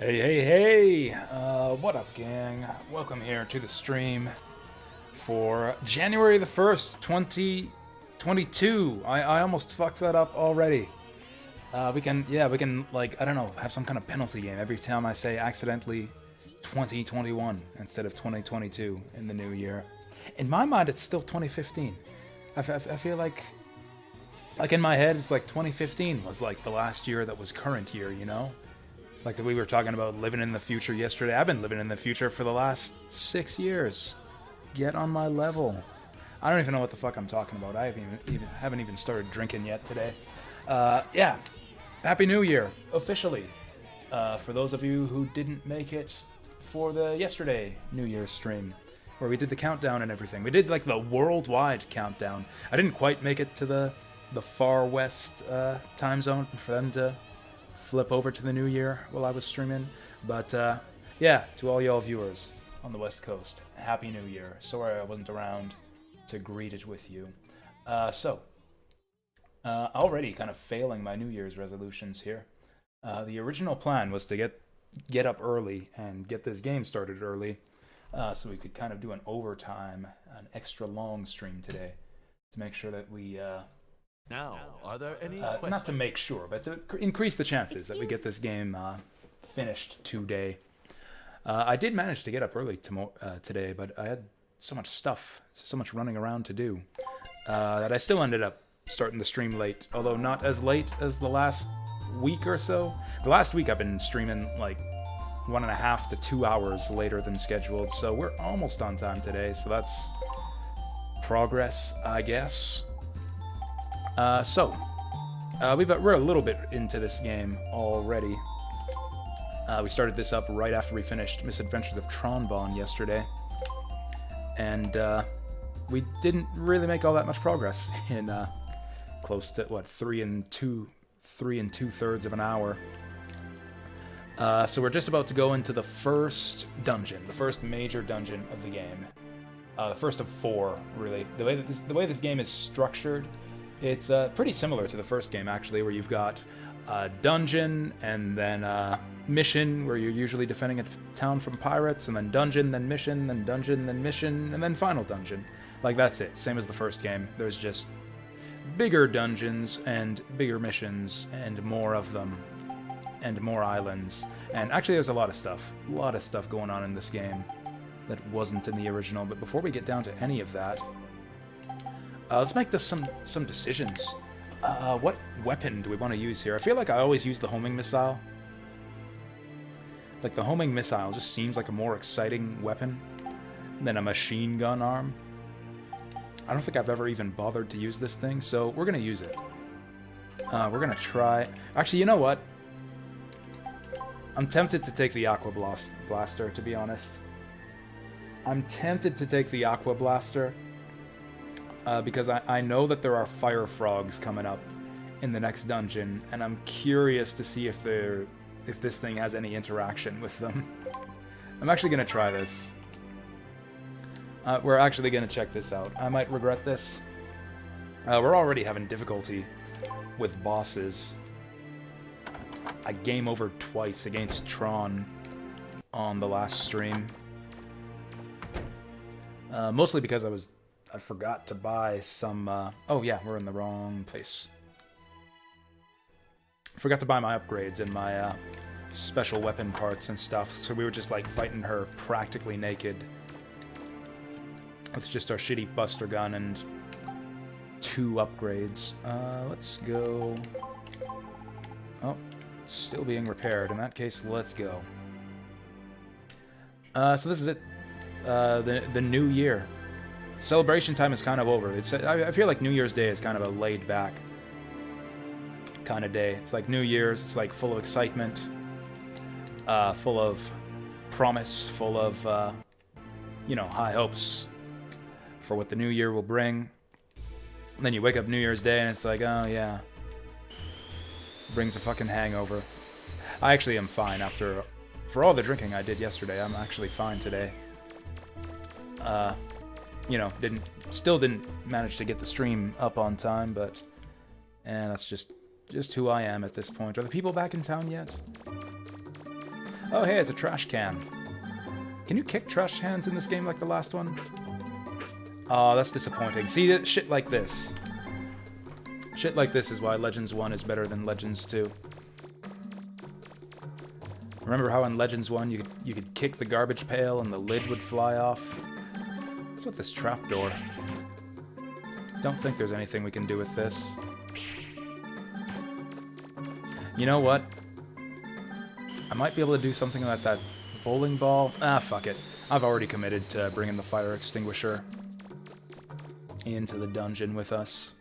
Hey, what up, gang? Welcome here to the stream for January the 1st, 2022. I almost fucked that up already. We can, like, I don't know, have some kind of penalty game every time I say accidentally 2021 instead of 2022 in the new year. In my mind, it's still 2015. I feel like in my head, it's like 2015 was like the last year that was current year, you know? Like we were talking about living in the future yesterday. I've been living in the future for the last 6 years. Get on my level. I don't even know what the fuck I'm talking about. I haven't even started drinking yet today. Yeah. Happy New Year, officially. For those of you who didn't make it for the yesterday New Year's stream, where we did the countdown and everything. We did like the worldwide countdown. I didn't quite make it to the far west time zone for them to flip over to the new year while I was streaming. But yeah, to all y'all viewers on the West Coast, Happy New Year. Sorry I wasn't around to greet it with you. Already kind of failing my New Year's resolutions here. The original plan was to get up early and get this game started early, so we could kind of do an extra long stream today to make sure that we Now, are there any questions? not to make sure, but to increase the chances that we get this game finished today. I did manage to get up early today, but I had so much running around to do, that I still ended up starting the stream late, although not as late as the last week or so. The last week I've been streaming like 1.5 to 2 hours later than scheduled, so we're almost on time today, so that's progress, I guess. We're a little bit into this game already. We started this up right after we finished Misadventures of Tronbon yesterday, and we didn't really make all that much progress in close to what 3 2/3 of an hour. So we're just about to go into the first dungeon, the first major dungeon of the game, the first of 4, really. The way this game is structured. It's pretty similar to the first game, actually, where you've got a dungeon, and then mission, where you're usually defending a town from pirates, and then dungeon, then mission, then dungeon, then mission, and then final dungeon. Like, that's it. Same as the first game. There's just bigger dungeons, and bigger missions, and more of them, and more islands. And actually, there's a lot of stuff going on in this game that wasn't in the original. But before we get down to any of that, let's make some decisions. What weapon do we want to use here? I feel like I always use the homing missile. Like, the homing missile just seems like a more exciting weapon than a machine gun arm. I don't think I've ever even bothered to use this thing, so we're going to use it. We're going to try... Actually, you know what? I'm tempted to take the Aqua Blaster, to be honest. I'm tempted to take the Aqua Blaster. Because I know that there are fire frogs coming up in the next dungeon, and I'm curious to see if this thing has any interaction with them. I'm actually going to try this. We're actually going to check this out. I might regret this. We're already having difficulty with bosses. I game over twice against Tron on the last stream. Mostly because I forgot to buy some, oh yeah, we're in the wrong place. Forgot to buy my upgrades and my special weapon parts and stuff, so we were just like fighting her practically naked with just our shitty buster gun and 2 upgrades. Let's go. Oh, it's still being repaired. In that case, let's go. So this is it. the new year. Celebration time is kind of over. I feel like New Year's Day is kind of a laid back kind of day. It's like New Year's. It's like full of excitement, full of promise, full of you know, high hopes for what the new year will bring. And then you wake up New Year's Day and it's like, oh yeah, brings a fucking hangover. I actually am fine for all the drinking I did yesterday. I'm actually fine today. You know, still didn't manage to get the stream up on time, but that's just who I am at this point. Are the people back in town yet? Oh hey, it's a trash can. Can you kick trash cans in this game like the last one? Oh, that's disappointing. See, shit like this. Shit like this is why Legends 1 is better than Legends 2. Remember how in Legends 1 you could kick the garbage pail and the lid would fly off? What's with this trapdoor? Don't think there's anything we can do with this. You know what? I might be able to do something like that bowling ball. Ah, fuck it. I've already committed to bringing the fire extinguisher into the dungeon with us.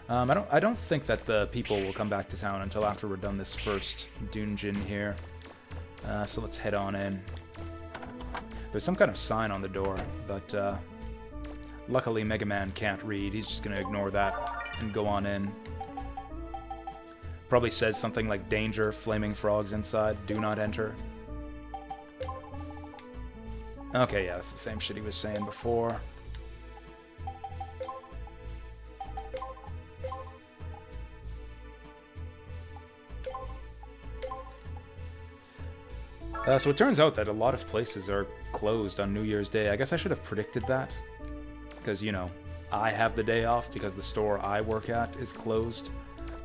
I don't think that the people will come back to town until after we're done this first dungeon here. So let's head on in. There's some kind of sign on the door, but luckily Mega Man can't read. He's just gonna ignore that and go on in. Probably says something like danger, flaming frogs inside, do not enter. Okay, yeah, that's the same shit he was saying before. So it turns out that a lot of places are closed on New Year's Day. I guess I should have predicted that. Because, you know, I have the day off because the store I work at is closed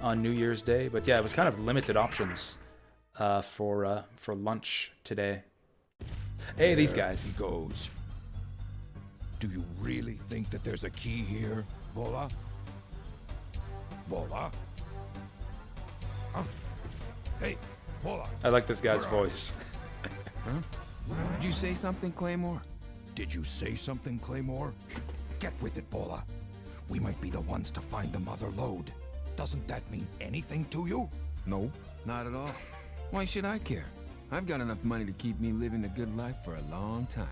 on New Year's Day. But yeah, it was kind of limited options for lunch today. Hey, these guys. He goes. Do you really think that there's a key here, Vola? Vola? Huh? Hey, Vola. I like this guy's voice. Huh? Did you say something, Claymore? Did you say something, Claymore? Get with it, Vola. We might be the ones to find the mother lode. Doesn't that mean anything to you? No, not at all. Why should I care? I've got enough money to keep me living a good life for a long time.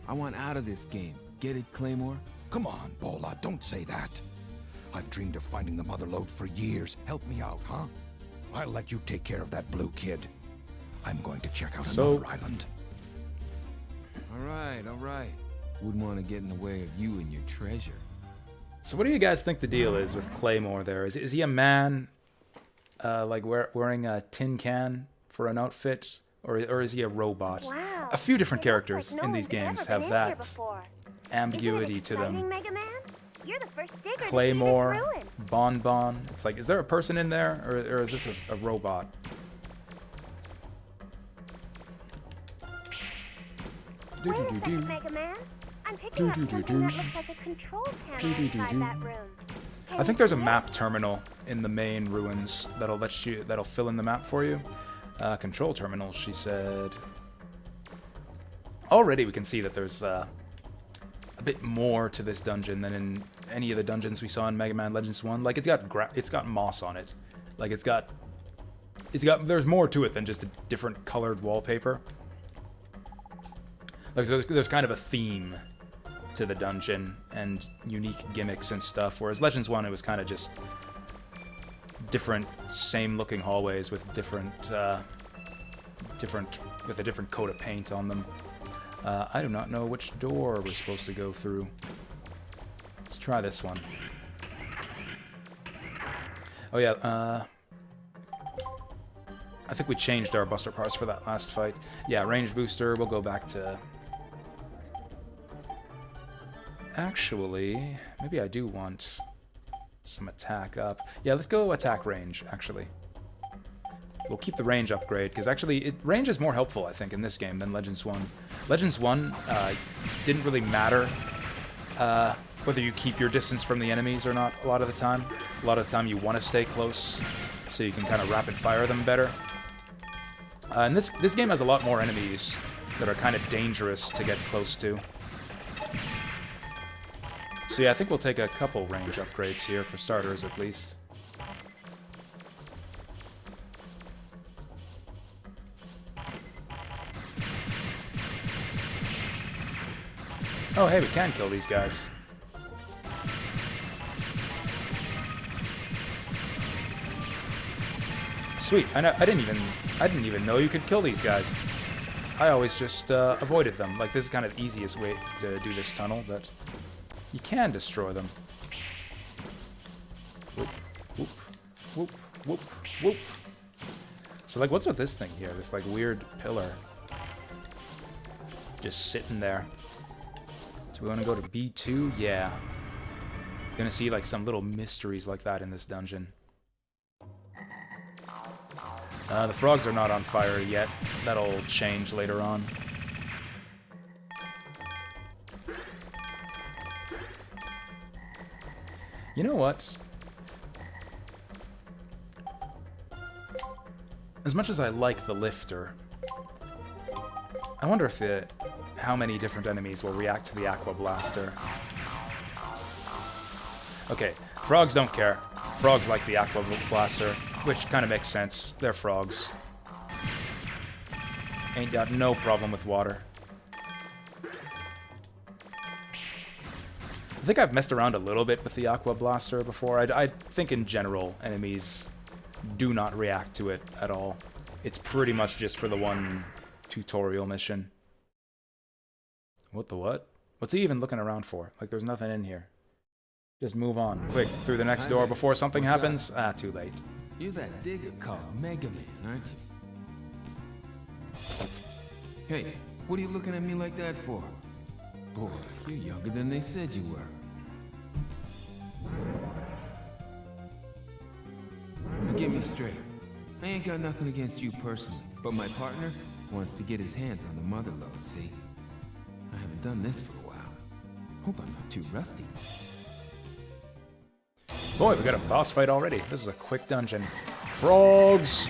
I want out of this game. Get it, Claymore? Come on, Vola, don't say that. I've dreamed of finding the mother lode for years. Help me out, huh? I'll let you take care of that blue kid. I'm going to check out another island. All right. Wouldn't want to get in the way of you and your treasure. So what do you guys think the deal is with Claymore there? Is he a man, like wearing a tin can for an outfit? Or is he a robot? Wow. A few different It looks characters like no in these one's games ever have been in here that before. ambiguity Isn't it to them. exciting, Mega Man? You're the first digger to see this Claymore, ruin. Bonbon. It's like, is there a person in there, or is this a robot? Wait a second, Mega Man. I'm picking up something that looks like a control panel inside that room. I think there's a map terminal in the main ruins that'll fill in the map for you. Control terminal, she said. Already we can see that there's a bit more to this dungeon than in any of the dungeons we saw in Mega Man Legends 1. Like it's got moss on it. Like there's more to it than just a different colored wallpaper. Like there's kind of a theme to the dungeon and unique gimmicks and stuff, whereas Legends 1 it was kind of just different same looking hallways with a different coat of paint on them. I do not know which door we're supposed to go through. Let's try this one. Oh yeah, I think we changed our buster parts for that last fight. Yeah, range booster, we'll go back to... Actually, maybe I do want some attack up. Yeah, let's go attack range, actually. We'll keep the range upgrade, because actually, range is more helpful, I think, in this game than Legends 1. Legends 1 didn't really matter whether you keep your distance from the enemies or not a lot of the time. A lot of the time you want to stay close, so you can kind of rapid fire them better. And this game has a lot more enemies that are kind of dangerous to get close to. So yeah, I think we'll take a couple range upgrades here, for starters at least. Oh hey, we can kill these guys. Sweet. I didn't even know you could kill these guys. I always just avoided them. Like, this is kind of the easiest way to do this tunnel, but you can destroy them. Whoop, whoop, whoop, whoop, whoop. So, like, what's with this thing here? This, like, weird pillar. Just sitting there. Do we want to go to B2? Yeah. You're gonna see, like, some little mysteries like that in this dungeon. The frogs are not on fire yet. That'll change later on. You know what? As much as I like the lifter, I wonder if how many different enemies will react to the Aqua Blaster. Okay, frogs don't care. Frogs like the Aqua Blaster, which kind of makes sense. They're frogs. Ain't got no problem with water. I think I've messed around a little bit with the Aqua Blaster before. I think in general, enemies do not react to it at all. It's pretty much just for the one tutorial mission. What the what? What's he even looking around for? Like, there's nothing in here. Just move on, quick, through the next door before something happens. Ah, too late. You're that digger called Mega Man, aren't you? Hey, what are you looking at me like that for? Boy, you're younger than they said you were. Now get me straight. I ain't got nothing against you personally, but my partner wants to get his hands on the mother load, see? I haven't done this for a while. Hope I'm not too rusty. Boy, we got a boss fight already. This is a quick dungeon. Frogs!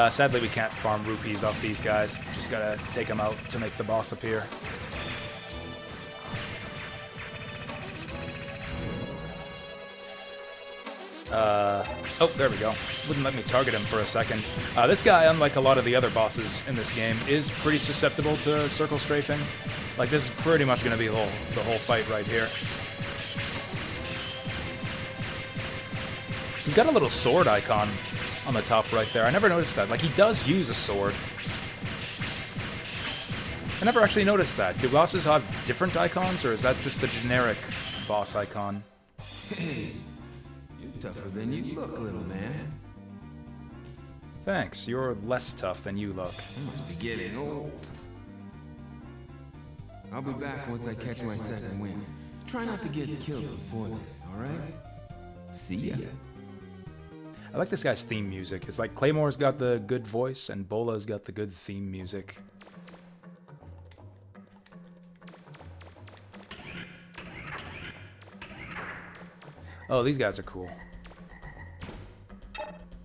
Sadly, we can't farm rupees off these guys. Just gotta take them out to make the boss appear. Oh, there we go. Wouldn't let me target him for a second. This guy, unlike a lot of the other bosses in this game, is pretty susceptible to circle strafing. Like, this is pretty much going to be the whole fight right here. He's got a little sword icon on the top right there. I never noticed that. Like, he does use a sword. I never actually noticed that. Do bosses have different icons, or is that just the generic boss icon? Hey, you're tougher than you look, little man. Thanks. You're less tough than you look. I must be getting old. I'll be back once I catch my second wind. Try not to get killed before then, alright? See ya. I like this guy's theme music. It's like Claymore's got the good voice and Bola's got the good theme music. Oh, these guys are cool.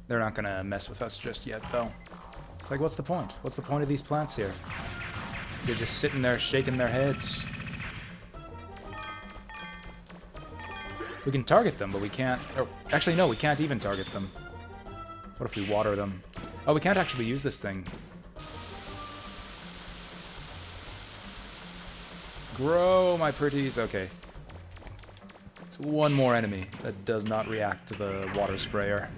They're not gonna mess with us just yet, though. It's like, what's the point? What's the point of these plants here? They're just sitting there shaking their heads. We can target them, but we can't... Oh, actually, no, we can't even target them. What if we water them? Oh, we can't actually use this thing. Grow, my pretties. Okay. It's one more enemy that does not react to the water sprayer.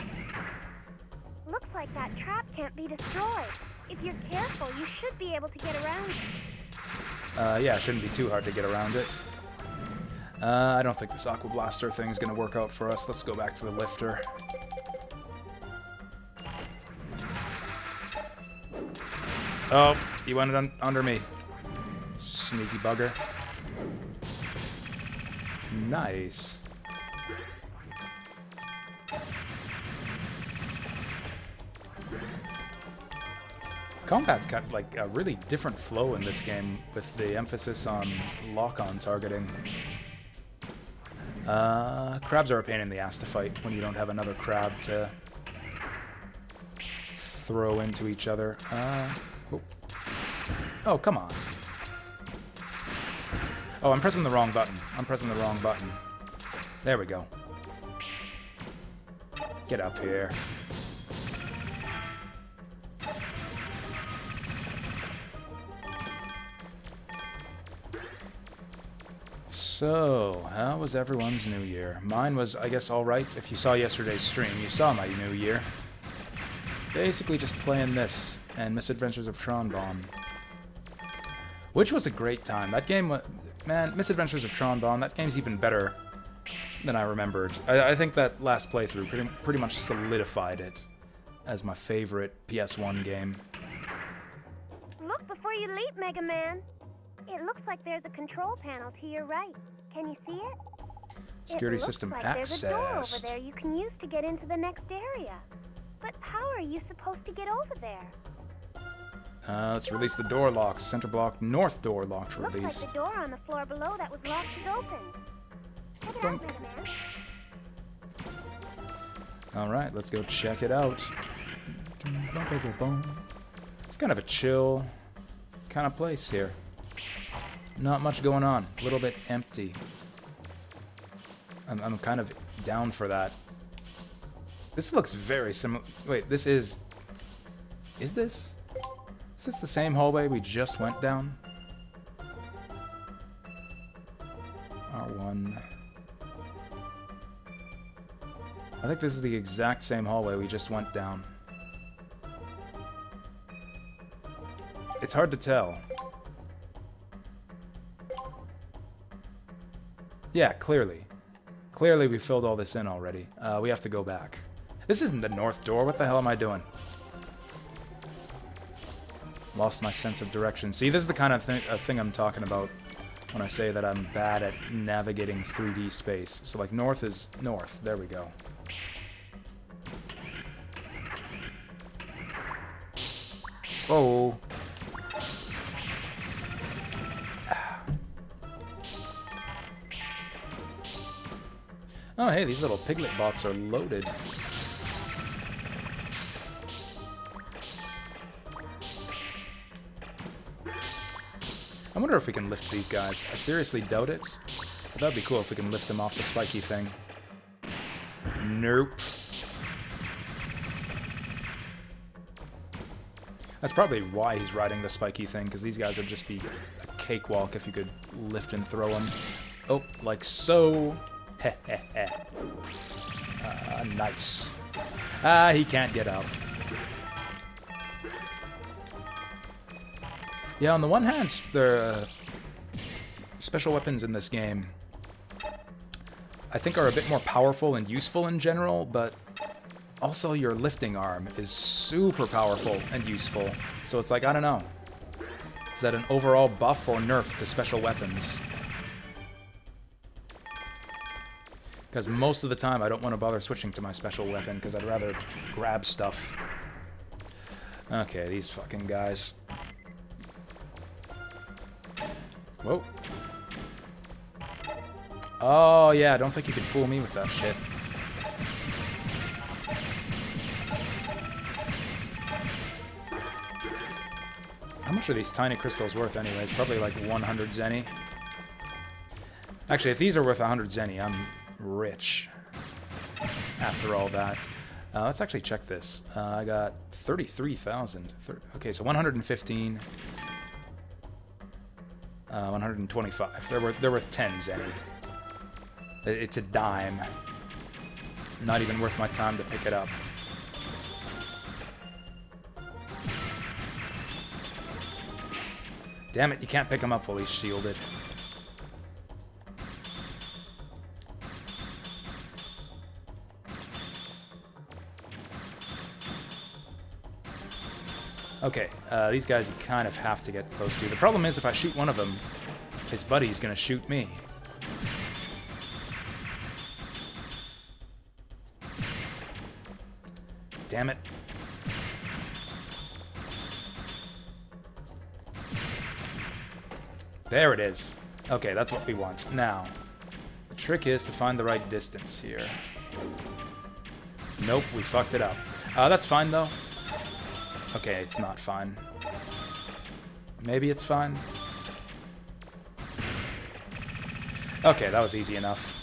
Looks like that trap can't be destroyed. If you're careful, you should be able to get around it. Yeah, it shouldn't be too hard to get around it. I don't think this Aqua Blaster thing is going to work out for us. Let's go back to the lifter. Oh, he went under me. Sneaky bugger. Nice. Combat's got like a really different flow in this game with the emphasis on lock-on targeting. Crabs are a pain in the ass to fight when you don't have another crab to throw into each other. Oh, come on. Oh, I'm pressing the wrong button. I'm pressing the wrong button. There we go. Get up here. So, how was everyone's New Year? Mine was, I guess, alright. If you saw yesterday's stream, you saw my New Year. Basically just playing this, and Misadventures of Tron Bonne. Which was a great time. That game, man, Misadventures of Tron Bonne, that game's even better than I remembered. I think that last playthrough pretty much solidified it as my favorite PS1 game. Look before you leap, Mega Man. It looks like there's a control panel to your right. Can you see it? Security system access. There's a door over there you can use to get into the next area. But how are you supposed to get over there? Let's release the door locks. Center block, north door locked Looks released. like the door on the floor below that was locked is open. Check it out, Mega Man. Alright, let's go check it out. It's kind of a chill kind of place here. Not much going on. A little bit empty. I'm kind of down for that. This looks very similar. Wait, this is... Is this? Is this the same hallway we just went down? R1... I think this is the exact same hallway we just went down. It's hard to tell. Yeah, clearly. Clearly we filled all this in already. We have to go back. This isn't the north door. What the hell am I doing? Lost my sense of direction. See, this is the kind of thing I'm talking about when I say that I'm bad at navigating 3D space. So, like, north is north. There we go. Oh. Oh, hey, these little piglet bots are loaded. I wonder if we can lift these guys. I seriously doubt it. But that'd be cool if we can lift them off the spiky thing. Nope. That's probably why he's riding the spiky thing, because these guys would just be a cakewalk if you could lift and throw them. Oh, like so. Heh heh heh. Nice. Ah, he can't get up. Yeah, on the one hand, the special weapons in this game, I think, are a bit more powerful and useful in general, but also your lifting arm is super powerful and useful. So it's like, I don't know. Is that an overall buff or nerf to special weapons? Because most of the time I don't want to bother switching to my special weapon because I'd rather grab stuff. Okay, these fucking guys. Whoa. Oh, yeah, I don't think you can fool me with that shit. How much are these tiny crystals worth anyways? Probably like 100 zenny. Actually, if these are worth 100 zenny, I'm rich after all that. Let's actually check this. I got 33,000. Okay, so 115. 125. They're worth 10 zenny. It's a dime. Not even worth my time to pick it up. Damn it, you can't pick him up while he's shielded. Okay, these guys you kind of have to get close to. The problem is if I shoot one of them, his buddy's gonna shoot me. Damn it. There it is. Okay, that's what we want. Now, the trick is to find the right distance here. Nope, we fucked it up. That's fine, though. Okay, it's not fine. Maybe it's fine. Okay, that was easy enough.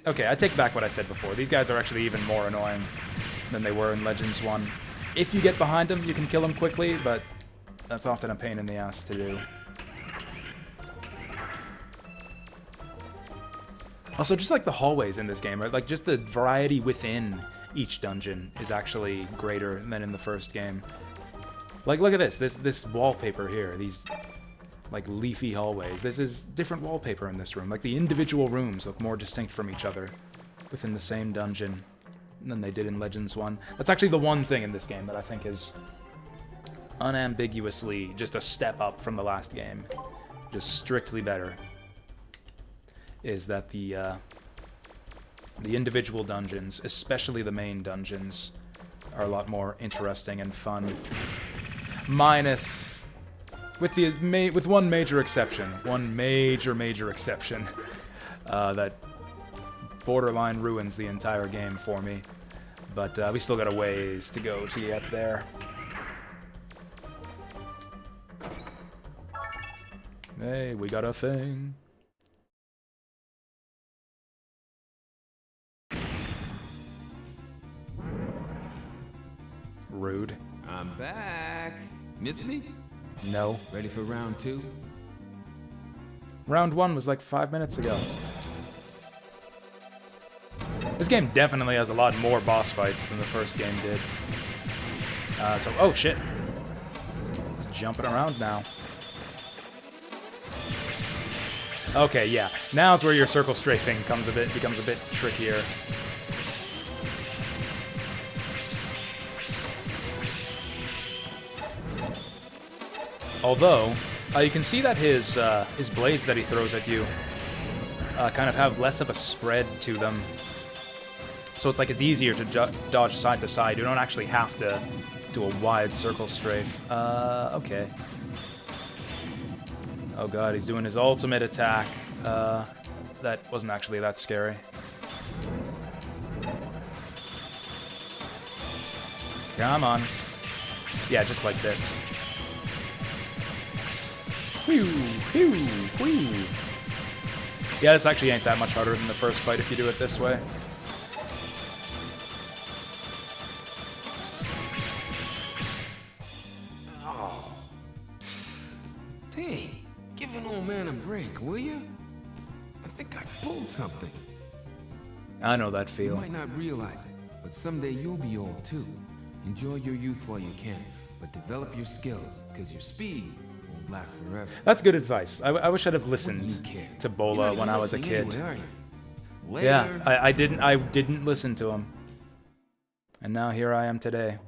Okay, I take back what I said before. These guys are actually even more annoying than they were in Legends 1. If you get behind them, you can kill them quickly, but that's often a pain in the ass to do. Also, just like the hallways in this game, right? Like, just the variety within each dungeon is actually greater than in the first game. Like, look at this wallpaper here, these, like, leafy hallways. This is different wallpaper in this room. Like, the individual rooms look more distinct from each other within the same dungeon than they did in Legends 1. That's actually the one thing in this game that I think is unambiguously just a step up from the last game. Just strictly better. Is that the individual dungeons, especially the main dungeons, are a lot more interesting and fun. Minus, with one major exception, one major exception, that borderline ruins the entire game for me. But we still got a ways to go to get there. Hey, we got a thing. Rude. I'm back. Miss me? No. Ready for round 2? Round 1 was like 5 minutes ago. This game definitely has a lot more boss fights than the first game did. Oh shit. It's jumping around now. Okay, yeah. Now's where your circle strafing becomes a bit trickier. Although, you can see that his blades that he throws at you kind of have less of a spread to them. So it's like it's easier to dodge side to side. You don't actually have to do a wide circle strafe. Okay. Oh god, he's doing his ultimate attack. That wasn't actually that scary. Come on. Yeah, just like this. Whew, whew, whew. Yeah, this actually ain't that much harder than the first fight if you do it this way. Oh. Dang, give an old man a break, will you? I think I pulled something. I know that You feel. might not realize it, but someday you'll be old too. Enjoy your youth while you can, but develop your skills, because your speed won't last forever. That's good advice. I wish I'd have listened What do you care? to You're Bola not when I was a listening kid. anyway, are you? Yeah, Later. I didn't listen to him. And now here I am today.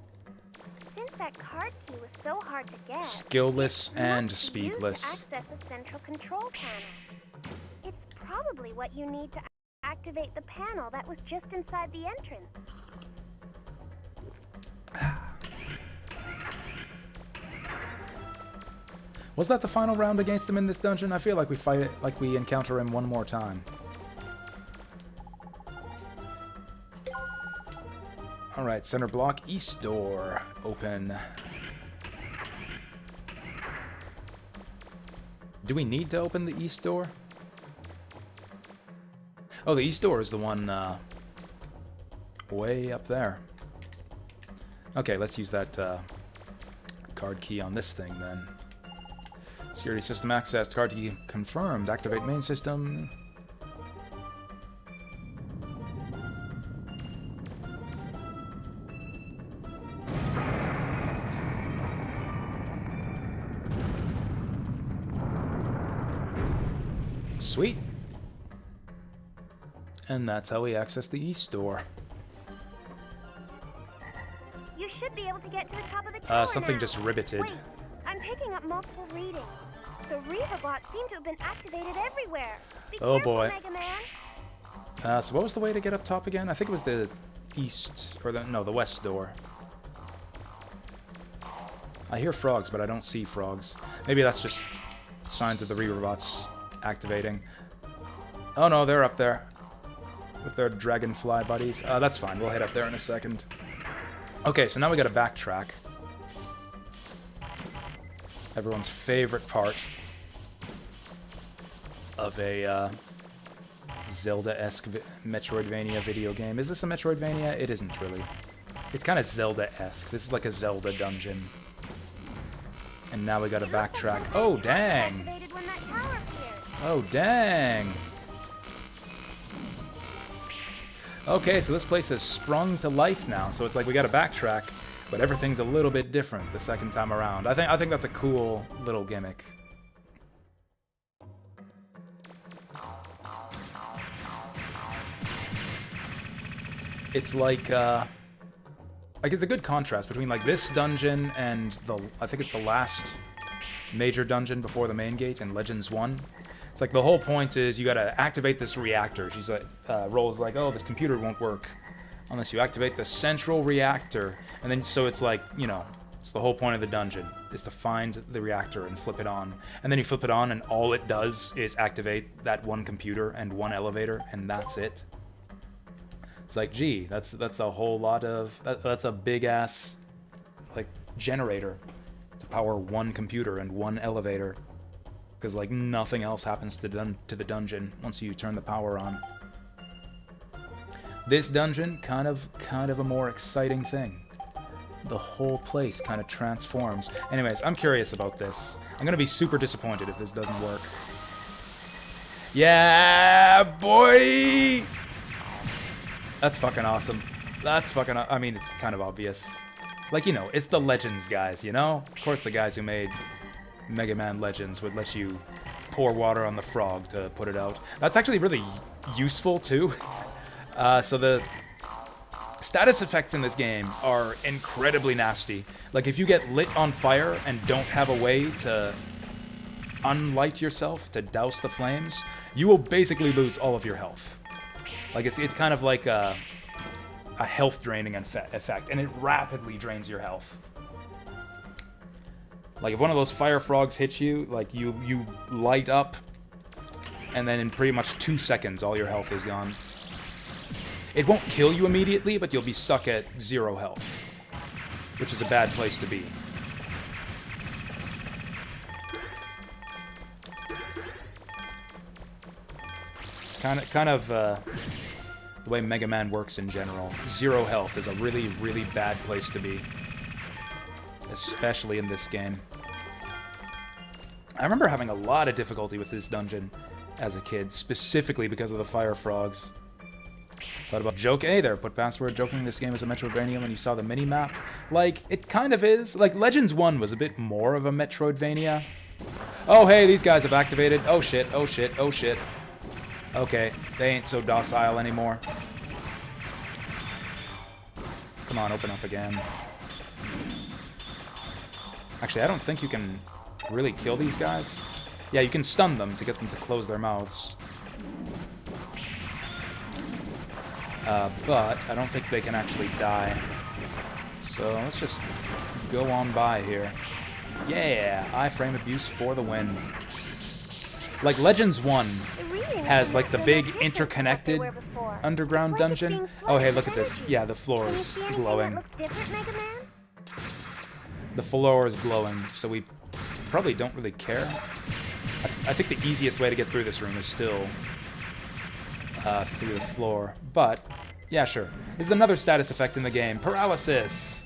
Since that card key was so hard to get, Skillless and must be used speedless. to access a central control panel. It's probably what you need to activate the panel that was just inside the entrance. Was that the final round against him in this dungeon? I feel like we encounter him one more time. Alright, center block, east door, open. Do we need to open the east door? Oh, the east door is the one way up there. Okay, let's use that card key on this thing then. Security system access, card key confirmed. Activate main system. Sweet. And that's how we access the east door. You should be able to get to the top of the tower Something now. just ribbited. Wait, I'm picking up multiple readings. The Reaver bots seem to have been activated everywhere. Be Oh, careful, boy. Mega Man. So what was the way to get up top again? I think it was the east, or the west door. I hear frogs, but I don't see frogs. Maybe that's just signs of the Reaver bots activating. Oh no, they're up there. with their dragonfly buddies. That's fine. We'll head up there in a second. Okay, so now we gotta backtrack. Everyone's favorite part of a Zelda-esque Metroidvania video game. Is this a Metroidvania? It isn't really. It's kind of Zelda-esque. This is like a Zelda dungeon. And now we gotta backtrack. Oh, dang! Oh, dang! Okay, so this place has sprung to life now, so it's like we gotta backtrack, but everything's a little bit different the second time around. I think that's a cool little gimmick. It's like it's a good contrast between like this dungeon and I think it's the last major dungeon before the main gate in Legends 1. It's like the whole point is you gotta activate this reactor. She's like, Roll's like, oh, this computer won't work unless you activate the central reactor. And then, so it's like, you know, it's the whole point of the dungeon, is to find the reactor and flip it on. And then you flip it on and all it does is activate that one computer and one elevator, and that's it. It's like, gee, that's a whole lot of, that's a big-ass, like, generator to power one computer and one elevator. Because, like, nothing else happens to the dungeon once you turn the power on. This dungeon, kind of a more exciting thing. The whole place kind of transforms. Anyways, I'm curious about this. I'm gonna be super disappointed if this doesn't work. Yeah, boy! That's fucking awesome. That's fucking... I mean, it's kind of obvious. Like, you know, it's the Legends guys, you know? Of course the guys who made Mega Man Legends would let you pour water on the frog to put it out. That's actually really useful, too. So the status effects in this game are incredibly nasty. Like, if you get lit on fire and don't have a way to unlight yourself, to douse the flames, you will basically lose all of your health. Like, it's kind of like a health draining effect, and it rapidly drains your health. Like, if one of those fire frogs hits you, like, you light up, and then in pretty much 2 seconds, all your health is gone. It won't kill you immediately, but you'll be stuck at 0 health, which is a bad place to be. It's kind of the way Mega Man works in general. 0 health is a really, really bad place to be. Especially in this game. I remember having a lot of difficulty with this dungeon as a kid, specifically because of the fire frogs. Thought about joking. Hey there, put password joking this game is a Metroidvania when you saw the mini-map. Like, it kind of is. Like, Legends 1 was a bit more of a Metroidvania. Oh, hey, these guys have activated. Oh, shit, oh, shit, oh, shit. Okay, they ain't so docile anymore. Come on, open up again. Actually, I don't think you can really kill these guys. Yeah, you can stun them to get them to close their mouths. But I don't think they can actually die. So let's just go on by here. Yeah, iframe abuse for the win. Like, Legends 1 has, like, the big interconnected underground dungeon. Oh, hey, look at this. Yeah, the floor is glowing. The floor is glowing, so we probably don't really care. I think the easiest way to get through this room is still through the floor. But, yeah, sure. This is another status effect in the game. Paralysis.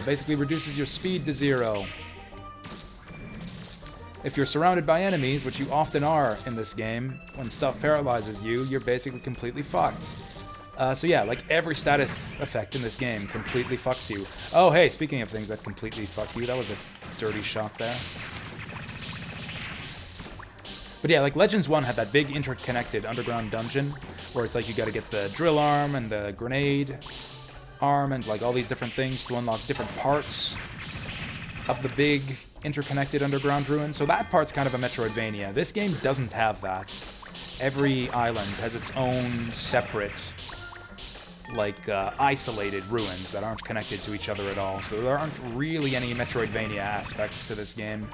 Basically reduces your speed to 0. If you're surrounded by enemies, which you often are in this game, when stuff paralyzes you, you're basically completely fucked. So yeah, like every status effect in this game completely fucks you. Oh, hey, speaking of things that completely fuck you, that was a dirty shot there. But yeah, like Legends 1 had that big interconnected underground dungeon, where it's like you gotta get the drill arm and the grenade arm and like all these different things to unlock different parts of the big interconnected underground ruin. So that part's kind of a Metroidvania. This game doesn't have that. Every island has its own separate, like, isolated ruins that aren't connected to each other at all. So there aren't really any Metroidvania aspects to this game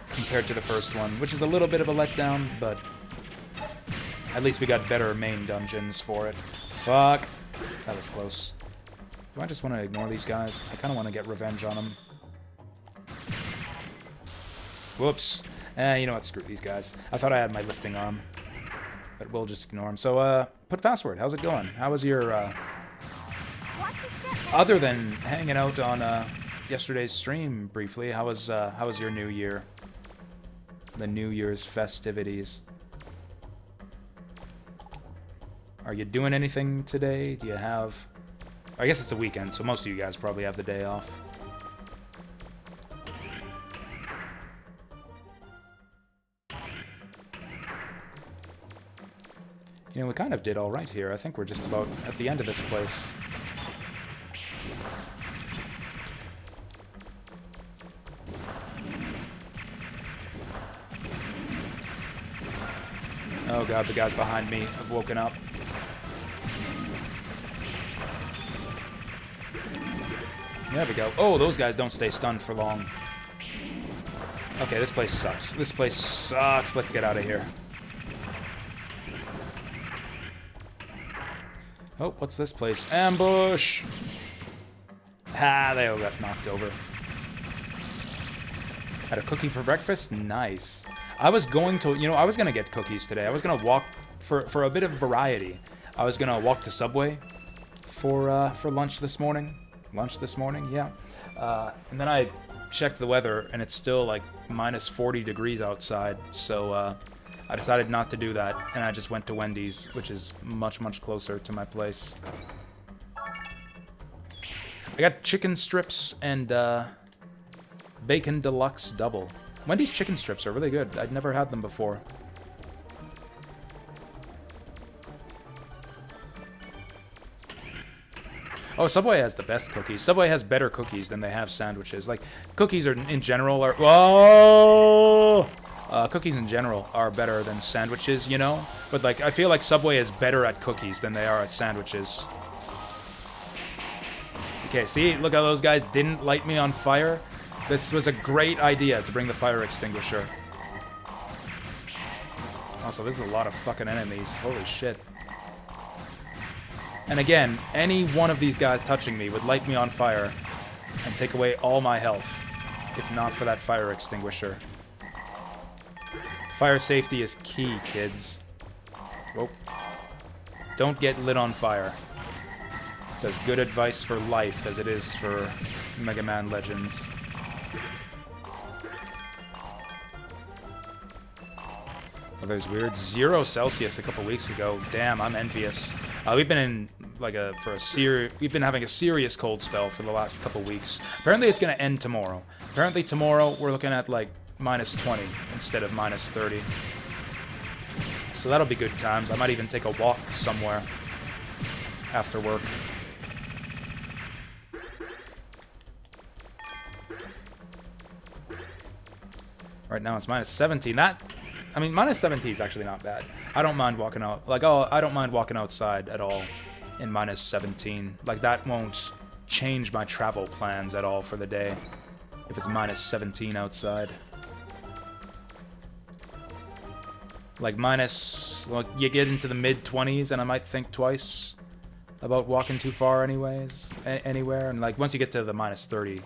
compared to the first one, which is a little bit of a letdown, but At least we got better main dungeons for it. Fuck. That was close. Do I just want to ignore these guys? I kind of want to get revenge on them. Whoops. You know what? Screw these guys. I thought I had my lifting arm. But we'll just ignore them. So, put password. How's it going? How was your, other than hanging out on, yesterday's stream briefly, how was your New Year? The New Year's festivities. Are you doing anything today? Do you have... I guess it's a weekend, so most of you guys probably have the day off. You know, we kind of did all right here. I think we're just about at the end of this place. Oh god, the guys behind me have woken up. There we go. Oh, those guys don't stay stunned for long. Okay, this place sucks. This place sucks. Let's get out of here. Oh, what's this place? Ambush! Ha, they all got knocked over. Had a cookie for breakfast? Nice. I was going to, you know, I was going to get cookies today. I was going to walk, for a bit of variety, I was going to walk to Subway for lunch this morning. Lunch this morning, yeah. And then I checked the weather, and it's still like minus 40 degrees outside, so I decided not to do that, and I just went to Wendy's, which is much, much closer to my place. I got chicken strips and bacon deluxe double. Wendy's chicken strips are really good. I'd never had them before. Oh, Subway has the best cookies. Subway has better cookies than they have sandwiches. Like, cookies are, in general, are... Whoa! Cookies in general are better than sandwiches, you know? But, like, I feel like Subway is better at cookies than they are at sandwiches. Okay, see? Look how those guys didn't light me on fire. This was a great idea to bring the fire extinguisher. Also, this is a lot of fucking enemies. Holy shit. And again, any one of these guys touching me would light me on fire and take away all my health, if not for that fire extinguisher. Fire safety is key, kids. Whoa. Don't get lit on fire. It's as good advice for life as it is for Mega Man Legends. Weather's weird. 0 Celsius a couple weeks ago. Damn, I'm envious. We've been in like we've been having a serious cold spell for the last couple weeks. Apparently it's gonna end tomorrow. Apparently tomorrow we're looking at like minus 20 instead of minus 30. So that'll be good times. I might even take a walk somewhere after work. Right now it's minus 17. I mean, minus 17 is actually not bad. I don't mind walking out. Like, I don't mind walking outside at all in minus 17. Like, that won't change my travel plans at all for the day if it's minus 17 outside. Like, you get into the mid-20s and I might think twice about walking too far anywhere. And, like, once you get to the minus 30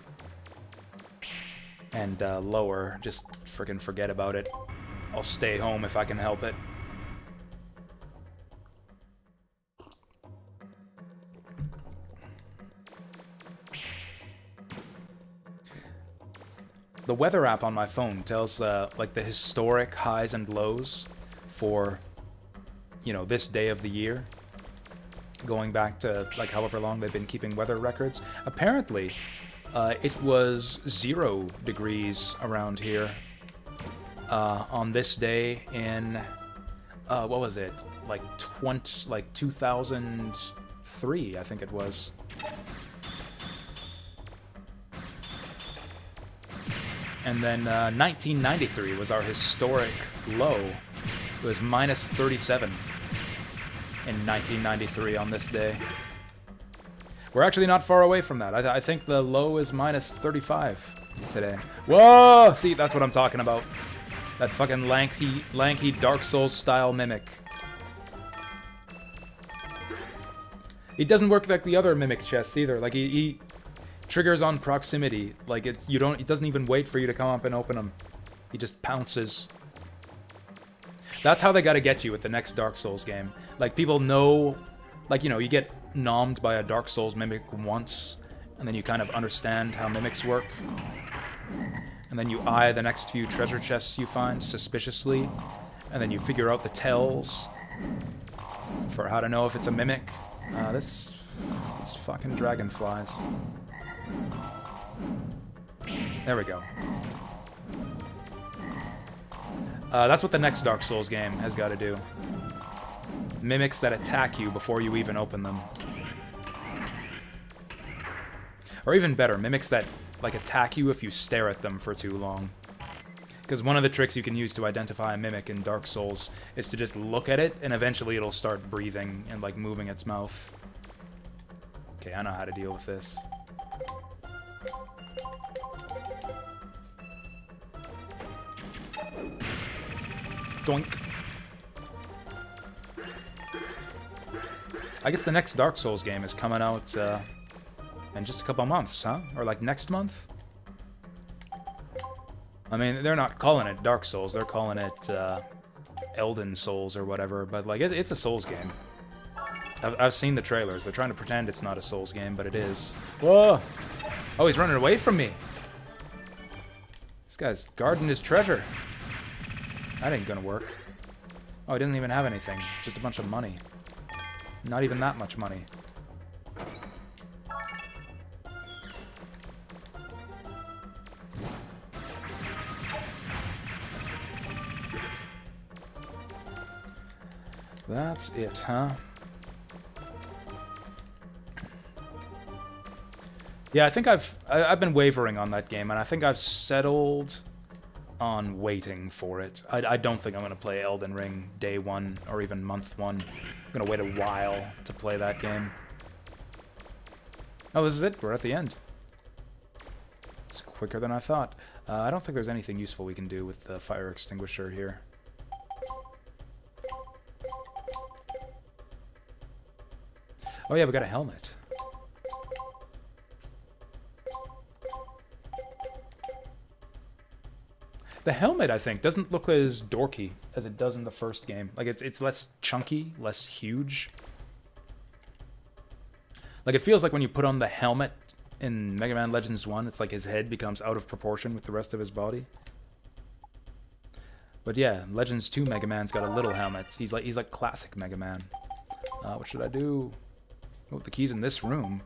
and lower, just freaking forget about it. I'll stay home if I can help it. The weather app on my phone tells like the historic highs and lows for, you know, this day of the year, going back to like however long they've been keeping weather records. Apparently, it was 0 degrees around here on this day in what was it, like 2003, I think it was. And then 1993 was our historic low. It was minus 37 in 1993 on this day. We're actually not far away from that. I think the low is minus 35 today. Whoa! See, that's what I'm talking about. That fucking lanky Dark Souls style mimic. It doesn't work like the other Mimic chests either. Like, he triggers on proximity. Like, it doesn't even wait for you to come up and open them. He just pounces. That's how they gotta get you with the next Dark Souls game. Like, people know... Like, you know, you get nommed by a Dark Souls Mimic once, and then you kind of understand how Mimics work. And then you eye the next few treasure chests you find suspiciously, and then you figure out the tells for how to know if it's a Mimic. This fucking dragonflies. There we go. That's what the next Dark Souls game has got to do. Mimics that attack you before you even open them. Or even better, mimics that, like, attack you if you stare at them for too long. Because one of the tricks you can use to identify a mimic in Dark Souls is to just look at it, and eventually it'll start breathing and, like, moving its mouth. Okay, I know how to deal with this. Doink. I guess the next Dark Souls game is coming out in just a couple months, huh? Or like next month? I mean, they're not calling it Dark Souls, they're calling it Elden Souls or whatever, but like it's a Souls game. I've seen the trailers. They're trying to pretend it's not a Souls game, but it is. Whoa! Oh, he's running away from me! This guy's guarding his treasure. That ain't gonna work. Oh, he doesn't even have anything. Just a bunch of money. Not even that much money. That's it, huh? Yeah, I think I've been wavering on that game, and I think I've settled on waiting for it. I don't think I'm going to play Elden Ring day one or even month one. I'm going to wait a while to play that game. Oh, this is it. We're at the end. It's quicker than I thought. I don't think there's anything useful we can do with the fire extinguisher here. Oh yeah, we got a helmet. The helmet, I think, doesn't look as dorky as it does in the first game. Like, it's less chunky, less huge. Like, it feels like when you put on the helmet in Mega Man Legends 1, it's like his head becomes out of proportion with the rest of his body. But yeah, Legends 2 Mega Man's got a little helmet. He's like classic Mega Man. What should I do? Oh, the key's in this room.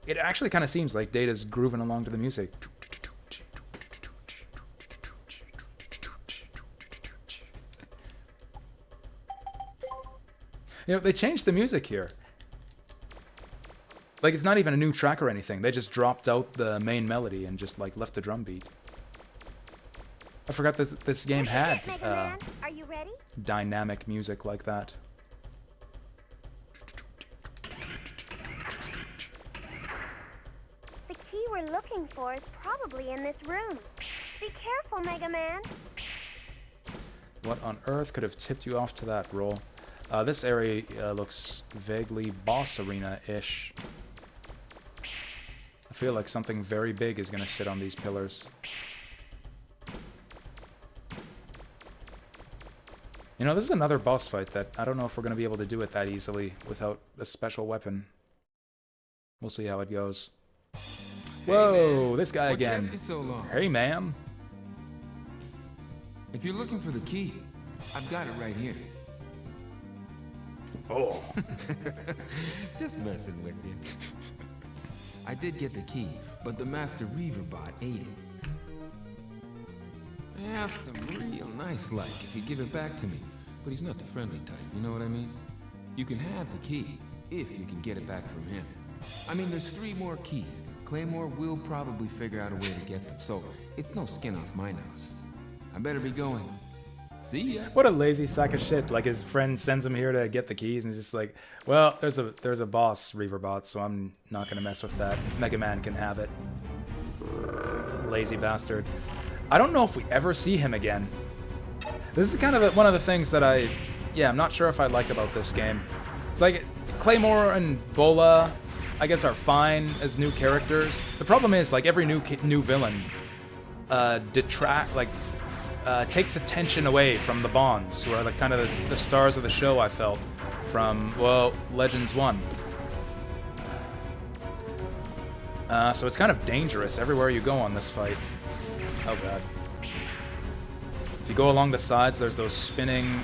It actually kind of seems like Data's grooving along to the music. You know, they changed the music here. Like, it's not even a new track or anything. They just dropped out the main melody and just, like, left the drum beat. I forgot that this game had Are you ready? Dynamic music like that. The key we're looking for is probably in this room. Be careful, Mega Man. What on earth could have tipped you off to that roll? This area looks vaguely boss arena-ish. I feel like something very big is going to sit on these pillars. You know, this is another boss fight that I don't know if we're going to be able to do it that easily without a special weapon. We'll see how it goes. Whoa, this guy again. What kept you so long? Hey, ma'am. If you're looking for the key, I've got it right here. Oh. Just messing with you. I did get the key, but the Master Reaver bot ate it. I asked him real nice-like if he'd give it back to me, but he's not the friendly type, you know what I mean? You can have the key, if you can get it back from him. I mean, there's 3 more keys. Claymore will probably figure out a way to get them, so it's no skin off my nose. I better be going. See ya. What a lazy sack of shit. Like, his friend sends him here to get the keys, and he's just like, well, there's a boss Reaverbot, so I'm not gonna mess with that. Mega Man can have it. Lazy bastard. I don't know if we ever see him again. This is kind of one of the things that I'm not sure if I like about this game. It's like Claymore and Bola, I guess, are fine as new characters. The problem is, like, every new villain takes attention away from the Bonds, who are like kind of the stars of the show, I felt, from, well, Legends 1. So it's kind of dangerous everywhere you go on this fight. Oh god. If you go along the sides, there's those spinning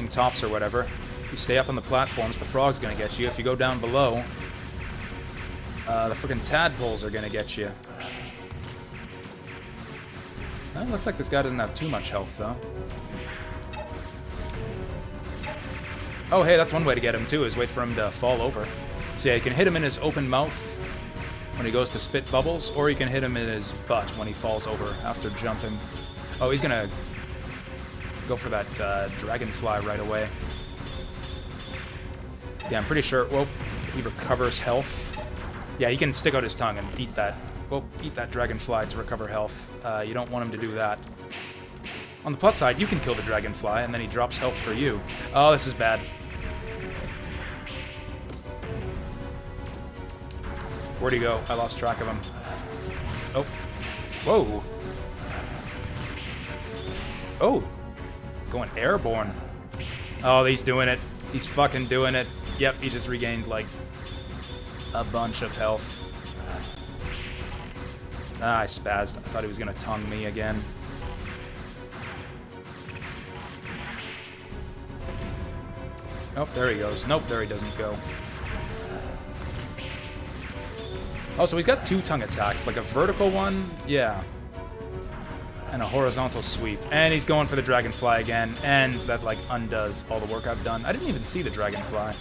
tops or whatever. If you stay up on the platforms, the frog's gonna get you. If you go down below, the freaking tadpoles are gonna get you. Well, looks like this guy doesn't have too much health, though. Oh, hey, that's one way to get him, too, is wait for him to fall over. So yeah, you can hit him in his open mouth when he goes to spit bubbles, or you can hit him in his butt when he falls over after jumping. Oh, he's gonna go for that dragonfly right away. Yeah, I'm pretty sure... Well, he recovers health. Yeah, he can stick out his tongue and eat that... Well, eat that dragonfly to recover health. You don't want him to do that. On the plus side, you can kill the dragonfly, and then he drops health for you. Oh, this is bad. Where'd he go? I lost track of him. Oh. Whoa. Oh. Going airborne. Oh, he's doing it. He's fucking doing it. Yep, he just regained, like, a bunch of health. Ah, I spazzed. I thought he was gonna tongue me again. Oh, there he goes. Nope, there he doesn't go. Oh, so he's got two tongue attacks, like a vertical one, yeah, and a horizontal sweep. And he's going for the dragonfly again, and that, like, undoes all the work I've done. I didn't even see the dragonfly.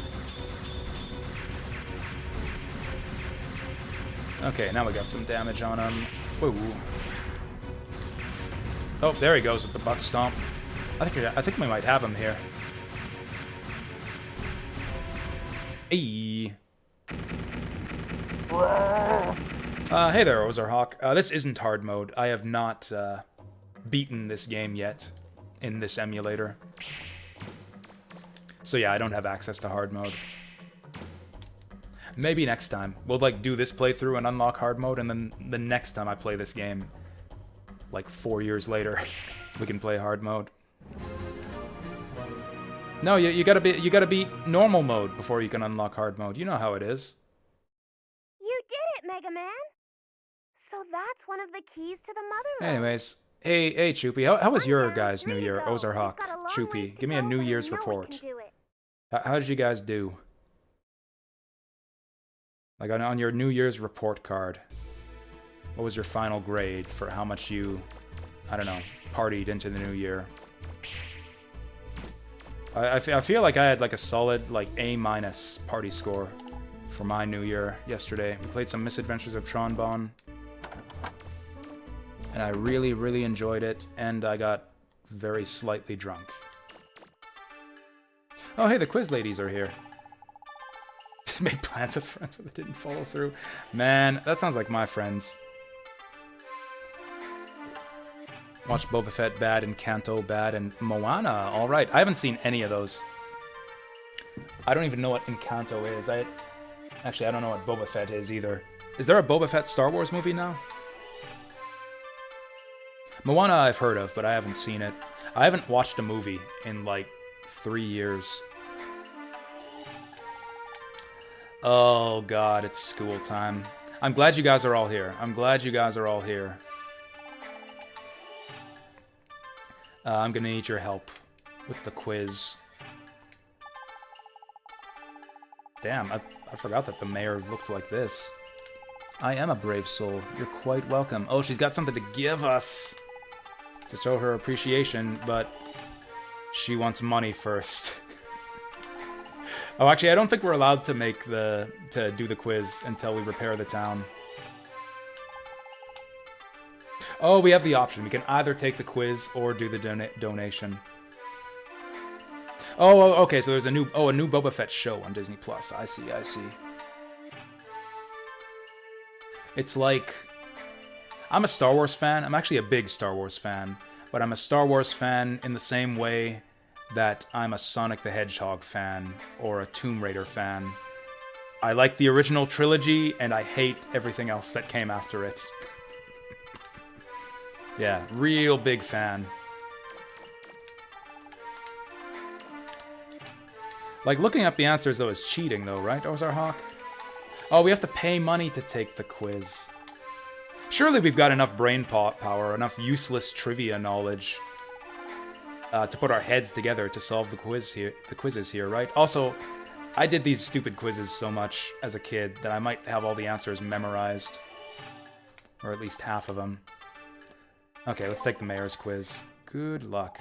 Okay, now we got some damage on him. Whoa. Oh, there he goes with the butt stomp. I think we might have him here. Hey. Hey there, Ozarhawk. This isn't hard mode. I have not beaten this game yet in this emulator. So yeah, I don't have access to hard mode. Maybe next time. We'll, like, do this playthrough and unlock hard mode, and then the next time I play this game, like 4 years later, we can play hard mode. No, you gotta beat normal mode before you can unlock hard mode. You know how it is. You did it, Mega Man! So that's one of the keys to the Mother Lode. Anyways, hey, Choopy, how was your guys' New Year? Ozarhawk, Choopy, give me a New Year's report. How did you guys do? Like, on your New Year's report card, what was your final grade for how much you, I don't know, partied into the new year? I feel like I had, like, a solid, like, A- party score for my New Year yesterday. We played some Misadventures of Tronbon, and I really, really enjoyed it, and I got very slightly drunk. Oh, hey, the quiz ladies are here. Made plans with friends, but they didn't follow through. Man, that sounds like my friends. Watch Boba Fett bad and Kanto bad and Moana. All right, I haven't seen any of those. I don't even know what Encanto is. Actually, I don't know what Boba Fett is either. Is there a Boba Fett Star Wars movie now? Moana I've heard of, but I haven't seen it. I haven't watched a movie in, like, 3 years. Oh god, it's school time. I'm glad you guys are all here. I'm glad you guys are all here. I'm gonna need your help with the quiz. Damn, I forgot that the mayor looked like this. I am a brave soul. You're quite welcome. Oh, she's got something to give us to show her appreciation, but she wants money first. Oh, actually, I don't think we're allowed to do the quiz until we repair the town. Oh, we have the option. We can either take the quiz or do the donation. Oh, okay, so there's a new Boba Fett show on Disney Plus. I see. It's like I'm a Star Wars fan. I'm actually a big Star Wars fan. But I'm a Star Wars fan in the same way that I'm a Sonic the Hedgehog fan or a Tomb Raider fan. I like the original trilogy, and I hate everything else that came after it. Yeah, real big fan. Like, looking up the answers, though, is cheating, though, right, Ozarhawk? Oh, we have to pay money to take the quiz. Surely we've got enough brain power, enough useless trivia knowledge to put our heads together to solve the quizzes here, right? Also, I did these stupid quizzes so much as a kid that I might have all the answers memorized. Or at least half of them. Okay, let's take the mayor's quiz. Good luck.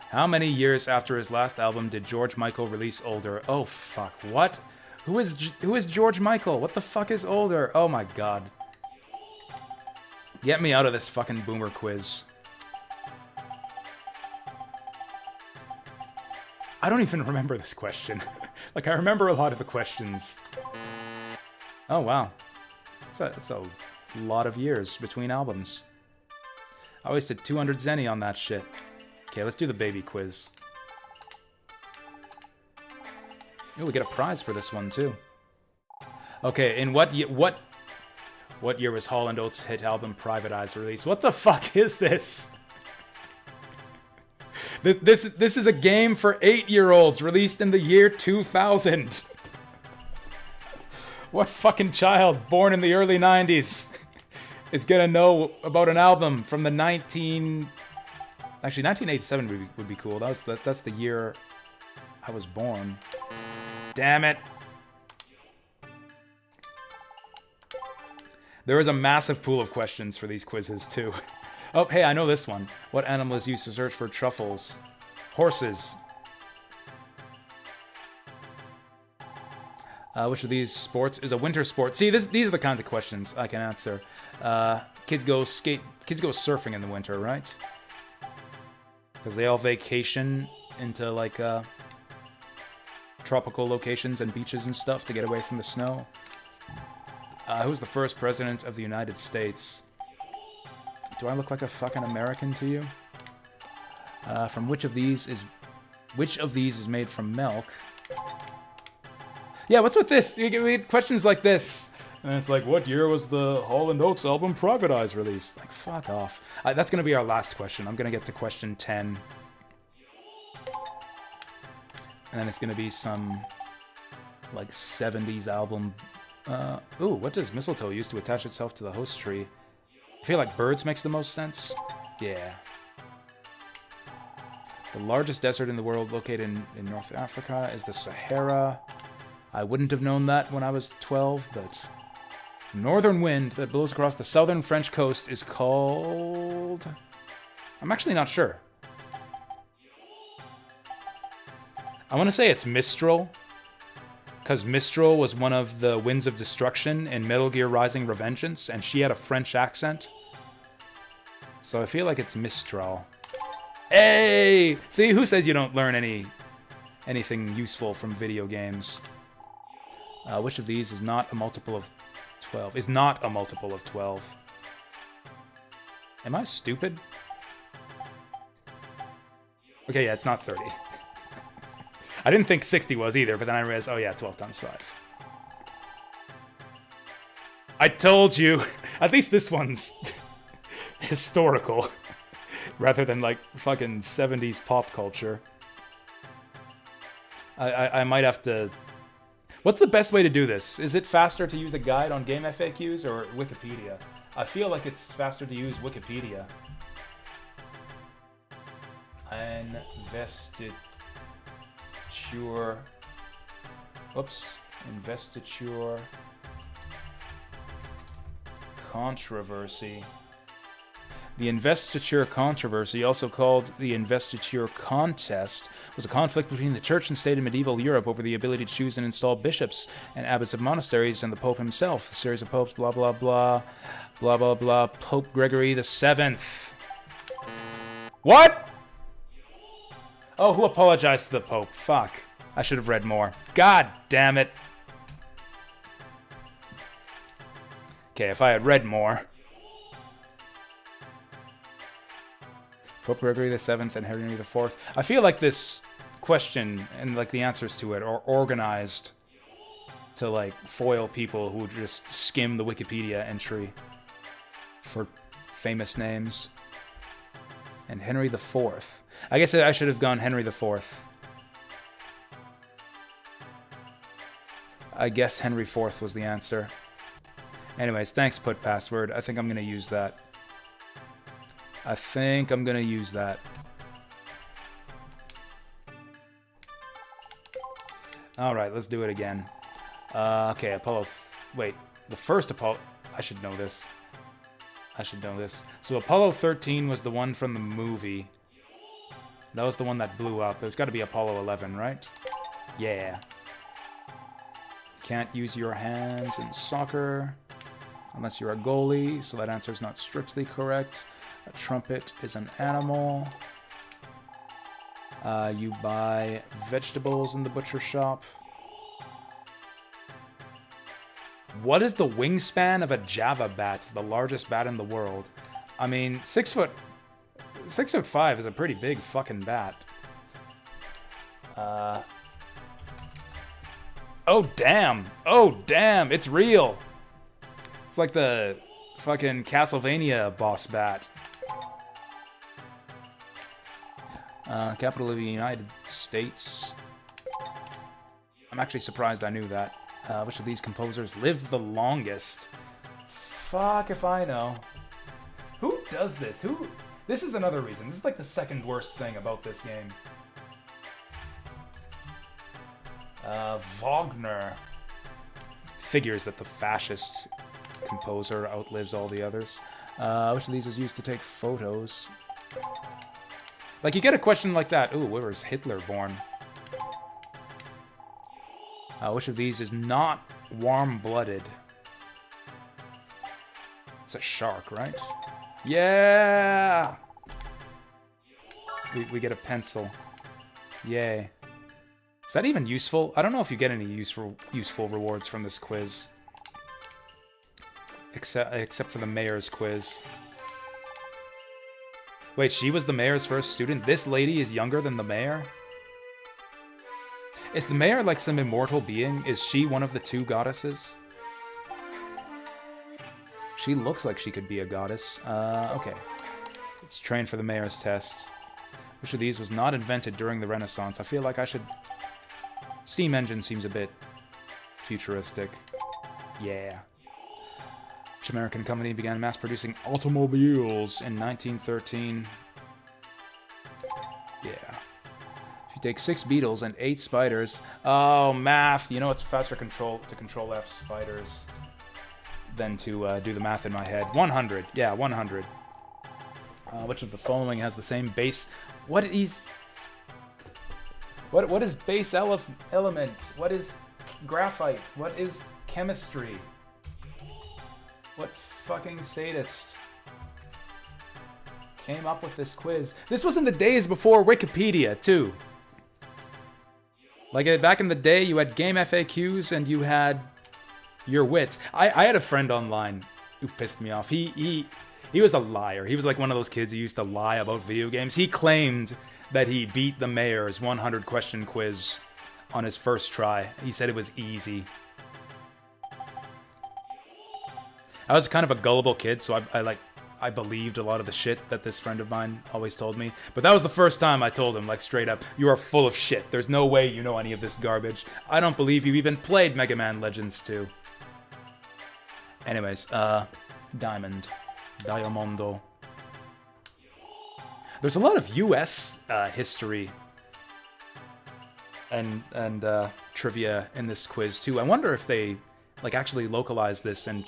How many years after his last album did George Michael release Older? Oh, fuck. What? Who is George Michael? What the fuck is Older? Oh, my God. Get me out of this fucking boomer quiz. I don't even remember this question. Like, I remember a lot of the questions. Oh, wow. It's a lot of years between albums. I wasted 200 zenny on that shit. Okay, let's do the baby quiz. Oh, we get a prize for this one, too. Okay, in what year was Hall & Oates' hit album Private Eyes released? What the fuck is this? This is a game for 8-year-olds released in the year 2000. What fucking child born in the early 90s is gonna know about an album from the 1987 would be cool. That's the year I was born. Damn it. There is a massive pool of questions for these quizzes, too. Oh, hey, I know this one. What animal is used to search for truffles? Horses. Which of these sports is a winter sport? See, these are the kinds of questions I can answer. Kids go surfing in the winter, right? Because they all vacation into, like, tropical locations and beaches and stuff to get away from the snow. Who's the first president of the United States? Do I look like a fucking American to you? From which of these is made from milk? Yeah, what's with this? We get questions like this. And it's like, what year was the Hall & Oates album Private Eyes released? Like, fuck off. That's going to be our last question. I'm going to get to question 10. And then it's going to be some, like, 70s album. Ooh, what does mistletoe use to attach itself to the host tree? I feel like birds makes the most sense. Yeah. The largest desert in the world located in North Africa is the Sahara. I wouldn't have known that when I was 12, but... The northern wind that blows across the southern French coast is called... I'm actually not sure. I want to say it's Mistral. Because Mistral was one of the Winds of Destruction in Metal Gear Rising: Revengeance, and she had a French accent. So I feel like it's Mistral. Hey! See, who says you don't learn anything useful from video games? Which of these is not a multiple of 12? Is not a multiple of 12. Am I stupid? Okay, yeah, it's not 30. I didn't think 60 was either, but then I realized, oh yeah, 12 times 5. I told you! At least this one's historical, rather than like fucking 70s pop culture. I might have to... What's the best way to do this? Is it faster to use a guide on game FAQs or Wikipedia? I feel like it's faster to use Wikipedia. Investiture controversy. The investiture controversy, also called the investiture contest, was a conflict between the church and state in medieval Europe over the ability to choose and install bishops and abbots of monasteries and the Pope himself. The series of popes, blah, blah, blah, blah, blah, blah, Pope Gregory VII. What? Oh, who apologized to the Pope? Fuck. I should have read more. God damn it. Okay, if I had read more... Pope Gregory VII and Henry IV. I feel like this question and like the answers to it are organized to like foil people who just skim the Wikipedia entry for famous names. And Henry IV. I guess I should have gone Henry IV. I guess Henry IV was the answer. Anyways, thanks, put password. I think I'm going to use that. Alright, let's do it again. Okay, Apollo... Wait, the first Apollo... I should know this. So Apollo 13 was the one from the movie. That was the one that blew up. There's got to be Apollo 11, right? Yeah. Can't use your hands in soccer unless you're a goalie, so that answer is not strictly correct. A trumpet is an animal. You buy vegetables in the butcher shop. What is the wingspan of a Java bat, the largest bat in the world? I mean, 6'5" is a pretty big fucking bat. Oh damn! It's real. It's like the fucking Castlevania boss bat. Capital of the United States. I'm actually surprised I knew that. Which of these composers lived the longest? Fuck if I know. Who does this? This is another reason. This is like the second worst thing about this game. Wagner. Figures that the fascist composer outlives all the others. Which of these is used to take photos? Like, you get a question like that. Ooh, where was Hitler born? Which of these is not warm-blooded? It's a shark, right? Yeah! We get a pencil. Yay. Is that even useful? I don't know if you get any useful rewards from this quiz. Except for the mayor's quiz. Wait, she was the mayor's first student? This lady is younger than the mayor? Is the mayor like some immortal being? Is she one of the two goddesses? She looks like she could be a goddess. Okay. Let's train for the mayor's test. Which of these was not invented during the Renaissance? I feel like I should... Steam engine seems a bit futuristic. Yeah. Which American company began mass-producing automobiles in 1913? Yeah. If you take 6 beetles and 8 spiders... Oh, math! You know, it's faster to control F spiders than to do the math in my head. 100. Yeah, 100. Which of the following has the same base... What is base element? What is graphite? What is chemistry? What fucking sadist came up with this quiz? This was in the days before Wikipedia, too. Like, back in the day, you had game FAQs and you had your wits. I had a friend online who pissed me off. He was a liar. He was like one of those kids who used to lie about video games. He claimed that he beat the mayor's 100-question quiz on his first try. He said it was easy. I was kind of a gullible kid, so I believed a lot of the shit that this friend of mine always told me. But that was the first time I told him, like, straight up, you are full of shit. There's no way you know any of this garbage. I don't believe you even played Mega Man Legends 2. Anyways, Diamond. Diamondo. There's a lot of U.S. history and trivia in this quiz, too. I wonder if they, like, actually localized this and...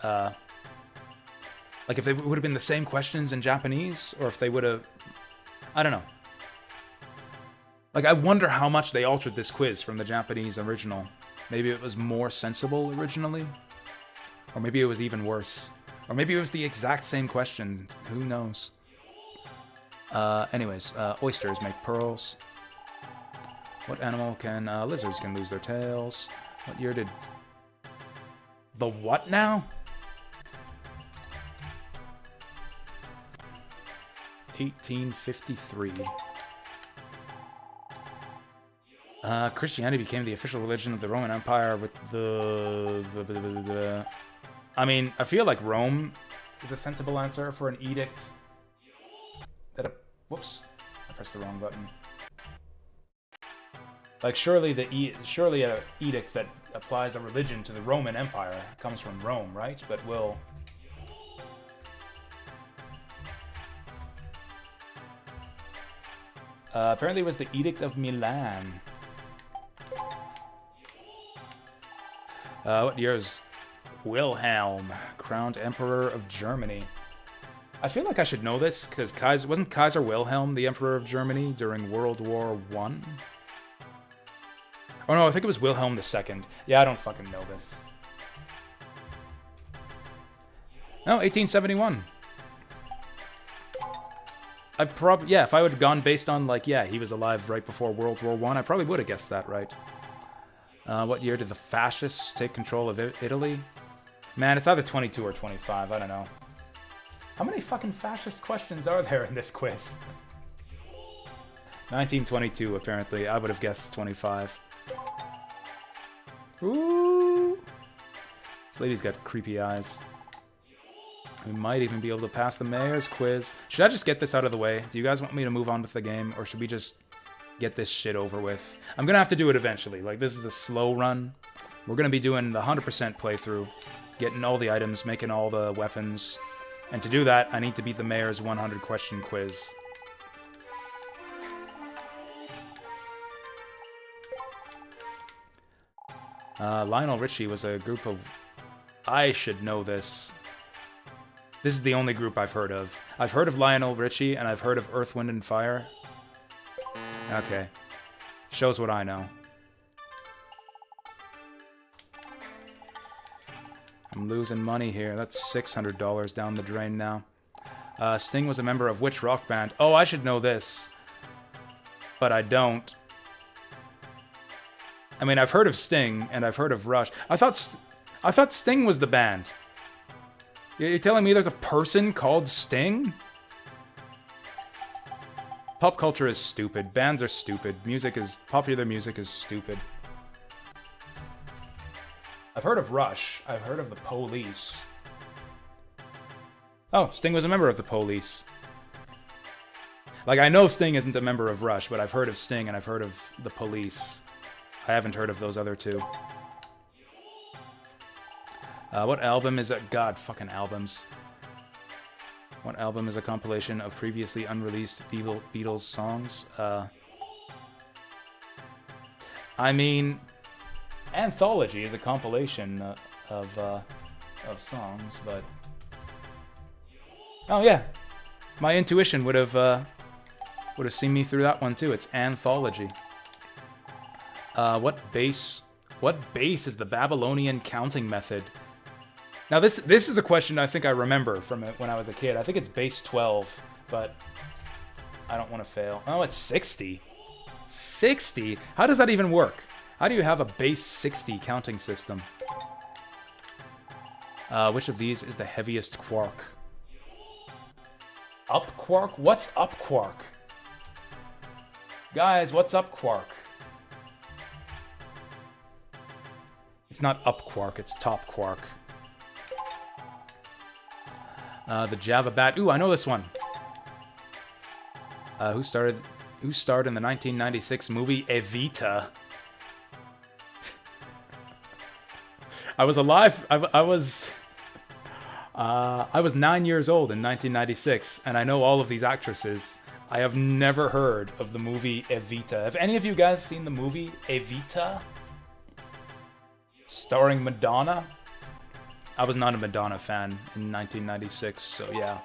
like, if they would have been the same questions in Japanese, or if they would have... I don't know. Like, I wonder how much they altered this quiz from the Japanese original. Maybe it was more sensible originally? Or maybe it was even worse. Or maybe it was the exact same question. Who knows? Anyways, oysters make pearls. What animal can... lizards can lose their tails. What year did... The what now? 1853. Christianity became the official religion of the Roman Empire with the... I mean, I feel like Rome is a sensible answer for an edict that... Whoops. I pressed the wrong button. Like, surely an edict that applies a religion to the Roman Empire comes from Rome, right? But will... apparently it was the Edict of Milan. What year is Wilhelm crowned Emperor of Germany? I feel like I should know this, because wasn't Kaiser Wilhelm the Emperor of Germany during World War I? Oh no, I think it was Wilhelm II. Yeah, I don't fucking know this. No, 1871. Yeah, if I would have gone based on, like, yeah, he was alive right before World War I, I probably would have guessed that right. What year did the fascists take control of Italy? Man, it's either 22 or 25, I don't know. How many fucking fascist questions are there in this quiz? 1922, apparently. I would have guessed 25. Ooh! This lady's got creepy eyes. We might even be able to pass the mayor's quiz. Should I just get this out of the way? Do you guys want me to move on with the game, or should we just get this shit over with? I'm gonna have to do it eventually. Like, this is a slow run. We're gonna be doing the 100% playthrough, getting all the items, making all the weapons. And to do that, I need to beat the mayor's 100-question quiz. Lionel Richie was a group of... I should know this. This is the only group I've heard of. I've heard of Lionel Richie, and I've heard of Earth, Wind, and Fire. Okay. Shows what I know. I'm losing money here. That's $600 down the drain now. Sting was a member of which rock band? Oh, I should know this. But I don't. I mean, I've heard of Sting, and I've heard of Rush. I thought Sting was the band. You're telling me there's a person called Sting? Pop culture is stupid. Bands are stupid. Popular music is stupid. I've heard of Rush. I've heard of the Police. Oh, Sting was a member of the Police. Like, I know Sting isn't a member of Rush, but I've heard of Sting and I've heard of the Police. I haven't heard of those other two. What album is it? God, fucking albums. What album is a compilation of previously unreleased Beatles songs? I mean, Anthology is a compilation of songs, but... Oh yeah, my intuition would have seen me through that one too. It's Anthology. What base is the Babylonian counting method? Now this is a question I think I remember from it when I was a kid. I think it's base 12, but I don't want to fail. Oh, it's 60. 60? How does that even work? How do you have a base 60 counting system? Which of these is the heaviest quark? Up quark? What's up quark? Guys, what's up quark? It's not up quark, it's top quark. The Java Bat. Ooh, I know this one. Who starred in the 1996 movie Evita? I was alive. I was 9 years old in 1996, and I know all of these actresses. I have never heard of the movie Evita. Have any of you guys seen the movie Evita? Starring Madonna? I was not a Madonna fan in 1996, so yeah.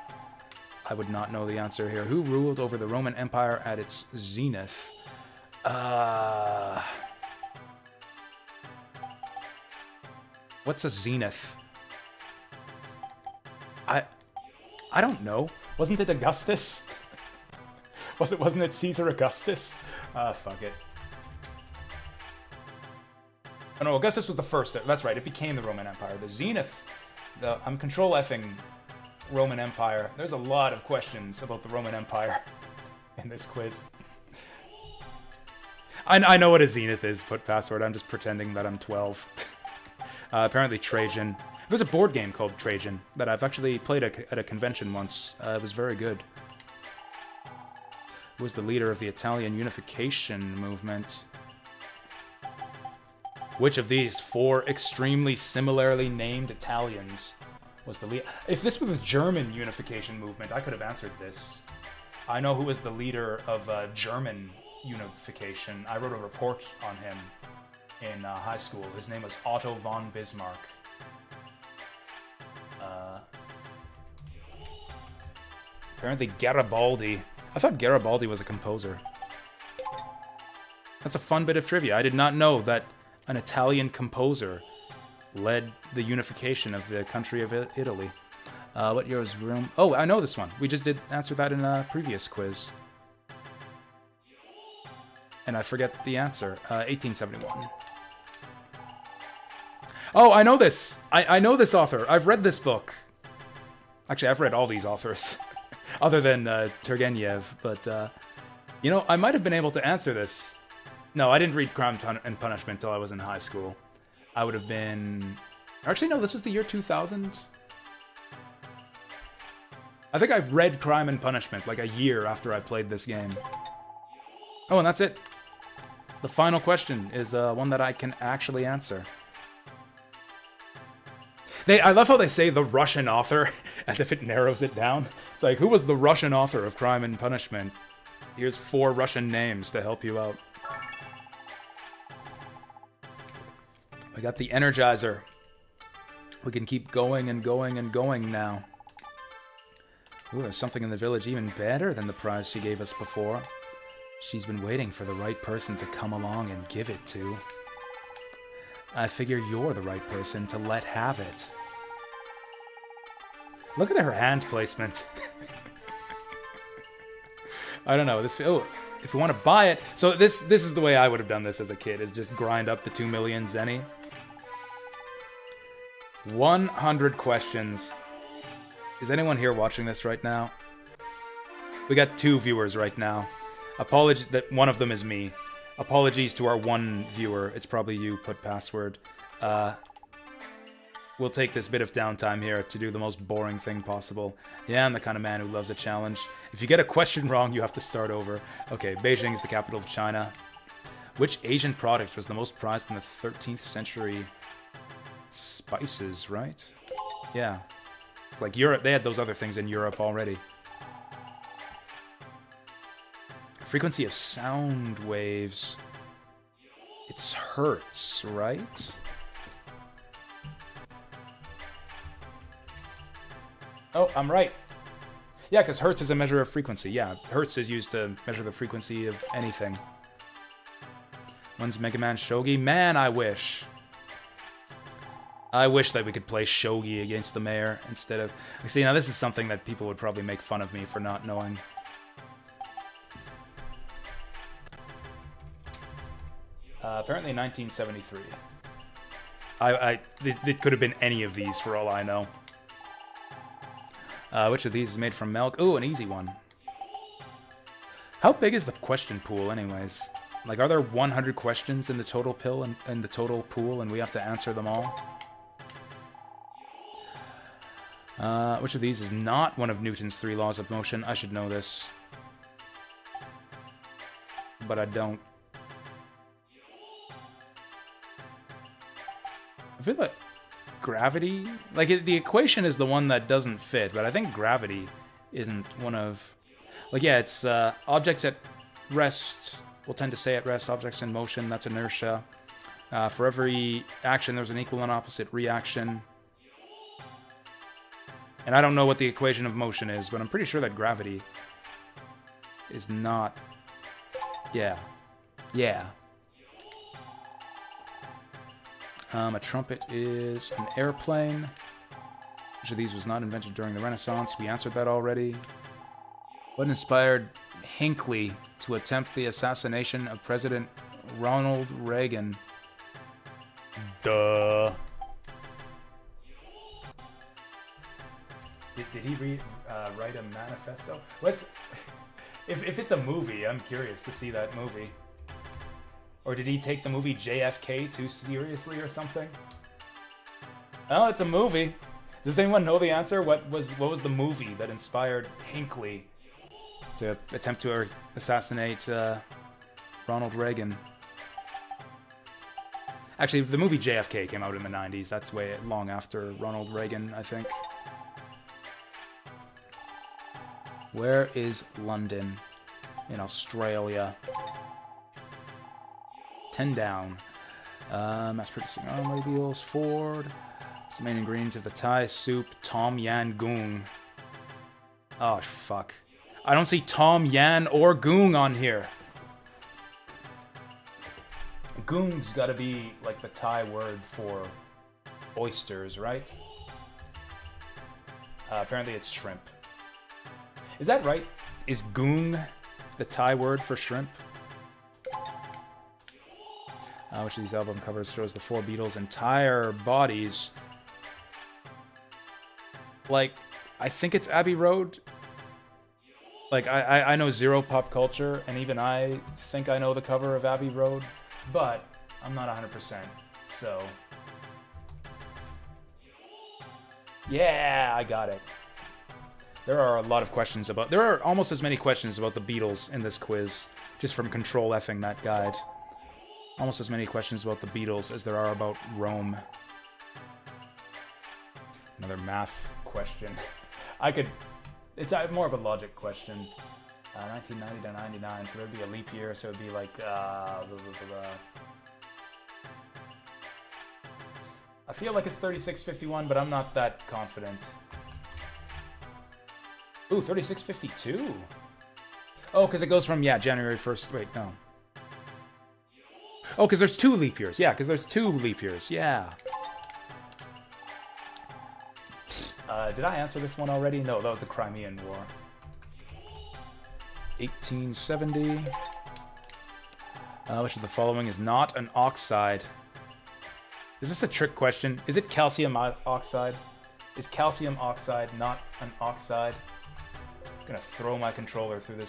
I would not know the answer here. Who ruled over the Roman Empire at its zenith? What's a zenith? I don't know. Wasn't it Augustus? Wasn't it Caesar Augustus? Fuck it. Oh no, Augustus was the first. That's right, it became the Roman Empire. The zenith, I'm control F-ing Roman Empire. There's a lot of questions about the Roman Empire in this quiz. I know what a zenith is, put password. I'm just pretending that I'm 12. Apparently Trajan. There's a board game called Trajan that I've actually played at a convention once. It was very good. Who was the leader of the Italian unification movement? Which of these 4 extremely similarly named Italians was the leader? If this was the German unification movement, I could have answered this. I know who was the leader of German unification. I wrote a report on him in high school. His name was Otto von Bismarck. Apparently Garibaldi. I thought Garibaldi was a composer. That's a fun bit of trivia. I did not know that an Italian composer led the unification of the country of Italy. What year was Rome? Oh, I know this one. We just did answer that in a previous quiz. And I forget the answer. 1871. Oh, I know this! I know this author. I've read this book. Actually, I've read all these authors. Other than Turgenev. But, you know, I might have been able to answer this. No, I didn't read Crime and Punishment until I was in high school. I would have been... Actually, no, this was the year 2000. I think I read Crime and Punishment like a year after I played this game. Oh, and that's it. The final question is one that I can actually answer. I love how they say the Russian author, as if it narrows it down. It's like, who was the Russian author of Crime and Punishment? Here's 4 Russian names to help you out. I got the Energizer. We can keep going and going and going now. Ooh, there's something in the village even better than the prize she gave us before. She's been waiting for the right person to come along and give it to. I figure you're the right person to let have it. Look at her hand placement. I don't know. Oh, if we want to buy it... So this is the way I would have done this as a kid, is just grind up the 2 million zenny. 100 questions. Is anyone here watching this right now? We got 2 viewers right now. Apologies that one of them is me. Apologies to our 1 viewer. It's probably you, put password. We'll take this bit of downtime here to do the most boring thing possible. Yeah, I'm the kind of man who loves a challenge. If you get a question wrong, you have to start over. Okay, Beijing is the capital of China. Which Asian product was the most prized in the 13th century? Spices, right? Yeah. It's like Europe. They had those other things in Europe already. Frequency of sound waves. It's hertz, right? Oh, I'm right. Yeah, because hertz is a measure of frequency. Yeah, hertz is used to measure the frequency of anything. When's Mega Man Shogi? Man, I wish. I wish that we could play Shogi against the mayor instead of... See, now this is something that people would probably make fun of me for not knowing. Apparently 1973. It could have been any of these for all I know. Which of these is made from milk? Ooh, an easy one. How big is the question pool, anyways? Like, are there 100 questions in the total in the total pool, and we have to answer them all? Which of these is not one of Newton's 3 laws of motion? I should know this. But I don't. I feel like gravity... Like, the equation is the one that doesn't fit, but I think gravity isn't one of... Like, yeah, it's objects at rest will tend to stay at rest. Objects in motion, that's inertia. For every action, there's an equal and opposite reaction. And I don't know what the equation of motion is, but I'm pretty sure that gravity is not... Yeah. Yeah. A trumpet is an airplane. Which of these was not invented during the Renaissance? We answered that already. What inspired Hinckley to attempt the assassination of President Ronald Reagan? Duh. Did he write a manifesto? If it's a movie, I'm curious to see that movie. Or did he take the movie JFK too seriously or something? Oh, it's a movie. Does anyone know the answer? What was the movie that inspired Hinckley to attempt to assassinate Ronald Reagan? Actually, the movie JFK came out in the 90s. That's way long after Ronald Reagan, I think. Where is London? In Australia. 10 down. Mass producing automobiles, Ford. What's the main ingredients of the Thai soup? Tom Yan Goong. Oh, fuck. I don't see Tom Yan or Goong on here. Goong's gotta be like the Thai word for oysters, right? Apparently it's shrimp. Is that right? Is goong the Thai word for shrimp? Which of these album covers shows the four Beatles' entire bodies? Like, I think it's Abbey Road. Like, I know zero pop culture, and even I think I know the cover of Abbey Road, but I'm not 100%, so... Yeah, I got it. There are a lot of questions about... There are almost as many questions about the Beatles in this quiz, just from control F-ing that guide. Almost as many questions about the Beatles as there are about Rome. Another math question. I could... It's more of a logic question. 1990 to 99, so there'd be a leap year, so it'd be like... I feel like it's 3651, but I'm not that confident. Ooh, 3652? Oh, because it goes from, yeah, January 1st. Wait, no. Oh, because there's 2 leap years. Yeah, because there's 2 leap years. Yeah. Did I answer this one already? No, that was the Crimean War. 1870. Which of the following is not an oxide? Is this a trick question? Is it calcium oxide? Is calcium oxide not an oxide? I'm gonna throw my controller through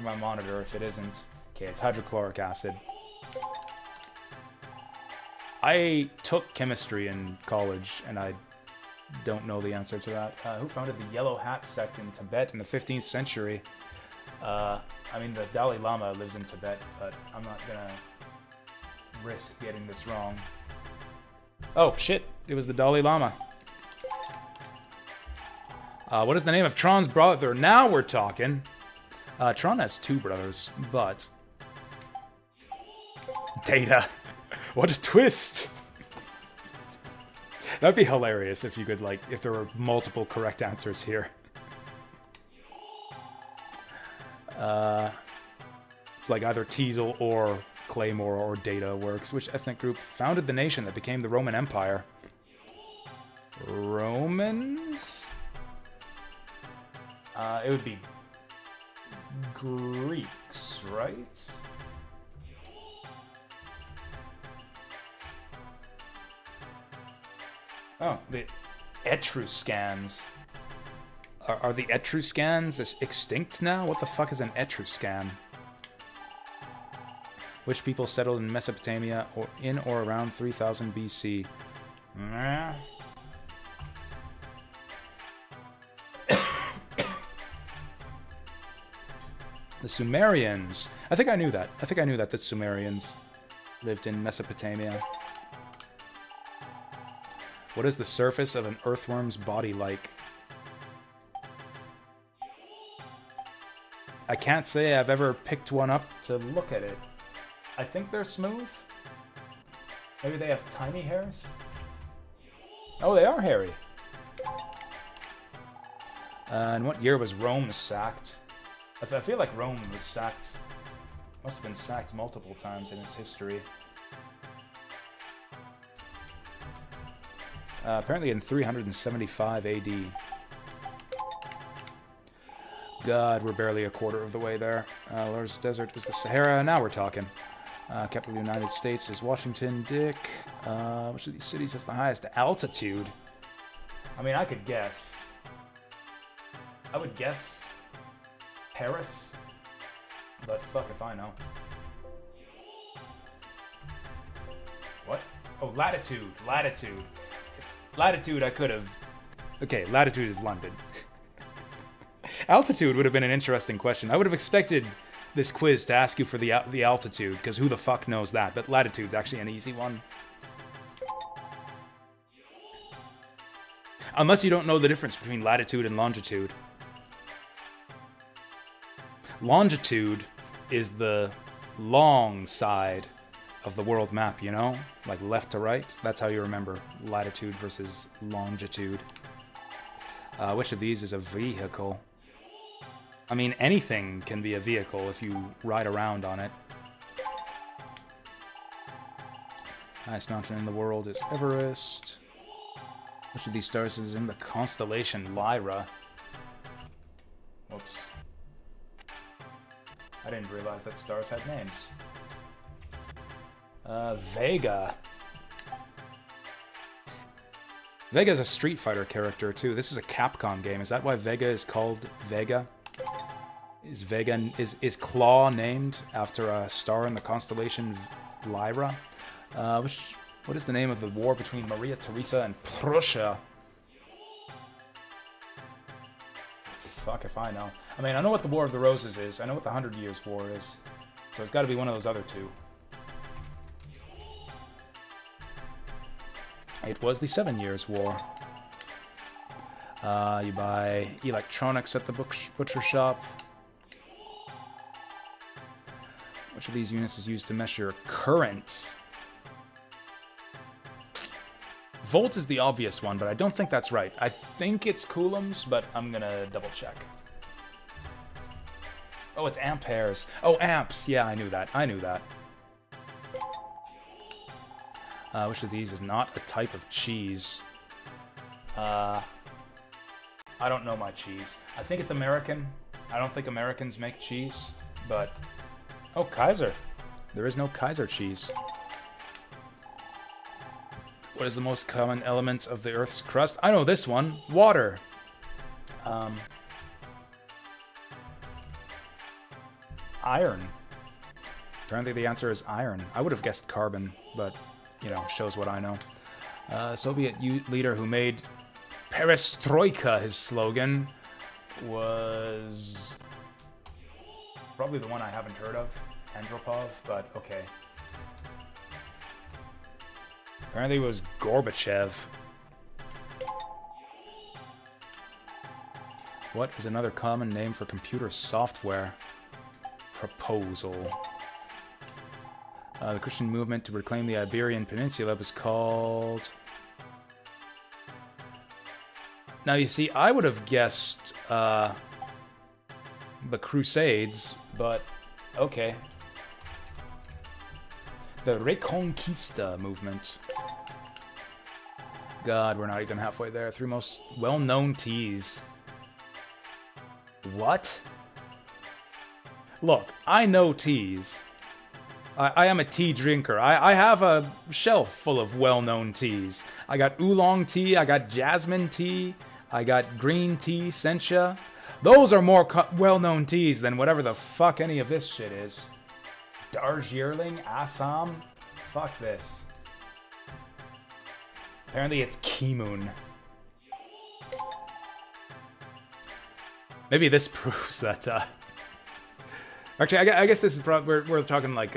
my monitor if it isn't. Okay, it's hydrochloric acid. I took chemistry in college, and I don't know the answer to that. Who founded the Yellow Hat sect in Tibet in the 15th century? I mean, the Dalai Lama lives in Tibet, but I'm not gonna risk getting this wrong. Oh, shit. It was the Dalai Lama. What is the name of Tron's brother? Now we're talking. Tron has 2 brothers, but... Data. What a twist. That'd be hilarious if you could, like, if there were multiple correct answers here. It's like either Teasel or Claymore or Data works. Which ethnic group founded the nation that became the Roman Empire? Romans? It would be Greeks, right? Oh, the Etruscans. Are the Etruscans extinct now? What the fuck is an Etruscan? Which people settled in Mesopotamia or in or around 3000 BC? The Sumerians. I think I knew that. I think I knew that the Sumerians lived in Mesopotamia. What is the surface of an earthworm's body like? I can't say I've ever picked one up to look at it. I think they're smooth. Maybe they have tiny hairs? Oh, they are hairy. In what year was Rome sacked? I feel like Rome was sacked. Must have been sacked multiple times in its history. Apparently in 375 AD. God, we're barely a quarter of the way there. Largest desert is the Sahara. Now we're talking. Capital of the United States is Washington, Dick. Which of these cities has the highest altitude? I mean, I could guess. I would guess Paris, but fuck if I know. What? Oh, latitude. Latitude. Latitude I could have... Okay, latitude is London. Altitude would have been an interesting question. I would have expected this quiz to ask you for the altitude, because who the fuck knows that? But latitude's actually an easy one. Unless you don't know the difference between latitude and longitude. Longitude is the long side of the world map, you know? Like left to right. That's how you remember latitude versus longitude. Which of these is a vehicle? I mean, anything can be a vehicle if you ride around on it. Highest mountain in the world is Everest. Which of these stars is in the constellation Lyra? Whoops. I didn't realize that stars had names. Vega. Vega's a Street Fighter character, too. This is a Capcom game. Is that why Vega is called Vega? Is Claw named after a star in the constellation Lyra? What is the name of the war between Maria Theresa and Prussia? Fuck if I know. I mean, I know what the War of the Roses is. I know what the 100 Years' War is. So it's got to be one of those other two. It was the 7 Years' War. You buy electronics at the butcher shop. Which of these units is used to measure current? Volt is the obvious one, but I don't think that's right. I think it's coulombs, but I'm gonna double check. Oh, it's amperes. Oh, amps. Yeah, I knew that. Which of these is not a type of cheese? I don't know my cheese. I think it's American. I don't think Americans make cheese, but... Oh, Kaiser. There is no Kaiser cheese. What is the most common element of the Earth's crust? I know this one. Water. Iron. Apparently the answer is iron. I would have guessed carbon, but, you know, shows what I know. Soviet leader who made Perestroika his slogan was probably the one I haven't heard of, Andropov, but okay. Apparently it was Gorbachev. What is another common name for computer software? Proposal. The Christian movement to reclaim the Iberian Peninsula was called... Now you see, I would have guessed the Crusades, but okay. The Reconquista movement. God, we're not even halfway there. Three most well-known teas. What? Look, I know teas. I am a tea drinker. I have a shelf full of well-known teas. I got oolong tea, I got jasmine tea, I got green tea, sencha. Those are more well-known teas than whatever the fuck any of this shit is. Darjeeling, Assam, fuck this. Apparently it's Kimun. Maybe this proves that, Actually, I guess this is probably, we're talking like,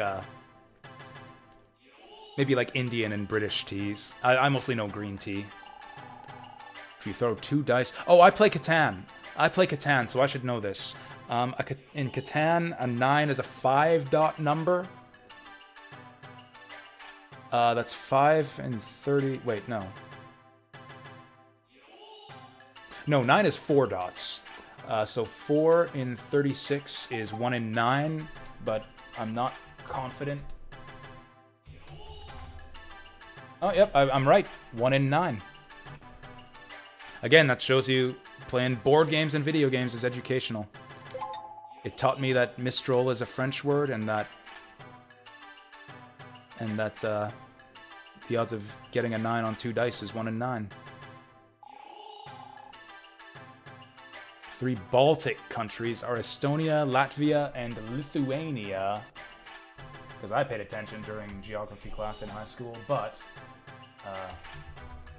maybe like Indian and British teas. I mostly know green tea. If you throw 2 dice... Oh, I play Catan. So I should know this. In Catan, a 9 is a 5-dot number. That's 5 and 30... Wait, no. No, 9 is 4 dots. So 4 in 36 is 1 in 9, but I'm not confident. Oh, yep, I'm right. 1 in 9. Again, that shows you playing board games and video games is educational. It taught me that Mistral is a French word, and that the odds of getting a 9 on 2 dice is 1 in 9. 3 Baltic countries are Estonia, Latvia, and Lithuania. Because I paid attention during geography class in high school, but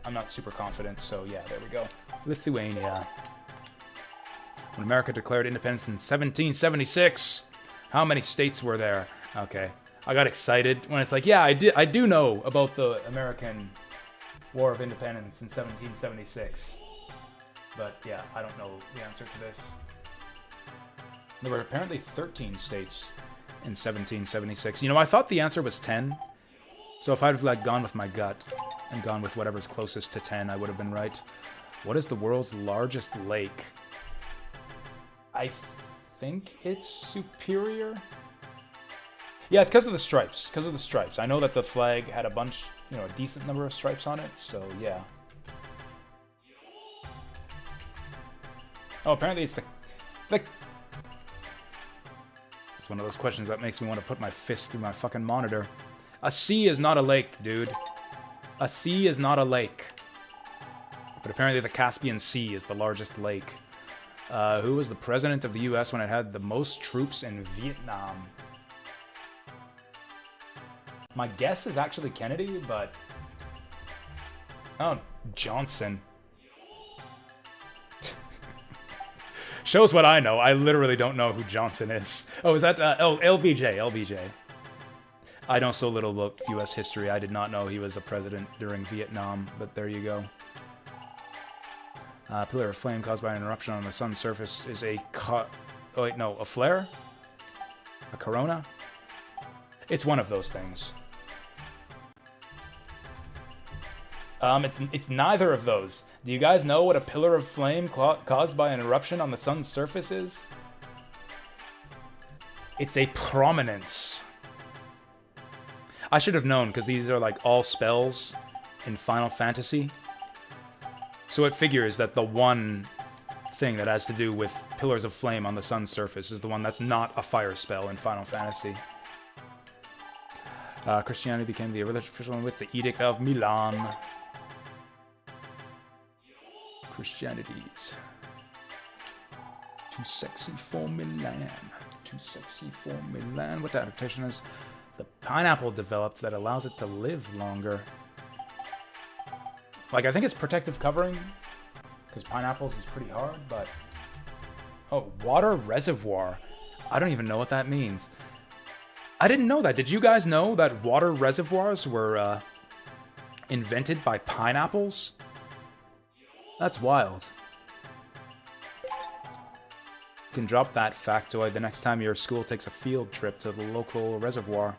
I'm not super confident, so yeah, there we go. Lithuania. When America declared independence in 1776, how many states were there? Okay, I got excited when it's like, yeah, I do know about the American War of Independence in 1776. But yeah, I don't know the answer to this. There were apparently 13 states in 1776. You know, I thought the answer was 10. So if I'd have like gone with my gut and gone with whatever's closest to 10, I would have been right. What is the world's largest lake? I think it's Superior. Yeah, it's because of the stripes. Because of the stripes. I know that the flag had a bunch, you know, a decent number of stripes on it, so yeah. Oh, apparently it's the... It's one of those questions that makes me want to put my fist through my fucking monitor. A sea is not a lake, dude. A sea is not a lake. But apparently the Caspian Sea is the largest lake. Who was the president of the US when it had the most troops in Vietnam? My guess is actually Kennedy, but... Oh, Johnson. Shows what I know. I literally don't know who Johnson is. Oh, is that... oh, LBJ. LBJ. I know so little about US history. I did not know he was a president during Vietnam, but there you go. Pillar of flame caused by an eruption on the sun's surface is a oh wait, no, a flare? A corona? It's one of those things. It's neither of those. Do you guys know what a pillar of flame caused by an eruption on the sun's surface is? It's a prominence. I should have known, because these are like all spells in Final Fantasy. So it figures that the one thing that has to do with pillars of flame on the sun's surface is the one that's not a fire spell in Final Fantasy. Christianity became the official one with the Edict of Milan. Christianities. Too sexy for Milan. Too sexy for Milan. What adaptation is? The pineapple developed that allows it to live longer. Like, I think it's protective covering, because pineapples is pretty hard, but... Oh, water reservoir. I don't even know what that means. I didn't know that. Did you guys know that water reservoirs were invented by pineapples? That's wild. You can drop that factoid the next time your school takes a field trip to the local reservoir.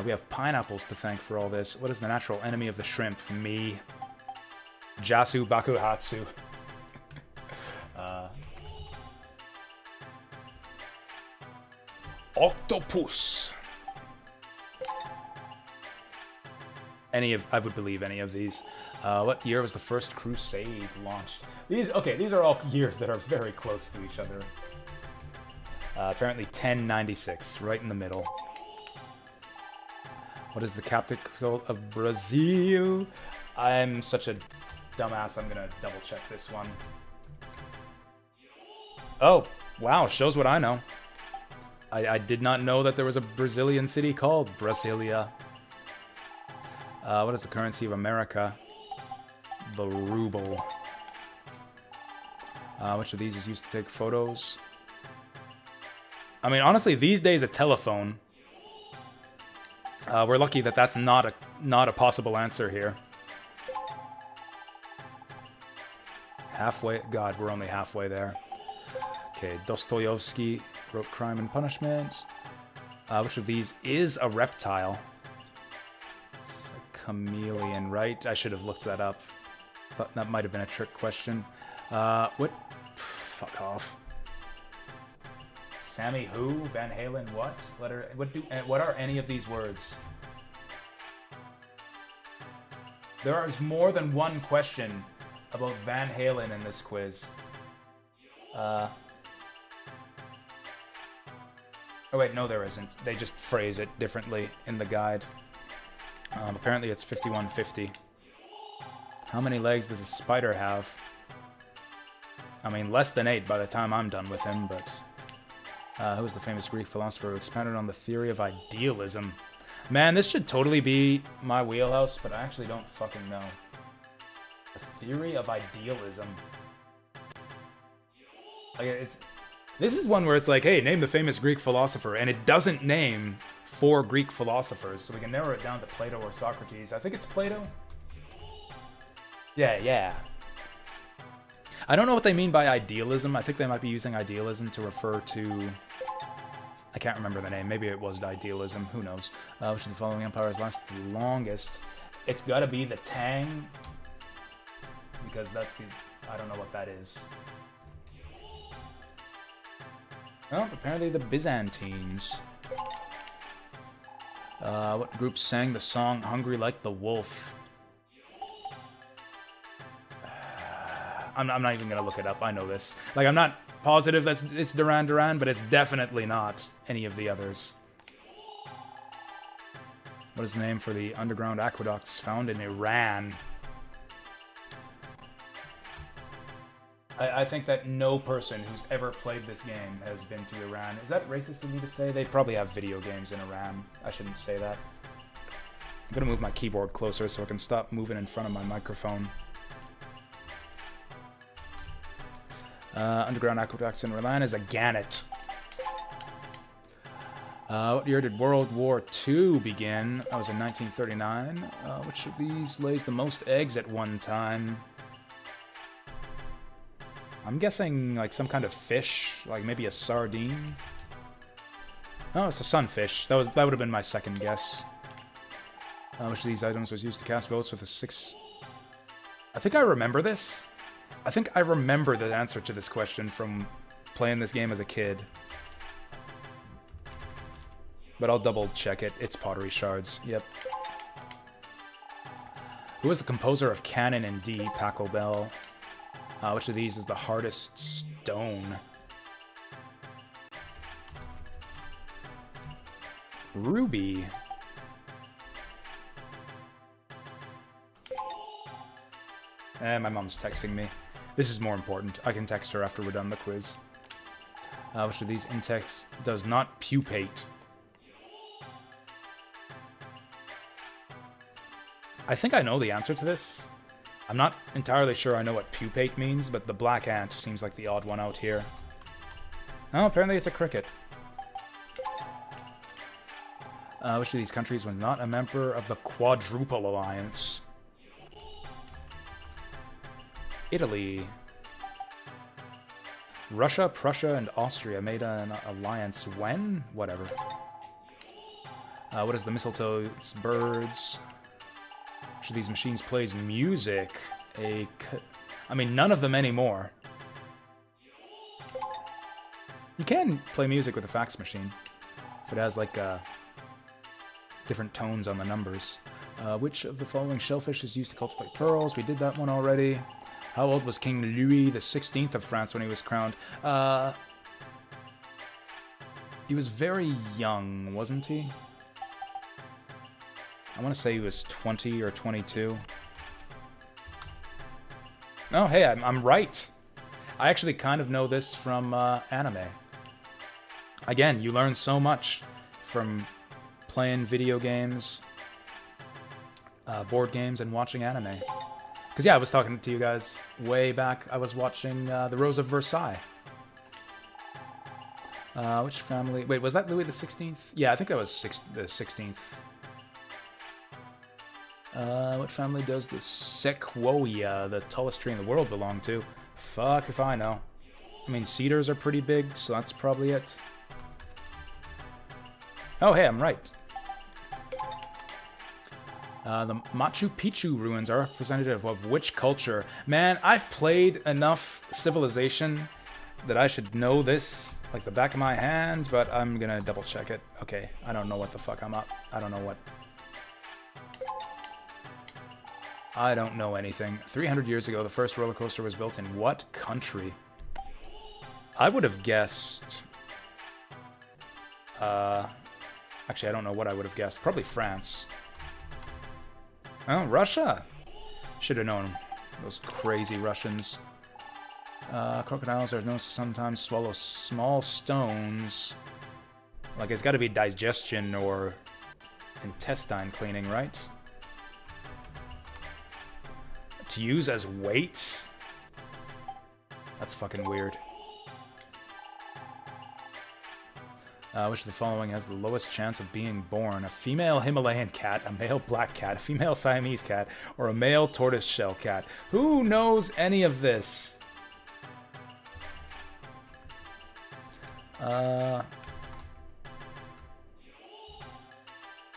We have pineapples to thank for all this. What is the natural enemy of the shrimp? Me. Jasu Bakuhatsu. Octopus. I would believe any of these. What year was the first Crusade launched? These are all years that are very close to each other. Apparently 1096, right in the middle. What is the capital of Brazil? I'm such a dumbass, I'm gonna double check this one. Oh, wow, shows what I know. I did not know that there was a Brazilian city called Brasilia. What is the currency of America? The ruble. Which of these is used to take photos? I mean, honestly, these days a telephone. We're lucky that that's not a possible answer here. Halfway. God, we're only halfway there. Okay, Dostoevsky wrote Crime and Punishment. Which of these is a reptile? It's a chameleon, right? I should have looked that up. Thought that might have been a trick question. What? Fuck off. Sammy who? Van Halen what? What are any of these words? There is more than one question about Van Halen in this quiz. Oh wait, no there isn't. They just phrase it differently in the guide. Apparently it's 5150. How many legs does a spider have? I mean, less than 8 by the time I'm done with him, but... who was the famous Greek philosopher who expanded on the theory of idealism? Man, this should totally be my wheelhouse, but I actually don't fucking know. The theory of idealism. Like, this is one where it's like, hey, name the famous Greek philosopher, and it doesn't name 4 Greek philosophers, so we can narrow it down to Plato or Socrates. I think it's Plato. Yeah. I don't know what they mean by idealism. I think they might be using idealism to refer to... I can't remember the name. Maybe it was idealism. Who knows? Which of the following empires lasted the longest? It's gotta be the Tang. Because that's the... I don't know what that is. Well, apparently the Byzantines. What group sang the song Hungry Like the Wolf? I'm not even gonna look it up. I know this. Like, I'm not positive that it's Duran Duran, but it's definitely not any of the others. What is the name for the underground aqueducts found in Iran? I think that no person who's ever played this game has been to Iran. Is that racist of me to say? They probably have video games in Iran. I shouldn't say that. I'm gonna move my keyboard closer so I can stop moving in front of my microphone. Underground aqueducts in Iran is a gannet. What year did World War II begin? That was in 1939. Which of these lays the most eggs at one time? I'm guessing like some kind of fish, like maybe a sardine. Oh, it's a sunfish. That would have been my second guess. Which of these items was used to cast votes with a 6? I think I remember this. I think I remember the answer to this question from playing this game as a kid. But I'll double check it. It's pottery shards. Yep. Who was the composer of Canon in D, Pachelbel? Which of these is the hardest stone? Ruby. My mom's texting me. This is more important. I can text her after we're done the quiz. Which of these insects does not pupate? I think I know the answer to this. I'm not entirely sure I know what pupate means, but the black ant seems like the odd one out here. Oh, apparently it's a cricket. Which of these countries was not a member of the Quadruple Alliance? Italy. Russia, Prussia, and Austria made an alliance when? Whatever. What is the mistletoe? It's birds. Which of these machines plays music? I mean, none of them anymore. You can play music with a fax machine. If it has, like, different tones on the numbers. Which of the following shellfish is used to cultivate pearls? We did that one already. How old was King Louis XVI of France when he was crowned? He was very young, wasn't he? I want to say he was 20 or 22. Oh, hey, I'm right. I actually kind of know this from anime. Again, you learn so much from playing video games, board games, and watching anime. Because, yeah, I was talking to you guys way back. I was watching The Rose of Versailles. Which family? Wait, was that Louis the 16th? Yeah, I think that was the 16th. What family does the Sequoia, the tallest tree in the world, belong to? Fuck if I know. I mean, cedars are pretty big, so that's probably it. Oh, hey, I'm right. The Machu Picchu ruins are representative of which culture? Man, I've played enough Civilization that I should know this like the back of my hand, but I'm gonna double check it. Okay, I don't know what the fuck I'm up. I don't know what... I don't know anything. 300 years ago, the first roller coaster was built in what country? I would have guessed... Actually, I don't know what I would have guessed. Probably France. Oh, Russia! Should have known. Those crazy Russians. Crocodiles are known to sometimes swallow small stones. Like, it's got to be digestion or intestine cleaning, right? To use as weights? That's fucking weird. Which of the following has the lowest chance of being born? A female Himalayan cat, a male black cat, a female Siamese cat, or a male tortoiseshell cat? Who knows any of this?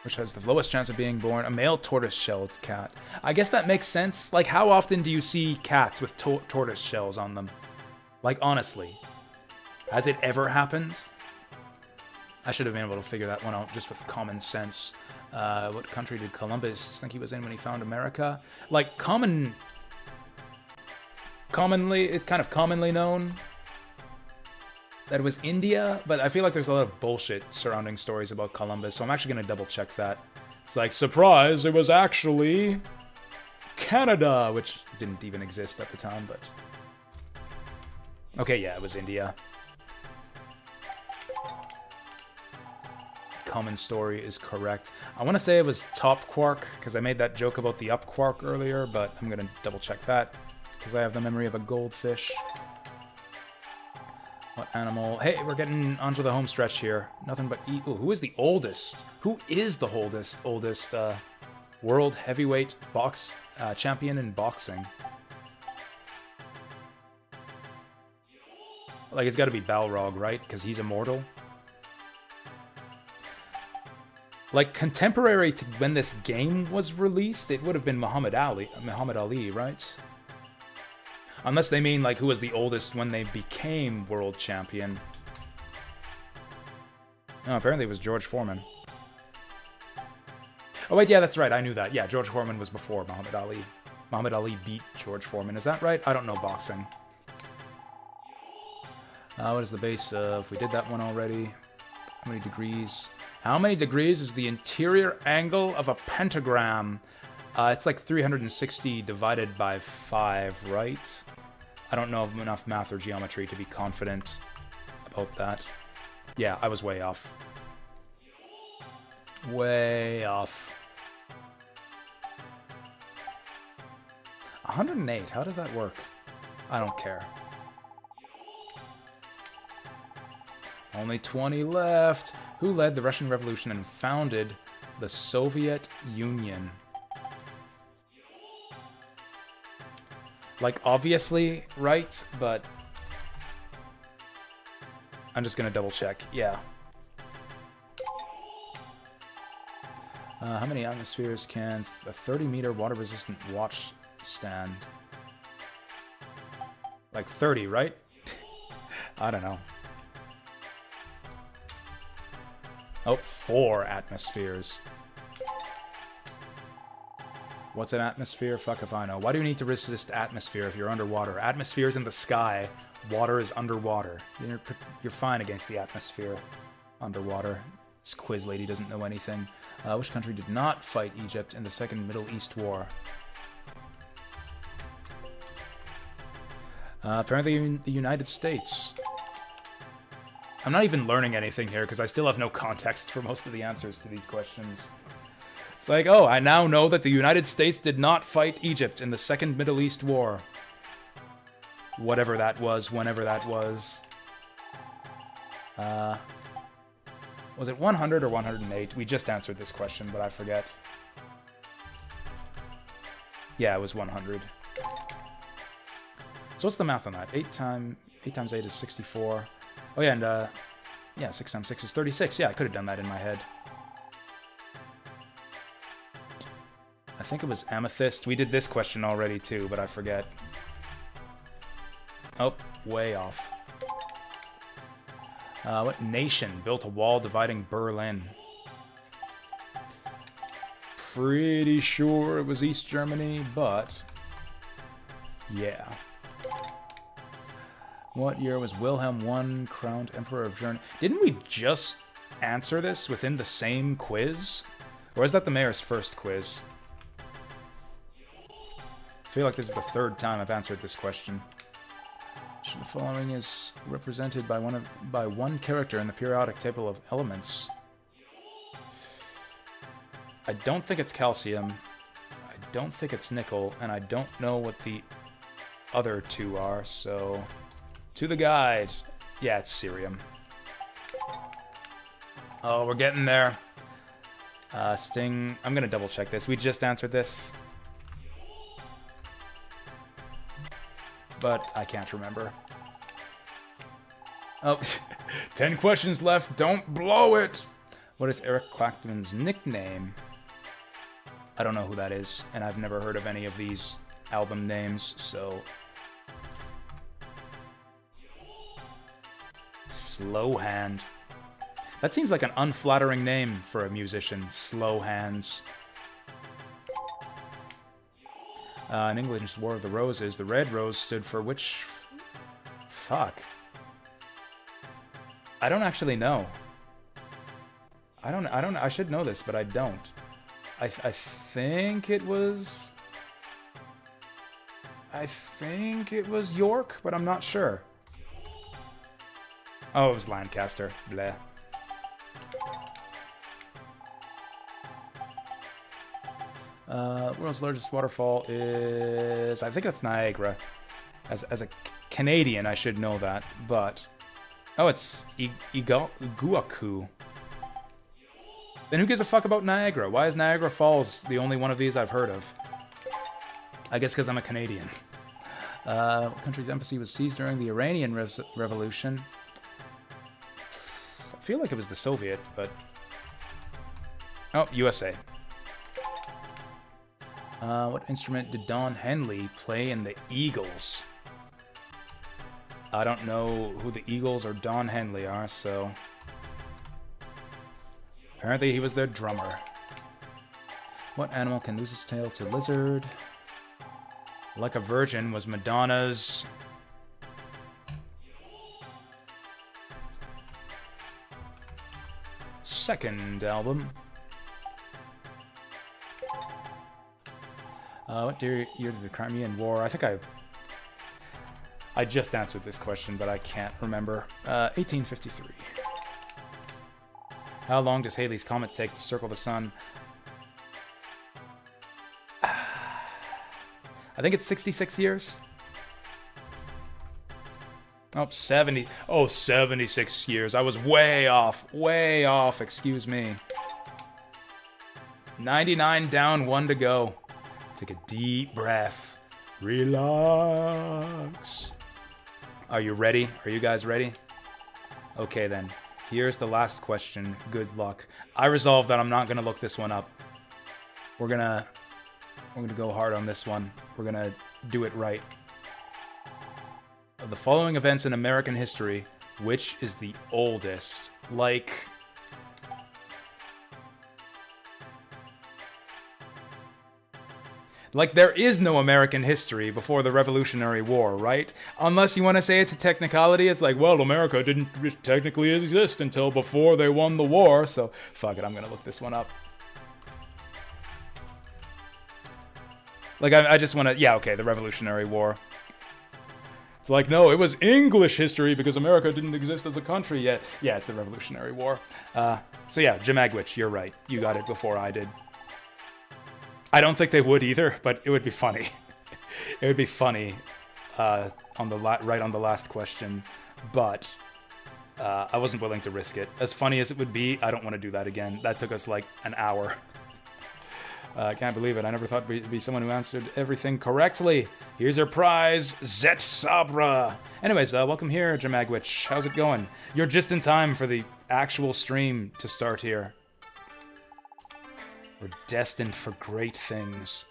Which has the lowest chance of being born? A male tortoise-shelled cat. I guess that makes sense. Like, how often do you see cats with tortoise shells on them? Like, honestly. Has it ever happened? I should have been able to figure that one out just with common sense. What country did Columbus think he was in when he found America? Like, it's kind of commonly known that it was India, but I feel like there's a lot of bullshit surrounding stories about Columbus, so I'm actually going to double check that. It's like, surprise, it was actually Canada, which didn't even exist at the time, but... Okay, yeah, it was India. Common story is correct. I want to say it was top quark, because I made that joke about the up quark earlier, but I'm going to double check that, because I have the memory of a goldfish. What animal? Hey, we're getting onto the home stretch here. Nothing but Ooh, who is the oldest? Who is the oldest world heavyweight champion in boxing? Like, it's got to be Balrog, right? Because he's immortal. Like, contemporary to when this game was released, it would have been Muhammad Ali, right? Unless they mean, like, who was the oldest when they became world champion. No, apparently it was George Foreman. Oh, wait, yeah, that's right. I knew that. Yeah, George Foreman was before Muhammad Ali. Muhammad Ali beat George Foreman. Is that right? I don't know boxing. What is the base of... We did that one already. How many degrees? How many degrees is the interior angle of a pentagram? It's like 360 divided by 5, right? I don't know enough math or geometry to be confident about that. Yeah, I was way off. Way off. 108, how does that work? I don't care. Only 20 left. Who led the Russian Revolution and founded the Soviet Union? Like, obviously, right? But I'm just gonna double check. Yeah. How many atmospheres can a 30-meter water-resistant watch stand? Like 30, right? I don't know. Oh, 4 atmospheres. What's an atmosphere? Fuck if I know. Why do you need to resist atmosphere if you're underwater? Atmosphere's in the sky. Water is underwater. You're fine against the atmosphere underwater. This quiz lady doesn't know anything. Which country did not fight Egypt in the Second Middle East War? Apparently the United States. I'm not even learning anything here because I still have no context for most of the answers to these questions. It's like, oh, I now know that the United States did not fight Egypt in the Second Middle East War. Whatever that was, whenever that was. Was it 100 or 108? We just answered this question, but I forget. Yeah, it was 100. So what's the math on that? 8 times 8 is 64. Oh yeah, and yeah, 6 times 6 is 36. Yeah, I could have done that in my head. I think it was amethyst. We did this question already too, but I forget. Oh, way off. What nation built a wall dividing Berlin? Pretty sure it was East Germany, but yeah. What year was Wilhelm I crowned Emperor of Germany? Didn't we just answer this within the same quiz? Or is that the mayor's first quiz? I feel like this is the 3rd time I've answered this question. Which of the following is represented by one character in the periodic table of elements? I don't think it's calcium. I don't think it's nickel, and I don't know what the other two are, so... To the guide. Yeah, it's cerium. Oh, we're getting there. Sting... I'm gonna double check this. We just answered this. But I can't remember. Oh, 10 questions left. Don't blow it! What is Eric Clapton's nickname? I don't know who that is, and I've never heard of any of these album names, so... Slow Hand. That seems like an unflattering name for a musician. Slow Hands. In English, War of the Roses, the red rose stood for which... Fuck. I don't actually know. I should know this, but I don't. I think it was... I think it was York, but I'm not sure. Oh, it was Lancaster. Bleh. World's largest waterfall is... I think that's Niagara. As a Canadian, I should know that, but... Oh, it's Iguacu. Then who gives a fuck about Niagara? Why is Niagara Falls the only one of these I've heard of? I guess because I'm a Canadian. What country's embassy was seized during the Iranian Revolution? I feel like it was the Soviet, but... Oh, USA. What instrument did Don Henley play in the Eagles? I don't know who the Eagles or Don Henley are, so... Apparently he was their drummer. What animal can lose its tail to lizard? Like a Virgin was Madonna's... second album. What year did the Crimean War... I think I just answered this question, but I can't remember. 1853. How long does Halley's Comet take to circle the sun? I think it's 66 years. Oh, 70. Oh, 76 years. I was way off. Way off, excuse me. 99 down, 1 to go. Take a deep breath. Relax. Are you ready? Are you guys ready? Okay, then. Here's the last question. Good luck. I resolved that I'm not gonna look this one up. We're gonna go hard on this one. We're gonna do it right. Of the following events in American history, which is the oldest? Like there is no American history before the Revolutionary War, right? Unless you want to say it's a technicality, it's like, well, America didn't technically exist until before they won the war, so fuck it, I'm gonna look this one up. Like, I just want to... Yeah, okay, the Revolutionary War. It's like, no, it was English history because America didn't exist as a country yet. Yeah, it's the Revolutionary War. So yeah, Jim Agwitch, you're right. You got it before I did. I don't think they would either, but it would be funny. It would be funny right on the last question, but I wasn't willing to risk it. As funny as it would be, I don't want to do that again. That took us like an hour. I can't believe it. I never thought it'd be someone who answered everything correctly. Here's your prize, Zet Sabra. Anyways, welcome here, Jim Agwitch. How's it going? You're just in time for the actual stream to start here. We're destined for great things.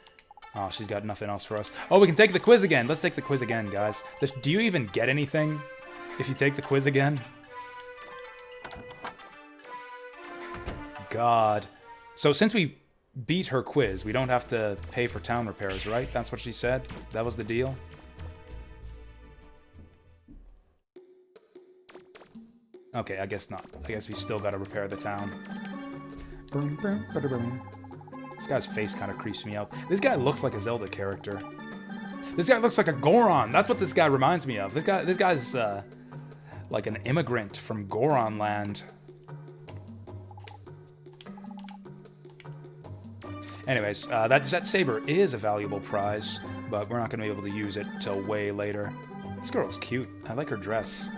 Oh, she's got nothing else for us. Oh, we can take the quiz again. Let's take the quiz again, guys. Do you even get anything if you take the quiz again? God. So since we beat her quiz, we don't have to pay for town repairs, right? That's what she said? That was the deal? Okay, I guess not. I guess we still gotta repair the town. This guy's face kind of creeps me out. This guy looks like a Zelda character. This guy looks like a Goron. That's what this guy reminds me of. This guy's like an immigrant from Goron land. Anyways, that saber is a valuable prize, but we're not going to be able to use it till way later. This girl's cute. I like her dress.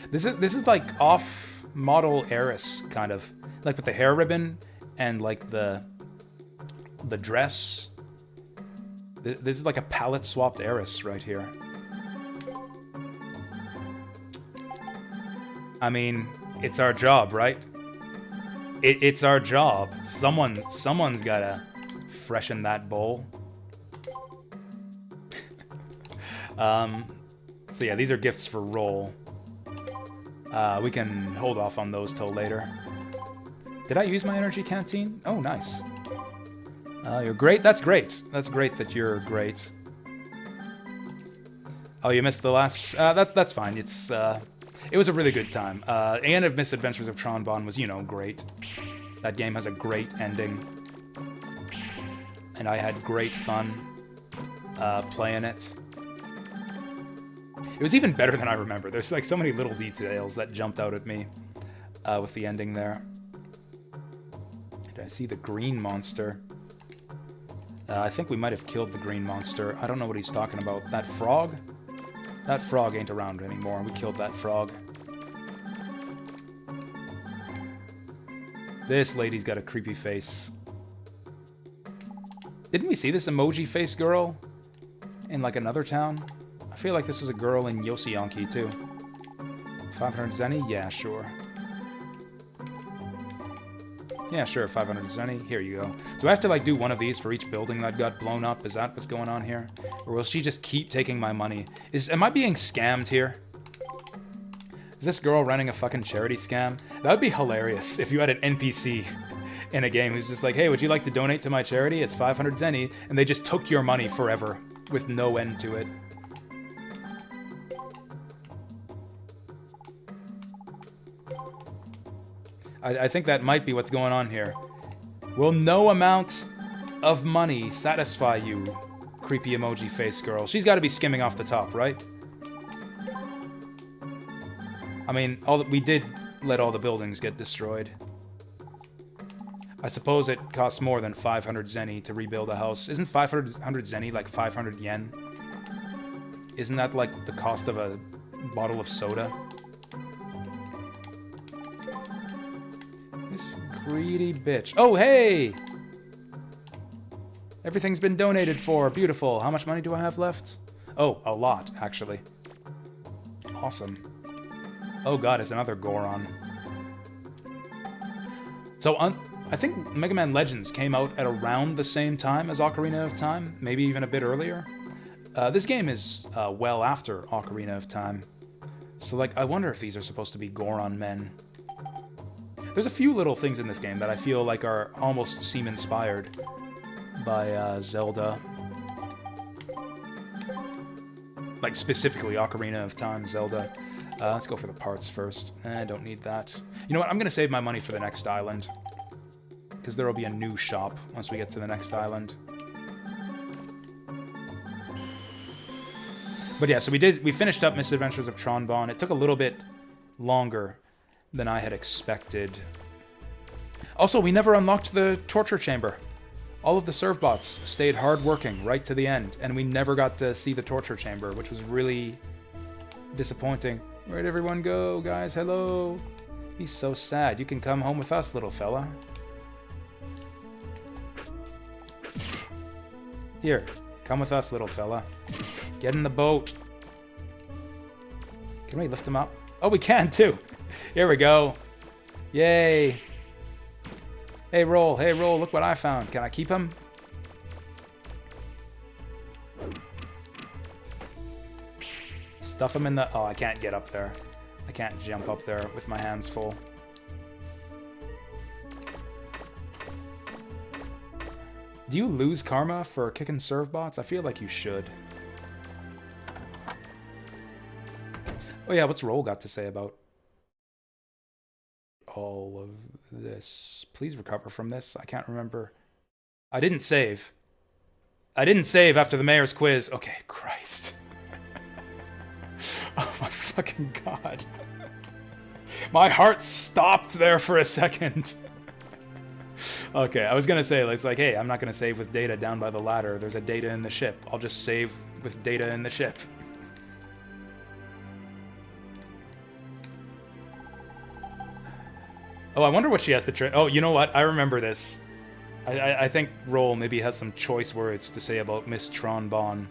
This is like off-model heiress, kind of. Like with the hair ribbon and like the dress. This is like a palette-swapped heiress right here. I mean, it's our job, right? It's our job. Someone's gotta freshen that bowl. So yeah, these are gifts for roll. We can hold off on those till later. Did I use my energy canteen? Oh, nice. You're great? That's great. That's great that you're great. Oh, you missed the last... that's fine. It was a really good time. And of Misadventures of Tron Bonne was, you know, great. That game has a great ending. And I had great fun playing it. It was even better than I remember. There's like so many little details that jumped out at me with the ending there. Did I see the green monster? I think we might have killed the green monster. I don't know what he's talking about. That frog? That frog ain't around anymore. We killed that frog. This lady's got a creepy face. Didn't we see this emoji face girl in like another town? I feel like this was a girl in Yoshiyonki too. 500 zenny? Yeah, sure. Yeah, sure, 500 zenny. Here you go. Do I have to like do one of these for each building that got blown up? Is that what's going on here? Or will she just keep taking my money? Am I being scammed here? Is this girl running a fucking charity scam? That would be hilarious if you had an NPC in a game who's just like, hey, would you like to donate to my charity? It's 500 zenny. And they just took your money forever with no end to it. I think that might be what's going on here. Will no amount of money satisfy you, creepy emoji face girl? She's got to be skimming off the top, right? I mean, we did let all the buildings get destroyed. I suppose it costs more than 500 zenny to rebuild a house. Isn't 500 zenny like 500 yen? Isn't that like the cost of a bottle of soda? This greedy bitch. Oh, hey! Everything's been donated for. Beautiful. How much money do I have left? Oh, a lot, actually. Awesome. Oh god, it's another Goron. So, I think Mega Man Legends came out at around the same time as Ocarina of Time. Maybe even a bit earlier. This game is well after Ocarina of Time. So, like, I wonder if these are supposed to be Goron men. There's a few little things in this game that I feel like are almost seem inspired by Zelda. Like, specifically Ocarina of Time Zelda. Let's go for the parts first. I don't need that. You know what? I'm going to save my money for the next island. Because there will be a new shop once we get to the next island. But yeah, so we finished up Misadventures of Tron Bonne. It took a little bit longer than I had expected. Also, we never unlocked the torture chamber. All of the serve bots stayed hard-working right to the end, and we never got to see the torture chamber, which was really disappointing. Where'd everyone go, guys? Hello? He's so sad. You can come home with us, little fella. Here, come with us, little fella. Get in the boat. Can we lift him up? Oh, we can, too. Here we go. Yay. Hey, Roll. Hey, Roll. Look what I found. Can I keep him? Stuff him in the... Oh, I can't get up there. I can't jump up there with my hands full. Do you lose karma for kicking serve bots? I feel like you should. Oh yeah, what's Roll got to say about all of this? Please recover from this. I can't remember. I didn't save. I didn't save after the mayor's quiz. Okay, Christ. Oh my fucking god. My heart stopped there for a second. Okay, I was gonna say, it's like, hey, I'm not gonna save with data down by the ladder. There's a data in the ship. I'll just save with data in the ship. Oh, I wonder what she has to trade. Oh, you know what? I remember this. I think Roll maybe has some choice words to say about Miss Tron Bon.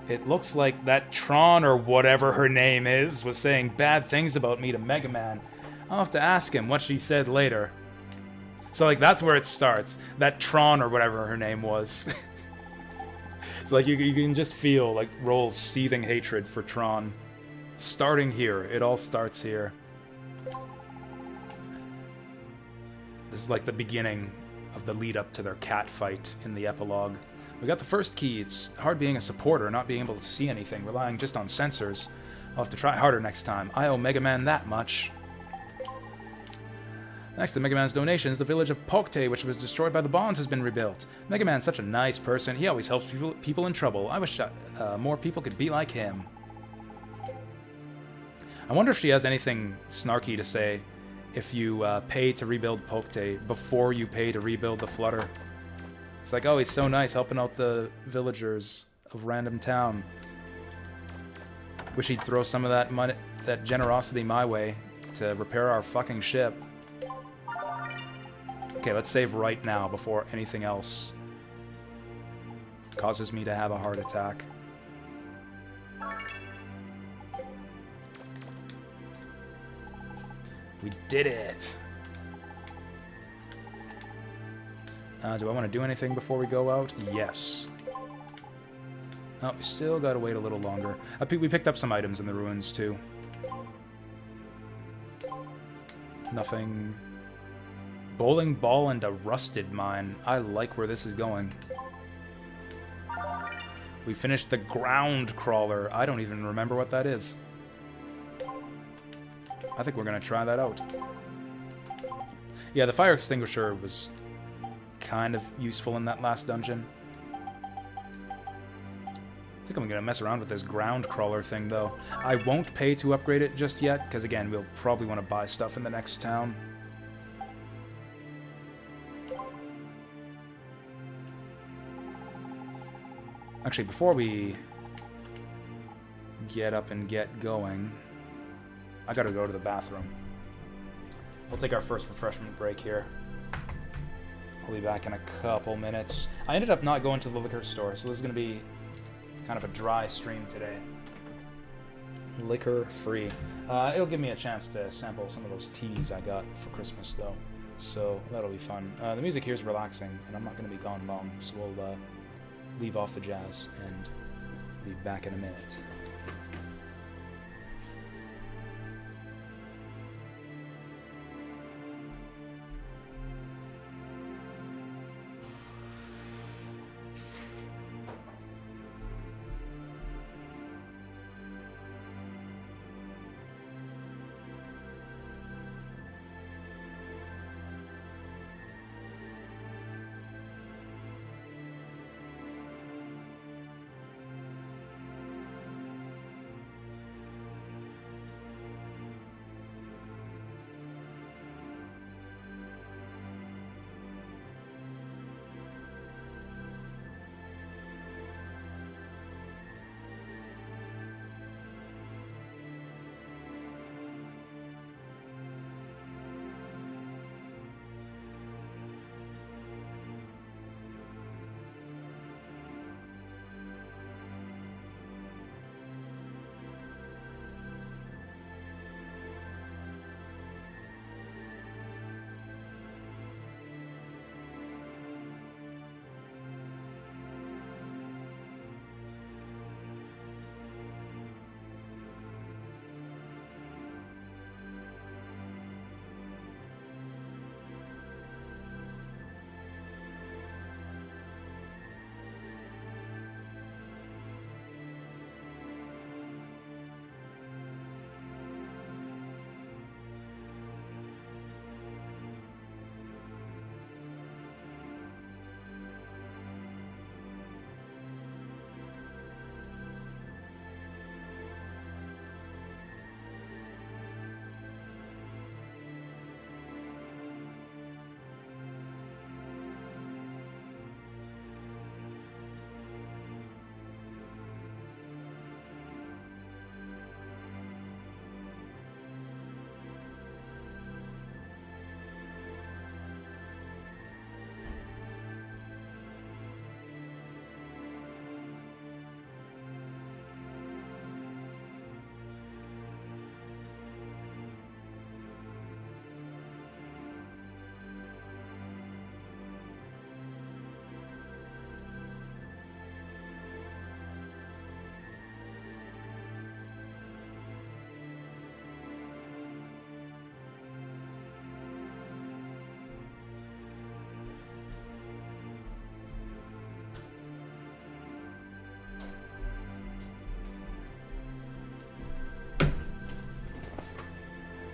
It looks like that Tron, or whatever her name is, was saying bad things about me to Mega Man. I'll have to ask him what she said later. So, like, that's where it starts. That Tron, or whatever her name was. It's like, you can just feel, like, Roll's seething hatred for Tron. Starting here. It all starts here. This is like the beginning of the lead up to their cat fight in the epilogue. We got the first key. It's hard being a supporter, not being able to see anything, relying just on sensors. I'll have to try harder next time. I owe Mega Man that much. Next to Mega Man's donations, the village of Pokte, which was destroyed by the bombs, has been rebuilt. Mega Man's such a nice person. He always helps people in trouble. I wish more people could be like him. I wonder if she has anything snarky to say if you pay to rebuild Pokte before you pay to rebuild the Flutter. It's like, oh, he's so nice helping out the villagers of Random Town. Wish he'd throw some of that money, that generosity my way to repair our fucking ship. Okay, let's save right now before anything else causes me to have a heart attack. We did it! Do I want to do anything before we go out? Yes. Oh, we still gotta wait a little longer. We picked up some items in the ruins, too. Nothing. Bowling ball and a rusted mine. I like where this is going. We finished the ground crawler. I don't even remember what that is. I think we're gonna try that out. Yeah, the fire extinguisher was kind of useful in that last dungeon. I think I'm gonna mess around with this ground crawler thing, though. I won't pay to upgrade it just yet, because again, we'll probably want to buy stuff in the next town. Actually, before we get up and get going, I gotta go to the bathroom. We'll take our first refreshment break here. I'll be back in a couple minutes. I ended up not going to the liquor store, so this is gonna be kind of a dry stream today. Liquor free. It'll give me a chance to sample some of those teas I got for Christmas, though. So that'll be fun. The music here is relaxing, and I'm not gonna be gone long, so we'll leave off the jazz and be back in a minute.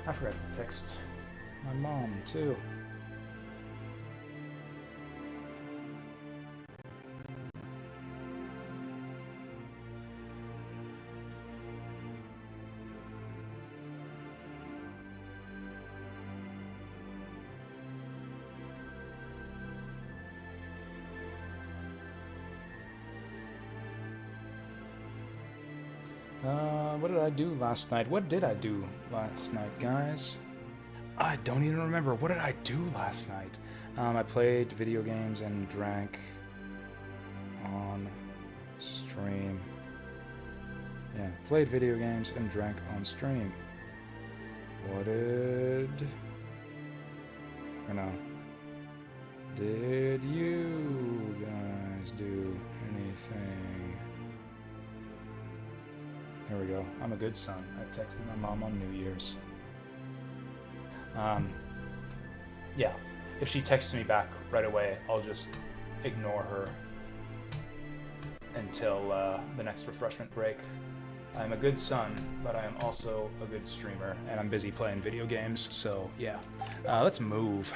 I forgot to text my mom, too. What did I do last night? What did I do last night, guys? I don't even remember. What did I do last night? I played video games and drank on stream. Yeah, played video games and drank on stream. What did... Or no. Did you guys do anything? Here we go. I'm a good son. I texted my mom on New Year's. Yeah. If she texts me back right away, I'll just ignore her until the next refreshment break. I'm a good son, but I am also a good streamer, and I'm busy playing video games, so yeah. Let's move.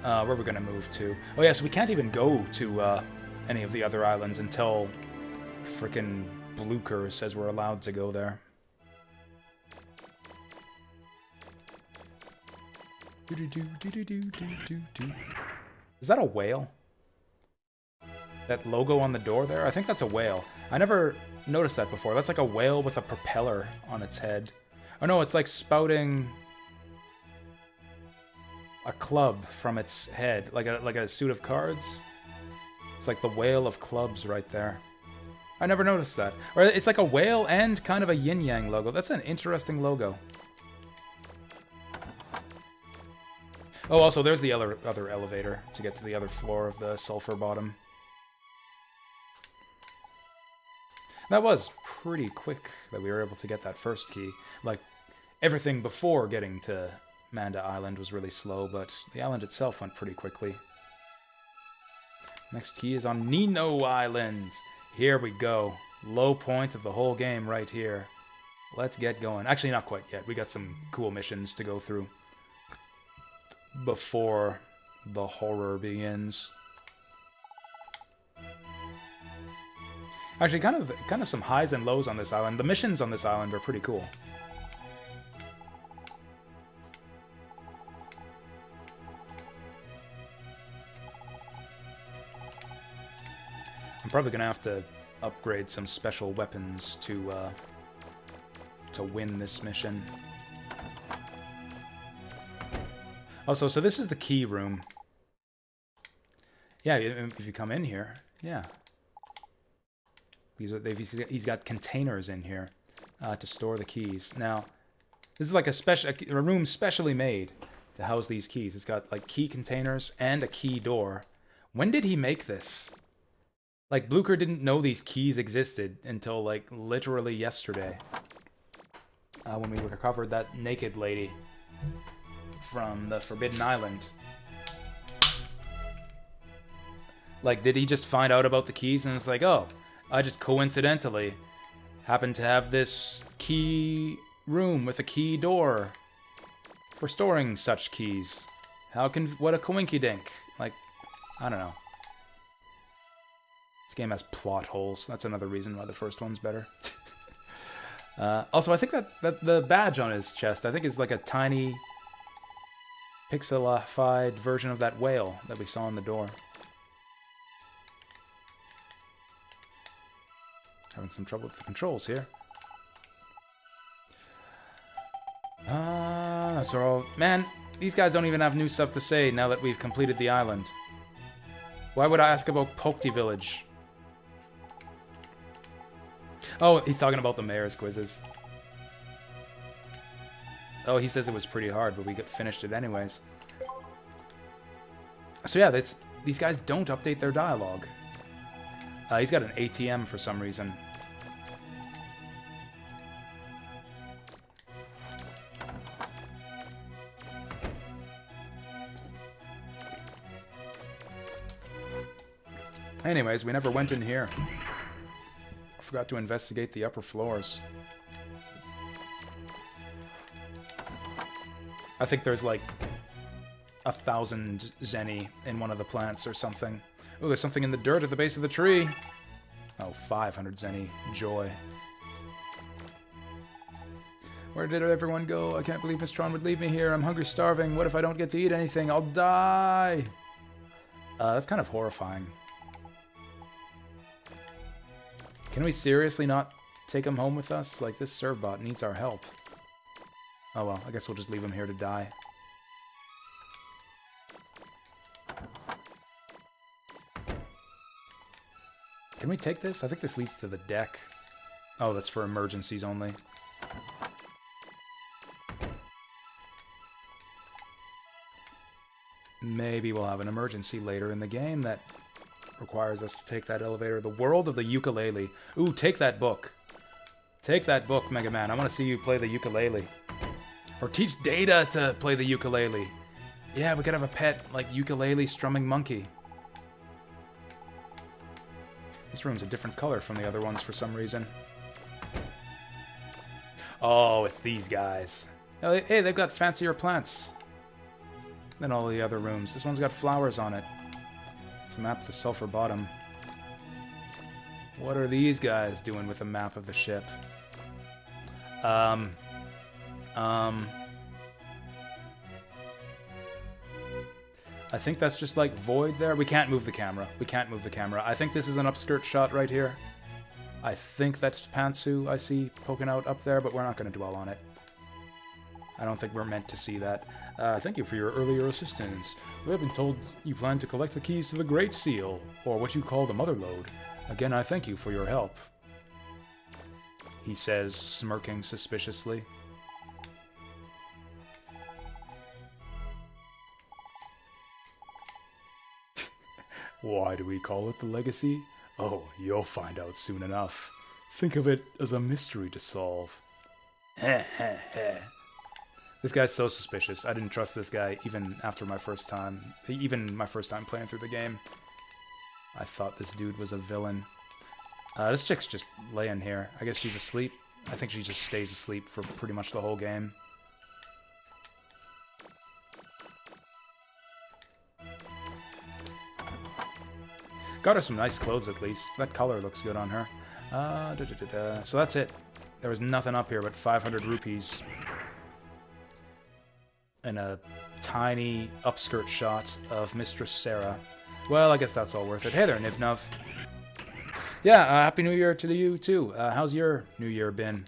Where we're gonna move to? Oh yeah, so we can't even go to any of the other islands until frickin' Blucher says we're allowed to go there. Is that a whale? That logo on the door there? I think that's a whale. I never noticed that before. That's like a whale with a propeller on its head. Oh no, it's like spouting a club from its head, like a suit of cards. It's like the whale of clubs right there. I never noticed that. Or it's like a whale and kind of a yin-yang logo. That's an interesting logo. Oh, also, there's the other elevator to get to the other floor of the sulfur bottom. That was pretty quick that we were able to get that first key. Like, everything before getting to Manda Island was really slow, but the island itself went pretty quickly. Next key is on Nino Island. Here we go. Low point of the whole game right here. Let's get going. Actually, not quite yet. We got some cool missions to go through before the horror begins. Actually, kind of some highs and lows on this island. The missions on this island are pretty cool. I'm probably gonna have to upgrade some special weapons to win this mission. Also, so this is the key room. Yeah, if you come in here, yeah. He's got containers in here to store the keys. Now, this is like a room specially made to house these keys. It's got like key containers and a key door. When did he make this? Like, Blucher didn't know these keys existed until, like, literally yesterday. When we recovered that naked lady from the Forbidden Island. Like, did he just find out about the keys and it's like, oh, I just coincidentally happen to have this key room with a key door for storing such keys. What a coinkydink. Like, I don't know. This game has plot holes. That's another reason why the first one's better. Also, I think that the badge on his chest, I think is like a tiny pixelified version of that whale that we saw on the door. Having some trouble with the controls here. That's all. Man, these guys don't even have new stuff to say now that we've completed the island. Why would I ask about Pokti Village? Oh, he's talking about the mayor's quizzes. Oh, he says it was pretty hard, but we finished it anyways. So yeah, these guys don't update their dialogue. He's got an ATM for some reason. Anyways, we never went in here forgot to investigate the upper floors. I think there's like 1,000 zenny in one of the plants or something. Oh, there's something in the dirt at the base of the tree. Oh, 500 zenny. Joy. Where did everyone go? I can't believe Miss Tron would leave me here. I'm hungry, starving. What if I don't get to eat anything? I'll die. That's kind of horrifying. Can we seriously not take him home with us? Like, this servbot needs our help. Oh well, I guess we'll just leave him here to die. Can we take this? I think this leads to the deck. Oh, that's for emergencies only. Maybe we'll have an emergency later in the game that requires us to take that elevator. The World of the Ukulele. Ooh, take that book. Take that book, Mega Man. I want to see you play the ukulele. Or teach Data to play the ukulele. Yeah, we could have a pet, like, ukulele strumming monkey. This room's a different color from the other ones for some reason. Oh, it's these guys. Hey, they've got fancier plants than all the other rooms. This one's got flowers on it. It's a map of the Sulphur Bottom. What are these guys doing with a map of the ship? I think that's just like void there. We can't move the camera. We can't move the camera. I think this is an upskirt shot right here. I think that's Pantsu I see poking out up there, but we're not going to dwell on it. I don't think we're meant to see that. Thank you for your earlier assistance. We have been told you plan to collect the keys to the Great Seal, or what you call the Mother Lode. Again, I thank you for your help. He says, smirking suspiciously. Why do we call it the Legacy? Oh, you'll find out soon enough. Think of it as a mystery to solve. Heh heh heh. This guy's so suspicious. I didn't trust this guy even after my first time. Even my first time playing through the game. I thought this dude was a villain. This chick's just laying here. I guess she's asleep. I think she just stays asleep for pretty much the whole game. Got her some nice clothes at least. That color looks good on her. So that's it. There was nothing up here but 500 rupees. And a tiny upskirt shot of Mistress Sarah. Well, I guess that's all worth it. Hey there, Nivnov. Yeah, Happy New Year to you, too. How's your New Year been?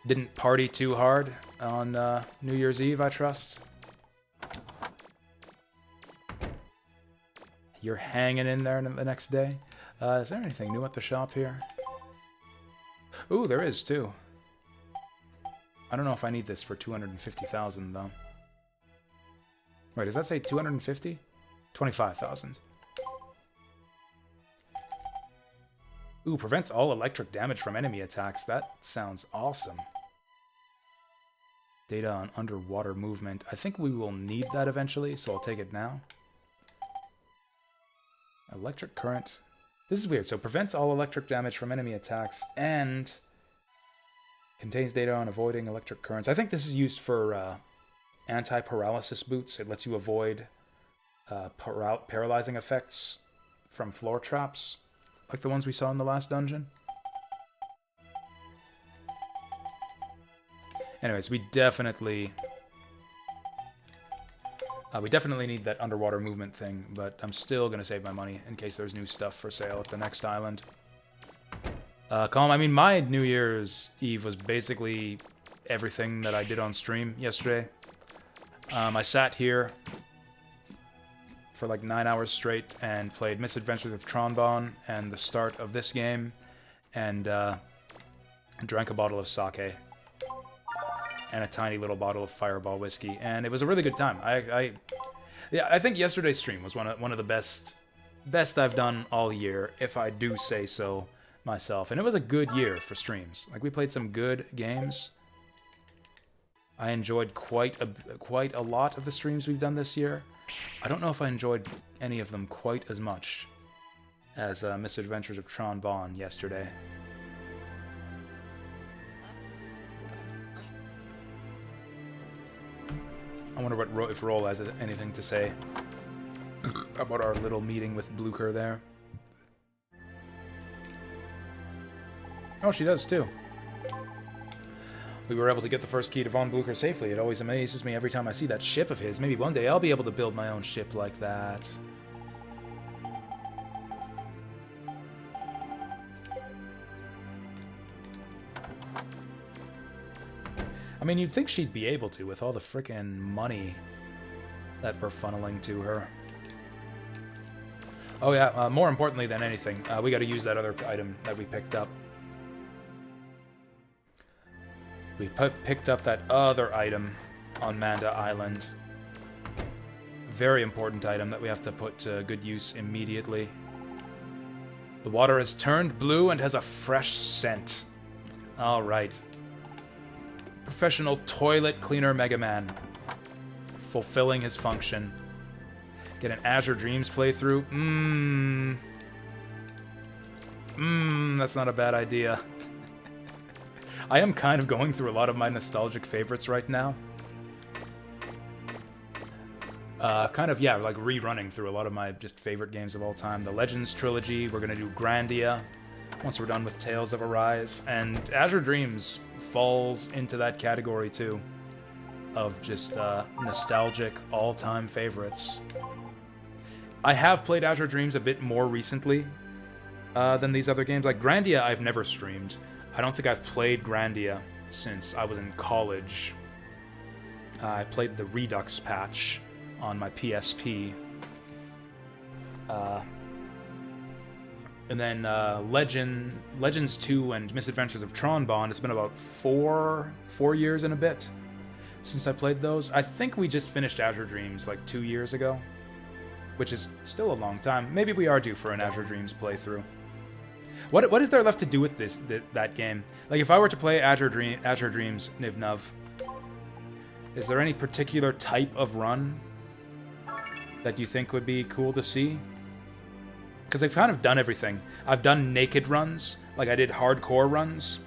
Didn't party too hard on New Year's Eve, I trust? You're hanging in there the next day? Is there anything new at the shop here? Ooh, there is, too. I don't know if I need this for 250,000, though. Wait, does that say 250? 25,000. Ooh, prevents all electric damage from enemy attacks. That sounds awesome. Data on underwater movement. I think we will need that eventually, so I'll take it now. Electric current. This is weird. So prevents all electric damage from enemy attacks and contains data on avoiding electric currents. I think this is used for anti-paralysis boots. It lets you avoid paralyzing effects from floor traps, like the ones we saw in the last dungeon. Anyways, we definitely need that underwater movement thing, but I'm still going to save my money in case there's new stuff for sale at the next island. Colin, I mean, my New Year's Eve was basically everything that I did on stream yesterday. I sat here for like 9 hours straight and played Misadventures of Tronbon and the start of this game, and drank a bottle of sake and a tiny little bottle of Fireball whiskey, and it was a really good time. Yeah, I think yesterday's stream was one of the best I've done all year, if I do say so myself. And it was a good year for streams. Like, we played some good games. I enjoyed quite a lot of the streams we've done this year. I don't know if I enjoyed any of them quite as much as Misadventures of Tron Bonne yesterday. I wonder if Roll has anything to say about our little meeting with Blucher there. Oh, she does too. We were able to get the first key to Von Blucher safely. It always amazes me every time I see that ship of his. Maybe one day I'll be able to build my own ship like that. I mean, you'd think she'd be able to with all the frickin' money that we're funneling to her. Oh yeah, more importantly than anything, we gotta use that other item that we picked up. We picked up that other item on Manda Island. Very important item that we have to put to good use immediately. The water has turned blue and has a fresh scent. Alright. Professional toilet cleaner Mega Man. Fulfilling his function. Get an Azure Dreams playthrough. That's not a bad idea. I am kind of going through a lot of my nostalgic favorites right now. Kind of, yeah, like rerunning through a lot of my just favorite games of all time. The Legends trilogy, we're gonna do Grandia once we're done with Tales of Arise, and Azure Dreams falls into that category too, of just nostalgic all-time favorites. I have played Azure Dreams a bit more recently than these other games. Like Grandia, I've never streamed. I don't think I've played Grandia since I was in college. I played the Redux patch on my PSP. And then Legends 2 and Misadventures of Tron Bonne, it's been about four years and a bit since I played those. I think we just finished Azure Dreams like 2 years ago, which is still a long time. Maybe we are due for an Azure Dreams playthrough. What is there left to do with that game? Like, if I were to play Azure Dreams, Nivnov, is there any particular type of run that you think would be cool to see? Because I've kind of done everything. I've done naked runs, like I did hardcore runs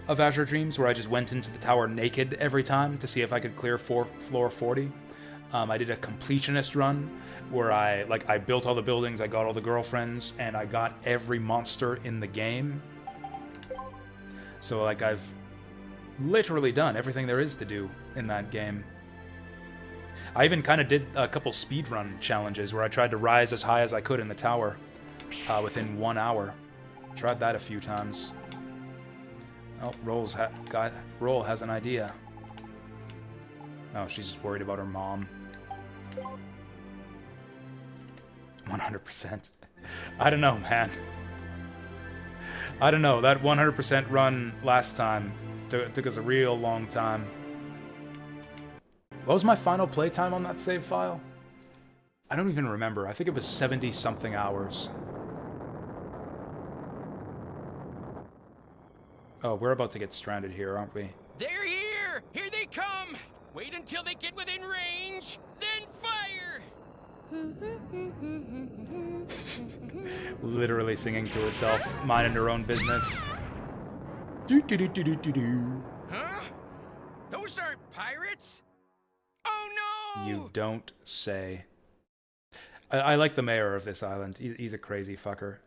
of Azure Dreams, where I just went into the tower naked every time to see if I could clear floor 40. I did a completionist run, where I built all the buildings, I got all the girlfriends, and I got every monster in the game. So, like, I've literally done everything there is to do in that game. I even kind of did a couple speedrun challenges where I tried to rise as high as I could in the tower within 1 hour. Tried that a few times. Oh, Roll has an idea. Oh, she's just worried about her mom. 100%. I don't know, man. I don't know. That 100% run last time took us a real long time. What was my final playtime on that save file? I don't even remember. I think it was 70-something hours. Oh, we're about to get stranded here, aren't we? They're here! Here they come! Wait until they get within range, then fire! Literally singing to herself, minding her own business. Do-do-do-do-do-do. Huh? Those aren't pirates? Oh no! You don't say. I like the mayor of this island. He's a crazy fucker.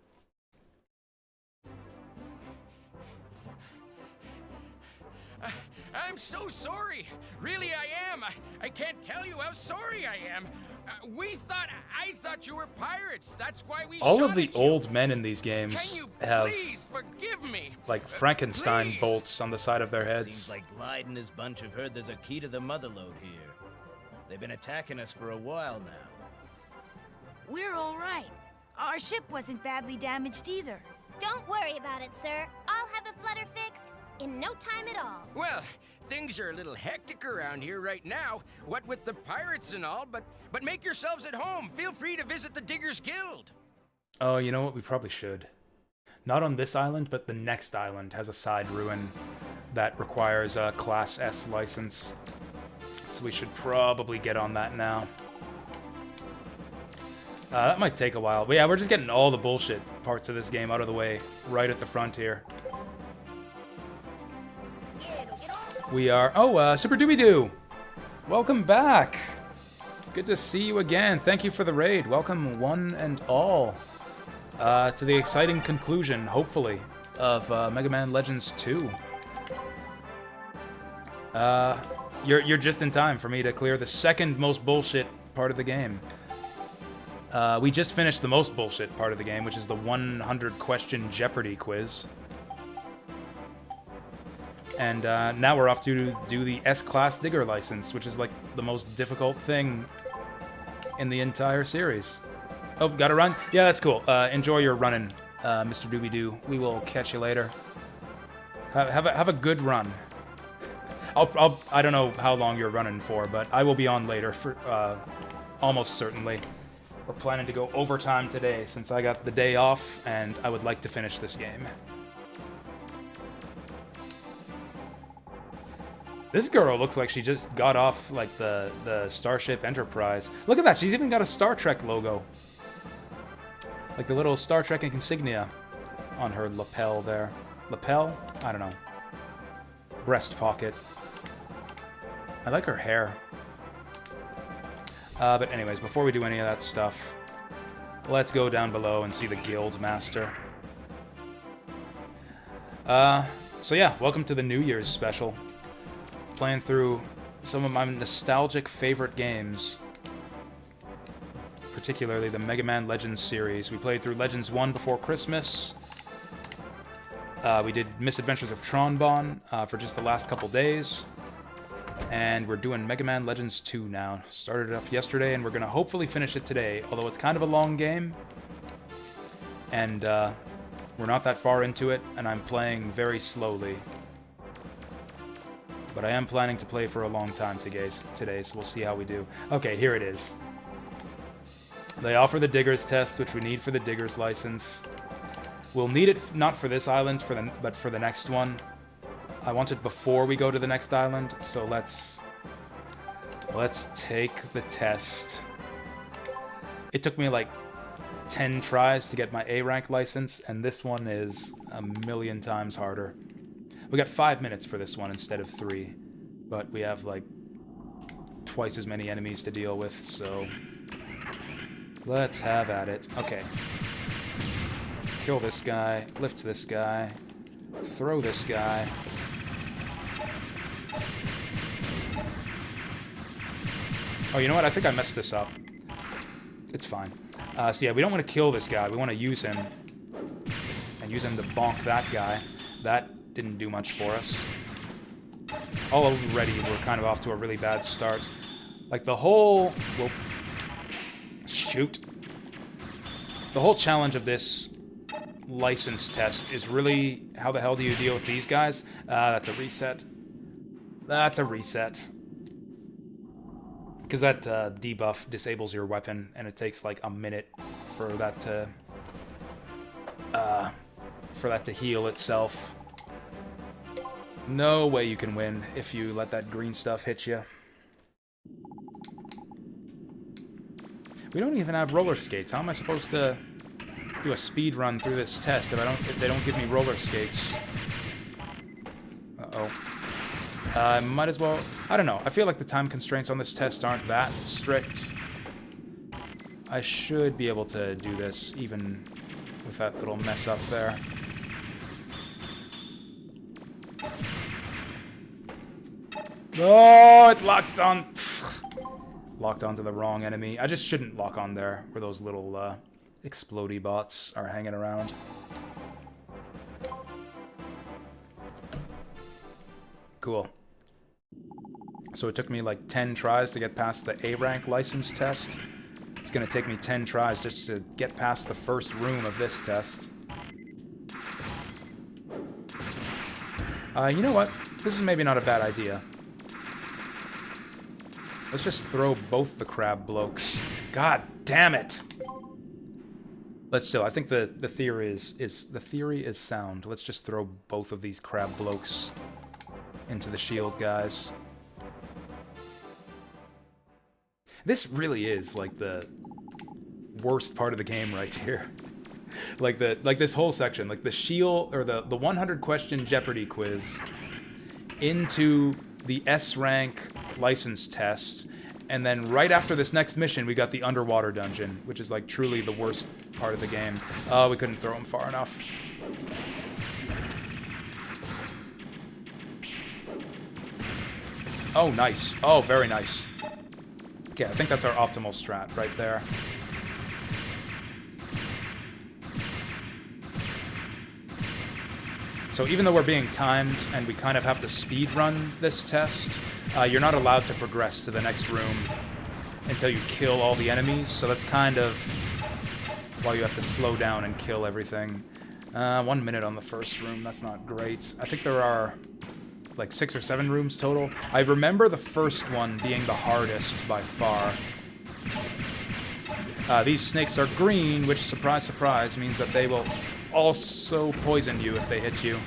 I'm so sorry. Really, I am. I can't tell you how sorry I am. I thought you were pirates. That's why we all shot of the at you. old men in these games have Please forgive me. like Frankenstein Please. bolts on the side of their heads. Seems like Clyde and his bunch have heard there's a key to the motherlode here. They've been attacking us for a while now. We're all right. Our ship wasn't badly damaged either. Don't worry about it, sir. I'll have the flutter fixed in no time at all. Well, things are a little hectic around here right now, what with the pirates and all, but make yourselves at home. Feel free to visit the Diggers Guild. Oh, you know what? We probably should. Not on this island, but the next island has a side ruin that requires a Class S license. So we should probably get on that now. That might take a while. But yeah, we're just getting all the bullshit parts of this game out of the way right at the front here. We are... Oh, Super Doobie-Doo! Welcome back! Good to see you again. Thank you for the raid. Welcome one and all to the exciting conclusion, hopefully, of Mega Man Legends 2. You're just in time for me to clear the second most bullshit part of the game. We just finished the most bullshit part of the game, which is the 100 question Jeopardy quiz. And now we're off to do the S-Class Digger license, which is like the most difficult thing in the entire series. Oh, gotta run? Yeah, that's cool. Enjoy your running, Mr. Doobie-Doo. We will catch you later. Have a good run. I don't know how long you're running for, but I will be on later for almost certainly. We're planning to go overtime today since I got the day off, and I would like to finish this game. This girl looks like she just got off, like, the Starship Enterprise. Look at that, she's even got a Star Trek logo. Like the little Star Trek insignia on her lapel there. Lapel? I don't know. Breast pocket. I like her hair. But anyways, before we do any of that stuff, let's go down below and see the Guild Master. So yeah, welcome to the New Year's special. Playing through some of my nostalgic favorite games. Particularly the Mega Man Legends series. We played through Legends 1 before Christmas. We did Misadventures of Tronbon for just the last couple days. And we're doing Mega Man Legends 2 now. Started it up yesterday, and we're going to hopefully finish it today, although it's kind of a long game. And we're not that far into it, and I'm playing very slowly. But I am planning to play for a long time today, so we'll see how we do. Okay, here it is. They offer the Digger's test, which we need for the Digger's license. We'll need it not for this island, but for the next one. I want it before we go to the next island, so let's take the test. It took me like 10 tries to get my A rank license, and this one is a million times harder. We got 5 minutes for this one instead of 3, but we have like twice as many enemies to deal with, so let's have at it. Okay. Kill this guy, lift this guy, throw this guy. Oh, you know what? I think I messed this up. It's fine. So yeah, we don't want to kill this guy. We want to use him. And use him to bonk that guy. That didn't do much for us. Already, we're kind of off to a really bad start. Like, the whole... Well, shoot. The whole challenge of this license test is really... How the hell do you deal with these guys? That's a reset. That's a reset. Because that debuff disables your weapon, and it takes like a minute for that to heal itself. No way you can win if you let that green stuff hit you. We don't even have roller skates. How am I supposed to do a speed run through this test if they don't give me roller skates? Uh-oh. Might as well... I don't know. I feel like the time constraints on this test aren't that strict. I should be able to do this, even with that little mess up there. Oh, it locked on... Locked onto the wrong enemy. I just shouldn't lock on there, where those little explodey bots are hanging around. Cool. So it took me like 10 tries to get past the A rank license test. It's gonna take me 10 tries just to get past the first room of this test. You know what? This is maybe not a bad idea. Let's just throw both the crab blokes. God damn it! But still, I think the theory is sound. Let's just throw both of these crab blokes into the shield guys. This really is like the worst part of the game right here. Like this whole section, like the shield or the 100 question Jeopardy quiz into the S rank license test, and then right after this next mission we got the underwater dungeon, which is like truly the worst part of the game. Oh, we couldn't throw him far enough. Oh, nice. Oh, very nice. Okay, I think that's our optimal strat right there. So even though we're being timed and we kind of have to speed run this test, you're not allowed to progress to the next room until you kill all the enemies. So that's kind of why you have to slow down and kill everything. 1 minute on the first room, that's not great. I think there are like 6 or 7 rooms total. I remember the first one being the hardest by far. These snakes are green, which, surprise, surprise, means that they will also poison you if they hit you.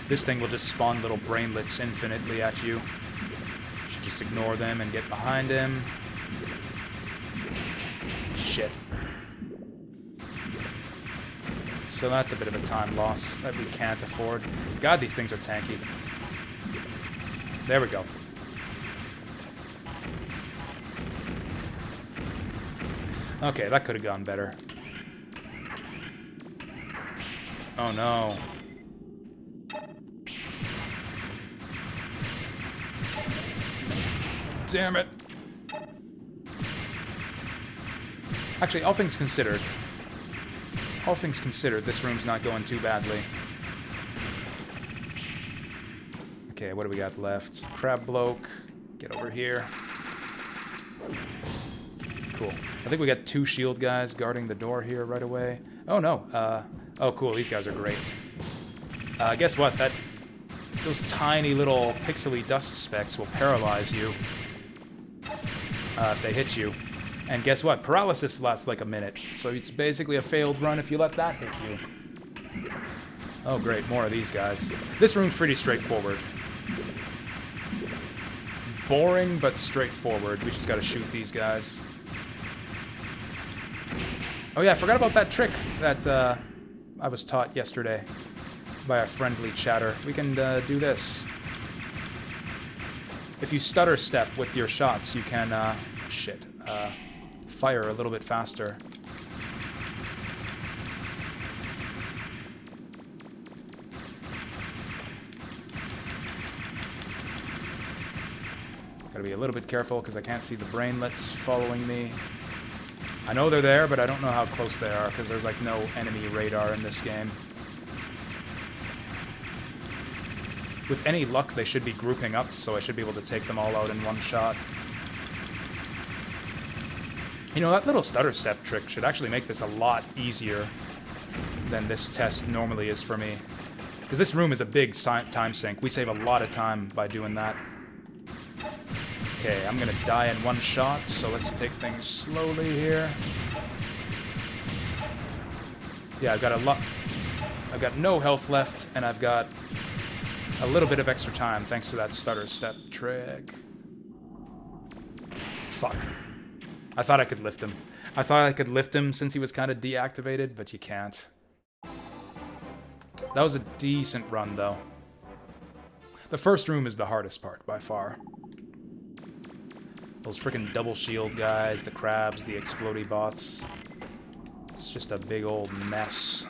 This thing will just spawn little brainlets infinitely at you. You should just ignore them and get behind him. Shit. So that's a bit of a time loss that we can't afford. God, these things are tanky. There we go. Okay, that could have gone better. Oh no. Damn it. Actually, all things considered, this room's not going too badly. Okay, what do we got left? Crab bloke. Get over here. Cool. I think we got 2 shield guys guarding the door here right away. Oh no. Oh cool, these guys are great. Guess what? Those tiny little pixely dust specks will paralyze you if they hit you. And guess what? Paralysis lasts like a minute, so it's basically a failed run if you let that hit you. Oh great, more of these guys. This room's pretty straightforward. Boring, but straightforward. We just gotta shoot these guys. Oh yeah, I forgot about that trick that I was taught yesterday by a friendly chatter. We can do this. If you stutter step with your shots, you can, fire a little bit faster. Gotta be a little bit careful because I can't see the brainlets following me. I know they're there, but I don't know how close they are because there's like no enemy radar in this game. With any luck, they should be grouping up, so I should be able to take them all out in one shot. You know, that little stutter step trick should actually make this a lot easier than this test normally is for me. Because this room is a big time sink. We save a lot of time by doing that. Okay, I'm gonna die in one shot, so let's take things slowly here. Yeah, I've got no health left, and I've got a little bit of extra time thanks to that stutter step trick. Fuck. I thought I could lift him. I thought I could lift him since he was kind of deactivated, but you can't. That was a decent run, though. The first room is the hardest part, by far. Those freaking double shield guys, the crabs, the explodey bots. It's just a big old mess.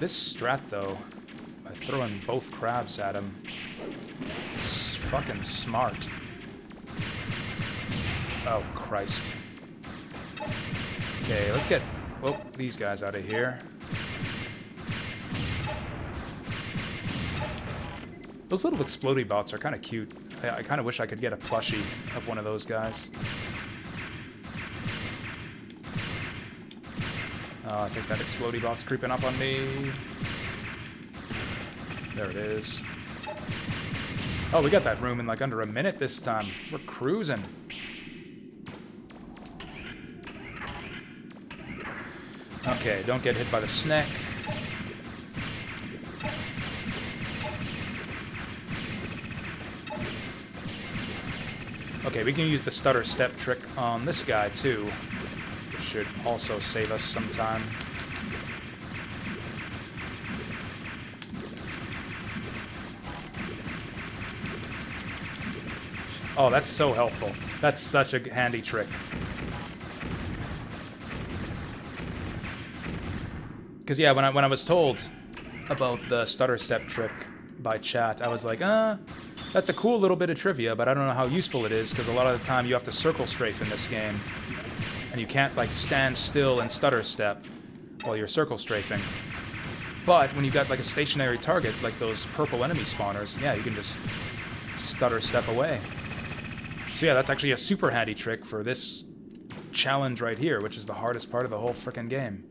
This strat, though, by throwing both crabs at him, it's fucking smart. Oh, Christ. Okay, let's get these guys out of here. Those little explodey bots are kind of cute. I kind of wish I could get a plushie of one of those guys. Oh, I think that explodey bot's creeping up on me. There it is. Oh, we got that room in like under a minute this time. We're cruising. Okay, don't get hit by the snake. Okay, we can use the stutter step trick on this guy, too. Which should also save us some time. Oh, that's so helpful. That's such a handy trick. Because, yeah, when I was told about the stutter step trick by chat, I was like, that's a cool little bit of trivia, but I don't know how useful it is, because a lot of the time you have to circle strafe in this game. And you can't, like, stand still and stutter step while you're circle strafing. But when you got, like, a stationary target, like those purple enemy spawners, yeah, you can just stutter step away. So yeah, that's actually a super handy trick for this challenge right here, which is the hardest part of the whole frickin' game.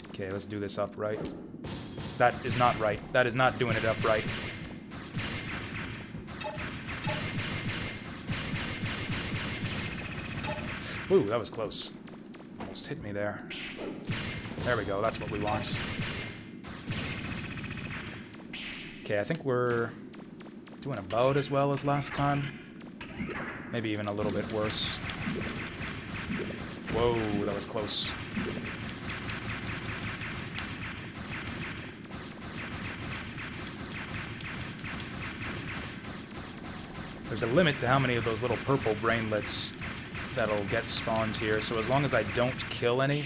Okay, let's do this upright. That is not right. That is not doing it upright. Ooh, that was close. Almost hit me there. There we go, that's what we want. Okay, I think we're doing about as well as last time. Maybe even a little bit worse. Whoa, that was close. There's a limit to how many of those little purple brainlets that'll get spawned here, so as long as I don't kill any,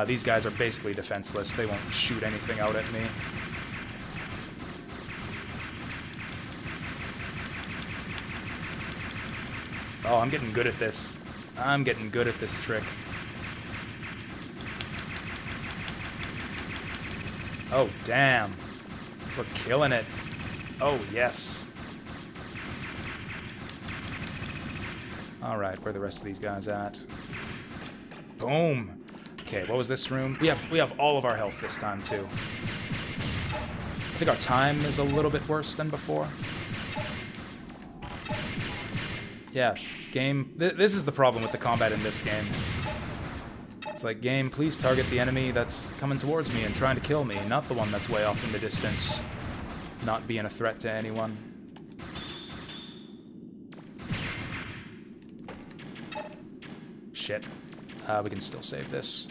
these guys are basically defenseless. They won't shoot anything out at me. Oh, I'm getting good at this. I'm getting good at this trick. Oh, damn. We're killing it. Oh, yes. Alright, where are the rest of these guys at? Boom! Okay, what was this room? We have all of our health this time, too. I think our time is a little bit worse than before. Yeah, game... This is the problem with the combat in this game. It's like, game, please target the enemy that's coming towards me and trying to kill me, not the one that's way off in the distance, not being a threat to anyone. Shit. We can still save this.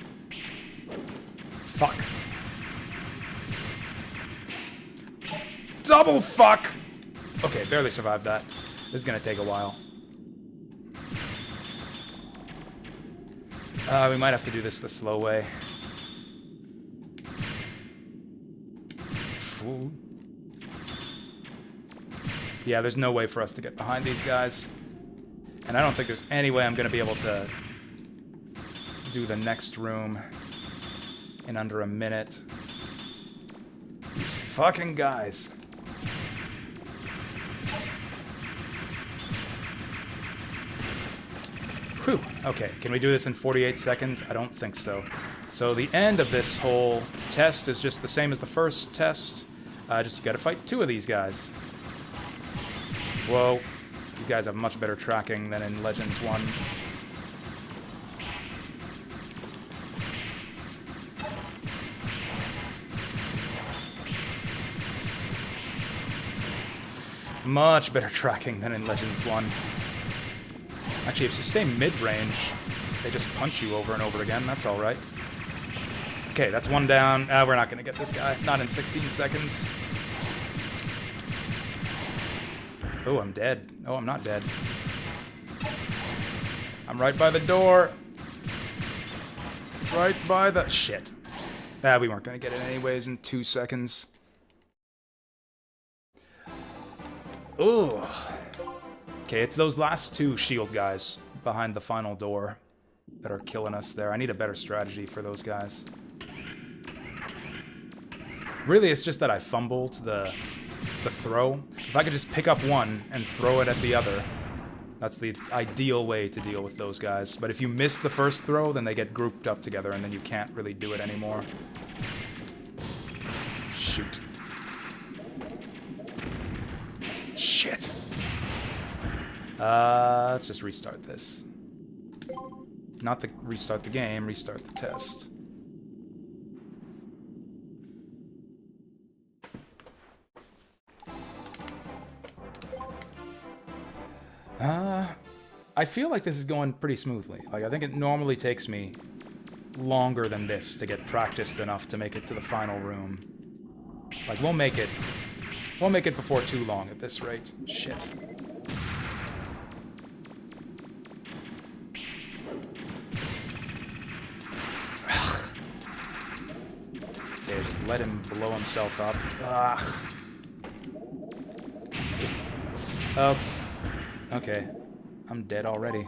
Fuck. Double fuck! Okay, barely survived that. This is gonna take a while. We might have to do this the slow way. Fool. Yeah, there's no way for us to get behind these guys. And I don't think there's any way I'm gonna be able to do the next room in under a minute. These fucking guys. Whew. Okay, can we do this in 48 seconds? I don't think so. So the end of this whole test is just the same as the first test. Just you gotta fight 2 of these guys. Whoa. These guys have much better tracking than in Legends 1. Much better tracking than in Legends 1. Actually, if it's the same mid-range, they just punch you over and over again. That's alright. Okay, that's one down. We're not gonna get this guy. Not in 16 seconds. Oh, I'm dead. Oh, I'm not dead. I'm right by the door. Right by the... Shit. We weren't gonna get it anyways in 2 seconds. Ooh. Okay, it's those last 2 shield guys behind the final door that are killing us there. I need a better strategy for those guys. Really, it's just that I fumbled the throw. If I could just pick up one and throw it at the other, that's the ideal way to deal with those guys. But if you miss the first throw, then they get grouped up together, and then you can't really do it anymore. Shoot. Shit. Let's just restart this. Not restart the game, restart the test. I feel like this is going pretty smoothly. Like, I think it normally takes me longer than this to get practiced enough to make it to the final room. Like, we'll make it before too long at this rate. Shit. Okay, just let him blow himself up. Ugh. Just... Oh. Okay. I'm dead already.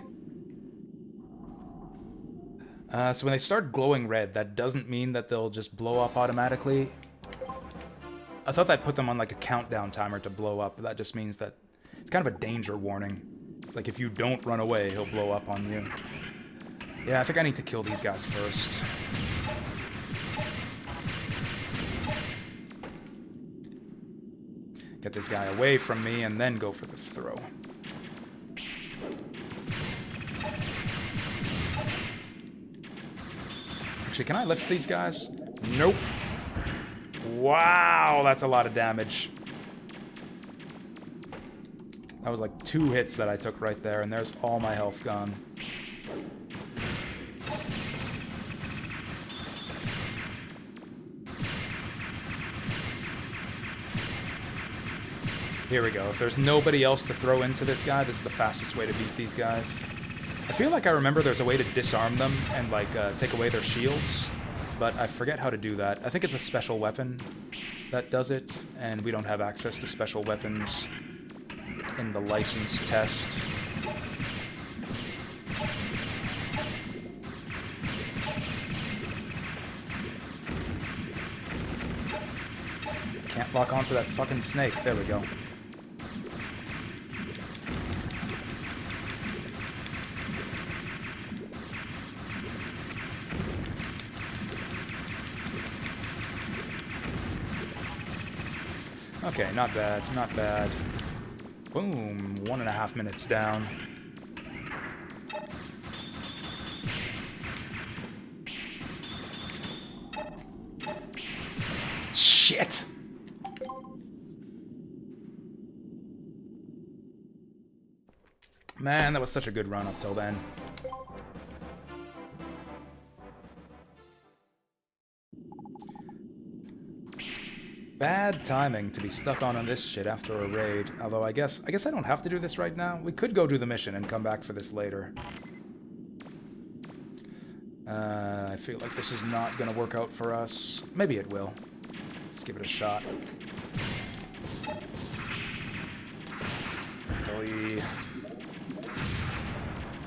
So when they start glowing red, that doesn't mean that they'll just blow up automatically. I thought that put them on like a countdown timer to blow up, but that just means that it's kind of a danger warning. It's like if you don't run away, he'll blow up on you. Yeah, I think I need to kill these guys first. Get this guy away from me and then go for the throw. Actually, can I lift these guys? Nope. Wow, that's a lot of damage. That was like 2 hits that I took right there, and there's all my health gone. Here we go. If there's nobody else to throw into this guy, this is the fastest way to beat these guys. I feel like I remember there's a way to disarm them and, like, take away their shields, but I forget how to do that. I think it's a special weapon that does it, and we don't have access to special weapons in the license test. Can't lock onto that fucking snake. There we go. Okay, not bad, not bad. Boom, 1.5 minutes down. Shit! Man, that was such a good run up till then. Bad timing to be stuck on this shit after a raid. Although I guess I don't have to do this right now. We could go do the mission and come back for this later. I feel like this is not gonna work out for us. Maybe it will. Let's give it a shot.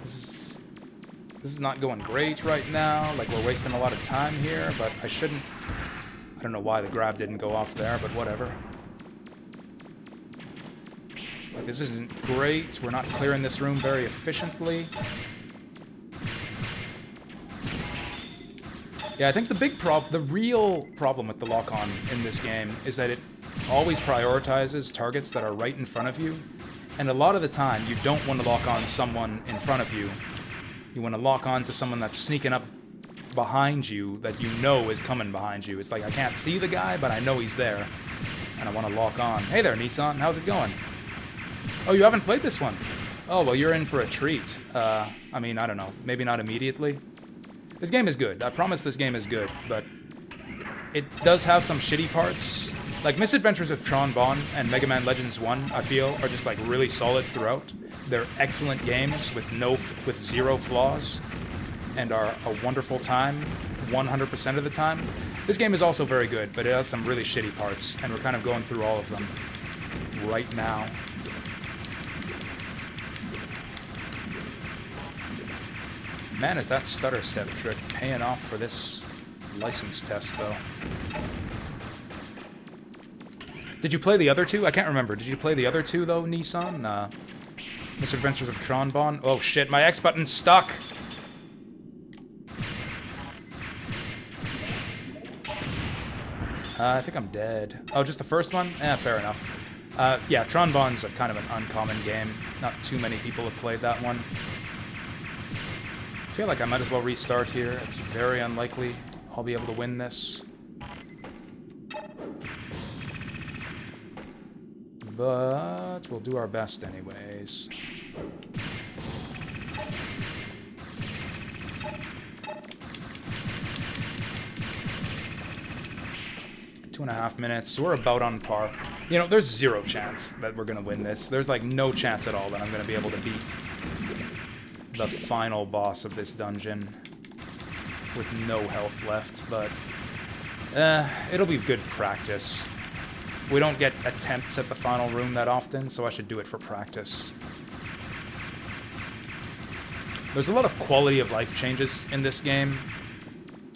This is not going great right now. Like, we're wasting a lot of time here, but I shouldn't... I don't know why the grab didn't go off there, but whatever. Like, this isn't great. We're not clearing this room very efficiently. Yeah, I think the real problem with the lock-on in this game is that it always prioritizes targets that are right in front of you. And a lot of the time, you don't want to lock on someone in front of you. You want to lock on to someone that's sneaking up behind you that you know is coming behind you. It's like, I can't see the guy, but I know he's there. And I want to lock on. Hey there, Nissan. How's it going? Oh, you haven't played this one? Oh, well, you're in for a treat. I mean, I don't know. Maybe not immediately. This game is good. I promise this game is good, but it does have some shitty parts. Like, Misadventures of Tron Bonne and Mega Man Legends 1, I feel, are just, like, really solid throughout. They're excellent games with zero flaws and are a wonderful time 100% of the time. This game is also very good, but it has some really shitty parts, and we're kind of going through all of them right now. Man, is that stutter step trick paying off for this license test, though. Did you play the other two? I can't remember. Did you play the other two, though, Nissan? Misadventures of Tron Bonne? Oh, shit, my X button's stuck! I think I'm dead. Oh, just the first one? Eh, fair enough. Yeah, Tron Bonne's a kind of an uncommon game. Not too many people have played that one. I feel like I might as well restart here. It's very unlikely I'll be able to win this. But we'll do our best anyways. 2.5 minutes, so we're about on par. You know, there's zero chance that we're gonna win this. There's like no chance at all that I'm gonna be able to beat the final boss of this dungeon with no health left, but it'll be good practice. We don't get attempts at the final room that often, so I should do it for practice. There's a lot of quality of life changes in this game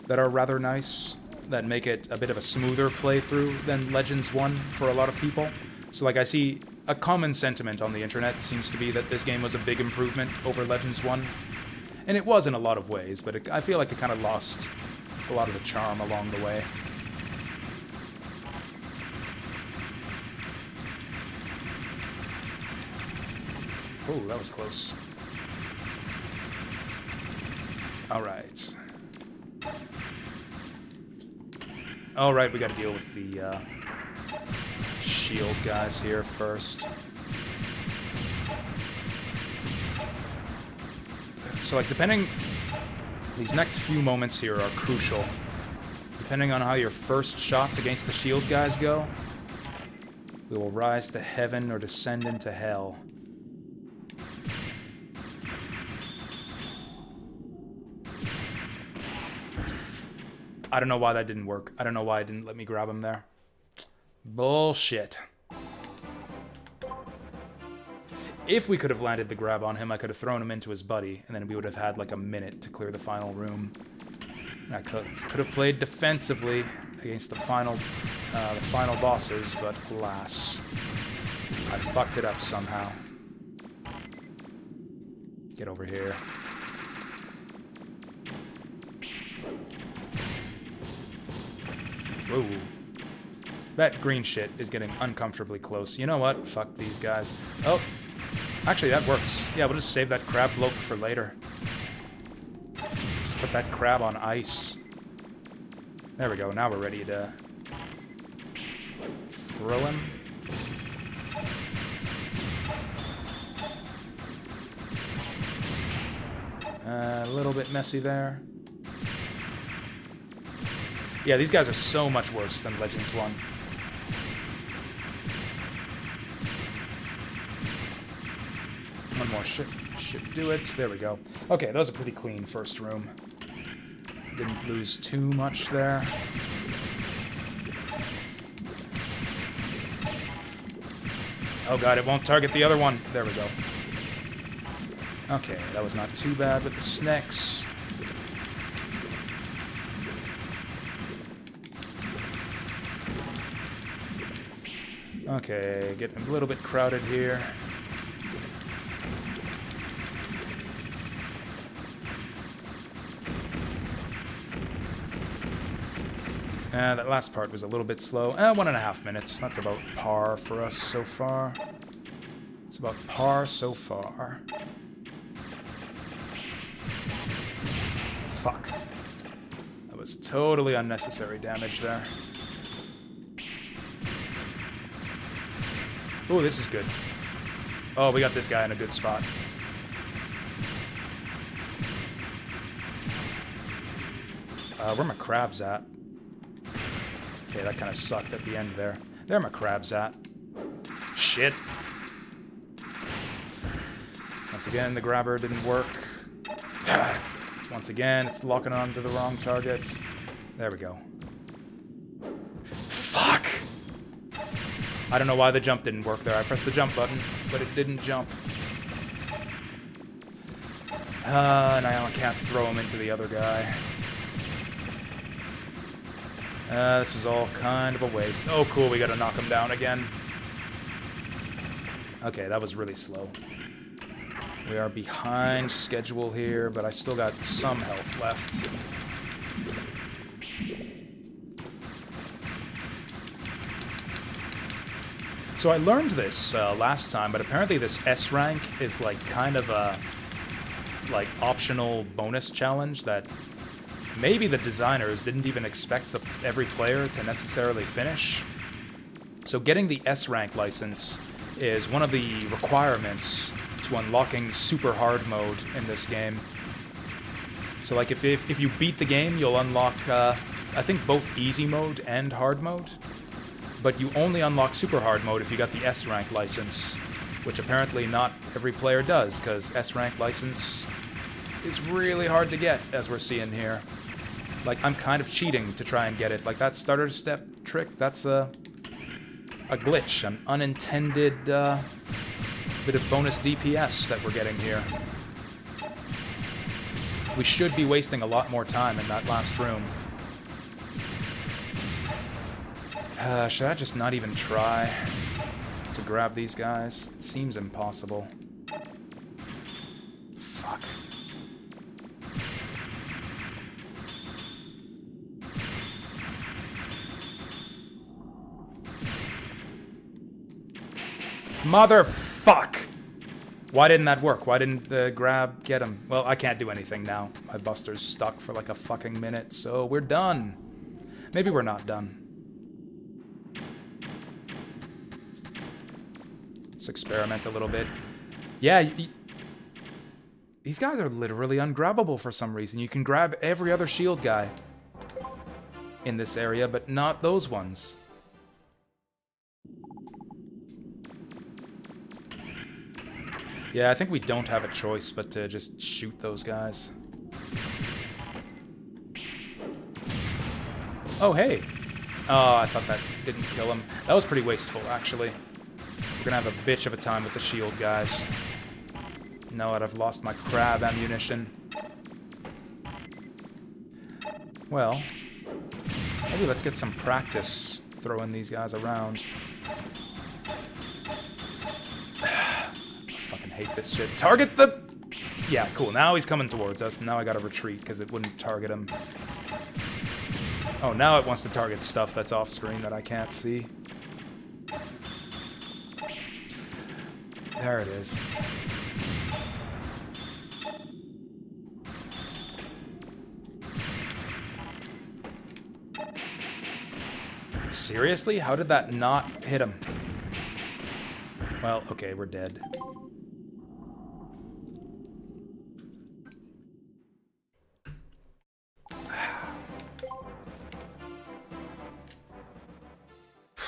that are rather nice, that make it a bit of a smoother playthrough than Legends 1 for a lot of people. So like I see a common sentiment on the internet seems to be that this game was a big improvement over Legends 1. And it was in a lot of ways, but I feel like it kind of lost a lot of the charm along the way. Oh, that was close. Alright. Alright, we gotta deal with the shield guys here first. So, like, these next few moments here are crucial. Depending on how your first shots against the shield guys go, we will rise to heaven or descend into hell. I don't know why that didn't work. I don't know why it didn't let me grab him there. Bullshit. If we could have landed the grab on him, I could have thrown him into his buddy, and then we would have had like a minute to clear the final room. And I could have played defensively against the final bosses, but alas, I fucked it up somehow. Get over here. Whoa. That green shit is getting uncomfortably close. You know what? Fuck these guys. Oh. Actually, that works. Yeah, we'll just save that crab bloke for later. Just put that crab on ice. There we go. Now we're ready to throw him. A little bit messy there. Yeah, these guys are so much worse than Legends 1. One more should do it. There we go. Okay, that was a pretty clean first room. Didn't lose too much there. Oh god, it won't target the other one. There we go. Okay, that was not too bad with the snakes. Okay, getting a little bit crowded here. That last part was a little bit slow. 1.5 minutes. That's about par for us so far. It's about par so far. Fuck. That was totally unnecessary damage there. Ooh, this is good. Oh, we got this guy in a good spot. Where my crabs at? Okay, that kind of sucked at the end there. There my crabs at. Shit. Once again, the grabber didn't work. Once again, it's locking on to the wrong target. There we go. Fuck! I don't know why the jump didn't work there. I pressed the jump button, but it didn't jump. Now I can't throw him into the other guy. This was all kind of a waste. Oh, cool, we gotta knock him down again. Okay, that was really slow. We are behind schedule here, but I still got some health left. So I learned this last time, but apparently this S rank is like kind of a optional bonus challenge that maybe the designers didn't even expect every player to necessarily finish. So getting the S rank license is one of the requirements to unlocking super hard mode in this game. So like if you beat the game, you'll unlock I think both easy mode and hard mode. But you only unlock super hard mode if you got the S rank license, which apparently not every player does, because S rank license is really hard to get, as we're seeing here. Like, I'm kind of cheating to try and get it. Like, that starter step trick, that's a glitch, an unintended bit of bonus DPS that we're getting here. We should be wasting a lot more time in that last room. Should I just not even try to grab these guys? It seems impossible. Fuck. Motherfuck! Why didn't that work? Why didn't the grab get him? Well, I can't do anything now. My buster's stuck for like a fucking minute, so we're done. Maybe we're not done. Let's experiment a little bit. Yeah, these guys are literally ungrabbable for some reason. You can grab every other shield guy in this area, but not those ones. Yeah, I think we don't have a choice but to just shoot those guys. Oh, hey. Oh, I thought that didn't kill him. That was pretty wasteful, actually. We're gonna have a bitch of a time with the shield guys. Now that I've lost my crab ammunition. Well, maybe let's get some practice throwing these guys around. I fucking hate this shit. Target the... Yeah, cool. Now he's coming towards us. Now I gotta retreat because it wouldn't target him. Oh, now it wants to target stuff that's off screen that I can't see. There it is. Seriously? How did that not hit him? Well, okay, we're dead.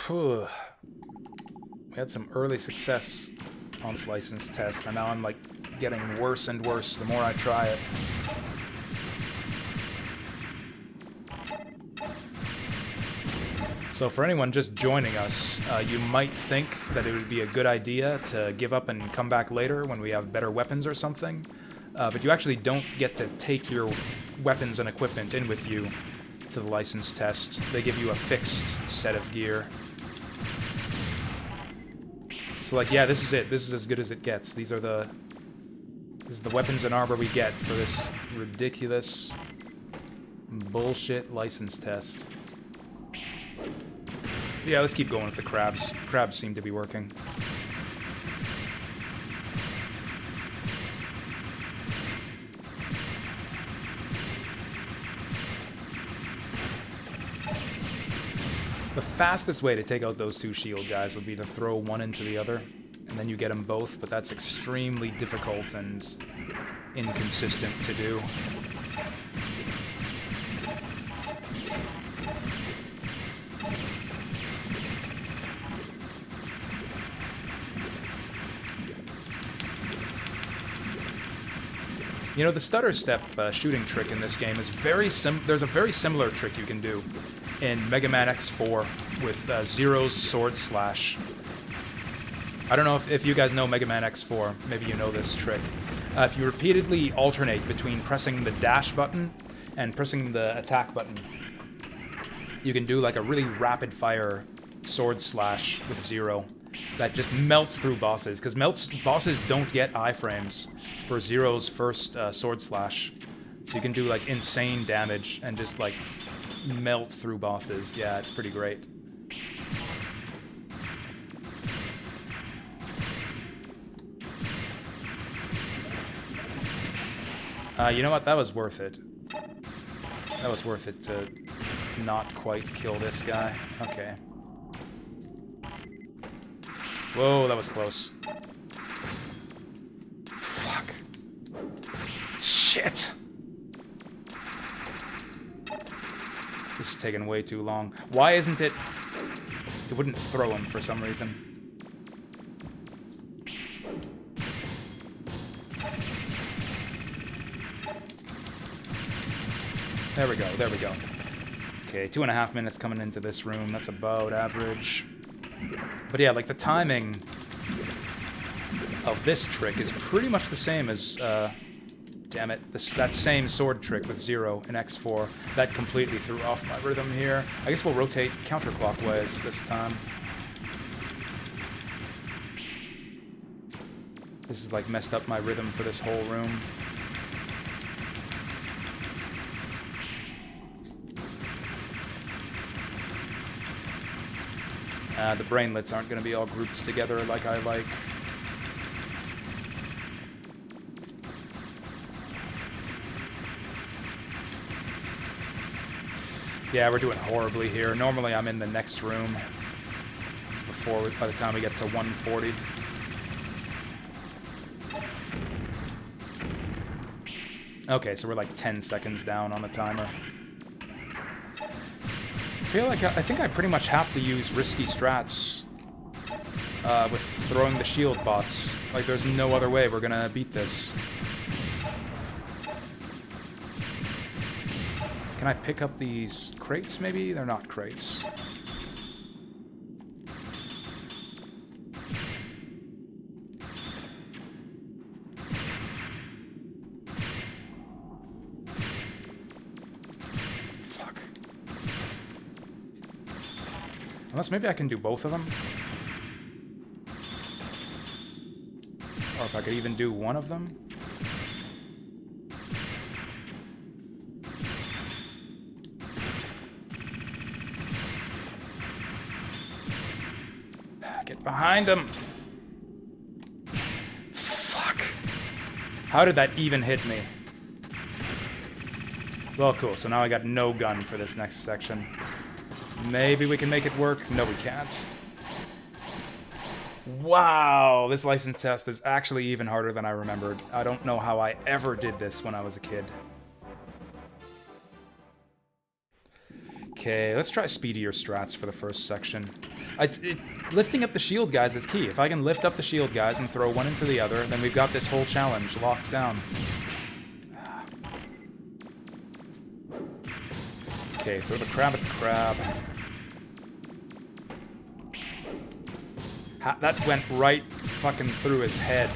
We had some early success on this license test, and now I'm like getting worse and worse the more I try it. So for anyone just joining us, you might think that it would be a good idea to give up and come back later when we have better weapons or something, but you actually don't get to take your weapons and equipment in with you to the license test. They give you a fixed set of gear. So like, yeah, this is it. This is as good as it gets. This is the weapons and armor we get for this ridiculous bullshit license test. Yeah, let's keep going with the crabs. Crabs seem to be working. The fastest way to take out those two shield guys would be to throw one into the other, and then you get them both, but that's extremely difficult and inconsistent to do. You know, the stutter step shooting trick in this game is there's a very similar trick you can do in Mega Man X4 with Zero's Sword Slash. I don't know if you guys know Mega Man X4, maybe you know this trick. If you repeatedly alternate between pressing the dash button and pressing the attack button, you can do like a really rapid fire Sword Slash with Zero that just melts through bosses, because bosses don't get iframes for Zero's first Sword Slash. So you can do like insane damage and just like melt through bosses. Yeah, it's pretty great. You know what? That was worth it. That was worth it to not quite kill this guy. Okay. Whoa, that was close. Shit! This is taking way too long. Why isn't it... It wouldn't throw him for some reason. There we go, there we go. Okay, 2.5 minutes coming into this room. That's about average. But yeah, like the timing of this trick is pretty much the same as, damn it, that same sword trick with 0 and X4. That completely threw off my rhythm here. I guess we'll rotate counterclockwise this time. This is like messed up my rhythm for this whole room. The brainlets aren't going to be all grouped together like I like. Yeah, we're doing horribly here. Normally I'm in the next room by the time we get to 140. Okay, so we're like 10 seconds down on the timer. I think I pretty much have to use risky strats with throwing the shield bots. Like, there's no other way we're gonna beat this. Can I pick up these crates, maybe? They're not crates. Unless maybe I can do both of them. Or if I could even do one of them. Get behind him! Fuck. How did that even hit me? Well, cool. So now I got no gun for this next section. Maybe we can make it work. No, we can't. Wow, this license test is actually even harder than I remembered. I don't know how I ever did this when I was a kid. Okay, let's try speedier strats for the first section. Lifting up the shield guys is key. If I can lift up the shield guys and throw one into the other, then we've got this whole challenge locked down. Okay, throw the crab at the crab. That went right fucking through his head.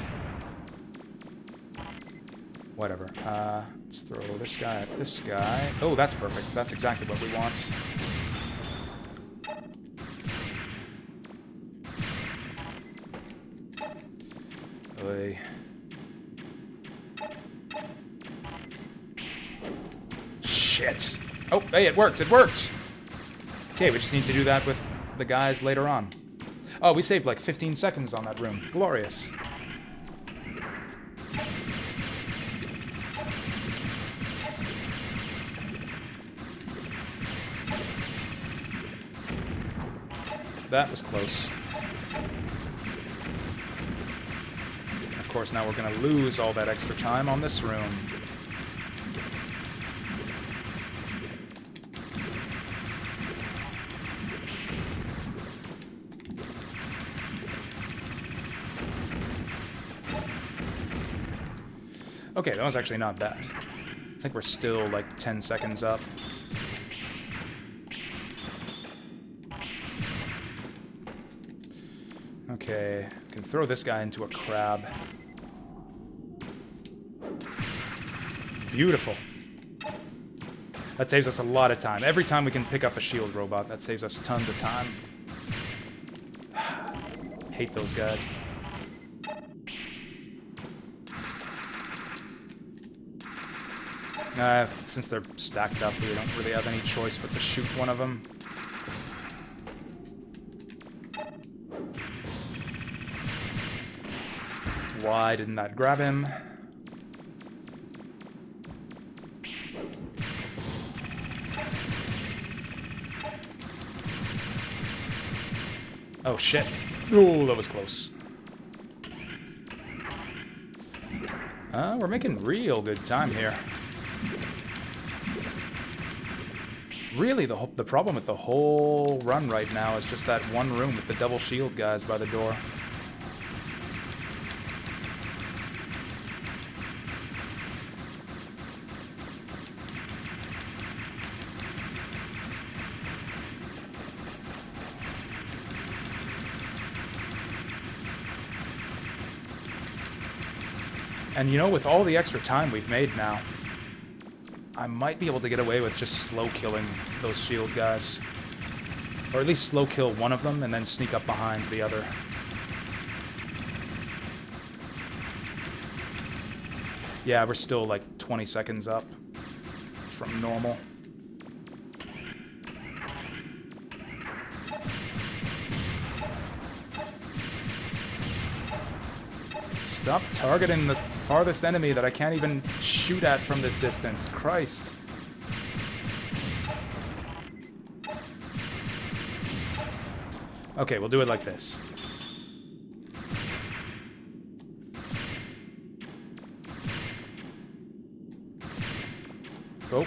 Whatever. Let's throw this guy at this guy. Oh, that's perfect. That's exactly what we want. Oy. Shit. Oh, hey, it worked. It worked. Okay, we just need to do that with the guys later on. Oh, we saved like 15 seconds on that room. Glorious. That was close. Of course, now we're going to lose all that extra time on this room. Okay, that was actually not bad. I think we're still like 10 seconds up. Okay, can throw this guy into a crab. Beautiful. That saves us a lot of time. Every time we can pick up a shield robot, that saves us tons of time. Hate those guys. Since they're stacked up, we don't really have any choice but to shoot one of them. Why didn't that grab him? Oh shit. Oh, that was close. We're making real good time here. Really, the problem with the whole run right now is just that one room with the double shield guys by the door. And you know, with all the extra time we've made now, I might be able to get away with just slow killing those shield guys. Or at least slow kill one of them and then sneak up behind the other. Yeah, we're still like 20 seconds up from normal. Stop targeting the farthest enemy that I can't even shoot at from this distance. Christ. Okay, we'll do it like this. Go.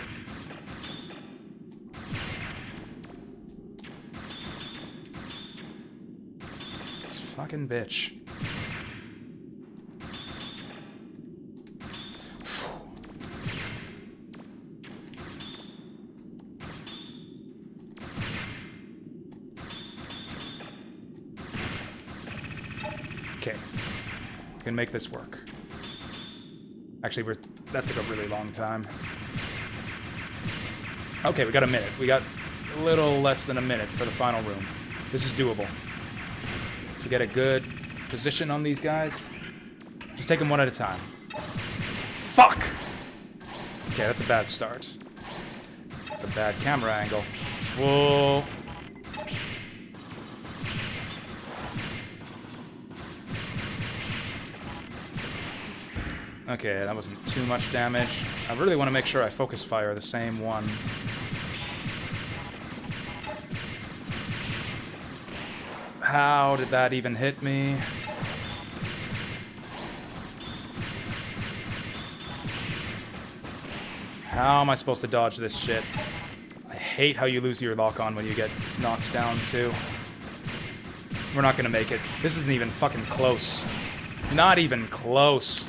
This fucking bitch. Okay, we can make this work. Actually, that took a really long time. Okay, we got a minute. We got a little less than a minute for the final room. This is doable. If we get a good position on these guys, just take them one at a time. Fuck! Okay, that's a bad start. That's a bad camera angle. Full... Okay, that wasn't too much damage. I really want to make sure I focus fire the same one. How did that even hit me? How am I supposed to dodge this shit? I hate how you lose your lock-on when you get knocked down, too. We're not gonna make it. This isn't even fucking close. Not even close.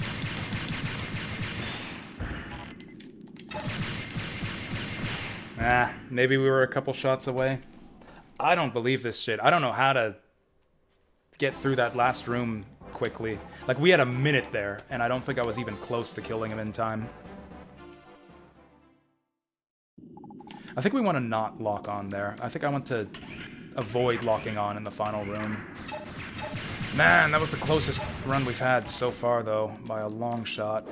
Maybe we were a couple shots away. I don't believe this shit. I don't know how to get through that last room quickly. Like, we had a minute there, and I don't think I was even close to killing him in time. I think we want to not lock on there. I think I want to avoid locking on in the final room. Man, that was the closest run we've had so far, though, by a long shot.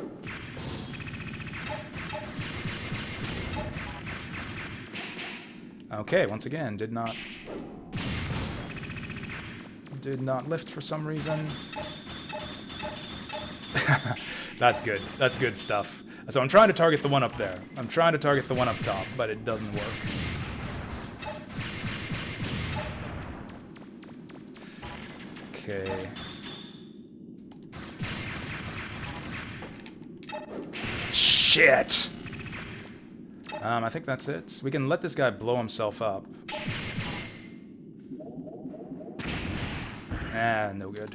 Okay, once again, did not lift for some reason. That's good. That's good stuff. So I'm trying to target the one up there. I'm trying to target the one up top, but it doesn't work. Okay. Shit! I think that's it. We can let this guy blow himself up. No good.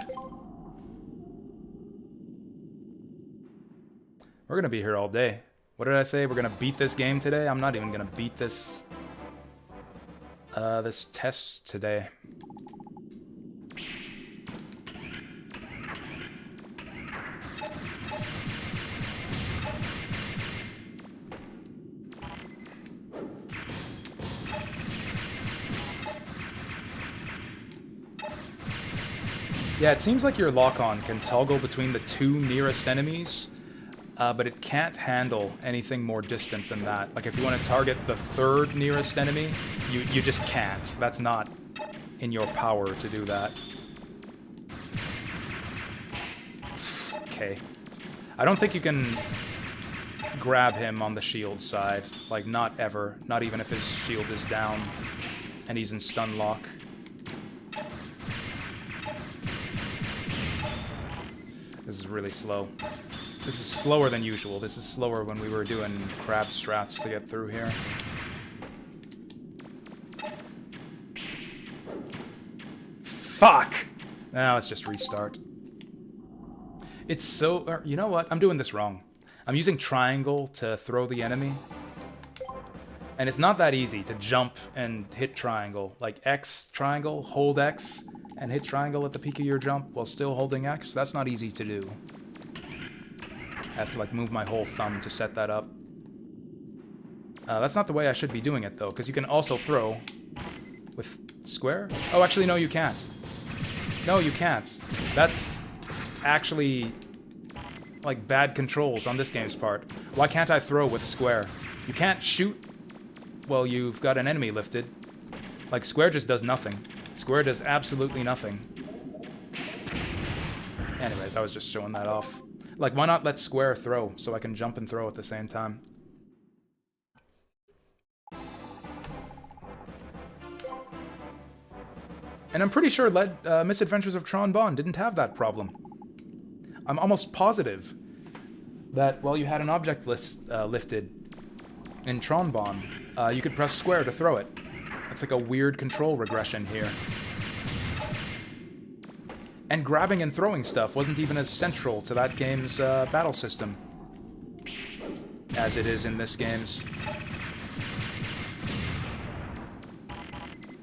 We're gonna be here all day. What did I say? We're gonna beat this game today? I'm not even gonna beat this... this test today. Yeah, it seems like your lock-on can toggle between the two nearest enemies, but it can't handle anything more distant than that. Like, if you want to target the third nearest enemy, you just can't. That's not in your power to do that. Okay. I don't think you can grab him on the shield side. Like, not ever. Not even if his shield is down and he's in stun lock. This is really slow. This is slower than usual. This is slower when we were doing crab strats to get through here. Fuck! Now let's just restart. It's so... you know what? I'm doing this wrong. I'm using triangle to throw the enemy. And it's not that easy to jump and hit triangle. Like X, triangle, hold X, and hit triangle at the peak of your jump while still holding X. That's not easy to do. I have to like move my whole thumb to set that up. That's not the way I should be doing it though, because you can also throw with square. Oh, actually no, you can't. No, you can't. That's actually like bad controls on this game's part. Why can't I throw with square? You can't shoot while you've got an enemy lifted. Like square just does nothing. Square does absolutely nothing. Anyways, I was just showing that off. Like, why not let square throw so I can jump and throw at the same time? And I'm pretty sure Misadventures of Tron Bonne didn't have that problem. I'm almost positive that while you had an object lifted in Tron Bonne, you could press square to throw it. It's like a weird control regression here. And grabbing and throwing stuff wasn't even as central to that game's battle system as it is in this game's.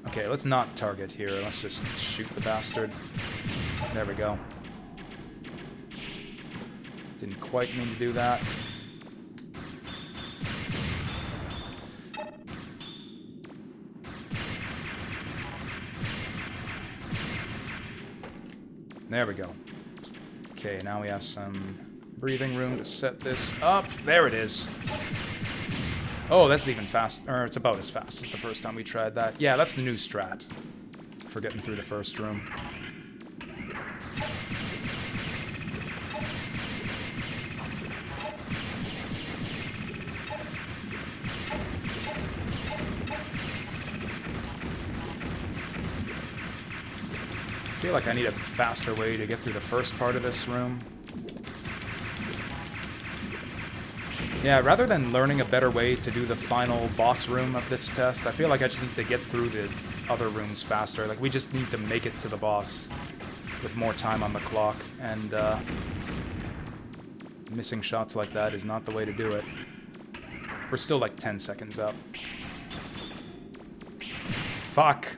Okay, let's not target here. Let's just shoot the bastard. There we go. Didn't quite mean to do that. There we go. Okay, now we have some breathing room to set this up. There it is. Oh, that's even fast, or it's about as fast as the first time we tried that. Yeah, that's the new strat for getting through the first room. I feel like I need a faster way to get through the first part of this room. Yeah, rather than learning a better way to do the final boss room of this test, I feel like I just need to get through the other rooms faster. Like, we just need to make it to the boss with more time on the clock, and missing shots like that is not the way to do it. We're still like 10 seconds up. Fuck!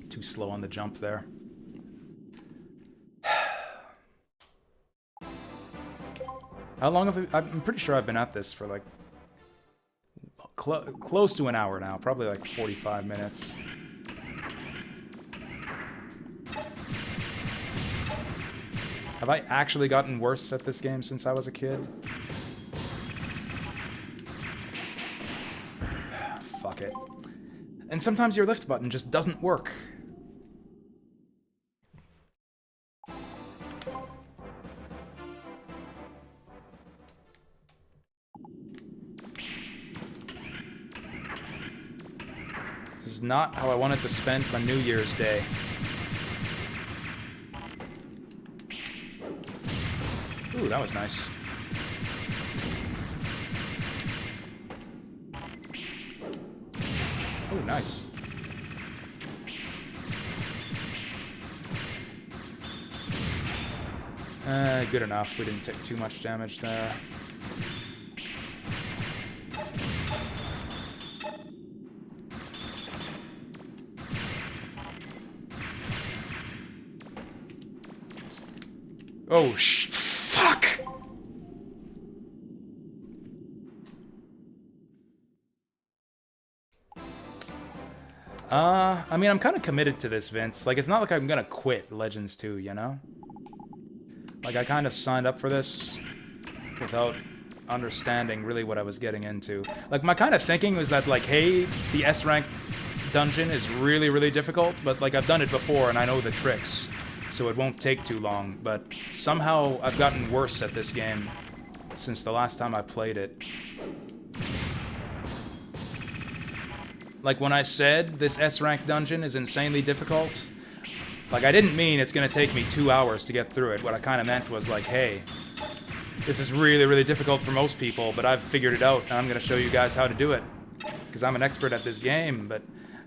Too slow on the jump there. How long have I'm pretty sure I've been at this for like close to an hour now, probably like 45 minutes. Have I actually gotten worse at this game since I was a kid? Fuck it. And sometimes your lift button just doesn't work. This is not how I wanted to spend my New Year's Day. Ooh, that was nice. Ooh, nice. Good enough. We didn't take too much damage there. Oh, fuck! I mean, I'm kind of committed to this, Vince. Like, it's not like I'm gonna quit Legends 2, you know? Like, I kind of signed up for this without understanding really what I was getting into. Like, my kind of thinking was that, like, hey, the S-rank dungeon is really, really difficult, but, like, I've done it before and I know the tricks, so it won't take too long. But somehow I've gotten worse at this game since the last time I played it. Like, when I said this S-rank dungeon is insanely difficult, like, I didn't mean it's gonna take me 2 hours to get through it. What I kind of meant was, like, hey, This is really, really difficult for most people, but I've figured it out, and I'm going to show you guys how to do it. Because I'm an expert at this game, but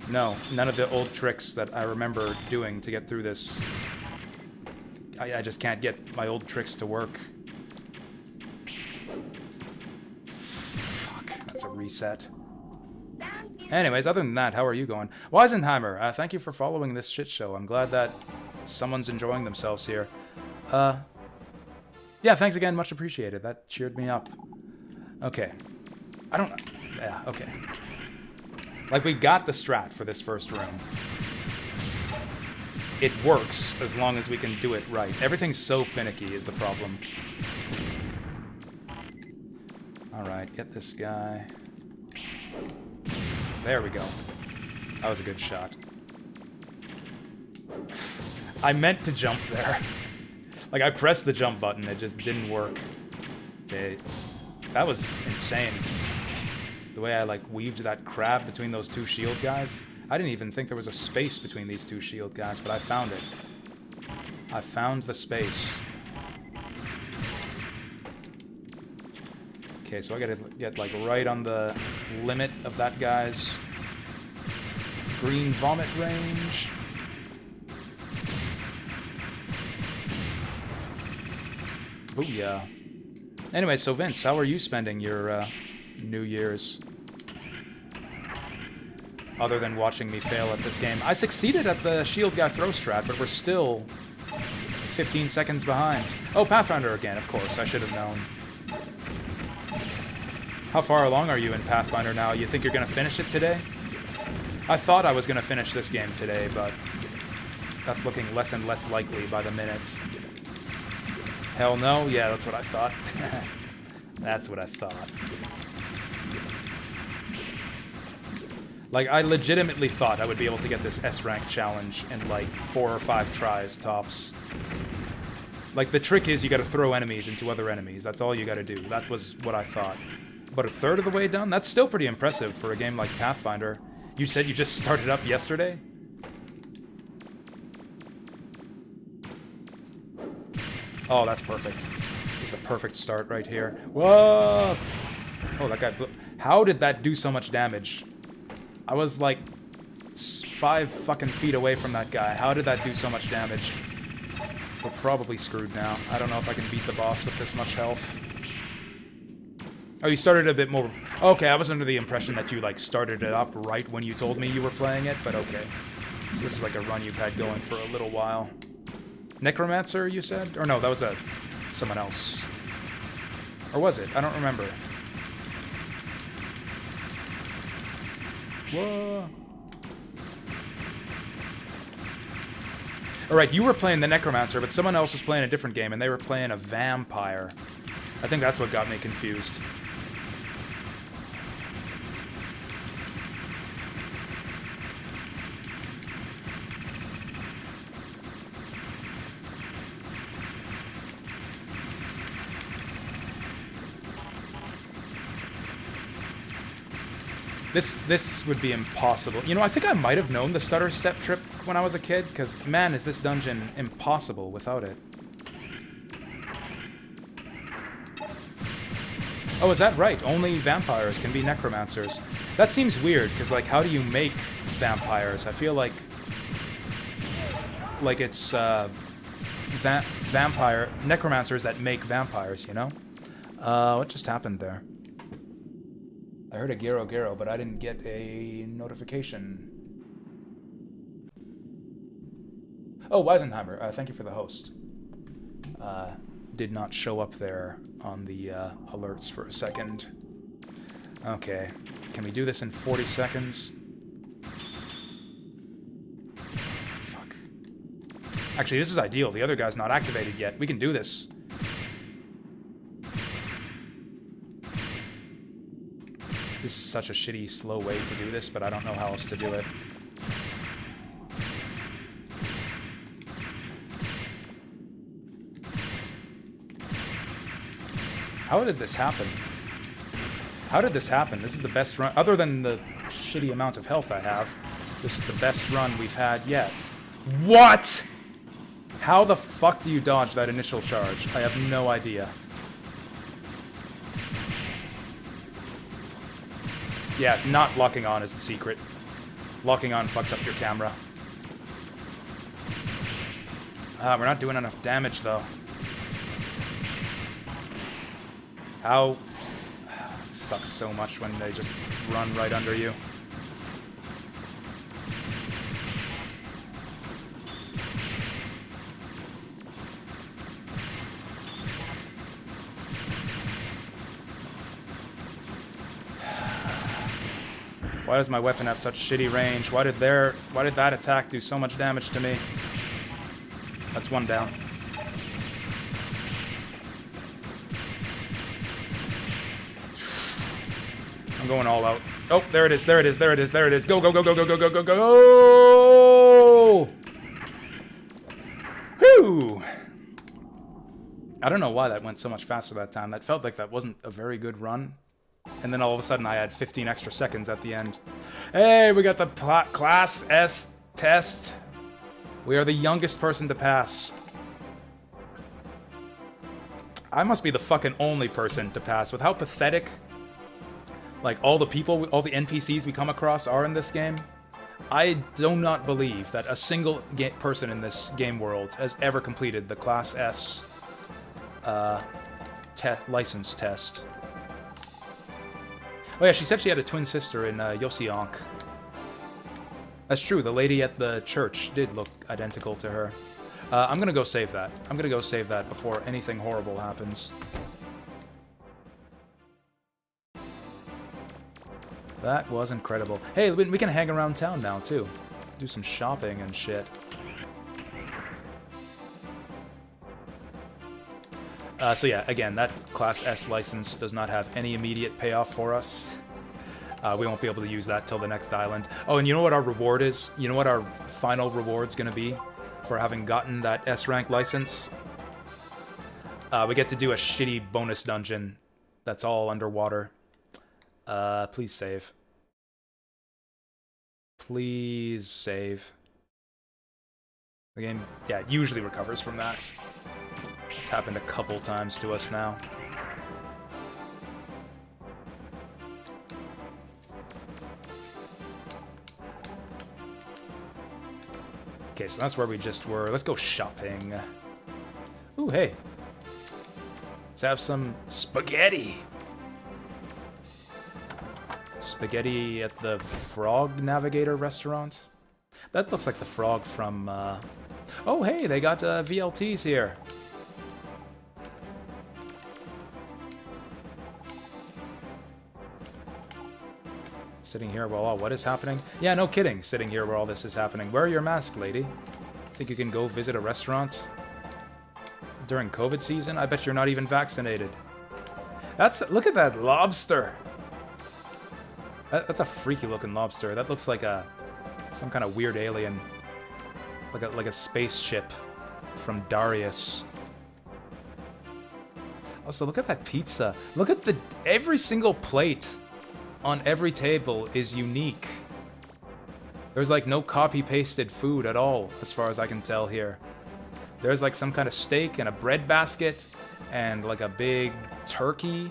no, none of the old tricks that I remember doing to get through this. I just can't get my old tricks to work. Fuck, that's a reset. Anyways, other than that, how are you going? Weisenheimer, thank you for following this shit show. I'm glad that someone's enjoying themselves here. Yeah, thanks again, much appreciated. That cheered me up. Okay. Yeah, okay. Like, we got the strat for this first room. It works as long as we can do it right. Everything's so finicky is the problem. Alright, get this guy. There we go. That was a good shot. I meant to jump there. Like, I pressed the jump button, it just didn't work. Okay. That was insane. The way I, like, weaved that crab between those two shield guys. I didn't even think there was a space between these two shield guys, but I found it. I found the space. Okay, so I gotta get, like, right on the limit of that guy's green vomit range. Booyah. Anyway, so Vince, how are you spending your New Year's? Other than watching me fail at this game. I succeeded at the shield guy throw strat, but we're still 15 seconds behind. Oh, Pathfinder again, of course. I should have known. How far along are you in Pathfinder now? You think you're going to finish it today? I thought I was going to finish this game today, but that's looking less and less likely by the minute. Hell no? Yeah, that's what I thought. That's what I thought. Like, I legitimately thought I would be able to get this S-rank challenge in, like, 4 or 5 tries, tops. Like, the trick is you gotta throw enemies into other enemies. That's all you gotta do. That was what I thought. But a third of the way done? That's still pretty impressive for a game like Pathfinder. You said you just started up yesterday? Oh, that's perfect. This is a perfect start right here. Whoa! Oh, that guy blew. How did that do so much damage? I was like 5 fucking feet away from that guy. How did that do so much damage? We're probably screwed now. I don't know if I can beat the boss with this much health. Oh, you started a bit more... Okay, I was under the impression that you, like, started it up right when you told me you were playing it, but okay. So this is like a run you've had going for a little while. Necromancer, you said? Or no, that was someone else. Or was it? I don't remember. Whoa. Alright, you were playing the Necromancer, but someone else was playing a different game, and they were playing a vampire. I think that's what got me confused. This would be impossible. You know, I think I might have known the stutter step trip when I was a kid, because, man, is this dungeon impossible without it. Oh, is that right? Only vampires can be necromancers. That seems weird, because, like, how do you make vampires? I feel like it's, necromancers that make vampires, you know? What just happened there? I heard a Gero Gero, but I didn't get a notification. Oh, Weisenheimer, thank you for the host. Did not show up there on the alerts for a second. Okay, can we do this in 40 seconds? Fuck. Actually, this is ideal. The other guy's not activated yet. We can do this. This is such a shitty, slow way to do this, but I don't know how else to do it. How did this happen? How did this happen? This is the best run, other than the shitty amount of health I have, this is the best run we've had yet. What?! How the fuck do you dodge that initial charge? I have no idea. Yeah, not locking on is the secret. Locking on fucks up your camera. We're not doing enough damage, though. How... It sucks so much when they just run right under you. Why does my weapon have such shitty range? Why did that attack do so much damage to me? That's one down. I'm going all out. Oh, there it is, there it is, there it is, there it is. Go, go, go, go, go, go, go, go, go, go! Whew! I don't know why that went so much faster that time. That felt like that wasn't a very good run. And then all of a sudden I had 15 extra seconds at the end. Hey, we got the Class S test. We are the youngest person to pass. I must be the fucking only person to pass with how pathetic, like, all the people, all the NPCs we come across are in this game. I do not believe that a single person in this game world has ever completed the Class S license test. Oh yeah, she said she had a twin sister in Yosionk. That's true, the lady at the church did look identical to her. I'm gonna go save that. I'm gonna go save that before anything horrible happens. That was incredible. Hey, we can hang around town now, too. Do some shopping and shit. So yeah, again, that Class S license does not have any immediate payoff for us. We won't be able to use that till the next island. Oh, and you know what our reward is? You know what our final reward's gonna be for having gotten that S-rank license? We get to do a shitty bonus dungeon that's all underwater. Please save. Please save. The game, yeah, it usually recovers from that. It's happened a couple times to us now. Okay, so that's where we just were. Let's go shopping. Ooh, hey. Let's have some spaghetti. Spaghetti at the Frog Navigator restaurant? That looks like the frog from, Oh, hey, they got VLTs here. Sitting here while what is happening? Yeah, no kidding, sitting here where all this is happening. Wear your mask, lady. Think you can go visit a restaurant during COVID season? I bet you're not even vaccinated. Look at that lobster. That's a freaky looking lobster. That looks like some kind of weird alien. Like a spaceship from Darius. Also, look at that pizza. Look at every single plate on every table is unique. There's like no copy-pasted food at all, as far as I can tell here. There's like some kind of steak and a bread basket, and like a big turkey,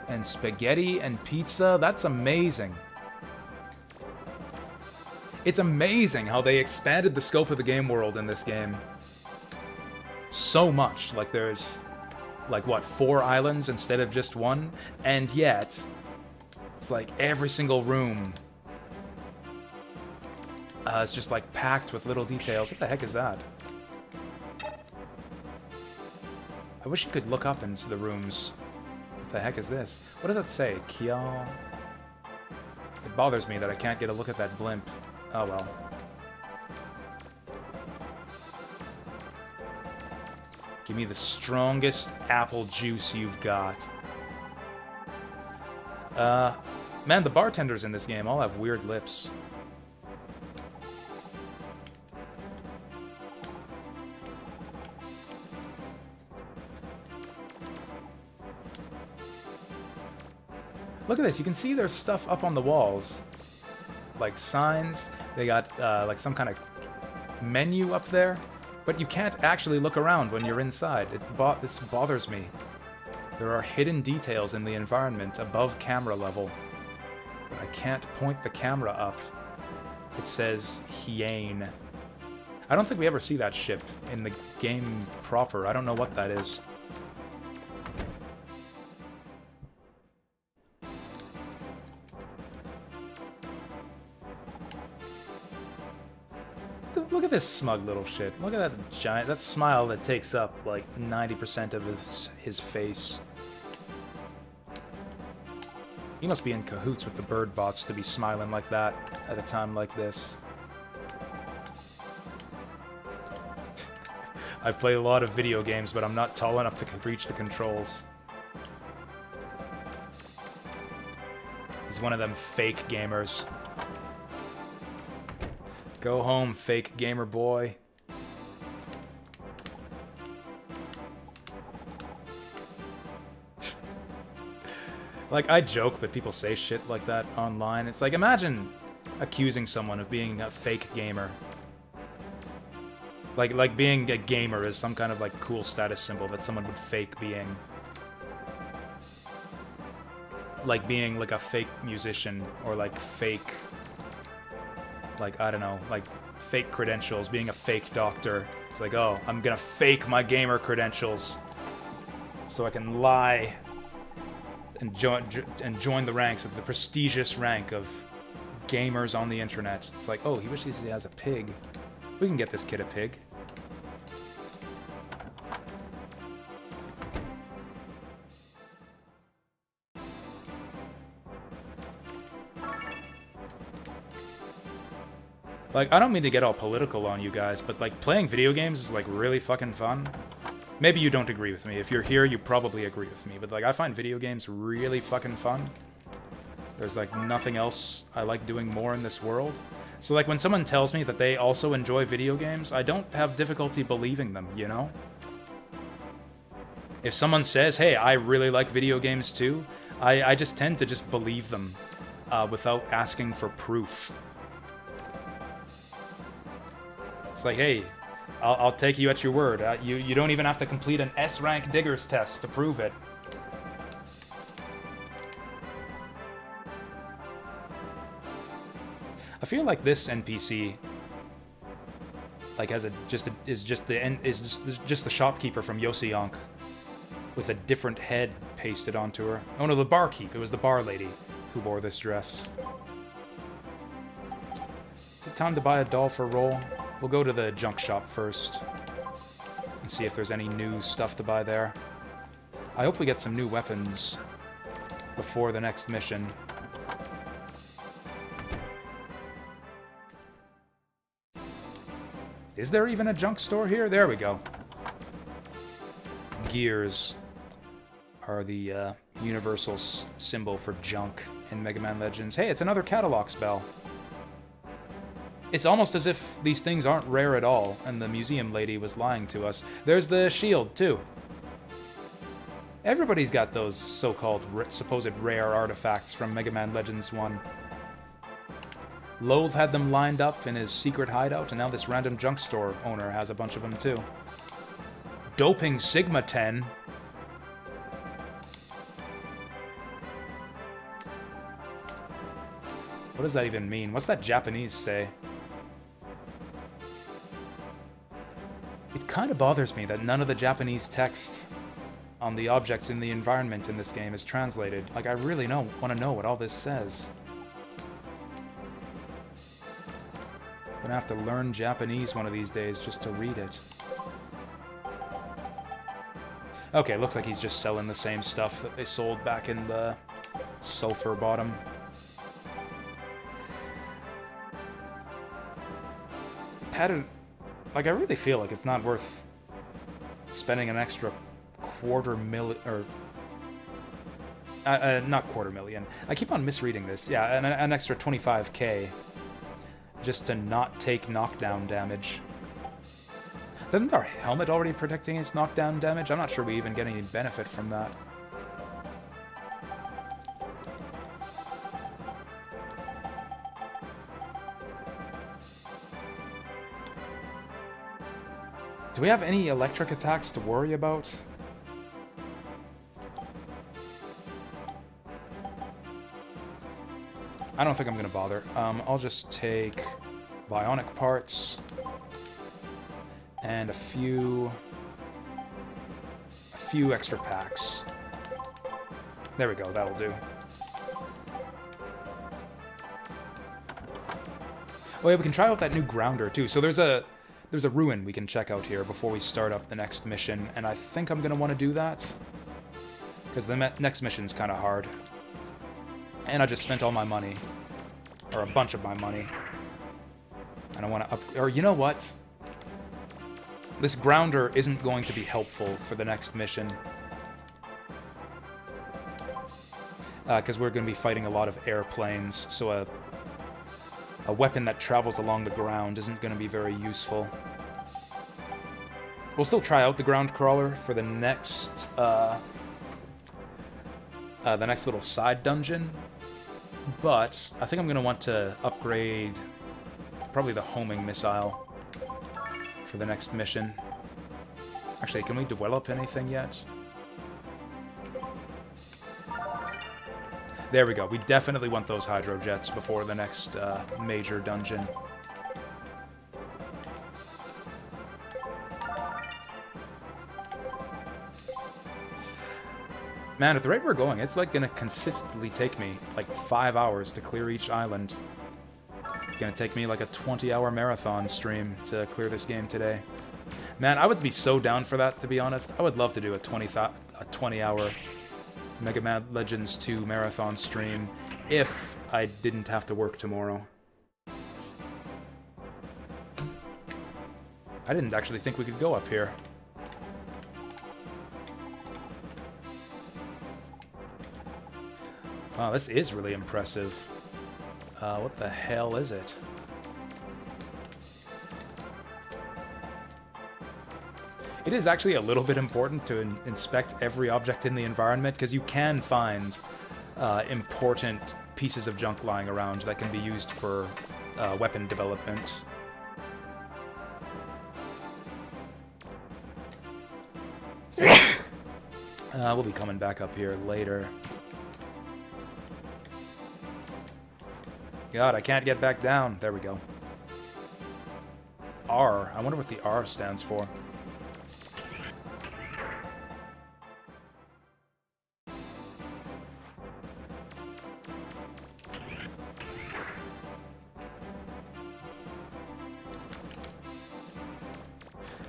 and spaghetti and pizza. That's amazing. It's amazing how they expanded the scope of the game world in this game so much. Like there's, like what, 4 islands instead of just 1? And yet, it's like every single room is just like packed with little details. What the heck is that? I wish you could look up into the rooms. What the heck is this? What does that say? Kia? It bothers me that I can't get a look at that blimp. Oh well. Give me the strongest apple juice you've got. Man, the bartenders in this game all have weird lips. Look at this, you can see there's stuff up on the walls. Like signs, they got like some kind of menu up there, but you can't actually look around when you're inside. This bothers me. There are hidden details in the environment above camera level. but I can't point the camera up. It says Hyane. I don't think we ever see that ship in the game proper. I don't know what that is. Look at this smug little shit. Look at that smile that takes up like 90% of his face. He must be in cahoots with the bird bots to be smiling like that at a time like this. I've played a lot of video games, but I'm not tall enough to reach the controls. He's one of them fake gamers. Go home, fake gamer boy. Like, I joke, but people say shit like that online. It's like, imagine accusing someone of being a fake gamer. Like being a gamer is some kind of, like, cool status symbol that someone would fake being. Like being, like, a fake musician, or, like, fake... Like, I don't know, like, fake credentials, being a fake doctor. It's like, oh, I'm gonna fake my gamer credentials so I can lie and join the ranks of the prestigious rank of gamers on the internet. It's like, oh, he wishes he has a pig. We can get this kid a pig. Like, I don't mean to get all political on you guys, but, like, playing video games is, like, really fucking fun. Maybe you don't agree with me. If you're here, you probably agree with me. But, like, I find video games really fucking fun. There's, like, nothing else I like doing more in this world. So, like, when someone tells me that they also enjoy video games, I don't have difficulty believing them, you know? If someone says, hey, I really like video games too, I just tend to just believe them without asking for proof. It's like, hey, I'll take you at your word. You don't even have to complete an S-rank Diggers test to prove it. I feel like this NPC, like, is just the shopkeeper from Yosi-Yonk, with a different head pasted onto her. Oh no, the barkeep. It was the bar lady who wore this dress. Is it time to buy a doll for Roll? We'll go to the junk shop first and see if there's any new stuff to buy there. I hope we get some new weapons before the next mission. Is there even a junk store here? There we go. Gears are the universal symbol for junk in Mega Man Legends. Hey, it's another catalog spell. It's almost as if these things aren't rare at all, and the museum lady was lying to us. There's the shield, too. Everybody's got those so-called supposed rare artifacts from Mega Man Legends 1. Loathe had them lined up in his secret hideout, and now this random junk store owner has a bunch of them, too. Doping Sigma 10. What does that even mean? What's that Japanese say? It kind of bothers me that none of the Japanese text on the objects in the environment in this game is translated. Like, I really want to know what all this says. I'm gonna have to learn Japanese one of these days just to read it. Okay, looks like he's just selling the same stuff that they sold back in the Sulphur Bottom. Like, I really feel like it's not worth spending an extra not $250,000. I keep on misreading this. Yeah, an extra 25k just to not take knockdown damage. Doesn't our helmet already protect against knockdown damage? I'm not sure we even get any benefit from that. Do we have any electric attacks to worry about? I don't think I'm gonna bother. I'll just take bionic parts and a few extra packs. There we go, that'll do. Oh yeah, we can try out that new grounder too. So there's a ruin we can check out here before we start up the next mission, and I think I'm gonna want to do that because the next mission's kind of hard. And I just spent all my money, or a bunch of my money. And I want to or you know what? This grounder isn't going to be helpful for the next mission. Because we're going to be fighting a lot of airplanes, so a weapon that travels along the ground isn't going to be very useful. We'll still try out the ground crawler for the next little side dungeon, but I think I'm going to want to upgrade probably the homing missile for the next mission. Actually, can we develop anything yet? There we go. We definitely want those hydrojets before the next major dungeon. Man, at the rate we're going, it's like gonna consistently take me like 5 hours to clear each island. It's gonna take me like a 20-hour marathon stream to clear this game today. Man, I would be so down for that, to be honest. I would love to do a 20-hour Mega Man Legends 2 marathon stream if I didn't have to work tomorrow. I didn't actually think we could go up here. Wow, this is really impressive. What the hell is it? It is actually a little bit important to inspect every object in the environment, because you can find important pieces of junk lying around that can be used for weapon development. We'll be coming back up here later. God, I can't get back down. There we go. R. I wonder what the R stands for.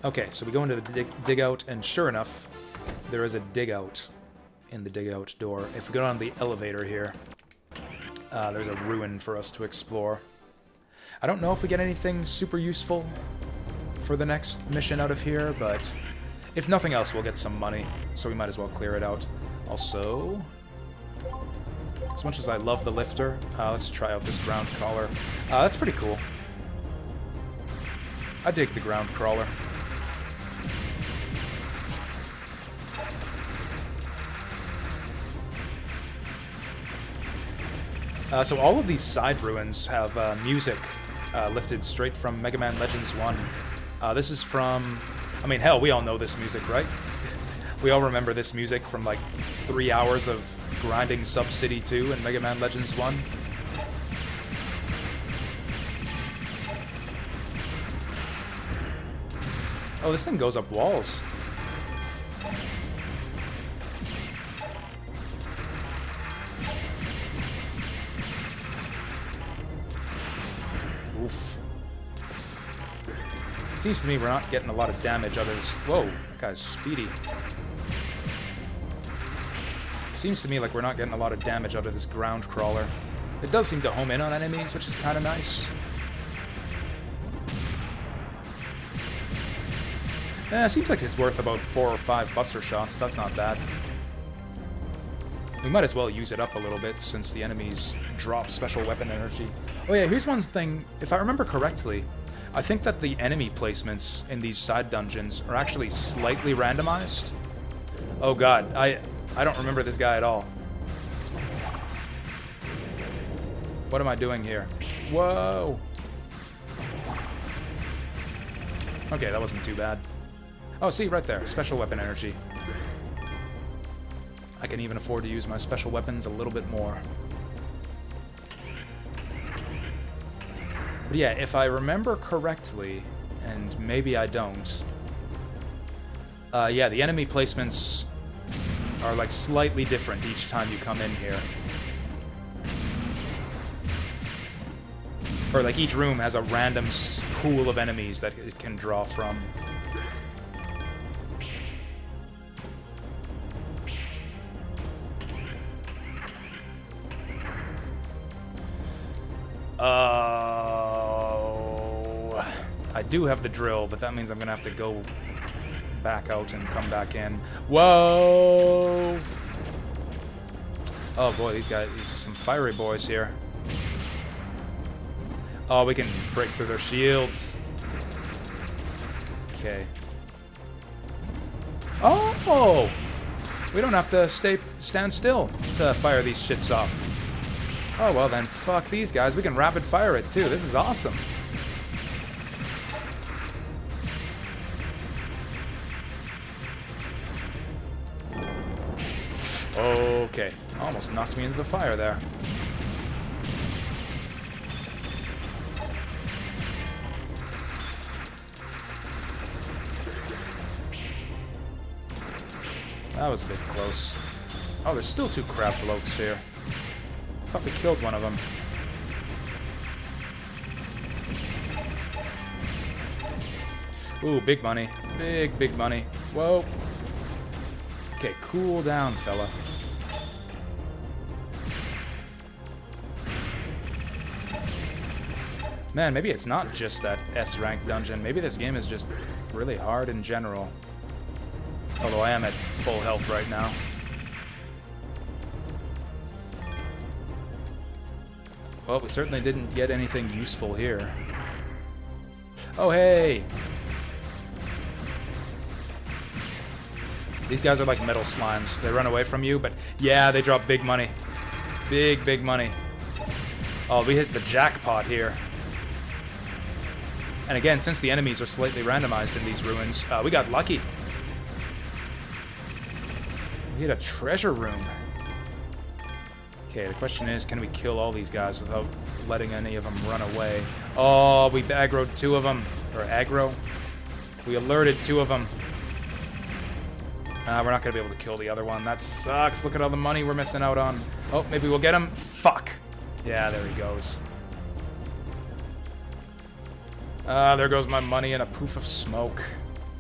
Okay, so we go into the dig out, and sure enough, there is a dig out in the dig out door. If we go down the elevator here, there's a ruin for us to explore. I don't know if we get anything super useful for the next mission out of here, but if nothing else, we'll get some money, so we might as well clear it out. Also, as much as I love the lifter, let's try out this ground crawler. That's pretty cool. I dig the ground crawler. So all of these side ruins have music lifted straight from Mega Man Legends 1. This is from... I mean, hell, we all know this music, right? We all remember this music from, like, 3 hours of grinding Sub-City 2 and Mega Man Legends 1. Oh, this thing goes up walls. Oof. Seems to me we're not getting a lot of damage out of this. Whoa, that guy's speedy. Seems to me like we're not getting a lot of damage out of this ground crawler. It does seem to home in on enemies, which is kind of nice. Seems like it's worth about 4 or 5 buster shots. That's not bad. We might as well use it up a little bit, since the enemies drop special weapon energy. Oh yeah, here's one thing. If I remember correctly, I think that the enemy placements in these side dungeons are actually slightly randomized. Oh god, I don't remember this guy at all. What am I doing here? Whoa! Okay, that wasn't too bad. Oh, see, right there. Special weapon energy. I can even afford to use my special weapons a little bit more. But yeah, if I remember correctly, and maybe I don't, yeah, the enemy placements are like slightly different each time you come in here. Or like each room has a random pool of enemies that it can draw from. Oh, I do have the drill, but that means I'm gonna have to go back out and come back in. Whoa! Oh boy, these are some fiery boys here. Oh, we can break through their shields. Okay. Oh! We don't have to stand still to fire these shits off. Oh, well then, fuck these guys. We can rapid fire it, too. This is awesome. Okay. Almost knocked me into the fire there. That was a bit close. Oh, there's still 2 crab blokes here. I thought we killed one of them. Ooh, big money. Big money. Whoa. Okay, cool down, fella. Man, maybe it's not just that S-rank dungeon. Maybe this game is just really hard in general. Although I am at full health right now. Well, we certainly didn't get anything useful here. Oh, hey! These guys are like metal slimes. They run away from you, but yeah, they drop big money. Big money. Oh, we hit the jackpot here. And again, since the enemies are slightly randomized in these ruins, we got lucky. We hit a treasure room. Okay, the question is, can we kill all these guys without letting any of them run away? Oh, we aggroed 2 of them. Or aggro. We alerted 2 of them. We're not going to be able to kill the other one. That sucks. Look at all the money we're missing out on. Oh, maybe we'll get him. Fuck. Yeah, there he goes. There goes my money in a poof of smoke.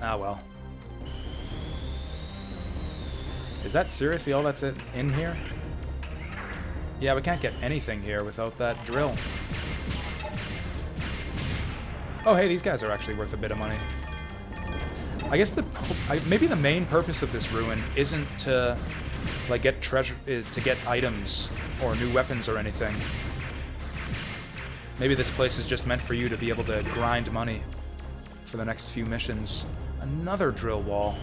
Ah, well. Is that seriously all that's in here? Yeah, we can't get anything here without that drill. Oh, hey, these guys are actually worth a bit of money. I guess maybe the main purpose of this ruin isn't to like get treasure, to get items or new weapons or anything. Maybe this place is just meant for you to be able to grind money for the next few missions. Another drill wall.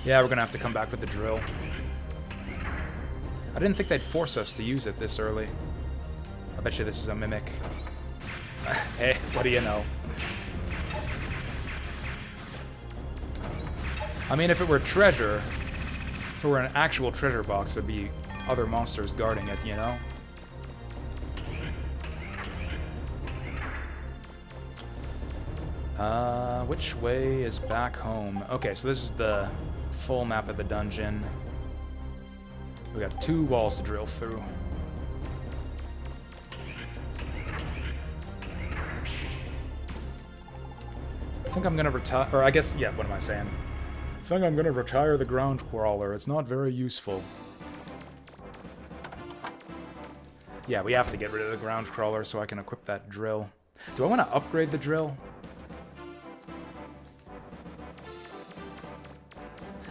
Yeah, we're gonna have to come back with the drill. I didn't think they'd force us to use it this early. I bet you this is a mimic. Hey, what do you know? I mean, if it were treasure, if it were an actual treasure box, there'd be other monsters guarding it, you know? Which way is back home? Okay, so this is the full map of the dungeon. We got 2 walls to drill through. I think I'm gonna retire, or I guess, yeah, what am I saying? I think I'm gonna retire the ground crawler. It's not very useful. Yeah, we have to get rid of the ground crawler so I can equip that drill. Do I want to upgrade the drill?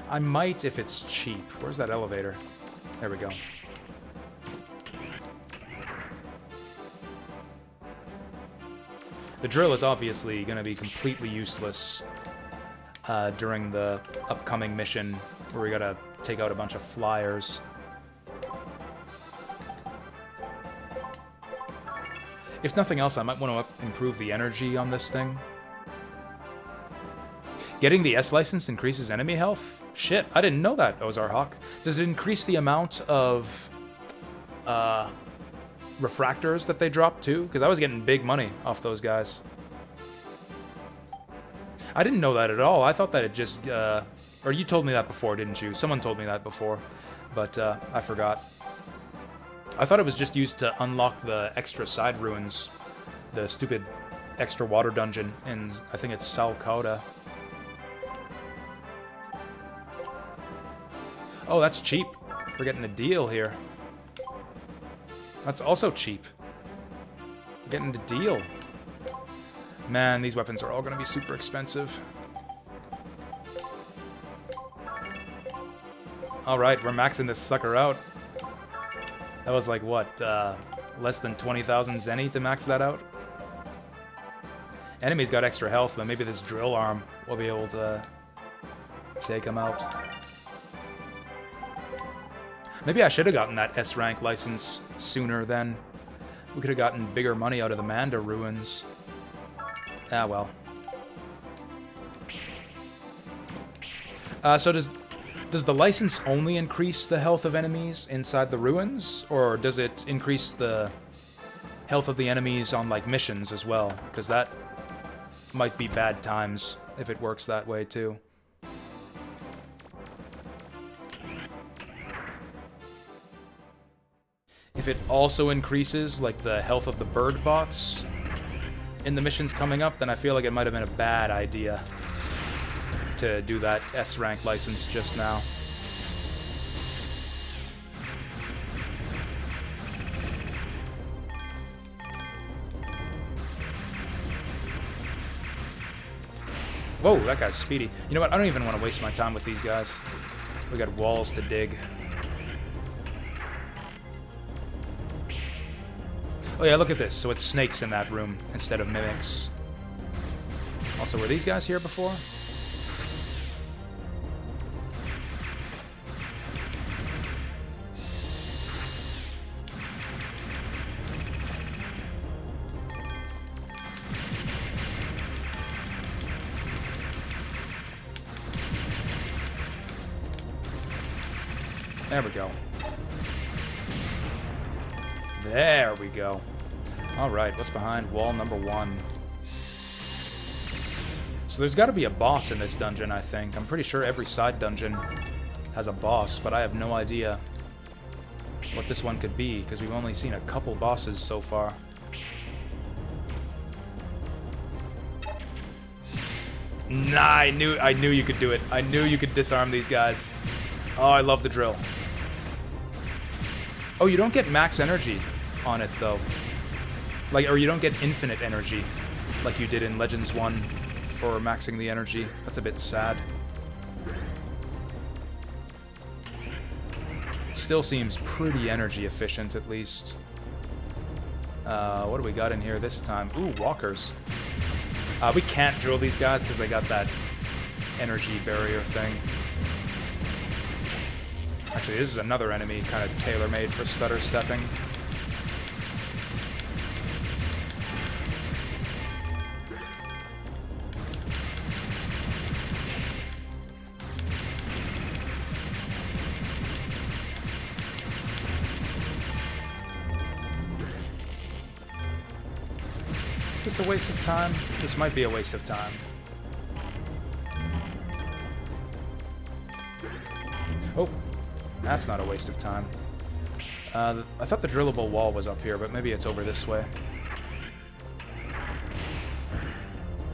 I might if it's cheap. Where's that elevator? There we go. The drill is obviously going to be completely useless during the upcoming mission where we gotta take out a bunch of flyers. If nothing else, I might want to improve the energy on this thing. Getting the S license increases enemy health? Shit, I didn't know that, Ozarhawk. Does it increase the amount of refractors that they drop too? Because I was getting big money off those guys. I didn't know that at all. I thought that it just... or you told me that before, didn't you? Someone told me that before, but I forgot. I thought it was just used to unlock the extra side ruins. The stupid extra water dungeon in, I think it's Salcauda. Oh, that's cheap. We're getting a deal here. That's also cheap. We're getting a deal. Man, these weapons are all going to be super expensive. Alright, we're maxing this sucker out. That was like, what, less than 20,000 zenny to max that out? Enemy's got extra health, but maybe this drill arm will be able to take him out. Maybe I should have gotten that S-rank license sooner then. We could have gotten bigger money out of the Manda ruins. Ah, well. So does the license only increase the health of enemies inside the ruins? Or does it increase the health of the enemies on, like, missions as well? Because that might be bad times if it works that way, too. If it also increases, like, the health of the bird bots in the missions coming up, then I feel like it might have been a bad idea to do that S-rank license just now. Whoa, that guy's speedy. You know what? I don't even want to waste my time with these guys. We got walls to dig. Oh yeah, look at this. So it's snakes in that room instead of mimics. Also, were these guys here before? There we go. There we go. Alright, what's behind wall number 1? So there's got to be a boss in this dungeon, I think. I'm pretty sure every side dungeon has a boss, but I have no idea what this one could be, because we've only seen a couple bosses so far. Nah, I knew you could do it. I knew you could disarm these guys. Oh, I love the drill. Oh, you don't get max energy on it, though. Like, or you don't get infinite energy, like you did in Legends 1 for maxing the energy. That's a bit sad. It still seems pretty energy efficient, at least. What do we got in here this time? Ooh, walkers. We can't drill these guys because they got that energy barrier thing. Actually, this is another enemy kind of tailor-made for stutter stepping. Is this a waste of time? This might be a waste of time. Oh, that's not a waste of time. I thought the drillable wall was up here, but maybe it's over this way.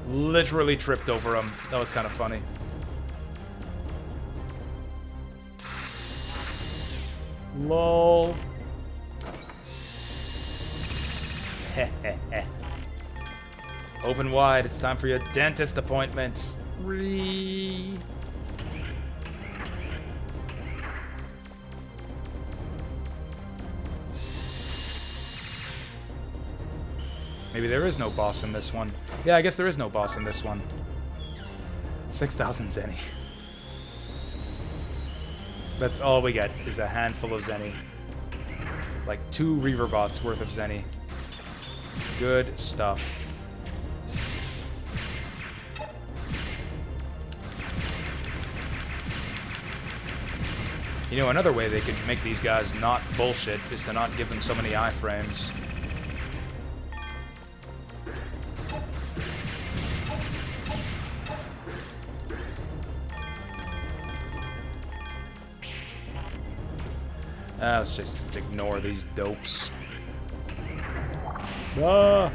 Literally tripped over him. That was kind of funny. LOL. Open wide. It's time for your dentist appointment. Maybe there is no boss in this one. Yeah, I guess there is no boss in this one. 6,000 zenny. That's all we get, is a handful of zenny. Like 2 Reaver bots worth of zenny. Good stuff. You know, another way they could make these guys not bullshit is to not give them so many iframes. Let's just ignore these dopes. Ah!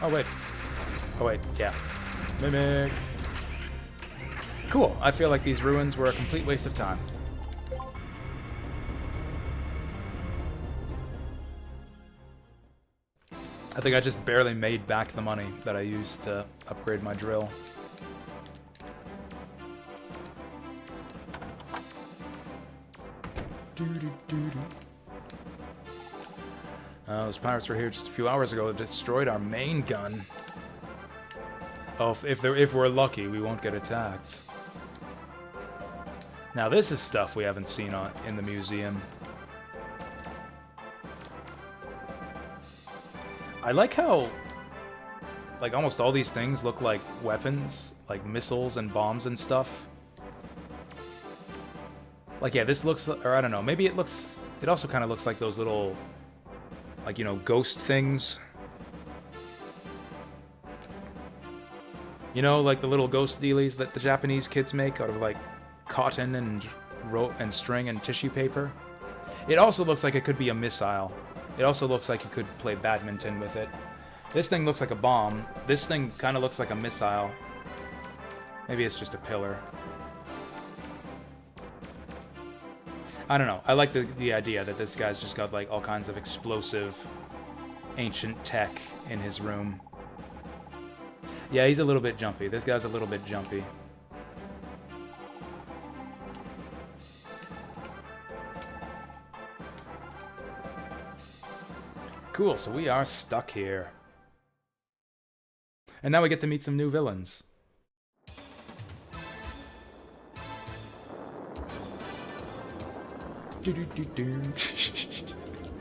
Oh, wait. Oh, wait, yeah. Mimic. Cool. I feel like these ruins were a complete waste of time. I think I just barely made back the money that I used to upgrade my drill. Those pirates were here just a few hours ago. They destroyed our main gun. Oh, if we're lucky, we won't get attacked. Now this is stuff we haven't seen in the museum. I like how, like, almost all these things look like weapons, like missiles and bombs and stuff. Like, yeah, this looks, or I don't know, maybe it also kind of looks like those little, like, you know, ghost things. You know, like the little ghost dealies that the Japanese kids make out of, like, cotton and rope and string and tissue paper. It also looks like it could be a missile. It also looks like you could play badminton with it. This thing looks like a bomb. This thing kind of looks like a missile. Maybe it's just a pillar. I don't know. I like the idea that this guy's just got like all kinds of explosive ancient tech in his room. Yeah, he's a little bit jumpy. This guy's a little bit jumpy. Cool, so we are stuck here. And now we get to meet some new villains.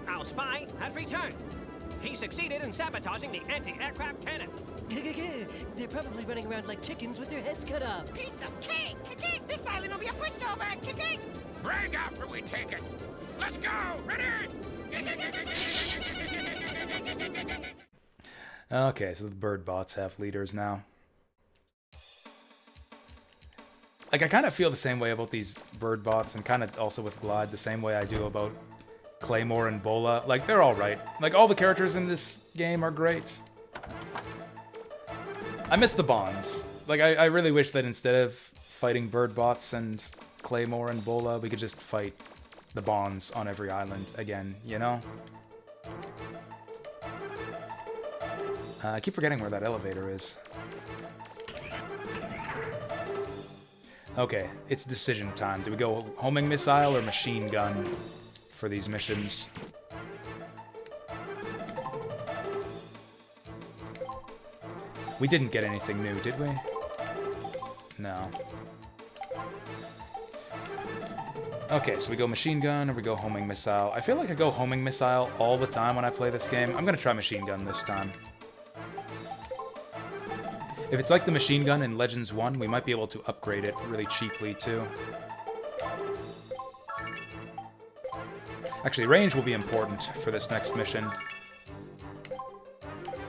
Our spy has returned. He succeeded in sabotaging the anti-aircraft cannon. They're probably running around like chickens with their heads cut off. Piece of cake! This island will be a pushover! Break after we take it! Let's go! Ready? Okay, so the bird bots have leaders now. Like, I kind of feel the same way about these bird bots, and kind of also with Glide, the same way I do about Claymore and Bola. Like, they're alright. Like, all the characters in this game are great. I miss the bonds. Like, I really wish that instead of fighting bird bots and Claymore and Bola, we could just fight the bonds on every island again, you know? I keep forgetting where that elevator is. Okay, it's decision time. Do we go homing missile or machine gun for these missions? We didn't get anything new, did we? No. Okay, so we go machine gun or we go homing missile. I feel like I go homing missile all the time when I play this game. I'm gonna try machine gun this time. If it's like the machine gun in Legends 1, we might be able to upgrade it really cheaply, too. Actually, range will be important for this next mission.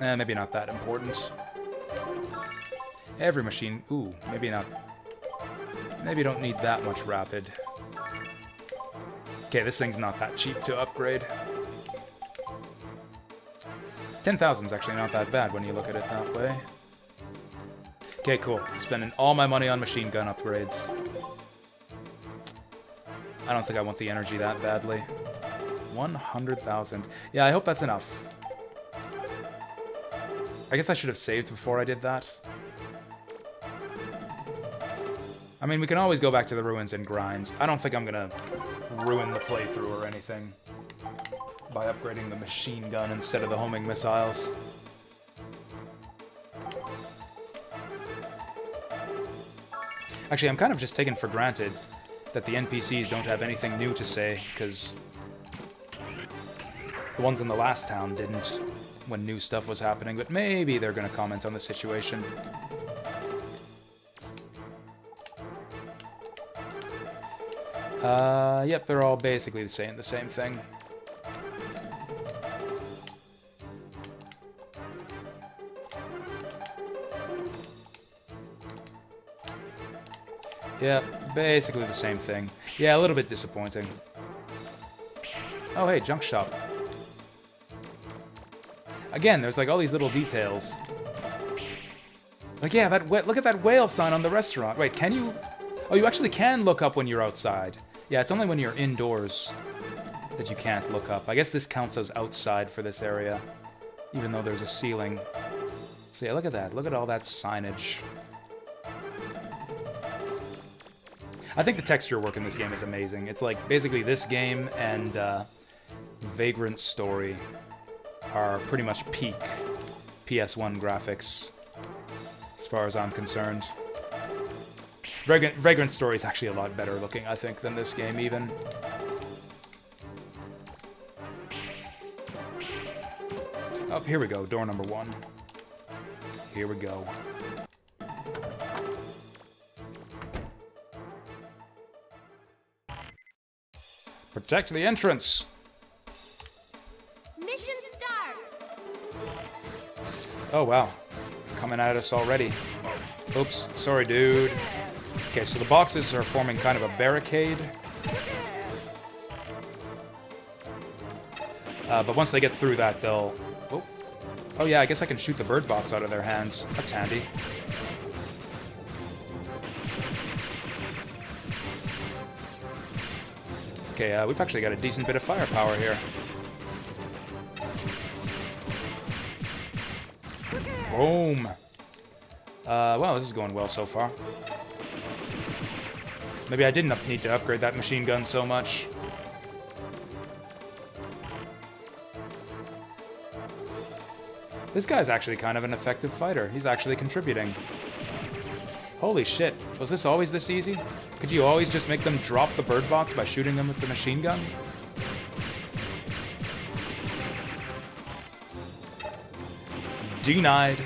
Maybe not that important. Every machine... Ooh, maybe not. Maybe you don't need that much rapid. Okay, this thing's not that cheap to upgrade. 10,000's actually not that bad when you look at it that way. Okay, cool. Spending all my money on machine gun upgrades. I don't think I want the energy that badly. 100,000. Yeah, I hope that's enough. I guess I should have saved before I did that. I mean, we can always go back to the ruins and grind. I don't think I'm gonna ruin the playthrough or anything by upgrading the machine gun instead of the homing missiles. Actually, I'm kind of just taking for granted that the NPCs don't have anything new to say, because The ones in the last town didn't when new stuff was happening, but maybe they're going to comment on the situation. Yep, they're all basically saying the same thing. Yep, basically the same thing. Yeah, a little bit disappointing. Oh, hey, junk shop. Again, there's like all these little details. Like, yeah, look at that whale sign on the restaurant. Wait, can you... Oh, you actually can look up when you're outside. Yeah, it's only when you're indoors that you can't look up. I guess this counts as outside for this area, even though there's a ceiling. So yeah, look at that. Look at all that signage. I think the texture work in this game is amazing. It's like, basically this game and Vagrant Story are pretty much peak PS1 graphics, as far as I'm concerned. Vagrant Story is actually a lot better looking, I think, than this game, even. Oh, here we go. Door number 1. Here we go. Protect the entrance! Mission start! Oh, wow. Coming at us already. Oops. Sorry, dude. Okay, so the boxes are forming kind of a barricade. But once they get through that, they'll... Oh. Oh, yeah, I guess I can shoot the bird box out of their hands. That's handy. Okay, we've actually got a decent bit of firepower here. Boom! Well, this is going well so far. Maybe I didn't need to upgrade that machine gun so much. This guy's actually kind of an effective fighter. He's actually contributing. Holy shit. Was this always this easy? Could you always just make them drop the bird box by shooting them with the machine gun? Denied.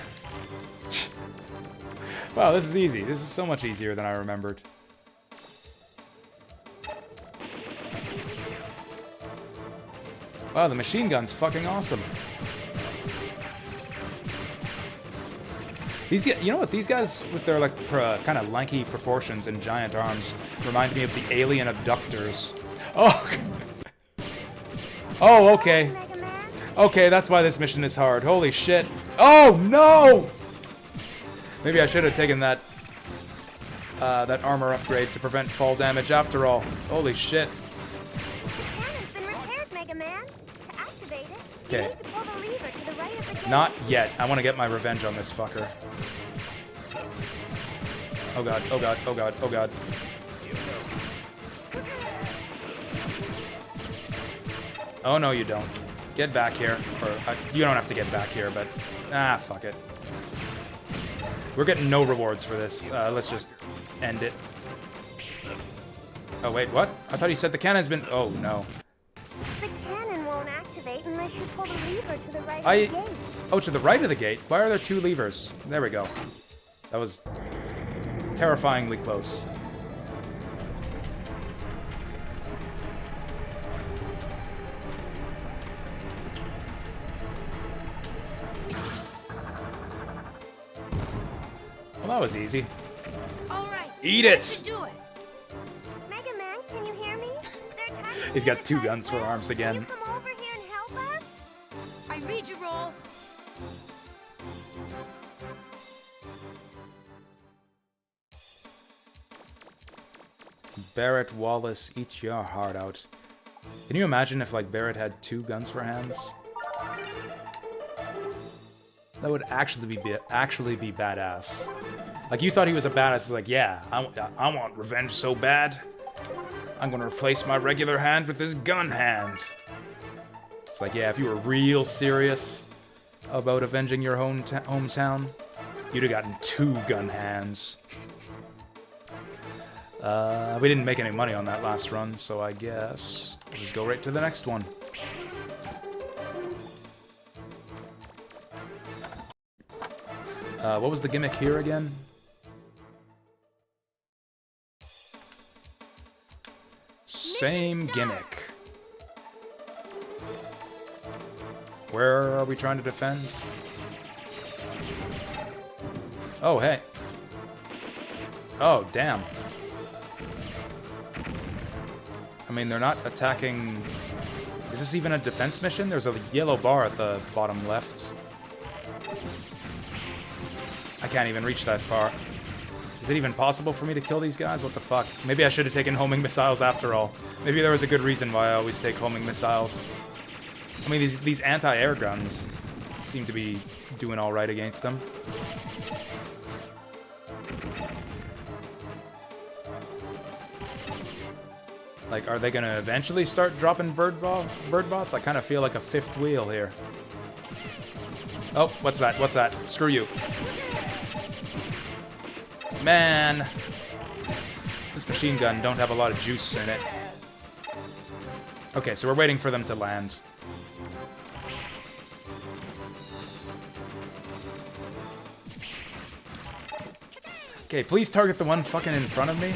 Wow, this is easy. This is so much easier than I remembered. Wow, the machine gun's fucking awesome. These, you know what? These guys with their like kind of lanky proportions and giant arms remind me of the alien abductors. Oh. Oh, okay. Okay, that's why this mission is hard. Holy shit. Oh no! Maybe I should have taken that that armor upgrade to prevent fall damage after all. Holy shit. The cannon's been repaired, Mega Man. To activate it, Okay. you need to pull the lever to the right of the gate. Not yet. I want to get my revenge on this fucker. Oh god, oh god, oh god, oh god. Oh no, you don't. Get back here. Or, you don't have to get back here, but... Ah, fuck it. We're getting no rewards for this. Let's just end it. Oh, wait, what? I thought he said the cannon's been... Oh, no. The cannon won't activate unless you pull the lever to the right of the gate. Oh, to the right of the gate? Why are there two levers? There we go. That was terrifyingly close. Well, that was easy. All right. Eat it! Let's do it. Mega Man, can you hear me? He's got two guns for arms again. Can you come over here and help us? I read your roll. Barrett Wallace, eat your heart out. Can you imagine if, like, Barrett had two guns for hands? That would actually be badass. Like, you thought he was a badass. It's like, yeah, I want revenge so bad. I'm gonna replace my regular hand with this gun hand. It's like, yeah, if you were real serious about avenging your hometown, you'd have gotten two gun hands. We didn't make any money on that last run, so I guess we'll just go right to the next one. What was the gimmick here again? Same gimmick. Where are we trying to defend? Oh, hey. Oh, damn. I mean, they're not attacking... Is this even a defense mission? There's a yellow bar at the bottom left. I can't even reach that far. Is it even possible for me to kill these guys? What the fuck? Maybe I should have taken homing missiles after all. Maybe there was a good reason why I always take homing missiles. I mean, these anti-air guns seem to be doing all right against them. Like, are they going to eventually start dropping bird bots? I kind of feel like a fifth wheel here. Oh, what's that? What's that? Screw you. Man. This machine gun don't have a lot of juice in it. Okay, so we're waiting for them to land. Okay, please target the one fucking in front of me.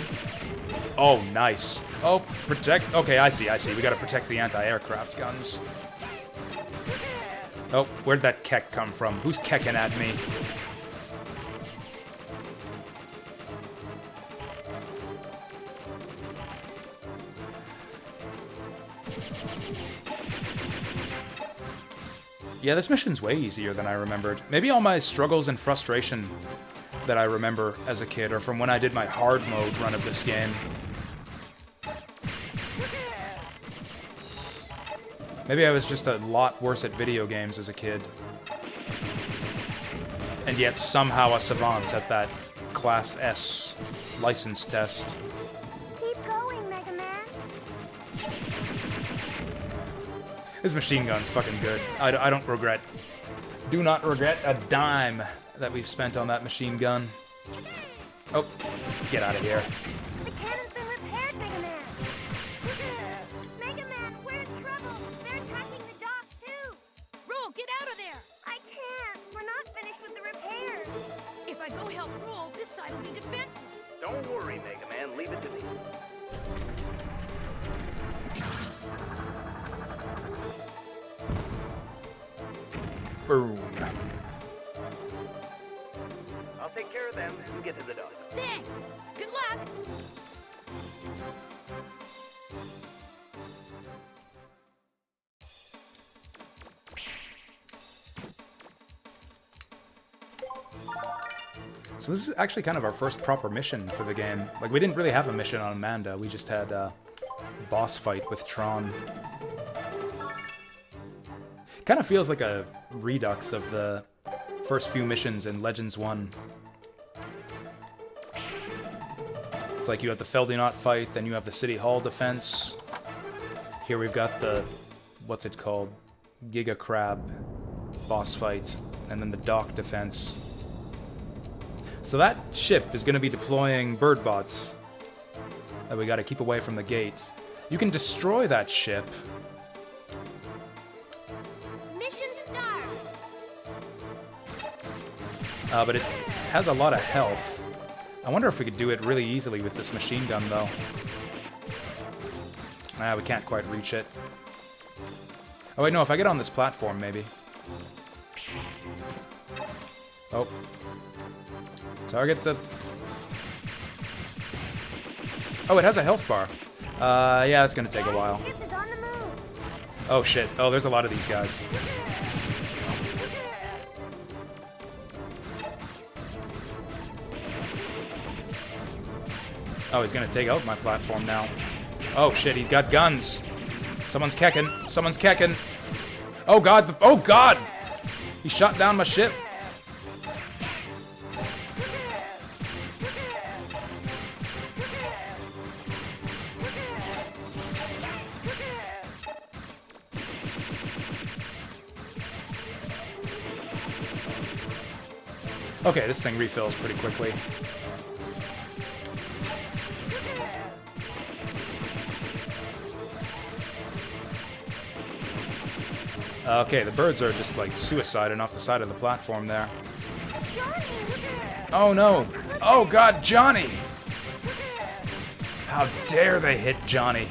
Oh, nice. Oh, protect... Okay, I see. We gotta protect the anti-aircraft guns. Oh, where'd that keck come from? Who's kecking at me? Yeah, this mission's way easier than I remembered. Maybe all my struggles and frustration that I remember as a kid are from when I did my hard mode run of this game. Maybe I was just a lot worse at video games as a kid. And yet somehow a savant at that Class S license test. Keep going, Mega Man. This machine gun's fucking good. I don't regret. Do not regret a dime that we spent on that machine gun. Oh, get out of here. The cannon's been repaired, Mega Man. Mega Man, we're in trouble. They're attacking the dock, too. Roll, get out of there! I can't. We're not finished with the repairs. If I go help Roll, this side will be defenseless. Don't worry, Mega Man. Leave it to me. Boom. I'll take care of them. You get to the dock. Thanks! Good luck! So this is actually kind of our first proper mission for the game. Like, we didn't really have a mission on Amanda. We just had a boss fight with Tron. Kind of feels like a redux of the first few missions in Legends 1. It's like you have the Feldynaut fight, then you have the City Hall defense. Here we've got the, what's it called? Giga Crab boss fight, and then the dock defense. So that ship is going to be deploying bird bots that we got to keep away from the gate. You can destroy that ship. Mission start! But it has a lot of health. I wonder if we could do it really easily with this machine gun, though. We can't quite reach it. Oh, wait, no, if I get on this platform, maybe. Oh. Target the... Oh, it has a health bar. Yeah, it's gonna take a while. Oh, shit. Oh, there's a lot of these guys. Oh, he's gonna take out my platform now. Oh, shit, he's got guns. Someone's kecking. Someone's kecking. Oh, God. Oh, God! He shot down my ship. Okay, this thing refills pretty quickly. Okay, the birds are just like suiciding off the side of the platform there. Oh no! Oh god, Johnny! How dare they hit Johnny?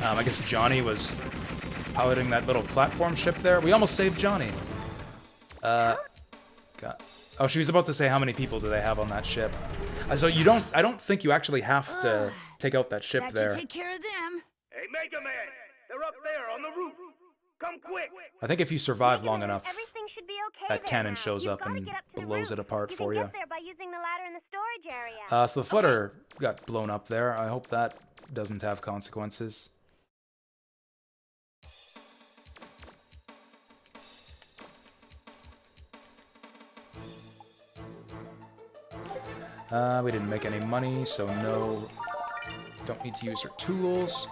I guess Johnny was piloting that little platform ship there. We almost saved Johnny. God. Oh, she was about to say how many people do they have on that ship. So you don't, I don't think you actually have to take out that ship there. That should take care of them. Hey, Mega Man! They're up there on the roof! Come quick! I think if you survive long enough, Everything should be okay that there cannon now. shows You've up gotta and get up to the blows roof. it apart for You you. can get there by using the ladder in the storage area. So the flutter got blown up there. I hope that doesn't have consequences. We didn't make any money, so no, don't need to use her tools.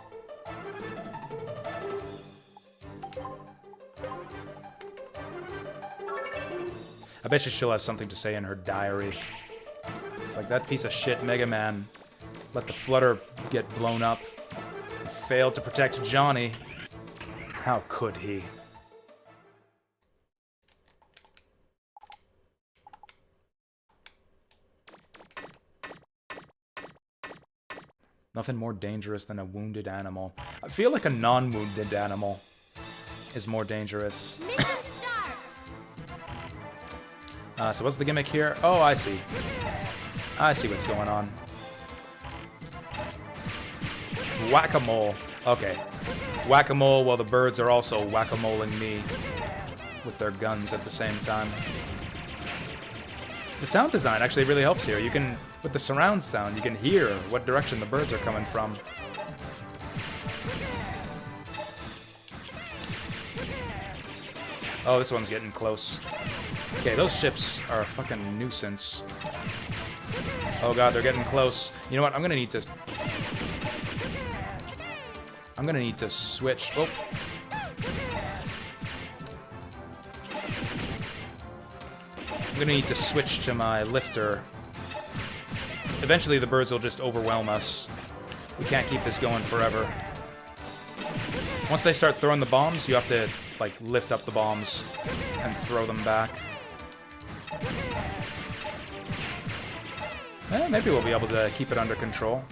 I bet you she'll have something to say in her diary. It's like, that piece of shit Mega Man let the flutter get blown up and failed to protect Johnny. How could he? Nothing more dangerous than a wounded animal. I feel like a non-wounded animal is more dangerous. So what's the gimmick here? Oh, I see. I see what's going on. It's whack-a-mole. Okay. Whack-a-mole while the birds are also whack-a-moling me with their guns at the same time. The sound design actually really helps here. You can, with the surround sound, you can hear what direction the birds are coming from. Oh, this one's getting close. Okay, those ships are a fucking nuisance. Oh god, they're getting close. You know what? I'm gonna need to switch. Oh. I'm gonna need to switch to my lifter. Eventually the birds will just overwhelm us. We can't keep this going forever. Once they start throwing the bombs, you have to, like, lift up the bombs and throw them back. Maybe we'll be able to keep it under control.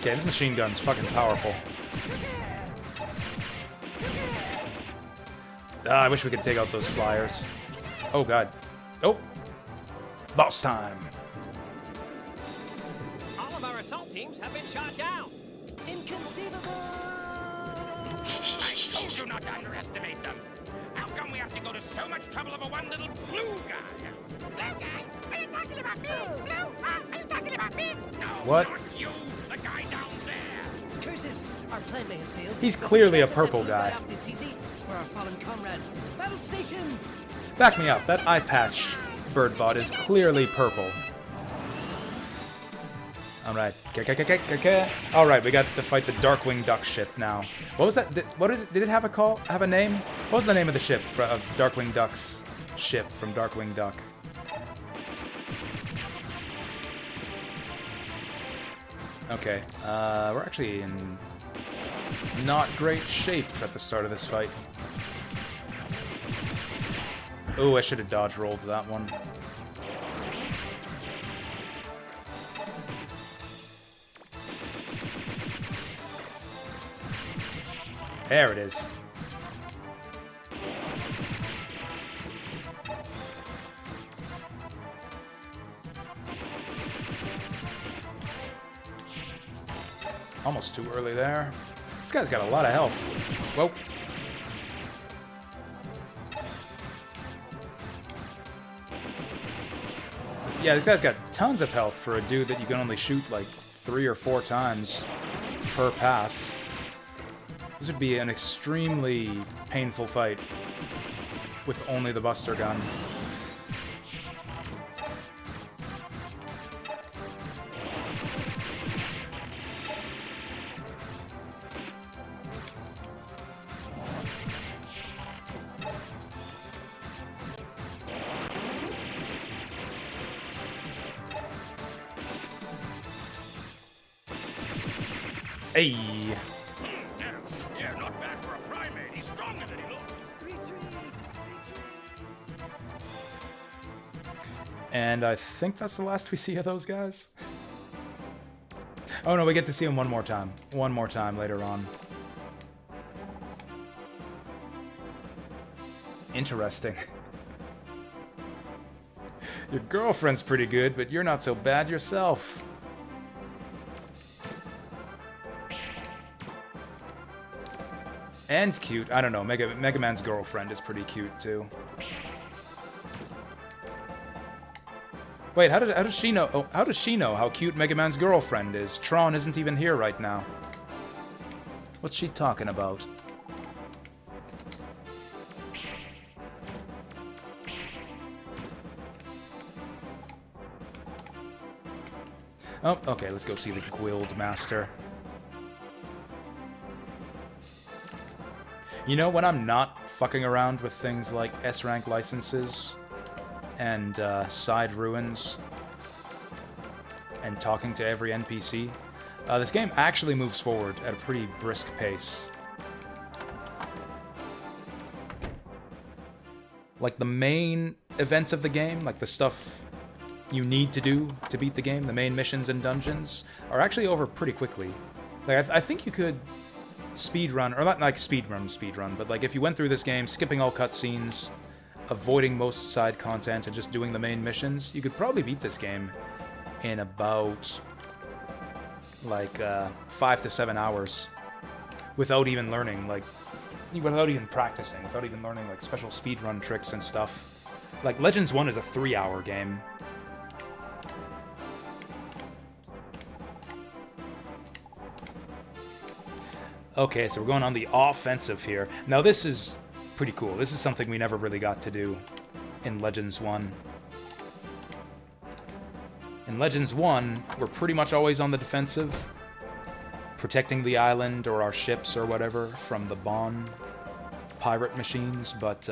Okay, this machine gun's fucking powerful. I wish we could take out those flyers. Oh god. Oh! Boss time! All of our assault teams have been shot down. Inconceivable! I told you not to underestimate them. How come we have to go to so much trouble over one little blue guy? Blue guy? Are you talking about me? Blue? Are you talking about me? No, what? Not you, the guy down there. Curses! Our plan may have failed. He's but we clearly a can't let purple that blue guy. off this easy for our fallen comrades. Battle stations! Back me up. That eye patch birdbot is clearly purple. Alright. Alright, we got to fight the Darkwing Duck ship now. What was that? Did it have a call? Have a name? What was the name of the ship of Darkwing Duck's ship from Darkwing Duck? Okay. We're actually in not great shape at the start of this fight. Oh, I should have dodge rolled that one. There it is. Almost too early there. This guy's got a lot of health. Whoa. Yeah, this guy's got tons of health for a dude that you can only shoot like 3 or 4 times per pass. This would be an extremely painful fight with only the Buster gun. Hey! Yeah, not bad for a primate. He's strong And I think that's the last we see of those guys. Oh no, we get to see them one more time. One more time later on. Interesting. Your girlfriend's pretty good, but you're not so bad yourself. And cute. I don't know. Mega Man's girlfriend is pretty cute too. Wait, how does she know? Oh, how does she know how cute Mega Man's girlfriend is? Tron isn't even here right now. What's she talking about? Oh, okay, let's go see the Guild Master. You know, when I'm not fucking around with things like S-rank licenses and side ruins and talking to every NPC, this game actually moves forward at a pretty brisk pace. Like the main events of the game, like the stuff you need to do to beat the game, the main missions and dungeons, are actually over pretty quickly. Like, I think you could speedrun, or not like speedrun, but like if you went through this game, skipping all cutscenes, avoiding most side content, and just doing the main missions, you could probably beat this game in about, like, 5 to 7 hours without even learning, like, without even practicing, without even learning, like, special speedrun tricks and stuff. Like, Legends 1 is a 3-hour game. Okay, so we're going on the offensive here. Now this is pretty cool. This is something we never really got to do in Legends 1. In Legends 1, we're pretty much always on the defensive, protecting the island or our ships or whatever from the Bon pirate machines, but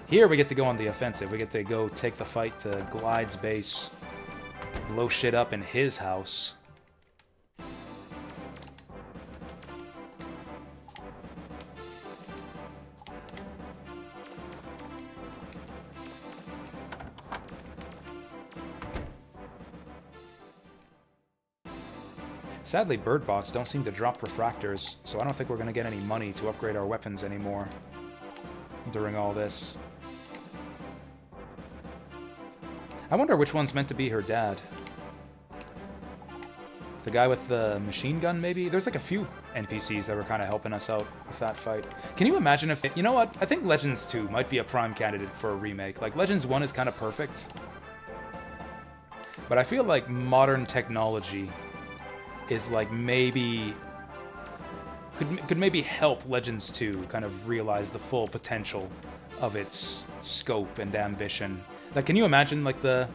here we get to go on the offensive. We get to go take the fight to Glide's base, blow shit up in his house. Sadly, bird bots don't seem to drop refractors, so I don't think we're going to get any money to upgrade our weapons anymore during all this. I wonder which one's meant to be her dad. The guy with the machine gun, maybe? There's like a few NPCs that were kind of helping us out with that fight. Can you imagine if... You know what? I think Legends 2 might be a prime candidate for a remake. Like, Legends 1 is kind of perfect. But I feel like modern technology is like maybe... Could maybe help Legends 2 kind of realize the full potential of its scope and ambition. Like, can you imagine, like, the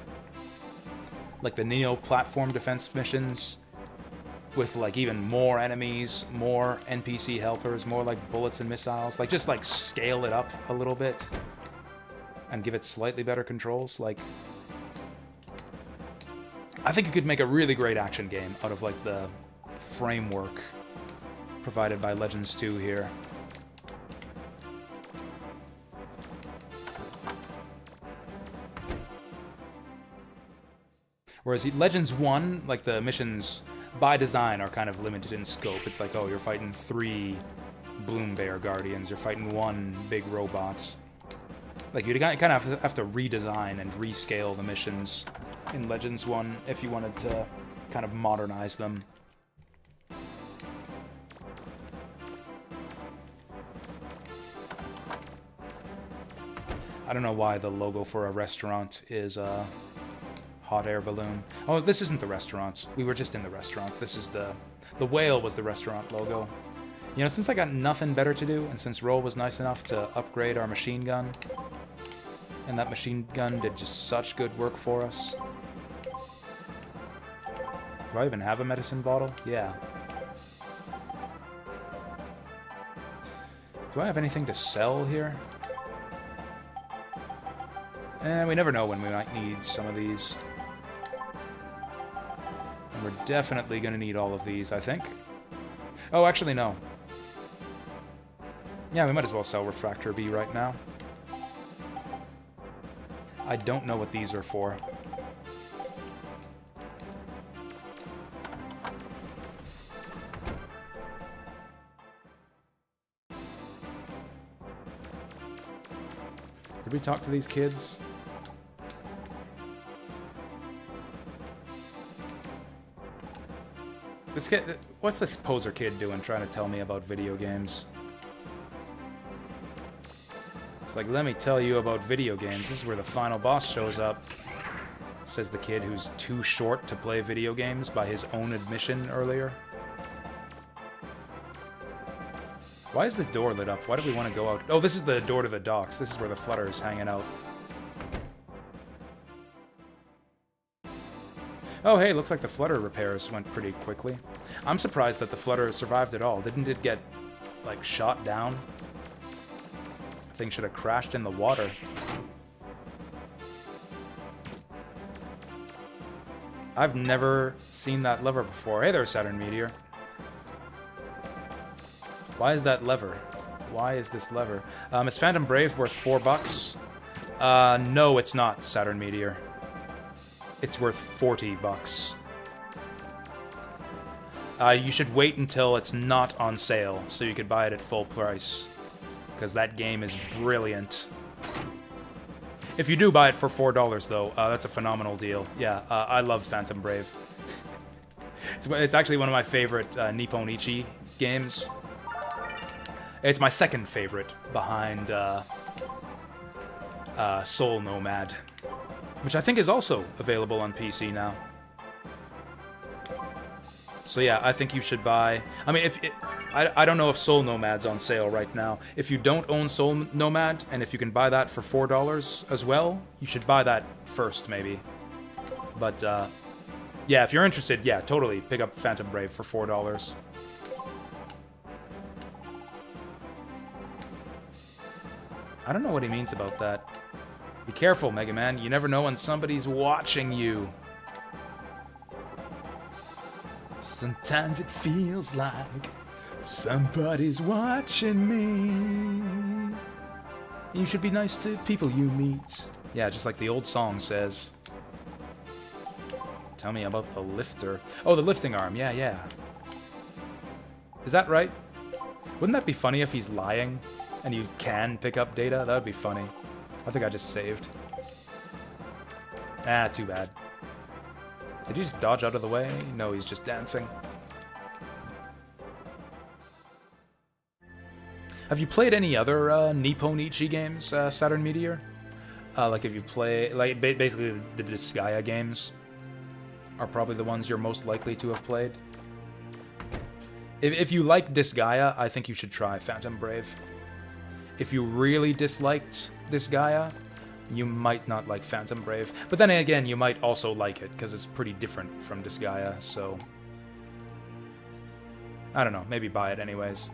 Neo platform defense missions with, like, even more enemies, more NPC helpers, more, like, bullets and missiles? Like, just, like, scale it up a little bit and give it slightly better controls? Like, I think you could make a really great action game out of, like, the framework provided by Legends 2 here. Whereas Legends 1, like, the missions by design are kind of limited in scope. It's like, oh, you're fighting 3 Bloom Bear Guardians, you're fighting 1 big robot. Like, you kind of have to redesign and rescale the missions in Legends 1 if you wanted to kind of modernize them. I don't know why the logo for a restaurant is a hot air balloon. Oh, this isn't the restaurant. We were just in the restaurant. This is the whale was the restaurant logo. You know, since I got nothing better to do, and since Roll was nice enough to upgrade our machine gun, and that machine gun did just such good work for us. Do I even have a medicine bottle? Yeah. Do I have anything to sell here? We never know when we might need some of these. And we're definitely going to need all of these, I think. Oh, actually, no. Yeah, we might as well sell Refractor B right now. I don't know what these are for. Did we talk to these kids? This kid, what's this poser kid doing trying to tell me about video games? It's like, let me tell you about video games. This is where the final boss shows up. Says the kid who's too short to play video games by his own admission earlier. Why is this door lit up? Why do we want to go out? Oh, this is the door to the docks. This is where the Flutter is hanging out. Oh, hey, looks like the Flutter repairs went pretty quickly. I'm surprised that the Flutter survived at all. Didn't it get, like, shot down? The thing should have crashed in the water. I've never seen that lever before. Hey there, Saturn Meteor. Why is that lever? Why is this lever? Is Phantom Brave worth $4? No, it's not, Saturn Meteor. It's worth $40. You should wait until it's not on sale, so you could buy it at full price. Because that game is brilliant. If you do buy it for $4, though, that's a phenomenal deal. Yeah, I love Phantom Brave. It's actually one of my favorite Nippon Ichi games. It's my second favorite, behind Soul Nomad, which I think is also available on PC now. So yeah, I think you should buy... I mean, I don't know if Soul Nomad's on sale right now. If you don't own Soul Nomad, and if you can buy that for $4 as well, you should buy that first, maybe. But, yeah, if you're interested, yeah, totally, pick up Phantom Brave for $4. I don't know what he means about that. Be careful, Mega Man. You never know when somebody's watching you. Sometimes it feels like somebody's watching me. You should be nice to people you meet. Yeah, just like the old song says. Tell me about the lifter. Oh, the lifting arm. Yeah, yeah. Is that right? Wouldn't that be funny if he's lying and you can pick up data? That would be funny. I think I just saved. Ah, too bad. Did he just dodge out of the way? No, he's just dancing. Have you played any other Nippon Ichi games, Saturn Meteor? Like, if you play... like, basically, the Disgaea games are probably the ones you're most likely to have played. If you like Disgaea, I think you should try Phantom Brave. If you really disliked Disgaea, you might not like Phantom Brave. But then again, you might also like it, because it's pretty different from Disgaea, so... I don't know, maybe buy it anyways.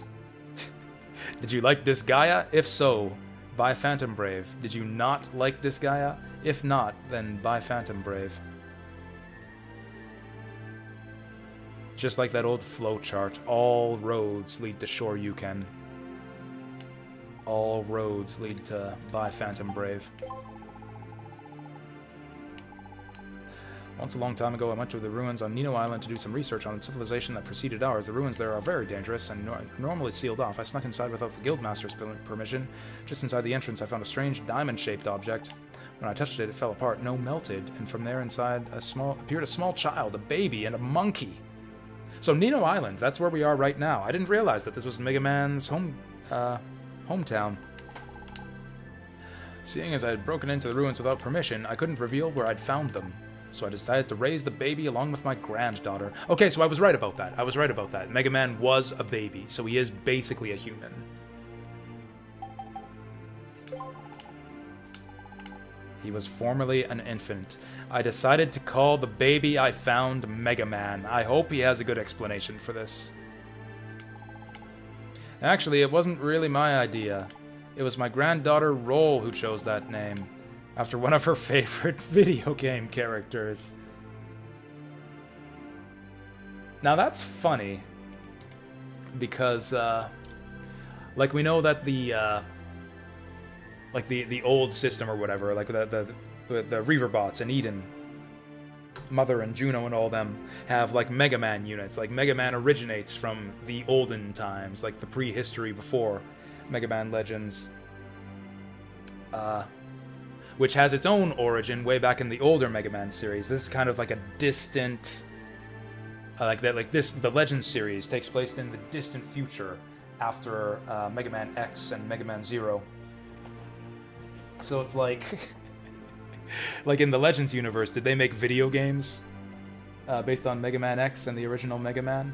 Did you like Disgaea? If so, buy Phantom Brave. Did you not like Disgaea? If not, then buy Phantom Brave. Just like that old flowchart, all roads lead to Shoryuken. All roads lead to buy Phantom Brave. Once a long time ago, I went to the ruins on Nino Island to do some research on a civilization that preceded ours. The ruins there are very dangerous and normally sealed off. I snuck inside without the guildmaster's permission. Just inside the entrance, I found a strange diamond-shaped object. When I touched it, it fell apart. No, melted, and from there inside appeared a small child, a baby, and a monkey. So Nino Island, that's where we are right now. I didn't realize that this was Mega Man's hometown. Seeing as I had broken into the ruins without permission, I couldn't reveal where I'd found them. So I decided to raise the baby along with my granddaughter. Okay, so I was right about that. I was right about that. Mega Man was a baby, so he is basically a human. He was formerly an infant. I decided to call the baby I found Mega Man. I hope he has a good explanation for this. Actually, it wasn't really my idea. It was my granddaughter Roll who chose that name, after one of her favorite video game characters. Now that's funny, because Like, we know that the old system or whatever, like the Reaverbots and Eden, Mother and Juno and all them, have like Mega Man units. Like, Mega Man originates from the olden times, like the prehistory before Mega Man Legends, which has its own origin way back in the older Mega Man series. This is kind of like a distant, the Legends series takes place in the distant future after Mega Man X and Mega Man Zero. So it's like, like in the Legends universe, did they make video games based on Mega Man X and the original Mega Man?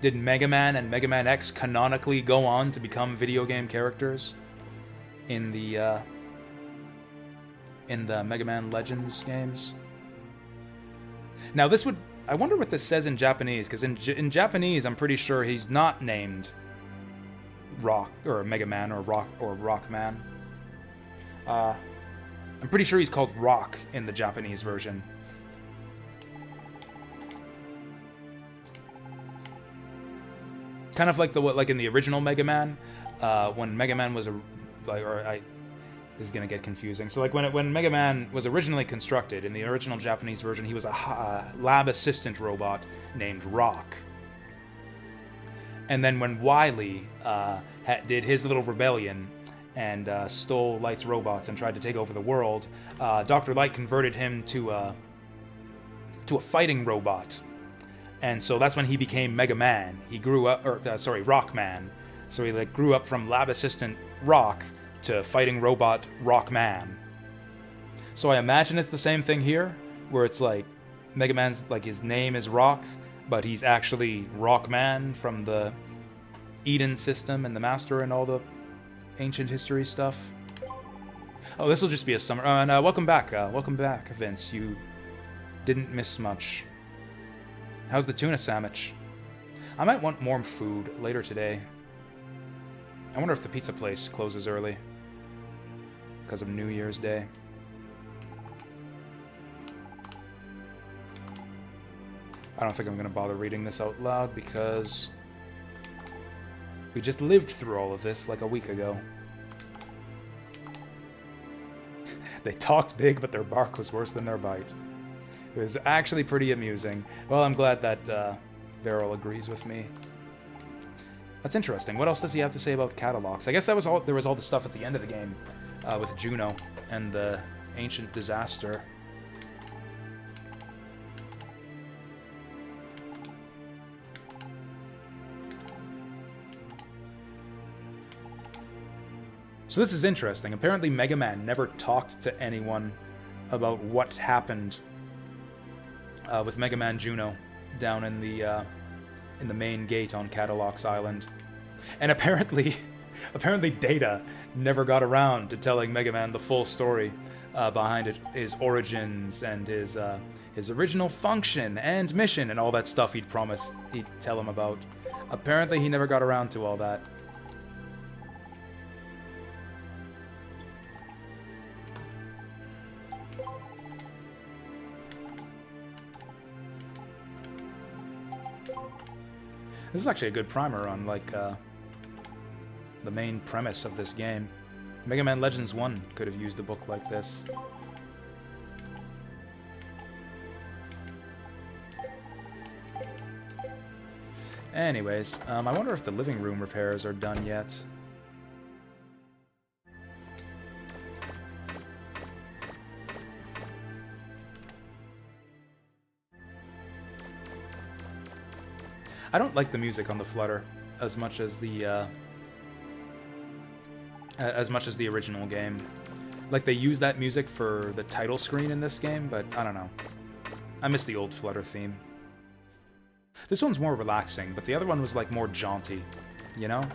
Did Mega Man and Mega Man X canonically go on to become video game characters in the Mega Man Legends games? Now this would, I wonder what this says in Japanese, because in Japanese I'm pretty sure he's not named Rock or Mega Man or Rock Man. I'm pretty sure he's called Rock in the Japanese version. Kind of like like in the original Mega Man, when Mega Man was this is gonna get confusing. So like when Mega Man was originally constructed in the original Japanese version, he was a lab assistant robot named Rock. And then when Wily did his little rebellion and stole Light's robots and tried to take over the world, Dr. Light converted him to a fighting robot. And so that's when he became Mega Man. He grew up, Rock Man. So he like grew up from lab assistant Rock to fighting robot Rock Man. So I imagine it's the same thing here, where it's like Mega Man's like his name is Rock, but he's actually Rock Man from the Eden system and the Master and all the ancient history stuff. Oh, this will just be a summer. And welcome back, Vince. You didn't miss much. How's the tuna sandwich? I might want more food later today. I wonder if the pizza place closes early because of New Year's Day. I don't think I'm going to bother reading this out loud because we just lived through all of this like a week ago. They talked big, but their bark was worse than their bite. It was actually pretty amusing. Well, I'm glad that Beryl agrees with me. That's interesting. What else does he have to say about catalogs? I guess that was all. There was all the stuff at the end of the game with Juno and the ancient disaster. So this is interesting. Apparently Mega Man never talked to anyone about what happened with Mega Man Juno down in the main gate on Catalox Island. And apparently Data never got around to telling Mega Man the full story behind it, his origins and his original function and mission and all that stuff he'd promised he'd tell him about. Apparently he never got around to all that. This is actually a good primer on, like, the main premise of this game. Mega Man Legends 1 could have used a book like this. Anyways, I wonder if the living room repairs are done yet. I don't like the music on the Flutter as much as the original game. Like, they use that music for the title screen in this game, but I don't know. I miss the old Flutter theme. This one's more relaxing, but the other one was like more jaunty, you know?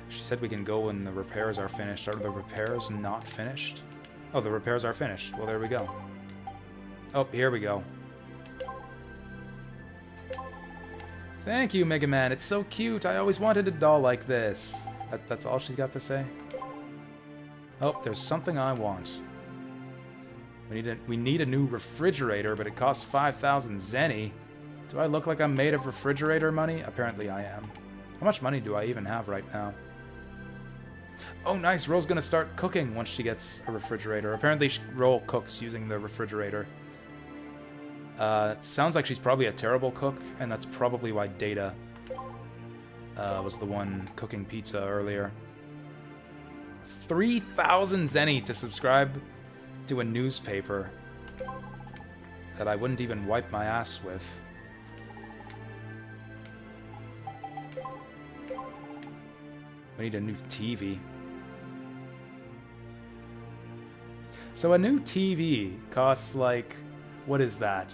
She said we can go when the repairs are finished. Are the repairs not finished? Oh, the repairs are finished. Well, there we go. Oh, here we go. Thank you, Mega Man. It's so cute. I always wanted a doll like this. That's all she's got to say? Oh, there's something I want. We need a new refrigerator, but it costs 5,000 zenny. Do I look like I'm made of refrigerator money? Apparently I am. How much money do I even have right now? Oh, nice. Roll's gonna start cooking once she gets a refrigerator. Apparently Roll cooks using the refrigerator. It sounds like she's probably a terrible cook, and that's probably why Data was the one cooking pizza earlier. 3,000 zenny to subscribe to a newspaper that I wouldn't even wipe my ass with. We need a new TV. So a new TV costs like, what is that?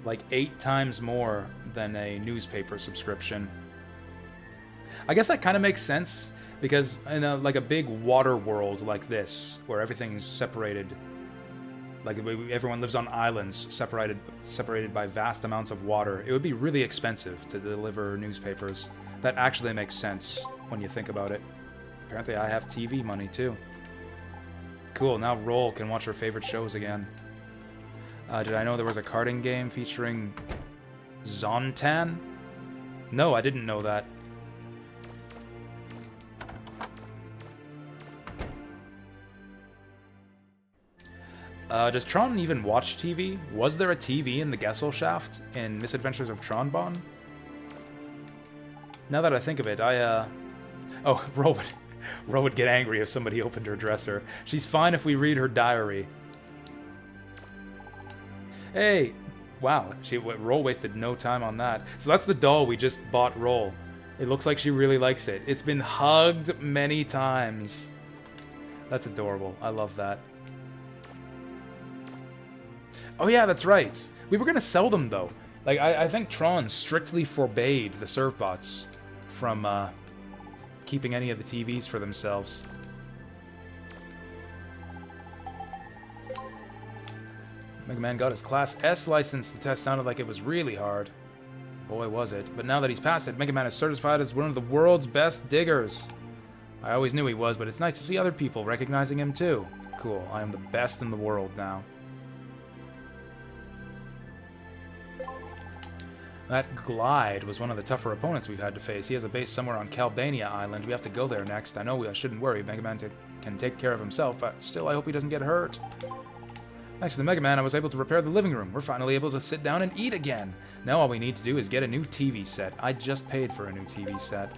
Like 8 times more than a newspaper subscription. I guess that kind of makes sense, because in like a big water world like this, where everything's separated, like everyone lives on islands separated by vast amounts of water, it would be really expensive to deliver newspapers. That actually makes sense when you think about it. Apparently I have TV money too. Cool, now Roll can watch her favorite shows again. Did I know there was a karting game featuring Zontan? No, I didn't know that. Does Tron even watch TV? Was there a TV in the Gesellschaft in Misadventures of Tronbon? Now that I think of it, oh, Ro would get angry if somebody opened her dresser. She's fine if we read her diary. Hey! Wow, Roll wasted no time on that. So that's the doll we just bought Roll. It looks like she really likes it. It's been hugged many times. That's adorable. I love that. Oh yeah, that's right. We were gonna sell them though. Like, I think Tron strictly forbade the Servbots from keeping any of the TVs for themselves. Mega Man got his Class S license. The test sounded like it was really hard. Boy, was it. But now that he's passed it, Mega Man is certified as one of the world's best diggers. I always knew he was, but it's nice to see other people recognizing him too. Cool, I am the best in the world now. That Glide was one of the tougher opponents we've had to face. He has a base somewhere on Calbania Island. We have to go there next. I know I shouldn't worry. Mega Man can take care of himself, but still I hope he doesn't get hurt. Thanks to the Mega Man, I was able to repair the living room. We're finally able to sit down and eat again. Now all we need to do is get a new TV set. I just paid for a new TV set.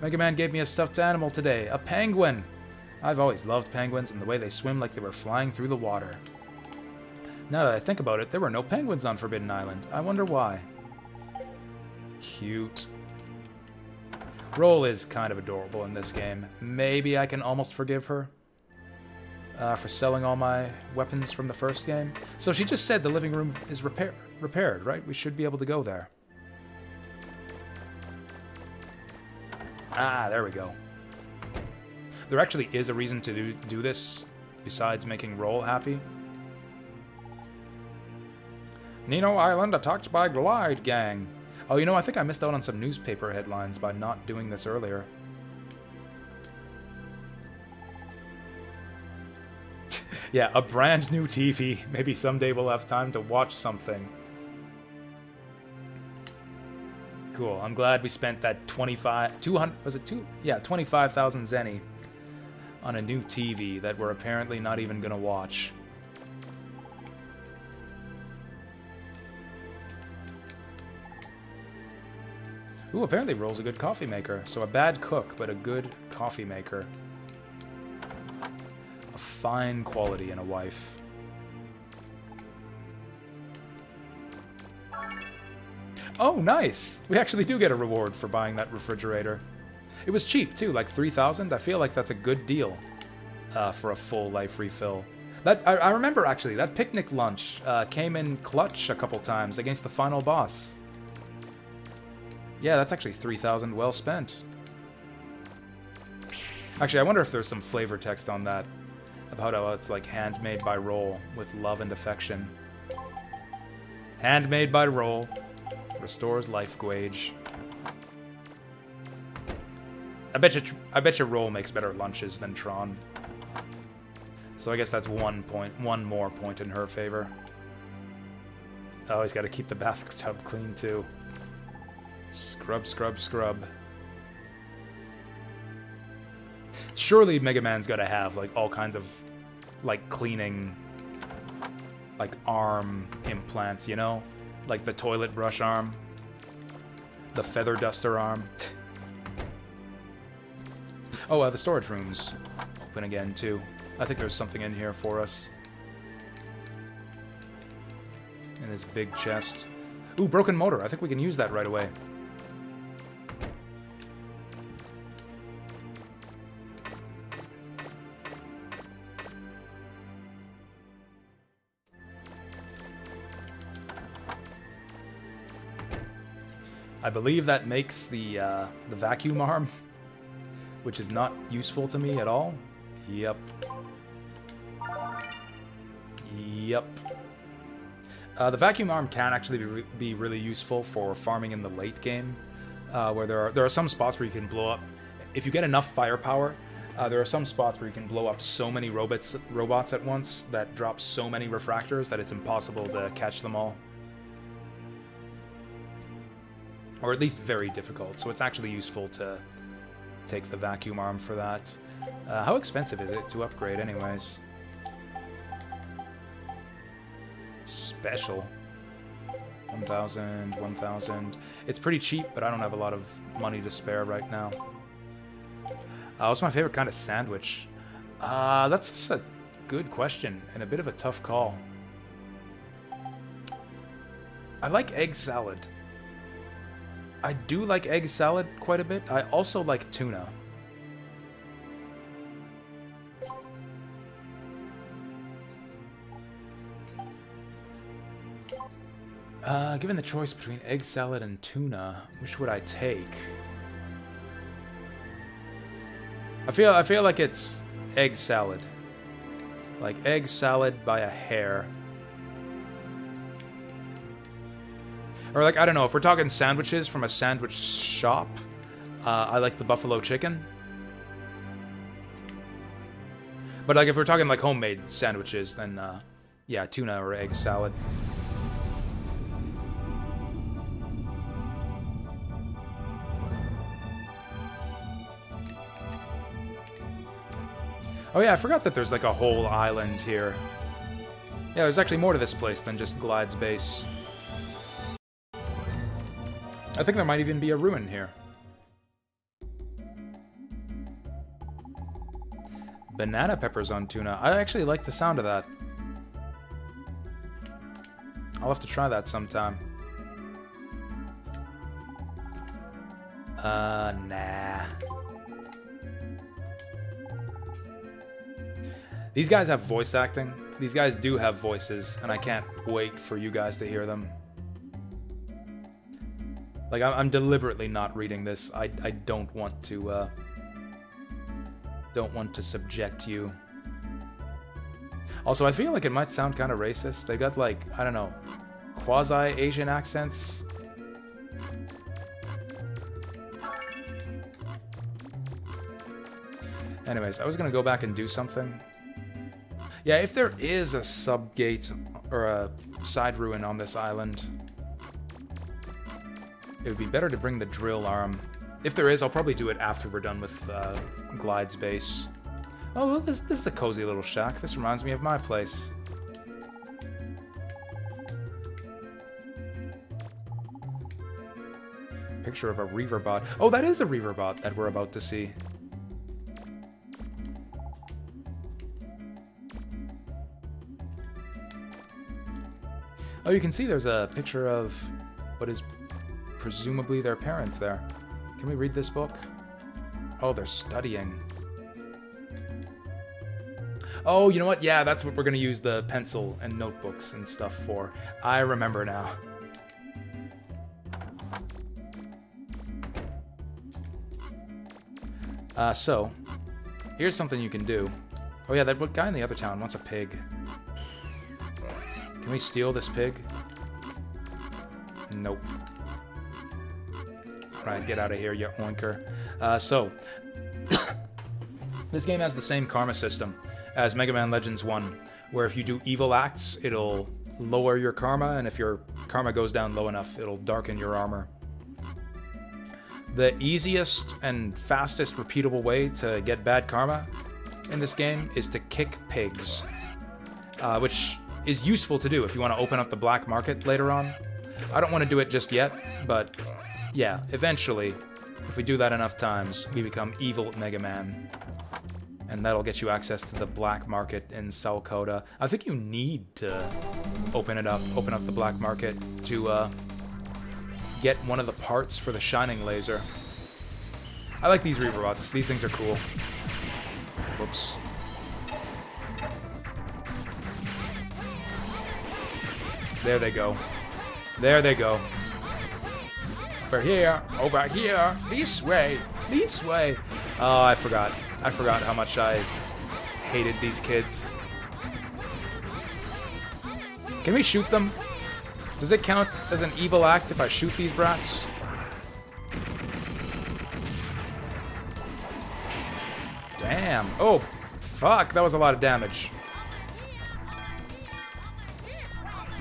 Mega Man gave me a stuffed animal today, a penguin. I've always loved penguins and the way they swim like they were flying through the water. Now that I think about it, there were no penguins on Forbidden Island. I wonder why. Cute. Roll is kind of adorable in this game. Maybe I can almost forgive her for selling all my weapons from the first game. So she just said the living room is repaired, right? We should be able to go there. Ah, there we go. There actually is a reason to do this besides making Roll happy. Nino Island attacked by Glide Gang. Oh, you know, I think I missed out on some newspaper headlines by not doing this earlier. Yeah, a brand new TV. Maybe someday we'll have time to watch something. Cool. I'm glad we spent that 200, was it 2? Yeah, 25,000 zenny on a new TV that we're apparently not even gonna watch. Ooh, apparently Roll's a good coffee maker. So a bad cook, but a good coffee maker. A fine quality in a wife. Oh, nice! We actually do get a reward for buying that refrigerator. It was cheap, too, like 3,000. I feel like that's a good deal for a full life refill. I remember, actually, that picnic lunch came in clutch a couple times against the final boss. Yeah, that's actually 3,000 well spent. Actually, I wonder if there's some flavor text on that about how it's like handmade by Roll with love and affection. Handmade by Roll. Restores life gauge. I bet you Roll makes better lunches than Tron. So I guess that's 1 point, 1 more point in her favor. Oh, he's got to keep the bathtub clean too. Scrub, scrub, scrub. Surely Mega Man's got to have like all kinds of like cleaning, like arm implants, you know? Like the toilet brush arm, the feather duster arm. Oh, the storage room's open again too. I think there's something in here for us. In this big chest. Ooh, broken motor. I think we can use that right away. I believe that makes the vacuum arm, which is not useful to me at all. Yep. Yep. The vacuum arm can actually be really useful for farming in the late game, where there are some spots where you can blow up. If you get enough firepower, there are some spots where you can blow up so many robots at once that drop so many refractors that it's impossible to catch them all. Or at least very difficult, so it's actually useful to take the vacuum arm for that. How expensive is it to upgrade anyways? Special. 1,000, 1,000. It's pretty cheap, but I don't have a lot of money to spare right now. What's my favorite kind of sandwich? That's a good question, and a bit of a tough call. I like egg salad. I do like egg salad quite a bit. I also like tuna. Given the choice between egg salad and tuna, which would I take? I feel like it's egg salad. Like egg salad by a hair. Or like, I don't know, if we're talking sandwiches from a sandwich shop, I like the buffalo chicken. But like if we're talking like homemade sandwiches, then yeah, tuna or egg salad. Oh yeah, I forgot that there's like a whole island here. Yeah, there's actually more to this place than just Glide's base. I think there might even be a ruin here. Banana peppers on tuna. I actually like the sound of that. I'll have to try that sometime. Nah. These guys have voice acting. These guys do have voices, and I can't wait for you guys to hear them. Like, I'm deliberately not reading this. I don't want to subject you. Also, I feel like it might sound kind of racist. They got like, I don't know, quasi-Asian accents. Anyways, I was gonna go back and do something. Yeah, if there is a sub-gate or a side ruin on this island, it would be better to bring the drill arm. If there is, I'll probably do it after we're done with Glide's base. Oh, well, this is a cozy little shack. This reminds me of my place. Picture of a Reaverbot. Oh, that is a Reaverbot that we're about to see. Oh, you can see there's a picture of what is presumably their parent there. Can we read this book? Oh, they're studying. Oh, you know what? Yeah, that's what we're gonna use the pencil and notebooks and stuff for. I remember now. So, here's something you can do. Oh yeah, that guy in the other town wants a pig. Can we steal this pig? Nope. Alright, get out of here, you oinker. So, this game has the same karma system. as Mega Man Legends 1, where if you do evil acts, it'll lower your karma, and if your karma goes down low enough, it'll darken your armor. The easiest and fastest repeatable way to get bad karma in this game is to kick pigs, which is useful to do if you want to open up the black market later on. I don't want to do it just yet, but yeah, eventually, if we do that enough times, we become evil Mega Man. And that'll get you access to the black market in Salcoda. I think you need to open up the black market to get one of the parts for the Shining Laser. I like these Reaver-bots. These things are cool. Whoops. There they go. There they go. Over here, this way, this way. Oh, I forgot how much I hated these kids. Can we shoot them? Does it count as an evil act if I shoot these brats? Damn. Oh, fuck, that was a lot of damage.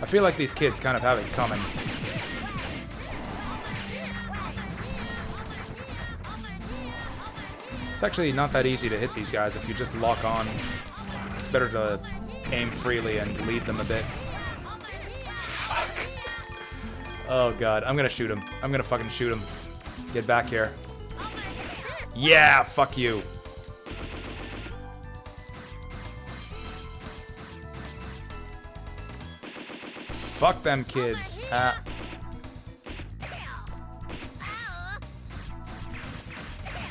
I feel like these kids kind of have it coming. It's actually not that easy to hit these guys if you just lock on. It's better to aim freely and lead them a bit. Fuck. Oh god, I'm gonna shoot him. I'm gonna fucking shoot him. Get back here. Yeah, fuck you. Fuck them kids.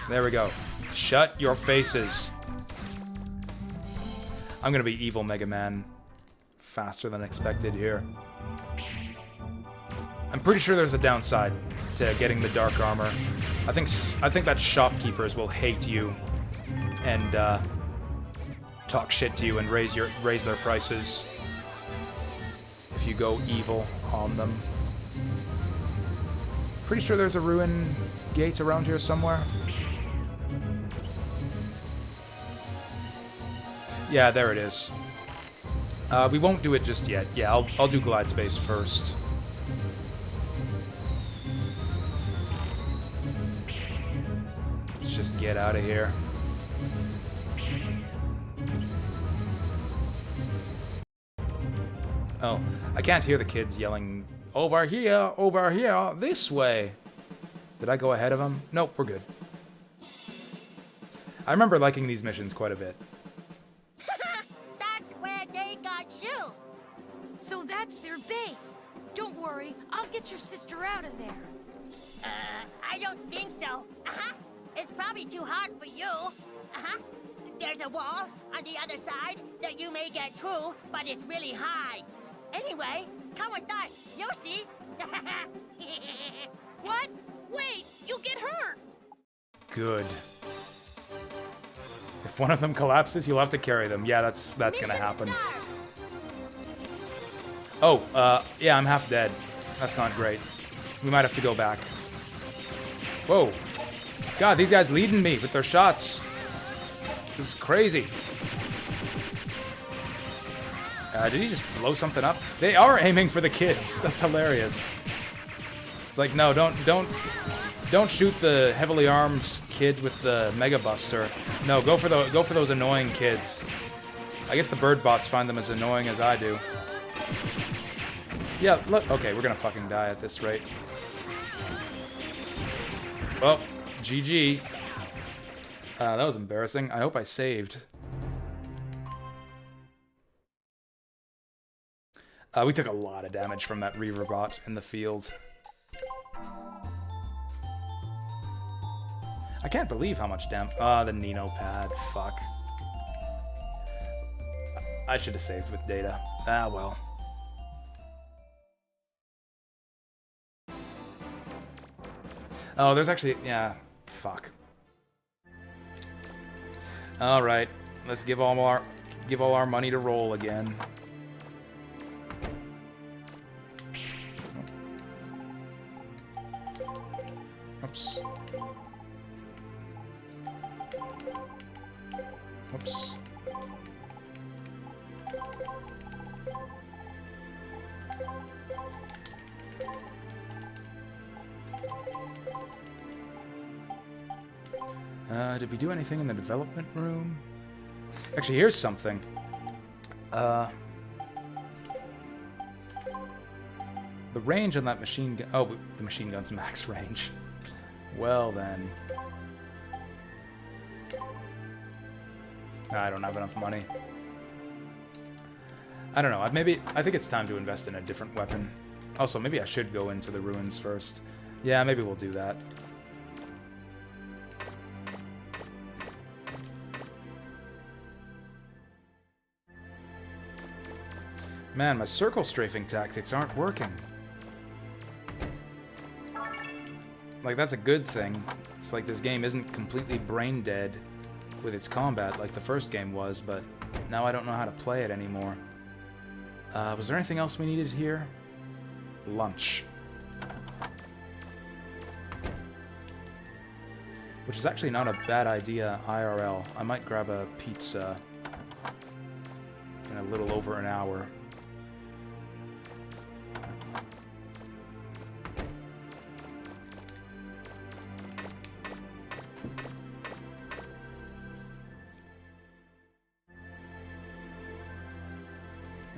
There we go. Shut your faces. I'm gonna be evil Mega Man faster than expected here. I'm pretty sure there's a downside to getting the dark armor. I think that shopkeepers will hate you and talk shit to you and raise their prices if you go evil on them. Pretty sure there's a ruin gate around here somewhere. Yeah, there it is. We won't do it just yet. Yeah, I'll do glide space first. Let's just get out of here. Oh, I can't hear the kids yelling, over here, this way. Did I go ahead of them? Nope, we're good. I remember liking these missions quite a bit. That's where they got you. So that's their base. Don't worry, I'll get your sister out of there. I don't think so. It's probably too hard for you. There's a wall on the other side that you may get through, but it's really high. Anyway, come with us. You'll see. What? Wait, you'll get hurt. Good. If one of them collapses, you'll have to carry them. Yeah, that's gonna happen. Oh, yeah, I'm half dead. That's not great. We might have to go back. Whoa. God, these guys leading me with their shots. This is crazy. Did he just blow something up? They are aiming for the kids. That's hilarious. It's like, no, don't shoot the heavily armed kid with the Mega Buster. No, go for those annoying kids. I guess the bird bots find them as annoying as I do. Yeah, look. Okay, we're gonna fucking die at this rate. Well, GG. That was embarrassing. I hope I saved. We took a lot of damage from that Reaver bot in the field. I can't believe how much damage. The Nino pad. Fuck. I should have saved with data. Ah, well. Oh, there's actually... Yeah. Fuck. Alright. Let's give all our money to roll again. Oops. Oops. Did we do anything in the development room? Actually, here's something. The range on that machine gun... Oh, the machine gun's max range. Well, then... I don't have enough money. I don't know. I think it's time to invest in a different weapon. Also, maybe I should go into the ruins first. Yeah, maybe we'll do that. Man, my circle strafing tactics aren't working. Like, that's a good thing. It's like this game isn't completely brain dead with its combat like the first game was, but now I don't know how to play it anymore. Was there anything else we needed here? Lunch. Which is actually not a bad idea IRL. I might grab a pizza in a little over an hour.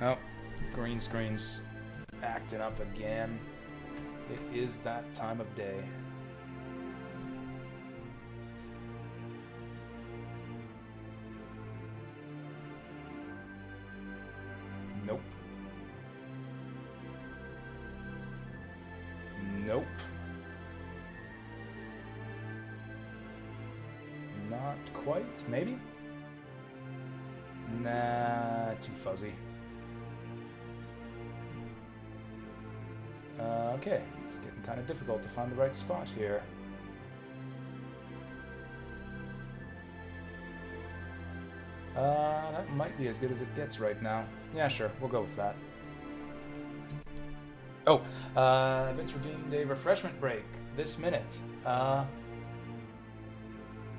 Oh, green screen's acting up again. It is that time of day. Nope. Nope. Not quite, maybe? Nah, too fuzzy. Okay, it's getting kind of difficult to find the right spot here. That might be as good as it gets right now. Yeah, sure, we'll go with that. Oh, Vince redeemed a refreshment break this minute.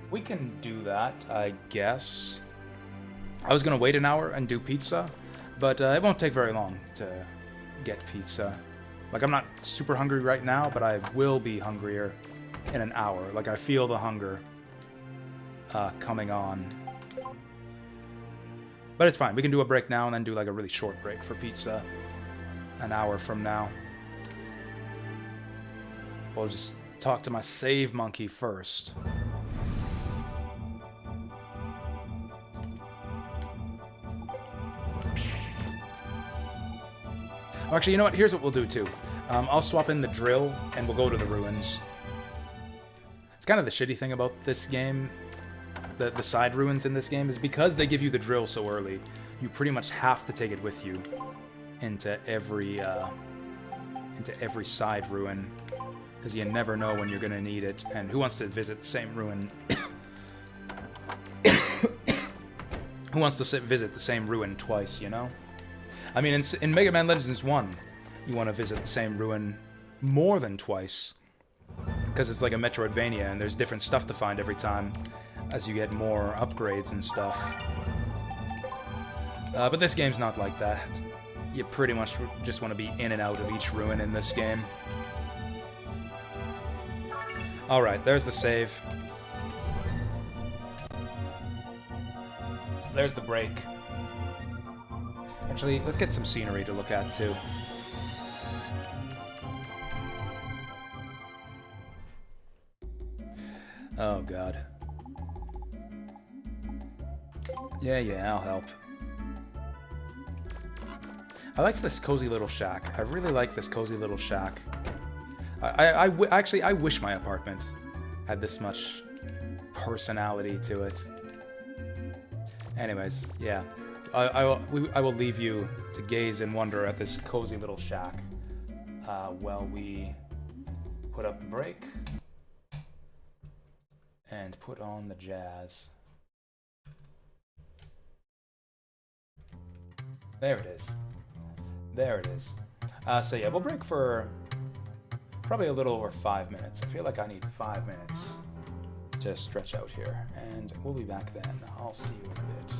We can do that, I guess. I was gonna wait an hour and do pizza, but it won't take very long to get pizza. Like, I'm not super hungry right now, but I will be hungrier in an hour. Like, I feel the hunger coming on. But it's fine. We can do a break now and then do, like, a really short break for pizza an hour from now. We'll just talk to my save monkey first. Actually, you know what? Here's what we'll do, too. I'll swap in the drill, and we'll go to the ruins. It's kind of the shitty thing about this game, the side ruins in this game, is because they give you the drill so early, you pretty much have to take it with you into every side ruin, because you never know when you're going to need it, and who wants to visit the same ruin... Who wants to visit the same ruin twice, you know? I mean, in Mega Man Legends 1, you want to visit the same ruin more than twice, because it's like a Metroidvania, and there's different stuff to find every time as you get more upgrades and stuff. But this game's not like that. You pretty much just want to be in and out of each ruin in this game. Alright, there's the save. There's the break. Actually, let's get some scenery to look at, too. Oh, God. Yeah, I'll help. I like this cozy little shack. I really like this cozy little shack. Actually, I wish my apartment had this much personality to it. Anyways, yeah. I will leave you to gaze in wonder at this cozy little shack while we put up the brake and put on the jazz. There it is. There it is. So yeah, we'll break for probably a little over 5 minutes. I feel like I need 5 minutes to stretch out here, and we'll be back then. I'll see you in a bit.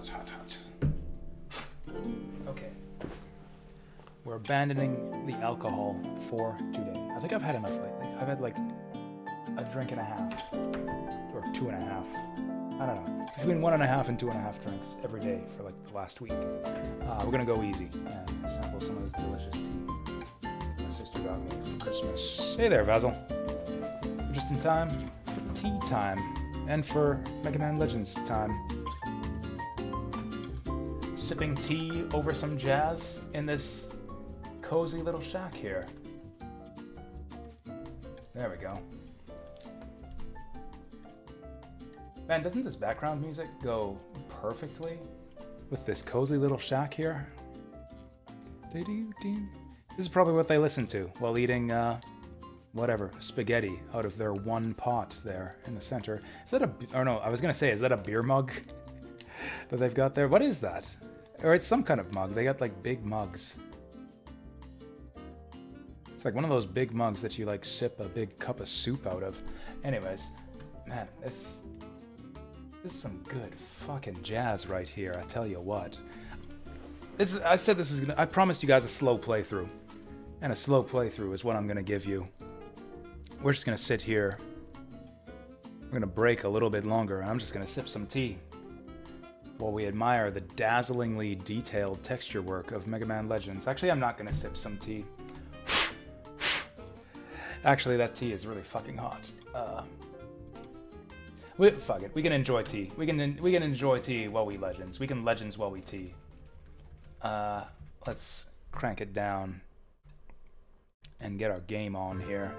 Hot. Okay. We're abandoning the alcohol for today. I think I've had enough lately. I've had like a drink and a half. Or 2.5. I don't know. Between 1.5 and 2.5 drinks every day for like the last week. We're gonna go easy and sample some of this delicious tea my sister got me for Christmas. Hey there, Basil. We're just in time for tea time. And for Mega Man Legends time. Sipping tea over some jazz in this cozy little shack here. There we go. Man, doesn't this background music go perfectly with this cozy little shack here? This is probably what they listen to while eating, whatever, spaghetti out of their one pot there in the center. Is that or no, I was gonna say, is that a beer mug that they've got there? What is that? Or it's some kind of mug. They got like big mugs. It's like one of those big mugs that you like sip a big cup of soup out of. Anyways, man, this is some good fucking jazz right here, I tell you what. I said this is gonna, I promised you guys a slow playthrough. And a slow playthrough is what I'm gonna give you. We're just gonna sit here. We're gonna break a little bit longer. I'm just gonna sip some tea while we admire the dazzlingly detailed texture work of Mega Man Legends. Actually, I'm not gonna sip some tea. Actually, that tea is really fucking hot. Fuck it. We can enjoy tea. We can enjoy tea while we Legends. We can Legends while we tea. Let's crank it down and get our game on here.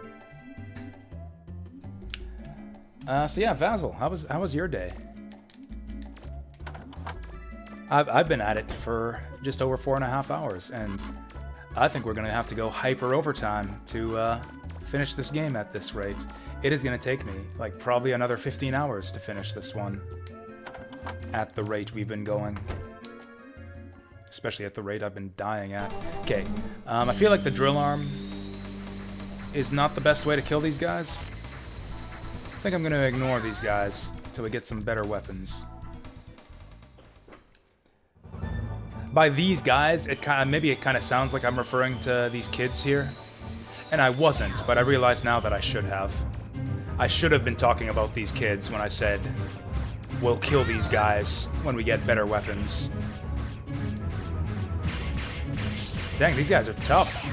So yeah, Vasil, how was your day? I've been at it for just over 4.5 hours, and I think we're gonna have to go hyper overtime to finish this game at this rate. It is gonna take me like probably another 15 hours to finish this one at the rate we've been going. Especially at the rate I've been dying at. Okay, I feel like the drill arm is not the best way to kill these guys. I think I'm gonna ignore these guys until we get some better weapons. By these guys, maybe it kind of sounds like I'm referring to these kids here. And I wasn't, but I realize now that I should have. I should have been talking about these kids when I said, we'll kill these guys when we get better weapons. Dang, these guys are tough.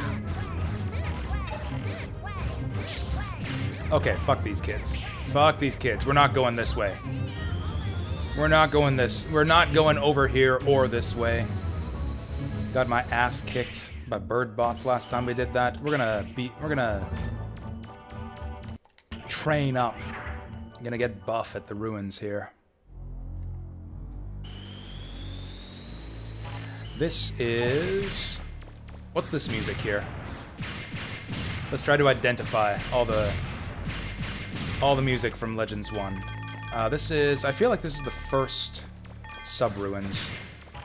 Okay, fuck these kids. Fuck these kids. We're not going this way. We're not going over here or this way. Got my ass kicked by bird bots last time we did that. We're gonna train up. I'm gonna get buff at the ruins here. This is... What's this music here? Let's try to identify all the music from Legends 1. This is... I feel like this is the first sub-ruins.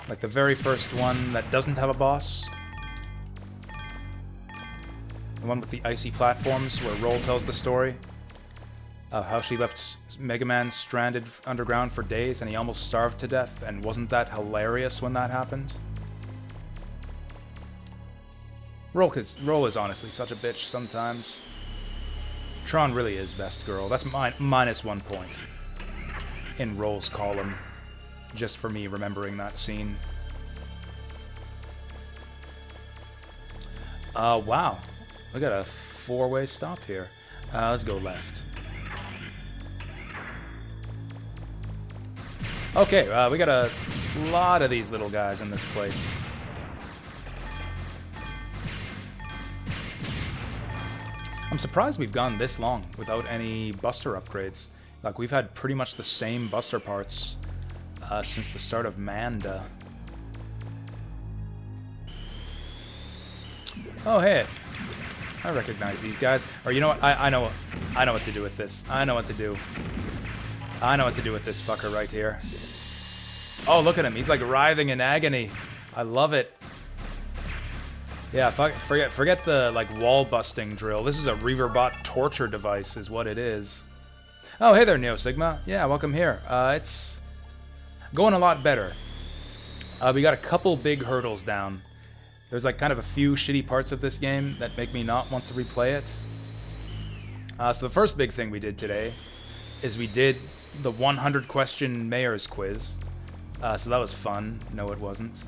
Like the very first one that doesn't have a boss. The one with the icy platforms where Roll tells the story of how she left Mega Man stranded underground for days and he almost starved to death, and wasn't that hilarious when that happened? Roll is honestly such a bitch sometimes. Tron really is best girl. That's minus 1 point in Roll's column, just for me remembering that scene. Wow. We got a 4-way stop here. Let's go left. Okay, we got a lot of these little guys in this place. I'm surprised we've gone this long without any Buster upgrades. Like, we've had pretty much the same Buster parts since the start of Manda. Oh, hey. I recognize these guys. Or you know what? I know what to do with this. I know what to do. I know what to do with this fucker right here. Oh, look at him. He's like writhing in agony. I love it. Yeah, forget the like wall busting drill. This is a Reaverbot torture device is what it is. Oh, hey there, Neo Sigma. Yeah, welcome here. It's going a lot better. We got a couple big hurdles down. There's like kind of a few shitty parts of this game that make me not want to replay it. So the first big thing we did today is we did the 100 question mayor's quiz. So that was fun. No, it wasn't.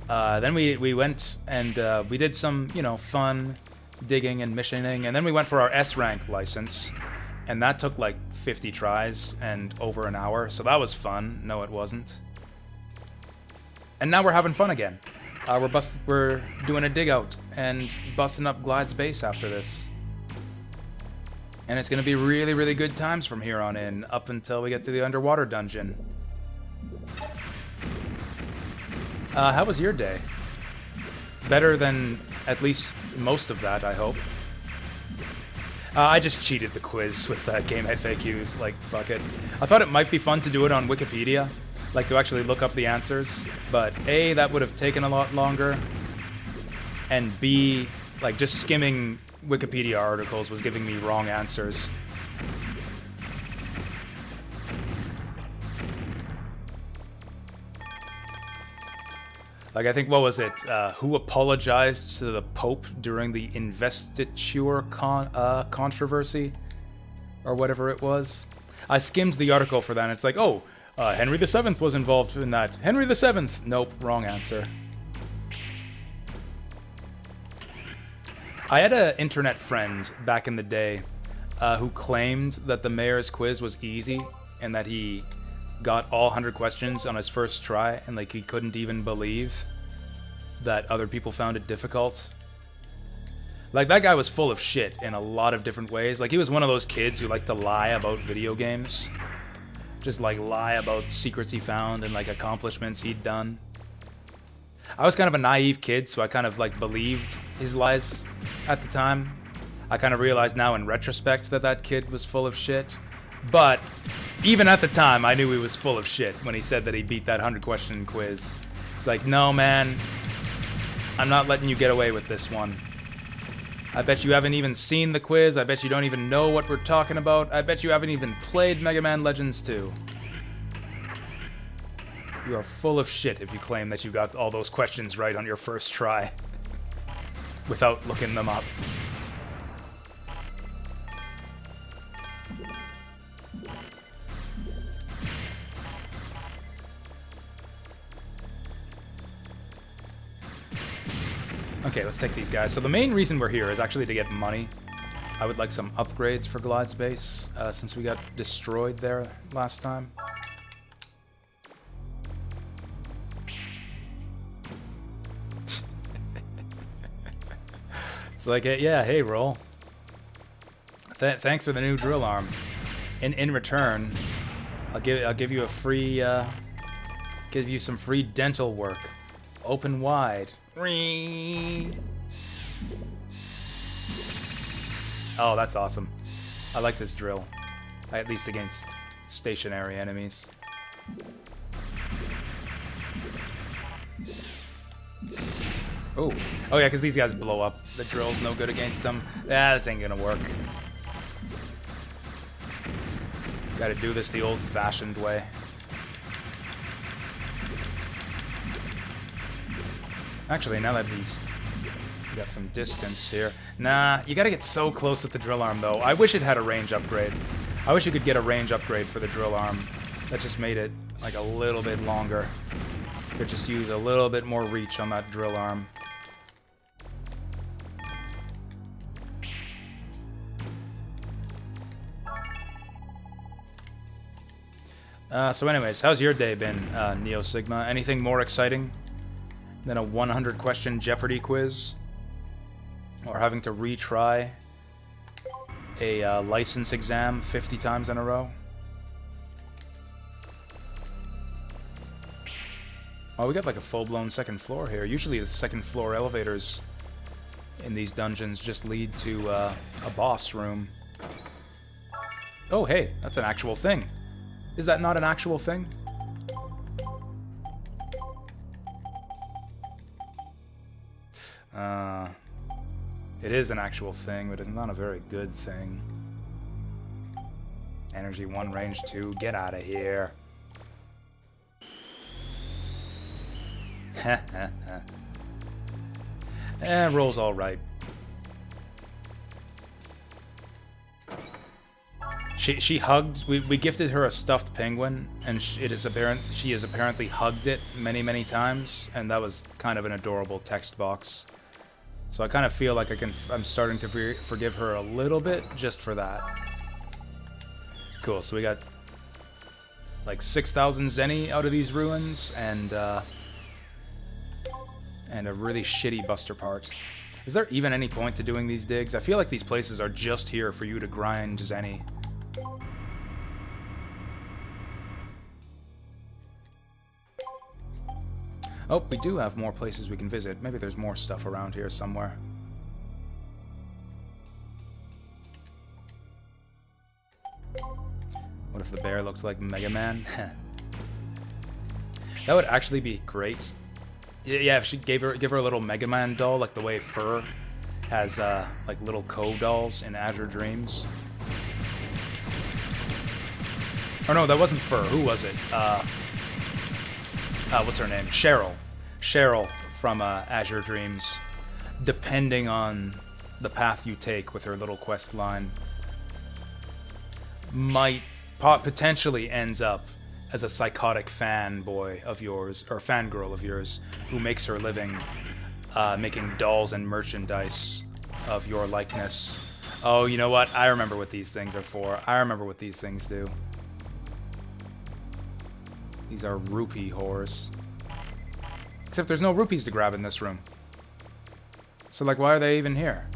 Then we went and we did some, you know, fun digging and missioning, and then we went for our S rank license, and that took like 50 tries and over an hour, so that was fun. No, it wasn't. And now we're having fun again. We're doing a dig out and busting up Glide's base after this. And it's gonna be really, really good times from here on in, up until we get to the underwater dungeon. How was your day? Better than at least most of that, I hope. I just cheated the quiz with game FAQs, like, fuck it. I thought it might be fun to do it on Wikipedia, like to actually look up the answers, but A, that would have taken a lot longer, and B, like just skimming Wikipedia articles was giving me wrong answers. Like, I think, what was it? Who apologized to the Pope during the investiture controversy? Or whatever it was. I skimmed the article for that, and it's like, oh, Henry VII was involved in that. Henry VII! Nope, wrong answer. I had an internet friend back in the day who claimed that the mayor's quiz was easy, and that he got all 100 questions on his first try, and like he couldn't even believe that other people found it difficult. Like, that guy was full of shit in a lot of different ways. Like, he was one of those kids who liked to lie about video games. Just like lie about secrets he found and like accomplishments he'd done. I was kind of a naive kid, so I kind of like believed his lies at the time. I kind of realized now in retrospect that that kid was full of shit. But even at the time, I knew he was full of shit when he said that he beat that 100-question quiz. It's like, no, man, I'm not letting you get away with this one. I bet you haven't even seen the quiz. I bet you don't even know what we're talking about. I bet you haven't even played Mega Man Legends 2. You are full of shit if you claim that you got all those questions right on your first try without looking them up. Okay, let's take these guys. So the main reason we're here is actually to get money. I would like some upgrades for Glide's base, since we got destroyed there last time. It's like, yeah, hey, Roll. Thanks for the new drill arm. In return, I'll give you a free, give you some free dental work. Open wide. Oh, that's awesome. I like this drill. At least against stationary enemies. Oh yeah, because these guys blow up. The drill's no good against them. This ain't gonna work. Gotta do this the old-fashioned way. Actually, now that he's We got some distance here. Nah, you gotta get so close with the drill arm, though. I wish it had a range upgrade. I wish you could get a range upgrade for the drill arm. That just made it, like, a little bit longer. Could just use a little bit more reach on that drill arm. So anyways, how's your day been, Neo Sigma? Anything more exciting than a 100-question Jeopardy quiz? Or having to retry a license exam 50 times in a row? Oh, we got like a full-blown second floor here. Usually the second floor elevators in these dungeons just lead to a boss room. Oh, hey, that's an actual thing. Is that not an actual thing? It is an actual thing, but it's not a very good thing. Energy 1, range 2, get out of here. Rolls all right. She hugged. We gifted her a stuffed penguin, and she has apparently hugged it many times, and that was kind of an adorable text box. So I kind of feel like I'm starting to forgive her a little bit just for that. Cool. So we got like 6,000 Zenny out of these ruins, and a really shitty Buster part. Is there even any point to doing these digs? I feel like these places are just here for you to grind Zenny. Oh, we do have more places we can visit. Maybe there's more stuff around here somewhere. What if the bear looked like Mega Man? That would actually be great. Yeah, if she give her a little Mega Man doll, like the way Fur has like little co-dolls in Azure Dreams. Oh no, that wasn't Fur. Who was it? What's her name? Cheryl. Cheryl from Azure Dreams. Depending on the path you take with her little quest line, might potentially ends up as a psychotic fanboy of yours, or fangirl of yours, who makes her living making dolls and merchandise of your likeness. Oh, you know what? I remember what these things are for. I remember what these things do. These are rupee whores. Except there's no rupees to grab in this room. So, like, why are they even here?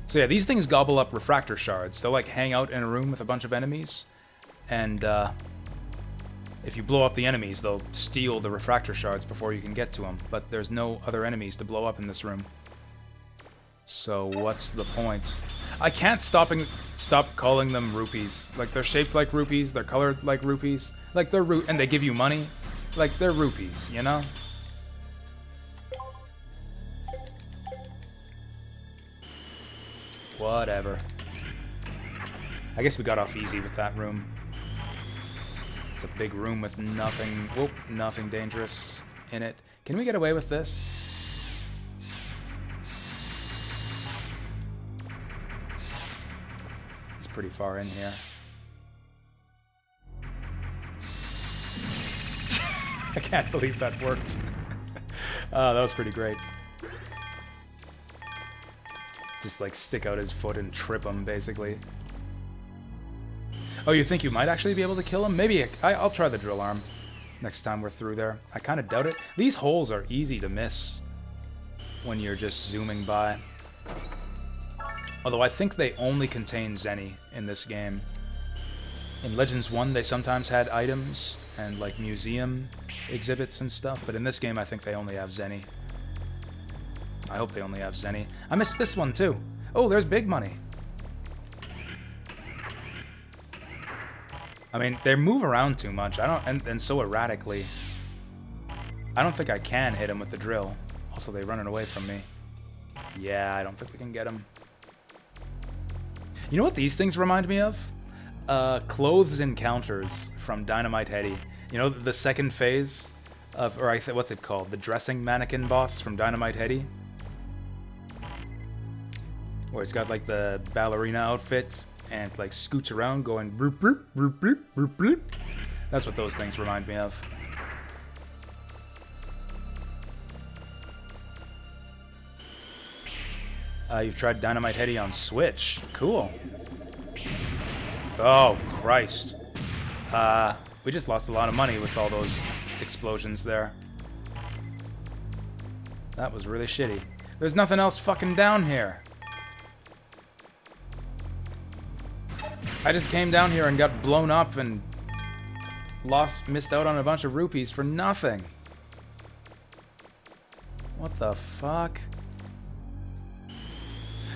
So yeah, these things gobble up refractor shards. They'll, like, hang out in a room with a bunch of enemies. And, if you blow up the enemies, they'll steal the refractor shards before you can get to them. But there's no other enemies to blow up in this room. So what's the point? I can't stop calling them rupees. Like, they're shaped like rupees, they're colored like rupees. Like, they're and they give you money. Like, they're rupees, you know? Whatever. I guess we got off easy with that room. It's a big room with nothing... Whoop, nothing dangerous in it. Can we get away with this? Pretty far in here. I can't believe that worked. That was pretty great. Just like stick out his foot and trip him, basically. Oh, you think you might actually be able to kill him? Maybe I'll try the drill arm next time we're through there. I kind of doubt it. These holes are easy to miss when you're just zooming by. Although I think they only contain Zenny in this game. In Legends 1, they sometimes had items and, like, museum exhibits and stuff, but in this game, I think they only have Zenny. I hope they only have Zenny. I missed this one, too. Oh, there's big money. I mean, they move around too much. And so erratically. I don't think I can hit them with the drill. Also, they're running away from me. Yeah, I don't think we can get them. You know what these things remind me of? Clothes Encounters from Dynamite Heady. You know, the second phase or what's it called? The dressing mannequin boss from Dynamite Heady. Where it's got like the ballerina outfit and like scoots around going bloop bloop bloop bloop bloop bloop. That's what those things remind me of. You've tried Dynamite Heady on Switch. Cool. Oh, Christ. We just lost a lot of money with all those explosions there. That was really shitty. There's nothing else fucking down here. I just came down here and got blown up and missed out on a bunch of rupees for nothing. What the fuck?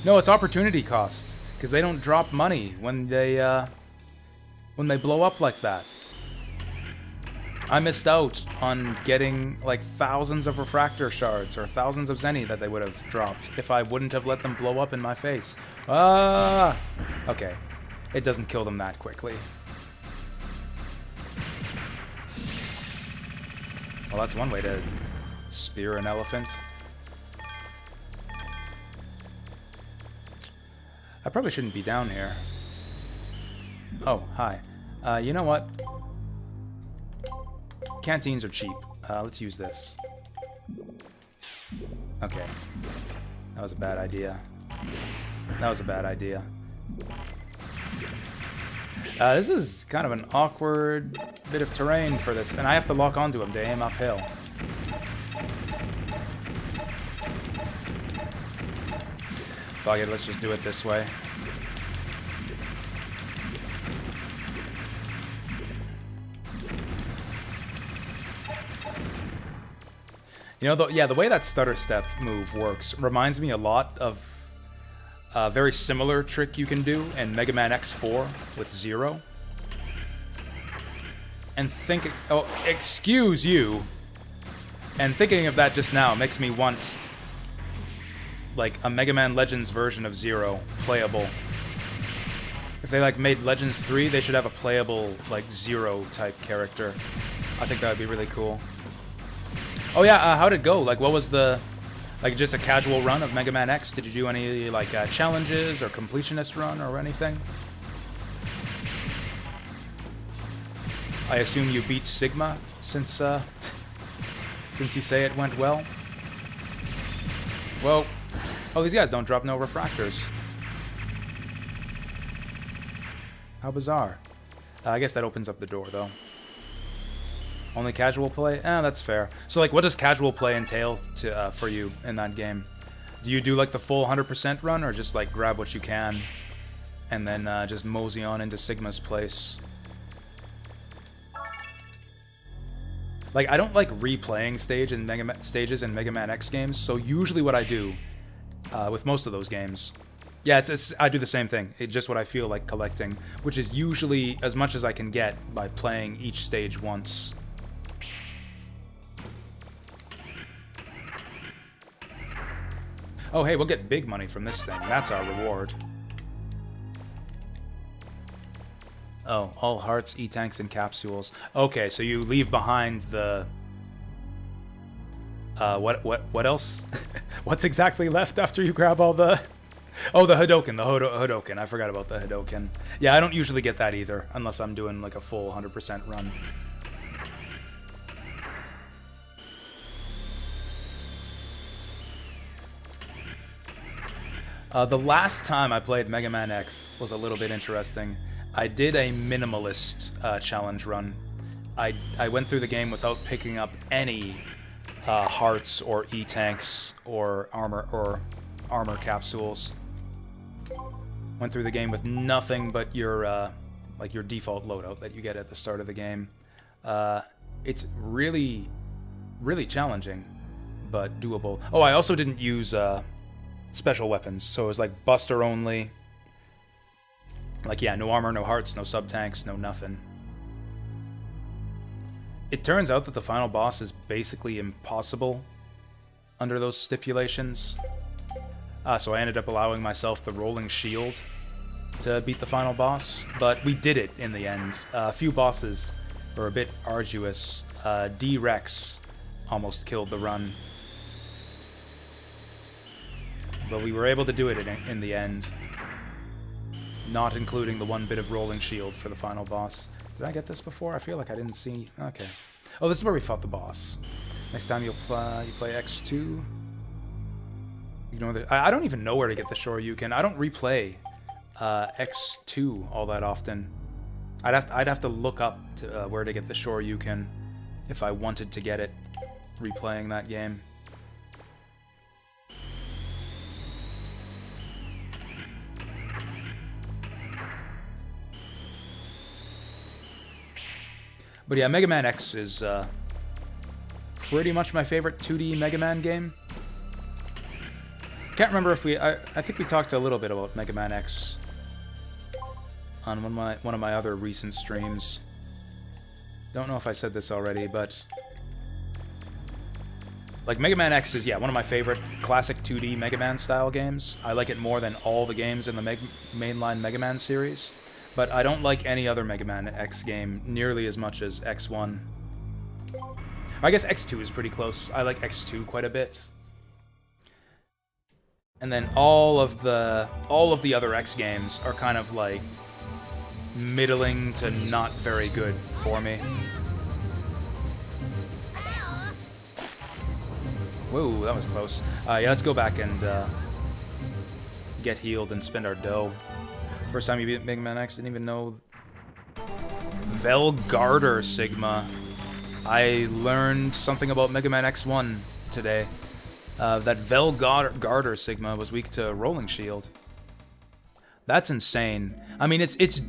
No, it's opportunity cost, because they don't drop money when they blow up like that. I missed out on getting like thousands of refractor shards or thousands of zenny that they would have dropped if I wouldn't have let them blow up in my face. Ah! Okay. It doesn't kill them that quickly. Well, that's one way to spear an elephant. I probably shouldn't be down here. Oh, hi. You know what? Canteens are cheap. Let's use this. Okay. That was a bad idea. That was a bad idea. This is kind of an awkward bit of terrain for this, and I have to lock onto him to aim uphill. Fuck it, let's just do it this way. You know, the way that stutter step move works reminds me a lot of a very similar trick you can do in Mega Man X4 with Zero. And thinking, oh, excuse you. And thinking of that just now makes me want like a Mega Man Legends version of Zero playable. If they like made Legends 3, they should have a playable like Zero type character. I think that would be really cool. Oh yeah, how'd it go? Like, what was the, like, just a casual run of Mega Man X? Did you do any like challenges or completionist run or anything? I assume you beat Sigma since you say it went well. Well, oh, these guys don't drop no refractors. How bizarre. I guess that opens up the door, though. Only casual play? That's fair. So, like, what does casual play entail for you in that game? Do you do, like, the full 100% run, or just, like, grab what you can, and then just mosey on into Sigma's place? Like, I don't like replaying stages in Mega Man X games, so usually what I do, with most of those games, yeah, I do the same thing. It's just what I feel like collecting, which is usually as much as I can get by playing each stage once. Oh, hey, we'll get big money from this thing. That's our reward. Oh, all hearts, E-tanks, and capsules. Okay, so you leave behind the... what else? What's exactly left after you grab all the... Oh, the Hadoken, Hadoken. I forgot about the Hadoken. Yeah, I don't usually get that either, unless I'm doing like a full 100% run. The last time I played Mega Man X was a little bit interesting. I did a minimalist challenge run. I went through the game without picking up any hearts or E-tanks or armor capsules. Went through the game with nothing but your like your default loadout that you get at the start of the game. It's really, really challenging, but doable. Oh, I also didn't use special weapons, so it was like Buster only. Like, yeah, no armor, no hearts, no sub-tanks, no nothing. It turns out that the final boss is basically impossible under those stipulations. So I ended up allowing myself the rolling shield to beat the final boss, but we did it in the end. A few bosses were a bit arduous. D-Rex almost killed the run. But we were able to do it in the end. Not including the one bit of rolling shield for the final boss. Did I get this before? I feel like I didn't see... Okay. Oh, this is where we fought the boss. Next time you play X2. Ignore the... I don't even know where to get the Shoryuken. I don't replay X2 all that often. I'd have to look up to, where to get the Shoryuken if I wanted to get it replaying that game. But yeah, Mega Man X is pretty much my favorite 2D Mega Man game. Can't remember if I think we talked a little bit about Mega Man X on one of my other recent streams. Don't know if I said this already, but like Mega Man X is one of my favorite classic 2D Mega Man style games. I like it more than all the games in the mainline Mega Man series. But I don't like any other Mega Man X game nearly as much as X1. I guess X2 is pretty close. I like X2 quite a bit. And then all of the other X games are kind of like middling to not very good for me. Whoa, that was close. Yeah, let's go back and get healed and spend our dough. First time you beat Mega Man X, didn't even know Velgarder Sigma. I learned something about Mega Man X1 today. That Velgarder Sigma was weak to Rolling Shield. That's insane. I mean, it's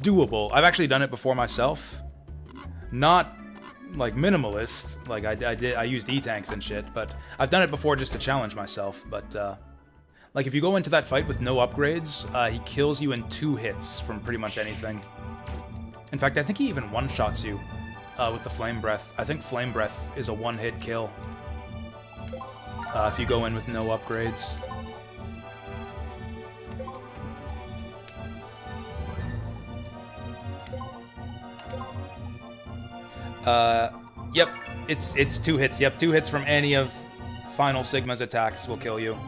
doable. I've actually done it before myself. Not like minimalist, like I used E-tanks and shit, but I've done it before just to challenge myself. But like if you go into that fight with no upgrades, he kills you in 2 hits from pretty much anything. In fact, I think he even one-shots you with the Flame Breath. I think Flame Breath is a 1-hit kill if you go in with no upgrades. Yep, it's 2 hits. Yep, 2 hits from any of Final Sigma's attacks will kill you.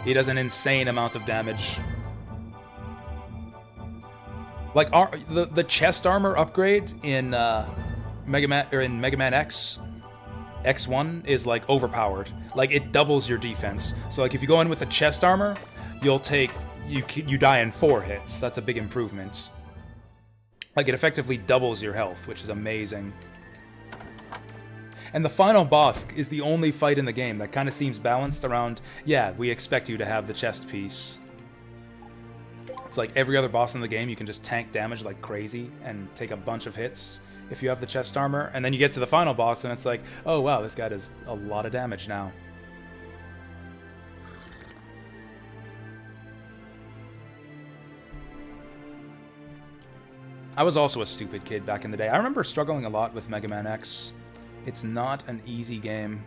He does an insane amount of damage. Like the chest armor upgrade in Mega Man X, X1 is like overpowered. Like it doubles your defense. So like if you go in with the chest armor, you die in 4 hits. That's a big improvement. Like it effectively doubles your health, which is amazing. And the final boss is the only fight in the game that kind of seems balanced around, yeah, we expect you to have the chest piece. It's like every other boss in the game, you can just tank damage like crazy and take a bunch of hits if you have the chest armor. And then you get to the final boss and it's like, oh wow, this guy does a lot of damage now. I was also a stupid kid back in the day. I remember struggling a lot with Mega Man X. It's not an easy game.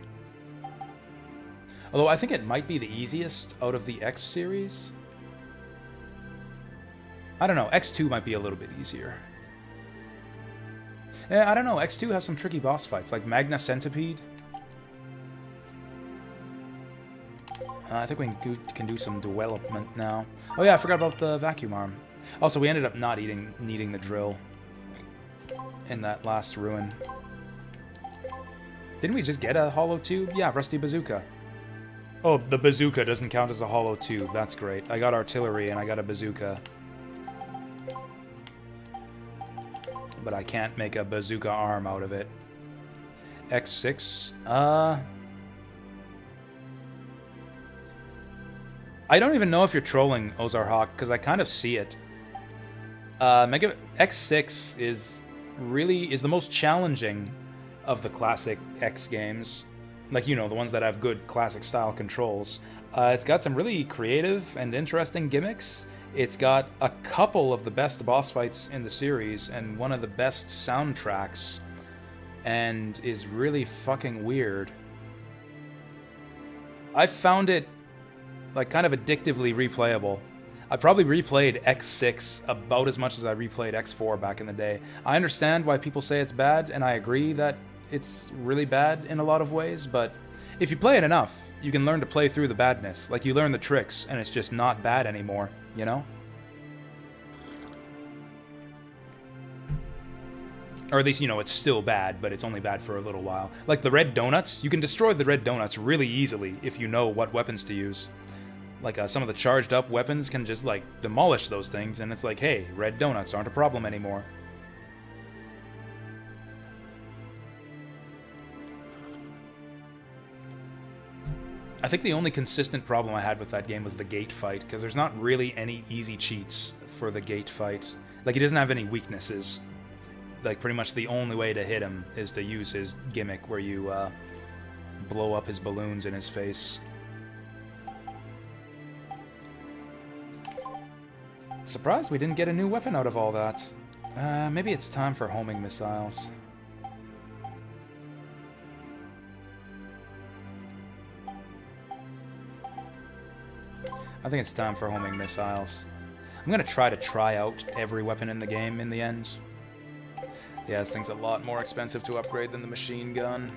Although I think it might be the easiest out of the X series. I don't know, X2 might be a little bit easier. Yeah, I don't know, X2 has some tricky boss fights, like Magna Centipede. I think we can do some development now. Oh yeah, I forgot about the vacuum arm. Also, we ended up not needing the drill in that last ruin. Didn't we just get a hollow tube? Yeah, Rusty Bazooka. Oh, the bazooka doesn't count as a hollow tube. That's great. I got artillery and I got a bazooka. But I can't make a bazooka arm out of it. X6? I don't even know if you're trolling, Ozar Hawk, because I kind of see it. Mega X6 is the most challenging of the classic X games. Like, you know, the ones that have good classic style controls. It's got some really creative and interesting gimmicks. It's got a couple of the best boss fights in the series and one of the best soundtracks, and is really fucking weird. I found it like kind of addictively replayable. I probably replayed X6 about as much as I replayed X4 back in the day. I understand why people say it's bad, and I agree that it's really bad in a lot of ways, but if you play it enough, you can learn to play through the badness. Like, you learn the tricks, and it's just not bad anymore, you know? Or at least, you know, it's still bad, but it's only bad for a little while. Like the red donuts, you can destroy the red donuts really easily if you know what weapons to use. Like, some of the charged up weapons can just, like, demolish those things, and it's like, hey, red donuts aren't a problem anymore. I think the only consistent problem I had with that game was the gate fight, because there's not really any easy cheats for the gate fight. Like, he doesn't have any weaknesses. Like, pretty much the only way to hit him is to use his gimmick where you blow up his balloons in his face. Surprised we didn't get a new weapon out of all that. Maybe it's time for homing missiles. I think it's time for homing missiles. I'm gonna try out every weapon in the game in the end. Yeah, this thing's a lot more expensive to upgrade than the machine gun.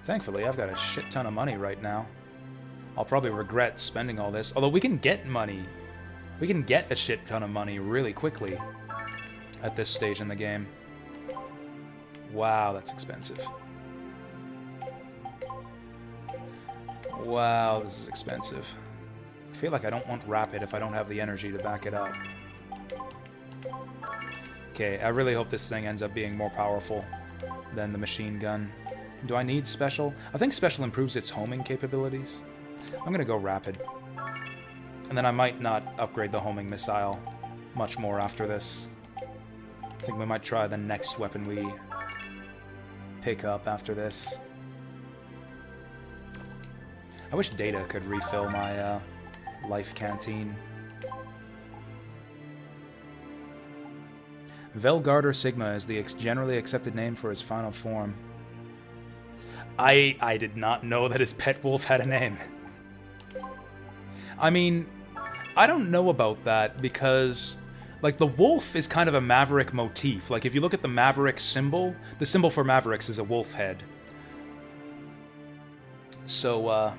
Thankfully, I've got a shit ton of money right now. I'll probably regret spending all this, although we can get money. We can get a shit ton of money really quickly at this stage in the game. Wow, that's expensive. Wow, this is expensive. I feel like I don't want rapid if I don't have the energy to back it up. Okay, I really hope this thing ends up being more powerful than the machine gun. Do I need special? I think special improves its homing capabilities. I'm gonna go rapid. And then I might not upgrade the homing missile much more after this. I think we might try the next weapon we pick up after this. I wish Data could refill my life canteen. Velgarder Sigma is the generally accepted name for his final form. I did not know that his pet wolf had a name. I mean, I don't know about that because, like, the wolf is kind of a maverick motif. Like, if you look at the maverick symbol, the symbol for mavericks is a wolf head. So,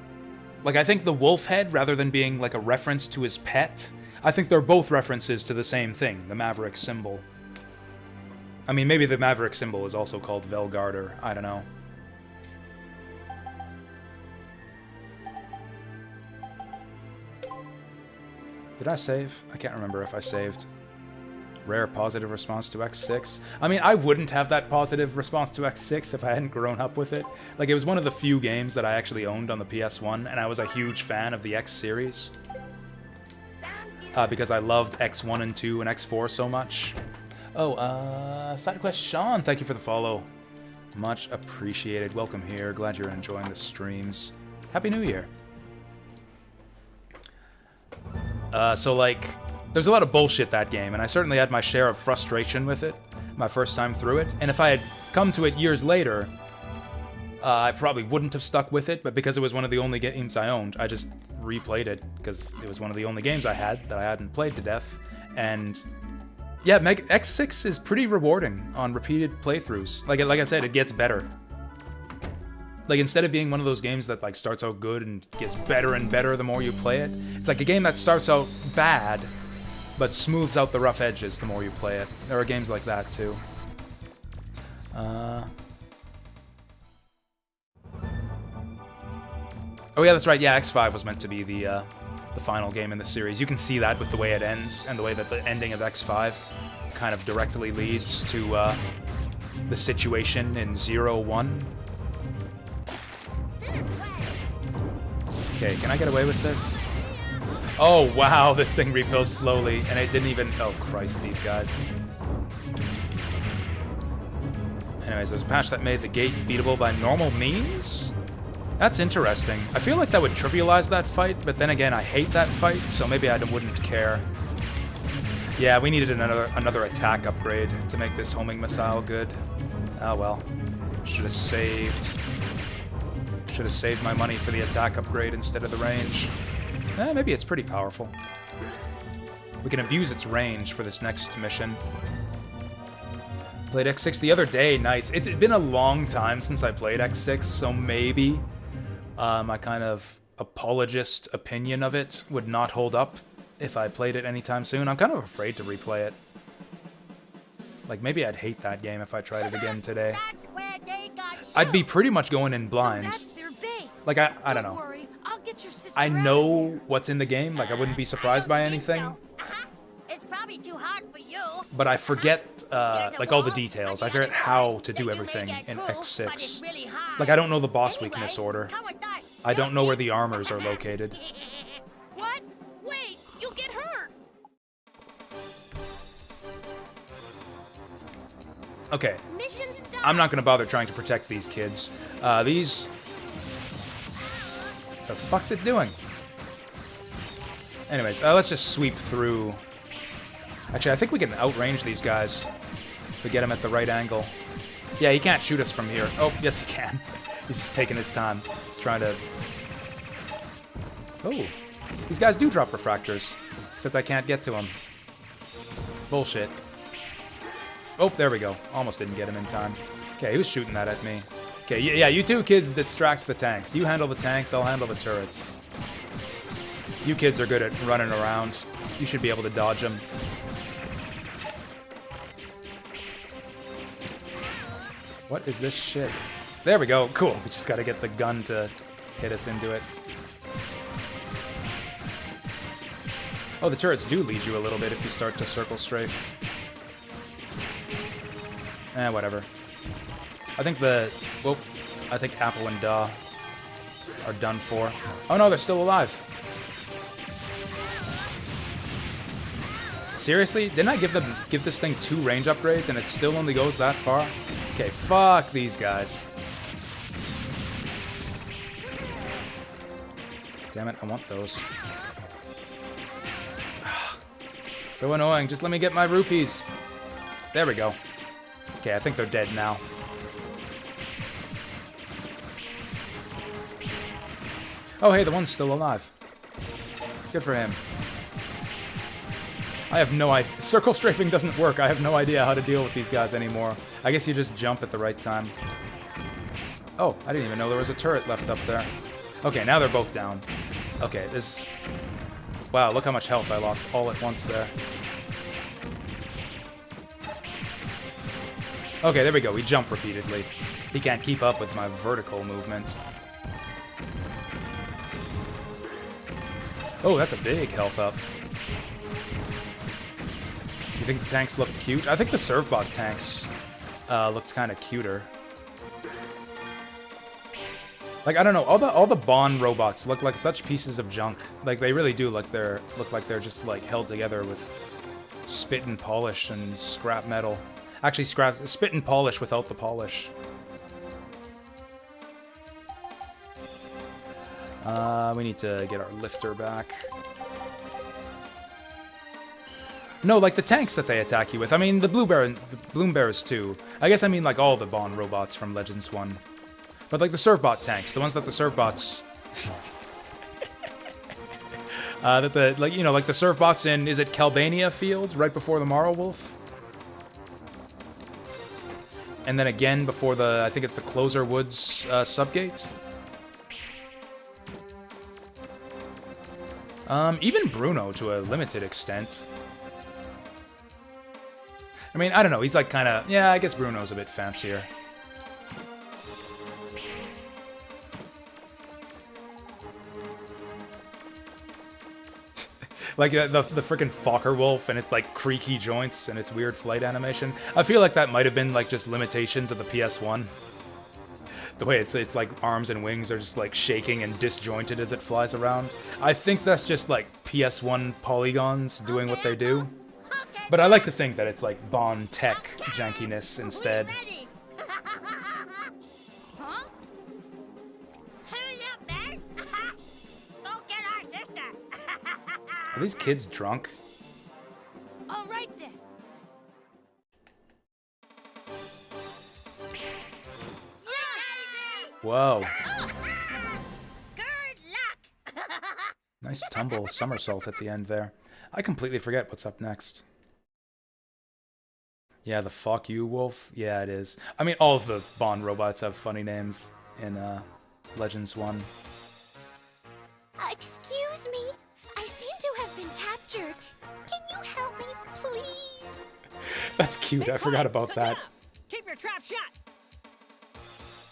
like, I think the wolf head, rather than being, like, a reference to his pet, I think they're both references to the same thing, the maverick symbol. I mean, maybe the maverick symbol is also called Velgarder. I don't know. Did I save? I can't remember if I saved. Rare positive response to X6. I mean, I wouldn't have that positive response to X6 if I hadn't grown up with it. Like, it was one of the few games that I actually owned on the PS1, and I was a huge fan of the X series. Because I loved X1 and 2 and X4 so much. Oh, SideQuest Sean, thank you for the follow. Much appreciated. Welcome here. Glad you're enjoying the streams. Happy New Year. So, like, there's a lot of bullshit that game, and I certainly had my share of frustration with it my first time through it. And if I had come to it years later, I probably wouldn't have stuck with it, but because it was one of the only games I owned, I just replayed it, because it was one of the only games I had that I hadn't played to death. And yeah, X6 is pretty rewarding on repeated playthroughs. Like I said, it gets better. Like, instead of being one of those games that, like, starts out good and gets better and better the more you play it, it's like a game that starts out bad, but smooths out the rough edges the more you play it. There are games like that, too. Oh, yeah, that's right. Yeah, X5 was meant to be the final game in the series. You can see that with the way it ends, and the way that the ending of X5 kind of directly leads to the situation in 0-1. Okay, can I get away with this? Oh, wow, this thing refills slowly, and it didn't even... Oh, Christ, these guys. Anyways, there's a patch that made the gate beatable by normal means? That's interesting. I feel like that would trivialize that fight, but then again, I hate that fight, so maybe I wouldn't care. Yeah, we needed another attack upgrade to make this homing missile good. Oh, well. Should have saved... Should have saved my money for the attack upgrade instead of the range. Maybe it's pretty powerful. We can abuse its range for this next mission. Played X6 the other day. Nice. It's been a long time since I played X6, so maybe my kind of apologist opinion of it would not hold up if I played it anytime soon. I'm kind of afraid to replay it. Like, maybe I'd hate that game if I tried it again today. I'd be pretty much going in blind. So that's their base. Like, I don't know. Worry, I'll get your sister I out know of there. what's in the game. Like, I wouldn't be surprised by anything. It's probably too hard for you. But I forget, like, all the details. I forget how to do everything in X6. Like, I don't know the boss weakness order. I don't know where the armors are located. What? Wait, you'll get hurt. Okay. I'm not gonna bother trying to protect these kids. The fuck's it doing? Anyways, let's just sweep through. Actually, I think we can outrange these guys if we get him at the right angle. Yeah, he can't shoot us from here. Oh, yes he can. He's just taking his time. He's trying to... Oh, these guys do drop refractors, except I can't get to them. Bullshit. Oh, there we go. Almost didn't get him in time. Okay, he was shooting that at me. Okay, yeah, you two kids distract the tanks. You handle the tanks, I'll handle the turrets. You kids are good at running around. You should be able to dodge them. What is this shit? There we go. Cool. We just gotta get the gun to hit us into it. Oh, the turrets do lead you a little bit if you start to circle strafe. Whatever. I think I think Apple and Da are done for. Oh no, they're still alive. Seriously? Didn't I give this thing 2 range upgrades and it still only goes that far? Okay, fuck these guys. Damn it, I want those. So annoying. Just let me get my rupees. There we go. Okay, I think they're dead now. Oh, hey, the one's still alive. Good for him. I have no idea. Circle strafing doesn't work. I have no idea how to deal with these guys anymore. I guess you just jump at the right time. Oh, I didn't even know there was a turret left up there. Okay, now they're both down. Okay, this... Wow, look how much health I lost all at once there. Okay, there we go. We jump repeatedly. He can't keep up with my vertical movement. Oh, that's a big health up. You think the tanks look cute? I think the Servbot tanks looks kind of cuter. Like, I don't know, all the Bond robots look like such pieces of junk. Like, they really do look like they're just like held together with spit and polish and scrap metal. Actually, spit and polish without the polish. We need to get our lifter back. No, like the tanks that they attack you with. I mean, the Bloom Bears too. I guess I mean like all the Bond robots from Legends 1. But like the Servbot tanks, the ones that the Servbots... like the Servbots in, is it Calbania Field, right before the Morrow Wolf? And then again before the, I think it's the Closer Woods subgate? Even Bruno to a limited extent. I mean, I don't know, he's like kind of... Yeah, I guess Bruno's a bit fancier. Like the freaking Fokker Wolf and its like creaky joints and its weird flight animation. I feel like that might have been like just limitations of the PS1. The way it's like arms and wings are just like shaking and disjointed as it flies around. I think that's just like PS1 polygons doing what they do. But I like to think that it's like Bond tech jankiness instead. Huh? Hurry up, man! Go get our sister! Are these kids drunk? All right then. Whoa. Good luck! Nice tumble somersault at the end there. I completely forget what's up next. Yeah, the fuck you wolf. Yeah, it is. I mean, all of the Bond robots have funny names in Legends 1. Excuse me. I seem to have been captured. Can you help me, please? That's cute. I forgot about that. Keep your trap shut.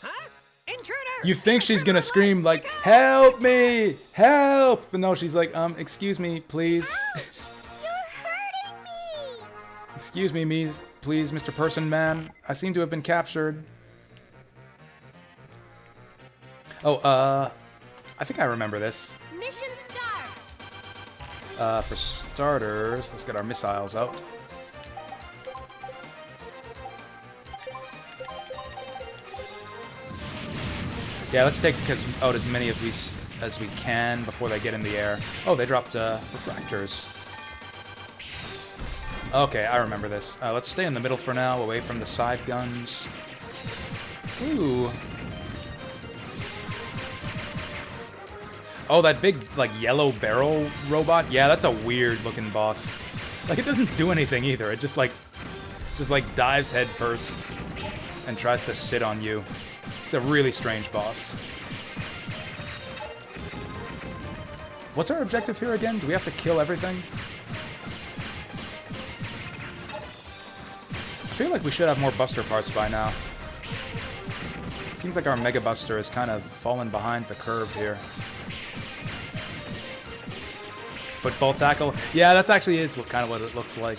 Huh? Intruder! You think she's gonna scream like, "Help me! Help!" But no, she's like, excuse me, please. Ouch! You're hurting me! Excuse me, please, Mr. Person Man. I seem to have been captured. Oh, I think I remember this. Mission start! For starters, let's get our missiles out. Yeah, let's take out as many of these as we can before they get in the air. Oh, they dropped refractors. Okay, I remember this. Let's stay in the middle for now, away from the side guns. Ooh. Oh, that big, like, yellow barrel robot? Yeah, that's a weird-looking boss. Like, it doesn't do anything either. It just dives head first and tries to sit on you. It's a really strange boss. What's our objective here again? Do we have to kill everything? I feel like we should have more Buster parts by now. Seems like our Mega Buster is kind of fallen behind the curve here. Football tackle? Yeah, that actually is kind of what it looks like.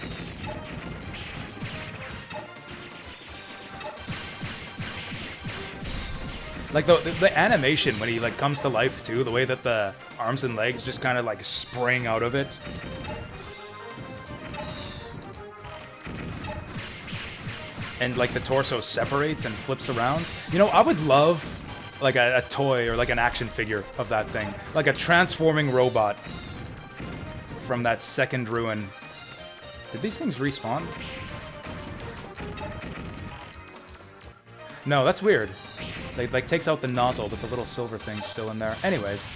Like the animation when he like comes to life too, the way that the arms and legs just kind of like spring out of it. And like the torso separates and flips around. You know, I would love like a toy or like an action figure of that thing. Like a transforming robot from that second ruin. Did these things respawn? No, that's weird. They like takes out the nozzle, but the little silver thing's still in there. Anyways.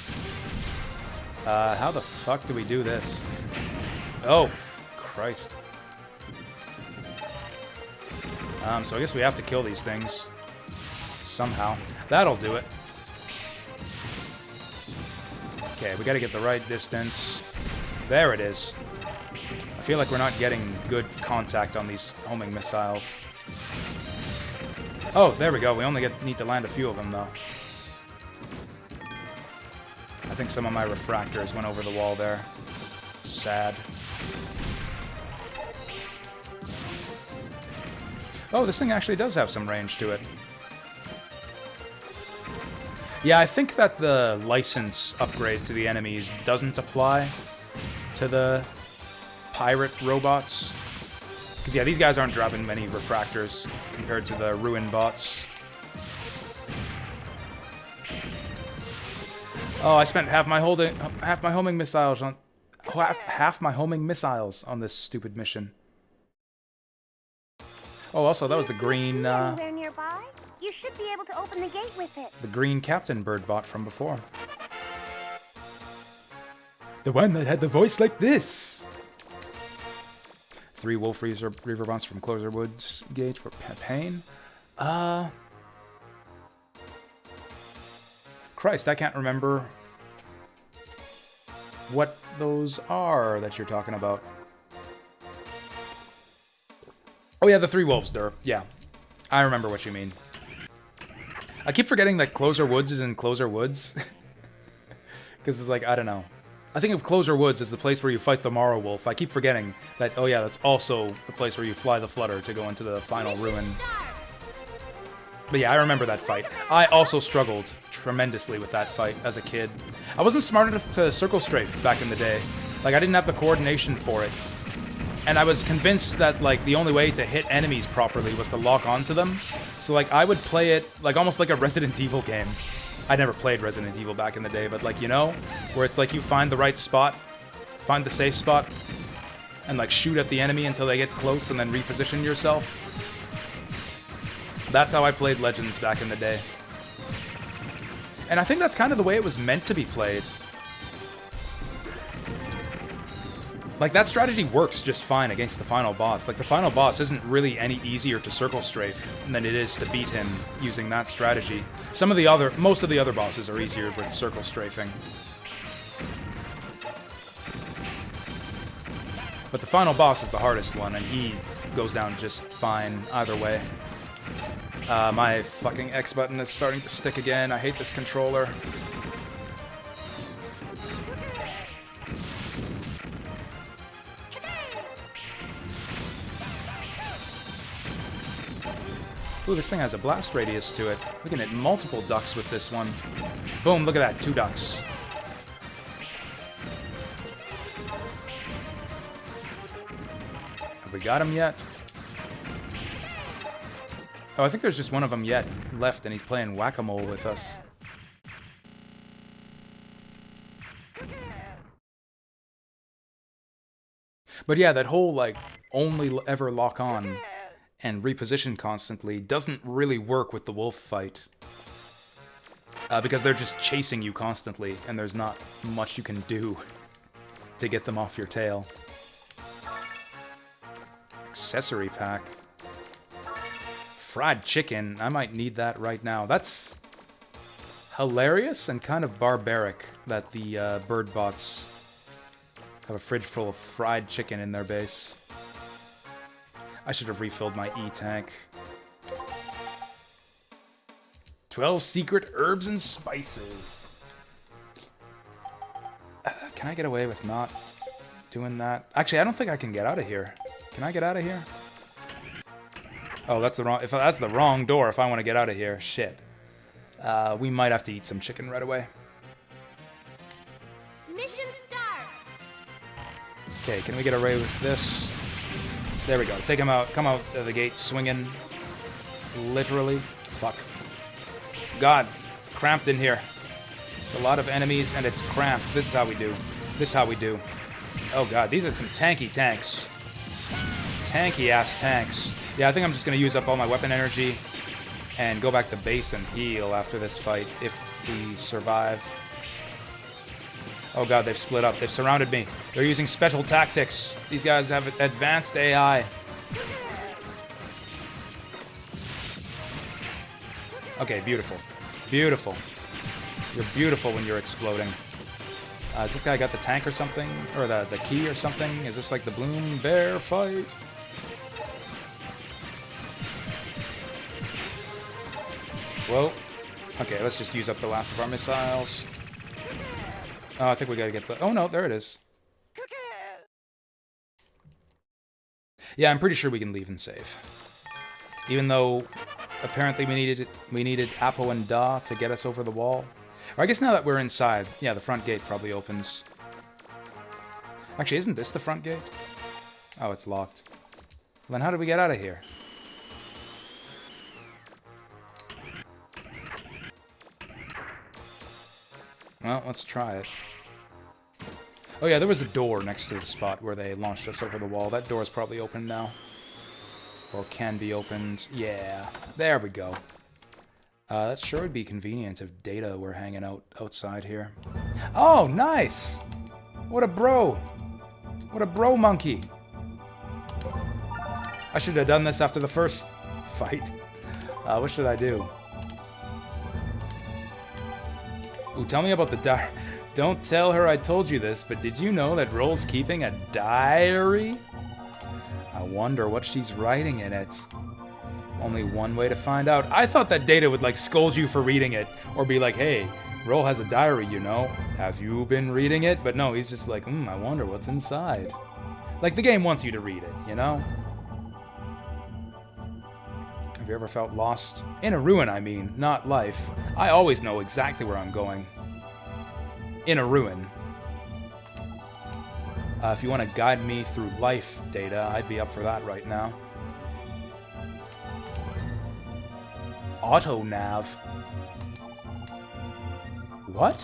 How the fuck do we do this? Oh, Christ. So I guess we have to kill these things. Somehow. That'll do it. Okay, we gotta get the right distance. There it is. I feel like we're not getting good contact on these homing missiles. Oh, there we go. We only need to land a few of them, though. I think some of my refractors went over the wall there. Sad. Oh, this thing actually does have some range to it. Yeah, I think that the license upgrade to the enemies doesn't apply to the pirate robots. Because, yeah, these guys aren't dropping many refractors compared to the ruin bots. Oh, I spent half my homing missiles on this stupid mission. Oh, also, that was the green, Anywhere nearby? You should be able to open the gate with it. The green Captain Bird bot from before. The one that had the voice like this! 3 Wolf Reaver bots from Closer Woods Gate for Pain. Christ, I can't remember what those are that you're talking about. Oh yeah, the 3 wolves, Dur. Yeah, I remember what you mean. I keep forgetting that Closer Woods is in Closer Woods. Because it's like, I don't know. I think of Closer Woods as the place where you fight the Morrow Wolf. I keep forgetting that, oh yeah, that's also the place where you fly the Flutter to go into the final ruin. But yeah, I remember that fight. I also struggled tremendously with that fight as a kid. I wasn't smart enough to circle strafe back in the day. Like, I didn't have the coordination for it. And I was convinced that, like, the only way to hit enemies properly was to lock onto them. So, like, I would play it, like, almost like a Resident Evil game. I never played Resident Evil back in the day, but, like, you know? Where it's like you find the right spot, find the safe spot, and, like, shoot at the enemy until they get close and then reposition yourself. That's how I played Legends back in the day. And I think that's kind of the way it was meant to be played. Like, that strategy works just fine against the final boss. Like, the final boss isn't really any easier to circle strafe than it is to beat him using that strategy. Most of the other bosses are easier with circle strafing. But the final boss is the hardest one, and he goes down just fine either way. My fucking X button is starting to stick again. I hate this controller. Ooh, this thing has a blast radius to it. We can hit multiple ducks with this one. Boom, look at that, 2 ducks. Have we got him yet? Oh, I think there's just one of them yet left, and he's playing whack-a-mole with us. But yeah, that whole, like, only ever lock on and reposition constantly doesn't really work with the wolf fight. Because they're just chasing you constantly, and there's not much you can do to get them off your tail. Accessory pack. Fried chicken. I might need that right now. That's hilarious and kind of barbaric that the bird bots have a fridge full of fried chicken in their base. I should have refilled my E-tank. 12 secret herbs and spices. Can I get away with not doing that? Actually, I don't think I can get out of here. Can I get out of here? Oh, that's the wrong... If that's the wrong door if I want to get out of here. Shit. We might have to eat some chicken right away. Mission start. Okay, can we get away with this? There we go. Take him out. Come out of the gate swinging. Literally. Fuck. God, it's cramped in here. It's a lot of enemies, and it's cramped. This is how we do. This is how we do. Oh god, these are some tanky tanks. Tanky-ass tanks. Yeah, I think I'm just going to use up all my weapon energy and go back to base and heal after this fight, if we survive. Oh god, they've split up. They've surrounded me. They're using special tactics. These guys have advanced AI. Okay, beautiful. Beautiful. You're beautiful when you're exploding. Has this guy got the tank or something? Or the key or something? Is this like the Bloom Bear fight? Whoa. Okay, let's just use up the last of our missiles. Oh, I think we gotta get the... Oh no, there it is. Yeah, I'm pretty sure we can leave and save. Even though apparently we needed Apo and Da to get us over the wall. Or I guess now that we're inside, yeah, the front gate probably opens. Actually, isn't this the front gate? Oh, it's locked. Well, then how do we get out of here? Well, let's try it. Oh yeah, there was a door next to the spot where they launched us over the wall. That door is probably open now. Or can be opened. Yeah, there we go. That sure would be convenient if Data were hanging out outside here. Oh, nice! What a bro! What a bro monkey! I should have done this after the first fight. What should I do? Ooh, tell me about the diary. Don't tell her I told you this, but did you know that Roll's keeping a diary? I wonder what she's writing in it. Only one way to find out. I thought that Data would, like, scold you for reading it. Or be like, hey, Roll has a diary, you know. Have you been reading it? But no, he's just like, I wonder what's inside. Like, the game wants you to read it, you know? Have you ever felt lost? In a ruin, I mean, not life. I always know exactly where I'm going. In a ruin. If you want to guide me through life, Data, I'd be up for that right now. Auto nav. What?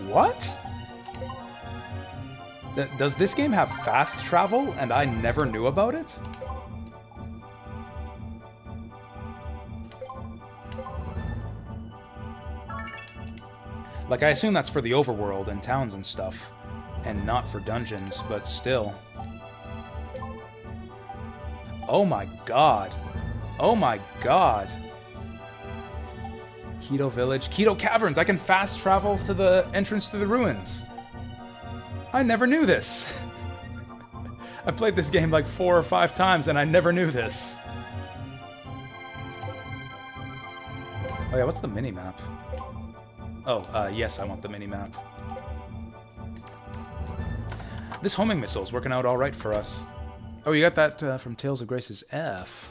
What? Does this game have fast travel and I never knew about it? Like, I assume that's for the overworld and towns and stuff. and not for dungeons, but still. Oh my god. Oh my god. Keto Village. Keto Caverns! I can fast travel to the entrance to the ruins. I never knew this. I played this game like 4 or 5 times and I never knew this. Oh yeah, what's the mini-map? Oh, yes, I want the mini-map. This homing missile's working out alright for us. Oh, you got that from Tales of Grace's F.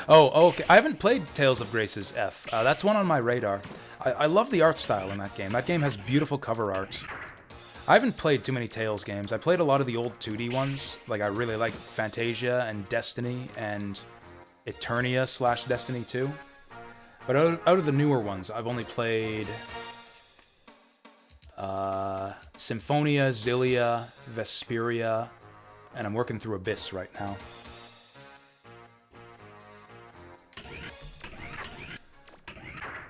Oh, okay. I haven't played Tales of Grace's F. That's one on my radar. I love the art style in that game. That game has beautiful cover art. I haven't played too many Tales games. I played a lot of the old 2D ones. Like, I really like Fantasia and Destiny and Eternia/Destiny 2. But out of the newer ones, I've only played Symphonia, Xillia, Vesperia, and I'm working through Abyss right now.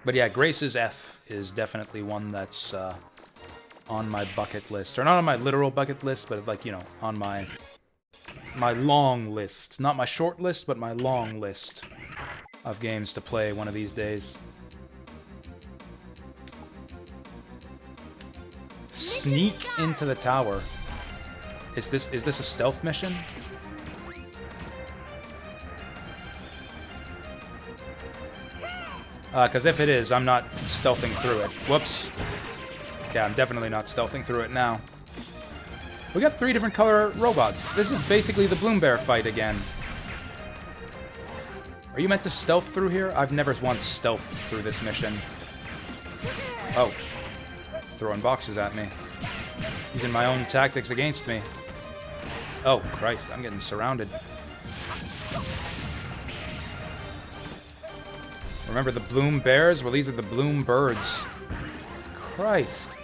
But yeah, Grace's F is definitely one that's on my bucket list. Or not on my literal bucket list, but like, you know, on my long list. Not my short list, but my long list of games to play one of these days. Sneak into the tower. Is this a stealth mission? Because if it is, I'm not stealthing through it. Whoops. Yeah, I'm definitely not stealthing through it now. We got 3 different color robots. This is basically the Bloom Bear fight again. Are you meant to stealth through here? I've never once stealthed through this mission. Oh. Throwing boxes at me. Using my own tactics against me. Oh, Christ, I'm getting surrounded. Remember the Bloom Bears? Well, these are the Bloom Birds. Christ.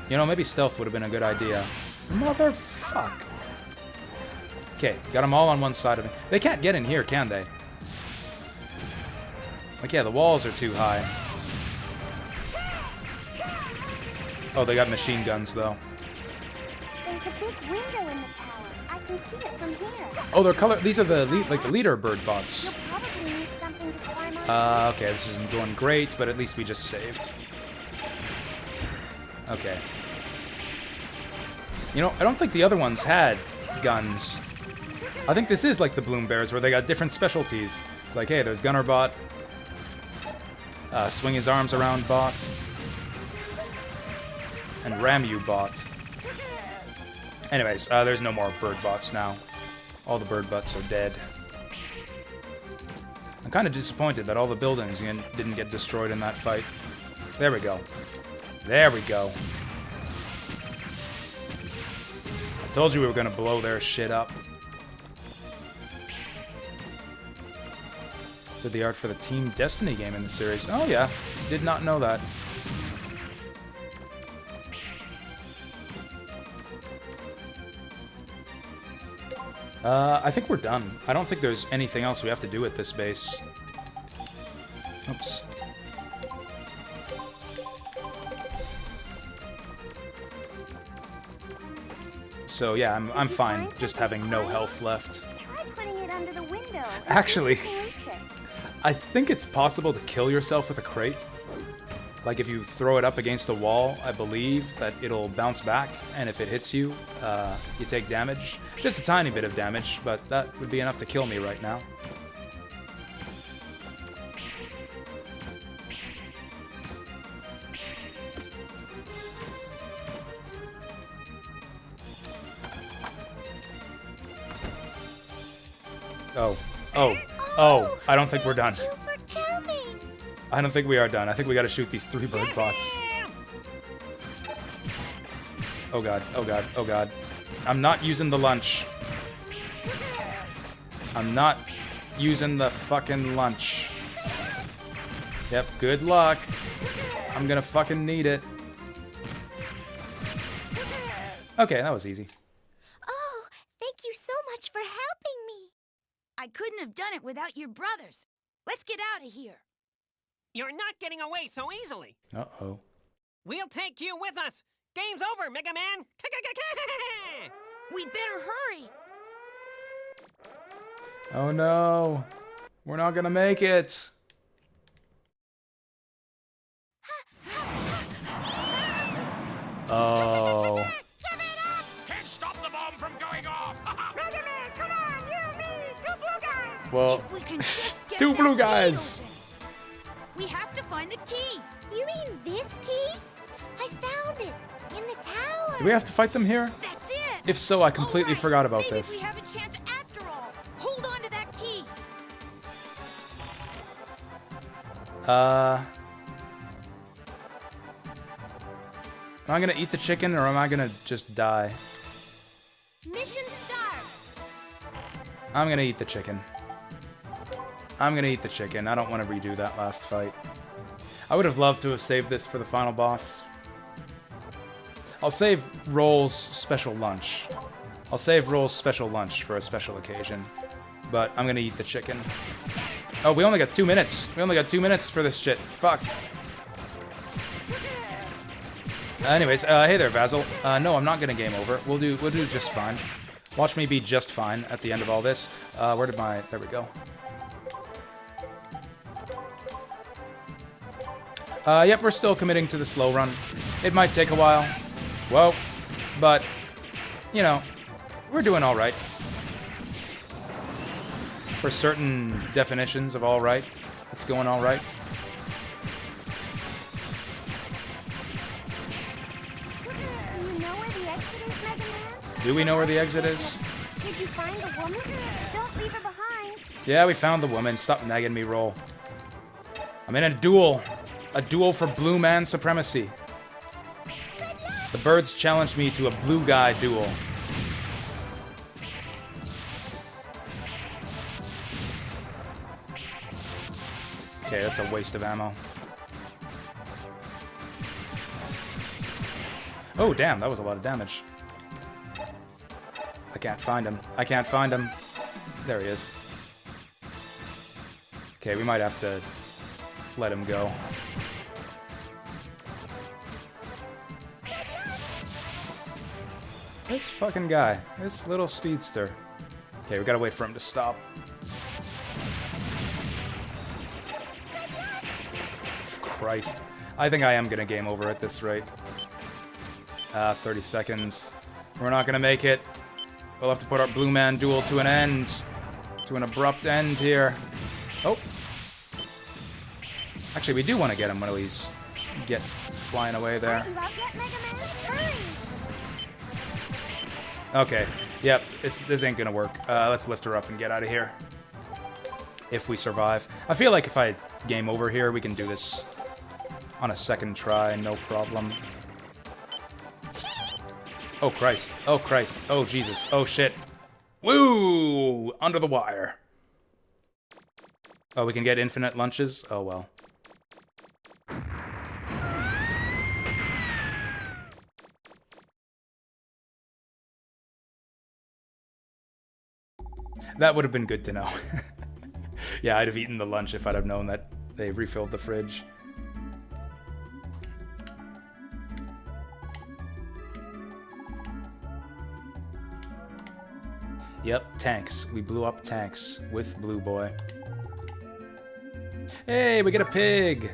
You know, maybe stealth would have been a good idea. Motherfuck. Okay, got them all on one side of me. They can't get in here, can they? Like, yeah, the walls are too high. Oh, they got machine guns, though. There's a big window in the tower. I can see it from here. Oh, they're color. These are the leader bird bots. You'll probably need something to climb on. Okay, this isn't going great, but at least we just saved. Okay. You know, I don't think the other ones had guns. I think this is like the Bloom Bears, where they got different specialties. It's like, hey, there's Gunner Bot. Swing his arms around bots. And Ram You Bot. Anyways, there's no more bird bots now. All the bird bots are dead. I'm kind of disappointed that all the buildings didn't get destroyed in that fight. There we go. There we go. I told you we were gonna blow their shit up. Did the art for the Team Destiny game in the series. Oh yeah, did not know that. I think we're done. I don't think there's anything else we have to do at this base. Oops. So yeah, I'm fine, just having no health left. Try putting it under the window. Actually, I think it's possible to kill yourself with a crate. Like if you throw it up against a wall, I believe that it'll bounce back, and if it hits you, you take damage. Just a tiny bit of damage, but that would be enough to kill me right now. Oh, I don't think we're done. I don't think we are done. I think we gotta shoot these 3 bird bots. Oh god, oh god, oh god. I'm not using the lunch. I'm not using the fucking lunch. Yep, good luck. I'm gonna fucking need it. Okay, that was easy. Oh, thank you so much for helping me. I couldn't have done it without your brothers. Let's get out of here. You're not getting away so easily. Uh-oh. We'll take you with us. Game's over, Mega Man. We better hurry. Oh no. We're not gonna make it. Oh. Can't stop the bomb from going off. Mega Man, come on, you and me, two blue guys. Well, We can just get two that blue gate guys. open. We have to find the key. You mean this key? I found it in the tower. Do we have to fight them here? That's it. If so, I completely All right, forgot about maybe this. we have a chance after all. Hold on to that key. Am I gonna eat the chicken or am I gonna just die? Mission start. I'm gonna eat the chicken. I'm gonna eat the chicken. I don't want to redo that last fight. I would have loved to have saved this for the final boss. I'll save Roll's special lunch. I'll save Roll's special lunch for a special occasion. But I'm gonna eat the chicken. Oh, we only got 2 minutes. We only got 2 minutes for this shit. Fuck. Anyways, hey there, Basil. No, I'm not gonna game over. We'll do just fine. Watch me be just fine at the end of all this. Where did my... There we go. Yep, we're still committing to the slow run. It might take a while. Whoa. But, you know, we're doing alright. For certain definitions of alright, it's going alright. You know where the exit is, Mega Man? Do we know where the exit is? Did you find the woman? Don't leave her behind. Yeah, we found the woman. Stop nagging me, Roll. I'm in a duel. A duel for blue man supremacy. The birds challenged me to a blue guy duel. Okay, that's a waste of ammo. Oh, damn, that was a lot of damage. I can't find him. I can't find him. There he is. Okay, we might have to let him go. This fucking guy. This little speedster. Okay, we gotta wait for him to stop. Christ. I think I am gonna game over at this rate. 30 seconds. We're not gonna make it. We'll have to put our blue man duel to an end. To an abrupt end here. Oh. Actually, we do want to get him when he's get flying away there. Okay. Yep. This ain't gonna work. Let's lift her up and get out of here. If we survive. I feel like if I game over here, we can do this on a second try, no problem. Oh, Christ. Oh, Christ. Oh, Jesus. Oh, shit. Woo! Under the wire. Oh, we can get infinite lunches? Oh, well. That would have been good to know. Yeah, I'd have eaten the lunch if I'd have known that they refilled the fridge. Yep, tanks. We blew up tanks with Blue Boy. Hey, we get a pig!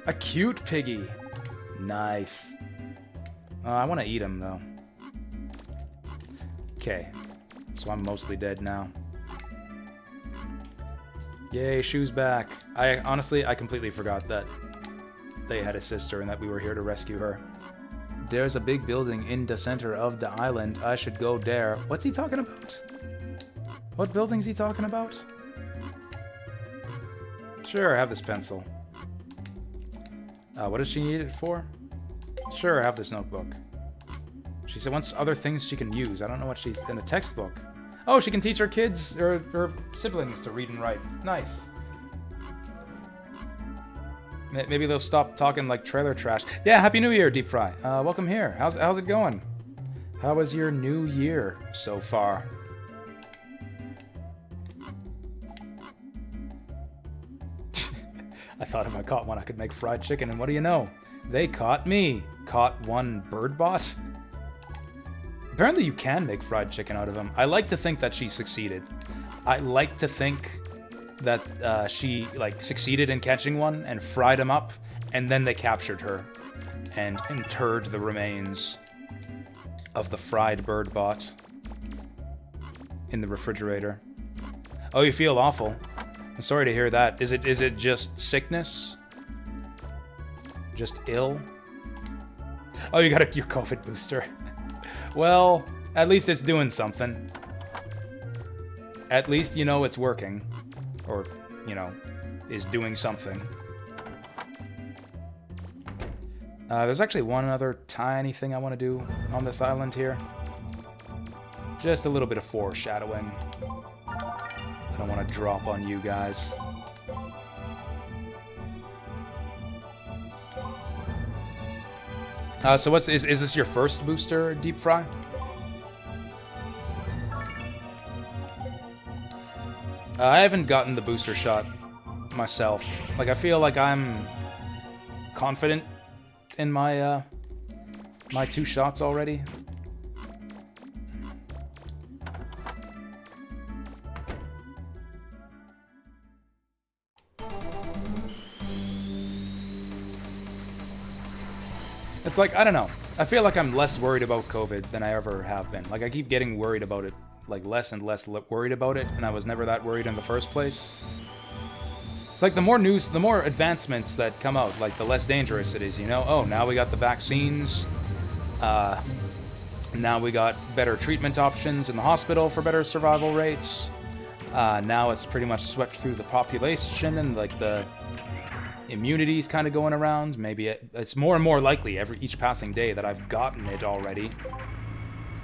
A cute piggy. Nice. I want to eat him, though. Okay. So I'm mostly dead now. Yay, Shoe's back. Honestly, I completely forgot that they had a sister and that we were here to rescue her. There's a big building in the center of the island. I should go there. What's he talking about? What building's he talking about? Sure, have this pencil. What does she need it for? Sure, have this notebook. She said wants other things she can use. I don't know what she's... in a textbook. Oh, she can teach her kids, or her siblings, to read and write. Nice. Maybe they'll stop talking like trailer trash. Yeah, Happy New Year, Deep Fry. Welcome here. How's it going? How was your new year so far? I thought if I caught one, I could make fried chicken, and what do you know? They caught me. Caught one bird bot? Apparently you can make fried chicken out of them. I like to think that she succeeded. I like to think that she like succeeded in catching one and fried him up, and then they captured her and interred the remains of the fried bird bot in the refrigerator. Oh, you feel awful. I'm sorry to hear that. Is it just sickness? Just ill? Oh, you got your COVID booster. Well, at least it's doing something. At least you know it's working. Or, you know, is doing something. There's actually one other tiny thing I want to do on this island here. Just a little bit of foreshadowing. I don't want to drop on you guys. So is this your first booster, Deep Fry? I haven't gotten the booster shot myself. Like, I feel like I'm confident in my, my 2 shots already. It's like, I don't know. I feel like I'm less worried about COVID than I ever have been. Like, I keep getting worried about it, like, less and less worried about it, and I was never that worried in the first place. It's like the more news, the more advancements that come out, like, the less dangerous it is, you know? Oh, now we got the vaccines. Now we got better treatment options in the hospital for better survival rates. Now it's pretty much swept through the population, and, like, the immunity's kind of going around. Maybe it's more and more likely each passing day that I've gotten it already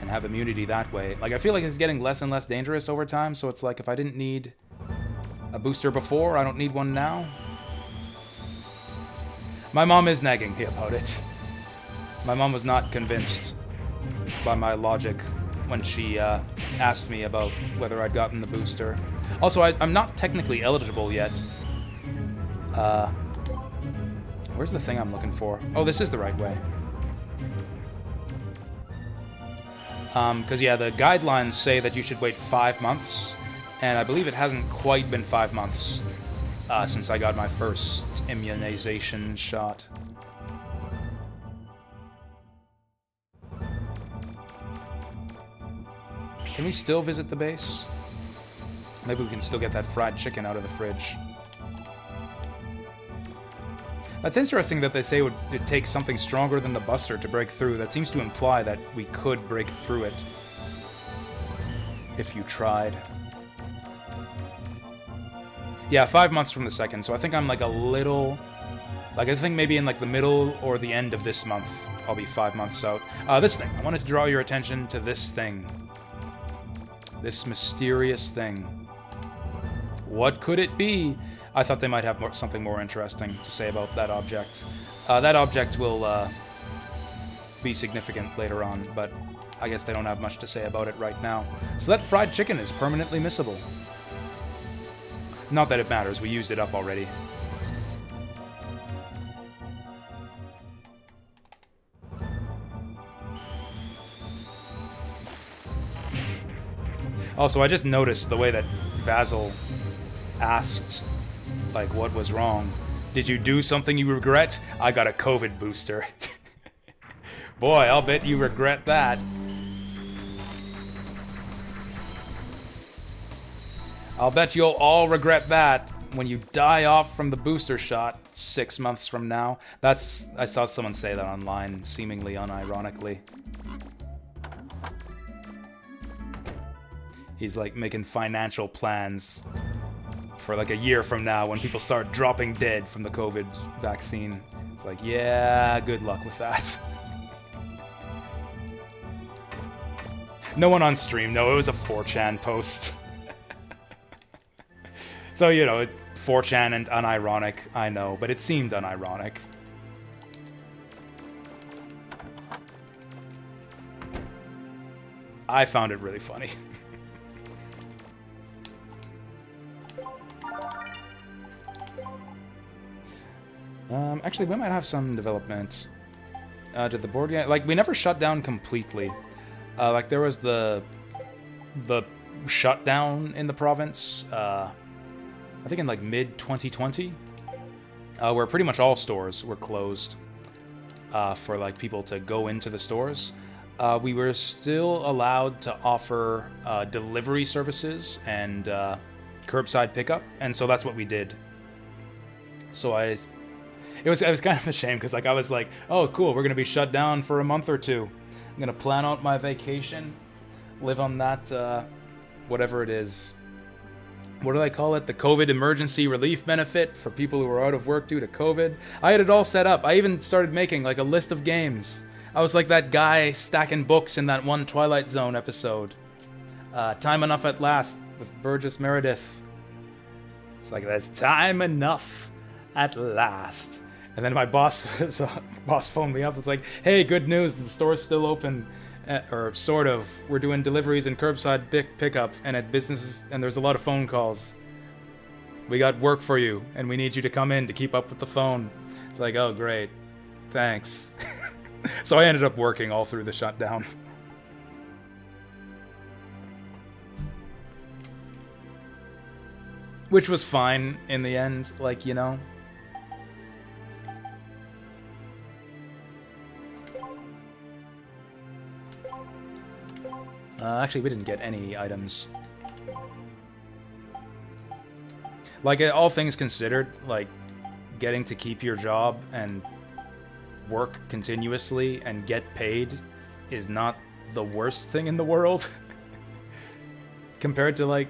and have immunity that way. Like, I feel like it's getting less and less dangerous over time, so it's like if I didn't need a booster before, I don't need one now. My mom is nagging me about it. My mom was not convinced by my logic when she asked me about whether I'd gotten the booster. Also, I'm not technically eligible yet. Where's the thing I'm looking for? Oh, this is the right way. Because, yeah, the guidelines say that you should wait 5 months, and I believe it hasn't quite been 5 months since I got my first immunization shot. Can we still visit the base? Maybe we can still get that fried chicken out of the fridge. That's interesting that they say it takes something stronger than the Buster to break through. That seems to imply that we could break through it if you tried. Yeah, 5 months from the second, so I think I'm like a little... Like, I think maybe in like the middle or the end of this month, I'll be 5 months out. This thing. I wanted to draw your attention to this thing. This mysterious thing. What could it be? I thought they might have something more interesting to say about that object. That object will be significant later on, but I guess they don't have much to say about it right now. So that fried chicken is permanently missable. Not that it matters, we used it up already. Also, I just noticed the way that Vasil asked, like, what was wrong. Did you do something you regret? I got a COVID booster. Boy, I'll bet you regret that. I'll bet you'll all regret that when you die off from the booster shot 6 months from now. I saw someone say that online, seemingly unironically. He's like making financial plans for like a year from now when people start dropping dead from the COVID vaccine. It's like, yeah, good luck with that. No one on stream, no, it was a 4chan post. So, you know, 4chan and unironic, I know, but it seemed unironic. I found it really funny. Actually, we might have some development. Did the board game... Like, we never shut down completely. Like, there was the shutdown in the province, I think in, like, mid-2020, where pretty much all stores were closed for, like, people to go into the stores. We were still allowed to offer delivery services and curbside pickup, and so that's what we did. So it was kind of a shame, because like I was like, oh cool, we're gonna be shut down for a month or two. I'm gonna plan out my vacation, live on that whatever it is. What do I call it? The COVID emergency relief benefit for people who are out of work due to COVID. I had it all set up. I even started making like a list of games. I was like that guy stacking books in that one Twilight Zone episode. Time Enough at Last with Burgess Meredith. It's like, there's time enough at last. And then my boss phoned me up. It's like, hey, good news, the store's still open. Or sort of. We're doing deliveries and curbside pickup, and at businesses, and there's a lot of phone calls. We got work for you, and we need you to come in to keep up with the phone. It's like, oh, great. Thanks. So I ended up working all through the shutdown. Which was fine in the end, like, you know. Actually, we didn't get any items. Like, all things considered, like, getting to keep your job and work continuously and get paid is not the worst thing in the world. Compared to, like,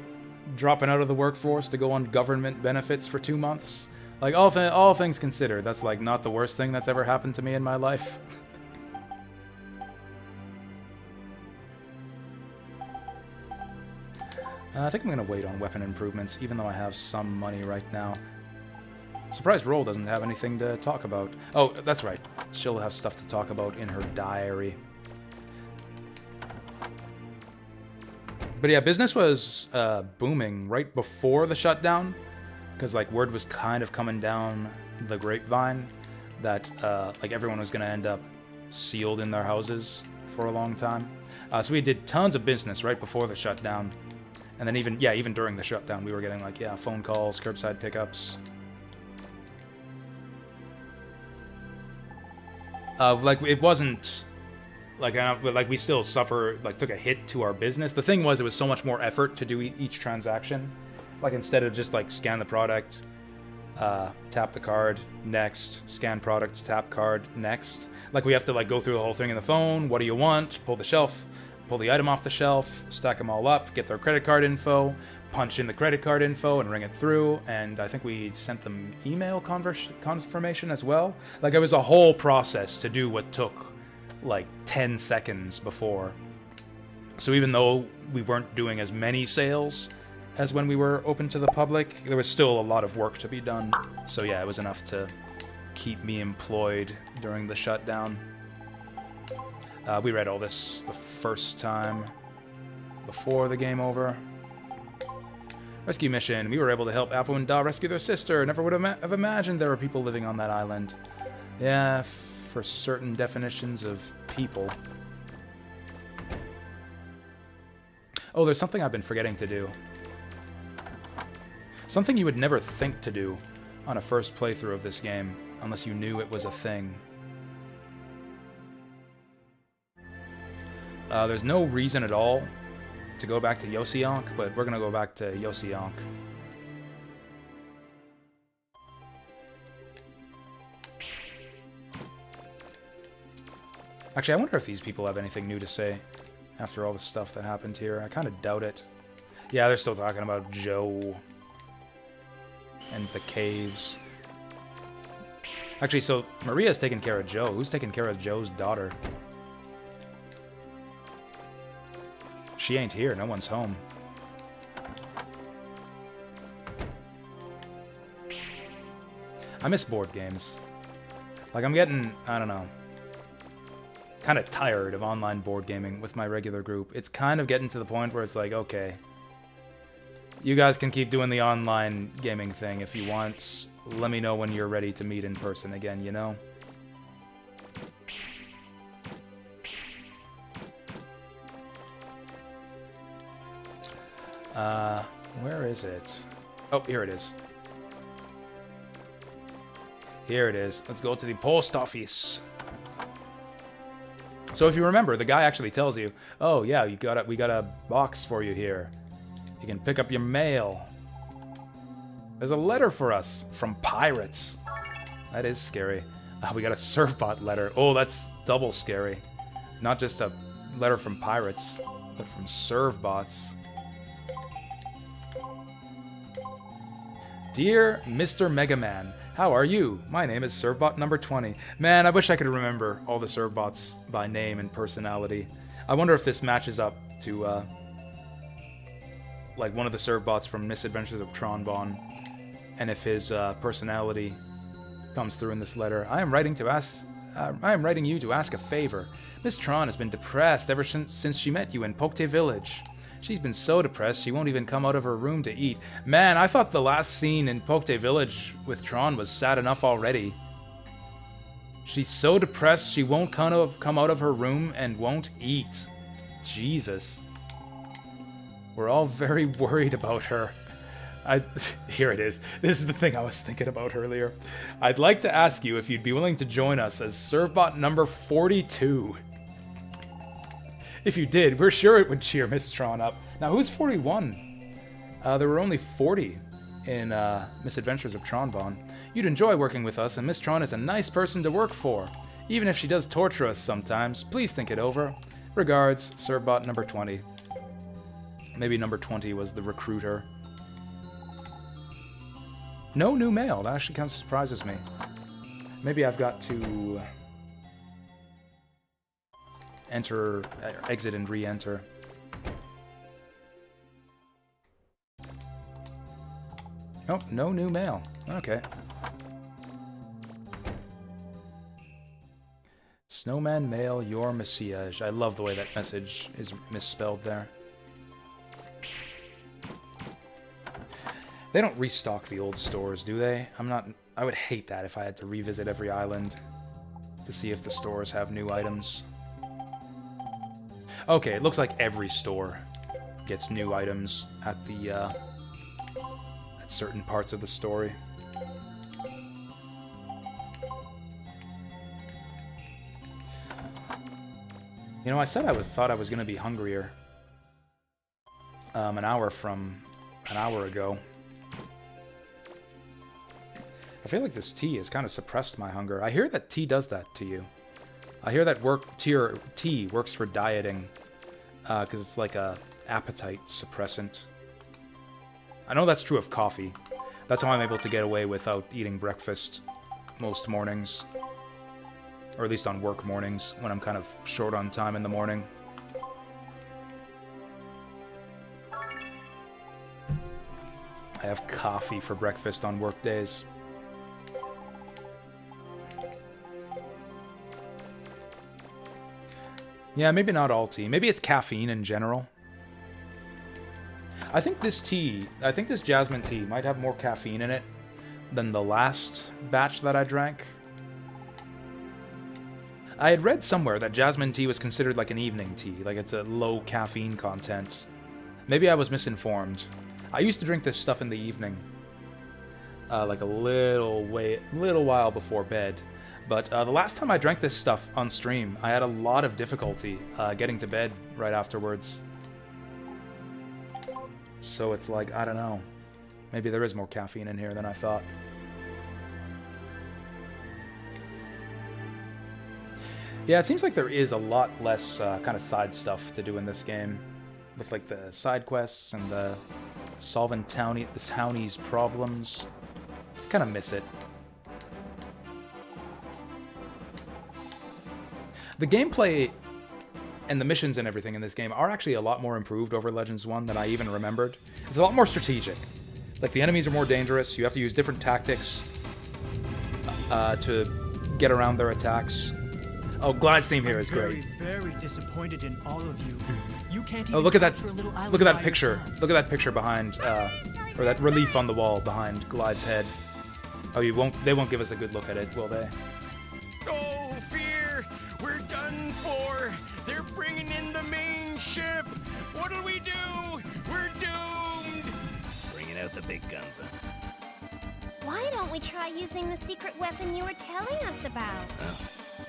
dropping out of the workforce to go on government benefits for 2 months. Like, all things considered, that's, like, not the worst thing that's ever happened to me in my life. I think I'm going to wait on weapon improvements, even though I have some money right now. Surprised Roll doesn't have anything to talk about. Oh, that's right. She'll have stuff to talk about in her diary. But yeah, business was booming right before the shutdown, because like word was kind of coming down the grapevine that like everyone was going to end up sealed in their houses for a long time. So we did tons of business right before the shutdown. And then even during the shutdown, we were getting like, yeah, phone calls, curbside pickups. Like it wasn't like we still took a hit to our business. The thing was, it was so much more effort to do each transaction. Like instead of just like scan the product, tap the card, next, scan product, tap card, next. Like we have to like go through the whole thing in the phone. What do you want? Pull the item off the shelf, stack them all up, get their credit card info, punch in the credit card info and ring it through, and I think we sent them email confirmation as well. Like it was a whole process to do what took like 10 seconds before. So even though we weren't doing as many sales as when we were open to the public, there was still a lot of work to be done. So yeah, it was enough to keep me employed during the shutdown. We read all this the first time before the game over. Rescue mission. We were able to help Apple and Da rescue their sister. Never would have imagined there were people living on that island. Yeah, for certain definitions of people. Oh, there's something I've been forgetting to do. Something you would never think to do on a first playthrough of this game, unless you knew it was a thing. There's no reason at all to go back to Yosionk, but we're gonna go back to Yosionk. Actually, I wonder if these people have anything new to say after all the stuff that happened here. I kind of doubt it. Yeah, they're still talking about Joe and the caves. Actually, so Maria's taking care of Joe. Who's taking care of Joe's daughter? She ain't here. No one's home. I miss board games. Like, I'm getting, I don't know, kind of tired of online board gaming with my regular group. It's kind of getting to the point where it's like, okay, you guys can keep doing the online gaming thing if you want. let me know when you're ready to meet in person again, you know? Where is it? Oh, here it is. Here it is. Let's go to the post office. So if you remember, the guy actually tells you, "Oh yeah, we got a box for you here. You can pick up your mail. There's a letter for us from pirates." That is scary. We got a surfbot letter. Oh, that's double scary. Not just a letter from pirates, but from surfbots. Dear Mr. Mega Man, how are you? My name is Surfbot number 20. Man, I wish I could remember all the Surfbots by name and personality. I wonder if this matches up to, like, one of the Surfbots from Misadventures of Tronbon, and if his personality comes through in this letter. I am writing you to ask a favor. Miss Tron has been depressed ever since she met you in Pokte Village. She's been so depressed she won't even come out of her room to eat. Man, I thought the last scene in Pokte Village with Tron was sad enough already. She's so depressed she won't come out of her room and won't eat. Jesus. We're all very worried about her. Here it is. This is the thing I was thinking about earlier. I'd like to ask you if you'd be willing to join us as Surfbot number 42. If you did, we're sure it would cheer Miss Tron up. Now, who's 41? There were only 40 in Misadventures of Tronbon. You'd enjoy working with us, and Miss Tron is a nice person to work for. Even if she does torture us sometimes, please think it over. Regards, Surfbot number 20. Maybe number 20 was the recruiter. No new mail. That actually kind of surprises me. Maybe I've got to enter, exit and re-enter. Oh, no new mail. Okay. Snowman mail your messiage. I love the way that message is misspelled there. They don't restock the old stores, do they? I would hate that if I had to revisit every island to see if the stores have new items. Okay, it looks like every store gets new items at the, at certain parts of the story. You know, I said thought I was gonna be hungrier an hour ago. I feel like this tea has kind of suppressed my hunger. I hear that tea does that to you. I hear that tea works for dieting, because it's like a appetite suppressant. I know that's true of coffee. That's how I'm able to get away without eating breakfast most mornings. Or at least on work mornings, when I'm kind of short on time in the morning. I have coffee for breakfast on work days. Yeah, maybe not all tea. Maybe it's caffeine in general. I think this jasmine tea might have more caffeine in it than the last batch that I drank. I had read somewhere that jasmine tea was considered like an evening tea, like it's a low caffeine content. Maybe I was misinformed. I used to drink this stuff in the evening, like a little while before bed. But the last time I drank this stuff on stream, I had a lot of difficulty getting to bed right afterwards. So it's like, I don't know. Maybe there is more caffeine in here than I thought. Yeah, it seems like there is a lot less kind of side stuff to do in this game. With like the side quests and the solving the townies' problems. Kind of miss it. The gameplay and the missions and everything in this game are actually a lot more improved over Legends 1 than I even remembered. It's a lot more strategic. Like, the enemies are more dangerous, you have to use different tactics to get around their attacks. Oh, Glide's theme here is great. Very disappointed in all of you. You can't even look at that! capture a little island Look at that by picture! yourselves. Look at that picture behind, or that relief on the wall behind Glide's head. Oh, they won't give us a good look at it, will they? Oh, fear! We're done for! They're bringing in the main ship! What'll we do? We're doomed! Bringing out the big guns, huh? Why don't we try using the secret weapon you were telling us about? Oh,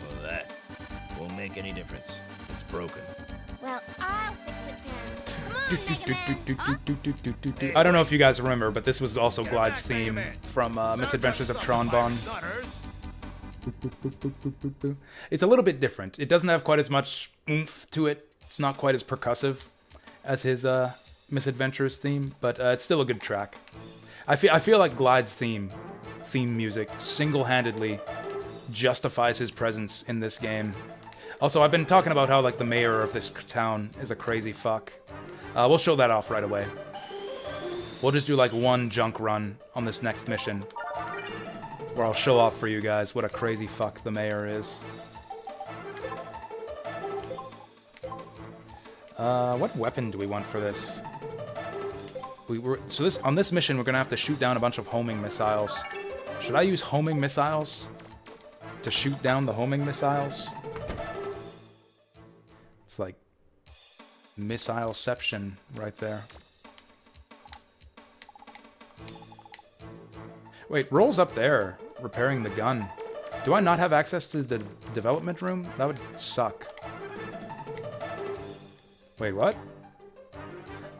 well, that won't make any difference. It's broken. Well, I'll fix it then. Come on, Mega Man! I don't know if you guys remember, but this was also Glide's theme from Misadventures of Tronbon. It's a little bit different. It doesn't have quite as much oomph to it. It's not quite as percussive as his Misadventures theme, but it's still a good track. I feel like Glide's theme music single-handedly justifies his presence in this game. Also, I've been talking about how like the mayor of this town is a crazy fuck. We'll show that off right away. We'll just do like one junk run on this next mission, where I'll show off for you guys what a crazy fuck the mayor is. What weapon do we want for this? On this mission, we're gonna have to shoot down a bunch of homing missiles. Should I use homing missiles to shoot down the homing missiles? It's like missile-ception right there. Wait, Roll's up there, repairing the gun. Do I not have access to the development room? That would suck. Wait, what?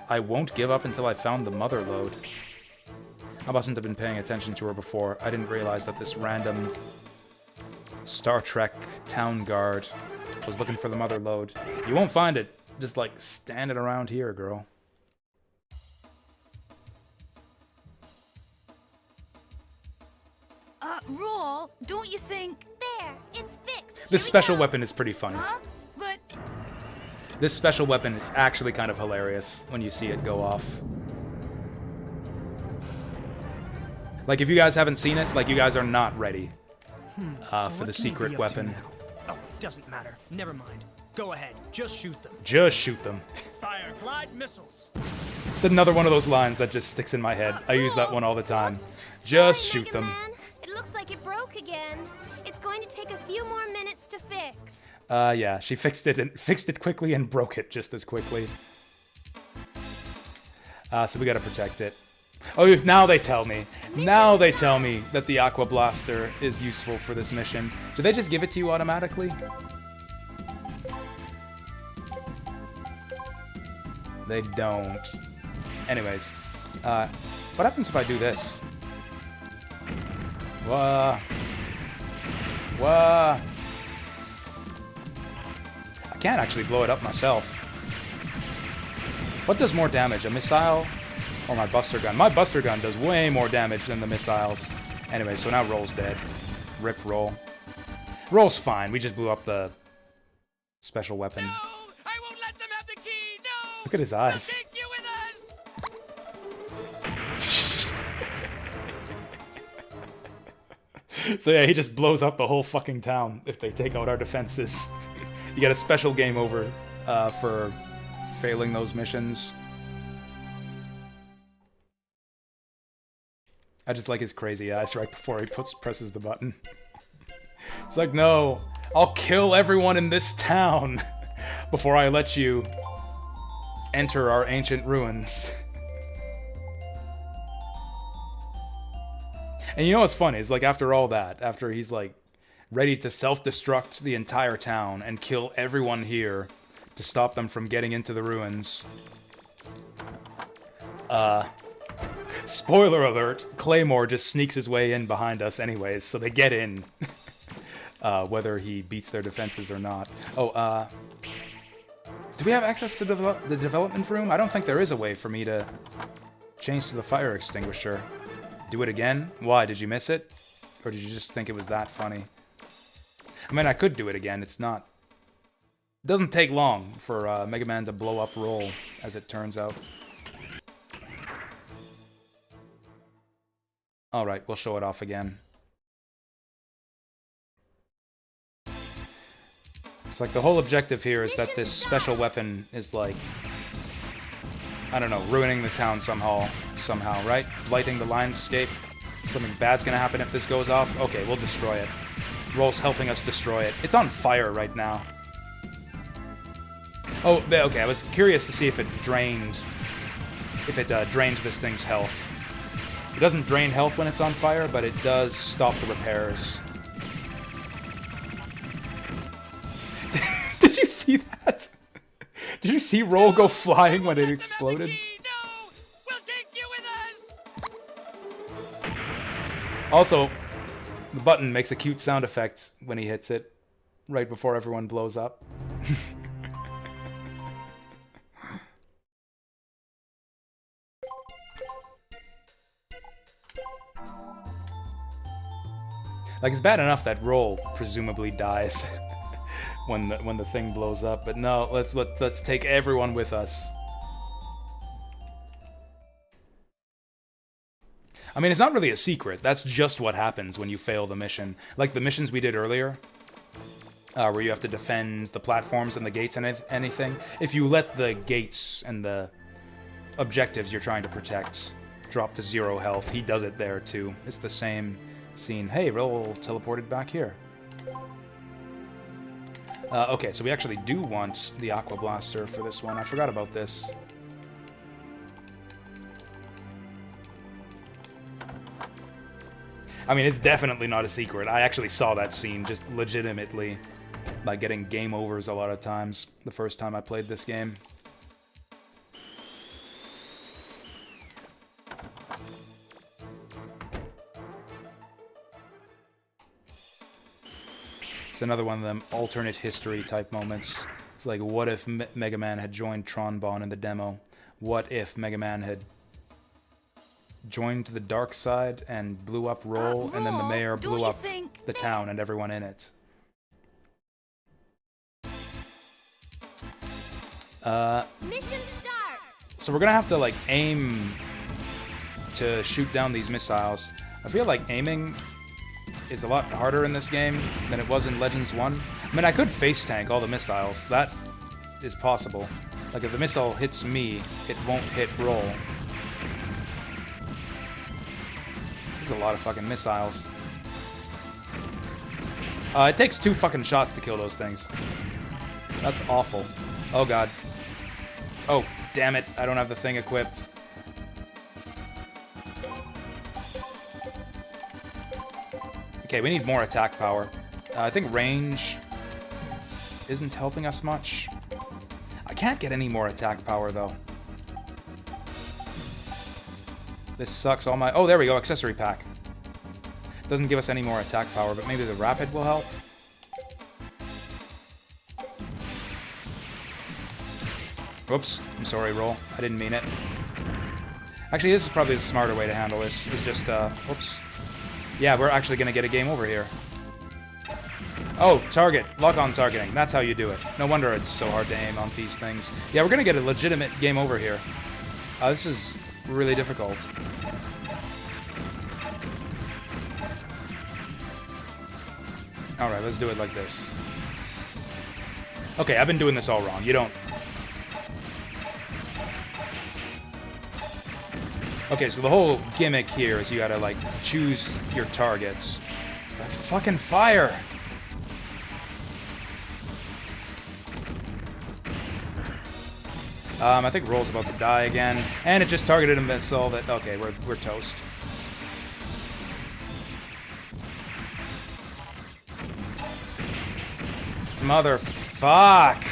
I won't give up until I found the mother lode. I mustn't have been paying attention to her before. I didn't realize that this random Star Trek town guard was looking for the mother lode. You won't find it. Just like standing around here, girl. Roll, don't you think... There, it's fixed. This special weapon is pretty funny. Huh? But... This special weapon is actually kind of hilarious when you see it go off. Like, if you guys haven't seen it, like, you guys are not ready for the secret weapon. Oh, it doesn't matter. Never mind. Go ahead. Just shoot them. Just shoot them. Fire glide missiles. It's another one of those lines that just sticks in my head. I use that one all the time. Just Sorry, shoot Mega them. Man. It looks like it broke again. It's going to take a few more minutes to fix. Yeah, she fixed it quickly and broke it just as quickly. So we gotta protect it. Oh, now they tell me. Now they tell me that the Aqua Blaster is useful for this mission. Do they just give it to you automatically? They don't. Anyways, what happens if I do this? Whoa. Whoa. I can't actually blow it up myself. What does more damage, a missile or my Buster Gun? My Buster Gun does way more damage than the missiles. Anyway, so now Roll's dead. Rip Roll. Roll's fine. We just blew up the special weapon. No! I won't let them have the key! No! Look at his eyes. We'll take you with us! So yeah, he just blows up the whole fucking town if they take out our defenses. You get a special game over for failing those missions. I just like his crazy eyes right before he presses the button. It's like, no, I'll kill everyone in this town before I let you enter our ancient ruins. And you know what's funny is, like, after all that, after he's like ready to self-destruct the entire town and kill everyone here to stop them from getting into the ruins, spoiler alert, Claymore just sneaks his way in behind us anyways, so they get in. Whether he beats their defenses or not. Oh, do we have access to the development room? I don't think there is a way for me to change to the fire extinguisher. Do it again? Why, did you miss it? Or did you just think it was that funny? I mean, I could do it again, it's not... It doesn't take long for Mega Man to blow up Roll, as it turns out. Alright, we'll show it off again. It's like the whole objective here is that this special weapon is like, I don't know, ruining the town somehow, right? Blighting the landscape Something bad's gonna happen if this goes off. Okay, we'll destroy it. Roll's helping us destroy it. It's on fire right now. Oh, okay, I was curious to see if it drained... If it drained this thing's health. It doesn't drain health when it's on fire, but it does stop the repairs. Did you see that? Did you see Roll go flying when it exploded? Also, the button makes a cute sound effect when he hits it, right before everyone blows up. Like, it's bad enough that Roll presumably dies when the thing blows up, but no, let's take everyone with us. I mean, it's not really a secret. That's just what happens when you fail the mission. Like the missions we did earlier, where you have to defend the platforms and the gates and anything. If you let the gates and the objectives you're trying to protect drop to 0 health, he does it there too. It's the same scene. Hey, Roll teleported back here. Okay, so we actually do want the Aqua Blaster for this one. I forgot about this. I mean, it's definitely not a secret. I actually saw that scene just legitimately by getting game overs a lot of times the first time I played this game. It's another one of them alternate history type moments. It's like, what if Mega Man had joined Tron-Bon in the demo? What if Mega Man had joined the dark side and blew up Roll, and then the mayor blew up the town and everyone in it? Mission start. So we're gonna have to like aim to shoot down these missiles. I feel like aiming is a lot harder in this game than it was in Legends 1. I mean, I could face tank all the missiles. That is possible. Like, if the missile hits me, it won't hit Roll. There's a lot of fucking missiles. It takes 2 fucking shots to kill those things. That's awful. Oh god. Oh, damn it. I don't have the thing equipped. Okay, we need more attack power. I think range isn't helping us much. I can't get any more attack power, though. This sucks all my... Oh, there we go, accessory pack. Doesn't give us any more attack power, but maybe the rapid will help. Whoops, I'm sorry, Roll. I didn't mean it. Actually, this is probably the smarter way to handle this. Is just, whoops. Yeah, we're actually gonna get a game over here. Oh, target. Lock-on targeting. That's how you do it. No wonder it's so hard to aim on these things. Yeah, we're gonna get a legitimate game over here. This is really difficult. Alright, let's do it like this. Okay, I've been doing this all wrong. You don't... Okay, so the whole gimmick here is you gotta, like, choose your targets. Fucking fire! I think Roll's about to die again. And it just targeted a missile that... Okay, we're toast. Motherfuck!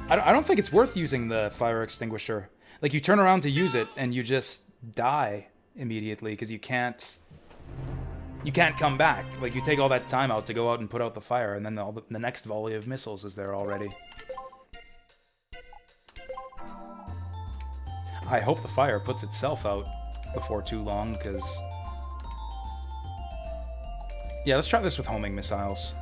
I don't think it's worth using the fire extinguisher. Like, you turn around to use it, and you just die immediately, because you can't come back. Like, you take all that time out to go out and put out the fire, and then the next volley of missiles is there already. I hope the fire puts itself out before too long, because... Yeah, let's try this with homing missiles.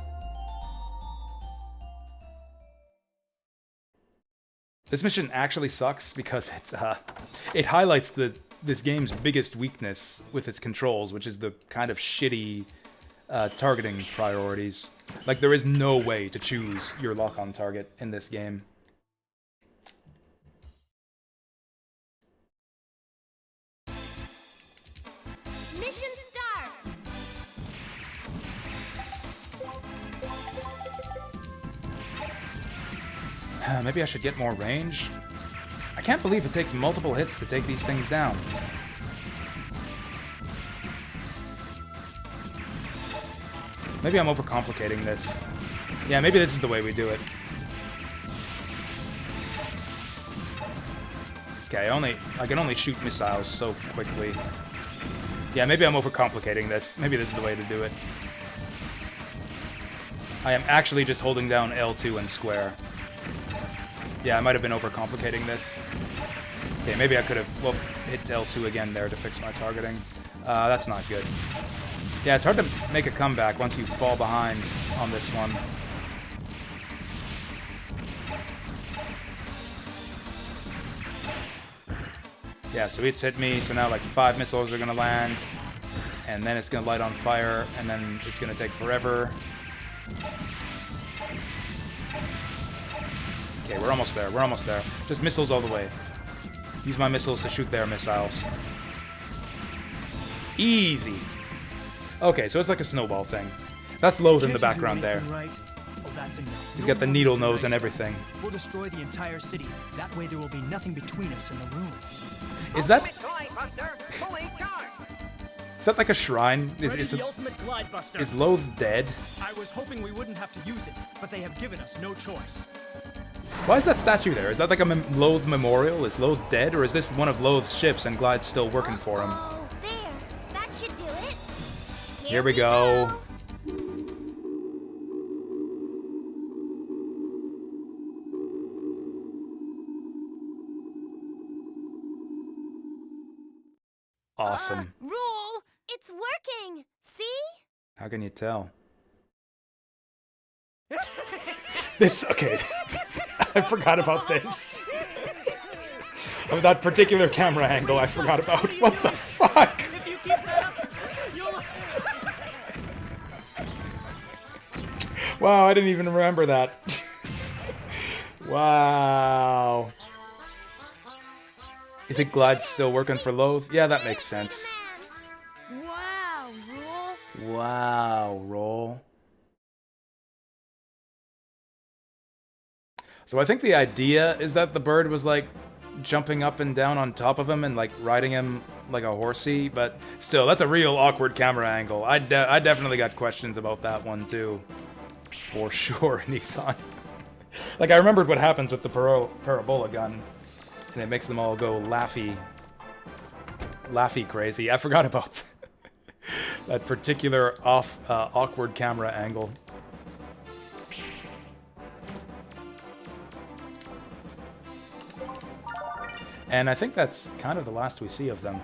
This mission actually sucks because it highlights this game's biggest weakness with its controls, which is the kind of shitty targeting priorities. Like, there is no way to choose your lock-on target in this game. Maybe I should get more range? I can't believe it takes multiple hits to take these things down. Maybe I'm overcomplicating this. Yeah, maybe this is the way we do it. Okay, I can only shoot missiles so quickly. Yeah, maybe I'm overcomplicating this. Maybe this is the way to do it. I am actually just holding down L2 and square. Yeah, I might have been overcomplicating this. Okay, maybe I could have, well, hit L2 again there to fix my targeting. That's not good. Yeah, it's hard to make a comeback once you fall behind on this one. Yeah, so it's hit me, so now like 5 missiles are gonna land, and then it's gonna light on fire, and then it's gonna take forever. Okay, we're almost there, we're almost there. Just missiles all the way. Use my missiles to shoot their missiles. Easy! Okay, so it's like a snowball thing. That's Loath in the background there. Right? Oh, that's enough. He's got the needle nose and everything. We'll destroy the entire city. That way there will be nothing between us and the ruins. Is that... Is that like a shrine? Is Loath dead? I was hoping we wouldn't have to use it, but they have given us no choice. Why is that statue there? Is that like a Loath memorial? Is Loath dead, or is this one of Loath's ships and Glide's still working for him? There. That should do it. Here we go. Awesome. Rule! It's working! See? How can you tell? This, okay. I forgot about this. Oh, that particular camera angle I forgot about. What the fuck? Wow, I didn't even remember that. Wow. You think Glide's still working for Loath? Yeah, that makes sense. Wow, Rule. Wow, Roll. So I think the idea is that the bird was like jumping up and down on top of him and like riding him like a horsey, but still, that's a real awkward camera angle. I definitely got questions about that one too. For sure, Nissan. Like, I remembered what happens with the parabola gun, and it makes them all go laughy crazy. I forgot about that particular awkward camera angle. And I think that's kind of the last we see of them.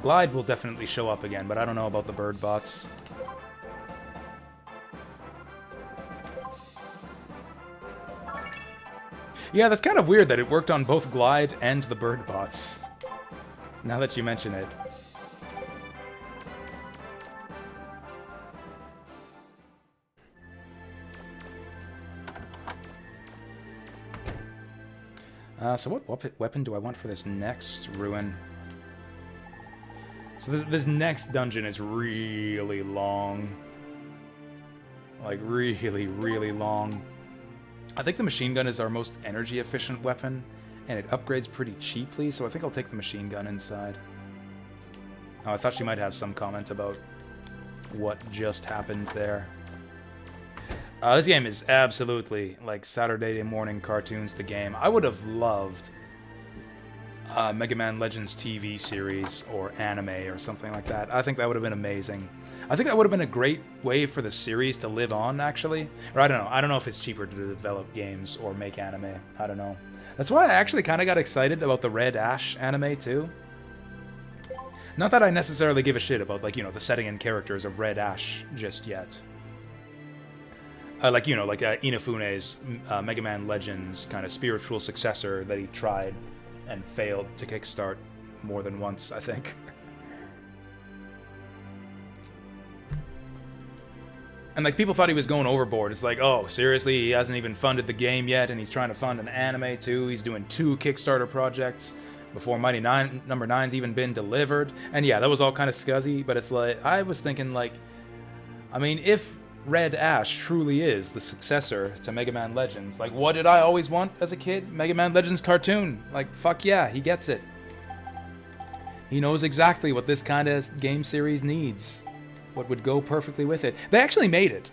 Glide will definitely show up again, but I don't know about the bird bots. Yeah, that's kind of weird that it worked on both Glide and the bird bots. Now that you mention it. So what weapon do I want for this next ruin? So this next dungeon is really long. Like, really, really long. I think the machine gun is our most energy efficient weapon, and it upgrades pretty cheaply, so I think I'll take the machine gun inside. Oh, I thought she might have some comment about what just happened there. This game is absolutely like Saturday morning cartoons, the game. I would have loved Mega Man Legends TV series or anime or something like that. I think that would have been amazing. I think that would have been a great way for the series to live on, actually. Or I don't know. I don't know if it's cheaper to develop games or make anime. I don't know. That's why I actually kind of got excited about the Red Ash anime, too. Not that I necessarily give a shit about, like, you know, the setting and characters of Red Ash just yet. Like, you know, like Inafune's Mega Man Legends kind of spiritual successor that he tried and failed to kickstart more than once, I think. And, like, people thought he was going overboard. It's like, oh, seriously, he hasn't even funded the game yet, and he's trying to fund an anime, too. He's doing 2 Kickstarter projects before Mighty Number 9's even been delivered. And, yeah, that was all kind of scuzzy, but it's like, I was thinking, like, I mean, if Red Ash truly is the successor to Mega Man Legends. Like, what did I always want as a kid? Mega Man Legends cartoon. Like, fuck yeah, he gets it. He knows exactly what this kind of game series needs. What would go perfectly with it. They actually made it.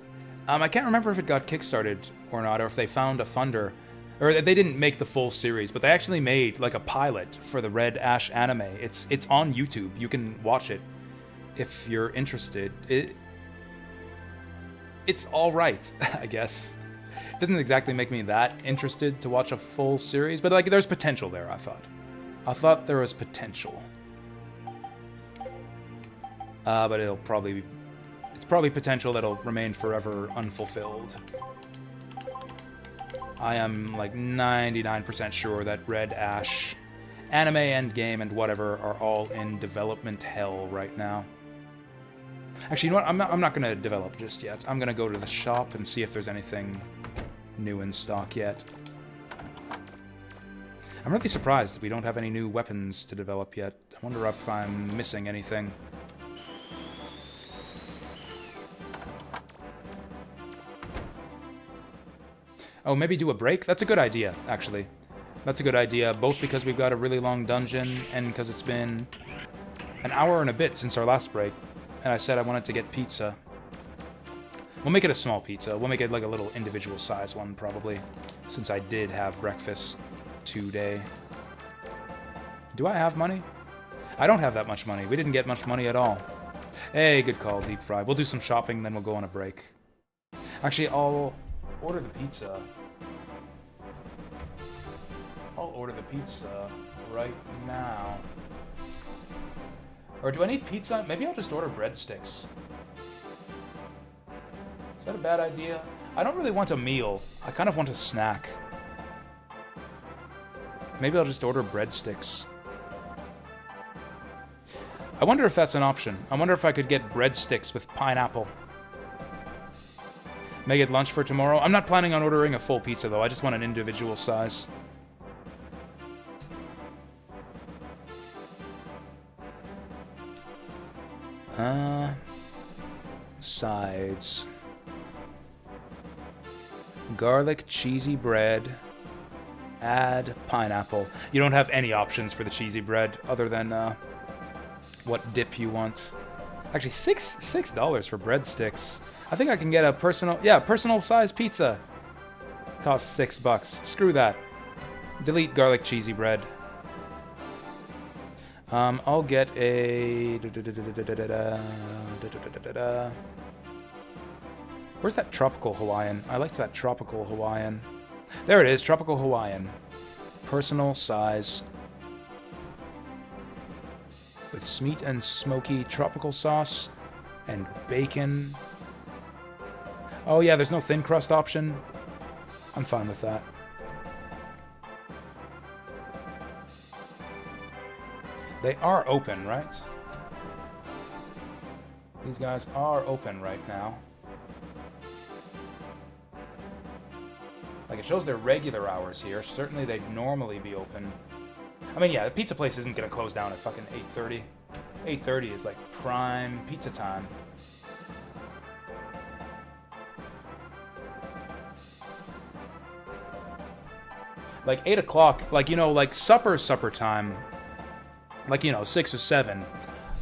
I can't remember if it got kickstarted or not, or if they found a funder. Or they didn't make the full series, but they actually made like a pilot for the Red Ash anime. It's on YouTube. You can watch it if you're interested. It's all right, I guess. It doesn't exactly make me that interested to watch a full series, but like there's potential there, I thought. I thought there was potential. But it's probably potential that'll remain forever unfulfilled. I am like 99% sure that Red Ash, anime and game and whatever are all in development hell right now. Actually, you know what? I'm not going to develop just yet. I'm going to go to the shop and see if there's anything new in stock yet. I'm really surprised that we don't have any new weapons to develop yet. I wonder if I'm missing anything. Oh, maybe do a break? That's a good idea, actually. That's a good idea, both because we've got a really long dungeon and because it's been an hour and a bit since our last break. And I said I wanted to get pizza. We'll make it a small pizza. We'll make it like a little individual size one, probably, since I did have breakfast today. Do I have money? I don't have that much money. We didn't get much money at all. Hey, good call, Deep Fry. We'll do some shopping, then we'll go on a break. Actually, I'll order the pizza. I'll order the pizza right now. Or do I need pizza? Maybe I'll just order breadsticks. Is that a bad idea? I don't really want a meal. I kind of want a snack. Maybe I'll just order breadsticks. I wonder if that's an option. I wonder if I could get breadsticks with pineapple. Make it lunch for tomorrow. I'm not planning on ordering a full pizza, though. I just want an individual size. Sides. Garlic, cheesy bread. Add pineapple. You don't have any options for the cheesy bread other than what dip you want. Actually, $6 for breadsticks. I think I can get a personal size pizza. Costs $6. Screw that. Delete garlic cheesy bread. I'll get a... Where's that tropical Hawaiian? I liked that tropical Hawaiian. There it is, tropical Hawaiian. Personal size. With sweet and smoky tropical sauce and bacon. Oh yeah, there's no thin crust option. I'm fine with that. They are open, right? These guys are open right now. Like, it shows their regular hours here. Certainly they'd normally be open. I mean, yeah, the pizza place isn't gonna close down at fucking 8:30. 8:30 is like prime pizza time. Like 8 o'clock, like, you know, like supper time. Like, you know, 6 or 7.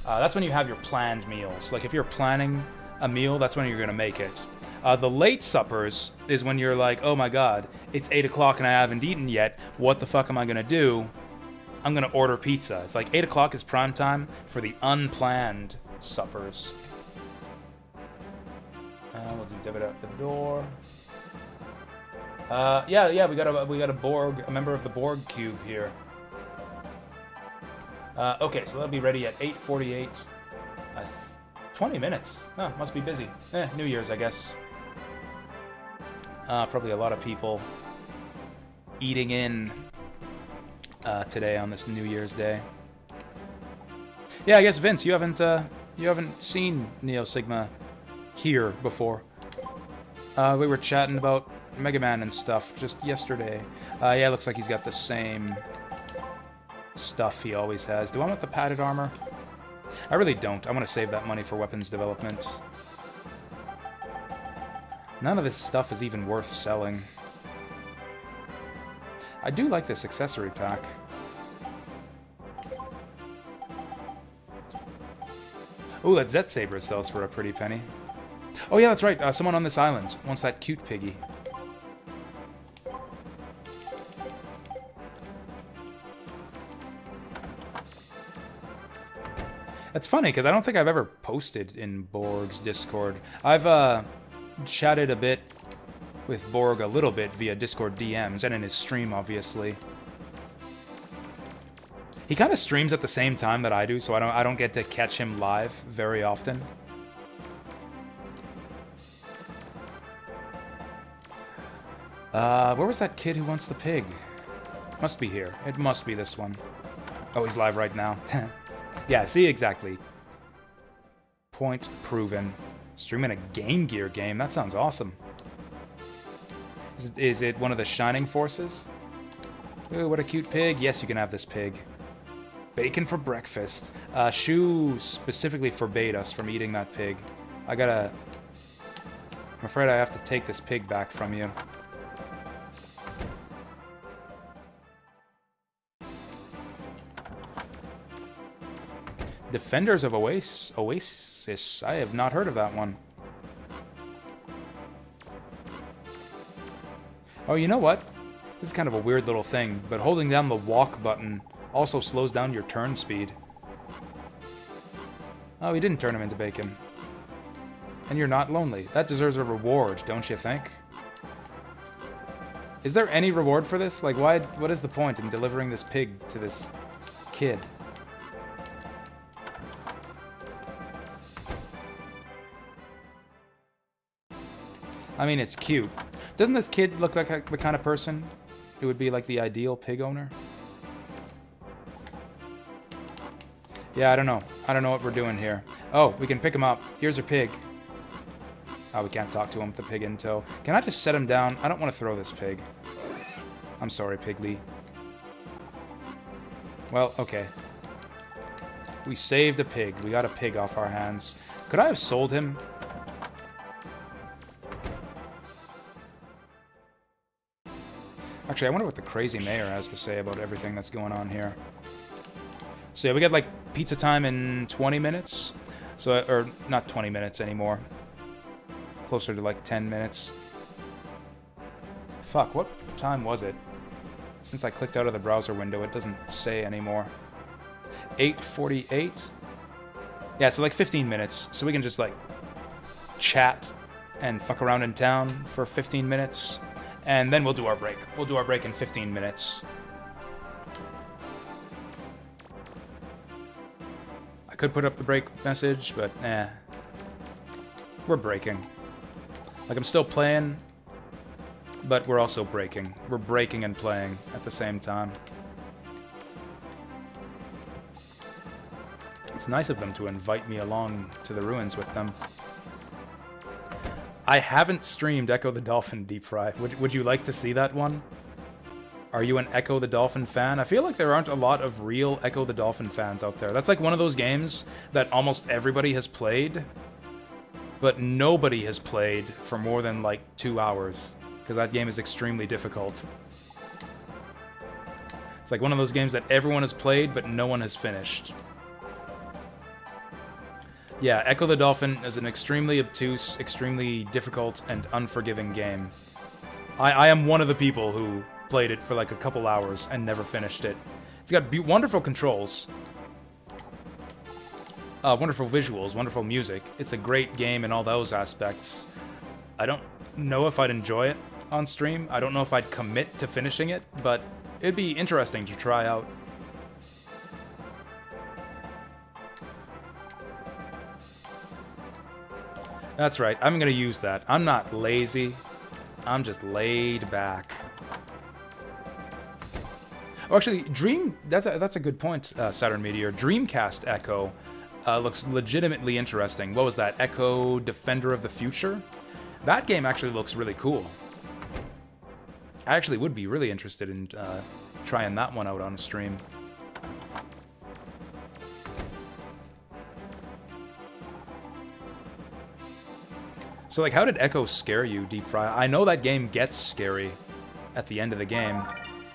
That's when you have your planned meals. Like, if you're planning a meal, that's when you're gonna make it. The late suppers is when you're like, oh my god, it's 8 o'clock and I haven't eaten yet. What the fuck am I gonna do? I'm gonna order pizza. It's like 8 o'clock is prime time for the unplanned suppers. We'll do debit out the door. Yeah, we got a Borg, a member of the Borg cube here. Okay, so that'll be ready at 8:48. 20 minutes. Oh, must be busy. New Year's, I guess. Probably a lot of people eating in today on this New Year's Day. Yeah, I guess Vince, you haven't seen Neo Sigma here before. We were chatting about Mega Man and stuff just yesterday. Yeah, looks like he's got the same stuff he always has. Do I want the padded armor? I really don't. I want to save that money for weapons development. None of this stuff is even worth selling. I do like this accessory pack. Oh, that Zet Saber sells for a pretty penny. Oh yeah, that's right. Someone on this island wants that cute piggy. It's funny, because I don't think I've ever posted in Borg's Discord. I've chatted a bit with Borg a little bit via Discord DMs, and in his stream, obviously. He kind of streams at the same time that I do, so I don't get to catch him live very often. Where was that kid who wants the pig? Must be here. It must be this one. Oh, he's live right now. Yeah, see, exactly. Point proven. Streaming a Game Gear game? That sounds awesome. Is it one of the Shining Forces? Ooh, what a cute pig. Yes, you can have this pig. Bacon for breakfast. Shu specifically forbade us from eating that pig. I'm afraid I have to take this pig back from you. Defenders of Oasis. I have not heard of that one. Oh, you know what? This is kind of a weird little thing, but holding down the walk button also slows down your turn speed. Oh, he didn't turn him into bacon. And you're not lonely. That deserves a reward, don't you think? Is there any reward for this? Like, what is the point in delivering this pig to this kid? I mean, it's cute. Doesn't this kid look like the kind of person who would be like the ideal pig owner? Yeah, I don't know. I don't know what we're doing here. Oh, we can pick him up. Here's our pig. Oh, we can't talk to him with the pig in tow. Can I just set him down? I don't want to throw this pig. I'm sorry, Pigly. Well, okay. We saved a pig. We got a pig off our hands. Could I have sold him? Actually, I wonder what the crazy mayor has to say about everything that's going on here. So yeah, we got like pizza time in 20 minutes. So, or not 20 minutes anymore. Closer to like 10 minutes. Fuck, what time was it? Since I clicked out of the browser window, it doesn't say anymore. 8:48? Yeah, so like 15 minutes. So we can just like chat and fuck around in town for 15 minutes. And then we'll do our break. We'll do our break in 15 minutes. I could put up the break message, but eh. We're breaking. Like, I'm still playing, but we're also breaking. We're breaking and playing at the same time. It's nice of them to invite me along to the ruins with them. I haven't streamed Echo the Dolphin Deep Fry. Would you like to see that one? Are you an Echo the Dolphin fan? I feel like there aren't a lot of real Echo the Dolphin fans out there. That's like one of those games that almost everybody has played, but nobody has played for more than like 2 hours, because that game is extremely difficult. It's like one of those games that everyone has played, but no one has finished. Yeah, Echo the Dolphin is an extremely obtuse, extremely difficult, and unforgiving game. I am one of the people who played it for like a couple hours and never finished it. It's got wonderful controls, wonderful visuals, wonderful music. It's a great game in all those aspects. I don't know if I'd enjoy it on stream. I don't know if I'd commit to finishing it, but it'd be interesting to try out. That's right, I'm gonna use that. I'm not lazy, I'm just laid back. Oh, actually, that's a good point, Saturn Meteor. Dreamcast Echo looks legitimately interesting. What was that, Echo Defender of the Future? That game actually looks really cool. I actually would be really interested in trying that one out on a stream. So, like, how did Echo scare you, Deep Fry? I know that game gets scary at the end of the game.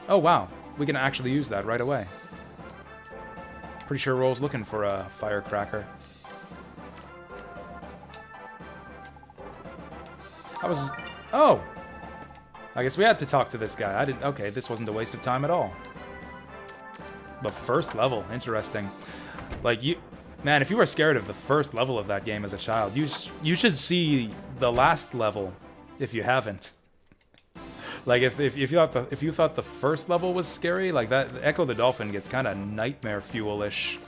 Oh, wow. We can actually use that right away. Pretty sure Roll's looking for a firecracker. Oh! I guess we had to talk to this guy. Okay, this wasn't a waste of time at all. The first level. Interesting. Like, man, if you were scared of the first level of that game as a child, you should see the last level if you haven't. Like, if you thought the first level was scary, like that, Echo the Dolphin gets kind of nightmare fuel-ish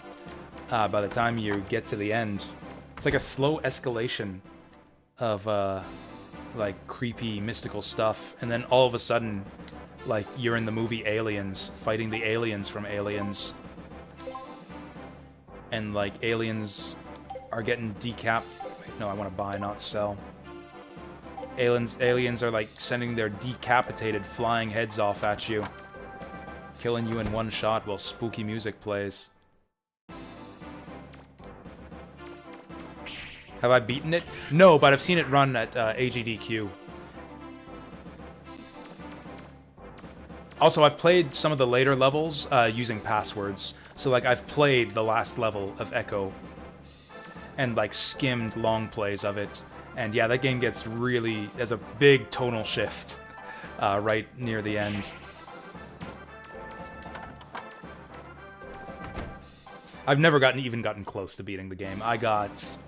by the time you get to the end. It's like a slow escalation of like creepy mystical stuff, and then all of a sudden, like, you're in the movie Aliens, fighting the aliens from Aliens. And, like, aliens are getting No, I want to buy, not sell. Aliens are, like, sending their decapitated flying heads off at you, killing you in one shot while spooky music plays. Have I beaten it? No, but I've seen it run at AGDQ. Also, I've played some of the later levels using passwords. So, like, I've played the last level of Echo and, like, skimmed long plays of it. And yeah, that game gets really... There's a big tonal shift right near the end. I've never even gotten close to beating the game. I got...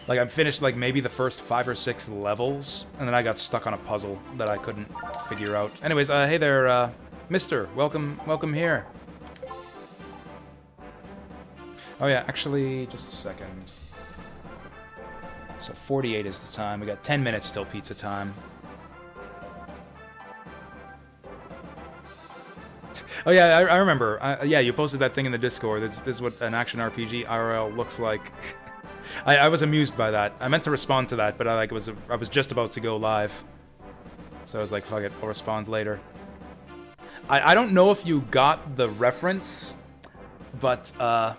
Like, I've finished, like, maybe the first 5 or 6 levels, and then I got stuck on a puzzle that I couldn't figure out. Anyways, hey there, Mister. Welcome here. Oh yeah, actually, just a second. So 48 is the time. We got 10 minutes till pizza time. Oh yeah, I remember. Yeah, you posted that thing in the Discord. This is what an action RPG IRL looks like. I was amused by that. I meant to respond to that, but I was just about to go live. So I was like, fuck it, I'll respond later. I don't know if you got the reference, but that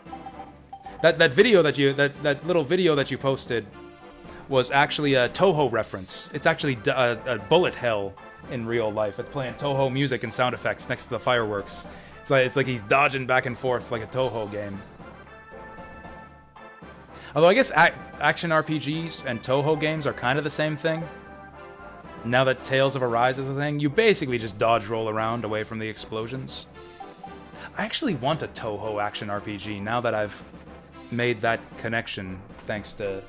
little video that you posted was actually a Toho reference. It's actually a bullet hell in real life. It's playing Toho music and sound effects next to the fireworks. It's like he's dodging back and forth like a Toho game. Although I guess action RPGs and Toho games are kind of the same thing. Now that Tales of Arise is a thing, you basically just dodge roll around away from the explosions. I actually want a Toho action RPG now that I've made that connection thanks to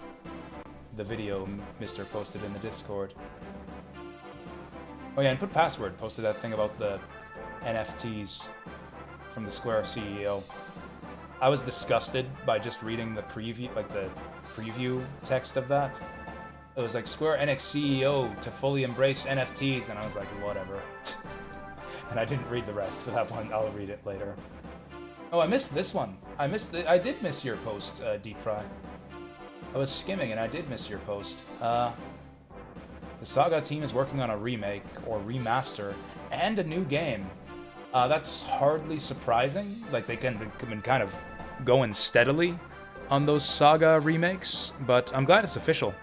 the video Mr. posted in the Discord. Oh yeah, and put password posted that thing about the NFTs from the Square CEO. I was disgusted by just reading the preview, like the preview text of that. It was like Square Enix CEO to fully embrace NFTs, and I was like, whatever. And I didn't read the rest for that one. I'll read it later. Oh, I missed this one. I did miss your post, Deep Fry. I was skimming and I did miss your post. The Saga team is working on a remake or remaster and a new game. That's hardly surprising. Like, they've been kind of going steadily on those Saga remakes, but I'm glad it's official.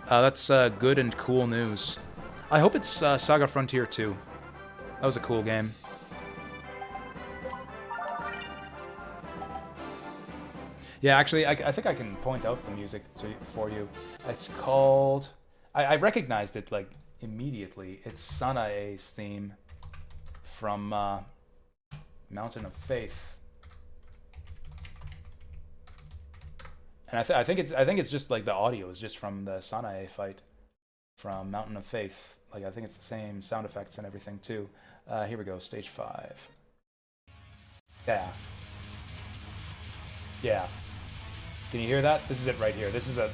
That's good and cool news. I hope it's Saga Frontier 2. That was a cool game. Yeah, actually, I think I can point out the music for you. It's called... I recognized it, like, immediately. It's Sanae's theme from Mountain of Faith. And I think it's just like the audio is just from the Sanae fight from Mountain of Faith. Like, I think it's the same sound effects and everything too. Here we go, stage 5. Yeah. Yeah. Can you hear that? This is it right here. This is a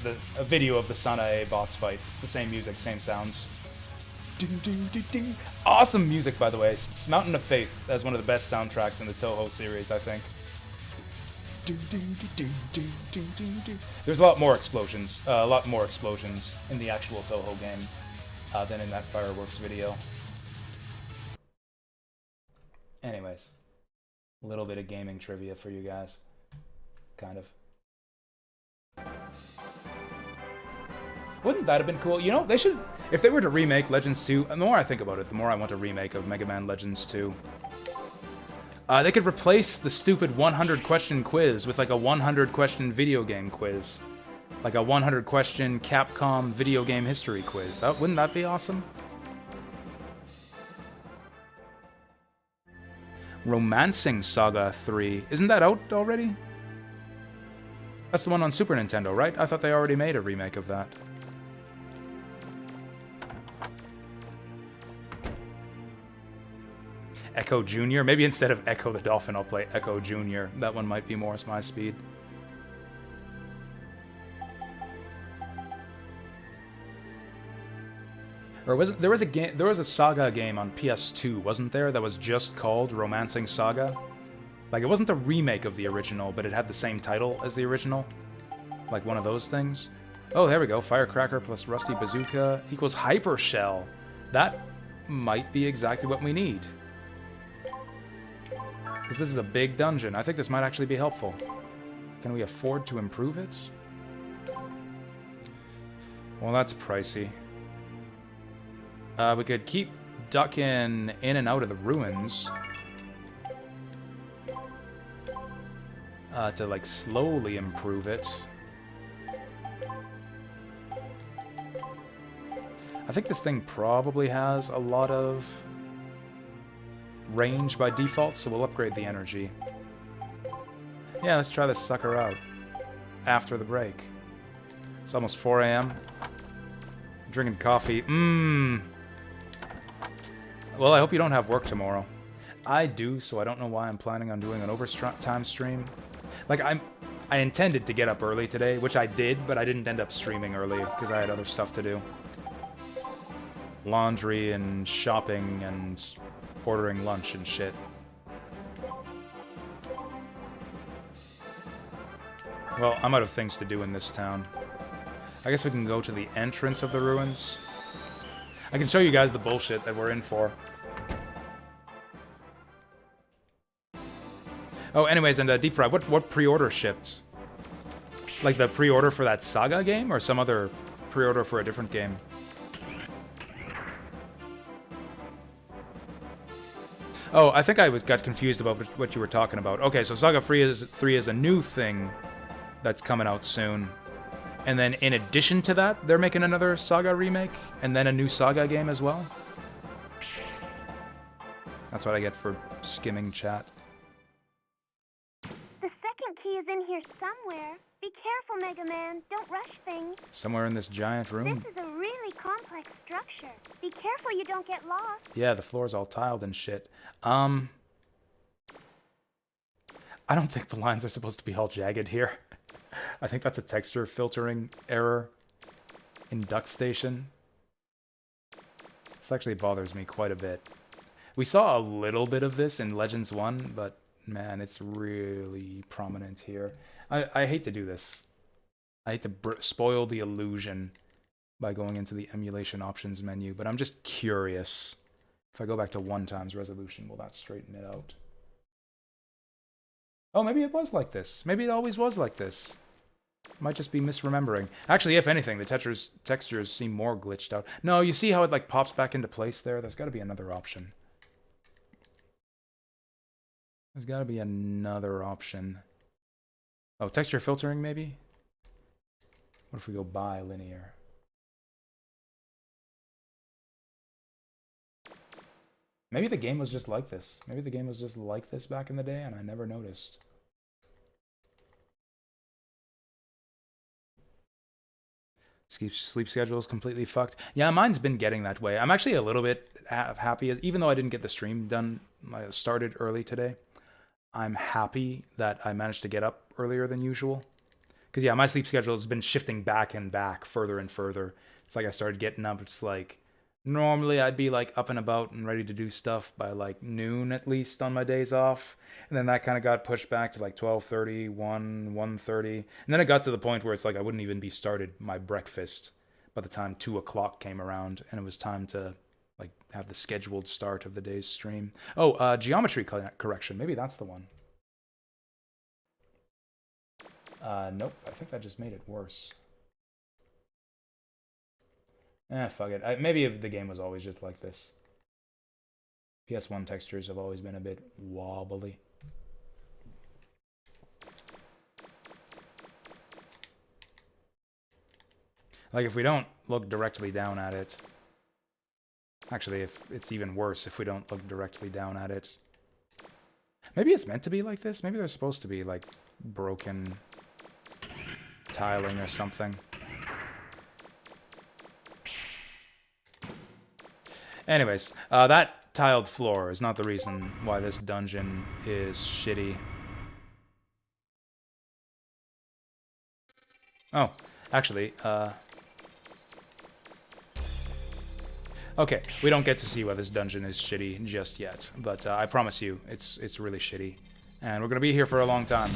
video of the Sanae boss fight. It's the same music, same sounds. Awesome music, by the way. It's Mountain of Faith. That's one of the best soundtracks in the Toho series, I think. There's a lot more explosions. In the actual Toho game than in that fireworks video. Anyways, a little bit of gaming trivia for you guys. Kind of. Wouldn't that have been cool? You know, they should... If they were to remake Legends 2... And the more I think about it, the more I want a remake of Mega Man Legends 2. They could replace the stupid 100-question quiz with, like, a 100-question video game quiz. Like a 100-question Capcom video game history quiz. Wouldn't that be awesome? Romancing Saga 3. Isn't that out already? That's the one on Super Nintendo, right? I thought they already made a remake of that. Echo Jr.? Maybe instead of Echo the Dolphin, I'll play Echo Jr. That one might be more my speed. Or was it, there was a Saga game on PS2, wasn't there, that was just called Romancing Saga? Like, it wasn't a remake of the original, but it had the same title as the original. Like one of those things. Oh, there we go. Firecracker plus Rusty Bazooka equals Hyper Shell. That might be exactly what we need. Because this is a big dungeon. I think this might actually be helpful. Can we afford to improve it? Well, that's pricey. We could keep ducking in and out of the ruins. To, like, slowly improve it. I think this thing probably has a lot of range by default, so we'll upgrade the energy. Yeah, let's try this sucker out after the break. It's almost 4 a.m. Drinking coffee. Well, I hope you don't have work tomorrow. I do, so I don't know why I'm planning on doing an overtime stream. Like, I intended to get up early today, which I did, but I didn't end up streaming early because I had other stuff to do. Laundry and shopping and ordering lunch and shit. Well, I'm out of things to do in this town. I guess we can go to the entrance of the ruins. I can show you guys the bullshit that we're in for. Oh, anyways, and Deep Fry, what pre-order shipped? Like the pre-order for that Saga game, or some other pre-order for a different game? Oh, I think I got confused about what you were talking about. Okay, so Saga 3 is a new thing that's coming out soon. And then in addition to that, they're making another Saga remake, and then a new Saga game as well? That's what I get for skimming chat. The second key is in here somewhere. Be careful, Mega Man. Don't rush things. Somewhere in this giant room? This is a really complex structure. Be careful you don't get lost. Yeah, the floor's all tiled and shit. I don't think the lines are supposed to be all jagged here. I think that's a texture filtering error in Duck Station. This actually bothers me quite a bit. We saw a little bit of this in Legends 1, but man, it's really prominent here. I hate to do this. I hate to spoil the illusion by going into the emulation options menu, but I'm just curious. If I go back to 1x resolution, will that straighten it out? Oh, maybe it was like this. Maybe it always was like this. Might just be misremembering. Actually, if anything, the textures seem more glitched out. No, you see how it like pops back into place there? There's got to be another option. There's got to be another option. Oh, texture filtering maybe? What if we go bilinear? Maybe the game was just like this. Maybe the game was just like this back in the day and I never noticed. Sleep schedule is completely fucked. Yeah, mine's been getting that way. I'm actually a little bit happy, even though I didn't get the stream done. I started early today. I'm happy that I managed to get up earlier than usual. Because yeah, my sleep schedule has been shifting back and back, further and further. It's like I started getting up. It's like normally I'd be like up and about and ready to do stuff by like noon at least on my days off. And then that kind of got pushed back to like 12:30, 1:30. And then it got to the point where it's like I wouldn't even be started my breakfast by the time 2 o'clock came around. And it was time to like have the scheduled start of the day's stream. Oh, geometry correction. Maybe that's the one. Nope. I think that just made it worse. Fuck it. Maybe the game was always just like this. PS1 textures have always been a bit wobbly. Like, if we don't look directly down at it... Actually, if it's even worse if we don't look directly down at it. Maybe it's meant to be like this? Maybe there's supposed to be, like, broken tiling or something. Anyways, that tiled floor is not the reason why this dungeon is shitty. Oh, actually, okay, we don't get to see why this dungeon is shitty just yet, but I promise you, it's really shitty. And we're gonna be here for a long time.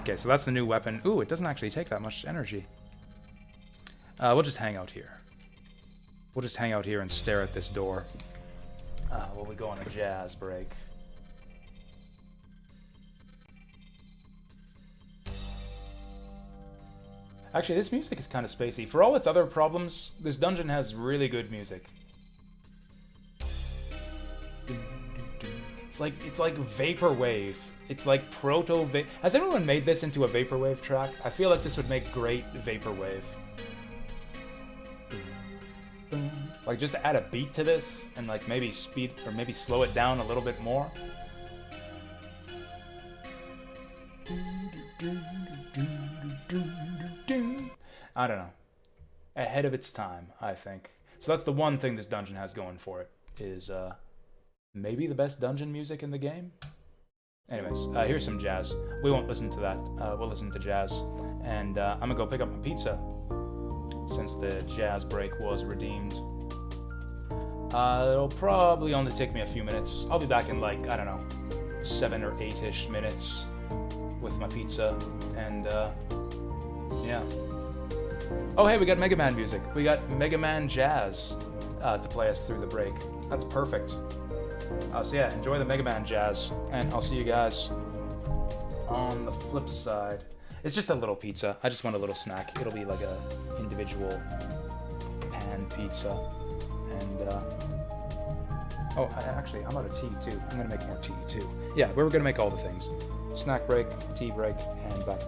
Okay, so that's the new weapon. Ooh, it doesn't actually take that much energy. We'll just hang out here. We'll just hang out here and stare at this door while we go on a jazz break. Actually, this music is kind of spacey. For all its other problems, this dungeon has really good music. It's like vaporwave. It's like proto-vape. Has anyone made this into a vaporwave track? I feel like this would make great vaporwave. Like, just add a beat to this and like maybe speed or maybe slow it down a little bit more. I don't know. Ahead of its time, I think. So that's the one thing this dungeon has going for it, is maybe the best dungeon music in the game? Anyways, here's some jazz. We won't listen to that. We'll listen to jazz. And I'm gonna go pick up my pizza, since the jazz break was redeemed. It'll probably only take me a few minutes. I'll be back in, like, I don't know, 7 or 8-ish minutes with my pizza, and yeah. Oh hey, we got Mega Man music. We got Mega Man jazz to play us through the break. That's perfect. So yeah, enjoy the Mega Man jazz, and I'll see you guys on the flip side. It's just a little pizza. I just want a little snack. It'll be like a individual pan pizza, and oh, actually, I'm out of tea too. I'm gonna make more tea too. Yeah, we're gonna make all the things. Snack break, tea break, and back.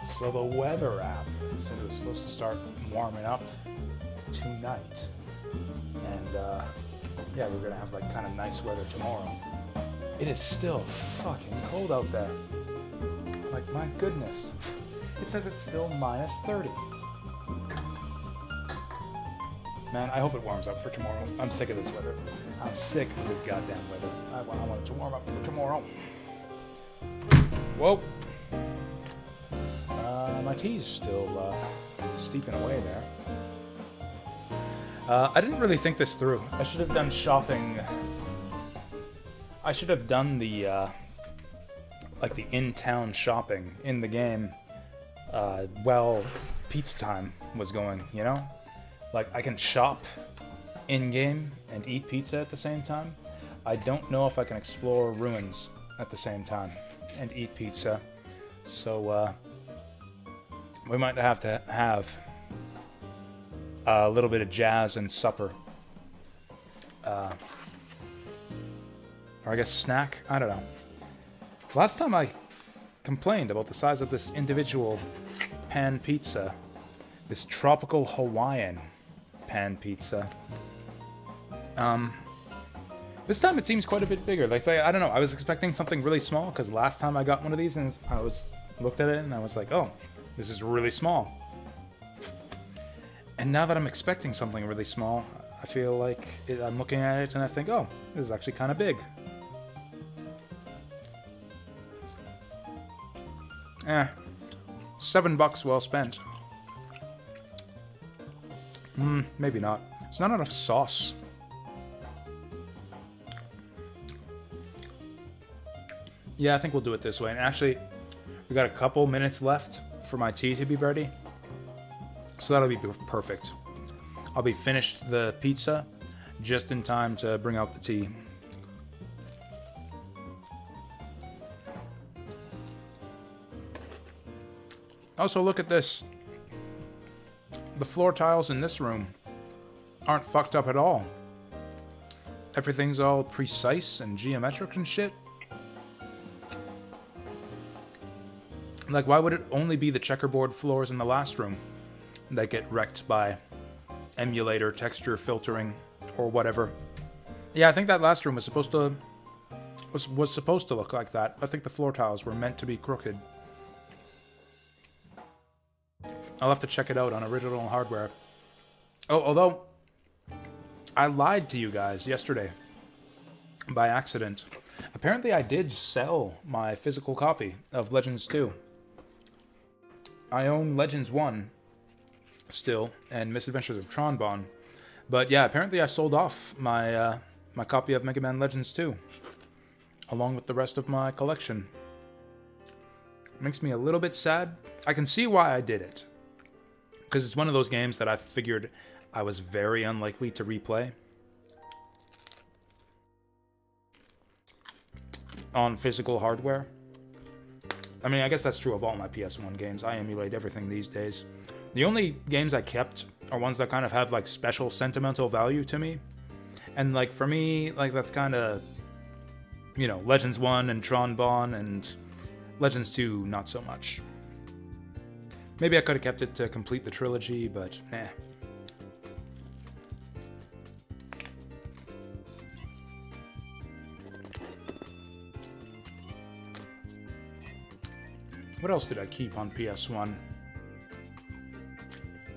So the weather app said it was supposed to start warming up tonight. And yeah, we're gonna have like kind of nice weather tomorrow. It is still fucking cold out there. Like, my goodness. It says it's still minus 30. Man, I hope it warms up for tomorrow. I'm sick of this weather. I'm sick of this goddamn weather. I want it to warm up for tomorrow. Whoa. My tea's still steeping away there. I didn't really think this through. I should have done shopping. I should have done the like the in-town shopping in the game while pizza time was going, you know? Like, I can shop in-game and eat pizza at the same time. I don't know if I can explore ruins at the same time and eat pizza. So, we might have to have a little bit of jazz and supper. Or I guess snack? I don't know. Last time I complained about the size of this individual pan pizza. This tropical Hawaiian pan pizza. This time it seems quite a bit bigger. Like, I don't know, I was expecting something really small, because last time I got one of these and I looked at it and I was like, oh, this is really small. And now that I'm expecting something really small, I feel like I'm looking at it and I think, oh, this is actually kind of big. $7 well spent. Maybe not. There's not enough sauce. Yeah, I think we'll do it this way. And actually, we got a couple minutes left for my tea to be ready. So that'll be perfect. I'll be finished the pizza just in time to bring out the tea. Also, look at this. The floor tiles in this room aren't fucked up at all. Everything's all precise and geometric and shit. Like, why would it only be the checkerboard floors in the last room that get wrecked by emulator texture filtering or whatever? Yeah, I think that last room was supposed to look like that. I think the floor tiles were meant to be crooked. I'll have to check it out on original hardware. Oh, although I lied to you guys yesterday by accident. Apparently I did sell my physical copy of Legends 2. I own Legends 1 still, and Misadventures of Tronbon. But yeah, apparently I sold off my my copy of Mega Man Legends 2, along with the rest of my collection. Makes me a little bit sad. I can see why I did it, because it's one of those games that I figured I was very unlikely to replay on physical hardware. I mean, I guess that's true of all my PS1 games. I emulate everything these days. The only games I kept are ones that kind of have, like, special sentimental value to me. And, like, for me, like, that's kind of, you know, Legends 1 and Tronbon, and Legends 2, not so much. Maybe I could have kept it to complete the trilogy, but eh. What else did I keep on PS1?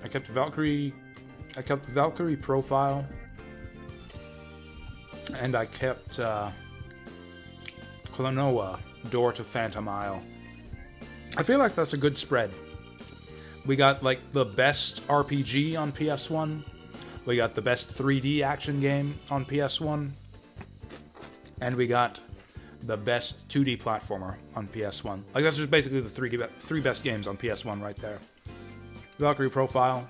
I kept Valkyrie Profile, and I kept Klonoa, Door to Phantom Isle. I feel like that's a good spread. We got, like, the best RPG on PS1. We got the best 3D action game on PS1. And we got the best 2D platformer on PS1. Like, that's just basically the three best games on PS1 right there. Valkyrie Profile,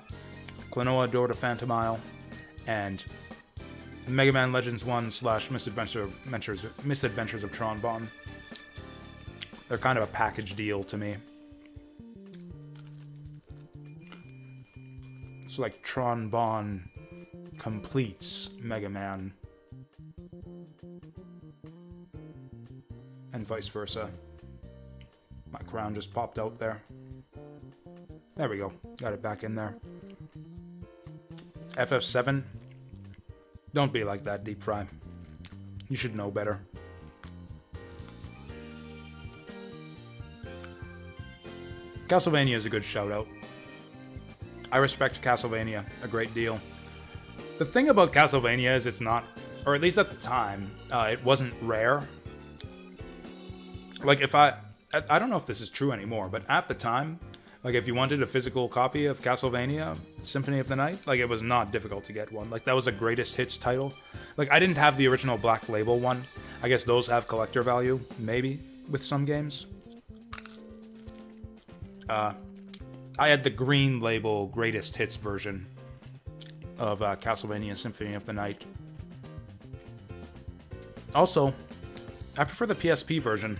Klonoa, Door to Phantom Isle, and Mega Man Legends 1 / Misadventures of Tronbon. They're kind of a package deal to me. It's like Tronbon completes Mega Man. And vice versa. My crown just popped out there. There we go. Got it back in there. FF7. Don't be like that, Deep Fry. You should know better. Castlevania is a good shout-out. I respect Castlevania a great deal. The thing about Castlevania is it's not, or at least at the time, it wasn't rare. Like, if I don't know if this is true anymore, but at the time, like, if you wanted a physical copy of Castlevania Symphony of the Night, like, it was not difficult to get one. Like, that was a greatest hits title. Like, I didn't have the original Black Label one. I guess those have collector value, maybe, with some games. I had the Green Label greatest hits version of Castlevania Symphony of the Night. Also, I prefer the PSP version.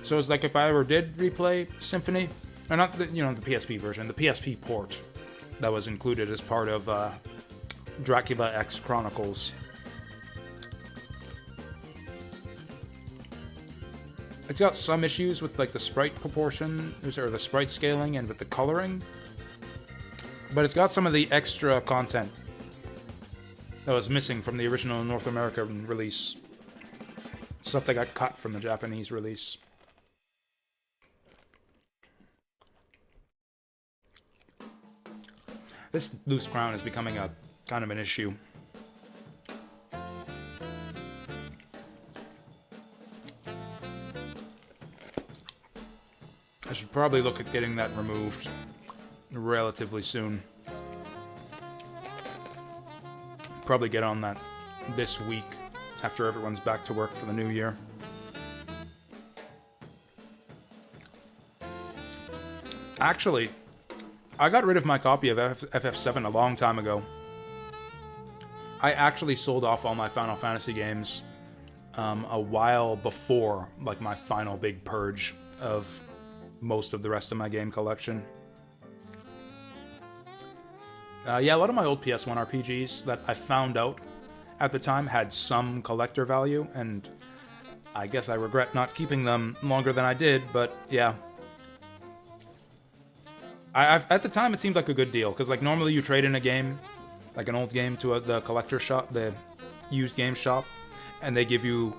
So it's like if I ever did replay Symphony, or not the, you know, the PSP version, the PSP port that was included as part of Dracula X Chronicles. It's got some issues with like the sprite proportion, or the sprite scaling, and with the coloring. But it's got some of the extra content that was missing from the original North American release. Stuff that got cut from the Japanese release. This loose crown is becoming a kind of an issue. I should probably look at getting that removed relatively soon. Probably get on that this week after everyone's back to work for the new year. Actually, I got rid of my copy of FF7 a long time ago. I actually sold off all my Final Fantasy games a while before, like, my final big purge of most of the rest of my game collection. Yeah, a lot of my old PS1 RPGs that I found out at the time had some collector value, and I guess I regret not keeping them longer than I did, but yeah. At the time, it seemed like a good deal, because like normally you trade in a game, like an old game, to the collector shop, the used game shop, and they give you,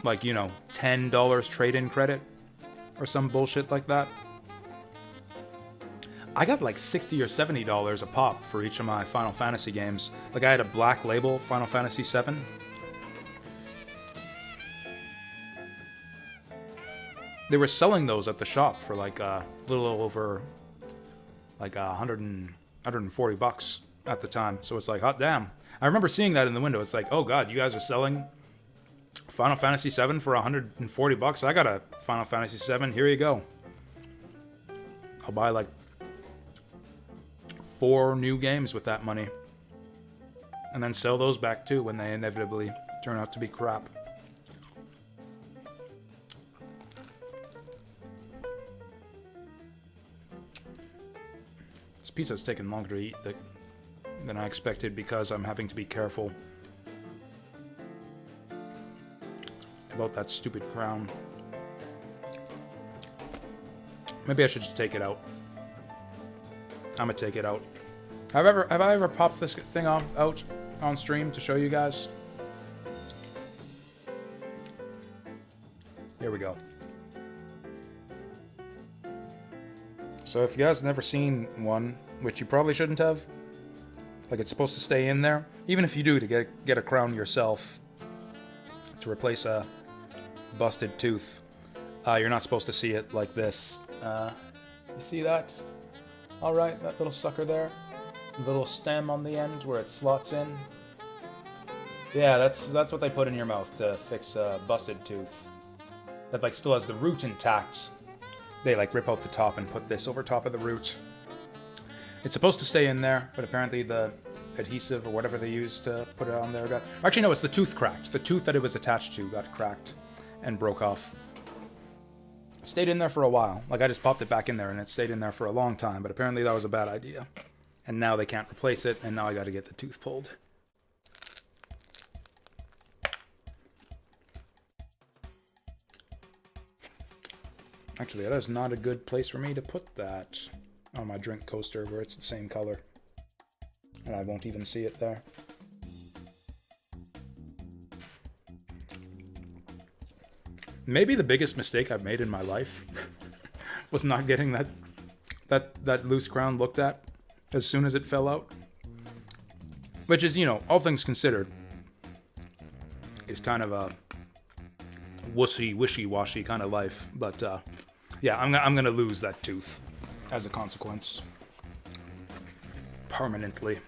like, you know, $10 trade-in credit, or some bullshit like that. I got like $60 or $70 a pop for each of my Final Fantasy games. Like, I had a Black Label Final Fantasy VII. They were selling those at the shop for like a little over like $140 at the time. So it's like, hot damn. I remember seeing that in the window. It's like, oh god, you guys are selling Final Fantasy VII for $140. I got a Final Fantasy VII. Here you go. I'll buy like 4 new games with that money, and then sell those back too when they inevitably turn out to be crap. This pizza's taking longer to eat than I expected because I'm having to be careful about that stupid crown. Maybe I should just take it out. I'm gonna take it out. Have I ever popped this thing out on stream to show you guys? Here we go. So if you guys have never seen one, which you probably shouldn't have, like, it's supposed to stay in there. Even if you do, to get a crown yourself to replace a busted tooth, you're not supposed to see it like this. You see that? Alright, that little sucker there. The little stem on the end where it slots in. Yeah, that's what they put in your mouth to fix a busted tooth. That, like, still has the root intact. They, like, rip out the top and put this over top of the root. It's supposed to stay in there, but apparently the adhesive or whatever they used to put it on there got... Actually, no, it's the tooth cracked. The tooth that it was attached to got cracked and broke off. It stayed in there for a while. Like, I just popped it back in there and it stayed in there for a long time, but apparently that was a bad idea. And now they can't replace it, and now I gotta get the tooth pulled. Actually, that is not a good place for me to put that on my drink coaster where it's the same color. And I won't even see it there. Maybe the biggest mistake I've made in my life was not getting that loose crown looked at as soon as it fell out. Which is, you know, all things considered, is kind of a wishy-washy kind of life. But, yeah, I'm gonna lose that tooth as a consequence. Permanently.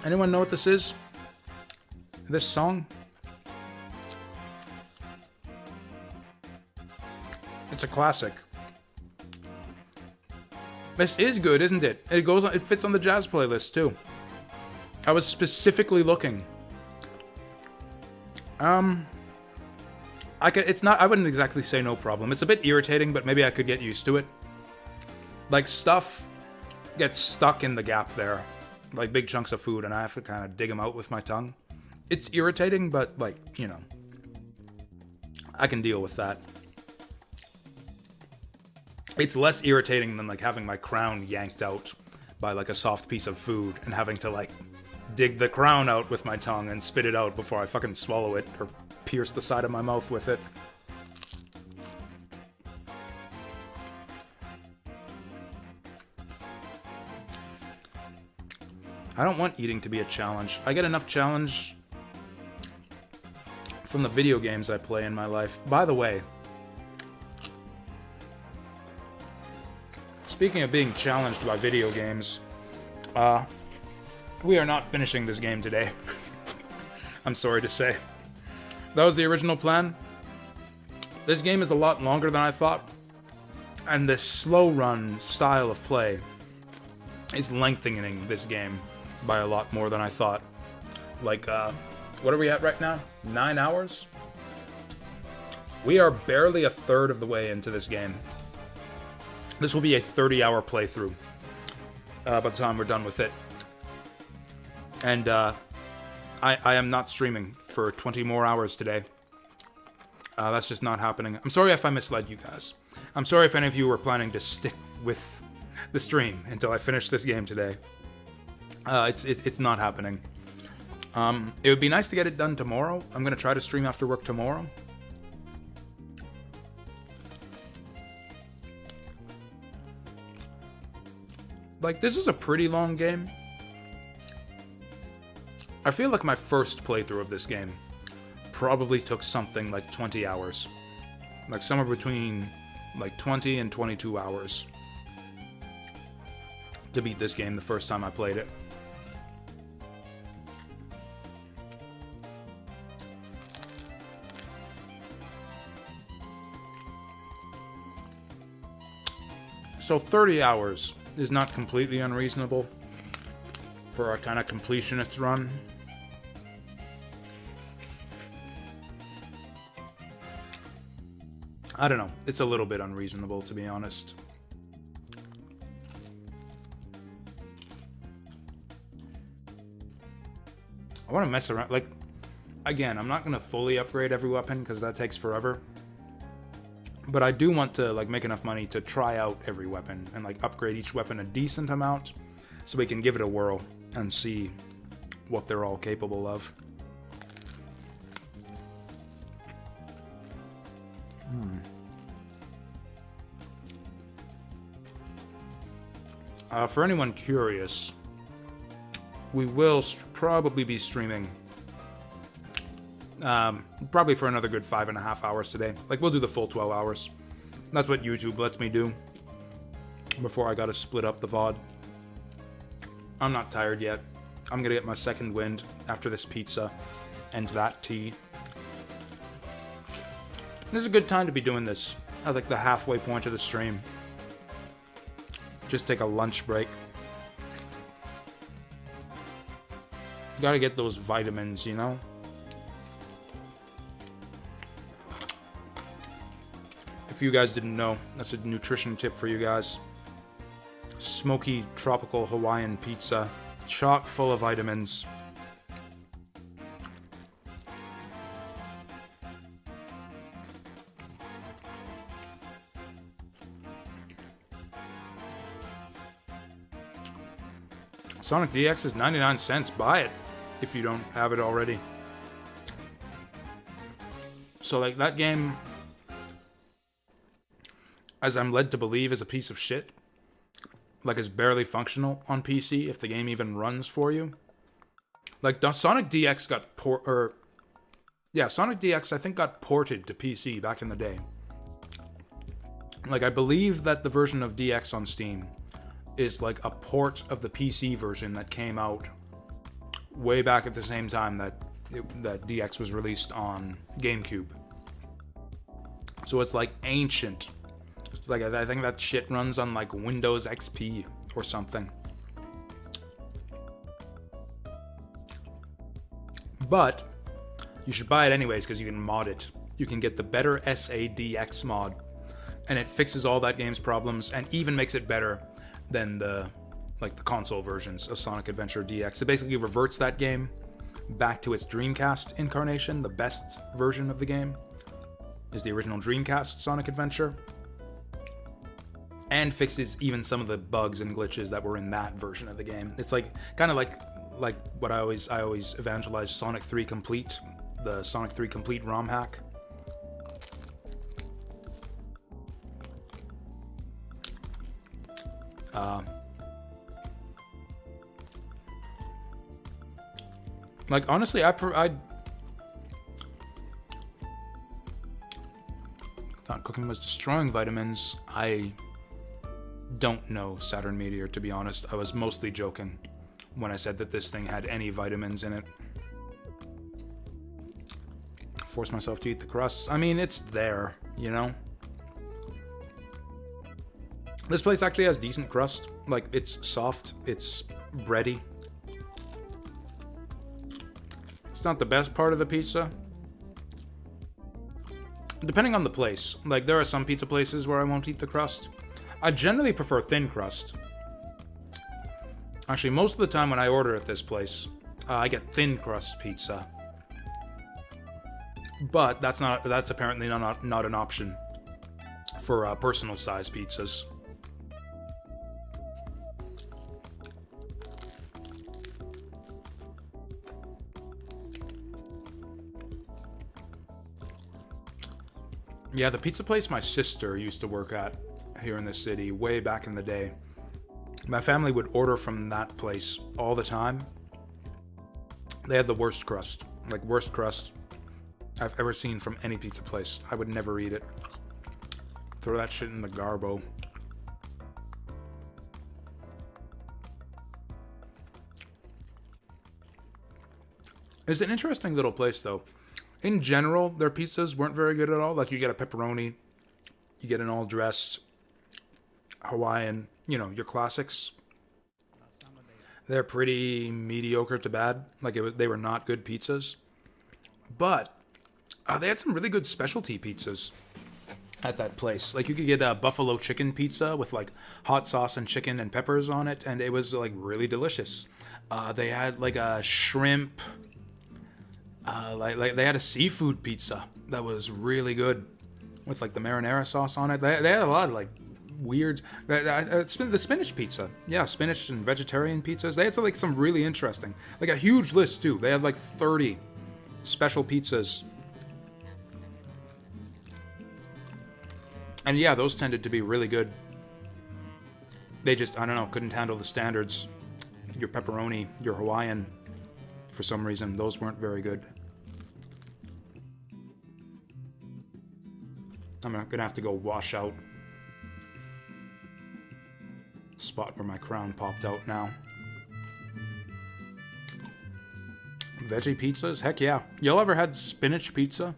Anyone know what this is? This song? It's a classic. This is good, isn't it? It fits on the jazz playlist too. I was specifically looking. I wouldn't exactly say no problem. It's a bit irritating, but maybe I could get used to it. Like, stuff gets stuck in the gap there. Like, big chunks of food, and I have to kind of dig them out with my tongue. It's irritating, but, like, you know, I can deal with that. It's less irritating than, like, having my crown yanked out by, like, a soft piece of food and having to, like, dig the crown out with my tongue and spit it out before I fucking swallow it or pierce the side of my mouth with it. I don't want eating to be a challenge. I get enough challenge from the video games I play in my life. By the way, speaking of being challenged by video games, we are not finishing this game today. I'm sorry to say. That was the original plan. This game is a lot longer than I thought, and this slow run style of play is lengthening this game by a lot more than I thought. Like, what are we at right now? 9 hours? We are barely a third of the way into this game. This will be a 30-hour playthrough by the time we're done with it. And I am not streaming for 20 more hours today. That's just not happening. I'm sorry if I misled you guys. I'm sorry if any of you were planning to stick with the stream until I finish this game today. It's not happening. It would be nice to get it done tomorrow. I'm gonna try to stream after work tomorrow. Like, this is a pretty long game. I feel like my first playthrough of this game probably took something like 20 hours. Like, somewhere between, like, 20 and 22 hours to beat this game the first time I played it. So 30 hours is not completely unreasonable for a kind of completionist run. I don't know. It's a little bit unreasonable, to be honest. I want to mess around. Like, again, I'm not going to fully upgrade every weapon because that takes forever. But I do want to, like, make enough money to try out every weapon and, like, upgrade each weapon a decent amount so we can give it a whirl and see what they're all capable of. For anyone curious, we will probably be streaming probably for another good 5.5 hours today. Like, we'll do the full 12 hours. That's what YouTube lets me do before I gotta split up the VOD. I'm not tired yet. I'm gonna get my second wind after this pizza and that tea. This is a good time to be doing this at, like, the halfway point of the stream. Just take a lunch break. Gotta get those vitamins, you know? If you guys didn't know, that's a nutrition tip for you guys. smoky tropical Hawaiian pizza, chock full of vitamins. Sonic DX is 99 cents. Buy it if you don't have it already. So, like, that game, as I'm led to believe, is a piece of shit. Like, it's barely functional on PC, if the game even runs for you. Like, Sonic DX got Sonic DX, I think, got ported to PC back in the day. Like, I believe that the version of DX on Steam is like a port of the PC version that came out way back at the same time that DX was released on GameCube. So it's like ancient. It's like, I think that shit runs on like Windows XP or something. But you should buy it anyways because you can mod it. You can get the better SADX mod, and it fixes all that game's problems and even makes it better than the console versions of Sonic Adventure DX. It basically reverts that game back to its Dreamcast incarnation. The best version of the game is the original Dreamcast Sonic Adventure, and fixes even some of the bugs and glitches that were in that version of the game. It's like kind of like what I always evangelize, Sonic 3 Complete, the Sonic 3 Complete ROM hack. Like, honestly, I thought cooking was destroying vitamins. I don't know Saturn Meteor, to be honest. I was mostly joking when I said that this thing had any vitamins in it. Force myself to eat the crusts. I mean, it's there, you know? This place actually has decent crust. Like, it's soft, it's bready. It's not the best part of the pizza. Depending on the place. Like, there are some pizza places where I won't eat the crust. I generally prefer thin crust. Actually, most of the time when I order at this place, I get thin crust pizza. But that's apparently not an option for personal size pizzas. Yeah, the pizza place my sister used to work at here in the city way back in the day. My family would order from that place all the time. They had the worst crust. Like, worst crust I've ever seen from any pizza place. I would never eat it. Throw that shit in the garbo. It's an interesting little place, though. In general, their pizzas weren't very good at all. Like, you get a pepperoni, you get an all-dressed Hawaiian, you know, your classics. They're pretty mediocre to bad. Like, they were not good pizzas. But they had some really good specialty pizzas at that place. Like, you could get a buffalo chicken pizza with, like, hot sauce and chicken and peppers on it, and it was, like, really delicious. They had, like, a shrimp... like they had a seafood pizza that was really good with like the marinara sauce on it. They had a lot of like weird the spinach pizza. Yeah, spinach and vegetarian pizzas. They had like some really interesting, like a huge list too. They had like 30 special pizzas. And yeah, those tended to be really good. They just, I don't know, couldn't handle the standards. Your pepperoni, your Hawaiian, for some reason, those weren't very good. I'm gonna have to go wash out the spot where my crown popped out now. Veggie pizzas? Heck yeah. Y'all ever had spinach pizza?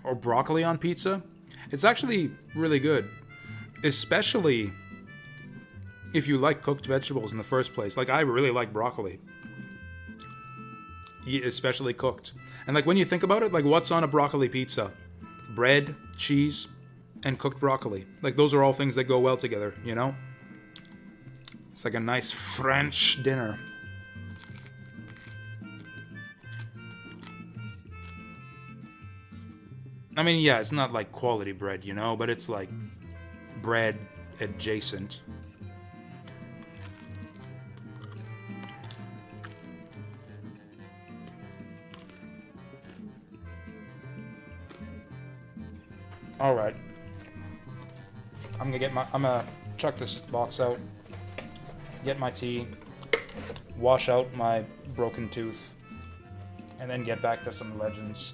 Or broccoli on pizza? It's actually really good. Especially if you like cooked vegetables in the first place. Like, I really like broccoli. Especially cooked. And like, when you think about it, like, what's on a broccoli pizza? Bread, cheese, and cooked broccoli. Like, those are all things that go well together, you know? It's like a nice French dinner. I mean, yeah, it's not like quality bread, you know, but it's like bread adjacent. All right. I'm gonna chuck this box out, get my tea, wash out my broken tooth, and then get back to some Legends.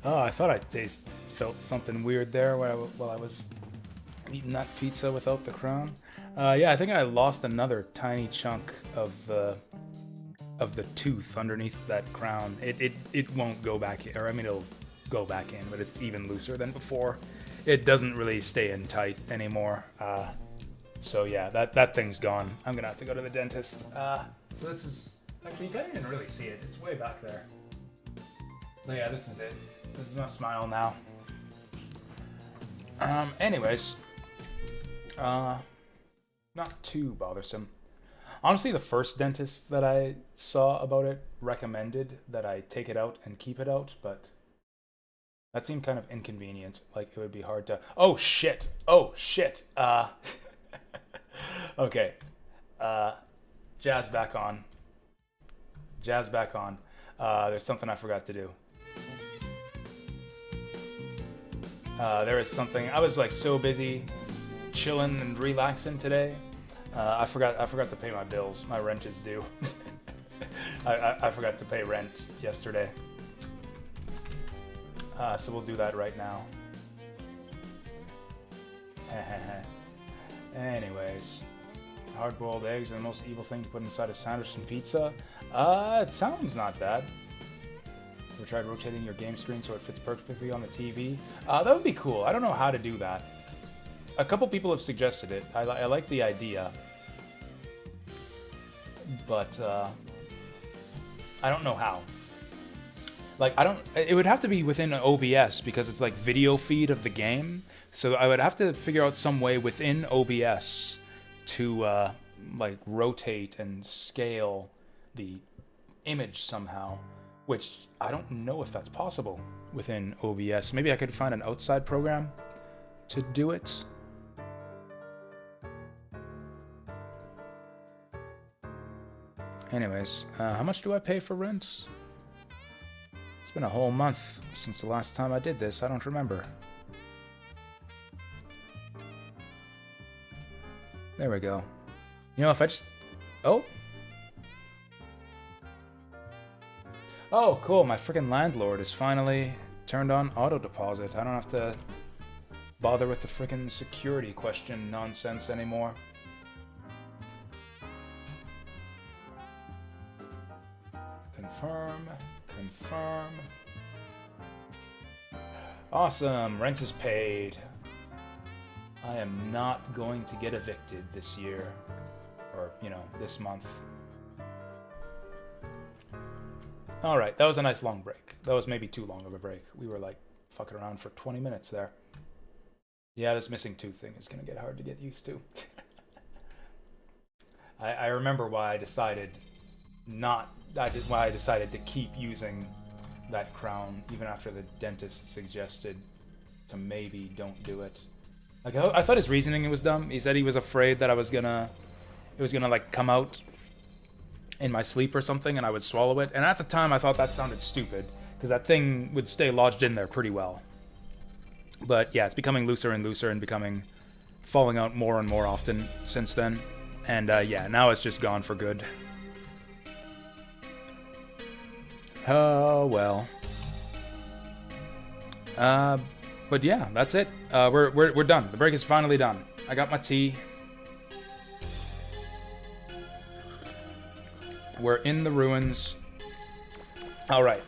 Oh, I thought I'd taste felt something weird there while I was eating that pizza without the crown. Yeah, I think I lost another tiny chunk of the tooth underneath that crown. It won't go back in, or I mean it'll go back in, but it's even looser than before. It doesn't really stay in tight anymore. So yeah, that thing's gone. I'm gonna have to go to the dentist. So this is actually, you can't even really see it. It's way back there. So yeah, this is it. This is my smile now. Anyways, not too bothersome. Honestly, the first dentist that I saw about it recommended that I take it out and keep it out, but that seemed kind of inconvenient. Like, it would be hard to... Oh, shit! Oh, shit! Okay. Jazz back on. Jazz back on. There's something I forgot to do. There is something... I was, like, so busy chilling and relaxing today. I forgot to pay my bills. My rent is due. I forgot to pay rent yesterday. So we'll do that right now. Anyways, hard-boiled eggs are the most evil thing to put inside a sandwich and pizza. It sounds not bad. Ever tried rotating your game screen so it fits perfectly on the TV? That would be cool. I don't know how to do that. A couple people have suggested it. I like the idea, but I don't know how. Like, it would have to be within OBS because it's like video feed of the game. So I would have to figure out some way within OBS to like rotate and scale the image somehow, which I don't know if that's possible within OBS. Maybe I could find an outside program to do it. Anyways, how much do I pay for rent? It's been a whole month since the last time I did this. I don't remember. There we go. You know, if I just... Oh! Oh, cool. My freaking landlord has finally turned on auto deposit. I don't have to bother with the freaking security question nonsense anymore. Confirm. Confirm. Awesome. Rent is paid. I am not going to get evicted this year. Or, you know, this month. Alright, that was a nice long break. That was maybe too long of a break. We were, like, fucking around for 20 minutes there. Yeah, this missing tooth thing is going to get hard to get used to. I remember why I decided to keep using that crown even after the dentist suggested to maybe don't do it. Like, I thought his reasoning was dumb. He said he was afraid that it was gonna like come out in my sleep or something and I would swallow it. And at the time I thought that sounded stupid because that thing would stay lodged in there pretty well. But yeah, it's becoming looser and looser and falling out more and more often since then. And yeah, now it's just gone for good. Oh, well. But yeah, that's it. We're done. The break is finally done. I got my tea. We're in the ruins. Alright.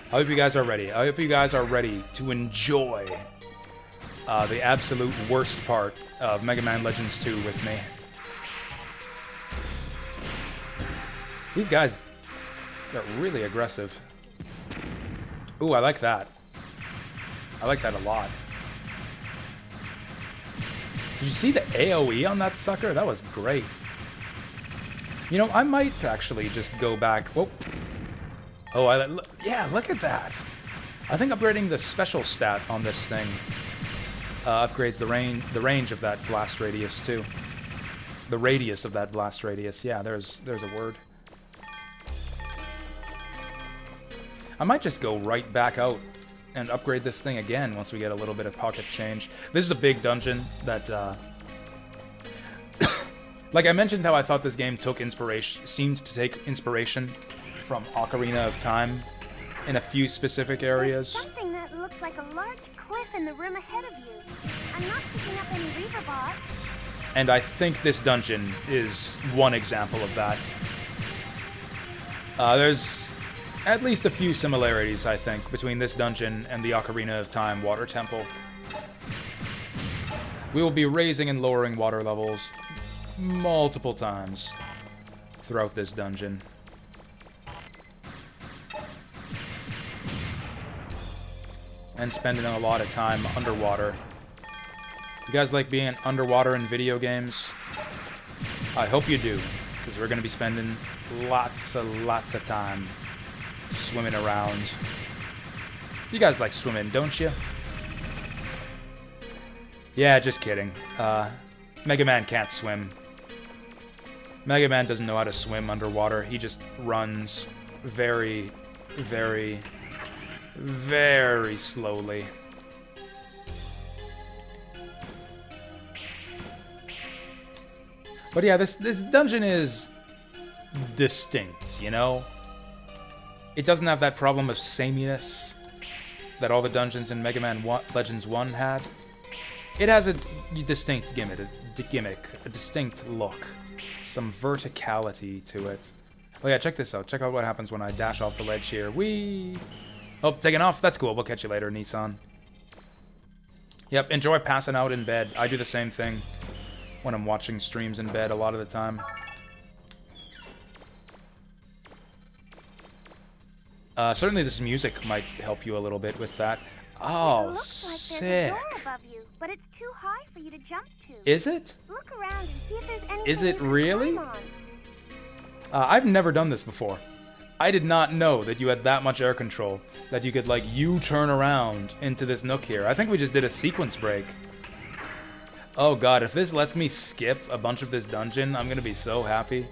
I hope you guys are ready. I hope you guys are ready to enjoy the absolute worst part of Mega Man Legends 2 with me. These guys... they're really aggressive. Ooh, I like that. I like that a lot. Did you see the AoE on that sucker? That was great. You know, I might actually just go back... Whoa. Oh, yeah, look at that. I think upgrading the special stat on this thing upgrades the range of that blast radius, too. The radius of that blast radius. Yeah, there's a word. I might just go right back out and upgrade this thing again once we get a little bit of pocket change. This is a big dungeon that, like I mentioned how I thought this game seemed to take inspiration from Ocarina of Time in a few specific areas. Something that looks like a large in the room ahead of you. I'm not picking up any Reaver bots. And I think this dungeon is one example of that. There's at least a few similarities, I think, between this dungeon and the Ocarina of Time water temple. We will be raising and lowering water levels multiple times throughout this dungeon. And spending a lot of time underwater. You guys like being underwater in video games? I hope you do, because we're going to be spending lots of time swimming around. You guys like swimming, don't you? Yeah, just kidding. Mega Man can't swim. Mega Man doesn't know how to swim underwater. He just runs very, very, very slowly. But yeah, this dungeon is distinct, you know? It doesn't have that problem of sameness that all the dungeons in Mega Man Legends 1 had. It has a distinct gimmick, a distinct look, some verticality to it. Oh yeah, check this out. Check out what happens when I dash off the ledge here. Whee! Oh, taking off? That's cool. We'll catch you later, Nissan. Yep, enjoy passing out in bed. I do the same thing when I'm watching streams in bed a lot of the time. Certainly this music might help you a little bit with that. Oh, sick. Like there's a door above you, but it's too high for you to jump to. Is it? Look around and see if there's anything Is it you can really? climb on. I've never done this before. I did not know that you had that much air control, that you could, like, U-turn around into this nook here. I think we just did a sequence break. Oh god, if this lets me skip a bunch of this dungeon, I'm gonna be so happy.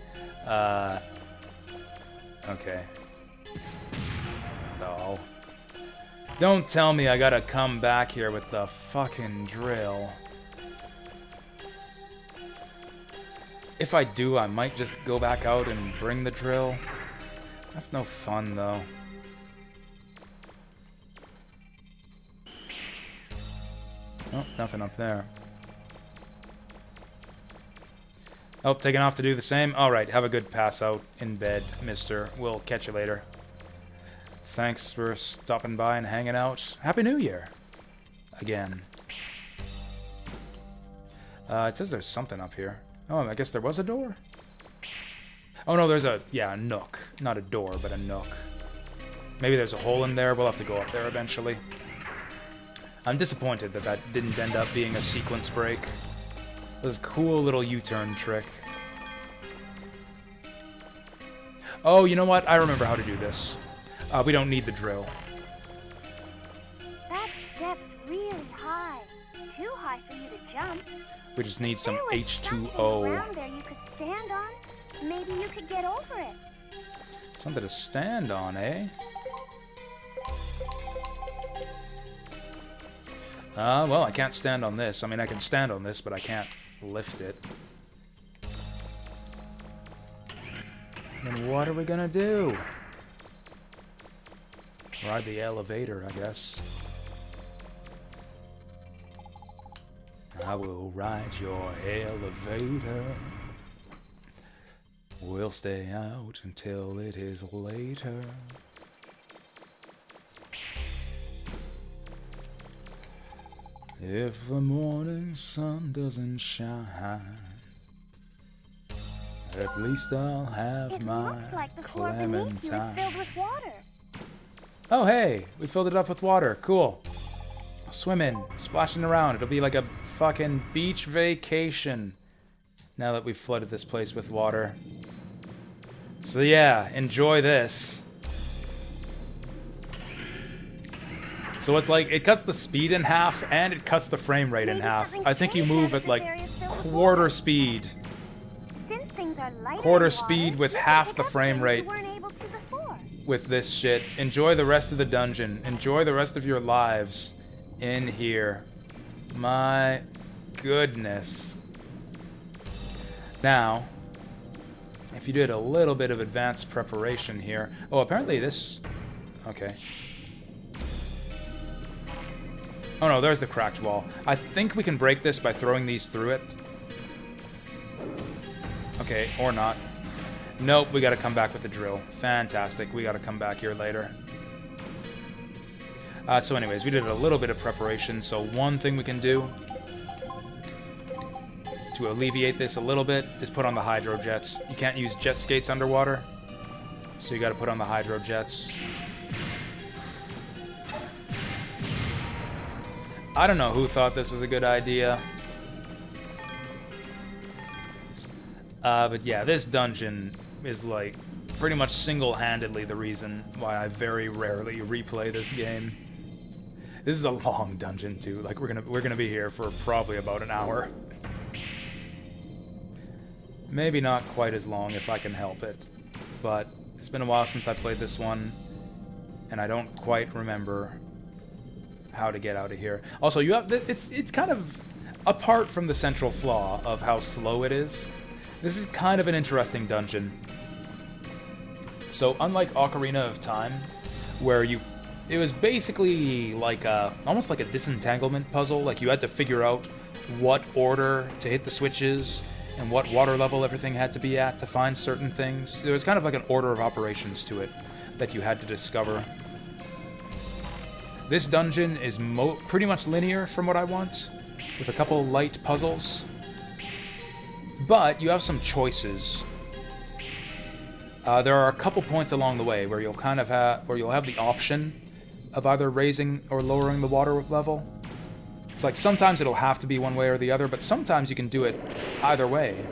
Okay. No. Don't tell me I gotta come back here with the fucking drill. If I do, I might just go back out and bring the drill. That's no fun, though. Oh, nothing up there. Oh, taking off to do the same? Alright, have a good pass out in bed, mister. We'll catch you later. Thanks for stopping by and hanging out. Happy New Year! Again. It says there's something up here. Oh, I guess there was a door? Oh no, there's a nook. Not a door, but a nook. Maybe there's a hole in there. We'll have to go up there eventually. I'm disappointed that that didn't end up being a sequence break. It was a cool little U-turn trick. Oh, you know what? I remember how to do this. We don't need the drill. That step's really high. Too high for you to jump. We just need some There was H2O. something around there you could stand on. Maybe you could get over it. Something to stand on, eh? Well, I can't stand on this. I mean, I can stand on this, but I can't lift it. Then what are we gonna do? Ride the elevator, I guess. I will ride your elevator. We'll stay out until it is later. If the morning sun doesn't shine, at least I'll have my Looks like the floor beneath you is clementine. filled with water. Oh hey, we filled it up with water. Cool. Swimming, splashing around. It'll be like a fucking beach vacation now that we've flooded this place with water. So yeah, enjoy this. So it's like, it cuts the speed in half, and it cuts the frame rate in half. I think you move at like quarter speed. Since things are lighter Quarter in speed water, with you half can the pick up frame things rate you weren't able to before. with this shit. Enjoy the rest of the dungeon. Enjoy the rest of your lives in here. My goodness. Now, if you did a little bit of advanced preparation here. Oh, apparently this... Okay. Oh no, there's the cracked wall. I think we can break this by throwing these through it. Okay, or not. Nope, we gotta come back with the drill. Fantastic, we gotta come back here later. So anyways, we did a little bit of preparation, so one thing we can do to alleviate this a little bit is put on the hydro jets. You can't use jet skates underwater, so you gotta put on the hydro jets. I don't know who thought this was a good idea. But yeah, this dungeon is like pretty much single-handedly the reason why I very rarely replay this game. This is a long dungeon too. Like we're gonna be here for probably about an hour. Maybe not quite as long if I can help it. But it's been a while since I played this one, and I don't quite remember how to get out of here. Also, you have it's kind of apart from the central flaw of how slow it is. This is kind of an interesting dungeon. So unlike Ocarina of Time, where it was basically like almost like a disentanglement puzzle. Like you had to figure out what order to hit the switches and what water level everything had to be at to find certain things. There was kind of like an order of operations to it that you had to discover. This dungeon is pretty much linear from what I want, with a couple light puzzles. But you have some choices. There are a couple points along the way where you'll have the option of either raising or lowering the water level. It's like sometimes it'll have to be one way or the other, but sometimes you can do it either way.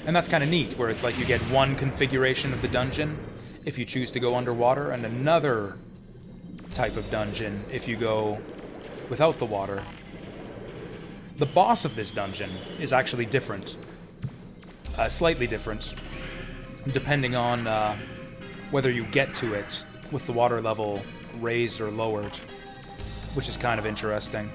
And that's kind of neat, where it's like you get one configuration of the dungeon if you choose to go underwater, and another type of dungeon if you go without the water. The boss of this dungeon is actually different. Slightly different, depending on whether you get to it with the water level raised or lowered, which is kind of interesting.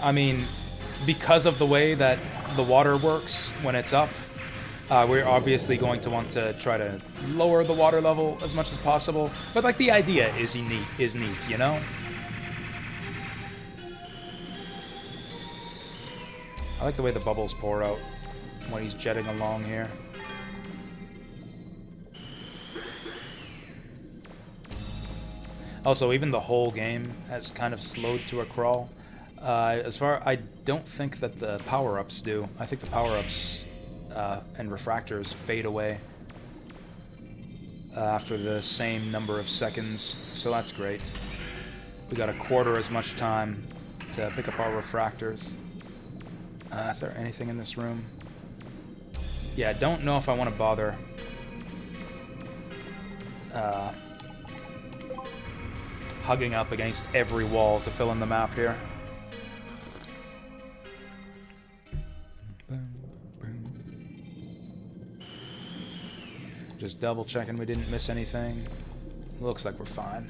I mean, because of the way that the water works when it's up, we're obviously going to want to try to lower the water level as much as possible. But like the idea is neat, you know? I like the way the bubbles pour out when he's jetting along here. Also, even the whole game has kind of slowed to a crawl. I don't think that the power-ups do. I think the power-ups and refractors fade away after the same number of seconds, so that's great. We got a quarter as much time to pick up our refractors. Is there anything in this room? Yeah, I don't know if I want to bother hugging up against every wall to fill in the map here. Just double checking we didn't miss anything. Looks like we're fine.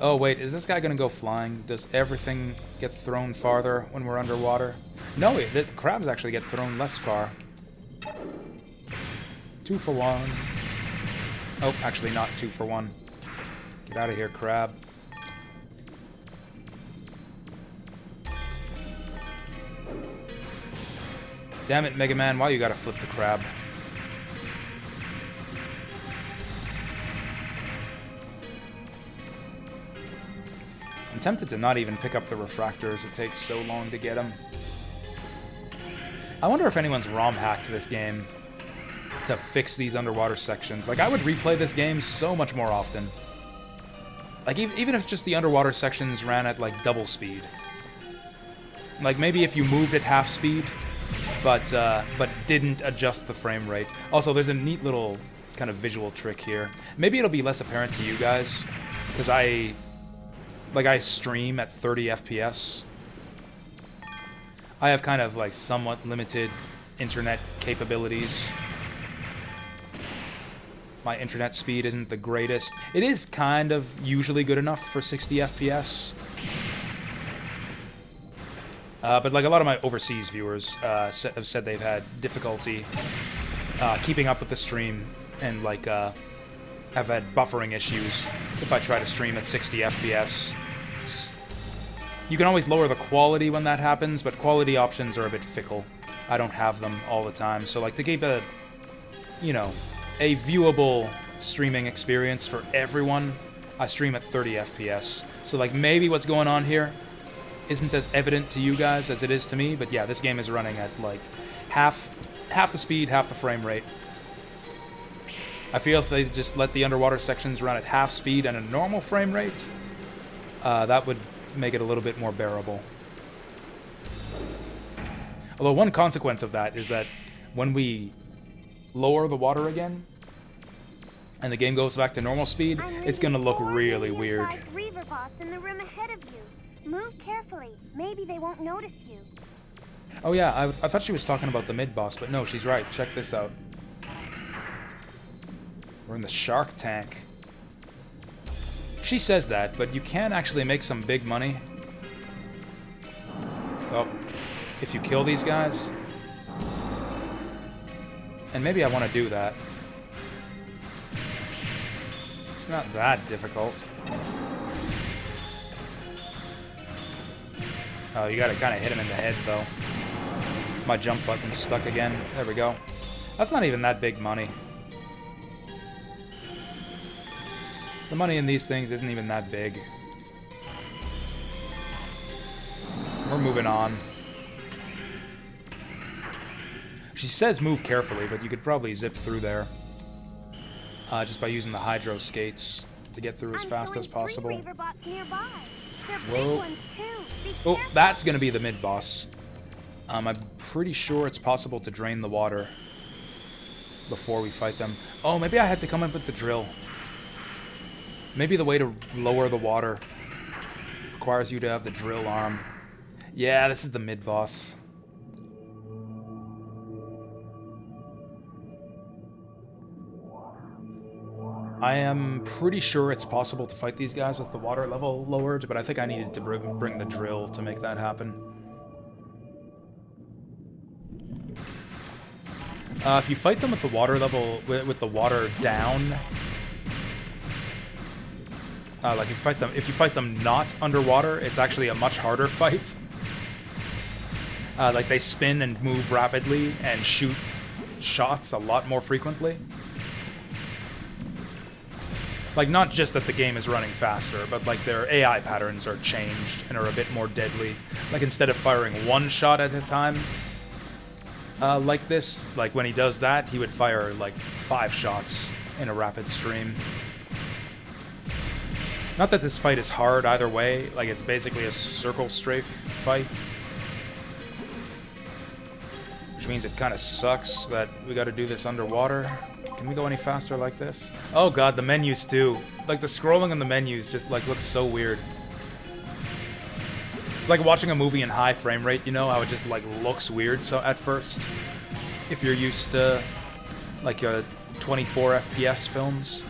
Oh wait, is this guy gonna go flying? Does everything get thrown farther when we're underwater? No, the crabs actually get thrown less far. 2 for 1. Oh, actually not 2 for 1. Get out of here, crab. Damn it, Mega Man, why you gotta flip the crab? I'm tempted to not even pick up the refractors. It takes so long to get them. I wonder if anyone's ROM hacked this game to fix these underwater sections. Like, I would replay this game so much more often. Like, even if just the underwater sections ran at, like, double speed. Like, maybe if you moved at half speed, but didn't adjust the frame rate. Also, there's a neat little kind of visual trick here. Maybe it'll be less apparent to you guys, because I stream at 30 FPS. I have kind of, like, somewhat limited internet capabilities. my internet speed isn't the greatest. It is kind of usually good enough for 60 FPS. But like a lot of my overseas viewers have said they've had difficulty keeping up with the stream and like have had buffering issues if I try to stream at 60 FPS. You can always lower the quality when that happens, but quality options are a bit fickle. I don't have them all the time, so like to keep a, you know, a viewable streaming experience for everyone, I stream at 30 FPS. So like maybe what's going on here isn't as evident to you guys as it is to me, but yeah, this game is running at like half the speed, half the frame rate. I feel if they just let the underwater sections run at half speed and a normal frame rate, that would make it a little bit more bearable. Although one consequence of that is that when we lower the water again and the game goes back to normal speed, it's gonna look really weird. Reaver bots in the room ahead of you. Move carefully. Maybe they won't notice you. Oh yeah, I thought she was talking about the mid-boss, but no, she's right. Check this out. We're in the shark tank. She says that, but you can actually make some big money. Oh, if you kill these guys. And maybe I want to do that. It's not that difficult. Oh, you gotta kind of hit him in the head, though. My jump button's stuck again. There we go. That's not even that big money. The money in these things isn't even that big. We're moving on. She says move carefully, but you could probably zip through there. Just by using the hydro skates to get through as fast as possible. Whoa. Oh, that's gonna be the mid-boss. I'm pretty sure it's possible to drain the water before we fight them. Oh, maybe I had to come in with the drill. Maybe the way to lower the water requires you to have the drill arm. Yeah, this is the mid-boss. I am pretty sure it's possible to fight these guys with the water level lowered, but I think I needed to bring the drill to make that happen. If you fight them with the water level, with the water down, like if you fight them not underwater, it's actually a much harder fight. Like they spin and move rapidly and shoot shots a lot more frequently. Like, not just that the game is running faster, but like their AI patterns are changed and are a bit more deadly. Like instead of firing one shot at a time, like this, like when he does that, he would fire like 5 shots in a rapid stream. Not that this fight is hard either way, like it's basically a circle strafe fight. Which means it kind of sucks that we gotta do this underwater. Can we go any faster like this? Oh god, the menus too. Like the scrolling on the menus just like looks so weird. It's like watching a movie in high frame rate, you know, how it just like looks weird so at first. If you're used to like 24 FPS films.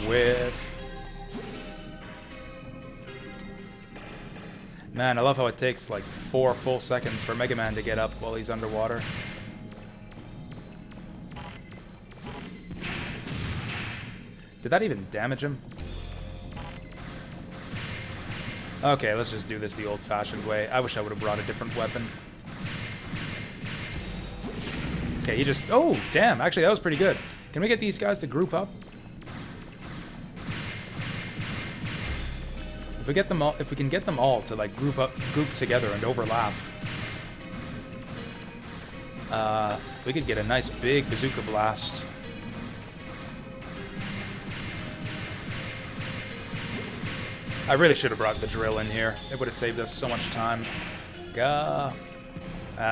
With... Man, I love how it takes like 4 full seconds for Mega Man to get up while he's underwater. Did that even damage him? Okay, let's just do this the old-fashioned way. I wish I would have brought a different weapon. Okay, he just... Oh, damn. Actually, that was pretty good. Can we get these guys to group up? If we get them all, if we can get them all to like group together and overlap, we could get a nice big bazooka blast. I really should have brought the drill in here. It would have saved us so much time. I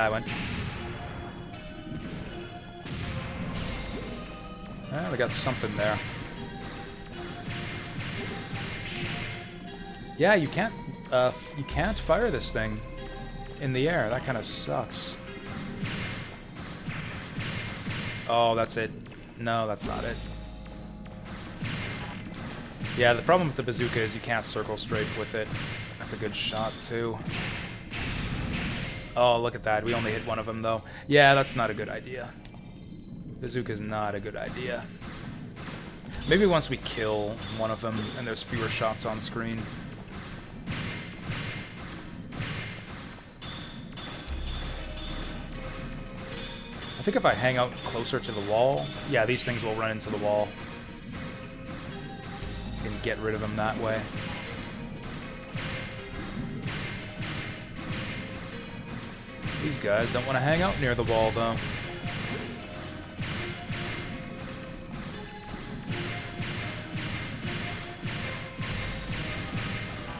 went. We got something there. Yeah, you can't fire this thing in the air. That kind of sucks. Oh, that's it. No, that's not it. Yeah, the problem with the bazooka is you can't circle strafe with it. That's a good shot, too. Oh, look at that. We only hit one of them, though. Yeah, that's not a good idea. Bazooka's not a good idea. Maybe once we kill one of them and there's fewer shots on screen. I think if I hang out closer to the wall... Yeah, these things will run into the wall. You can get rid of them that way. These guys don't want to hang out near the wall, though.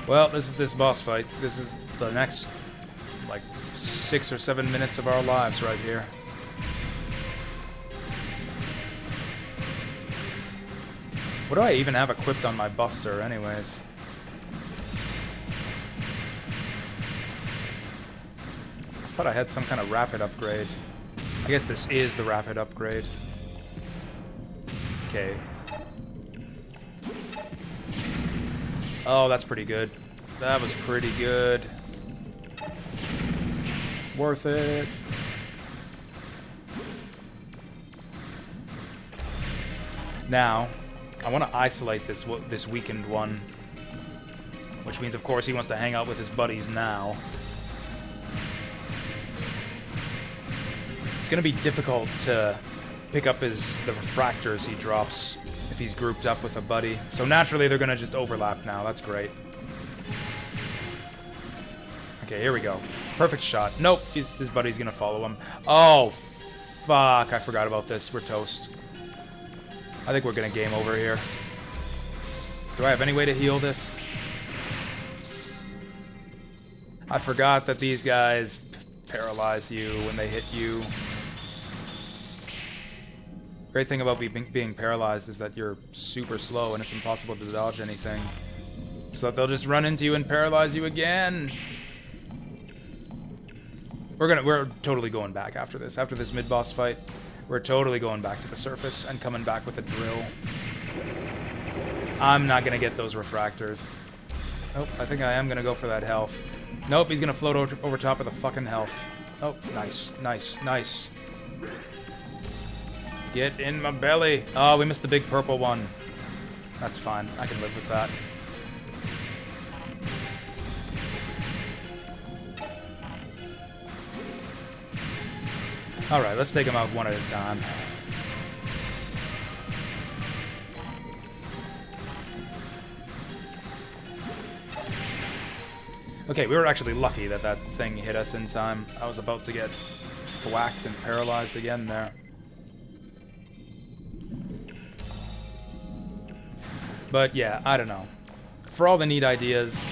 Well, this is this boss fight. This is the next, like, 6 or 7 minutes of our lives right here. What do I even have equipped on my Buster, anyways? I thought I had some kind of rapid upgrade. I guess this is the rapid upgrade. Okay. Oh, that's pretty good. That was pretty good. Worth it. Now, I want to isolate this weakened one. Which means, of course, he wants to hang out with his buddies now. It's going to be difficult to pick up the refractors he drops if he's grouped up with a buddy. So naturally, they're going to just overlap now. That's great. Okay, here we go. Perfect shot. Nope, his buddy's going to follow him. Oh, fuck. I forgot about this. We're toast. I think we're going to game over here. Do I have any way to heal this? I forgot that these guys paralyze you when they hit you. Great thing about being paralyzed is that you're super slow and it's impossible to dodge anything. So they'll just run into you and paralyze you again. We're totally going back after this. After this mid-boss fight, we're totally going back to the surface and coming back with a drill. I'm not gonna get those refractors. Oh, I think I am gonna go for that health. Nope, he's gonna float over top of the fucking health. Oh, nice, nice, nice. Get in my belly. Oh, we missed the big purple one. That's fine. I can live with that. Alright, let's take them out one at a time. Okay, we were actually lucky that that thing hit us in time. I was about to get thwacked and paralyzed again there. But yeah, I don't know. For all the neat ideas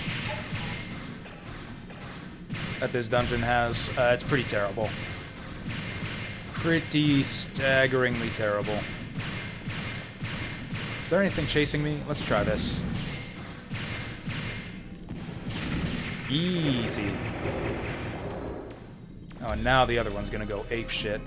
that this dungeon has, it's pretty terrible. Pretty staggeringly terrible. Is there anything chasing me? Let's try this. Easy. Oh, and now the other one's gonna go ape shit.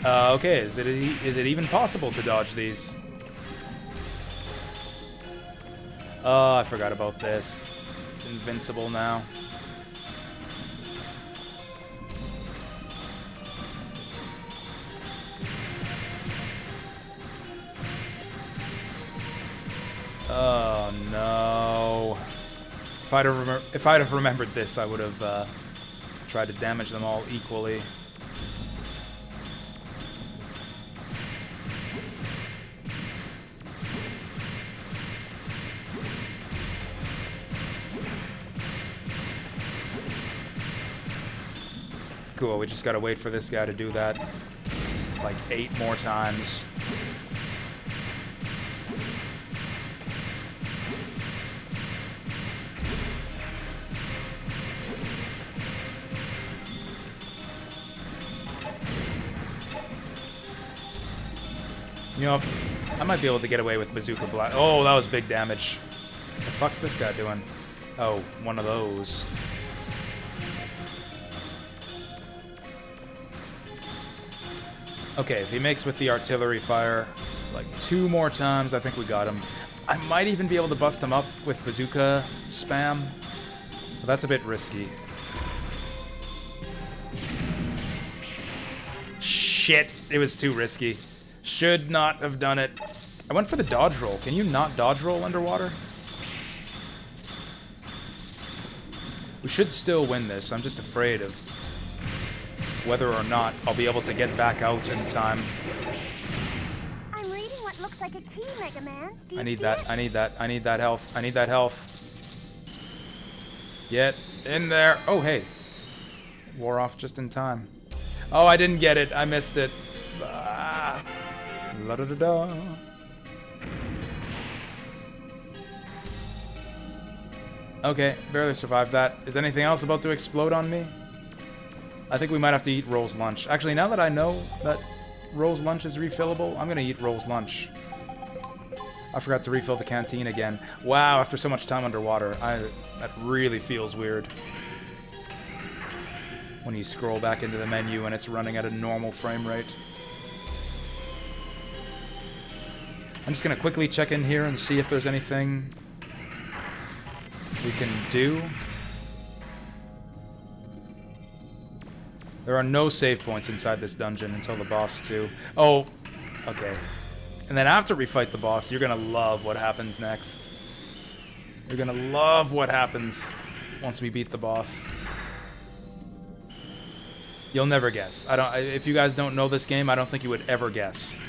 Okay, is it even possible to dodge these? Oh, I forgot about this. It's invincible now. Oh no. If I'd have remembered this, I would have tried to damage them all equally. Cool, we just gotta wait for this guy to do that like 8 more times. You know, I might be able to get away with Bazooka Blast. Oh, that was big damage. fuck's this guy doing? Oh, one of those. Okay, if he makes with the artillery fire like 2 more times, I think we got him. I might even be able to bust him up with bazooka spam, but that's a bit risky. Shit, it was too risky. Should not have done it. I went for the dodge roll. Can you not dodge roll underwater? We should still win this. I'm just afraid of whether or not I'll be able to get back out in time. I'm reading what looks like a key, Mega Man. I need that. I need that. I need that health. I need that health. Get in there. Oh, hey. Wore off just in time. Oh, I didn't get it. I missed it. Ah. La-da-da-da. Okay, barely survived that. Is anything else about to explode on me? I think we might have to eat Roll's lunch. Actually, now that I know that Roll's lunch is refillable, I'm gonna eat Roll's lunch. I forgot to refill the canteen again. Wow, after so much time underwater, that really feels weird. When you scroll back into the menu and it's running at a normal frame rate. I'm just gonna quickly check in here and see if there's anything we can do. There are no save points inside this dungeon until the boss too. Oh, okay. And then after we fight the boss, you're gonna love what happens next. You're gonna love what happens once we beat the boss. You'll never guess. If you guys don't know this game, I don't think you would ever guess.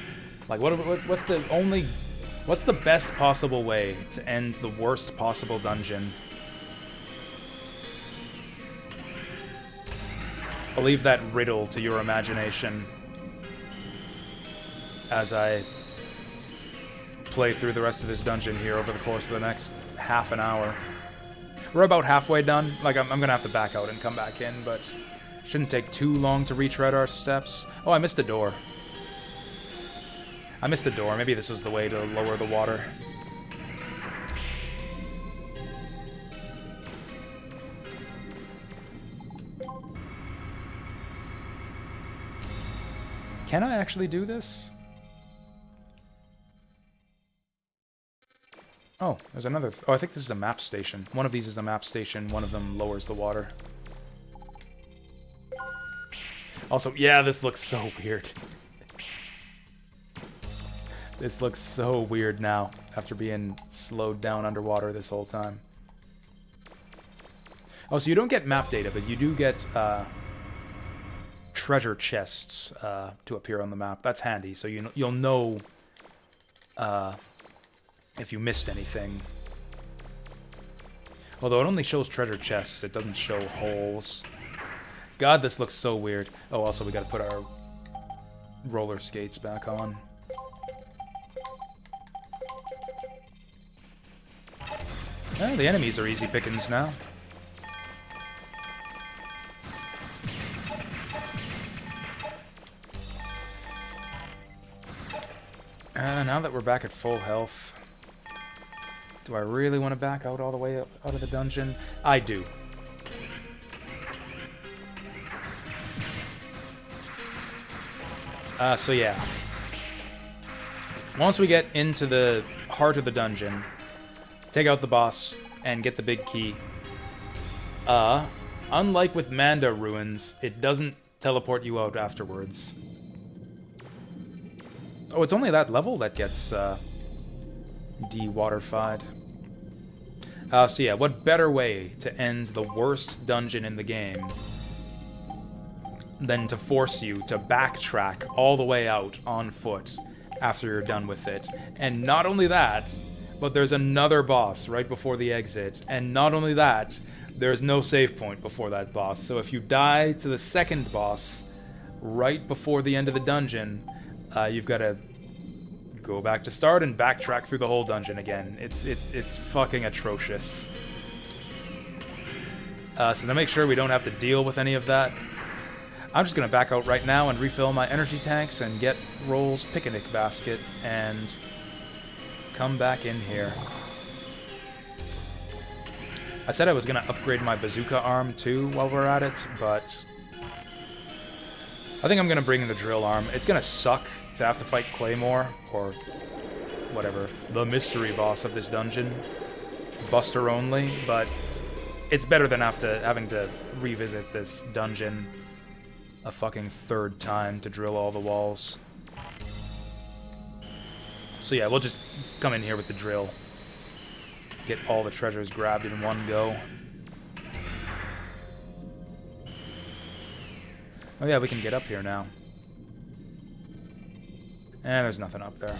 Like, what's the best possible way to end the worst possible dungeon? I'll leave that riddle to your imagination as I play through the rest of this dungeon here over the course of the next half an hour. We're about halfway done. Like, I'm gonna have to back out and come back in, but shouldn't take too long to retread our steps. Oh, I missed a door. I missed the door. Maybe this was the way to lower the water. Can I actually do this? Oh, there's another... Oh, I think this is a map station. One of these is a map station. One of them lowers the water. Also, yeah, this looks so weird. This looks so weird now, after being slowed down underwater this whole time. Oh, so you don't get map data, but you do get treasure chests to appear on the map. That's handy, so you'll know if you missed anything. Although it only shows treasure chests, it doesn't show holes. God, this looks so weird. Oh, also we gotta put our roller skates back on. Oh, the enemies are easy pickings now. Now that we're back at full health, do I really want to back out all the way out of the dungeon? I do. So yeah. Once we get into the heart of the dungeon, take out the boss, and get the big key. Unlike with Manda Ruins, it doesn't teleport you out afterwards. Oh, it's only that level that gets de-waterfied. So yeah, what better way to end the worst dungeon in the game than to force you to backtrack all the way out on foot after you're done with it. And not only that, but there's another boss right before the exit. And not only that, there's no save point before that boss. So if you die to the second boss right before the end of the dungeon, you've got to go back to start and backtrack through the whole dungeon again. It's fucking atrocious. So to make sure we don't have to deal with any of that, I'm just going to back out right now and refill my energy tanks and get Roll's picnic basket and come back in here. I said I was going to upgrade my bazooka arm too while we're at it, but I think I'm going to bring in the drill arm. It's going to suck to have to fight Claymore, or whatever, the mystery boss of this dungeon. Buster only, but it's better than having to revisit this dungeon a fucking third time to drill all the walls. So yeah, we'll just come in here with the drill. Get all the treasures grabbed in one go. Oh yeah, we can get up here now. And there's nothing up there.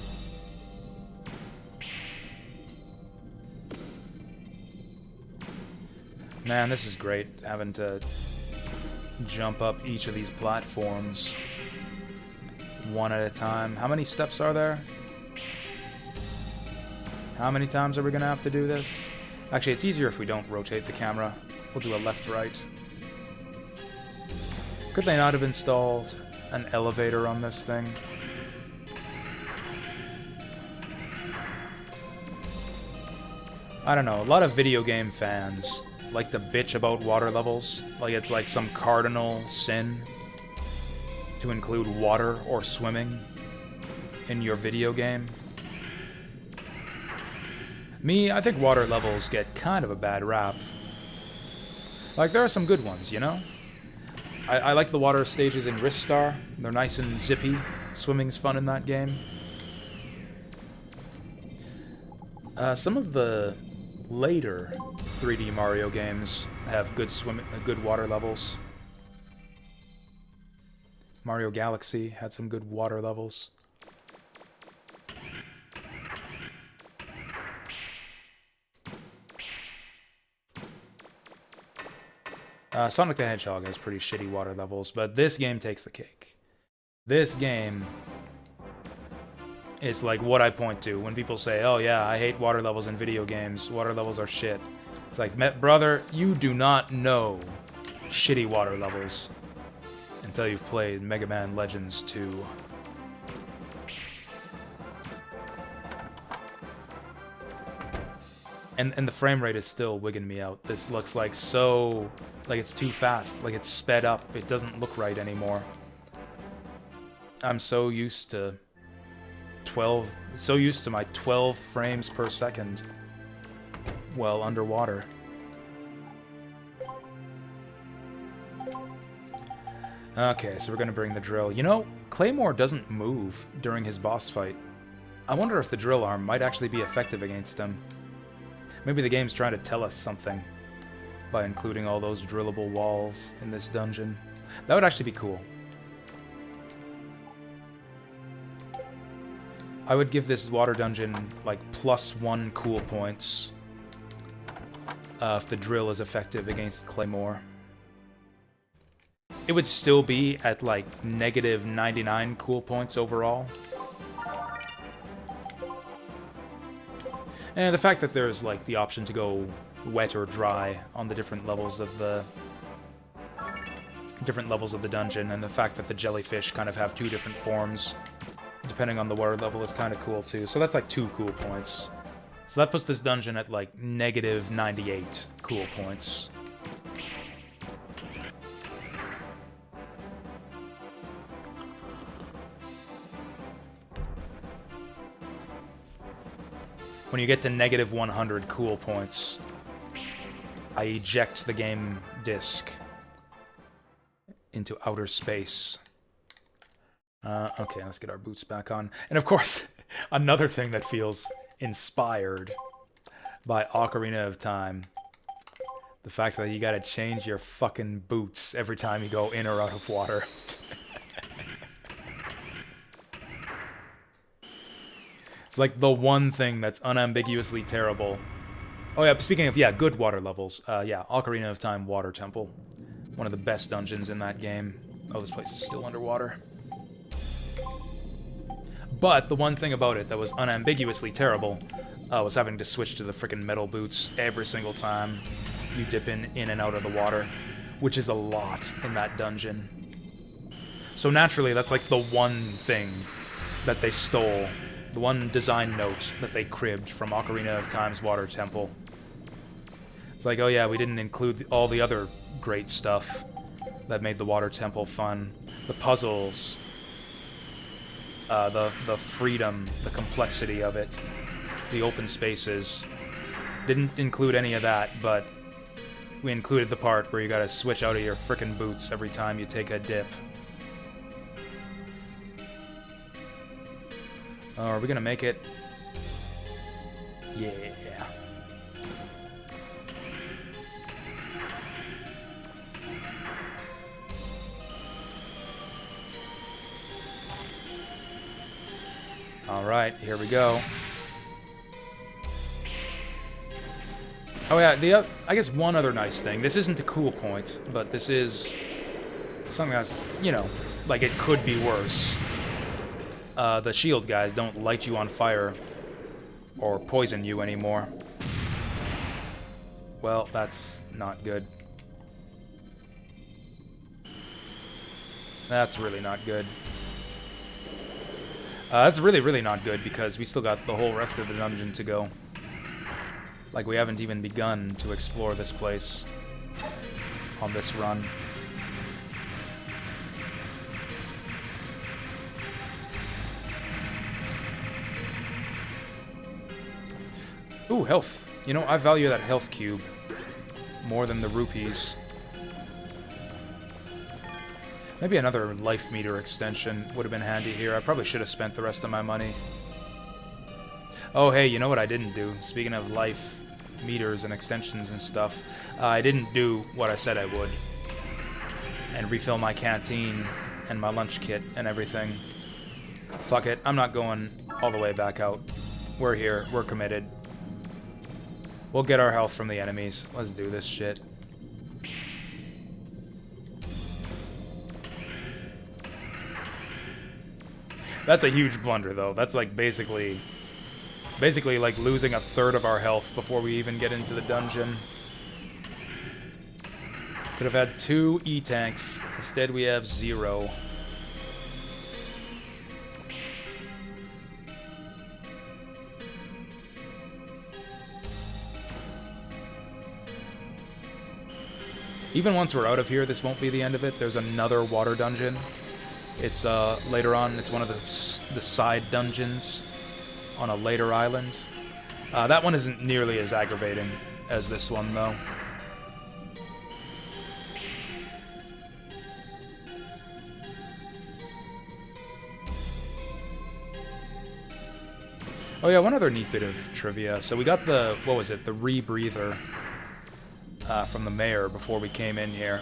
Man, this is great, having to jump up each of these platforms one at a time. How many steps are there? How many times are we gonna have to do this? Actually, it's easier if we don't rotate the camera. We'll do a left-right. Could they not have installed an elevator on this thing? I don't know, a lot of video game fans like to bitch about water levels, like it's like some cardinal sin to include water or swimming in your video game. Me, I think water levels get kind of a bad rap. Like, there are some good ones, you know? I like the water stages in Ristar. They're nice and zippy. Swimming's fun in that game. Some of the later 3D Mario games have good water levels. Mario Galaxy had some good water levels. Sonic the Hedgehog has pretty shitty water levels, but this game takes the cake. This game is like what I point to when people say, oh yeah, I hate water levels in video games. Water levels are shit. It's like, brother, you do not know shitty water levels until you've played Mega Man Legends 2. And the frame rate is still wigging me out. This looks like like it's too fast, like it's sped up. It doesn't look right anymore. I'm so used to my 12 frames per second while underwater. Okay, so we're gonna bring the drill. You know, Claymore doesn't move during his boss fight. I wonder if the drill arm might actually be effective against him. Maybe the game's trying to tell us something by including all those drillable walls in this dungeon. That would actually be cool. I would give this water dungeon like +1 cool points if the drill is effective against Claymore. It would still be at like -99 cool points overall. And the fact that there's like the option to go wet or dry on the different levels of the dungeon, and the fact that the jellyfish kind of have 2 different forms depending on the water level is kind of cool too. So that's like 2 cool points. So that puts this dungeon at like -98 cool points. When you get to -100 cool points, I eject the game disc into outer space. Okay, let's get our boots back on. And of course, another thing that feels inspired by Ocarina of Time. The fact that you gotta change your fucking boots every time you go in or out of water. It's like the one thing that's unambiguously terrible. Oh yeah, speaking of, good water levels. Yeah, Ocarina of Time Water Temple. One of the best dungeons in that game. Oh, this place is still underwater. But the one thing about it that was unambiguously terrible was having to switch to the frickin' metal boots every single time you dip in and out of the water, which is a lot in that dungeon. So naturally, that's like the one thing that they stole. The one design note that they cribbed from Ocarina of Time's Water Temple. It's like, oh yeah, we didn't include all the other great stuff that made the water temple fun. The puzzles, the freedom, the complexity of it, the open spaces. Didn't include any of that, but we included the part where you gotta switch out of your frickin' boots every time you take a dip. Oh, are we gonna make it? Yeah. Alright, here we go. Oh yeah, I guess one other nice thing. This isn't a cool point, but this is something that's, you know, like it could be worse. The shield guys don't light you on fire or poison you anymore. Well, that's not good. That's really not good. That's really, really not good because we still got the whole rest of the dungeon to go. Like, we haven't even begun to explore this place on this run. Ooh, health. You know, I value that health cube more than the rupees. Maybe another life meter extension would have been handy here. I probably should have spent the rest of my money. Oh, hey, you know what I didn't do? Speaking of life meters and extensions and stuff, I didn't do what I said I would. And refill my canteen and my lunch kit and everything. Fuck it, I'm not going all the way back out. We're here, we're committed. We'll get our health from the enemies. Let's do this shit. That's a huge blunder, though. That's like basically like losing a third of our health before we even get into the dungeon. Could have had 2 E-tanks. Instead, we have 0. Even once we're out of here, this won't be the end of it. There's another water dungeon. It's later on. It's one of the side dungeons on a later island. That one isn't nearly as aggravating as this one, though. Oh yeah, one other neat bit of trivia. So we got the, what was it, the rebreather from the mayor before we came in here.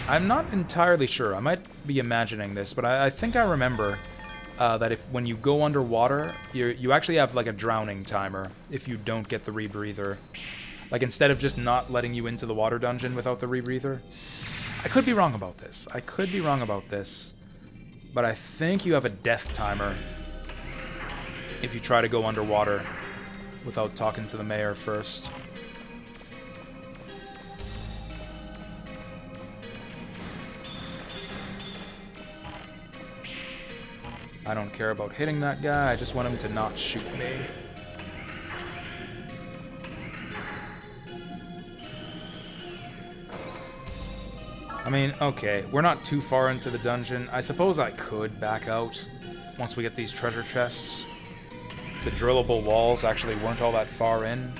I'm not entirely sure. I might be imagining this, but I think I remember that when you go underwater, you actually have like a drowning timer if you don't get the rebreather. Like instead of just not letting you into the water dungeon without the rebreather. I could be wrong about this. But I think you have a death timer if you try to go underwater without talking to the mayor first. I don't care about hitting that guy, I just want him to not shoot me. I mean, okay, we're not too far into the dungeon. I suppose I could back out once we get these treasure chests. The drillable walls actually weren't all that far in.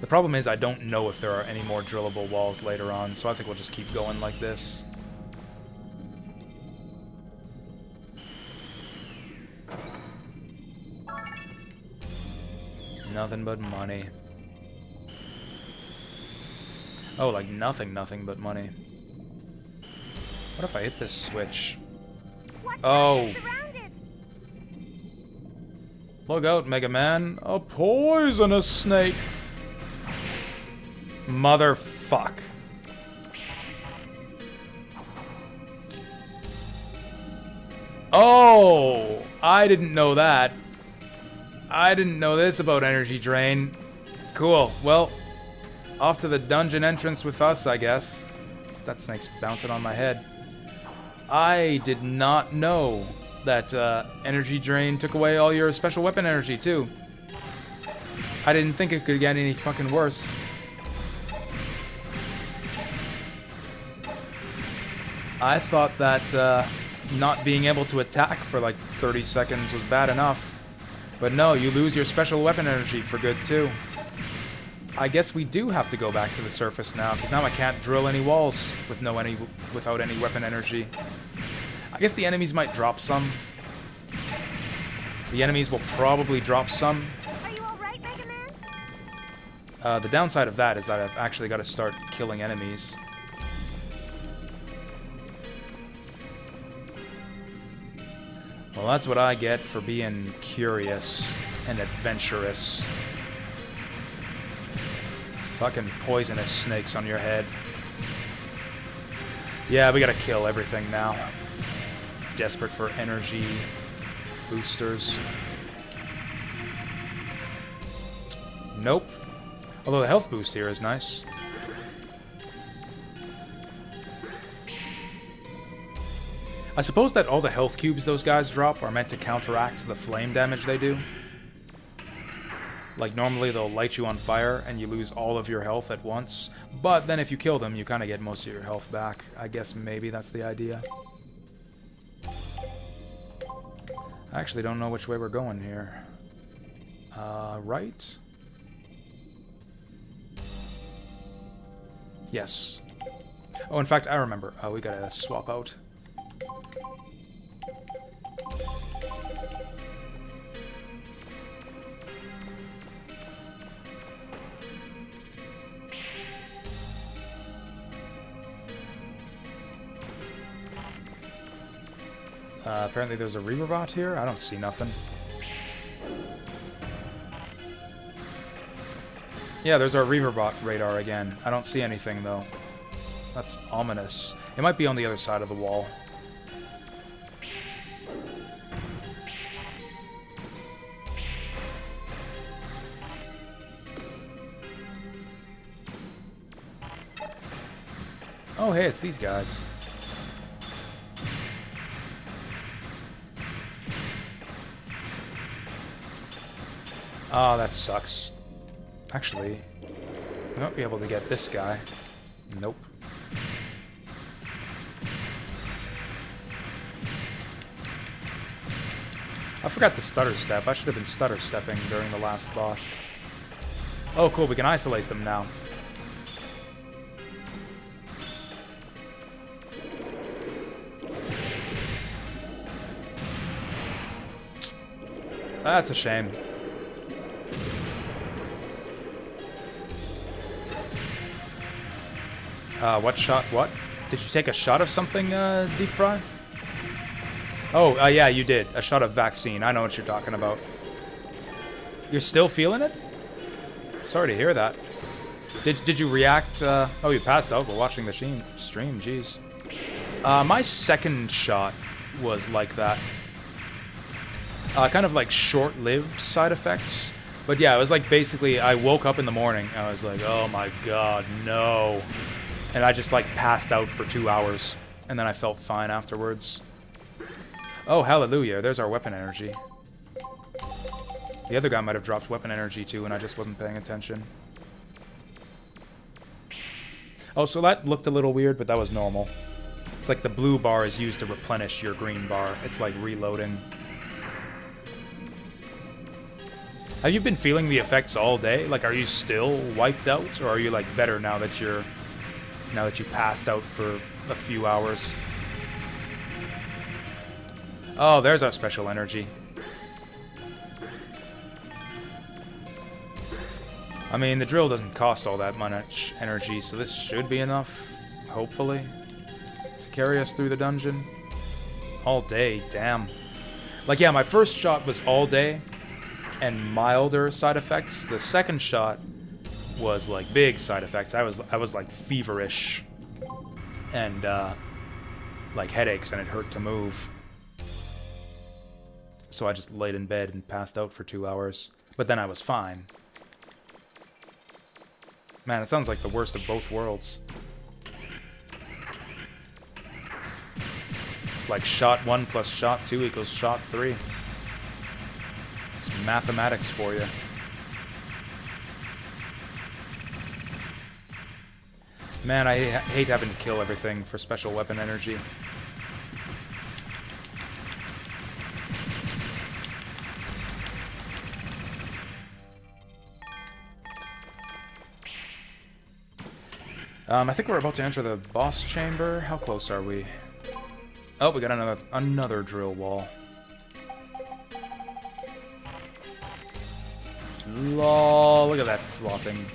The problem is I don't know if there are any more drillable walls later on, so I think we'll just keep going like this. Nothing but money. Oh, like nothing but money. What if I hit this switch? Oh! Look out, Mega Man. A poisonous snake! Motherfuck. Oh! I didn't know that. I didn't know this about energy drain. Cool. Well, off to the dungeon entrance with us, I guess. That snake's bouncing on my head. I did not know that energy drain took away all your special weapon energy, too. I didn't think it could get any fucking worse. I thought that not being able to attack for like 30 seconds was bad enough. But no, you lose your special weapon energy for good too. I guess we do have to go back to the surface now, because now I can't drill any walls with without any weapon energy. I guess the enemies might drop some. The enemies will probably drop some. Are you alright, Mega Man? The downside of that is that I've actually got to start killing enemies. Well, that's what I get for being curious and adventurous. Fucking poisonous snakes on your head. Yeah, we gotta kill everything now. Desperate for energy boosters. Nope. Although the health boost here is nice. I suppose that all the health cubes those guys drop are meant to counteract the flame damage they do. Like, normally they'll light you on fire and you lose all of your health at once. But then if you kill them, you kind of get most of your health back. I guess maybe that's the idea. I actually don't know which way we're going here. Right? Yes. Oh, in fact, I remember. We gotta swap out. Apparently there's a Reaver bot here. I don't see nothing. Yeah, there's our Reaver bot radar again. I don't see anything, though. That's ominous. It might be on the other side of the wall. Oh, hey, it's these guys. Oh, that sucks. Actually, we might be able to get this guy. Nope. I forgot the stutter step. I should have been stutter stepping during the last boss. Oh, cool. We can isolate them now. That's a shame. What shot? What? Did you take a shot of something, Deep Fry? Oh, yeah, you did. A shot of vaccine. I know what you're talking about. You're still feeling it? Sorry to hear that. Did you react? Oh, you passed out while watching the stream. Jeez. My second shot was like that. Kind of like short-lived side effects. But yeah, it was like basically I woke up in the morning and I was like, oh my god, no. And I just like passed out for 2 hours. And then I felt fine afterwards. Oh, hallelujah. There's our weapon energy. The other guy might have dropped weapon energy too and I just wasn't paying attention. Oh, so that looked a little weird, but that was normal. It's like the blue bar is used to replenish your green bar. It's like reloading. Have you been feeling the effects all day? Like, are you still wiped out? Or are you, like, better now that you passed out for a few hours? Oh, there's our special energy. I mean, the drill doesn't cost all that much energy, so this should be enough, hopefully, to carry us through the dungeon. All day, damn. Like, yeah, my first shot was all day and milder side effects. The second shot was like big side effects. I was like feverish and like headaches, and it hurt to move. So I just laid in bed and passed out for 2 hours. But then I was fine. Man, it sounds like the worst of both worlds. It's like shot 1 plus shot 2 equals shot 3. It's mathematics for you. Man, I hate having to kill everything for special weapon energy. I think we're about to enter the boss chamber. How close are we? Oh, we got another drill wall. Lol, look at that flopping.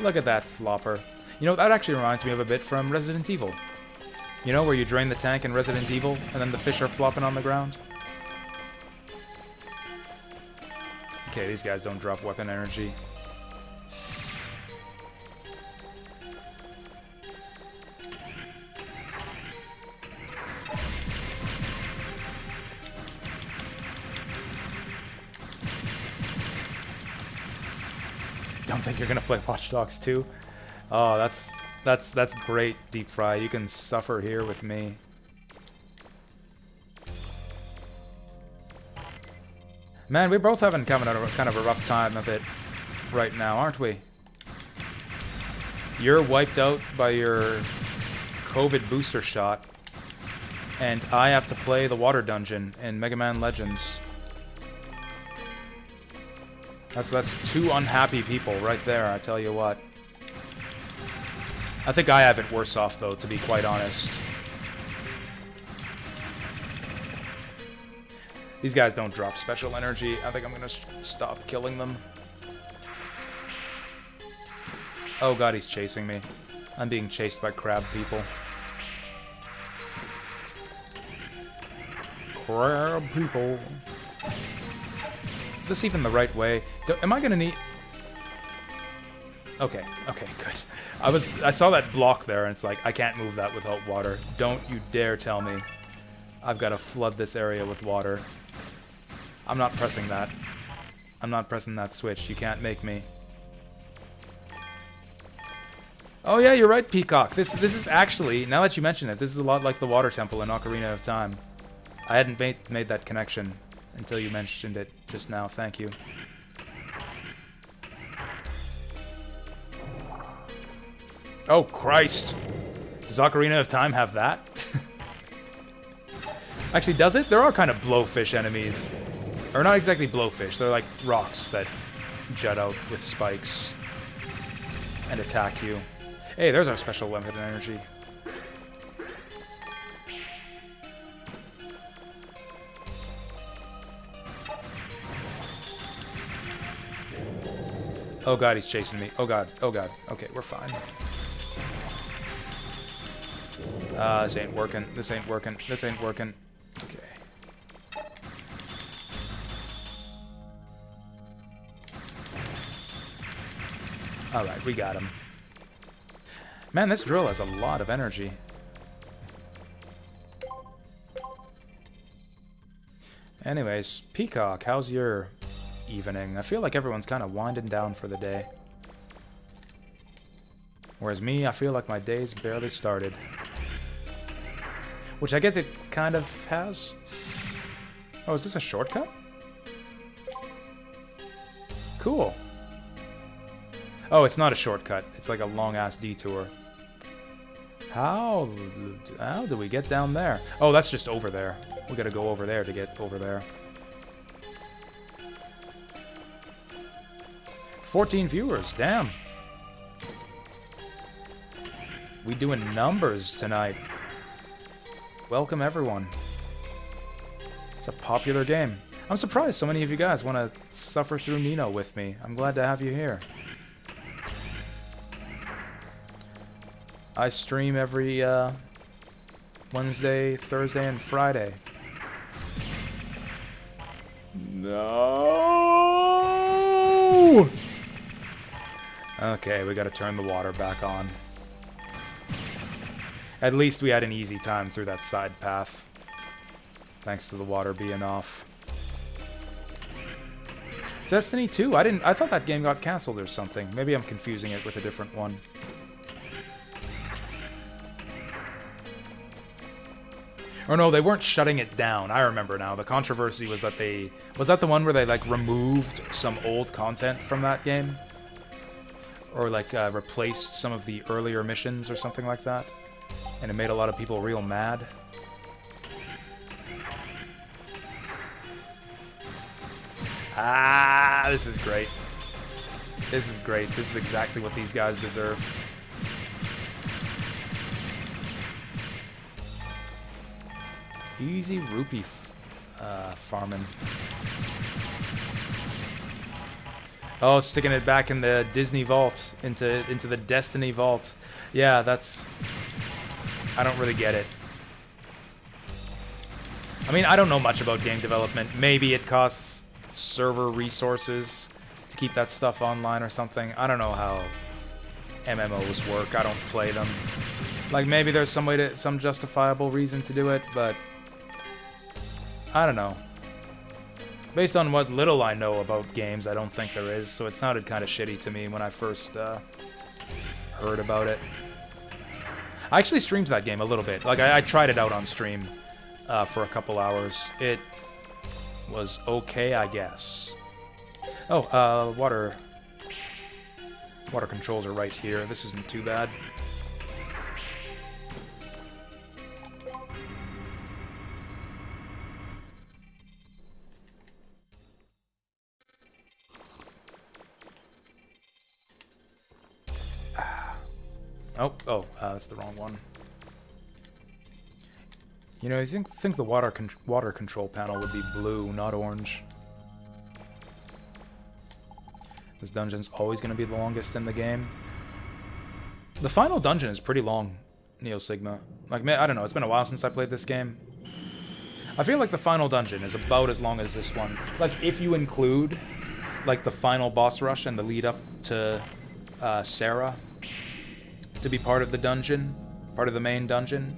Look at that flopper. You know, that actually reminds me of a bit from Resident Evil. You know, where you drain the tank in Resident Evil, and then the fish are flopping on the ground? Okay, these guys don't drop weapon energy. Don't think you're gonna play Watch Dogs 2? Oh, that's great, Deep Fry. You can suffer here with me. Man, we're both having kind of a rough time of it right now, aren't we? You're wiped out by your COVID booster shot, and I have to play the water dungeon in Mega Man Legends. That's two unhappy people right there, I tell you what. I think I have it worse off, though, to be quite honest. These guys don't drop special energy. I think I'm gonna stop killing them. Oh god, he's chasing me. I'm being chased by crab people. Crab people. Is this even the right way? Am I gonna need... Okay, good. I saw that block there, and it's like, I can't move that without water. Don't you dare tell me I've got to flood this area with water. I'm not pressing that. I'm not pressing that switch. You can't make me. Oh yeah, you're right, Peacock. This is actually, now that you mention it, this is a lot like the Water Temple in Ocarina of Time. I hadn't made that connection until you mentioned it just now. Thank you. Oh, Christ. Does Ocarina of Time have that? Actually, does it? There are kind of blowfish enemies. Or not exactly blowfish. They're like rocks that jut out with spikes and attack you. Hey, there's our special weapon energy. Oh god, he's chasing me. Oh god, oh god. Okay, we're fine. This ain't working. This ain't working. This ain't working. Okay. Alright, we got him. Man, this drill has a lot of energy. Anyways, Peacock, how's your evening? I feel like everyone's kind of winding down for the day. Whereas me, I feel like my day's barely started. Which I guess it kind of has. Oh, is this a shortcut? Cool. Oh, it's not a shortcut. It's like a long-ass detour. How do we get down there? Oh, that's just over there. We gotta go over there to get over there. 14 viewers, damn. We doing numbers tonight. Welcome, everyone. It's a popular game. I'm surprised so many of you guys want to suffer through Nino with me. I'm glad to have you here. I stream every Wednesday, Thursday, and Friday. No! Okay, we gotta turn the water back on. At least we had an easy time through that side path. Thanks to the water being off. It's Destiny 2. I thought that game got cancelled or something. Maybe I'm confusing it with a different one. Or no, they weren't shutting it down. I remember now. The controversy was that was that the one where they like removed some old content from that game? or like replaced some of the earlier missions or something like that, and it made a lot of people real mad. Ah, this is great. This is great. This is exactly what these guys deserve. Easy rupee farming. Oh, sticking it back in the Disney vault, into the Destiny vault. Yeah, that's... I don't really get it. I mean, I don't know much about game development. Maybe it costs server resources to keep that stuff online or something. I don't know how MMOs work. I don't play them. Like, maybe there's some justifiable reason to do it, but I don't know. Based on what little I know about games, I don't think there is, so it sounded kind of shitty to me when I first heard about it. I actually streamed that game a little bit. Like, I tried it out on stream for a couple hours. It was okay, I guess. Oh, water controls are right here. This isn't too bad. That's the wrong one. You know, I think the water control panel would be blue, not orange. This dungeon's always going to be the longest in the game. The final dungeon is pretty long, Neo Sigma. Like, I don't know, it's been a while since I played this game. I feel like the final dungeon is about as long as this one. Like, if you include, like, the final boss rush and the lead up to Sarah to be part of the dungeon, part of the main dungeon,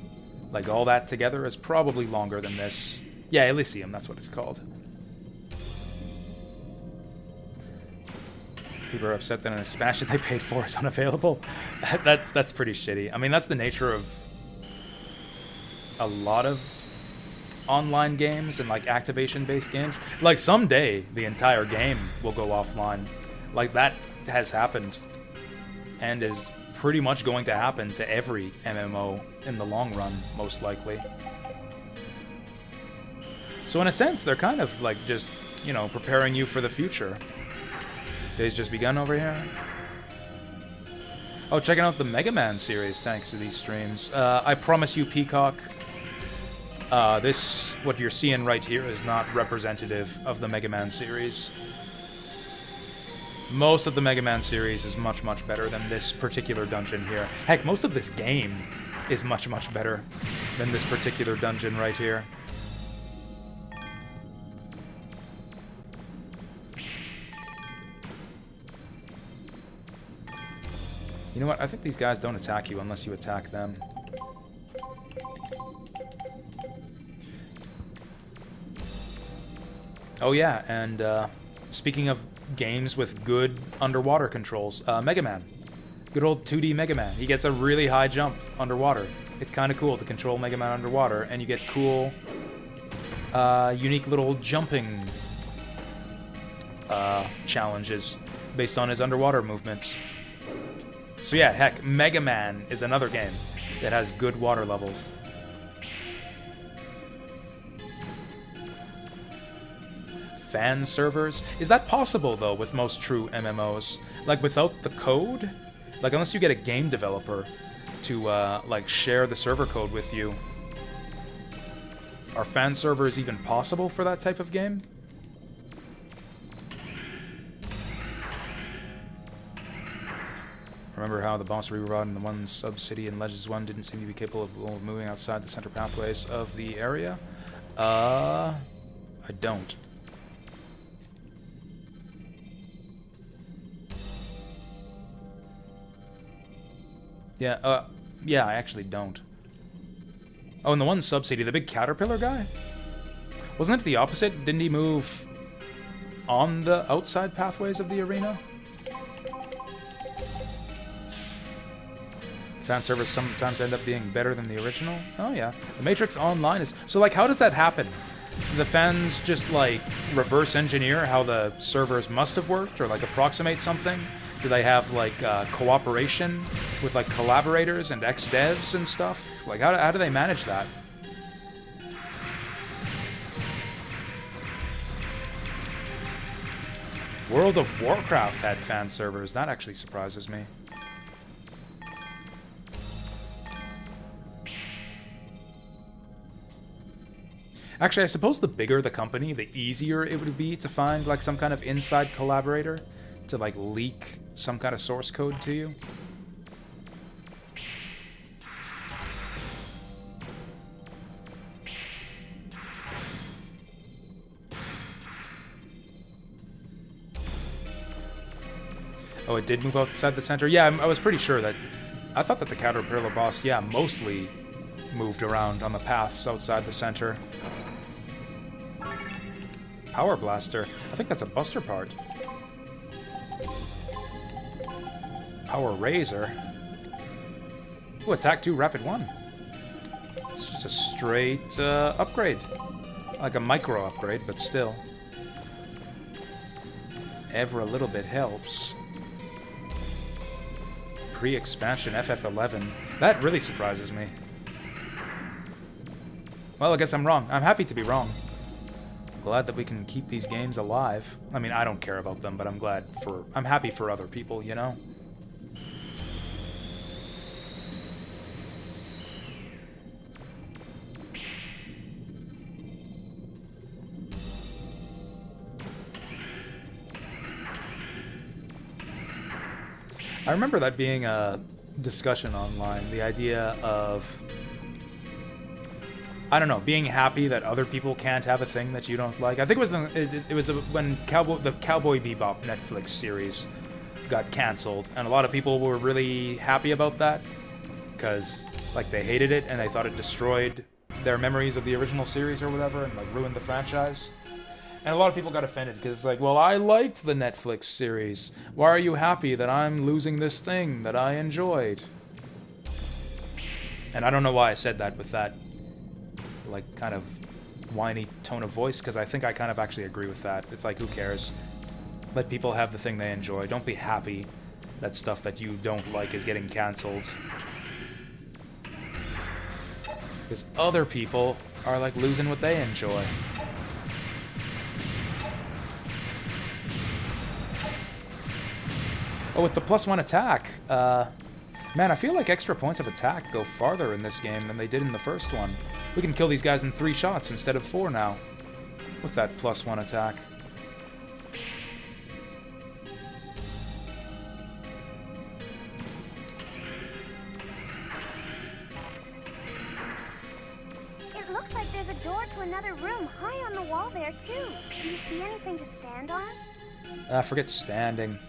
like, all that together is probably longer than this. Yeah, Elysium, that's what it's called. People are upset that an expansion they paid for is unavailable. That's pretty shitty. I mean, that's the nature of a lot of online games and, like, activation-based games. Like, someday the entire game will go offline. Like, that has happened and is pretty much going to happen to every MMO in the long run, most likely. So in a sense, they're kind of like just, you know, preparing you for the future. Day's just begun over here. Oh, checking out the Mega Man series thanks to these streams. I promise you, Peacock, what you're seeing right here is not representative of the Mega Man series. Most of the Mega Man series is much, much better than this particular dungeon here. Heck, most of this game is much, much better than this particular dungeon right here. You know what? I think these guys don't attack you unless you attack them. Oh yeah, and speaking of games with good underwater controls, Mega Man. Good old 2D Mega Man. He gets a really high jump underwater. It's kind of cool to control Mega Man underwater, and you get cool, unique little jumping challenges based on his underwater movement. So yeah, heck, Mega Man is another game that has good water levels. Fan servers? Is that possible, though, with most true MMOs? Like, without the code? Like, unless you get a game developer to, like, share the server code with you. Are fan servers even possible for that type of game? Remember how the boss rerod in the one sub-city in Legends 1 didn't seem to be capable of moving outside the center pathways of the area? I don't. Yeah, I actually don't. Oh, and the one sub-city, the big caterpillar guy? Wasn't it the opposite? Didn't he move on the outside pathways of the arena? Fan servers sometimes end up being better than the original? Oh yeah. The Matrix Online is... So, like, how does that happen? Do the fans just, like, reverse engineer how the servers must have worked? Or, like, approximate something? Do they have, like, cooperation with, like, collaborators and ex-devs and stuff? Like, how do they manage that? World of Warcraft had fan servers. That actually surprises me. Actually, I suppose the bigger the company, the easier it would be to find, like, some kind of inside collaborator to, like, leak some kind of source code to you. Oh, it did move outside the center? Yeah, I was pretty sure that... I thought that the Caterpillar boss, yeah, mostly moved around on the paths outside the center. Power Blaster. I think that's a Buster part. Power Razor. Ooh, Attack 2, Rapid 1. It's just a straight upgrade. Like a micro upgrade, but still. Ever a little bit helps. Pre-expansion FF11. That really surprises me. Well, I guess I'm wrong. I'm happy to be wrong. Glad that we can keep these games alive. I mean, I don't care about them, but I'm happy for other people, you know? I remember that being a discussion online, the idea of, I don't know, being happy that other people can't have a thing that you don't like. I think it was when the Cowboy Bebop Netflix series got canceled, and a lot of people were really happy about that because, like, they hated it and they thought it destroyed their memories of the original series or whatever, and like ruined the franchise. And a lot of people got offended because it's like, well, I liked the Netflix series. Why are you happy that I'm losing this thing that I enjoyed? And I don't know why I said that with that, like, kind of whiny tone of voice, because I think I kind of actually agree with that. It's like, who cares? Let people have the thing they enjoy. Don't be happy that stuff that you don't like is getting canceled. Because other people are, like, losing what they enjoy. Oh, with the +1 attack, man, I feel like extra points of attack go farther in this game than they did in the first one. We can kill these guys in 3 shots instead of 4 now, with that +1 attack. It looks like there's a door to another room high on the wall there, too. Do you see anything to stand on? Forget standing.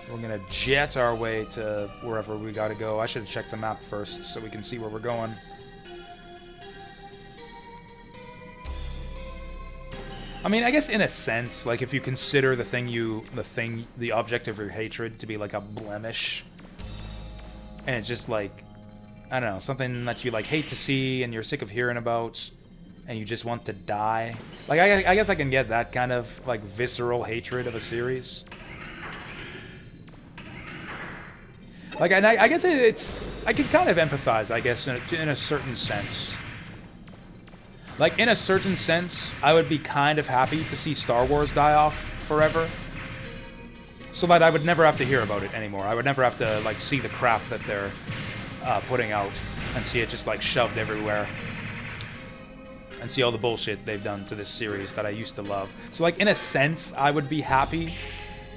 We're gonna jet our way to wherever we gotta go. I should have checked the map first so we can see where we're going. I mean, I guess in a sense, like, if you consider the object of your hatred to be like a blemish, and it's just like, I don't know, something that you, like, hate to see and you're sick of hearing about, and you just want to die. Like, I guess I can get that kind of, like, visceral hatred of a series. Like, and I guess I can kind of empathize, I guess, in a certain sense. Like, in a certain sense, I would be kind of happy to see Star Wars die off forever. So that I would never have to hear about it anymore. I would never have to, like, see the crap that they're putting out and see it just, like, shoved everywhere. And see all the bullshit they've done to this series that I used to love. So, like, in a sense, I would be happy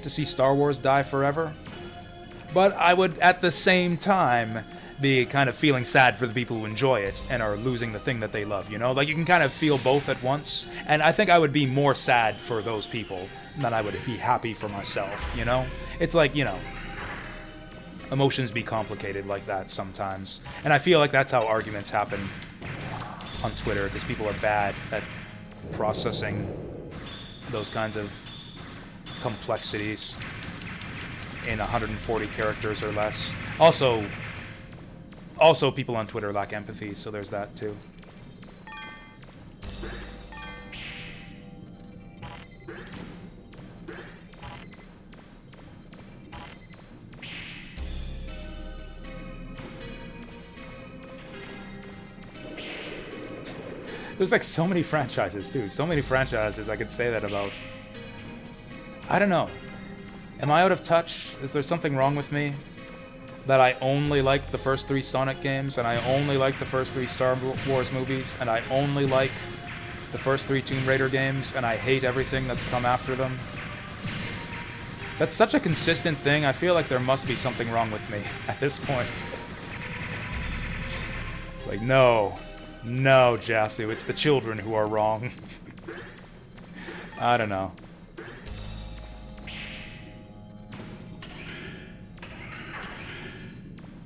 to see Star Wars die forever. But I would, at the same time, be kind of feeling sad for the people who enjoy it and are losing the thing that they love, you know? Like, you can kind of feel both at once. And I think I would be more sad for those people than I would be happy for myself, you know? It's like, you know, emotions be complicated like that sometimes. And I feel like that's how arguments happen on Twitter, because people are bad at processing those kinds of complexities in 140 characters or less. Also, people on Twitter lack empathy, so there's that too. There's like so many franchises too. So many franchises I could say that about. I don't know. Am I out of touch? Is there something wrong with me? That I only like the first 3 Sonic games, and I only like the first 3 Star Wars movies, and I only like the first 3 Tomb Raider games, and I hate everything that's come after them? That's such a consistent thing, I feel like there must be something wrong with me at this point. It's like, no, Jasu, it's the children who are wrong. I don't know.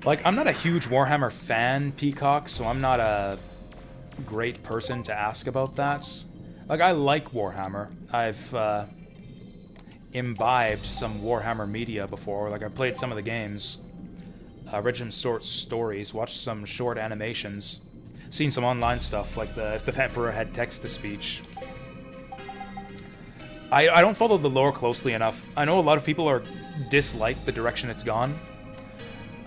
Like, I'm not a huge Warhammer fan, Peacock, so I'm not a great person to ask about that. Like, I like Warhammer. I've imbibed some Warhammer media before. Like, I played some of the games, read some short stories, watched some short animations, seen some online stuff, like if the Emperor had text-to-speech. I don't follow the lore closely enough. I know a lot of people dislike the direction it's gone.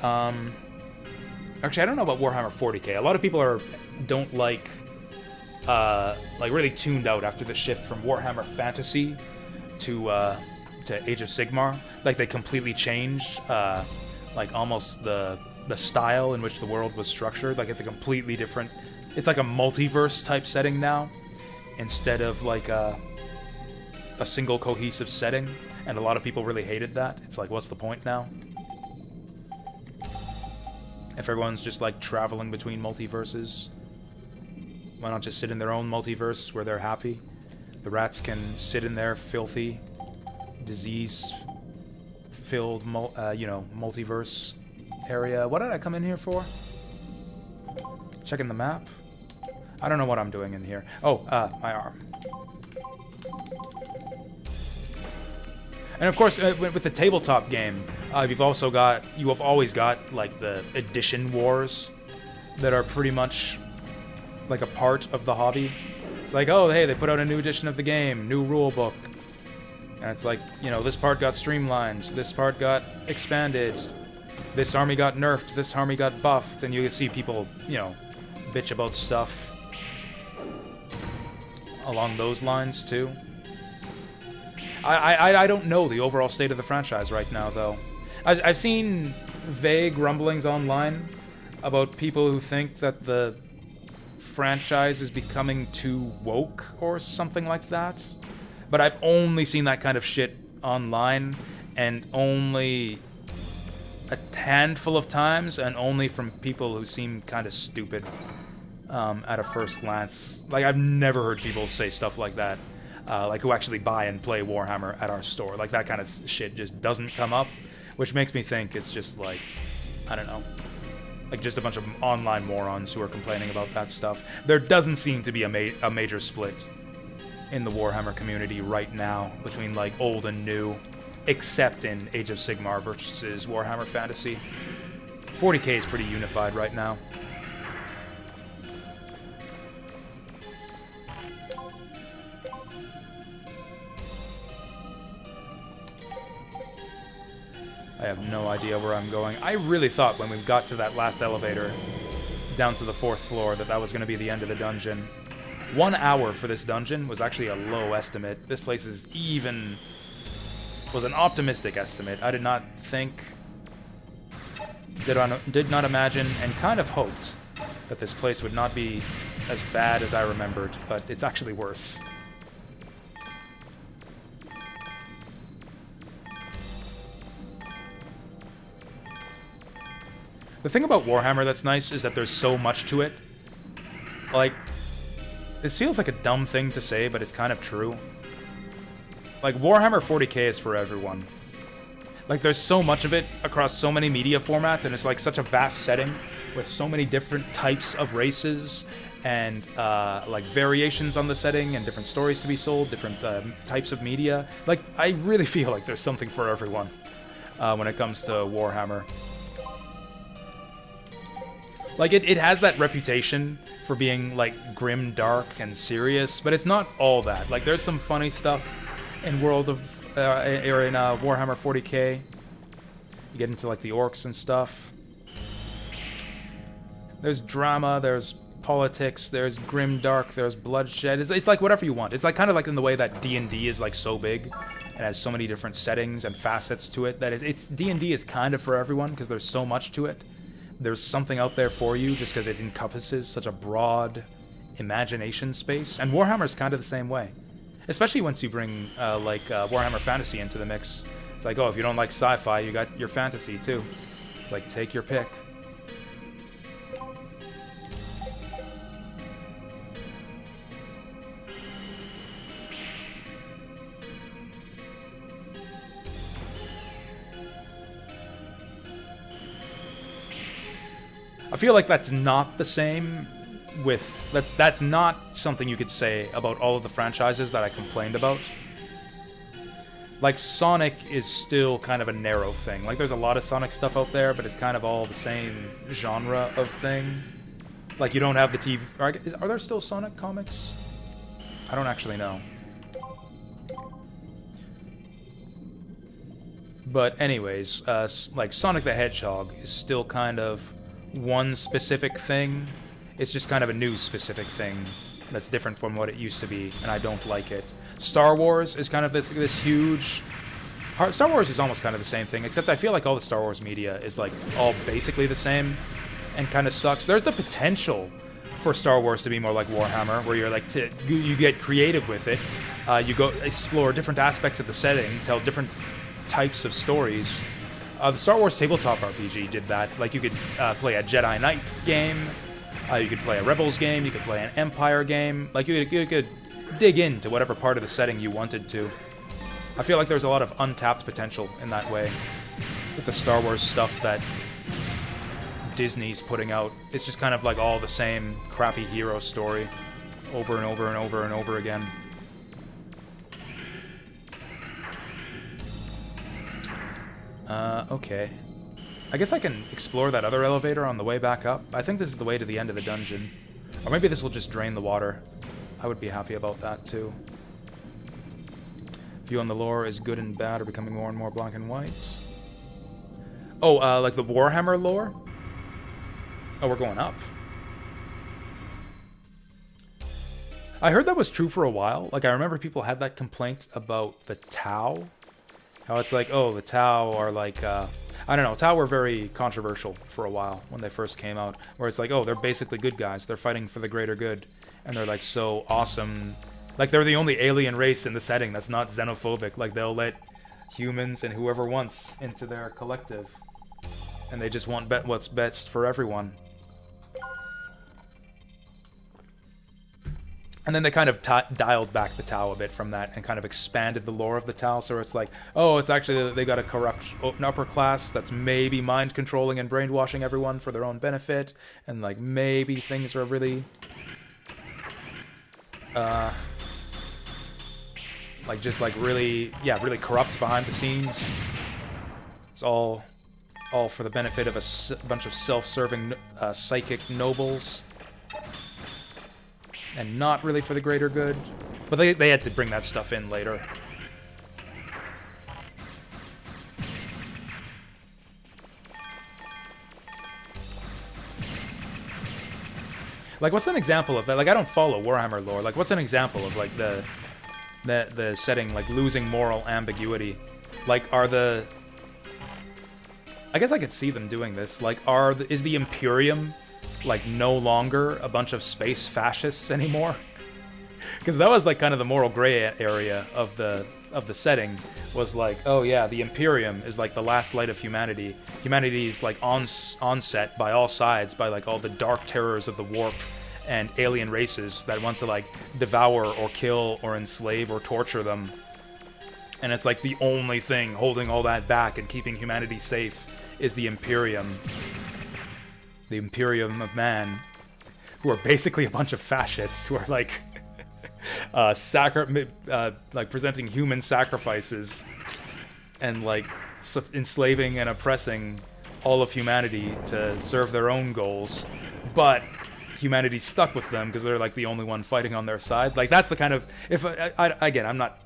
Actually, I don't know about Warhammer 40k. A lot of people don't like really tuned out after the shift from Warhammer Fantasy to Age of Sigmar. Like, they completely changed, like, almost the style in which the world was structured. Like, it's a completely different... It's like a multiverse type setting now, instead of, like, a single cohesive setting. And a lot of people really hated that. It's like, what's the point now? If everyone's just, like, traveling between multiverses, why not just sit in their own multiverse where they're happy? The rats can sit in their filthy, disease-filled, multiverse area. What did I come in here for? Checking the map? I don't know what I'm doing in here. Oh, my arm. And of course, with the tabletop game, you have always got, like, the edition wars that are pretty much like a part of the hobby. It's like, oh, hey, they put out a new edition of the game, new rule book. And it's like, you know, this part got streamlined, this part got expanded, this army got nerfed, this army got buffed, and you can see people, you know, bitch about stuff along those lines, too. I don't know the overall state of the franchise right now, though. I've seen vague rumblings online about people who think that the franchise is becoming too woke or something like that. But I've only seen that kind of shit online, and only a handful of times, and only from people who seem kind of stupid at a first glance. Like, I've never heard people say stuff like that. Like, who actually buy and play Warhammer at our store. Like, that kind of shit just doesn't come up, which makes me think it's just, like, I don't know, like, just a bunch of online morons who are complaining about that stuff. There doesn't seem to be a major split in the Warhammer community right now between, like, old and new, except in Age of Sigmar versus Warhammer Fantasy. 40k is pretty unified right now. I have no idea where I'm going. I really thought when we got to that last elevator down to the 4th floor that was going to be the end of the dungeon. 1 hour for this dungeon was actually a low estimate. This place was an optimistic estimate. I did not think, did not imagine, and kind of hoped that this place would not be as bad as I remembered, but it's actually worse. The thing about Warhammer that's nice is that there's so much to it. Like, this feels like a dumb thing to say, but it's kind of true. Like, Warhammer 40k is for everyone. Like, there's so much of it across so many media formats, and it's like such a vast setting with so many different types of races and like variations on the setting and different stories to be sold, different types of media. Like, I really feel like there's something for everyone when it comes to Warhammer. Like, it has that reputation for being, like, grim, dark, and serious, but it's not all that. Like, there's some funny stuff in Warhammer 40k. You get into, like, the orcs and stuff. There's drama, there's politics, there's grimdark, there's bloodshed. It's like whatever you want. It's like kind of like in the way that D&D is like so big and has so many different settings and facets to it that it's D&D is kind of for everyone because there's so much to it. There's something out there for you just because it encompasses such a broad imagination space. And Warhammer's kind of the same way. Especially once you bring Warhammer Fantasy into the mix. It's like, oh, if you don't like sci-fi, you got your fantasy too. It's like, take your pick. I feel like that's not the same with... That's not something you could say about all of the franchises that I complained about. Like, Sonic is still kind of a narrow thing. Like, there's a lot of Sonic stuff out there, but it's kind of all the same genre of thing. Like, you don't have the TV... Are there still Sonic comics? I don't actually know. But anyways, like, Sonic the Hedgehog is still kind of one specific thing. It's just kind of a new specific thing that's different from what it used to be, and I don't like it. Star Wars is kind of this huge... Star Wars is almost kind of the same thing, except I feel like all the Star Wars media is like all basically the same and kind of sucks. There's the potential for Star Wars to be more like Warhammer, where you're like you get creative with it. You go explore different aspects of the setting, tell different types of stories. The Star Wars tabletop RPG did that. Like, you could play a Jedi Knight game, you could play a Rebels game, you could play an Empire game. Like, you could dig into whatever part of the setting you wanted to. I feel like there's a lot of untapped potential in that way. With the Star Wars stuff that Disney's putting out, it's just kind of like all the same crappy hero story over and over and over and over again. Okay. I guess I can explore that other elevator on the way back up. I think this is the way to the end of the dungeon. Or maybe this will just drain the water. I would be happy about that, too. View on the lore is good and bad are becoming more and more black and white. Oh, like the Warhammer lore? Oh, we're going up. I heard that was true for a while. Like, I remember people had that complaint about the Tau. How it's like, oh, the Tau are like, I don't know, Tau were very controversial for a while when they first came out. Where it's like, oh, they're basically good guys. They're fighting for the greater good. And they're like so awesome. Like, they're the only alien race in the setting that's not xenophobic. Like, they'll let humans and whoever wants into their collective. And they just want what's best for everyone. And then they kind of dialed back the Tau a bit from that and kind of expanded the lore of the Tau. So it's like, oh, it's actually they got a corrupt upper class that's maybe mind controlling and brainwashing everyone for their own benefit. And like maybe things are really, like just like really, yeah, really corrupt behind the scenes. It's all for the benefit of a bunch of self-serving psychic nobles. And not really for the greater good. But they had to bring that stuff in later. Like, what's an example of that? Like, I don't follow Warhammer lore. Like, what's an example of, like, the setting, like, losing moral ambiguity? Like, are the... I guess I could see them doing this. Like, is the Imperium... like no longer a bunch of space fascists anymore? Because that was like kind of the moral gray area of the setting, was like, oh yeah, the Imperium is like the last light of humanity. Humanity's like onset by all sides by like all the dark terrors of the warp and alien races that want to like devour or kill or enslave or torture them. And it's like the only thing holding all that back and keeping humanity safe is the Imperium. The Imperium of Man, who are basically a bunch of fascists who are like, like presenting human sacrifices and like enslaving and oppressing all of humanity to serve their own goals, but humanity's stuck with them because they're like the only one fighting on their side. Like that's the kind of again, I'm not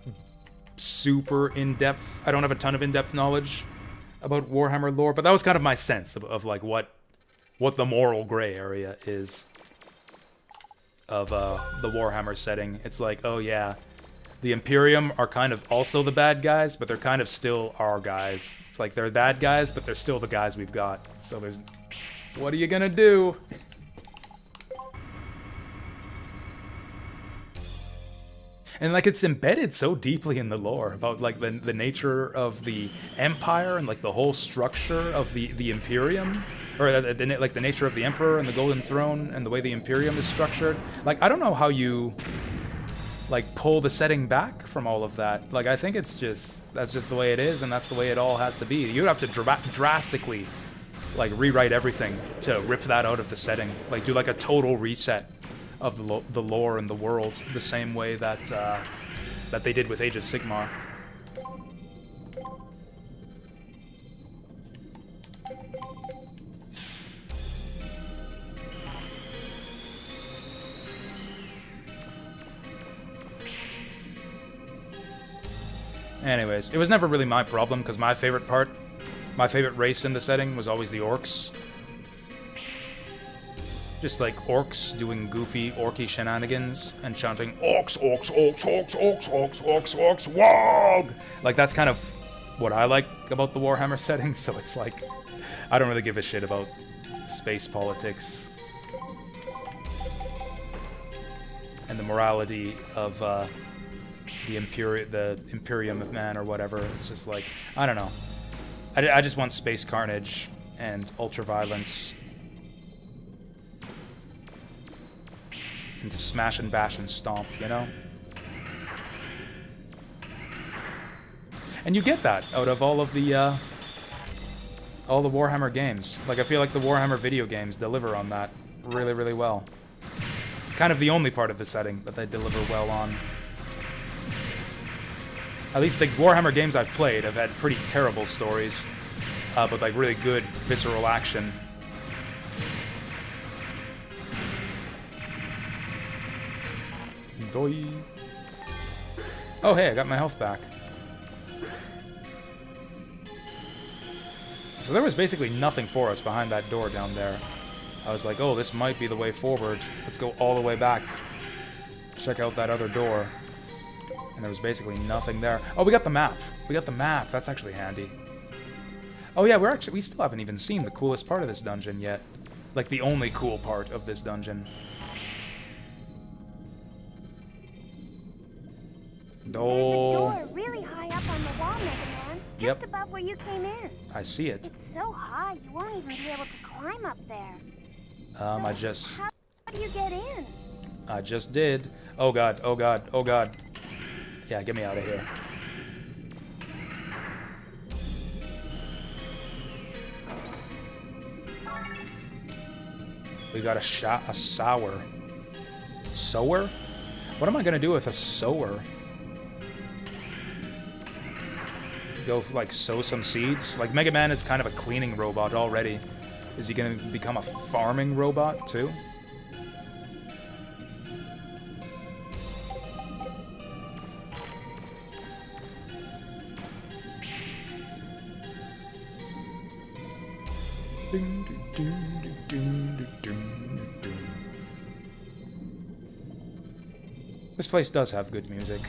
super in depth. I don't have a ton of in-depth knowledge about Warhammer lore, but that was kind of my sense of like what the moral gray area is. of the Warhammer setting. It's like, oh yeah, the Imperium are kind of also the bad guys, but they're kind of still our guys. It's like they're bad guys, but they're still the guys we've got. So there's... What are you gonna do? And like it's embedded so deeply in the lore about like the nature of the Empire and like the whole structure of the Imperium, or like the nature of the Emperor and the Golden Throne and the way the Imperium is structured. Like I don't know how you like pull the setting back from all of that. Like I think it's just that's just the way it is, and that's the way it all has to be. You have to drastically like rewrite everything to rip that out of the setting. Like do like a total reset of the lore and the world, the same way that that they did with Age of Sigmar. Anyways, it was never really my problem, because my favorite race in the setting was always the orcs. Just like orcs doing goofy orky shenanigans and chanting orcs, orcs, orcs, orcs, orcs, orcs, orcs, orcs, warg! Like that's kind of what I like about the Warhammer setting, so it's like I don't really give a shit about space politics and the morality of the Imperium of Man or whatever. It's just like, I don't know. I just want space carnage and ultra-violence. And to smash and bash and stomp, you know? And you get that out of all the Warhammer games. Like, I feel like the Warhammer video games deliver on that really, really well. It's kind of the only part of the setting that they deliver well on. At least the Warhammer games I've played have had pretty terrible stories, but like really good visceral action. Doi. Oh hey, I got my health back. So there was basically nothing for us behind that door down there. I was like, oh, this might be the way forward. Let's go all the way back. Check out that other door. And there was basically nothing there. Oh, we got the map. We got the map. That's actually handy. Oh yeah, we still haven't even seen the coolest part of this dungeon yet. Like the only cool part of this dungeon. There's a door really high up on the wall, Mega Man. Yep. Just above where you came in. I see it. It's so high, you won't even be able to climb up there. How do you get in? I just did. Oh god, oh god, oh god. Yeah, get me out of here. We got a sower. Sower? What am I gonna do with a sower? Go, like, sow some seeds? Like, Mega Man is kind of a cleaning robot already. Is he gonna become a farming robot, too? This place does have good music.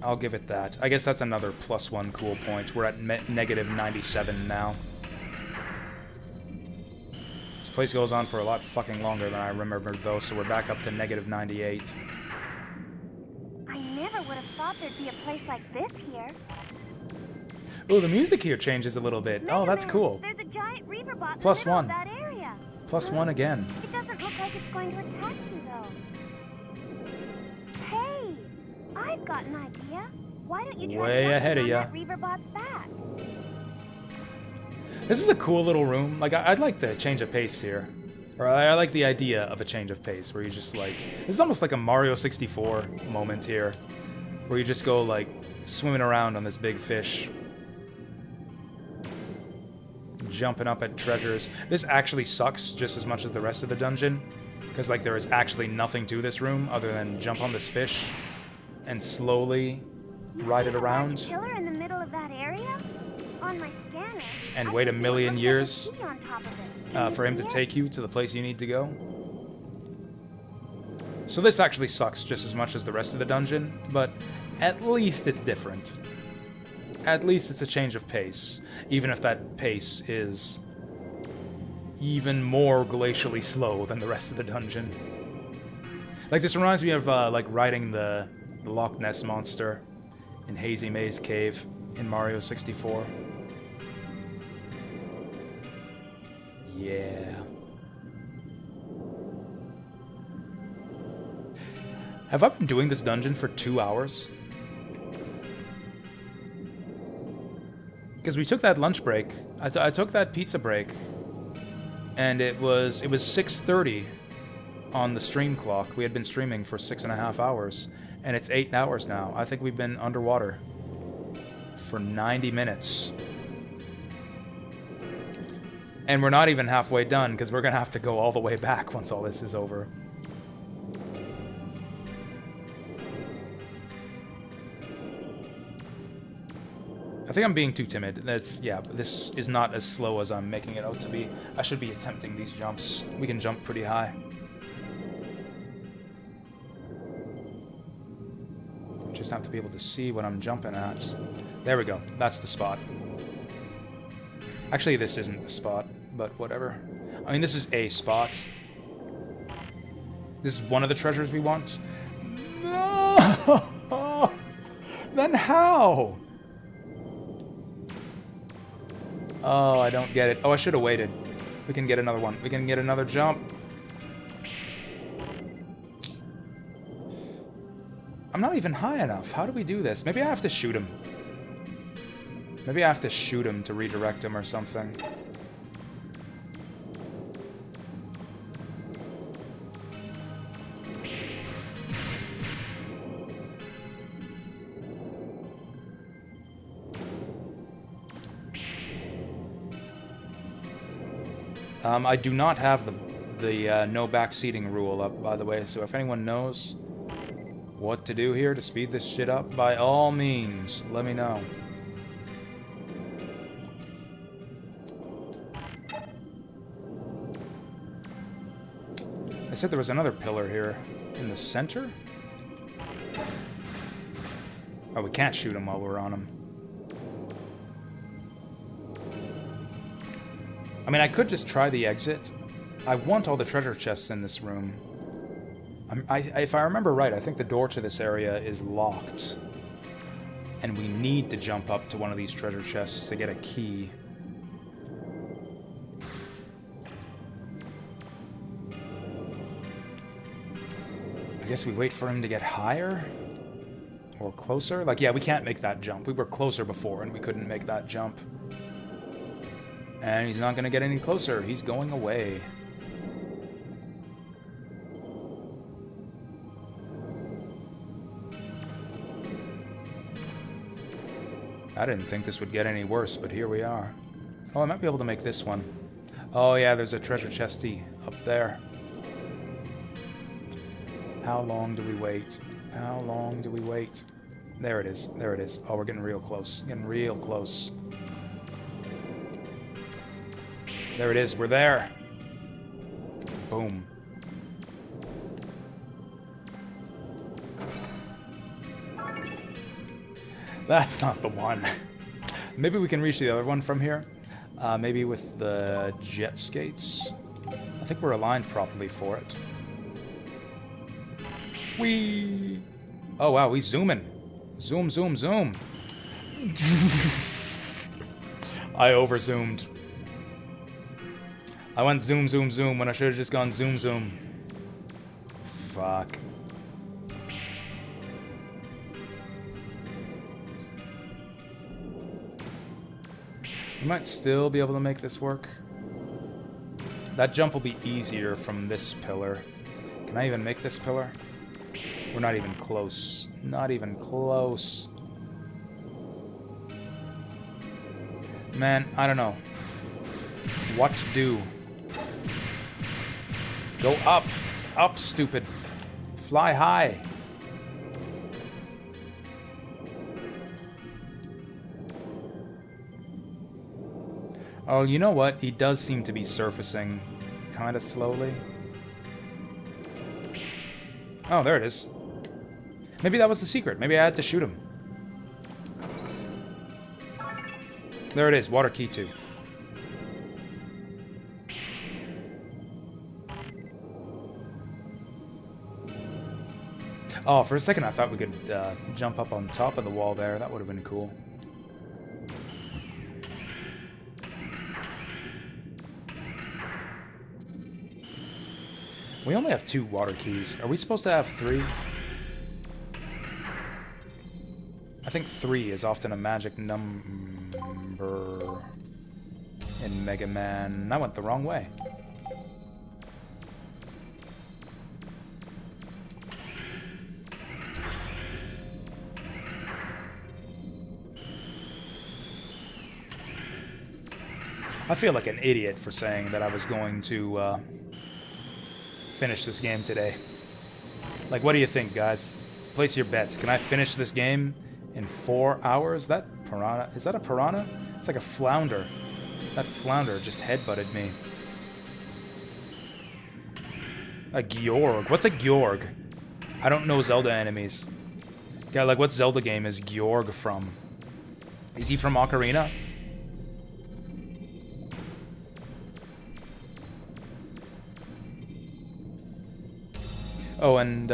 I'll give it that. I guess that's another +1 cool point. We're at negative 97 now. This place goes on for a lot fucking longer than I remember, though, so we're back up to negative 98. I never would have thought there'd be a place like this here. Oh, the music here changes a little bit. Oh, that's cool. There's a giant reaver bot in +1. the middle of that area. +1 again. It doesn't look like it's going to attack you, though. Hey, I've got an idea. Why don't you try way ahead of ya. that reaver bot's back? This is a cool little room. Like, I'd like the change of pace here. Or I like the idea of a change of pace, where you just, like... This is almost like a Mario 64 moment here. Where you just go, like, swimming around on this big fish. Jumping up at treasures. This actually sucks just as much as the rest of the dungeon. Because, like, there is actually nothing to this room other than jump on this fish and slowly ride it around. Killer in the middle of that area? on my scanner. and wait a million years Key on top of it. for him to take you to the place you need to go. So this actually sucks just as much as the rest of the dungeon, but at least it's different. At least it's a change of pace, even if that pace is even more glacially slow than the rest of the dungeon. Like, this reminds me of, like, riding the Loch Ness Monster in Hazy Maze Cave in Mario 64. Yeah. Have I been doing this dungeon for 2 hours? Because we took that lunch break. I took that pizza break, and it was 6:30 on the stream clock. We had been streaming for 6.5 hours, and it's 8 hours now. I think we've been underwater for 90 minutes. And we're not even halfway done, because we're going to have to go all the way back once all this is over. I think I'm being too timid. Yeah, this is not as slow as I'm making it out to be. I should be attempting these jumps. We can jump pretty high. Just have to be able to see what I'm jumping at. There we go. That's the spot. Actually, this isn't the spot, but whatever. I mean, this is a spot. This is one of the treasures we want. No! Then how? Oh, I don't get it. Oh, I should have waited. We can get another one. We can get another jump. I'm not even high enough. How do we do this? Maybe I have to shoot him. Maybe I have to shoot him to redirect him or something. I do not have the no backseating rule up, by the way, so if anyone knows what to do here to speed this shit up, by all means, let me know. I said there was another pillar here in the center? Oh, we can't shoot him while we're on him. I mean, I could just try the exit. I want all the treasure chests in this room. If I remember right, I think the door to this area is locked. And we need to jump up to one of these treasure chests to get a key. I guess we wait for him to get higher? Or closer? Like, yeah, we can't make that jump. We were closer before and we couldn't make that jump. And he's not going to get any closer. He's going away. I didn't think this would get any worse, but here we are. Oh, I might be able to make this one. Oh yeah, there's a treasure chesty up there. How long do we wait? How long do we wait? There it is. There it is. Oh, we're getting real close. Getting real close. There it is. We're there. Boom. That's not the one. Maybe we can reach the other one from here. Maybe with the jet skates. I think we're aligned properly for it. Whee! Oh wow, we zooming. Zoom, zoom, zoom. I over-zoomed. I went zoom, zoom, zoom when I should have just gone zoom, zoom. Fuck. We might still be able to make this work. That jump will be easier from this pillar. Can I even make this pillar? We're not even close. Not even close. Man, I don't know what to do. Go up. Up, stupid. Fly high. Oh, you know what? He does seem to be surfacing kind of slowly. Oh, there it is. Maybe that was the secret. Maybe I had to shoot him. There it is. Water key 2. Oh, for a second I thought we could jump up on top of the wall there. That would have been cool. We only have 2 water keys. Are we supposed to have 3? I think 3 is often a magic number in Mega Man. I went the wrong way. I feel like an idiot for saying that I was going to finish this game today. Like, what do you think, guys? Place your bets. Can I finish this game in 4 hours? That piranha... Is that a piranha? It's like a flounder. That flounder just headbutted me. A Georg. What's a Georg? I don't know Zelda enemies. Yeah, like, what Zelda game is Georg from? Is he from Ocarina? Oh, and,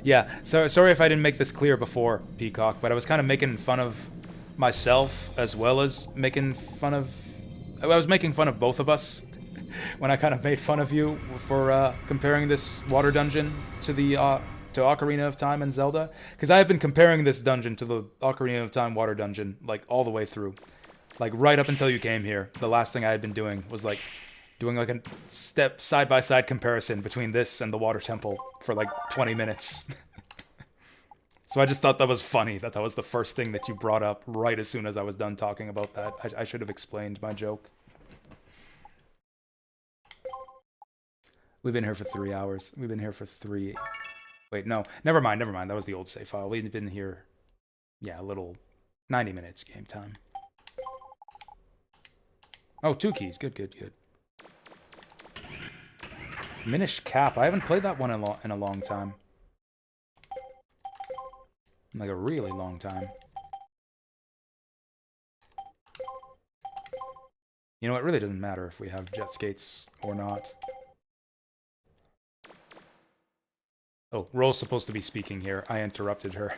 yeah, so sorry if I didn't make this clear before, Peacock, but I was kind of making fun of myself as well as making fun of... I was making fun of both of us when I kind of made fun of you for comparing this water dungeon to the to Ocarina of Time and Zelda. Because I have been comparing this dungeon to the Ocarina of Time water dungeon, like, all the way through. Like, right up until you came here, the last thing I had been doing was, like, doing like a step side-by-side comparison between this and the water temple for like 20 minutes. So I just thought that was funny, that was the first thing that you brought up right as soon as I was done talking about that. I should have explained my joke. We've been here for 3 hours. We've been here for 3... Wait, no. Never mind. That was the old save file. We've been here, yeah, a little... 90 minutes game time. Oh, 2 keys. Good. Minish Cap. I haven't played that one in a long time. Like a really long time. You know, it really doesn't matter if we have jet skates or not. Oh, Roll's supposed to be speaking here. I interrupted her.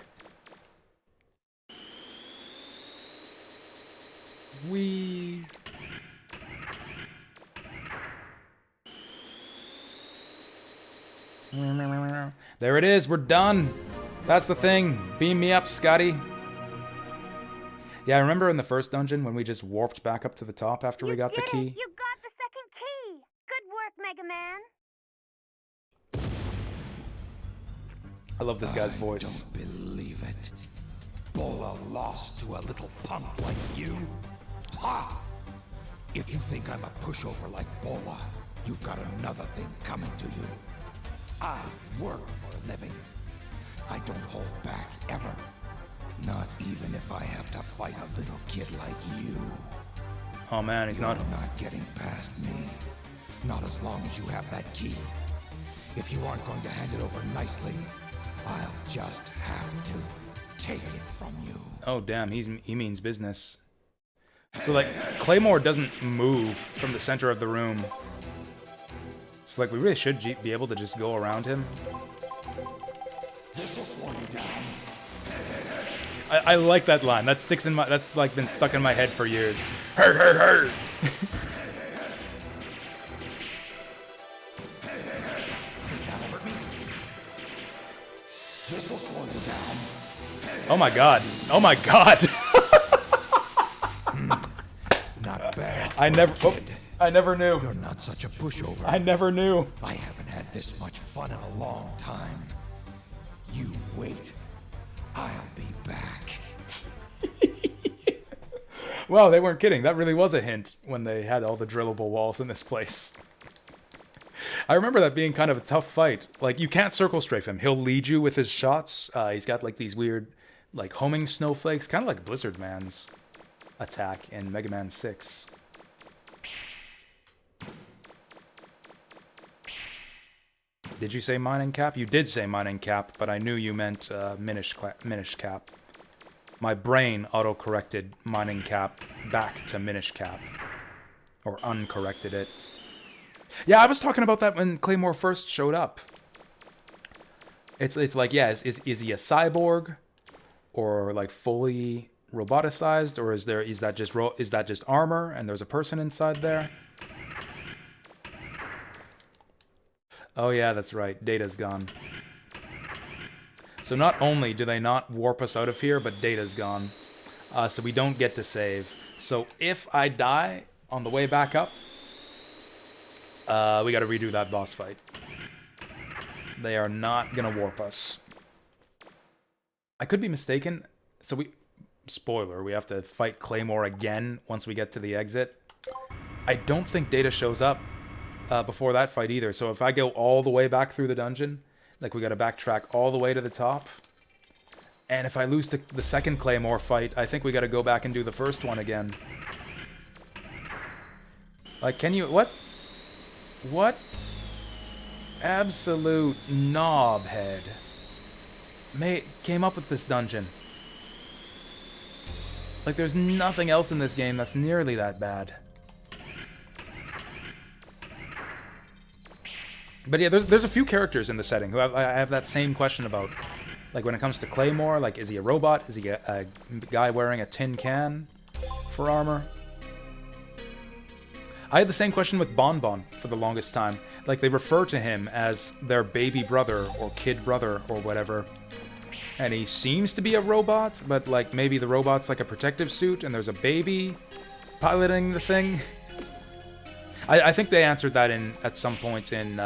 Whee! There it is, we're done. That's the thing. Beam me up, Scotty. Yeah, I remember in the first dungeon when we just warped back up to the top after we got the key. You got the second key. Good work, Mega Man. I love this guy's voice. I don't believe it. Bola lost to a little punk like you? Ha! If you think I'm a pushover like Bola, you've got another thing coming to you. I work for a living. I don't hold back, ever. Not even if I have to fight a little kid like you. Oh man, You're not getting past me. Not as long as you have that key. If you aren't going to hand it over nicely, I'll just have to take it from you. Oh damn, he means business. So like, Claymore doesn't move from the center of the room. So like, we really should be able to just go around him. I like that line. That sticks in my. That's like been stuck in my head for years. Hurt, hurt, hurt. Oh my god. Oh my god. Not bad. I never knew. You're not such a pushover. I never knew. I haven't had this much fun in a long time. You wait. I'll be back. Wow, they weren't kidding. That really was a hint when they had all the drillable walls in this place. I remember that being kind of a tough fight. Like, you can't circle strafe him. He'll lead you with his shots. He's got like these weird, like, homing snowflakes, kind of like Blizzard Man's. attack in Mega Man 6. Did you say mining cap? You did say mining cap, but I knew you meant Minish cap. My brain auto-corrected mining cap back to Minish cap. Or uncorrected it. Yeah, I was talking about that when Claymore first showed up. It's like, yeah, is he a cyborg? Or like fully roboticized? Or is that just armor and there's a person inside there? Oh yeah, that's right. Data's gone. So not only do they not warp us out of here, but Data's gone. So we don't get to save. So if I die on the way back up, we gotta redo that boss fight. They are not gonna warp us. I could be mistaken. So spoiler, we have to fight Claymore again once we get to the exit. I don't think Data shows up before that fight either. So if I go all the way back through the dungeon, like we gotta backtrack all the way to the top. And if I lose the second Claymore fight, I think we gotta go back and do the first one again. Like, can you... What? What? Absolute knobhead. Came up with this dungeon. Like, there's nothing else in this game that's nearly that bad. But yeah, there's a few characters in the setting who I have that same question about. Like, when it comes to Claymore, like, is he a robot? Is he a guy wearing a tin can for armor? I had the same question with Bon Bon for the longest time. Like, they refer to him as their baby brother or kid brother or whatever. And he seems to be a robot, but, like, maybe the robot's like a protective suit and there's a baby piloting the thing. I think they answered that at some point in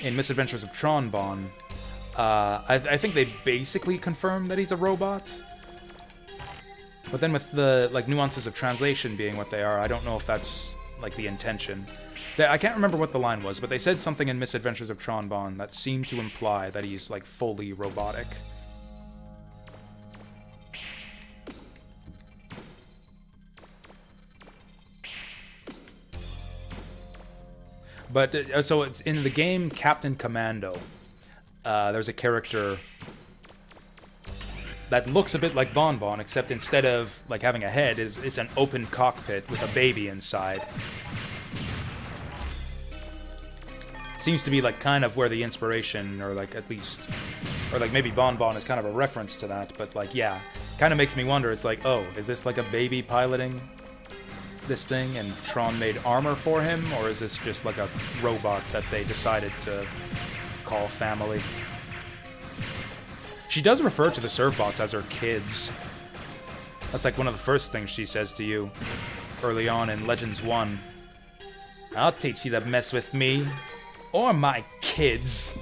Misadventures of Tron Bon. I think they basically confirmed that he's a robot. But then with the, like, nuances of translation being what they are, I don't know if that's, like, the intention. I can't remember what the line was, but they said something in Misadventures of Tron Bon that seemed to imply that he's, like, fully robotic. But, so it's in the game Captain Commando. There's a character that looks a bit like Bon Bon, except instead of, like, having a head, it's an open cockpit with a baby inside. Seems to be, like, kind of where the inspiration, or, like, at least... Or, like, maybe Bon Bon is kind of a reference to that, but, like, yeah. Kind of makes me wonder, it's like, oh, is this, like, a baby piloting this thing, and Tron made armor for him? Or is this just, like, a robot that they decided to call family? She does refer to the Servbots as her kids. That's like one of the first things she says to you early on in Legends 1. I'll teach you to mess with me. Or my kids.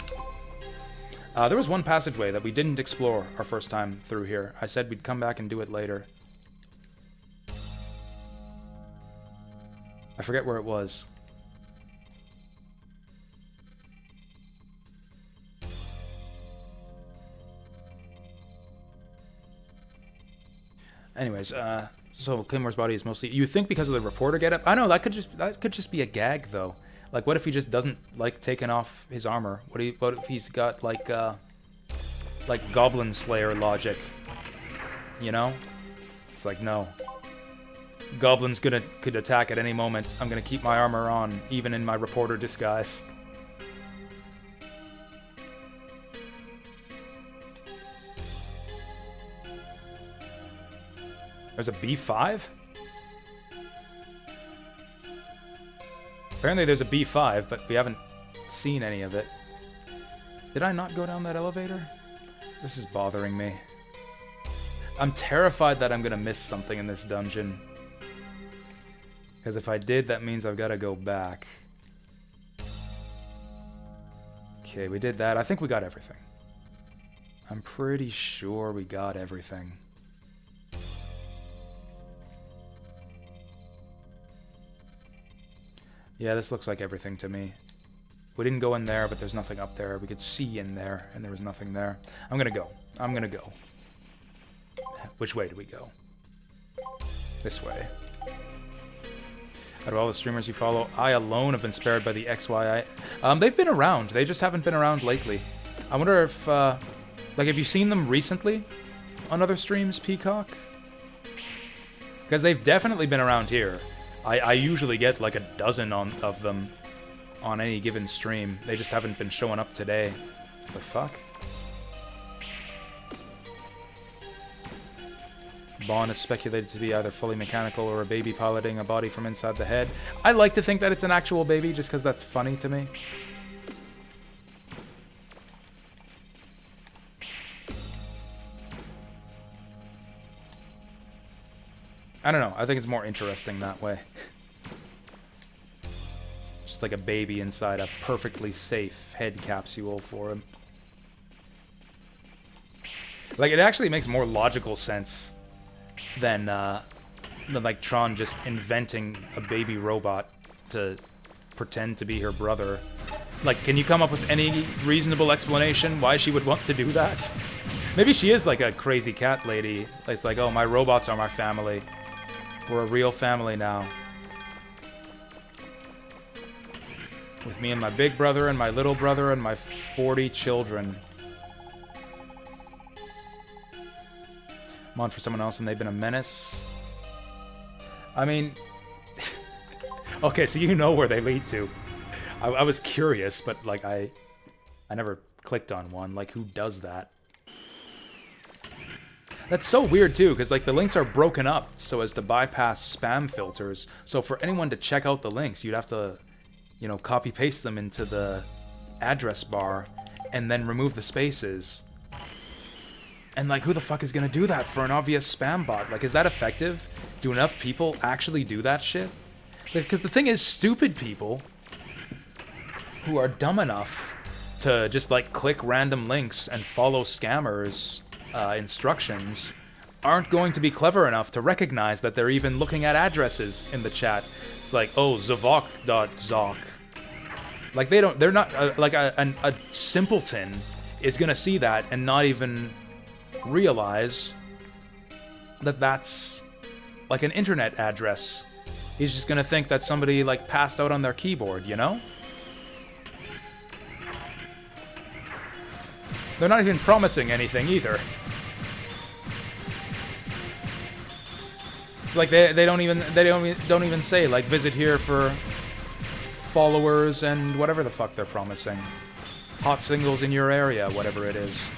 There was one passageway that we didn't explore our first time through here. I said we'd come back and do it later. I forget where it was. Anyways, so Claymore's body is mostly... You think because of the reporter getup? I know, that could just be a gag, though. Like, what if he just doesn't like taking off his armor? What if he's got, like Goblin Slayer logic? You know? It's like, no. Goblin's could attack at any moment. I'm gonna keep my armor on, even in my reporter disguise. There's a B5? Apparently there's a B5, but we haven't seen any of it. Did I not go down that elevator? This is bothering me. I'm terrified that I'm gonna miss something in this dungeon. Because if I did, that means I've got to go back. Okay, we did that. I think we got everything. I'm pretty sure we got everything. Yeah, this looks like everything to me. We didn't go in there, but there's nothing up there. We could see in there, and there was nothing there. I'm gonna go. I'm gonna go. Which way do we go? This way. Out of all the streamers you follow, I alone have been spared by the XYI. They've been around. They just haven't been around lately. I wonder if, like, have you seen them recently on other streams, Peacock? Because they've definitely been around here. I usually get like a dozen of them on any given stream. They just haven't been showing up today. The fuck? Bond is speculated to be either fully mechanical or a baby piloting a body from inside the head. I like to think that it's an actual baby just because that's funny to me. I don't know. I think it's more interesting that way. Just like a baby inside a perfectly safe head capsule for him. Like, it actually makes more logical sense than like Tron just inventing a baby robot to pretend to be her brother. Like, can you come up with any reasonable explanation why she would want to do that? Maybe she is like a crazy cat lady. It's like, oh, my robots are my family. We're a real family now. With me and my big brother and my little brother and my 40 children. I'm on for someone else and they've been a menace. I mean... okay, so you know where they lead to. I was curious, but like I never clicked on one. Like, who does that? That's so weird too, because like the links are broken up so as to bypass spam filters. So for anyone to check out the links, you'd have to, you know, copy paste them into the address bar and then remove the spaces. And like, who the fuck is gonna do that for an obvious spam bot? Like, is that effective? Do enough people actually do that shit? Because the thing is, stupid people who are dumb enough to just like click random links and follow scammers' instructions aren't going to be clever enough to recognize that they're even looking at addresses in the chat. It's like, oh, zavok.zoc. Like, they're not, like a simpleton is gonna see that and not even realize that that's like an internet address. He's just gonna think that somebody like passed out on their keyboard, you know? They're not even promising anything either. It's like they don't even say like visit here for followers and whatever the fuck they're promising. Hot singles in your area, whatever it is.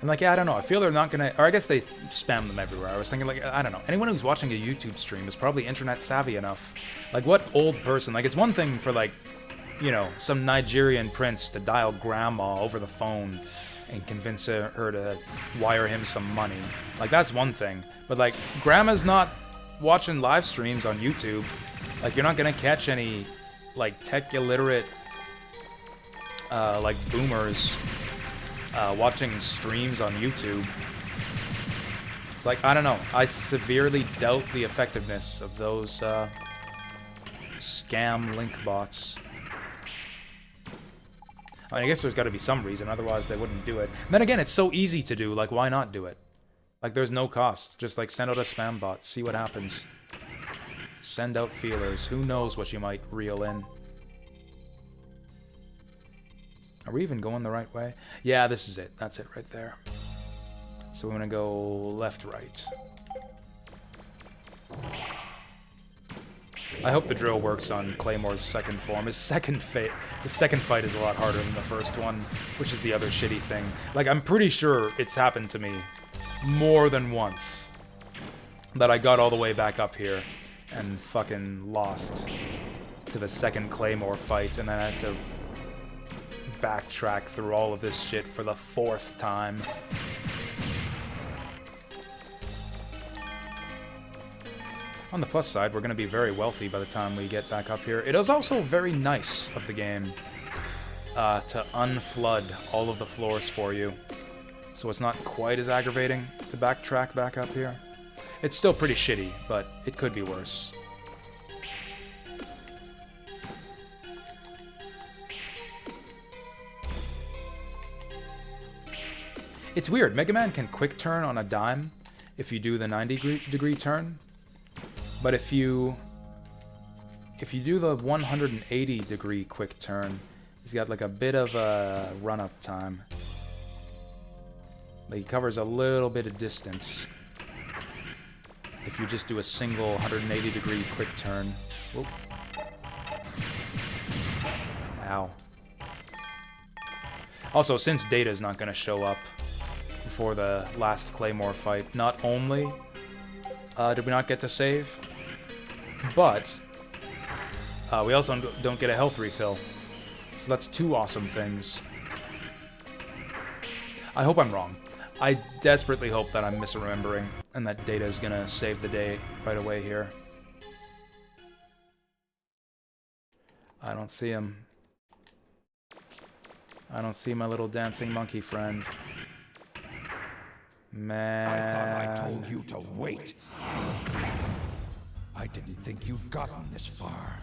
And like, yeah, I don't know, I feel they're not gonna, or I guess they spam them everywhere. I was thinking like, I don't know, anyone who's watching a YouTube stream is probably internet savvy enough. Like, what old person, like, it's one thing for like, you know, some Nigerian prince to dial grandma over the phone and convince her to wire him some money. Like, that's one thing. But like, grandma's not watching live streams on YouTube. Like, you're not gonna catch any like tech illiterate like boomers watching streams on YouTube. It's like, I don't know. I severely doubt the effectiveness of those scam link bots. I mean, I guess there's got to be some reason, otherwise they wouldn't do it. And then again, it's so easy to do. Like, why not do it? Like, there's no cost. Just like send out a spam bot, see what happens. Send out feelers. Who knows what you might reel in. Are we even going the right way? Yeah, this is it. That's it right there. So we're gonna go left, right. I hope the drill works on Claymore's second form. His second fight is a lot harder than the first one, which is the other shitty thing. Like, I'm pretty sure it's happened to me more than once that I got all the way back up here and fucking lost to the second Claymore fight, and then I had to backtrack through all of this shit for the 4th time. On the plus side, we're going to be very wealthy by the time we get back up here. It is also very nice of the game to unflood all of the floors for you, so it's not quite as aggravating to backtrack back up here. It's still pretty shitty, but it could be worse. It's weird. Mega Man can quick turn on a dime if you do the 90-degree turn, but if you do the 180-degree quick turn, he's got like a bit of a run-up time. Like, he covers a little bit of distance if you just do a single 180-degree quick turn. Whoop. Ow. Also, since Data's not going to show up before the last Claymore fight, not only did we not get to save, but we also don't get a health refill. So that's two awesome things. I hope I'm wrong. I desperately hope that I'm misremembering and that Data is gonna save the day right away here. I don't see him. I don't see my little dancing monkey friend. Man. I thought I told you to wait. I didn't think you'd gotten this far.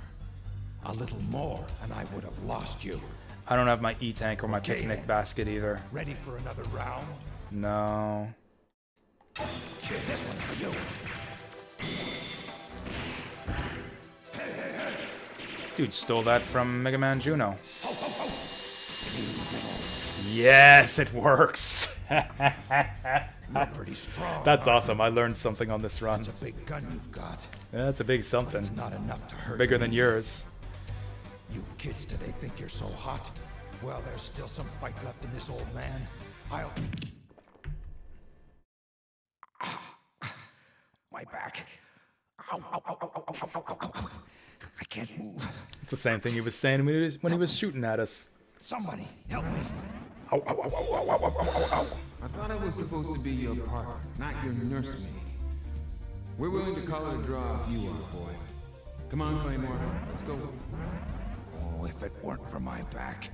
A little more, and I would have lost you. I don't have my E-tank or my picnic basket either. Ready for another round? No. Dude stole that from Mega Man Juno. Yes, it works. You're pretty strong. That's awesome. I learned something on this run. It's a big gun you've got. Yeah, that's a big something. It's not enough to hurt Bigger me. than yours. You kids, do they think you're so hot? Well, there's still some fight left in this old man. My back. Ow, ow, ow, ow, ow, ow, ow, ow, ow. I can't move. It's the same thing he was saying when he was shooting at us. Somebody, help me. Ow, ow, ow, ow, ow, ow, ow, ow, ow. I thought I was supposed to be your partner, not your nursemaid. We're willing to call it a draw if you are, boy. Come on, Claymore, let's go. Oh, if it weren't for my back,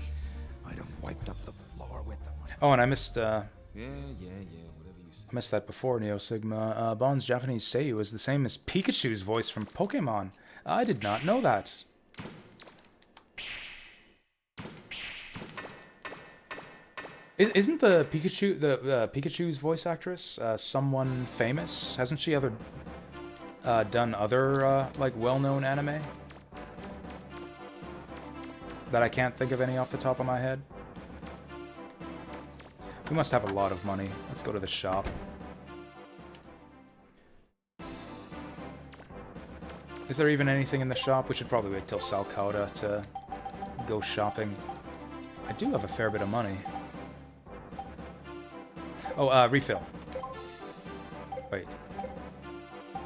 I'd have wiped up the floor with them. Oh, and I missed, Yeah, whatever you say. I missed that before, Neo Sigma. Bond's Japanese Seiyu is the same as Pikachu's voice from Pokemon. I did not know that. Isn't the Pikachu's voice actress someone famous? Hasn't she ever done other like well-known anime that I can't think of any off the top of my head? We must have a lot of money. Let's go to the shop. Is there even anything in the shop? We should probably wait till Salcauda to go shopping. I do have a fair bit of money. Oh, refill. Wait.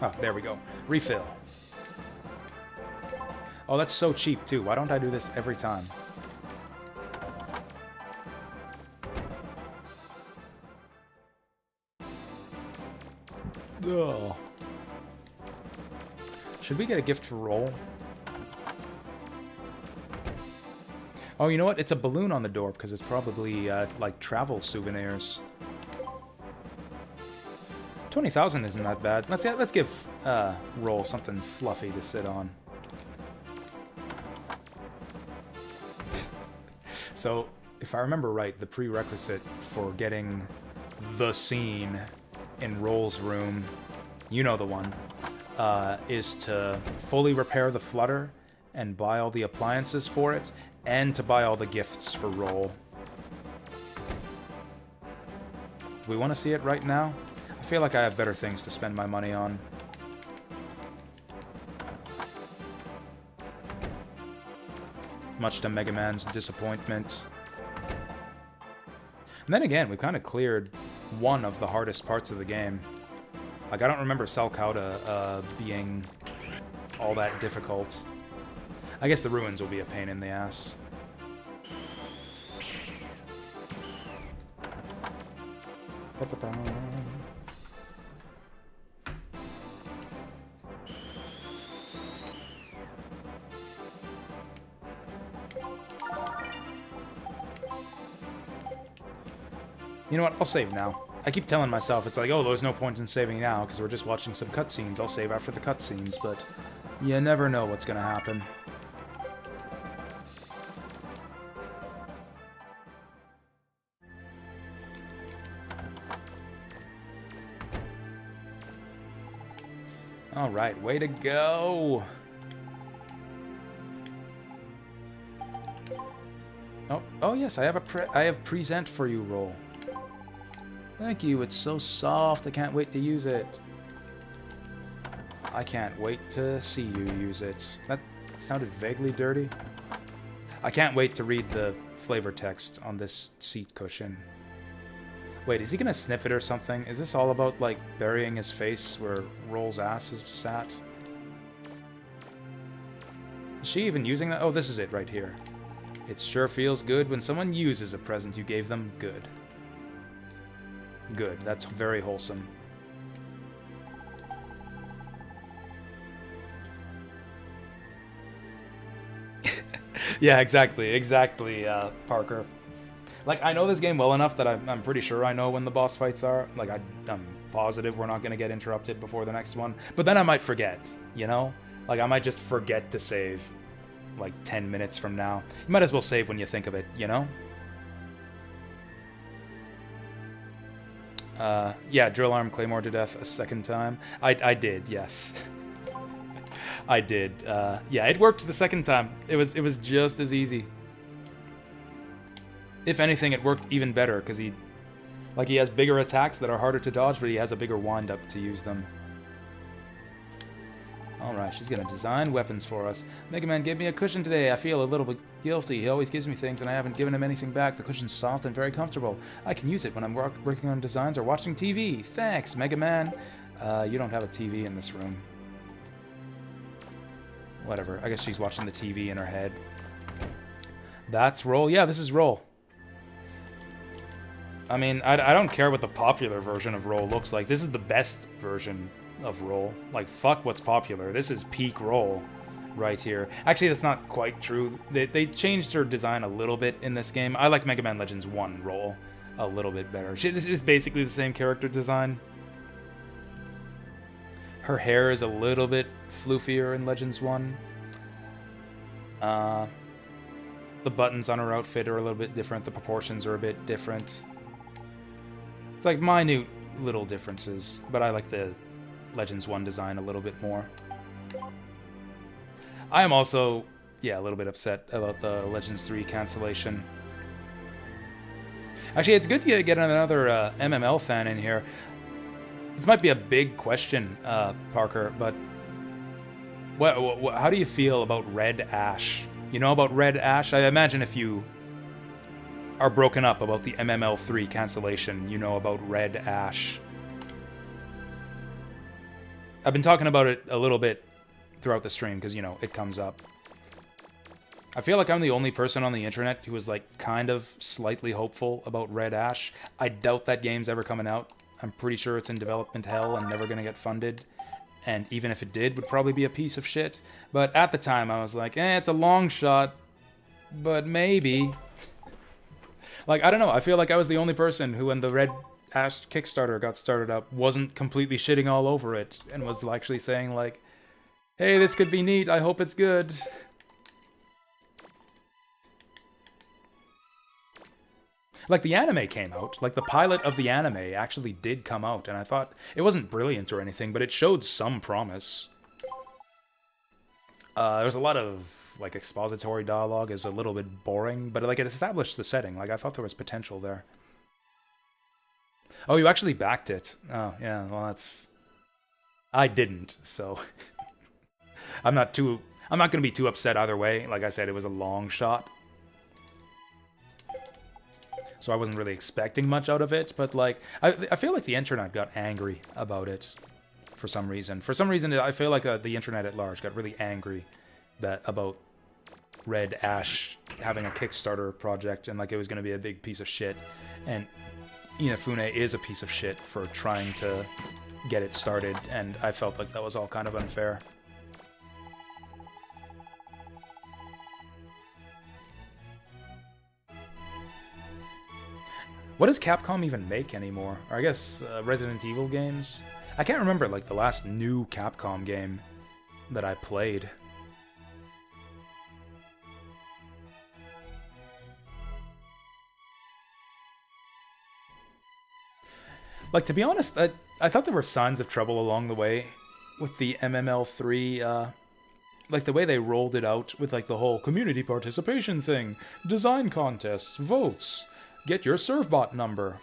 Oh, there we go. Refill. Oh, that's so cheap, too. Why don't I do this every time? Ugh. Should we get a gift for roll? Oh, you know what? It's a balloon on the door because it's probably like travel souvenirs. 20,000 isn't that bad. Let's give roll something fluffy to sit on. So, if I remember right, the prerequisite for getting the scene in Roll's room, you know the one, is to fully repair the flutter and buy all the appliances for it, and to buy all the gifts for Roll. Do we want to see it right now? I feel like I have better things to spend my money on. Much to Mega Man's disappointment. And then again, we kind of cleared one of the hardest parts of the game. Like, I don't remember Salcauda being all that difficult. I guess the ruins will be a pain in the ass. You know what? I'll save now. I keep telling myself, it's like, oh, there's no point in saving now, because we're just watching some cutscenes. I'll save after the cutscenes, but you never know what's gonna happen. Alright, way to go! Oh yes, I have present for you roll. Thank you, it's so soft, I can't wait to use it. I can't wait to see you use it. That sounded vaguely dirty. I can't wait to read the flavor text on this seat cushion. Wait, is he gonna sniff it or something? Is this all about, like, burying his face where Roll's ass is sat? Is she even using that? Oh, this is it right here. It sure feels good when someone uses a present you gave them. Good. Good. That's very wholesome. Yeah, exactly, Parker. Like, I know this game well enough that I'm pretty sure I know when the boss fights are. Like, I'm positive we're not going to get interrupted before the next one. But then I might forget, you know? Like, I might just forget to save, like, 10 minutes from now. You might as well save when you think of it, you know? Yeah, drill arm Claymore to death a second time. I did, yes. I did. Yeah, it worked the second time. It was just as easy. If anything, it worked even better, because he has bigger attacks that are harder to dodge, but he has a bigger wind-up to use them. Alright, she's gonna design weapons for us. Mega Man gave me a cushion today. I feel a little bit guilty. He always gives me things, and I haven't given him anything back. The cushion's soft and very comfortable. I can use it when I'm working on designs or watching TV. Thanks, Mega Man. You don't have a TV in this room. Whatever. I guess she's watching the TV in her head. That's Roll. Yeah, this is Roll. I mean, I don't care what the popular version of Roll looks like. This is the best version of Roll. Like, fuck what's popular. This is peak Roll right here. Actually, that's not quite true. They changed her design a little bit in this game. I like Mega Man Legends 1 Roll a little bit better. This is basically the same character design. Her hair is a little bit floofier in Legends 1. The buttons on her outfit are a little bit different. The proportions are a bit different. It's like minute little differences, but I like the Legends 1 design a little bit more. I am also, yeah, a little bit upset about the Legends 3 cancellation. Actually, it's good to get another MML fan in here. This might be a big question, Parker, but how do you feel about Red Ash? You know about Red Ash? I imagine if you are broken up about the MML3 cancellation, you know about Red Ash. I've been talking about it a little bit throughout the stream because, you know, it comes up. I feel like I'm the only person on the internet who is, like, kind of slightly hopeful about Red Ash. I doubt that game's ever coming out. I'm pretty sure it's in development hell and never gonna get funded. And even if it did, would probably be a piece of shit. But at the time, I was like, it's a long shot, but maybe. Like, I don't know, I feel like I was the only person who, when the Red Ash Kickstarter got started up, wasn't completely shitting all over it, and was actually saying, like, hey, this could be neat, I hope it's good. Like, the anime came out, like, the pilot of the anime actually did come out, and I thought, it wasn't brilliant or anything, but it showed some promise. There was a lot of, like, expository dialogue is a little bit boring, but, like, it established the setting. Like, I thought there was potential there. Oh, you actually backed it. Oh, yeah, well, that's... I didn't, so... I'm not gonna be too upset either way. Like I said, it was a long shot. So I wasn't really expecting much out of it, but, like, I feel like the internet got angry about it for some reason. For some reason, I feel like the internet at large got really angry about Red Ash having a Kickstarter project and, like, it was going to be a big piece of shit. And Inafune is a piece of shit for trying to get it started, and I felt like that was all kind of unfair. What does Capcom even make anymore? Or I guess Resident Evil games? I can't remember like the last new Capcom game that I played. Like, to be honest, I thought there were signs of trouble along the way with the MML3, like the way they rolled it out with like the whole community participation thing, design contests, votes, get your Servbot number.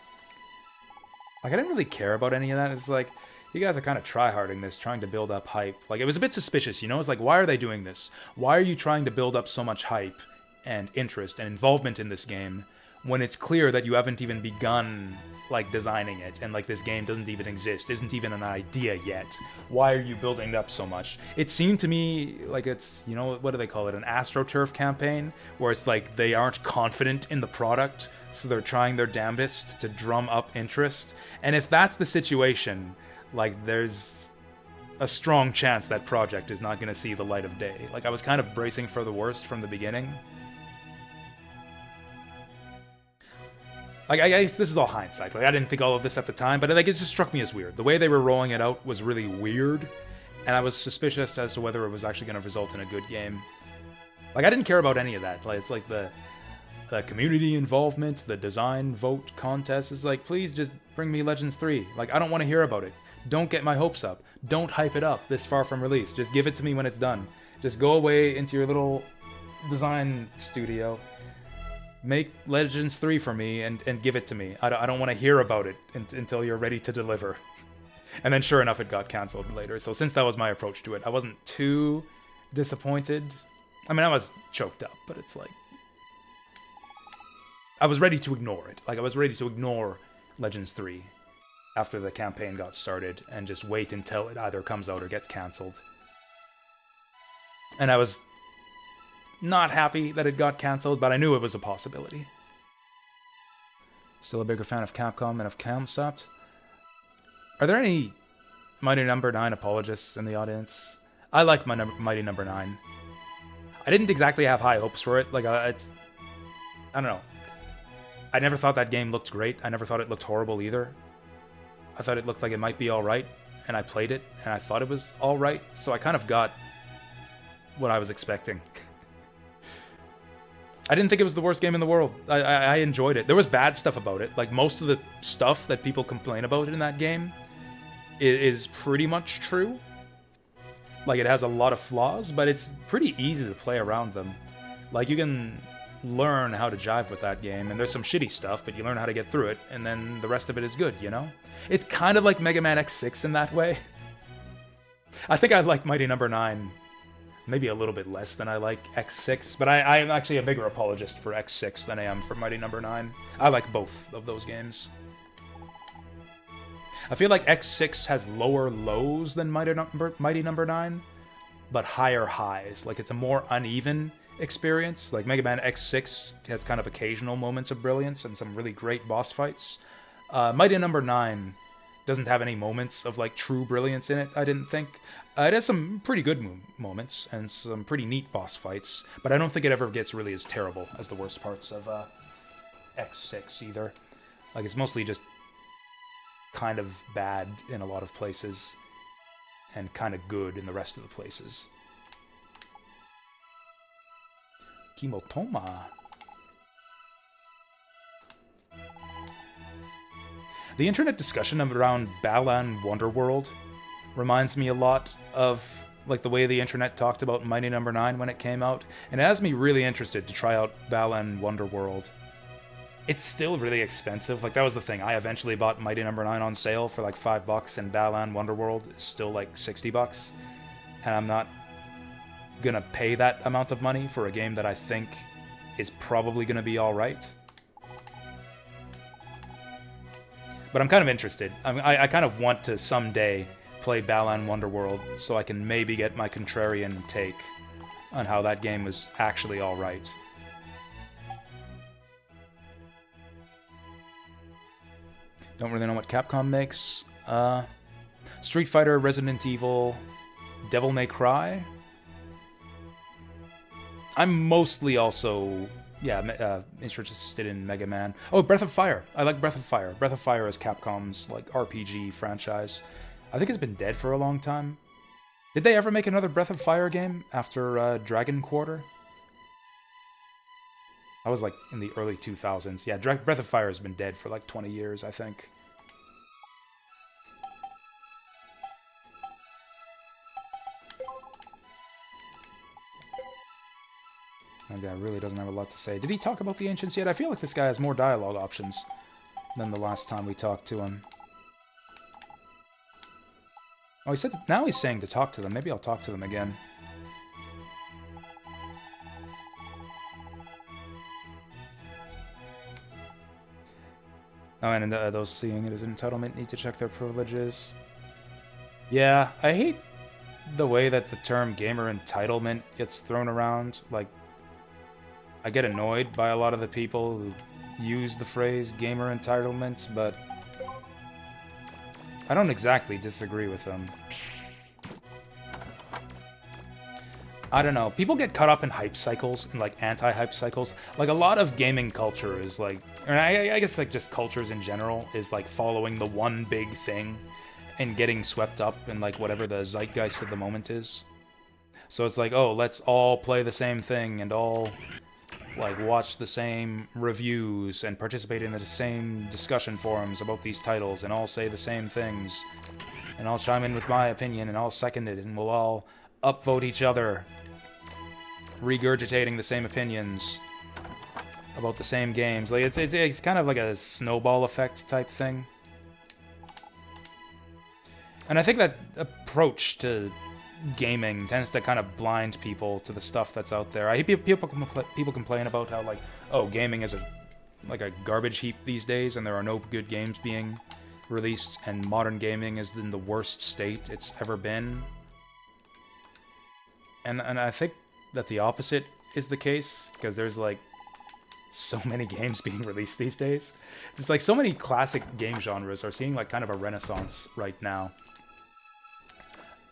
Like, I didn't really care about any of that. It's like, you guys are kind of tryharding this, trying to build up hype. Like, it was a bit suspicious, you know? It's like, why are they doing this? Why are you trying to build up so much hype and interest and involvement in this game when it's clear that you haven't even begun, like, designing it, and, like, this game doesn't even exist, isn't even an idea yet? Why are you building it up so much? It seemed to me like it's, you know, what do they call it, an AstroTurf campaign, where it's like they aren't confident in the product, so they're trying their damnedest to drum up interest. And if that's the situation, like, there's a strong chance that project is not going to see the light of day. Like, I was kind of bracing for the worst from the beginning. Like, I guess this is all hindsight. Like, I didn't think all of this at the time, but like, it just struck me as weird. The way they were rolling it out was really weird, and I was suspicious as to whether it was actually going to result in a good game. Like, I didn't care about any of that. Like, it's like the community involvement, the design vote contest. Is like, please just bring me Legends 3. Like, I don't want to hear about it. Don't get my hopes up. Don't hype it up this far from release. Just give it to me when it's done. Just go away into your little design studio, make Legends 3 for me, and give it to me. I don't want to hear about it until you're ready to deliver. And then sure enough, it got cancelled later. So since that was my approach to it, I wasn't too disappointed. I mean, I was choked up, but it's like, I was ready to ignore it. Like, I was ready to ignore Legends 3 after the campaign got started and just wait until it either comes out or gets cancelled. And I was not happy that it got cancelled, but I knew it was a possibility. Still a bigger fan of Capcom than of Camsoft. Are there any Mighty Number 9 apologists in the audience? I like Mighty Number 9. I didn't exactly have high hopes for it. Like, I don't know. I never thought that game looked great. I never thought it looked horrible either. I thought it looked like it might be alright, and I played it, and I thought it was alright, so I kind of got what I was expecting. I didn't think it was the worst game in the world. I enjoyed it. There was bad stuff about it. Like, most of the stuff that people complain about in that game is pretty much true. Like, it has a lot of flaws, but it's pretty easy to play around them. Like, you can learn how to jive with that game, and there's some shitty stuff, but you learn how to get through it, and then the rest of it is good, you know? It's kind of like Mega Man X6 in that way. I think I like Mighty Number 9 maybe a little bit less than I like X6, but I'm actually a bigger apologist for X6 than I am for Mighty Number 9. I like both of those games. I feel like X6 has lower lows than Mighty Number 9, but higher highs. Like, it's a more uneven experience. Like, Mega Man X6 has kind of occasional moments of brilliance and some really great boss fights. Mighty Number 9 doesn't have any moments of, like, true brilliance in it, I didn't think. It has some pretty good moments and some pretty neat boss fights, but I don't think it ever gets really as terrible as the worst parts of X6 either. Like, it's mostly just kind of bad in a lot of places and kind of good in the rest of the places. Kimotoma. The internet discussion around Balan Wonderworld reminds me a lot of, like, the way the internet talked about Mighty Number 9 when it came out, and it has me really interested to try out Balan Wonderworld. It's still really expensive. Like, that was the thing. I eventually bought Mighty Number 9 on sale for like $5, and Balan Wonderworld is still like $60, and I'm not gonna pay that amount of money for a game that I think is probably gonna be alright. But I'm kind of interested. I kind of want to someday play Balan Wonderworld so I can maybe get my contrarian take on how that game was actually alright. Don't really know what Capcom makes. Street Fighter, Resident Evil, Devil May Cry. I'm mostly also yeah, interested in Mega Man. Oh, Breath of Fire. I like Breath of Fire. Breath of Fire is Capcom's like RPG franchise. I think it's been dead for a long time. Did they ever make another Breath of Fire game after Dragon Quarter? I was like in the early 2000s. Yeah, Breath of Fire has been dead for like 20 years, I think. That guy really doesn't have a lot to say. Did he talk about the Ancients yet? I feel like this guy has more dialogue options than the last time we talked to him. Oh, he said now he's saying to talk to them. Maybe I'll talk to them again. Oh, and those seeing it as an entitlement need to check their privileges. Yeah, I hate the way that the term gamer entitlement gets thrown around. Like, I get annoyed by a lot of the people who use the phrase gamer entitlement, but I don't exactly disagree with them. I don't know. People get caught up in hype cycles and like anti-hype cycles. Like a lot of gaming culture is like, or I guess like just cultures in general is like following the one big thing and getting swept up in like whatever the zeitgeist of the moment is. So it's like, oh, let's all play the same thing and all like watch the same reviews and participate in the same discussion forums about these titles and all say the same things. And I'll chime in with my opinion and I'll second it and we'll all upvote each other, regurgitating the same opinions about the same games. Like it's kind of like a snowball effect type thing. And I think that approach to gaming tends to kind of blind people to the stuff that's out there. I hear people complain about how like, oh, gaming is a garbage heap these days and there are no good games being released and modern gaming is in the worst state it's ever been. And I think that the opposite is the case, because there's like so many games being released these days. It's like so many classic game genres are seeing like kind of a renaissance right now.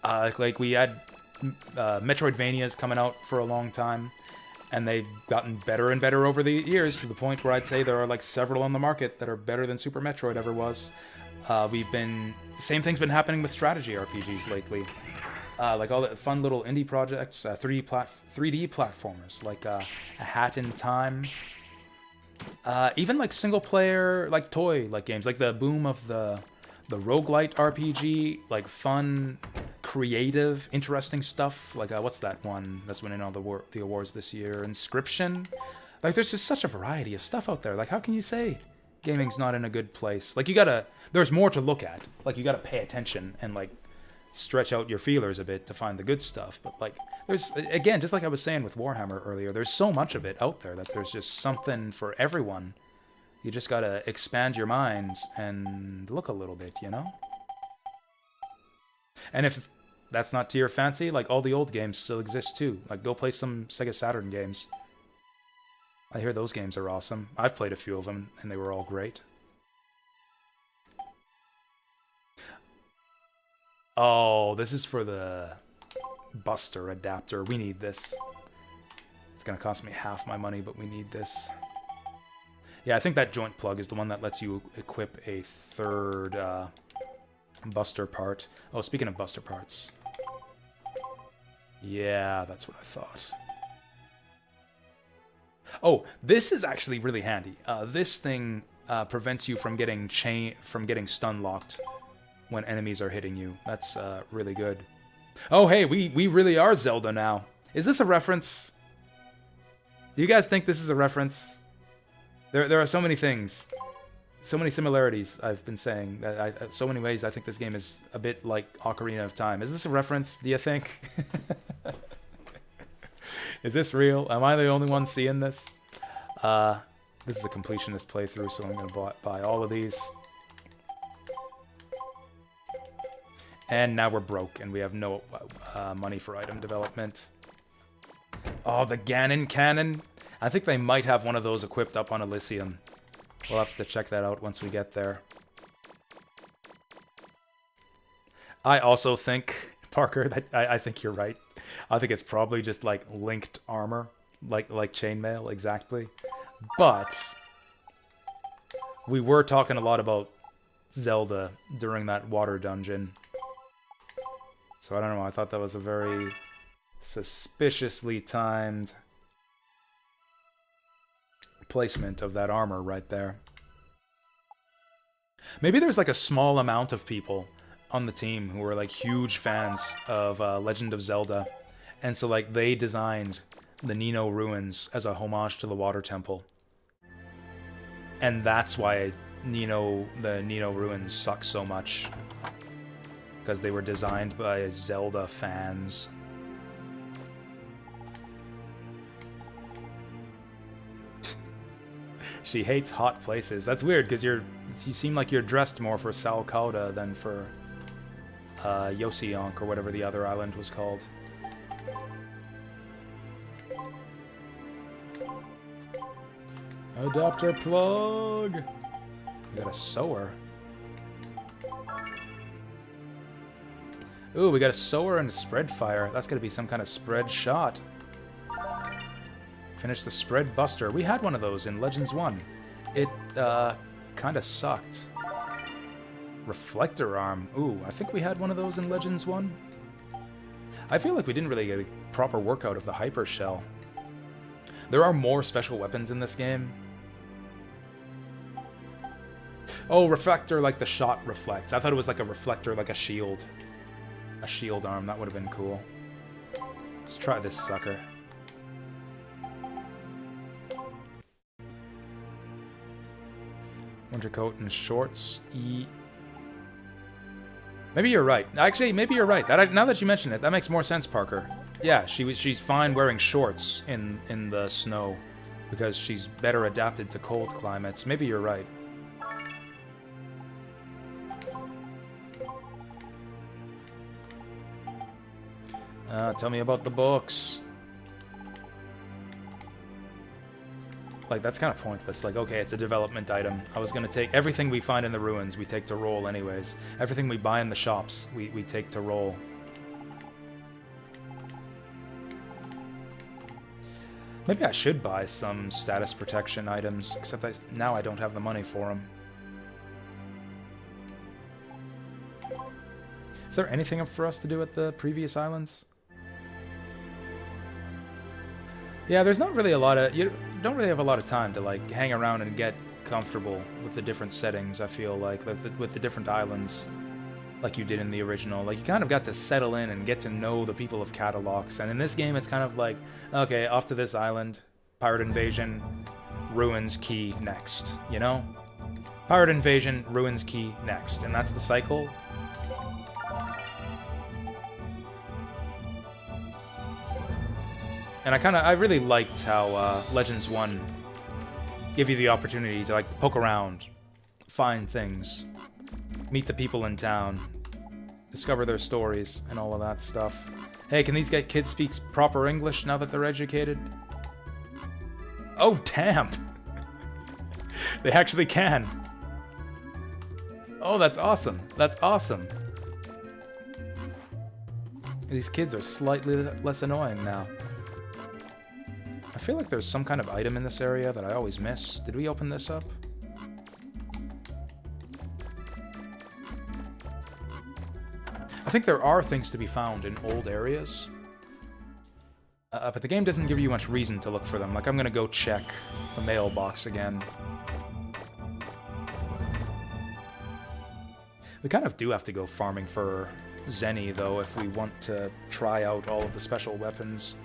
Like we had Metroidvanias coming out for a long time, and they've gotten better and better over the years to the point where I'd say there are like several on the market that are better than Super Metroid ever was. Same thing's been happening with strategy RPGs lately. Like all the fun little indie projects, 3D platformers, like A Hat in Time. Even like single player, like toy like games, like the boom of the roguelite RPG, like fun, creative, interesting stuff. Like what's that one that's winning all the awards this year? Inscription. Like there's just such a variety of stuff out there. Like how can you say gaming's not in a good place? Like there's more to look at. Like you gotta pay attention and like stretch out your feelers a bit to find the good stuff. But like there's, again, just like I was saying with Warhammer earlier, there's so much of it out there that there's just something for everyone. You just gotta expand your mind and look a little bit, you know? And if that's not to your fancy, like all the old games still exist too. Like go play some Sega Saturn games. I hear those games are awesome. I've played a few of them and they were all great. Oh, this is for the Buster adapter. We need this. It's gonna cost me half my money, but we need this. Yeah, I think that joint plug is the one that lets you equip a third Buster part. Oh, speaking of Buster parts. Yeah, that's what I thought. Oh, this is actually really handy. This thing prevents you from getting stun locked when enemies are hitting you. That's really good. Oh, hey, we really are Zelda now. Is this a reference? Do you guys think this is a reference? There are so many things. So many similarities, I've been saying. So many ways I think this game is a bit like Ocarina of Time. Is this a reference, do you think? Is this real? Am I the only one seeing this? This is a completionist playthrough, so I'm going to buy all of these. And now we're broke, and we have no money for item development. Oh, the Ganon Cannon. I think they might have one of those equipped up on Elysium. We'll have to check that out once we get there. I also think, Parker, that I think you're right. I think it's probably just like linked armor. like chainmail, exactly. But we were talking a lot about Zelda during that water dungeon. So I don't know, I thought that was a very suspiciously timed placement of that armor right there. Maybe there's like a small amount of people on the team who were like huge fans of Legend of Zelda, and so like they designed the Nino ruins as a homage to the water temple. And that's why the Nino ruins suck so much. Because they were designed by Zelda fans. She hates hot places. That's weird, because you seem like you're dressed more for Salcauda than for Yosionk, or whatever the other island was called. Adapter plug! We got a sower. Ooh, we got a sower and a spread fire. That's gonna be some kind of spread shot. Finish the spread buster. We had one of those in Legends 1. It, kinda sucked. Reflector arm. Ooh, I think we had one of those in Legends 1. I feel like we didn't really get a proper workout of the hyper shell. There are more special weapons in this game. Oh, reflector like the shot reflects. I thought it was like a reflector, like a shield. A shield arm, that would have been cool. Let's try this sucker. Winter coat and shorts. Maybe you're right. Actually, maybe you're right. Now that you mention it, that makes more sense, Parker. Yeah, she's fine wearing shorts in the snow because she's better adapted to cold climates. Maybe you're right. Tell me about the books. Like, that's kind of pointless. Like, okay, it's a development item. I was gonna take everything we find in the ruins, we take to roll anyways. Everything we buy in the shops, we take to roll. Maybe I should buy some status protection items, except now I don't have the money for them. Is there anything for us to do at the previous islands? Yeah, there's not really a lot of... You don't really have a lot of time to, like, hang around and get comfortable with the different settings, I feel like, with the different islands, like you did in the original. Like, you kind of got to settle in and get to know the people of Catalox, and in this game it's kind of like, okay, off to this island, pirate invasion, ruins key next, you know? Pirate invasion, ruins key next, and that's the cycle. And I really liked how Legends 1 give you the opportunity to, like, poke around, find things, meet the people in town, discover their stories, and all of that stuff. Hey, can these kids speak proper English now that they're educated? Oh, damn! They actually can! Oh, that's awesome! That's awesome! These kids are slightly less annoying now. I feel like there's some kind of item in this area that I always miss. Did we open this up? I think there are things to be found in old areas. But the game doesn't give you much reason to look for them. Like, I'm gonna go check the mailbox again. We kind of do have to go farming for Zenny, though, if we want to try out all of the special weapons.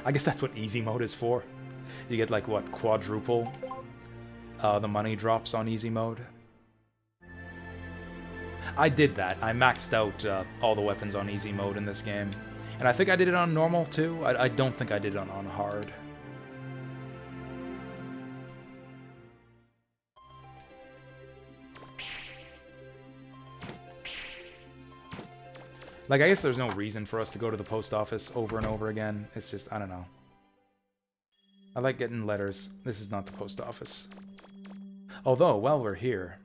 I guess that's what easy mode is for. You get, like, what, quadruple the money drops on easy mode. I did that. I maxed out all the weapons on easy mode in this game. And I think I did it on normal, too. I don't think I did it on hard. Like, I guess there's no reason for us to go to the post office over and over again. It's just, I don't know. I like getting letters. This is not the post office. Although, while we're here,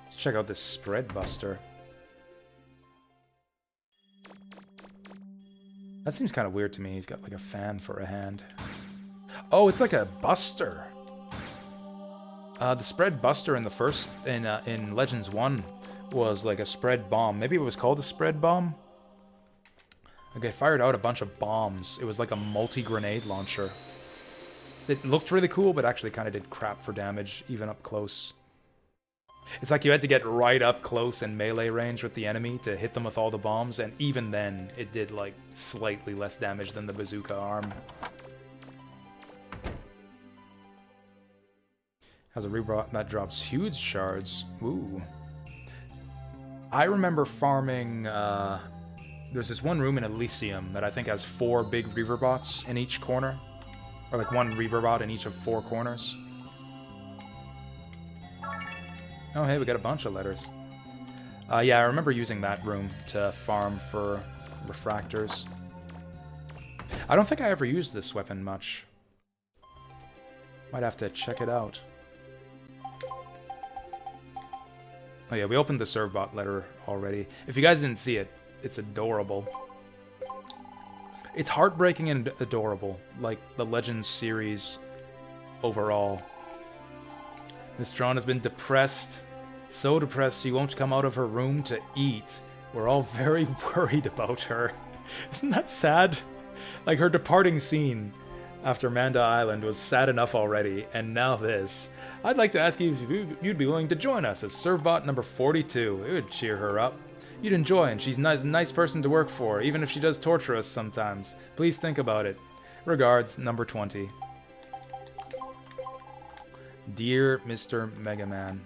let's check out this spread buster. That seems kind of weird to me. He's got like a fan for a hand. Oh, it's like a buster. The spread buster in the first in Legends 1 was like a spread bomb. Maybe it was called a spread bomb. Okay, fired out a bunch of bombs. It was like a multi-grenade launcher. It looked really cool, but actually kind of did crap for damage, even up close. It's like you had to get right up close and melee range with the enemy to hit them with all the bombs, and even then, it did like slightly less damage than the bazooka arm. Has a rebrought that drops huge shards. Ooh. I remember farming, there's this one room in Elysium that I think has 4 big Reaverbots in each corner. Or like 1 Reaverbot in each of 4 corners. Oh hey, we got a bunch of letters. Yeah, I remember using that room to farm for refractors. I don't think I ever used this weapon much. Might have to check it out. Oh yeah, we opened the Servbot letter already. If you guys didn't see it, it's adorable. It's heartbreaking and adorable, like the Legends series overall. Miss Drawn has been depressed, so depressed she won't come out of her room to eat. We're all very worried about her. Isn't that sad? Like, her departing scene after Manda Island was sad enough already, and now this. I'd like to ask you if you'd be willing to join us as Servbot number 42. It would cheer her up. You'd enjoy, and she's a nice person to work for, even if she does torture us sometimes. Please think about it. Regards, number 20. Dear Mr. Mega Man,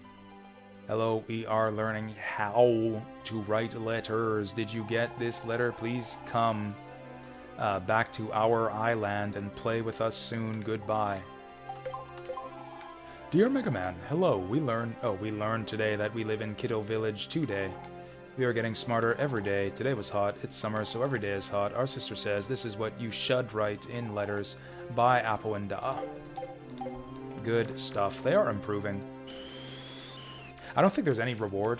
hello, we are learning how to write letters. Did you get this letter? Please come back to our island and play with us soon. Goodbye. Dear Mega Man, hello. We learned today that we live in Kiddo Village today. We are getting smarter every day. Today was hot. It's summer, so every day is hot. Our sister says this is what you should write in letters. By Apo and Da. Good stuff. They are improving. I don't think there's any reward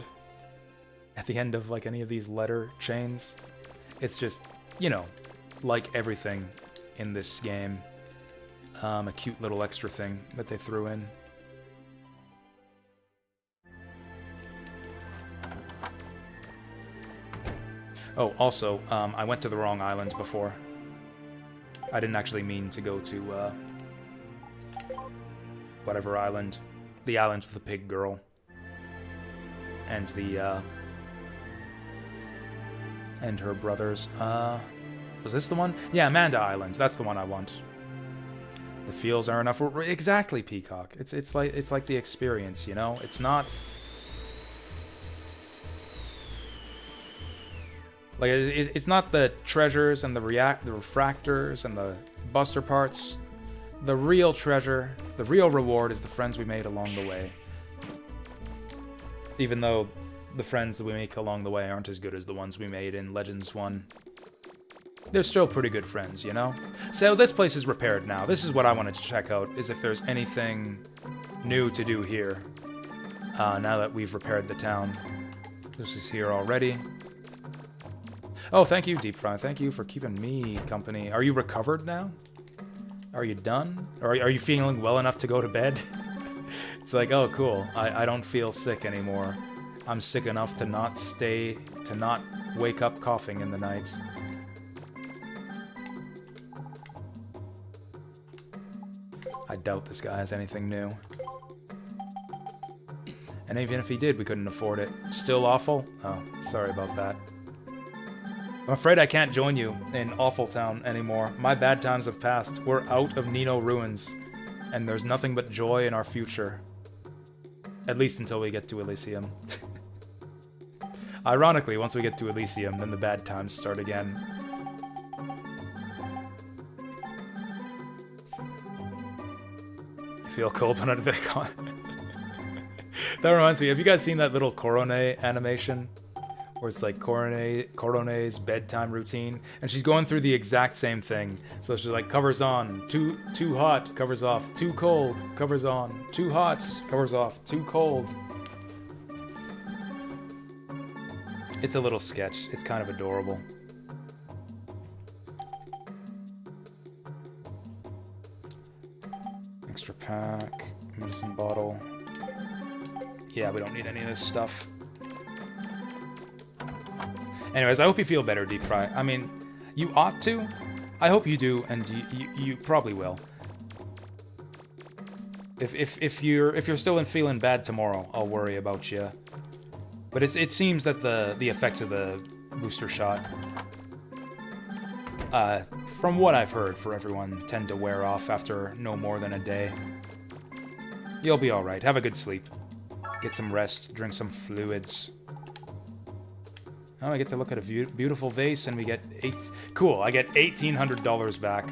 at the end of like any of these letter chains. It's just, you know, like everything in this game, a cute little extra thing that they threw in. Oh, also, I went to the wrong island before. I didn't actually mean to go to, whatever island. The island with the pig girl. And the, and her brothers. Was this the one? Yeah, Amanda Island. That's the one I want. The feels are enough. Exactly, Peacock. It's like the experience, you know? It's not... Like, it's not the treasures and the refractors and the buster parts. The real treasure, the real reward is the friends we made along the way. Even though the friends that we make along the way aren't as good as the ones we made in Legends 1. They're still pretty good friends, you know? So this place is repaired now. This is what I wanted to check out, is if there's anything new to do here. Now that we've repaired the town. This is here already. Oh, thank you, Deep Fry. Thank you for keeping me company. Are you recovered now? Are you done? Or are you feeling well enough to go to bed? It's like, oh, cool. I don't feel sick anymore. I'm sick enough to not wake up coughing in the night. I doubt this guy has anything new. And even if he did, we couldn't afford it. Still awful? Oh, sorry about that. I'm afraid I can't join you in Awful Town anymore. My bad times have passed. We're out of Nino Ruins, and there's nothing but joy in our future. At least until we get to Elysium. Ironically, once we get to Elysium, then the bad times start again. I feel cold when I'm That reminds me, have you guys seen that little Korone animation? Where it's like Korone's bedtime routine, and she's going through the exact same thing. So she's like, covers on, too hot, covers off, too cold, covers on, too hot, covers off, too cold. It's a little sketch. It's kind of adorable. pack, medicine bottle. Yeah, we don't need any of this stuff. Anyways, I hope you feel better, Deep Fry. I mean, you ought to. I hope you do, and you probably will. If you're still feeling bad tomorrow, I'll worry about you. But it seems that the effects of the booster shot, from what I've heard for everyone, tend to wear off after no more than a day. You'll be all right. Have a good sleep. Get some rest. Drink some fluids. Oh, I get to look at a beautiful vase, and we get Cool, I get $1,800 back.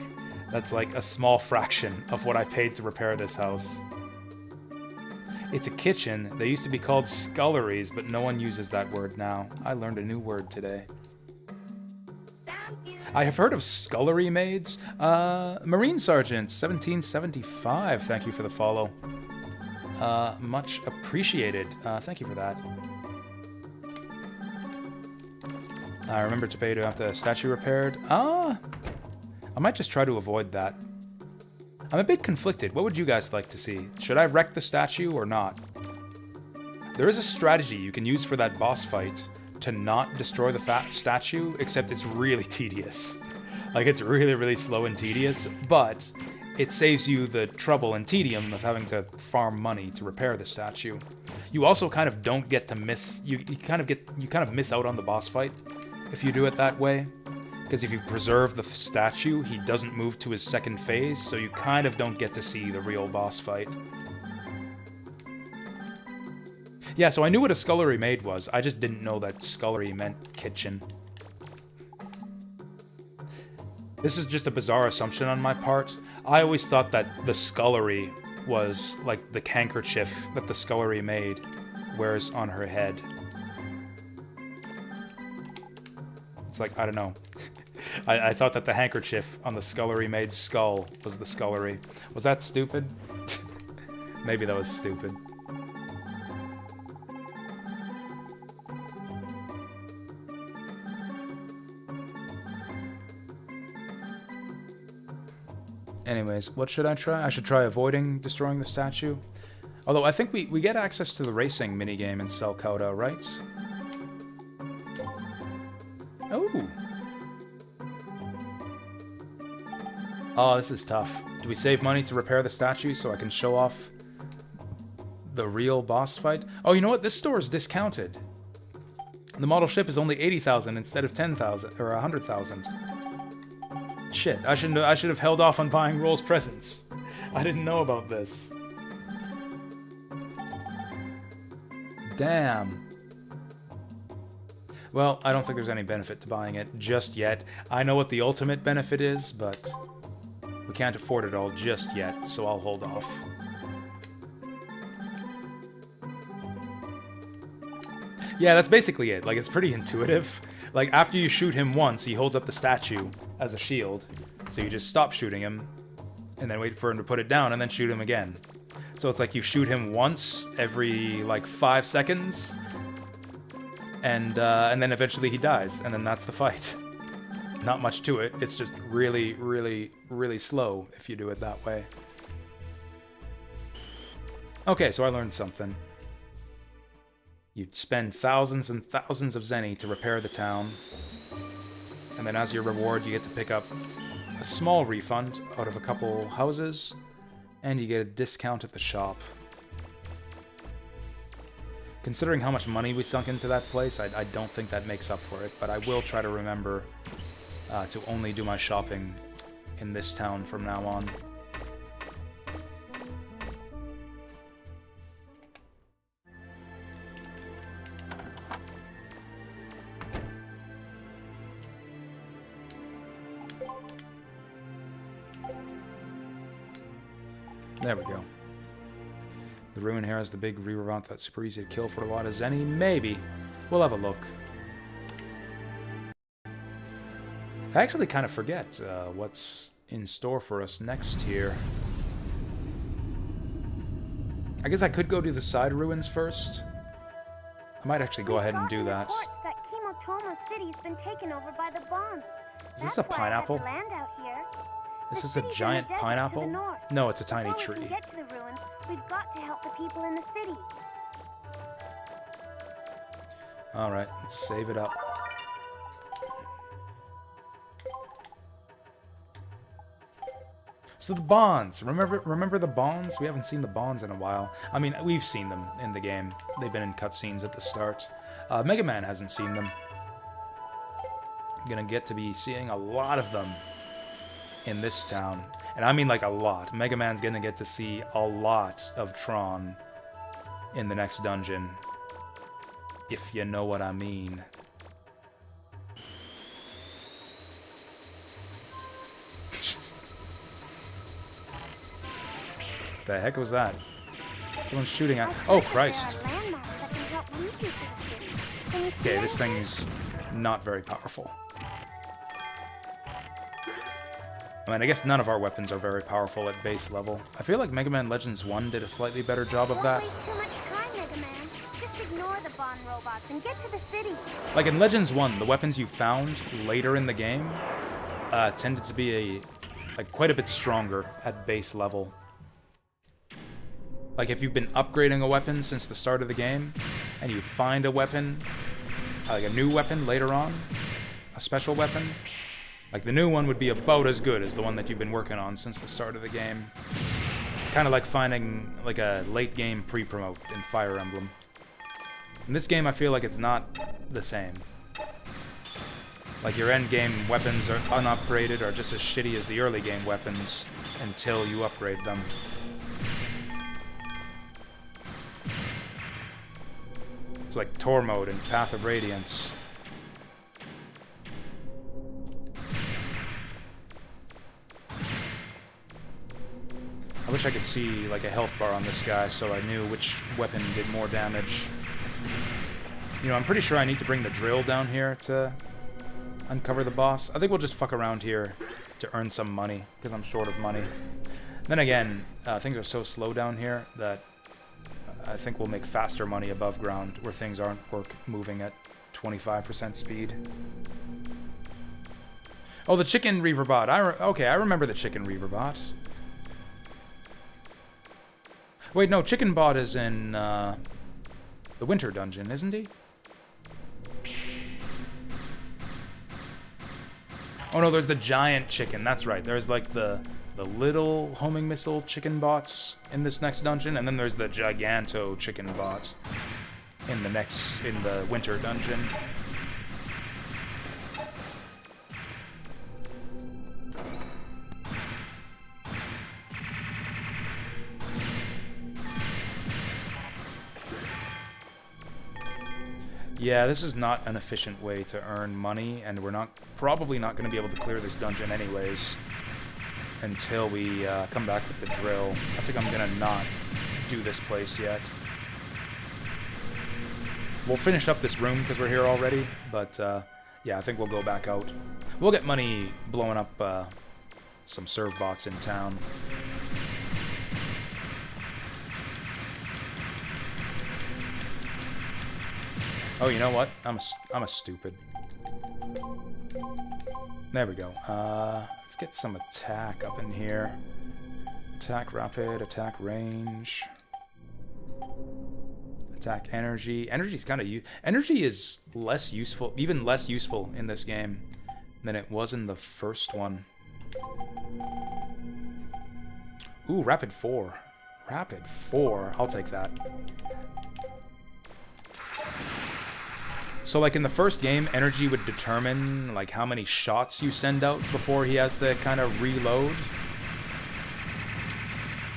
That's like a small fraction of what I paid to repair this house. It's a kitchen. They used to be called sculleries, but no one uses that word now. I learned a new word today. I have heard of scullery maids. Marine Sergeant, 1775. Thank you for the follow. Much appreciated. Thank you for that. I remember to pay to have the statue repaired. I might just try to avoid that. I'm a bit conflicted. What would you guys like to see? Should I wreck the statue or not? There is a strategy you can use for that boss fight to not destroy the statue, except it's really tedious. Like, it's really, really slow and tedious, but it saves you the trouble and tedium of having to farm money to repair the statue. You also kind of don't get to miss... You kind of miss out on the boss fight if you do it that way. Because if you preserve the statue, he doesn't move to his second phase, so you kind of don't get to see the real boss fight. Yeah, so I knew what a scullery maid was, I just didn't know that scullery meant kitchen. This is just a bizarre assumption on my part. I always thought that the scullery was like the handkerchief that the scullery maid wears on her head. It's like, I don't know. I thought that the handkerchief on the scullery maid's skull was the scullery. Was that stupid? Maybe that was stupid. Anyways, what should I try? I should try avoiding destroying the statue. Although I think we get access to the racing minigame in Selkauda, right? Oh! Oh, this is tough. Do we save money to repair the statue so I can show off the real boss fight? Oh, you know what? This store is discounted. The model ship is only 80,000 instead of 10,000 or 100,000. Shit, I should have held off on buying Roll's presents. I didn't know about this. Damn. Well, I don't think there's any benefit to buying it just yet. I know what the ultimate benefit is, but we can't afford it all just yet, so I'll hold off. Yeah, that's basically it. Like, it's pretty intuitive. Like, after you shoot him once, he holds up the statue as a shield. So you just stop shooting him, and then wait for him to put it down, and then shoot him again. So it's like you shoot him once every, like, 5 seconds, and then eventually he dies, and then that's the fight. Not much to it. It's just really, really, really slow if you do it that way. Okay, so I learned something. You'd spend thousands and thousands of zenny to repair the town, and then as your reward you get to pick up a small refund out of a couple houses, and you get a discount at the shop. Considering how much money we sunk into that place, I don't think that makes up for it, but I will try to remember to only do my shopping in this town from now on. There we go. The ruin here has the big reroute that's super easy to kill for a lot of zenny. Maybe. We'll have a look. I actually kind of forget what's in store for us next here. I guess I could go to the side ruins first. I might actually go ahead and do that. That Kimotomo city's been taken over by the bombs. Is this a pineapple? Land out here. Is this a city's in the giant desert to the pineapple? north. No, it's a tiny Before we tree. can get to the ruins, we've got to help the people in the city. Alright, let's save it up. So the bonds. Remember the bonds? We haven't seen the bonds in a while. I mean, we've seen them in the game. They've been in cutscenes at the start. Mega Man hasn't seen them. I'm gonna get to be seeing a lot of them in this town. And I mean like a lot. Mega Man's gonna get to see a lot of Tron in the next dungeon. If you know what I mean. The heck was that? Someone's shooting at... Oh, Christ. Okay, this thing's not very powerful. I mean, I guess none of our weapons are very powerful at base level. I feel like Mega Man Legends 1 did a slightly better job of that. Like in Legends 1, the weapons you found later in the game tended to be quite a bit stronger at base level. Like if you've been upgrading a weapon since the start of the game, and you find a weapon, like a new weapon later on, a special weapon, like the new one would be about as good as the one that you've been working on since the start of the game. Kind of like finding like a late game pre-promote in Fire Emblem. In this game, I feel like it's not the same. Like your end game weapons are unupgraded or just as shitty as the early game weapons until you upgrade them. It's like Tor mode and Path of Radiance. I wish I could see like a health bar on this guy so I knew which weapon did more damage. You know, I'm pretty sure I need to bring the drill down here to uncover the boss. I think we'll just fuck around here to earn some money, because I'm short of money. Then again, things are so slow down here that I think we'll make faster money above ground, where things aren't moving at 25% speed. Oh, the chicken reaver bot. Okay, I remember the chicken reaver bot. Wait, no, chicken bot is in the winter dungeon, isn't he? Oh no, there's the giant chicken. That's right. There's like the little homing missile chicken bots in this next dungeon, and then there's the giganto chicken bot in the winter dungeon. Yeah, this is not an efficient way to earn money, and we're probably not going to be able to clear this dungeon anyways until we come back with the drill. I think I'm going to not do this place yet. We'll finish up this room because we're here already, but yeah, I think we'll go back out. We'll get money blowing up some serve bots in town. Oh, you know what? I'm a stupid. There we go. Let's get some attack up in here. Attack rapid, attack range. Attack energy. Energy's kind of energy is less useful, even less useful in this game than it was in the first one. Ooh, rapid 4. Rapid 4. I'll take that. So like in the first game, energy would determine like how many shots you send out before he has to kind of reload.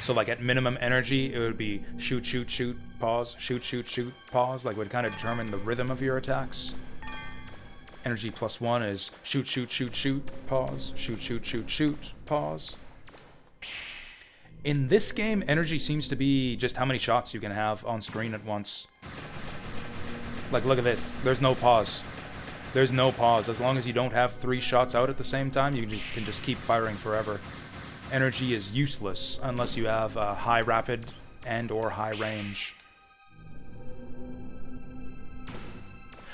So like at minimum energy, it would be shoot, shoot, shoot, pause, shoot, shoot, shoot, pause. Like would kind of determine the rhythm of your attacks. Energy +1 is shoot, shoot, shoot, shoot, pause, shoot, shoot, shoot, shoot, pause. In this game, energy seems to be just how many shots you can have on screen at once. Like, look at this. There's no pause. There's no pause. As long as you don't have 3 shots out at the same time, you can just keep firing forever. Energy is useless unless you have high rapid and or high range.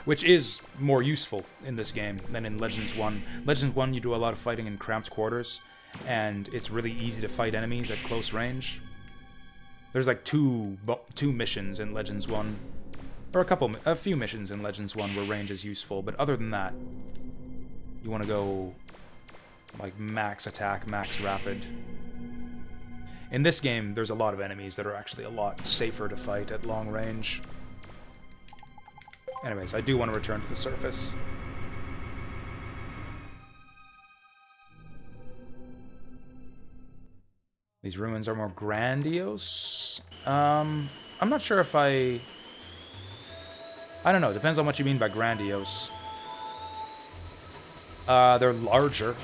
Which is more useful in this game than in Legends 1. Legends 1, you do a lot of fighting in cramped quarters, and it's really easy to fight enemies at close range. There's like two missions in Legends 1, or a few missions in Legends 1 where range is useful, but other than that, you want to go like max attack, max rapid. In this game, there's a lot of enemies that are actually a lot safer to fight at long range. Anyways, I do want to return to the surface. These ruins are more grandiose. I'm not sure if I don't know. It depends on what you mean by grandiose. They're larger.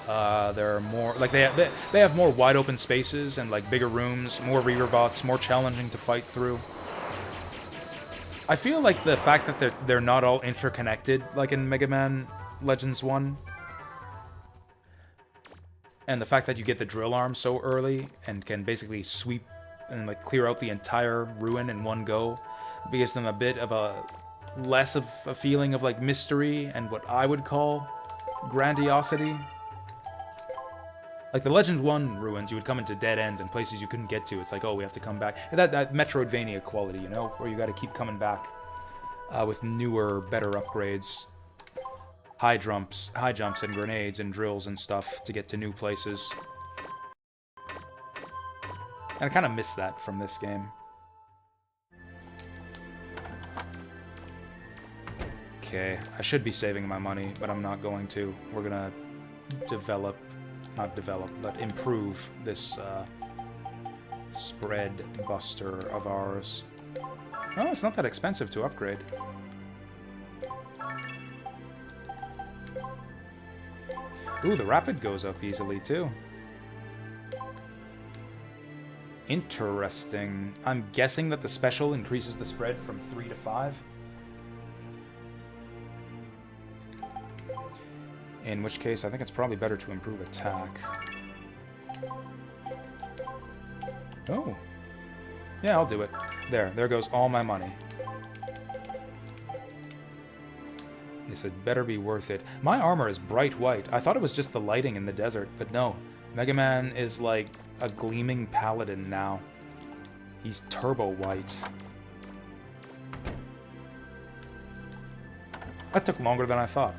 They're more like they have more wide open spaces and like bigger rooms, more Reaver bots, more challenging to fight through. I feel like the fact that they're not all interconnected, like in Mega Man Legends 1. And the fact that you get the drill arm so early and can basically sweep and like clear out the entire ruin in one go gives them a bit of a less of a feeling of like mystery and what I would call grandiosity. Like the Legends 1 ruins, you would come into dead ends and places you couldn't get to. It's like, oh, we have to come back. That Metroidvania quality, you know, where you got to keep coming back with newer, better upgrades. High jumps and grenades and drills and stuff to get to new places. And I kind of miss that from this game. Okay, I should be saving my money, but I'm not going to. We're gonna improve this spread buster of ours. Oh, it's not that expensive to upgrade. Ooh, the rapid goes up easily, too. Interesting. I'm guessing that the special increases the spread from 3 to 5. In which case, I think it's probably better to improve attack. Oh. Yeah, I'll do it. There goes all my money. Yes, it better be worth it. My armor is bright white. I thought it was just the lighting in the desert, but no. Mega Man is like a gleaming paladin now. He's turbo white. That took longer than I thought.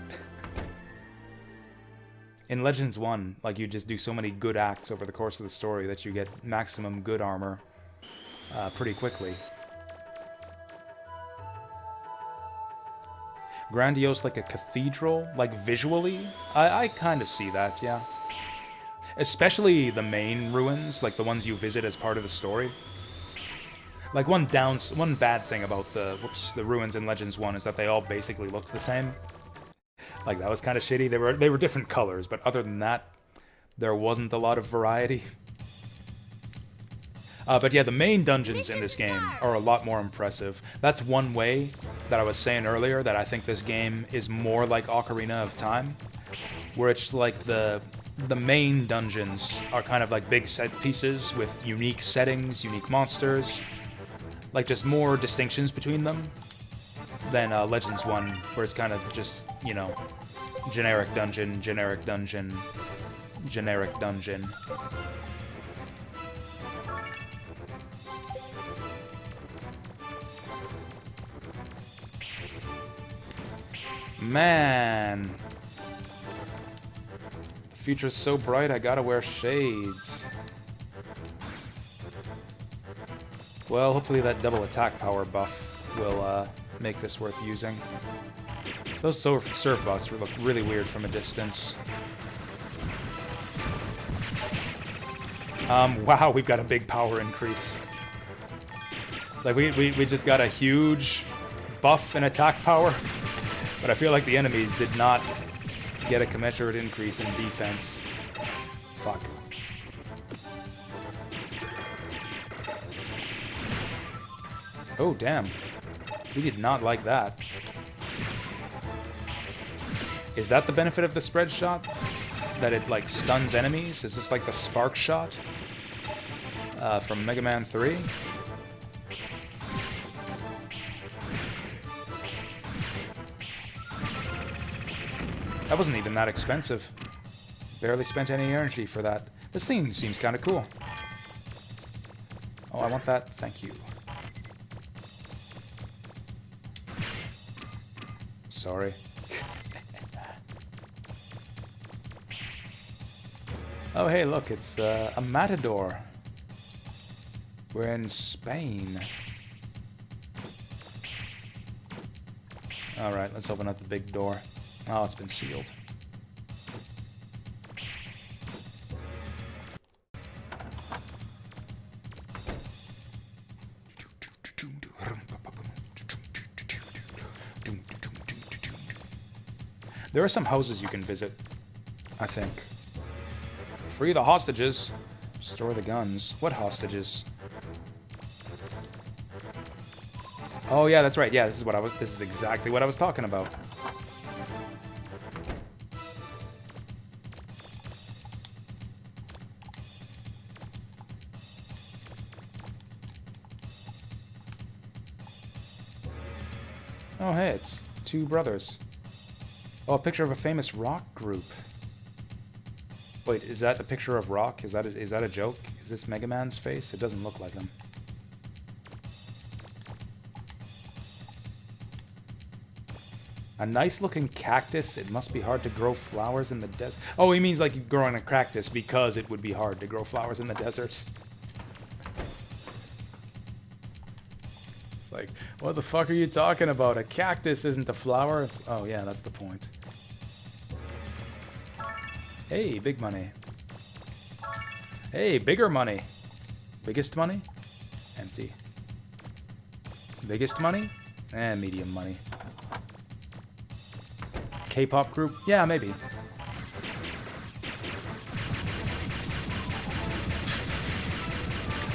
In Legends 1, like, you just do so many good acts over the course of the story that you get maximum good armor pretty quickly. Grandiose like a cathedral, like visually, I kind of see that, yeah. Especially the main ruins, like the ones you visit as part of the story. Like one bad thing about the ruins in Legends 1 is that they all basically looked the same. Like, that was kind of shitty. They were different colors, but other than that, there wasn't a lot of variety. But yeah, the main dungeons in this game are a lot more impressive. That's one way that I was saying earlier that I think this game is more like Ocarina of Time, where it's like the main dungeons are kind of like big set pieces with unique settings, unique monsters, like just more distinctions between them than Legends 1, where it's kind of just, you know, generic dungeon, generic dungeon, generic dungeon. Man, the future's so bright I gotta wear shades. Well, hopefully that double attack power buff will make this worth using. Those surf bots look really weird from a distance. Wow, we've got a big power increase. It's like we just got a huge buff in attack power. But I feel like the enemies did not get a commensurate increase in defense. Fuck. Oh, damn. We did not like that. Is that the benefit of the spread shot? That it, like, stuns enemies? Is this like the spark shot? From Mega Man 3? That wasn't even that expensive. Barely spent any energy for that. This thing seems kind of cool. Oh, I want that. Thank you. Sorry. Oh, hey, look, it's a matador. We're in Spain. Alright, let's open up the big door. Oh, it's been sealed. There are some houses you can visit, I think. Free the hostages. Store the guns. What hostages? Oh yeah, that's right. Yeah, this is exactly what I was talking about. Oh hey, it's two brothers. Oh, a picture of a famous rock group. Wait, is that a picture of rock? Is that a joke? Is this Mega Man's face? It doesn't look like him. A nice looking cactus. It must be hard to grow flowers in the desert. Oh, he means like growing a cactus because it would be hard to grow flowers in the desert. It's like, what the fuck are you talking about? A cactus isn't a flower. It's, oh yeah, that's the point. Hey, big money. Hey, bigger money. Biggest money? Empty. Biggest money? Medium money. K-pop group? Yeah, maybe.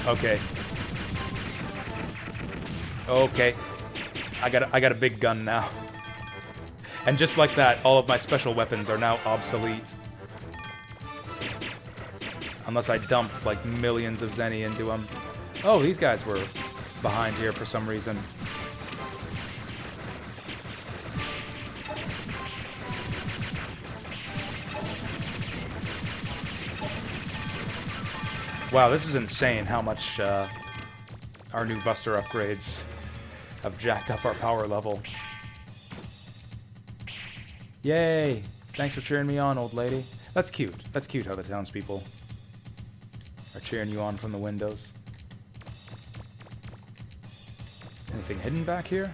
Okay. Okay. I got a big gun now. And just like that, all of my special weapons are now obsolete. Unless I dump, like, millions of Zenny into them. Oh, these guys were behind here for some reason. Wow, this is insane how much our new Buster upgrades have jacked up our power level. Yay! Thanks for cheering me on, old lady. That's cute. That's cute how the townspeople are cheering you on from the windows. Anything hidden back here?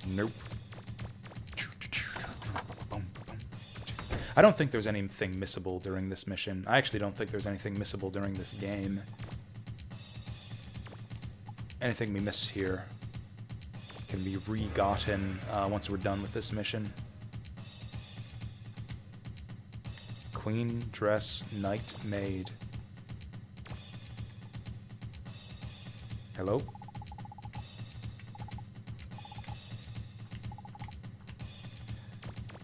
Nope. I don't think there's anything missable during this mission. I actually don't think there's anything missable during this game. Anything we miss here can be re-gotten once we're done with this mission. Queen dress knight maid. Hello?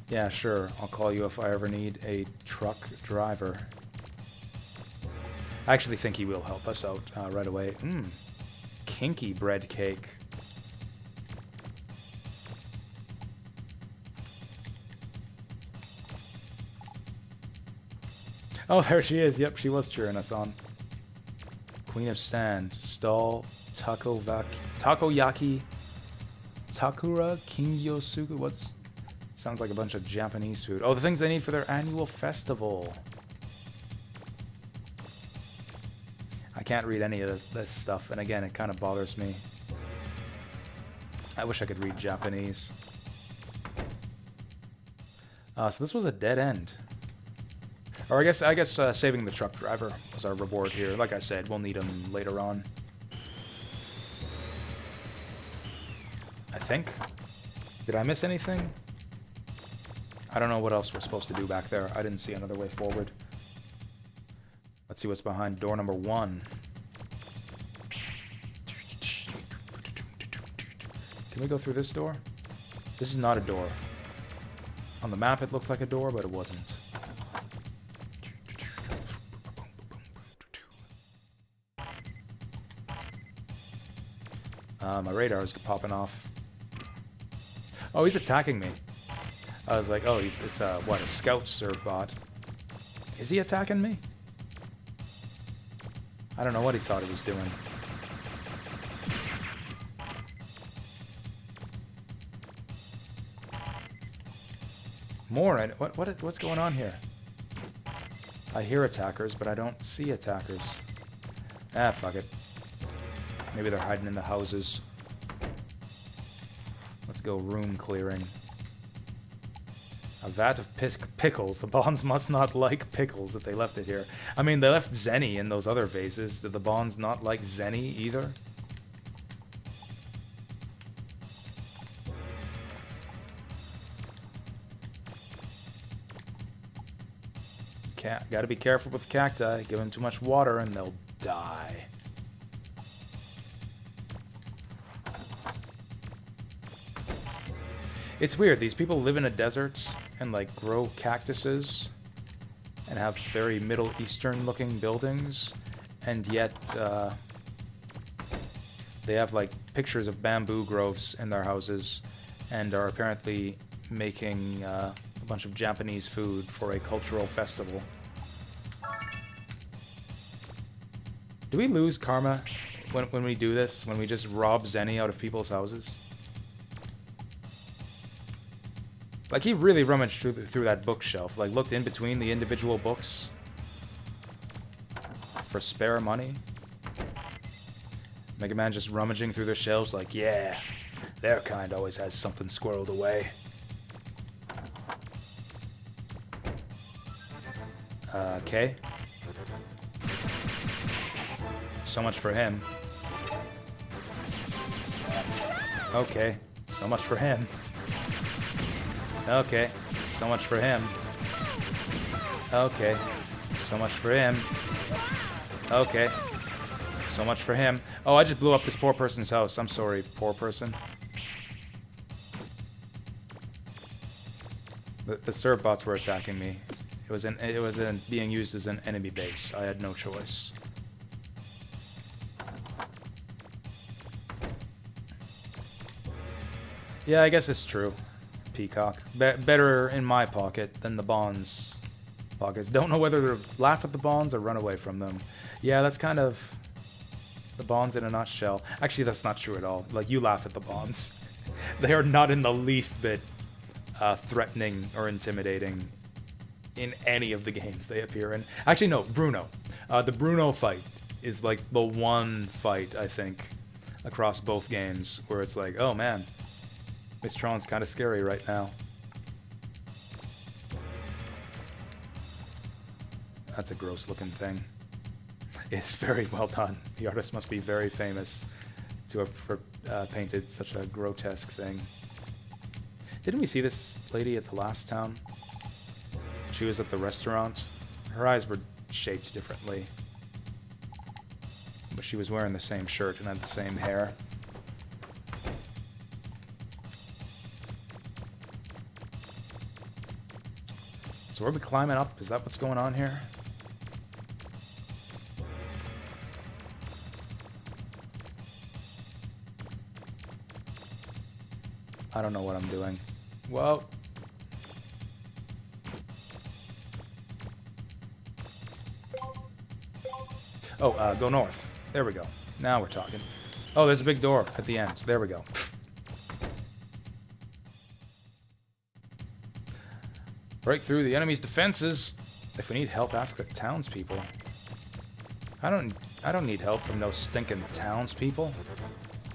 Yeah, sure. I'll call you if I ever need a truck driver. I actually think he will help us out right away. Kinky bread cake. Oh, there she is. Yep, she was cheering us on. Queen of Sand. Stall. Takoyaki. Takura Kingyosuku. What's... Sounds like a bunch of Japanese food. Oh, the things they need for their annual festival. I can't read any of this stuff, and again, it kind of bothers me. I wish I could read Japanese. So this was a dead end. Or I guess saving the truck driver was our reward here. Like I said, we'll need him later on. I think. Did I miss anything? I don't know what else we're supposed to do back there. I didn't see another way forward. Let's see what's behind door number 1. Can we go through this door? This is not a door. On the map it looks like a door, but it wasn't. My radar is popping off. Oh, he's attacking me. I was like, oh, it's a, what, a scout serve bot. Is he attacking me? I don't know what he thought he was doing. More, what's going on here? I hear attackers, but I don't see attackers. Ah, fuck it. Maybe they're hiding in the houses. Let's go room clearing. A vat of pickles. The Bonds must not like pickles if they left it here. I mean, they left Zenny in those other vases. Did the Bonds not like Zenny either? Gotta be careful with cacti. Give them too much water and they'll die. It's weird. These people live in a desert and, like, grow cactuses and have very Middle Eastern looking buildings, and yet they have, like, pictures of bamboo groves in their houses and are apparently making a bunch of Japanese food for a cultural festival. Do we lose karma when we do this? When we just rob Zenny out of people's houses? Like, he really rummaged through that bookshelf. Like, looked in between the individual books for spare money. Mega Man just rummaging through the shelves like, yeah, their kind always has something squirreled away. Okay. So much for him. Okay. So much for him. Okay. So much for him. Okay. So much for him. Okay. So much for him. Oh, I just blew up this poor person's house. I'm sorry, poor person. The serve bots were attacking me. It was being used as an enemy base. I had no choice. Yeah, I guess it's true. Peacock. Better in my pocket than the Bonds' pockets. Don't know whether to laugh at the Bonds or run away from them. Yeah, that's kind of the Bonds in a nutshell. Actually, that's not true at all. Like, you laugh at the Bonds. They are not in the least bit threatening or intimidating in any of the games they appear in. Actually, no, Bruno. The Bruno fight is like the one fight, I think, across both games where it's like, oh man, Miss Tron's kind of scary right now. That's a gross looking thing. It's very well done. The artist must be very famous to have painted such a grotesque thing. Didn't we see this lady at the last town? She was at the restaurant. Her eyes were shaped differently. But she was wearing the same shirt and had the same hair. So are we climbing up? Is that what's going on here? I don't know what I'm doing. Well... Oh, go north. There we go. Now we're talking. Oh, there's a big door at the end. There we go. Break through the enemy's defenses. If we need help, ask the townspeople. I don't need help from those stinking townspeople.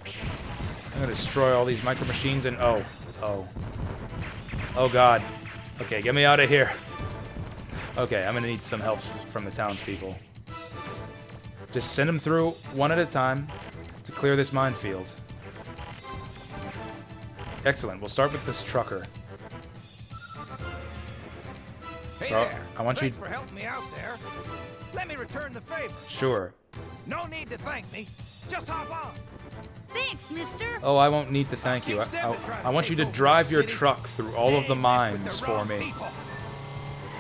I'm gonna destroy all these micro machines and oh god. Okay, get me out of here. Okay, I'm gonna need some help from the townspeople. Just send them through one at a time to clear this minefield. Excellent. We'll start with this trucker. Hey So there. I want Thanks you. for helping me out there. Let me return the favor. Sure. No need to thank me. Just hop on. Thanks, mister. Oh, I won't need to thank you. I want you to drive your truck through all of the mines for me. People.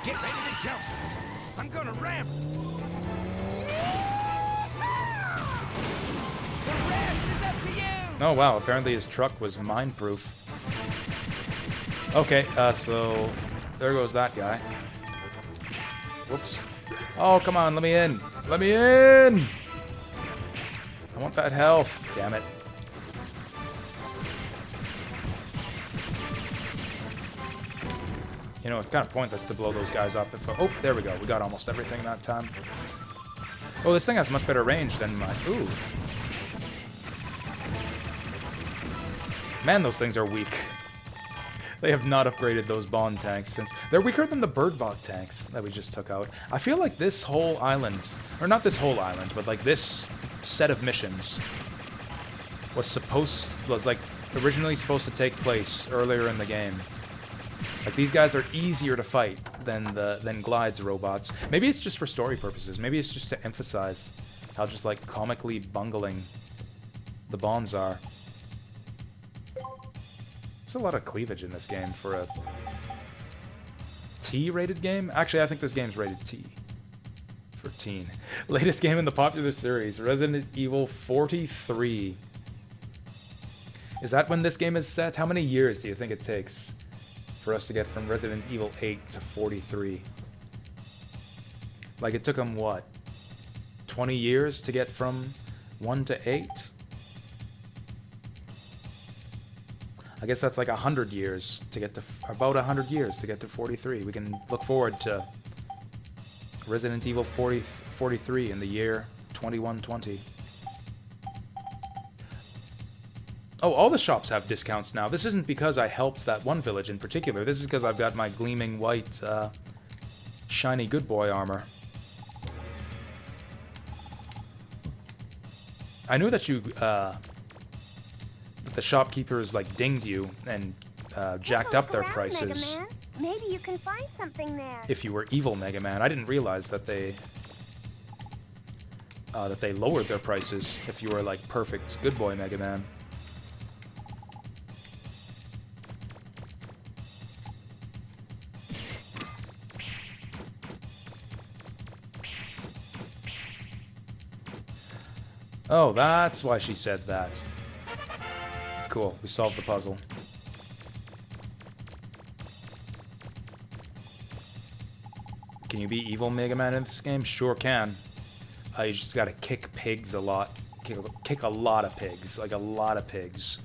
Get ready to jump. I'm gonna ram. The rest is up to you. Oh wow, apparently his truck was mine-proof. Okay, so there goes that guy. Whoops. Oh, come on, let me in. Let me in! I want that health. Damn it. You know, it's kind of pointless to blow those guys up. If oh, there we go. We got almost everything that time. Oh, this thing has much better range than my... Ooh. Man, those things are weak. They have not upgraded those bond tanks since... They're weaker than the bird bot tanks that we just took out. I feel like this whole island... Or not this whole island, but like this set of missions... was like originally supposed to take place earlier in the game. Like, these guys are easier to fight than Glide's robots. Maybe it's just for story purposes. Maybe it's just to emphasize how just, like, comically bungling the bonds are. There's a lot of cleavage in this game for a T-rated game. Actually, I think this game's rated T. For teen. Latest game in the popular series, Resident Evil 43. Is that when this game is set? How many years do you think it takes for us to get from Resident Evil 8 to 43? Like, it took them, what, 20 years to get from 1 to 8? I guess that's like 100 years to get to... About 100 years to get to 43. We can look forward to Resident Evil 43 in the year 2120. Oh, all the shops have discounts now. This isn't because I helped that one village in particular. This is because I've got my gleaming white, shiny good boy armor. I knew that you, that the shopkeepers, like, dinged you and jacked up their prices. Mega Man. Maybe you can find something there. If you were evil Mega Man. I didn't realize that they lowered their prices if you were, like, perfect good boy Mega Man. Oh, that's why she said that. Cool, we solved the puzzle. Can you be evil Mega Man in this game? Sure can. You just gotta kick pigs a lot. Kick a lot of pigs. Like, a lot of pigs.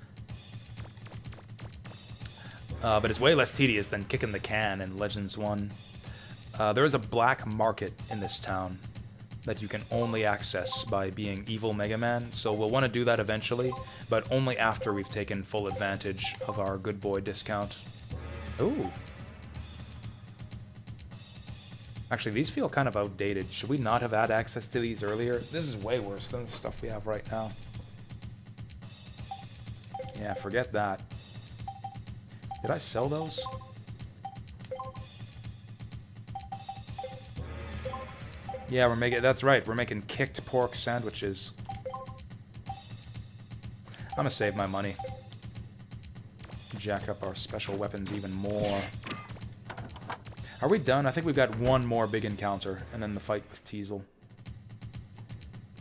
But it's way less tedious than kicking the can in Legends 1. There is a black market in this town that you can only access by being evil Mega Man, so we'll want to do that eventually, but only after we've taken full advantage of our good boy discount. Ooh. Actually, these feel kind of outdated. Should we not have had access to these earlier? This is way worse than the stuff we have right now. Yeah, forget that. Did I sell those? Yeah, we're making... That's right, we're making kicked pork sandwiches. I'm gonna save my money. Jack up our special weapons even more. Are we done? I think we've got one more big encounter, and then the fight with Teasel.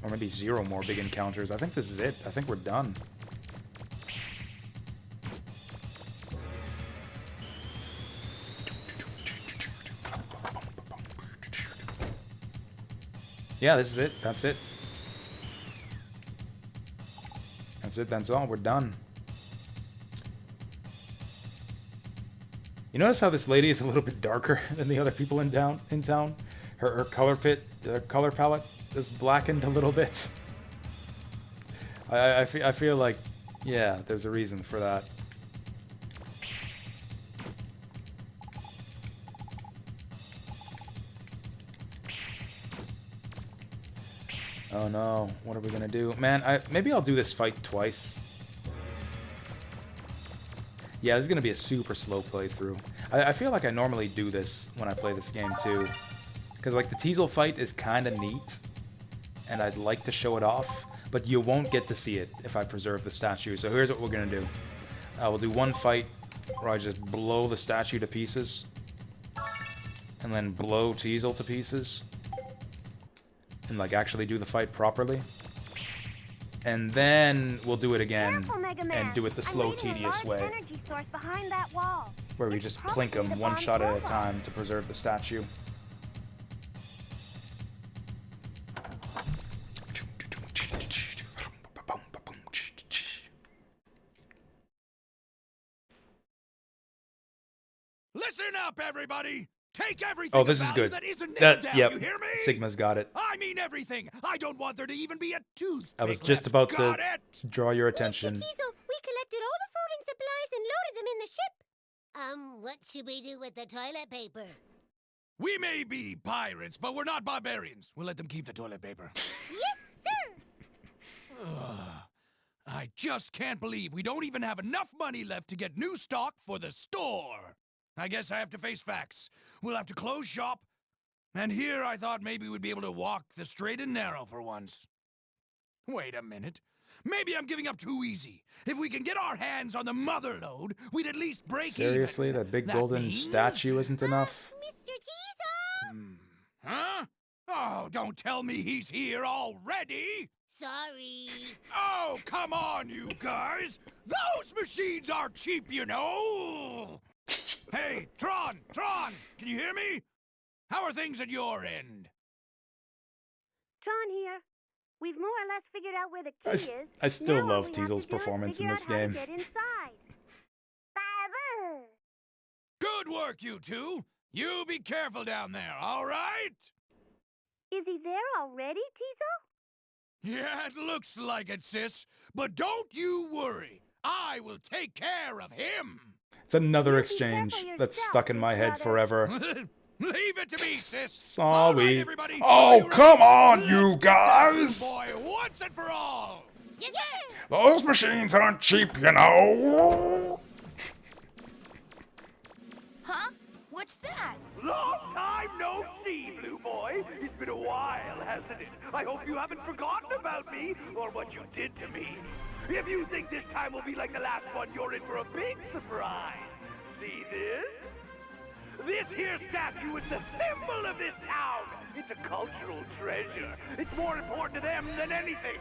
Or maybe 0 more big encounters. I think this is it. I think we're done. Yeah, this is it. That's it. That's it. That's all. We're done. You notice how this lady is a little bit darker than the other people in town? Her color palette is blackened a little bit. I feel like, yeah, there's a reason for that. Oh no, what are we gonna do? Man, maybe I'll do this fight twice. Yeah, this is gonna be a super slow playthrough. I feel like I normally do this when I play this game too. Because like the Teasel fight is kinda neat, and I'd like to show it off, but you won't get to see it if I preserve the statue. So here's what we're gonna do. We'll do one fight where I just blow the statue to pieces, and then blow Teasel to pieces. And like actually do the fight properly, and then we'll do it again and do it the slow, tedious way. Energy source behind that wall. where we just plink them one shot at a time to preserve the statue. Listen up, everybody! Take everything Oh, this is good. that isn't nailed down, Yep, you hear me? Sigma's got it. I mean everything! I don't want there to even be a tooth. I was just about to Got it? draw your attention. Mr. Jasu, we collected all the food and supplies and loaded them in the ship. What should we do with the toilet paper? We may be pirates, but we're not barbarians. We'll let them keep the toilet paper. Yes, sir! I just can't believe we don't even have enough money left to get new stock for the store. I guess I have to face facts. We'll have to close shop. And here I thought maybe we'd be able to walk the straight and narrow for once. Wait a minute. Maybe I'm giving up too easy. If we can get our hands on the mother lode, we'd at least break Seriously, even. that big golden statue isn't enough? Mr. Jasu! Huh? Oh, don't tell me he's here already! Sorry. Oh, come on, you guys! Those machines are cheap, you know! Hey, Tron! Can you hear me? How are things at your end? Tron here. We've more or less figured out where the key is. I still Now love all we have Teasel's to do is performance in figure this out how to game. get inside. Baba! Good work, you two! You be careful down there, all right? Is he there already, Teasel? Yeah, it looks like it, sis. But don't you worry. I will take care of him. It's another exchange that's stuck in my head forever. Leave it to me, sis. Sorry. Everybody, Oh, come on, you guys! boy, once and for all. Yes, sir! Those machines aren't cheap, you know. Huh? What's that? Long time no see, Blue Boy. It's been a while, hasn't it? I hope you haven't forgotten about me or what you did to me. If you think this time will be like the last one, you're in for a big surprise. See this? This here statue is the symbol of this town. It's a cultural treasure. It's more important to them than anything.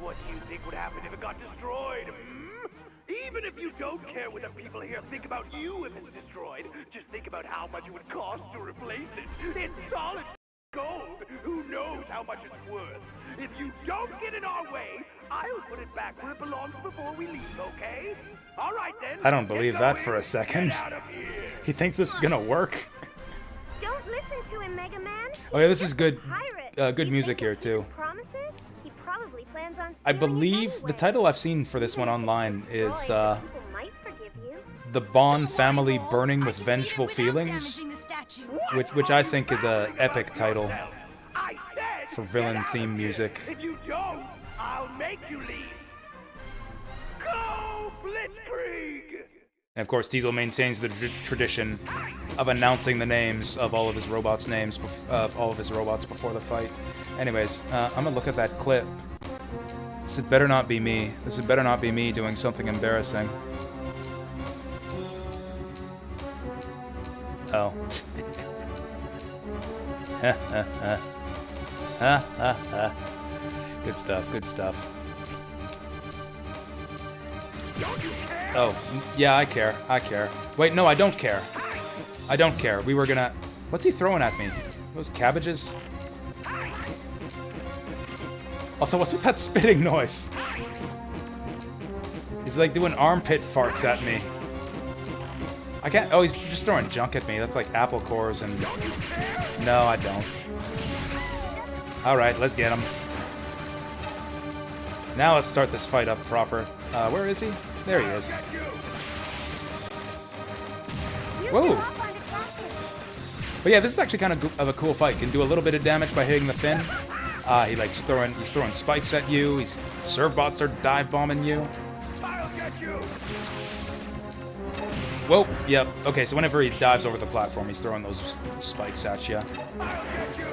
What do you think would happen if it got destroyed, hmm? Even if you don't care what the people here think about you if it's destroyed, just think about how much it would cost to replace it. It's solid gold. Who knows how much it's worth? If you don't get in our way, I'll put it back where it belongs before we leave, okay? All right, then. I don't believe that for a second. He thinks this is gonna work? Don't listen to him, Mega Man. Oh yeah, this is good. Pirate. Good music here too. Promises? He probably plans on I stealing it believe the anyway. title I've seen for this one online is People might forgive you. The Bond Family Burning with Vengeful Feelings, Damaging the statue. which I think is a epic title I said, for get villain out of theme here. music. If you don't, I'll make you leave. Go, Blitzkrieg! And of course, Teasel maintains the tradition of announcing the names of all of his robots' names, all of his robots before the fight. Anyways, I'm gonna look at that clip. This had better not be me. This had better not be me doing something embarrassing. Oh. Good stuff, good stuff. Oh, yeah, I care. Wait, no, I don't care. I don't care. We were gonna... What's he throwing at me? Those cabbages? Also, what's with that spitting noise? He's like doing armpit farts at me. I can't... Oh, he's just throwing junk at me. That's like apple cores and... No, I don't. Alright, let's get him. Now let's start this fight up proper. Where is he? There he is. Whoa! But yeah, this is actually kind of a cool fight. You can do a little bit of damage by hitting the fin. He's throwing spikes at you. His servbots are dive bombing you. Whoa! Yep. Okay, so whenever he dives over the platform, he's throwing those spikes at you.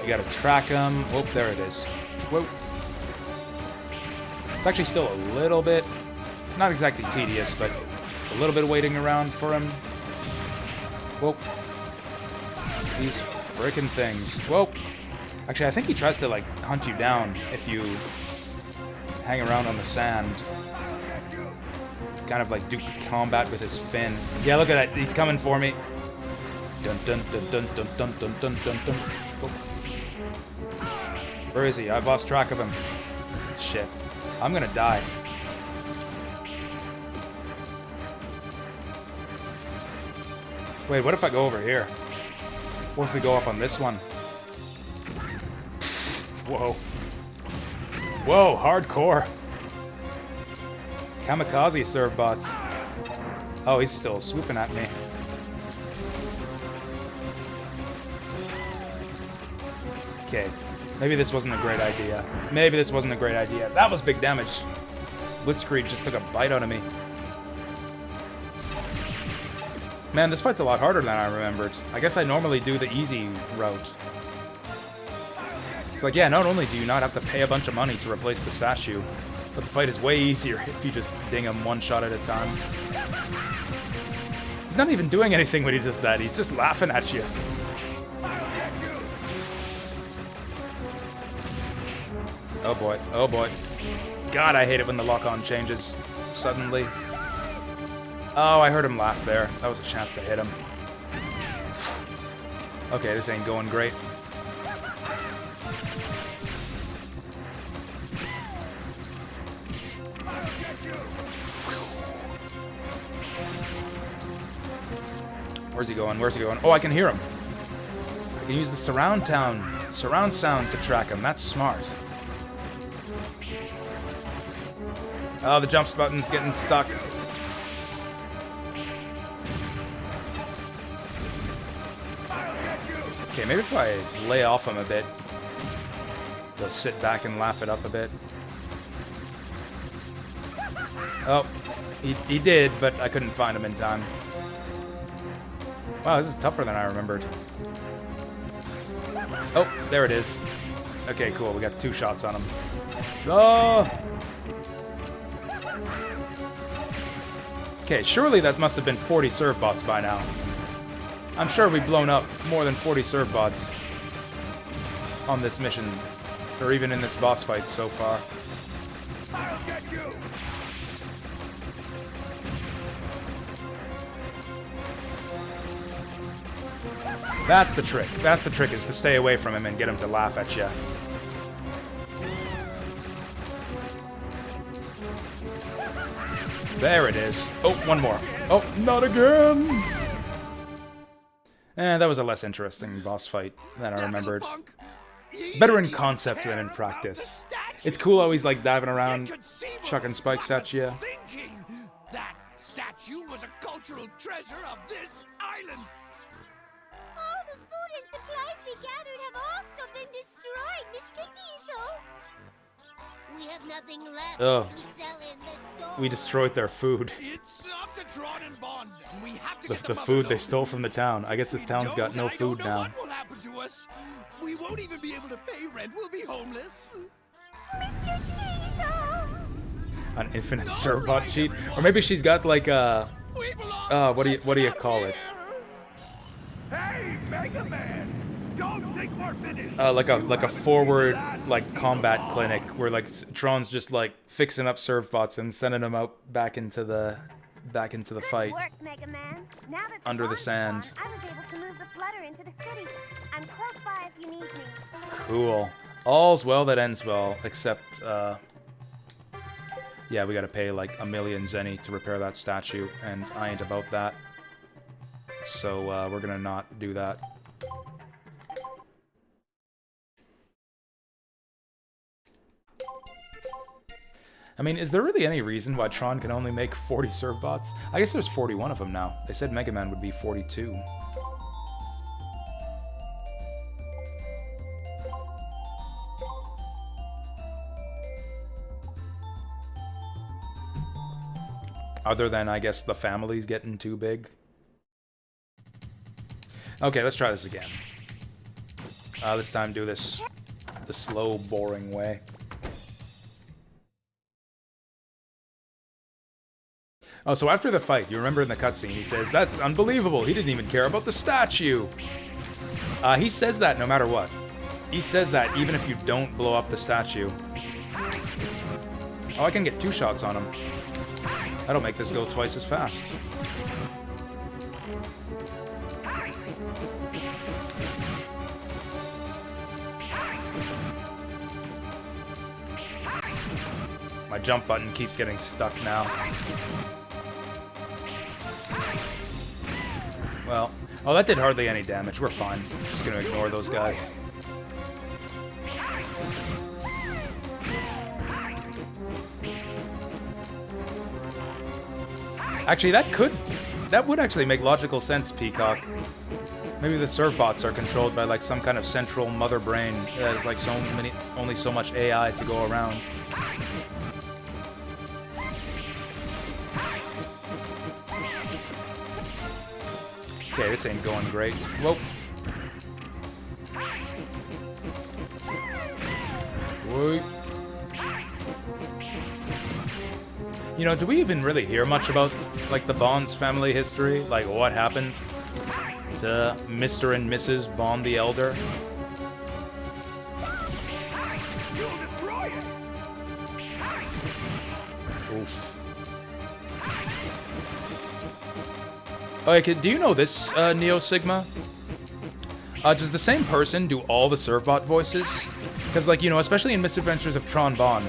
You gotta track him. Whoop! There it is. Whoa! It's actually still a little bit, not exactly tedious, but it's a little bit waiting around for him. Whoa. These frickin' things. Whoa. Actually, I think he tries to, like, hunt you down if you hang around on the sand. kind of like do combat with his fin. Yeah, look at that. He's coming for me. Dun dun dun dun dun dun dun dun dun dun. Oh. Where is he? I've lost track of him. Shit. I'm gonna die. Wait, what if I go over here? What if we go up on this one? Whoa. Whoa, hardcore. Kamikaze serve bots. Oh, he's still swooping at me. Okay. Maybe this wasn't a great idea. Maybe this wasn't a great idea. That was big damage. Blitzkrieg just took a bite out of me. Man, this fight's a lot harder than I remembered. I guess I normally do the easy route. It's like, yeah, not only do you not have to pay a bunch of money to replace the statue, but the fight is way easier if you just ding him one shot at a time. He's not even doing anything when he does that. He's just laughing at you. Oh boy, oh boy. God, I hate it when the lock-on changes suddenly. Oh, I heard him laugh there. That was a chance to hit him. Okay, this ain't going great. Where's he going? Where's he going? Oh, I can hear him. I can use the surround sound to track him. That's smart. Oh, the jumps button's getting stuck. Okay, maybe if I lay off him a bit, they'll sit back and laugh it up a bit. Oh, he did, but I couldn't find him in time. Wow, this is tougher than I remembered. Oh, there it is. Okay, cool. We got 2 shots on him. Oh! Okay, surely that must have been 40 serve bots by now. I'm sure we've blown up more than 40 serve bots on this mission, or even in this boss fight so far. I'll get you. That's the trick. That's the trick, is to stay away from him and get him to laugh at you. There it is. Oh, one more. Oh, not again! That was a less interesting boss fight than I remembered. It's better in concept than in practice. It's cool how he's like diving around, chucking spikes at you. That statue was a cultural treasure of this island. All the food and supplies we gathered have also been destroyed, Miss Katizo. We have nothing left to sell in the store. We destroyed their food. It's up to Tron and Bond. We have to The food they stole from the town. I guess this town's got no food now. What will happen to us? We won't even be able to pay rent. We'll be homeless. An infinite servbot cheat, or maybe she's got like a what do you call it? Hey, Mega Man! Don't think we're finished. Like a forward like combat clinic where like Tron's just like fixing up servbots and sending them out back into the fight. Work, Mega Man. Now that Under the sand. I was able to move the flutter into the city. I'm close by if you need me. Cool. All's well that ends well, except yeah, we gotta pay like 1 million zenny to repair that statue, and I ain't about that. So we're gonna not do that. I mean, is there really any reason why Tron can only make 40 servbots? I guess there's 41 of them now. They said Mega Man would be 42. Other than, I guess, the family's getting too big. Okay, let's try this again. This time do this the slow, boring way. Oh, so after the fight, you remember in the cutscene, he says, "That's unbelievable, he didn't even care about the statue." He says that no matter what. He says that even if you don't blow up the statue. Oh, I can get 2 shots on him. That'll make this go twice as fast. My jump button keeps getting stuck now. Well, oh, that did hardly any damage. We're fine. Just gonna ignore those guys. Actually, that would actually make logical sense, Peacock. Maybe the serve bots are controlled by like some kind of central mother brain that has like only so much AI to go around. Okay, this ain't going great. Whoa. Wait. You know, do we even really hear much about, like, the Bond's family history? Like, what happened to Mr. and Mrs. Bond the Elder? Oof. Okay, do you know this, Neo Sigma? Does the same person do all the Servbot voices? Because, like, you know, especially in Misadventures of Tron Bonne,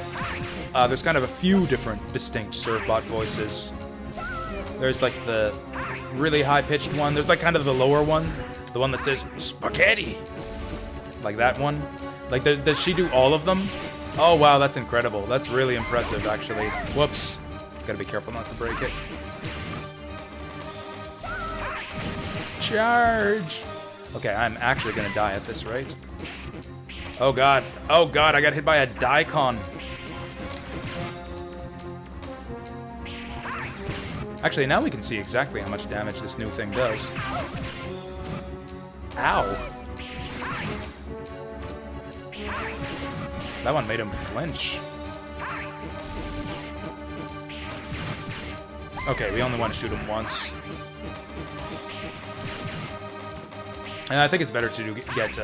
there's kind of a few different distinct Servbot voices. There's, like, the really high-pitched one. There's, like, kind of the lower one. The one that says, spaghetti! Like that one. Like, does she do all of them? Oh, wow, that's incredible. That's really impressive, actually. Whoops. Gotta be careful not to break it. Charge! Okay, I'm actually gonna die at this rate. Oh god. Oh god, I got hit by a Daikon. Actually, now we can see exactly how much damage this new thing does. Ow. That one made him flinch. Okay, we only want to shoot him once. And I think it's better to get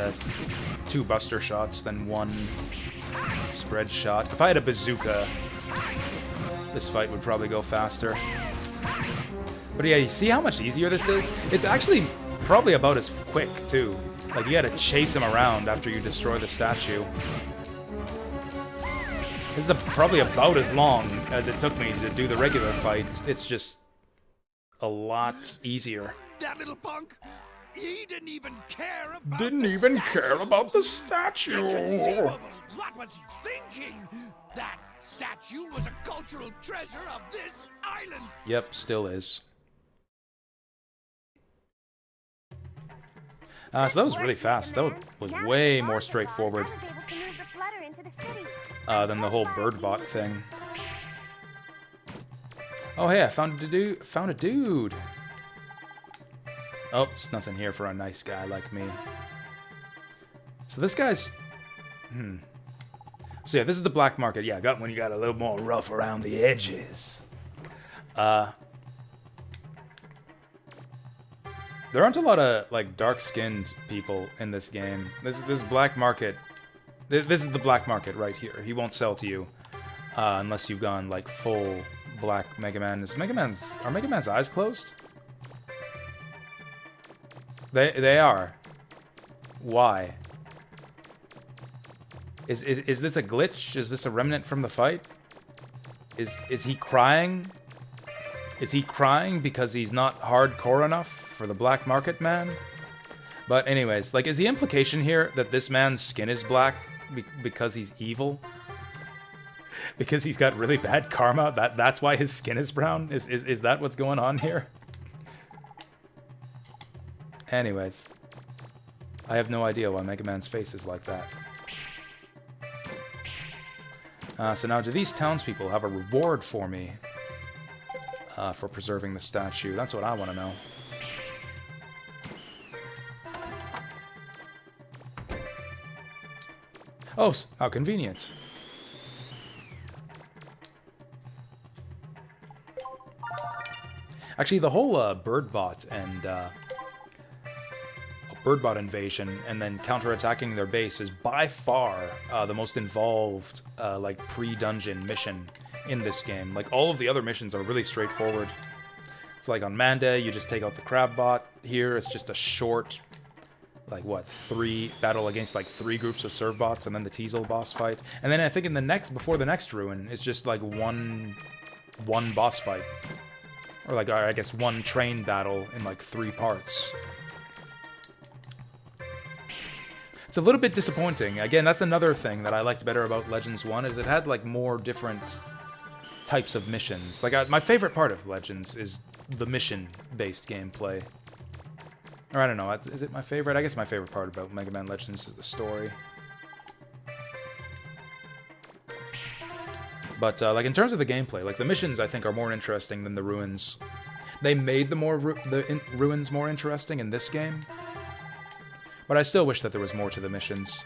2 buster shots than 1 spread shot. If I had a bazooka, this fight would probably go faster. But yeah, you see how much easier this is? It's actually probably about as quick, too. Like, you gotta chase him around after you destroy the statue. This is probably about as long as it took me to do the regular fight. It's just a lot easier. That little punk! He didn't even care about the statue. What was he thinking? That statue was a cultural treasure of this island. Yep, still is. So that was really fast. That was way more straightforward than the whole bird bot thing. Oh hey, I found a dude. Oh, it's nothing here for a nice guy like me. So this guy's... So yeah, this is the black market. Yeah, got when you got a little more rough around the edges. There aren't a lot of, like, dark-skinned people in this game. This black market... This is the black market right here. He won't sell to you unless you've gone, like, full black Mega Man. Are Mega Man's eyes closed? They are. Why? Is this a glitch? Is this a remnant from the fight? Is he crying? Is he crying because he's not hardcore enough for the black market man? But anyways, like, is the implication here that this man's skin is black because he's evil? Because he's got really bad karma? That's why his skin is brown? Is that what's going on here? Anyways, I have no idea why Mega Man's face is like that. So now, do these townspeople have a reward for me for preserving the statue? That's what I want to know. Oh, how convenient. Actually, the whole bird bot and birdbot invasion and then counterattacking their base is by far the most involved like pre-dungeon mission in this game. Like all of the other missions are really straightforward. It's like on Manda, you just take out the crab bot. Here it's just a short, like what, 3 battle against like 3 groups of serve bots and then the Teasel boss fight. And then I think in the next, before the next ruin, it's just like one boss fight. Or like, I guess, 1 train battle in like 3 parts. It's a little bit disappointing. Again, that's another thing that I liked better about Legends 1, is it had like more different types of missions. Like, my favorite part of Legends is the mission-based gameplay. Or I don't know, is it my favorite? I guess my favorite part about Mega Man Legends is the story. But, like, in terms of the gameplay, like, the missions, I think, are more interesting than the ruins. They made the ruins more interesting in this game. But I still wish that there was more to the missions.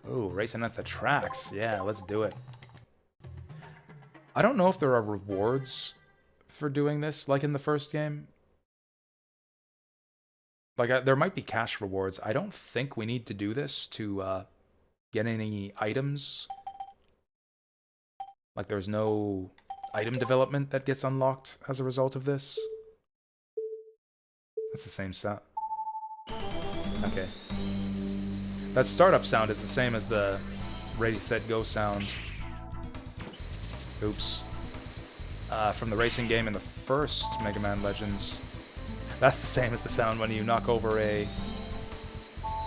Ooh, racing at the tracks. Yeah, let's do it. I don't know if there are rewards for doing this, like in the first game. Like, there might be cash rewards. I don't think we need to do this to get any items. Like, there's no item development that gets unlocked as a result of this. That's the same sound. Okay. That startup sound is the same as the Ready, Set, Go sound. Oops. From the racing game in the first Mega Man Legends. That's the same as the sound when you knock over a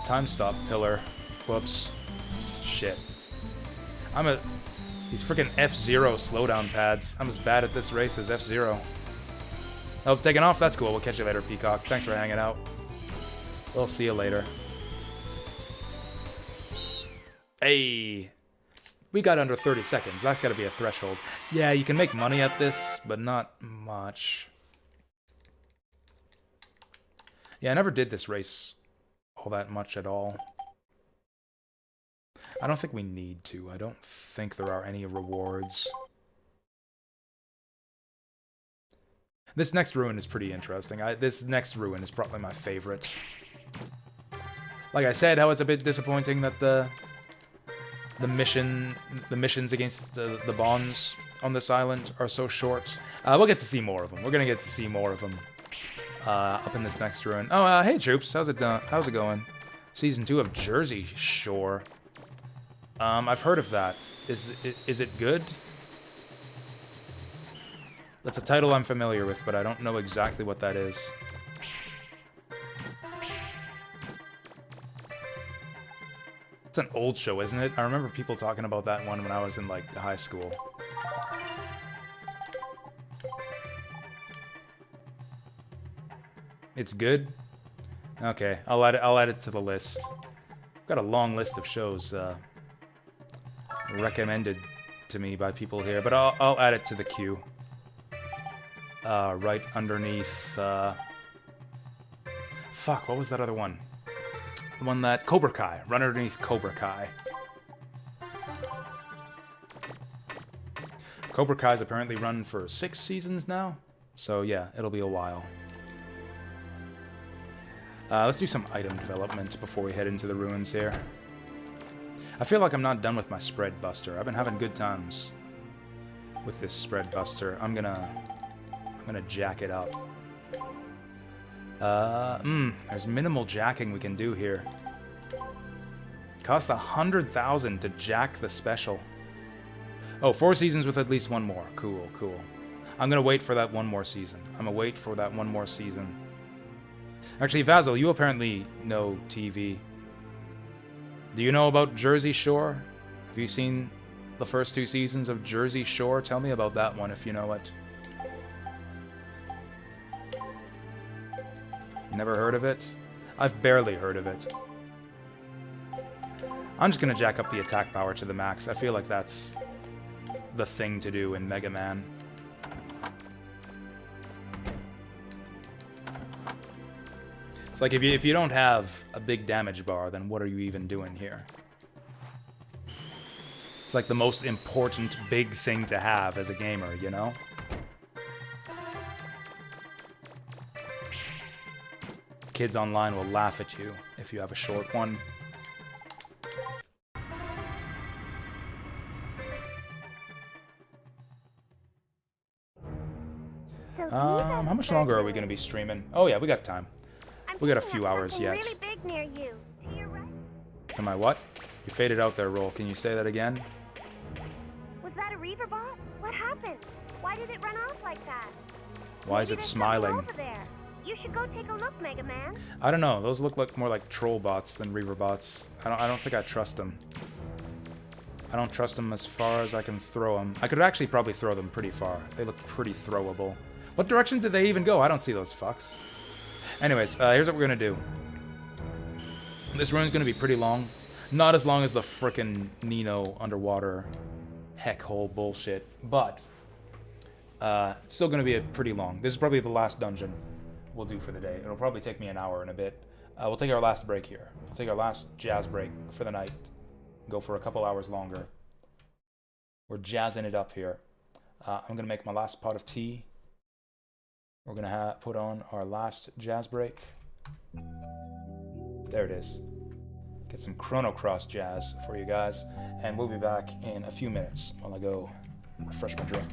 time stop pillar. Whoops. Shit. These freaking F-Zero slowdown pads. I'm as bad at this race as F-Zero. Oh, taking off? That's cool. We'll catch you later, Peacock. Thanks for hanging out. We'll see you later. Hey! We got under 30 seconds. That's gotta be a threshold. Yeah, you can make money at this, but not much. Yeah, I never did this race all that much at all. I don't think we need to. I don't think there are any rewards. This next ruin is pretty interesting. This next ruin is probably my favorite. Like I said, I was a bit disappointing that the missions against the bonds on this island are so short. We'll get to see more of them. We're gonna get to see more of them up in this next ruin. Oh, hey troops, how's it going? Season 2 of Jersey Shore. I've heard of that. Is it good? That's a title I'm familiar with, but I don't know exactly what that is. It's an old show, isn't it? I remember people talking about that one when I was in, like, high school. It's good? Okay, I'll add it to the list. I've got a long list of shows recommended to me by people here, but I'll add it to the queue. Right underneath, fuck, what was that other one? The one that... Cobra Kai. Right underneath Cobra Kai. Cobra Kai's apparently run for 6 seasons now. So yeah, it'll be a while. Let's do some item development before we head into the ruins here. I feel like I'm not done with my spread buster. I've been having good times with this spread buster. I'm gonna jack it up. There's minimal jacking we can do here. Costs 100,000 to jack the special. Oh, 4 seasons with at least 1 more. Cool, cool. I'm gonna wait for that 1 more season. Actually, Vasil, you apparently know TV. Do you know about Jersey Shore? Have you seen the first 2 seasons of Jersey Shore? Tell me about that one if you know it. Never heard of it? I've barely heard of it. I'm just gonna jack up the attack power to the max. I feel like that's the thing to do in Mega Man. It's like if you don't have a big damage bar, then what are you even doing here? It's like the most important big thing to have as a gamer, you know? Kids online will laugh at you if you have a short one. How much longer are we going to be streaming? Oh yeah, we got time. We got a few hours yet. Really big near you. To your right. To my what? You faded out there, Roll. Can you say that again? Was that a Reaver bot? What happened? Why did it run off like that? Why is it smiling? Over there. You should go take a look, Mega Man. I don't know. Those look like more like troll bots than Reaver bots. I don't think I trust them. I don't trust them as far as I can throw them. I could actually probably throw them pretty far. They look pretty throwable. What direction did they even go? I don't see those fucks. Anyways, here's what we're gonna do. This run's gonna be pretty long. Not as long as the frickin' Nino underwater heck hole bullshit, but it's still gonna be pretty long. This is probably the last dungeon we'll do for the day. It'll probably take me an hour and a bit. We'll take our last break here. We'll take our last jazz break for the night. Go for a couple hours longer. We're jazzing it up here. I'm gonna make my last pot of tea. We're gonna put on our last jazz break. There it is. Get some Chrono Cross jazz for you guys, and we'll be back in a few minutes while I go refresh my drink.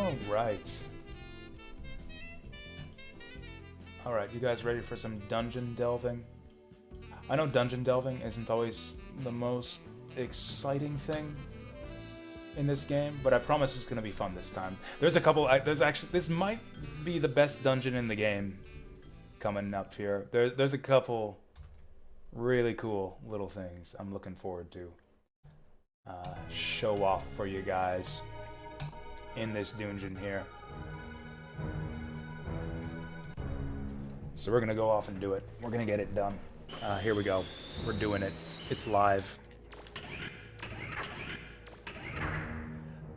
Alright. Alright, you guys ready for some dungeon delving? I know dungeon delving isn't always the most exciting thing in this game, but I promise it's gonna be fun this time. There's a couple, this might be the best dungeon in the game coming up here. There's a couple really cool little things I'm looking forward to show off for you guys in this dungeon here. So we're gonna go off and do it. We're gonna get it done. Here we go. We're doing it. It's live.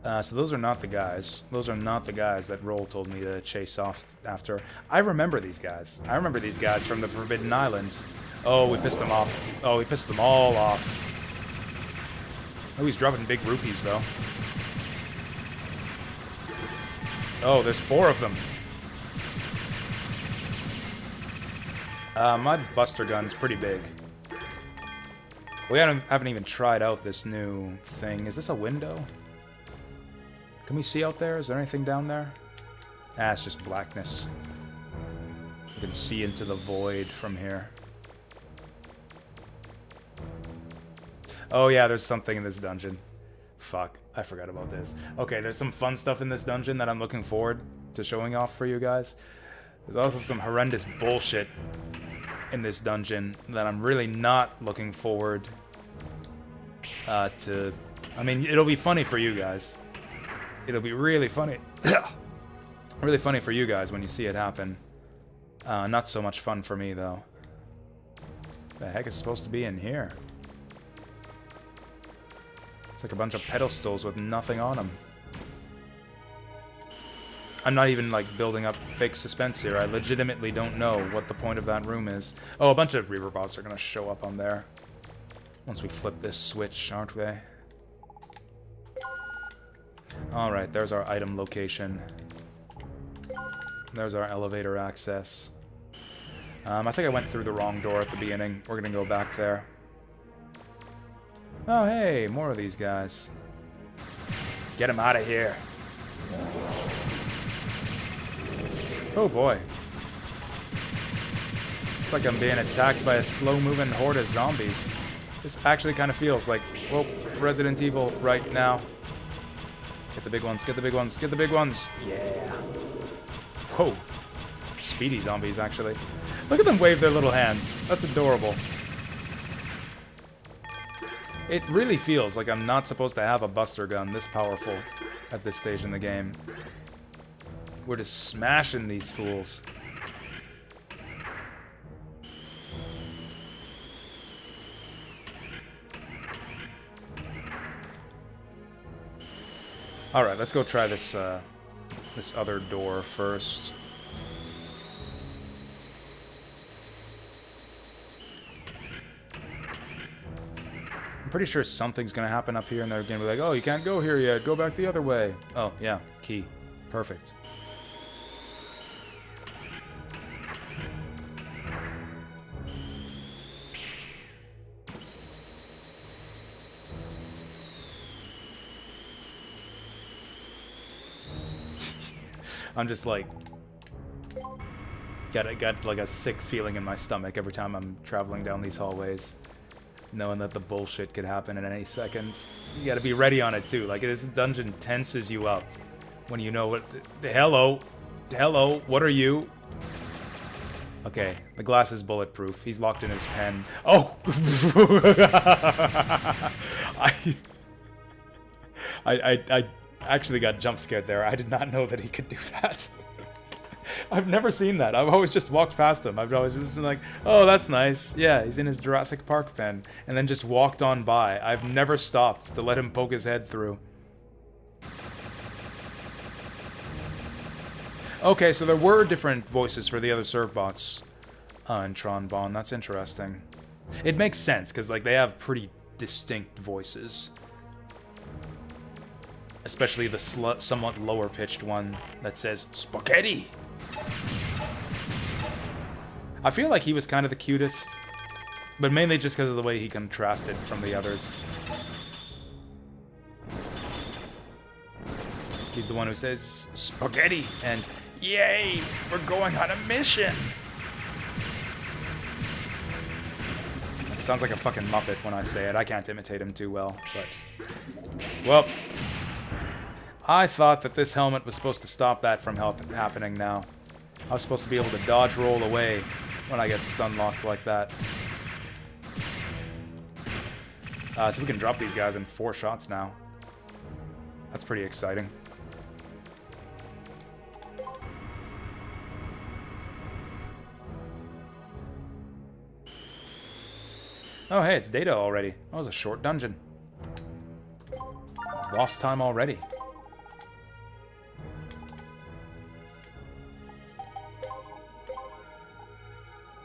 So those are not the guys. Those are not the guys that Roll told me to chase off after. I remember these guys. I remember these guys from the Forbidden Island. Oh, we pissed them off. Oh, we pissed them all off. Oh, he's dropping big rupees, though. Oh, there's 4 of them. My Buster Gun's pretty big. We haven't even tried out this new thing. Is this a window? Can we see out there? Is there anything down there? Ah, it's just blackness. You can see into the void from here. Oh yeah, there's something in this dungeon. Fuck, I forgot about this. Okay, there's some fun stuff in this dungeon that I'm looking forward to showing off for you guys. There's also some horrendous bullshit in this dungeon that I'm really not looking forward to... I mean, it'll be funny for you guys. It'll be really funny. Really funny for you guys when you see it happen. Not so much fun for me, though. The heck is supposed to be in here? It's like a bunch of pedestals with nothing on them. I'm not even, like, building up fake suspense here. I legitimately don't know what the point of that room is. Oh, a bunch of Reaver bots are gonna show up on there. Once we flip this switch, aren't they? Alright, there's our item location. There's our elevator access. I think I went through the wrong door at the beginning. We're gonna go back there. Oh, hey, more of these guys. Get them out of here. Oh, boy. It's like I'm being attacked by a slow-moving horde of zombies. This actually kind of feels like, well, Resident Evil right now. Get the big ones, get the big ones, get the big ones! Yeah! Whoa. Speedy zombies, actually. Look at them wave their little hands. That's adorable. It really feels like I'm not supposed to have a Buster Gun this powerful at this stage in the game. We're just smashing these fools. Alright, let's go try this, this other door first. I'm pretty sure something's gonna happen up here and they're gonna be like, oh, you can't go here yet, go back the other way. Oh, yeah, key. Perfect. I'm just like, got like a sick feeling in my stomach every time I'm traveling down these hallways, knowing that the bullshit could happen at any second. You gotta be ready on it too. Like, this dungeon tenses you up when you know what. Hello, what are you? Okay, the glass is bulletproof. He's locked in his pen. Oh, I actually got jump scared there. I did not know that he could do that. I've never seen that. I've always just walked past him. I've always been like, oh, that's nice. Yeah, he's in his Jurassic Park pen. And then just walked on by. I've never stopped to let him poke his head through. Okay, so there were different voices for the other Servbots in Tron Bonne. That's interesting. It makes sense, because like they have pretty distinct voices. Especially the somewhat lower-pitched one that says, Spaghetti! I feel like he was kind of the cutest, but mainly just because of the way he contrasted from the others. He's the one who says spaghetti and yay, we're going on a mission. Sounds like a fucking Muppet when I say it. I can't imitate him too well, but... Well, I thought that this helmet was supposed to stop that from happening now. I was supposed to be able to dodge roll away when I get stun locked like that. So we can drop these guys in 4 shots now. That's pretty exciting. Oh, hey, it's Data already. That was a short dungeon. Lost time already.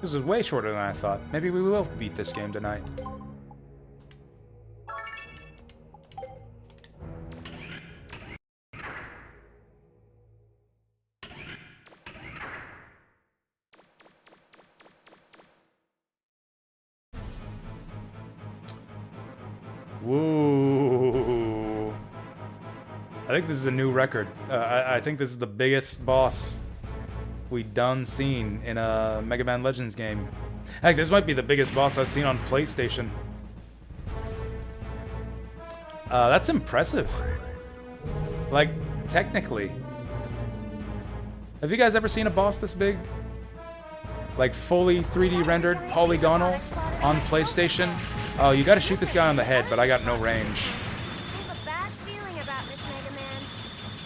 This is way shorter than I thought. Maybe we will beat this game tonight. Whoa. I think this is a new record. I think this is the biggest boss we done seen in a Mega Man Legends game. Heck, this might be the biggest boss I've seen on PlayStation. That's impressive. Like, technically. Have you guys ever seen a boss this big? Like, fully 3D rendered, polygonal, on PlayStation? Oh, you gotta shoot this guy on the head, but I got no range. I have a bad feeling about this, Mega Man.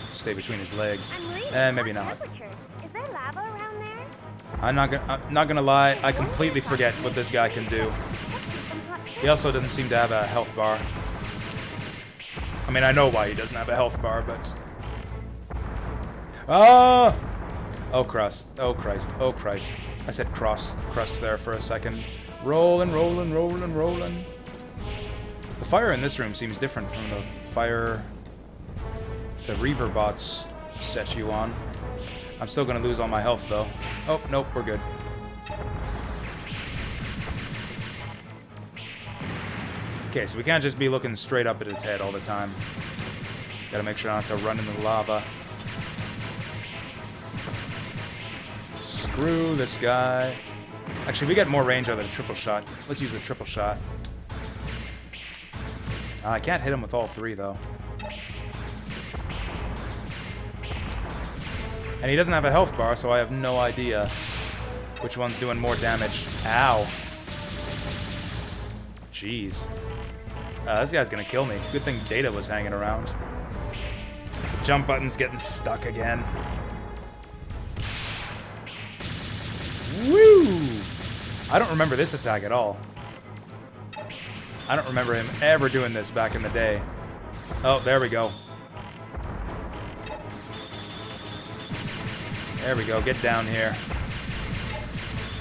Stay between his legs. I'm Maybe not. Is there lava around there? I'm not gonna lie, I completely forget what this guy can do. He also doesn't seem to have a health bar. I mean, I know why he doesn't have a health bar, but... Oh! Oh, Christ. Oh, Christ. Oh, Christ. I said crust there for a second. Rolling, rolling, rolling, rolling. The fire in this room seems different from the fire the Reaver bots set you on. I'm still gonna lose all my health, though. Oh, nope, we're good. Okay, so we can't just be looking straight up at his head all the time. Gotta make sure not to run into the lava. Screw this guy. Actually, we get more range out of the triple shot. Let's use the triple shot. I can't hit him with all 3, though. And he doesn't have a health bar, so I have no idea which one's doing more damage. Ow. Jeez. This guy's gonna kill me. Good thing Data was hanging around. The jump button's getting stuck again. Woo! I don't remember this attack at all. I don't remember him ever doing this back in the day. Oh, there we go. There we go. Get down here.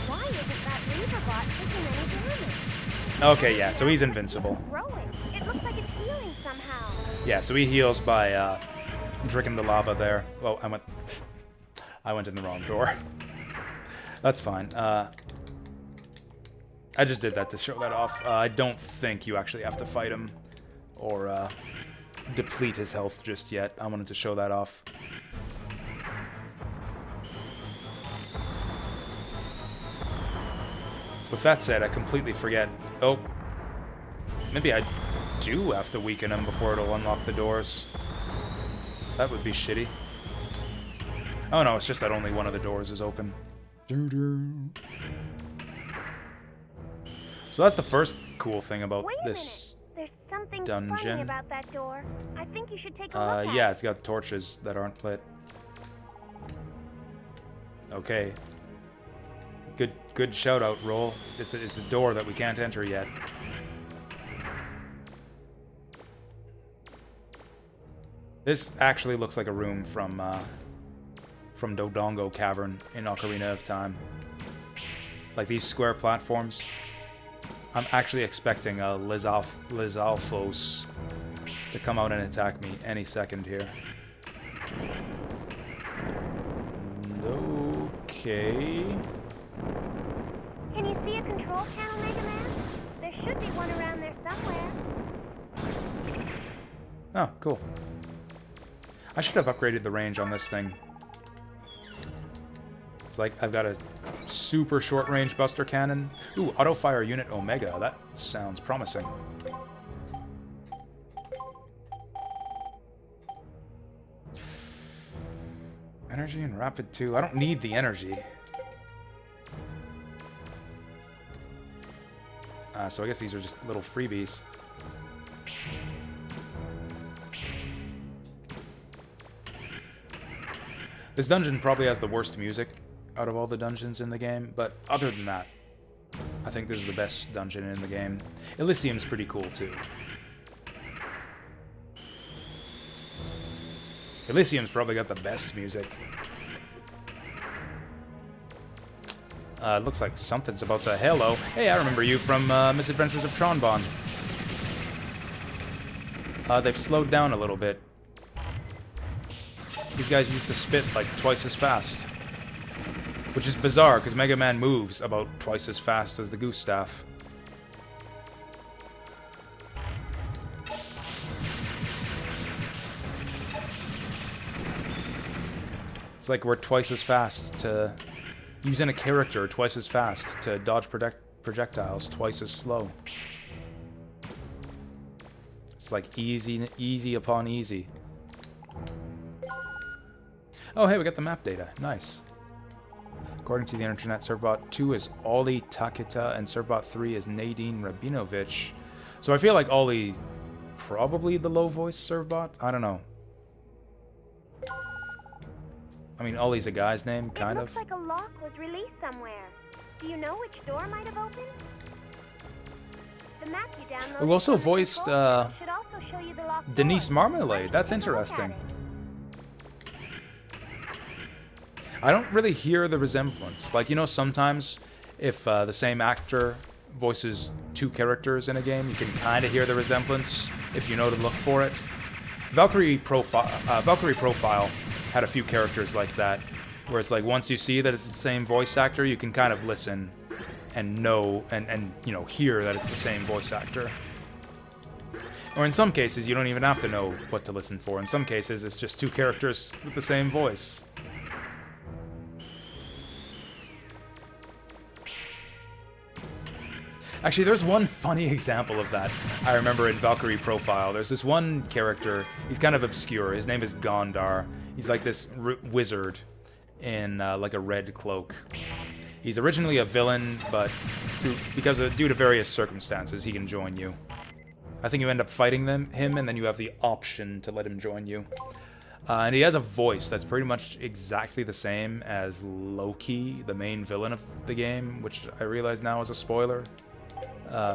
Why isn't that Reaver bot taking any damage? Okay, yeah, so he's invincible. Growing. It looks like it's healing somehow. Yeah, so he heals by drinking the lava there. Oh, I went in the wrong door. That's fine. I just did that to show that off. I don't think you actually have to fight him or deplete his health just yet. I wanted to show that off. With that said, I completely forget. Oh, maybe I do have to weaken him before it'll unlock the doors. That would be shitty. Oh no, it's just that only one of the doors is open. So that's the first cool thing about this There's something dungeon. funny about that door. I think you should take a look at yeah, it. it's got torches that aren't lit. Okay. Good shout out, Roll. It's a door that we can't enter yet. This actually looks like a room from Dodongo Cavern in Ocarina of Time. Like these square platforms. I'm actually expecting a Lizalfos to come out and attack me any second here. Okay. Can you see a control panel, Mega Man? There should be one around there somewhere. Oh, cool. I should have upgraded the range on this thing. It's like I've got a super short-range buster cannon. Ooh, auto-fire unit Omega. That sounds promising. Energy and rapid 2. I don't need the energy. So I guess these are just little freebies. This dungeon probably has the worst music out of all the dungeons in the game, but other than that, I think this is the best dungeon in the game. Elysium's pretty cool too. Elysium's probably got the best music. Looks like something's about to... Hello. Hey, I remember you from Misadventures of Tronbon. They've slowed down a little bit. These guys used to spit like twice as fast. Which is bizarre, because Mega Man moves about twice as fast as the Goose Staff. It's like we're twice as fast to... Using a character twice as fast to dodge projectiles twice as slow. It's like easy upon easy. Oh, hey, we got the map data. Nice. According to the internet, Servbot 2 is Ollie Takita and Servbot 3 is Nadine Rabinovich. So I feel like Ollie's probably the low voice Servbot? I don't know. I mean, Ollie's a guy's name, kind of. It looks like a lock was released somewhere. Do you know which door might have opened? The map you downloaded Who also from the voiced control panel should also show you the locked Denise door. Marmalade. That's Take a look at interesting. it. I don't really hear the resemblance. Like, you know, sometimes if the same actor voices two characters in a game, you can kind of hear the resemblance if you know to look for it. Valkyrie Profile had a few characters like that, where it's like once you see that it's the same voice actor, you can kind of listen and know and you know, hear that it's the same voice actor. Or in some cases, you don't even have to know what to listen for. In some cases, it's just two characters with the same voice. Actually, there's one funny example of that I remember in Valkyrie Profile. There's this one character, he's kind of obscure. His name is Gondar. He's like this wizard in like a red cloak. He's originally a villain, but due to various circumstances, he can join you. I think you end up fighting him, and then you have the option to let him join you. And he has a voice that's pretty much exactly the same as Loki, the main villain of the game, which I realize now is a spoiler.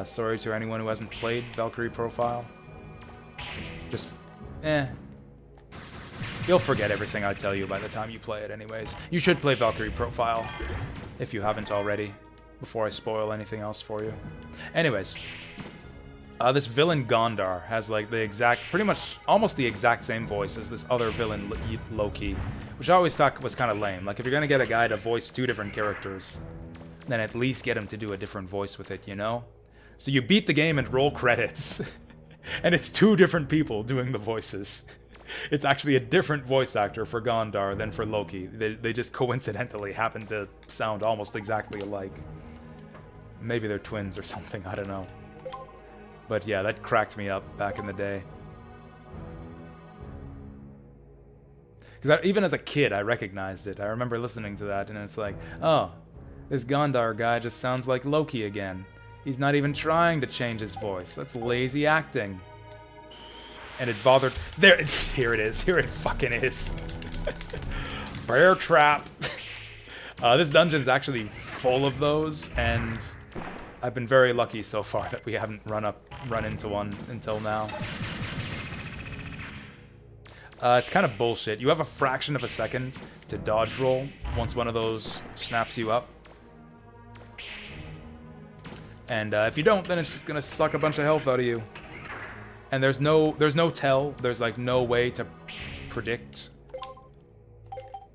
Sorry to anyone who hasn't played Valkyrie Profile. Just, you'll forget everything I tell you by the time you play it anyways. You should play Valkyrie Profile, if you haven't already, before I spoil anything else for you. Anyways, this villain Gondar has like the exact, pretty much almost the exact same voice as this other villain Loki, which I always thought was kind of lame. Like if you're gonna get a guy to voice two different characters, then at least get him to do a different voice with it, you know? So you beat the game and roll credits, and it's two different people doing the voices. It's actually a different voice actor for Gondar than for Loki. They just coincidentally happen to sound almost exactly alike. Maybe they're twins or something, I don't know. But yeah, that cracked me up back in the day. Because even as a kid, I recognized it. I remember listening to that, and it's like, oh, this Gondar guy just sounds like Loki again. He's not even trying to change his voice. That's lazy acting. And it bothered... There, here it is. Here it fucking is. Bear trap. This dungeon's actually full of those, and I've been very lucky so far that we haven't run into one until now. It's kind of bullshit. You have a fraction of a second to dodge roll once one of those snaps you up. And if you don't, then it's just gonna suck a bunch of health out of you. And there's no tell. There's like no way to predict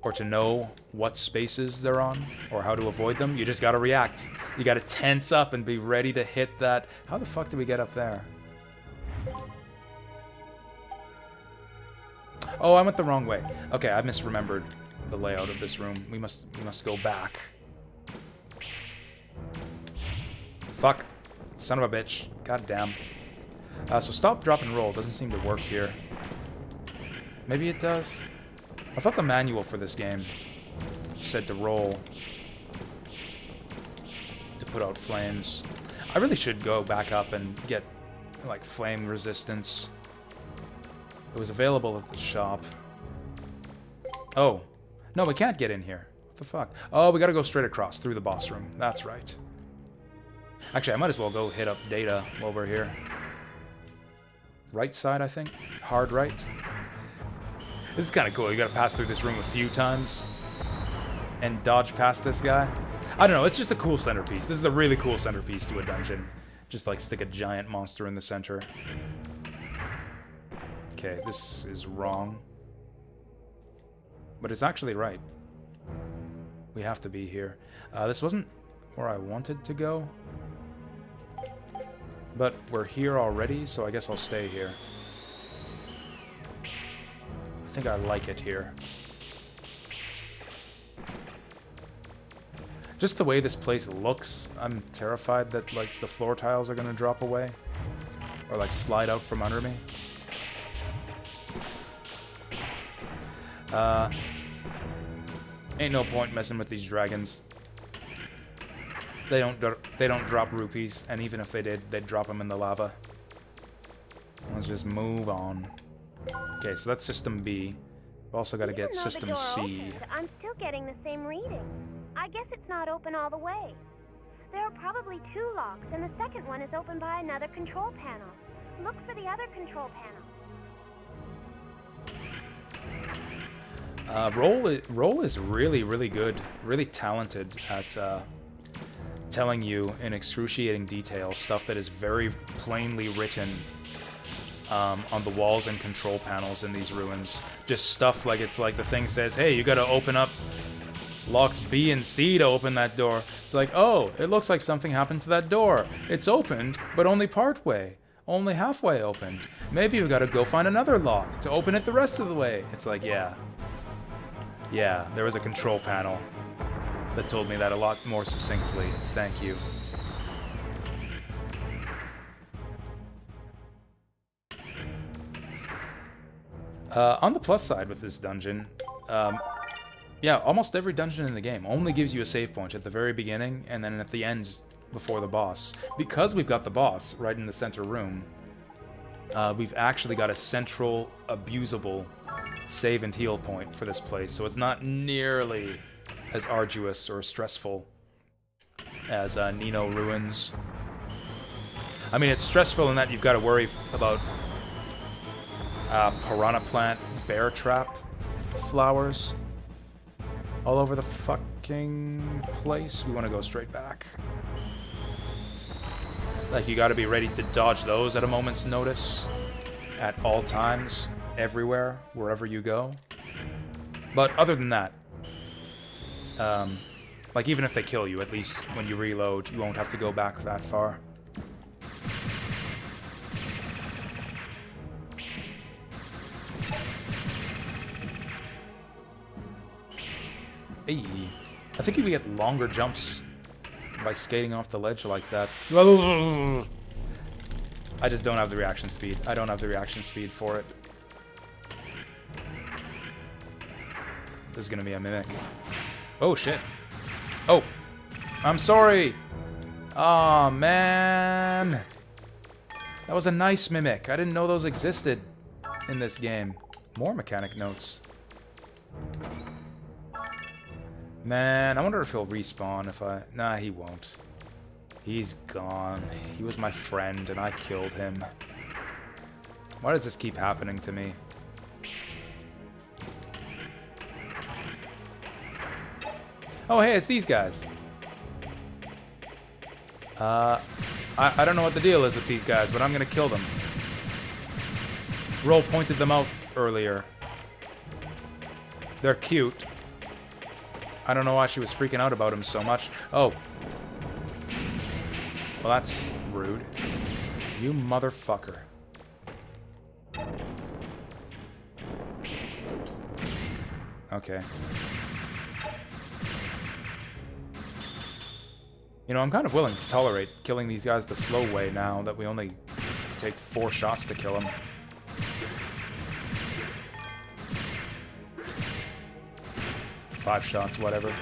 or to know what spaces they're on or how to avoid them. You just gotta react. You gotta tense up and be ready to hit that. How the fuck do we get up there? Oh, I went the wrong way. Okay, I misremembered the layout of this room. We must go back. Fuck. Son of a bitch. God damn. So stop, drop, and roll doesn't seem to work here. Maybe it does? I thought the manual for this game said to roll to put out flames. I really should go back up and get, like, flame resistance. It was available at the shop. Oh. No, we can't get in here. What the fuck? Oh, we gotta go straight across through the boss room. That's right. Actually, I might as well go hit up Data while we're here. Right side, I think. Hard right. This is kind of cool. You gotta pass through this room a few times and dodge past this guy. I don't know. It's just a cool centerpiece. This is a really cool centerpiece to a dungeon. Just like stick a giant monster in the center. Okay, this is wrong. But it's actually right. We have to be here. This wasn't where I wanted to go. But we're here already, so I guess I'll stay here. I think I like it here. Just the way this place looks, I'm terrified that, like, the floor tiles are gonna drop away. Or, like, slide out from under me. Ain't no point messing with these dragons. They don't drop rupees, and even if they did, they'd drop them in the lava. Let's just move on. Okay, so that's System B. We've also got to get System C. Opened, I'm still getting the same reading. I guess it's not open all the way. There are probably 2 locks, and the second one is opened by another control panel. Look for the other control panel. Roll is really, really good, really talented at telling you in excruciating detail stuff that is very plainly written on the walls and control panels in these ruins. Just stuff like it's like the thing says, hey, you gotta open up locks B and C to open that door. It's like, oh, it looks like something happened to that door. It's opened, but only part way. Only halfway opened. Maybe we gotta go find another lock to open it the rest of the way. It's like, yeah. Yeah, there was a control panel that told me that a lot more succinctly. Thank you. On the plus side with this dungeon, yeah, almost every dungeon in the game only gives you a save point at the very beginning and then at the end before the boss. Because we've got the boss right in the center room, we've actually got a central, abusable save and heal point for this place, so it's not nearly as arduous or stressful as Nino Ruins. I mean, it's stressful in that you've got to worry about piranha plant bear trap flowers all over the fucking place. We want to go straight back. Like, you got to be ready to dodge those at a moment's notice at all times, everywhere, wherever you go. But other than that, like, even if they kill you, at least when you reload, you won't have to go back that far. Hey, I think you can get longer jumps by skating off the ledge like that. I just don't have the reaction speed. I don't have the reaction speed for it. This is gonna be a mimic. Oh, shit. Oh, I'm sorry. Aw, man. That was a nice mimic. I didn't know those existed in this game. More mechanic notes. Man, I wonder if he'll respawn if I... Nah, he won't. He's gone. He was my friend, and I killed him. Why does this keep happening to me? Oh, hey, it's these guys. I don't know what the deal is with these guys, but I'm gonna kill them. Roll pointed them out earlier. They're cute. I don't know why she was freaking out about him so much. Oh. Well, that's rude. You motherfucker. Okay. You know, I'm kind of willing to tolerate killing these guys the slow way now that we only take 4 shots to kill them. Five shots, whatever.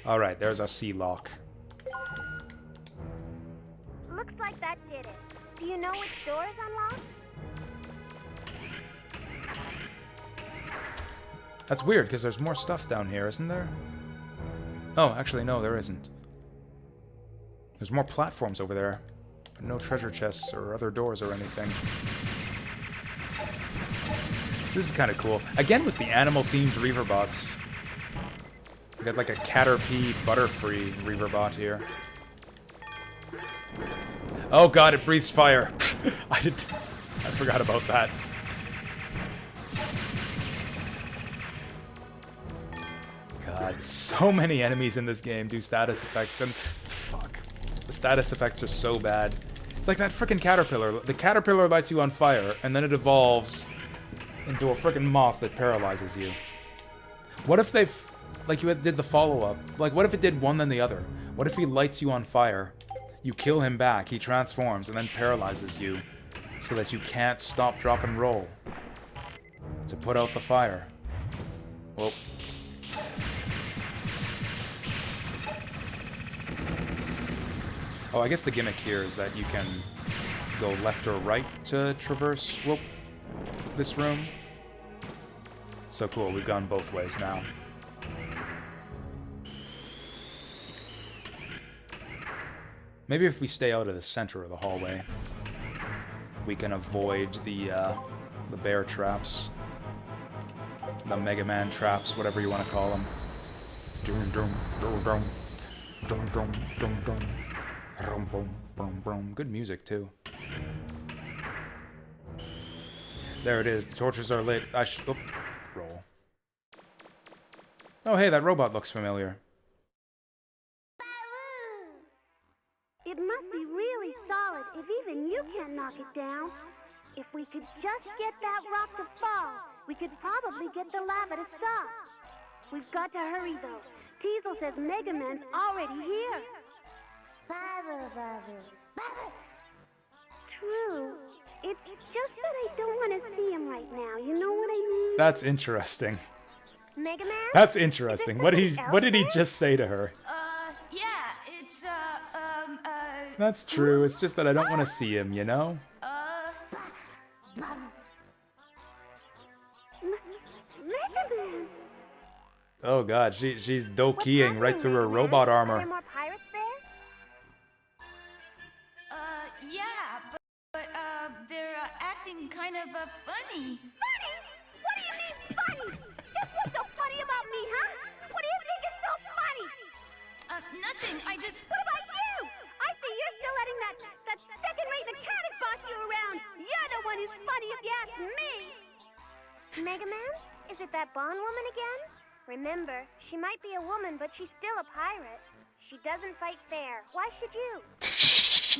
Alright, there's our sea lock. Looks like that did it. Do you know which door is unlocked? That's weird, because there's more stuff down here, isn't there? Oh, actually, no, there isn't. There's more platforms over there. But no treasure chests or other doors or anything. This is kind of cool. Again, with the animal-themed Reaverbots. We got like a Caterpie Butterfree Reaverbot here. Oh god, it breathes fire. I forgot about that. God, so many enemies in this game do status effects, and fuck. The status effects are so bad. It's like that frickin' caterpillar. The caterpillar lights you on fire, and then it evolves into a frickin' moth that paralyzes you. What if they, like you did the follow-up, like what if it did one then the other? What if he lights you on fire, you kill him back, he transforms, and then paralyzes you, so that you can't stop, drop, and roll to put out the fire? Well... Oh, I guess the gimmick here is that you can go left or right to traverse, whoop, this room. So cool, we've gone both ways now. Maybe if we stay out of the center of the hallway, we can avoid the bear traps. The Mega Man traps, whatever you want to call them. Dum dum dum dum dum dum dum dum. Brum, brum, brum, brum. Good music, too. There it is. The torches are lit. I should... Oh, roll. Oh, hey, that robot looks familiar. It must be really solid if even you can't knock it down. If we could just get that rock to fall, we could probably get the lava to stop. We've got to hurry, though. Teasel says Mega Man's already here. True. It's just that I don't want to see him right now. You know what I mean? That's interesting. Mega Man? That's interesting. What did he just say to her? Yeah, it's, That's true. It's just that I don't want to see him, you know? Mega Man! Oh god, she's dokiing right through her robot armor. Are there more pirates there? Yeah, but they're acting kind of funny. Funny? What do you mean funny? Just what's so funny about me, huh? What do you think is so funny? Nothing. I just... What about you? I see you're still letting that second-rate mechanic boss you around. You're the one who's funny if you ask me. Mega Man? Is it that Bond woman again? Remember, she might be a woman, but she's still a pirate. She doesn't fight fair. Why should you?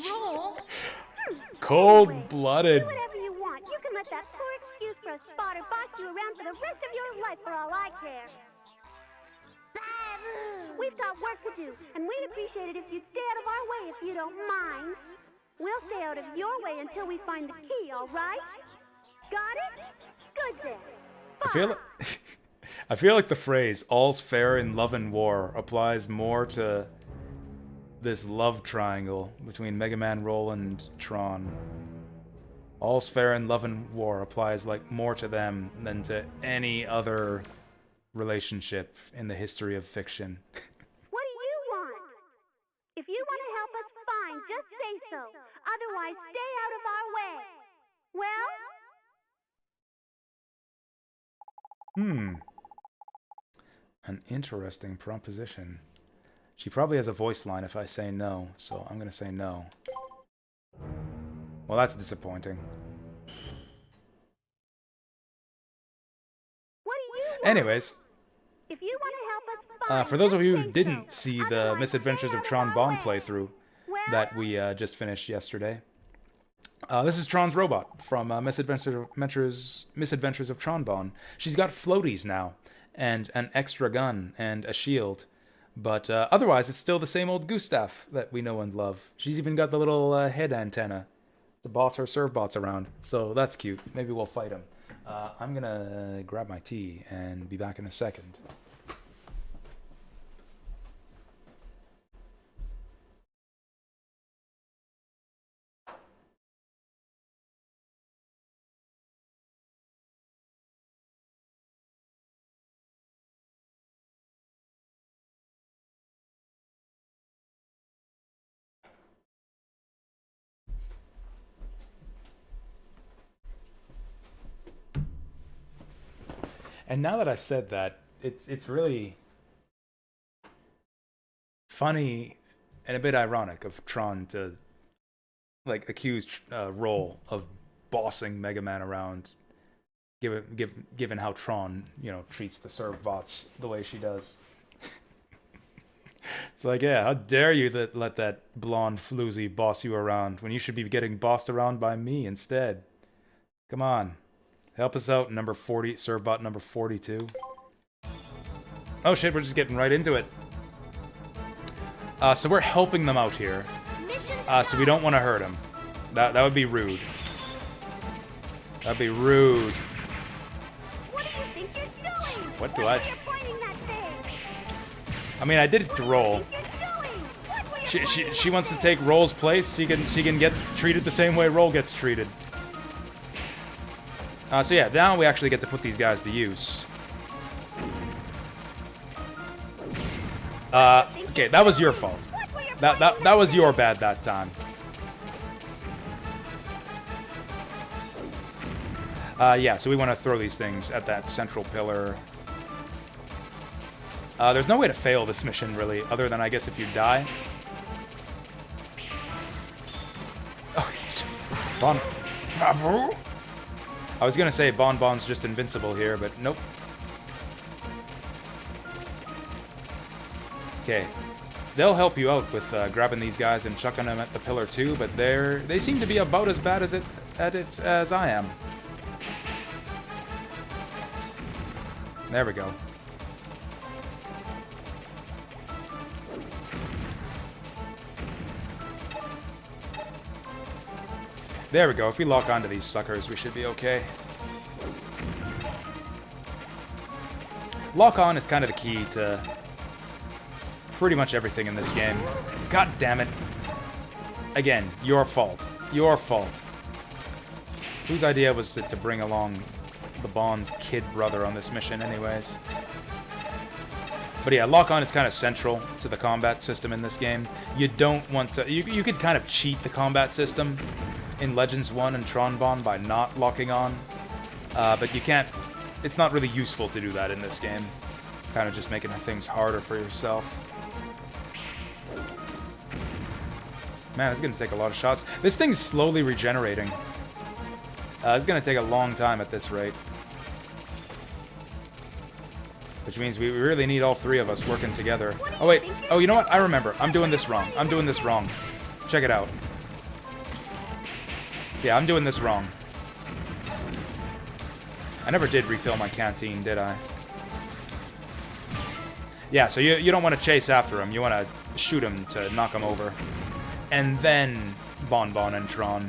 Roll. Cold-blooded. Do whatever you want. You can let that poor excuse for a spotter boss you around for the rest of your life for all I care. We've got work to do, and we'd appreciate it if you'd stay out of our way if you don't mind. We'll stay out of your way until we find the key, all right? Got it? Good then. I feel like the phrase "all's fair in love and war" applies more to this love triangle between Mega Man, Roland, Tron. All's fair in love and war applies like more to them than to any other relationship in the history of fiction. What do you want? If you want to help us, fine, just say so. Otherwise, stay out of our way. Well? An interesting proposition. She probably has a voice line if I say no, so I'm gonna say no. Well, that's disappointing. What do you want? Anyways, if you want to help us, fine, for those of you who just say didn't so. see the Otherwise, Misadventures stay of out Tron our Bond way. playthrough Well? that we just finished yesterday, This is Tron's robot from Misadventures of Tronbon. She's got floaties now, and an extra gun, and a shield. But otherwise, it's still the same old Gustav that we know and love. She's even got the little head antenna to boss her servbots around. So that's cute. Maybe we'll fight him. I'm going to grab my tea and be back in a second. And now that I've said that, it's really funny and a bit ironic of Tron to like accuse Roll of bossing Mega Man around, given how Tron treats the servbots the way she does. It's like, yeah, how dare you let that blonde floozy boss you around when you should be getting bossed around by me instead. Come on. Help us out, number 40, servbot number 42. Oh shit, we're just getting right into it. So we're helping them out here. So we don't want to hurt them. That would be rude. That'd be rude. What do you think you're doing? What do I... You're pointing that thing. I mean, I did it to Roll. She wants to take Roll's place. She can get treated the same way Roll gets treated. So yeah, now we actually get to put these guys to use. Okay, that was your fault. That was your bad that time. Yeah, so we want to throw these things at that central pillar. There's no way to fail this mission, really, other than, I guess, if you die. Oh, Bon. Bravo! I was gonna say Bon Bon's just invincible here, but nope. Okay. They'll help you out with grabbing these guys and chucking them at the pillar too, but they seem to be about as bad as at it as I am. There we go. There we go. If we lock onto these suckers, we should be okay. Lock on is kind of the key to pretty much everything in this game. God damn it. Again, your fault. Your fault. Whose idea was to bring along the Bond's kid brother on this mission anyways? But yeah, lock-on is kind of central to the combat system in this game. You don't want to... You could kind of cheat the combat system in Legends 1 and Tron Bond by not locking on. But you can't... It's not really useful to do that in this game. Kind of just making things harder for yourself. Man, it's going to take a lot of shots. This thing's slowly regenerating. It's going to take a long time at this rate. Which means we really need all three of us working together. Oh, wait. Oh, you know what? I remember. I'm doing this wrong. I'm doing this wrong. Check it out. Yeah, I'm doing this wrong. I never did refill my canteen, did I? Yeah, so you don't want to chase after him. You want to shoot him to knock him over. And then Bon Bon and Tron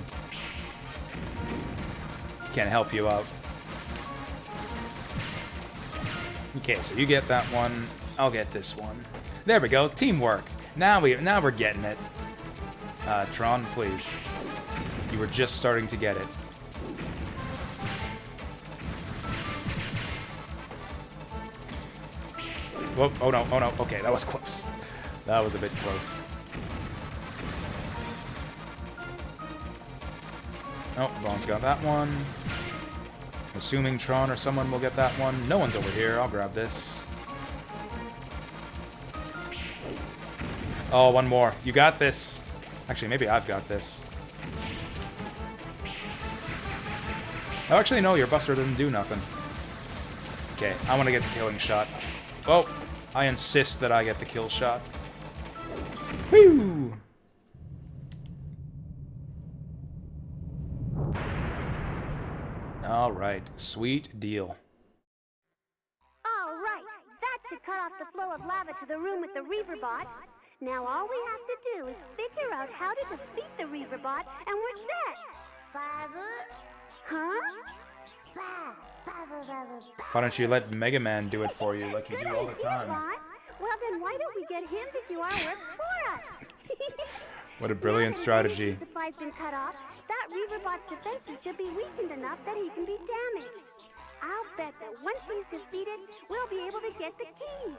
can help you out. Okay, so you get that one. I'll get this one. There we go. Teamwork. Now we're getting it. Tron, please. You were just starting to get it. Whoa, oh no, oh no. Okay, that was close. That was a bit close. Oh, Bon's got that one. Assuming Tron or someone will get that one. No one's over here. I'll grab this. Oh, one more. You got this. Actually, maybe I've got this. Oh, actually, no. Your Buster didn't do nothing. Okay, I want to get the killing shot. Oh, I insist that I get the kill shot. Woo! Alright, sweet deal. All right, that should cut off the flow of lava to the room with the Reaver bot. Now all we have to do is figure out how to defeat the Reaver bot, and we're set. Huh? Why don't you let Mega Man do it for you like you do all the time? Well, then why don't we get him to do our work for us? What a brilliant strategy. The supply's been cut off. That Reaver bot's defenses should be weakened enough that he can be damaged. I'll bet that once he's defeated, we'll be able to get the key.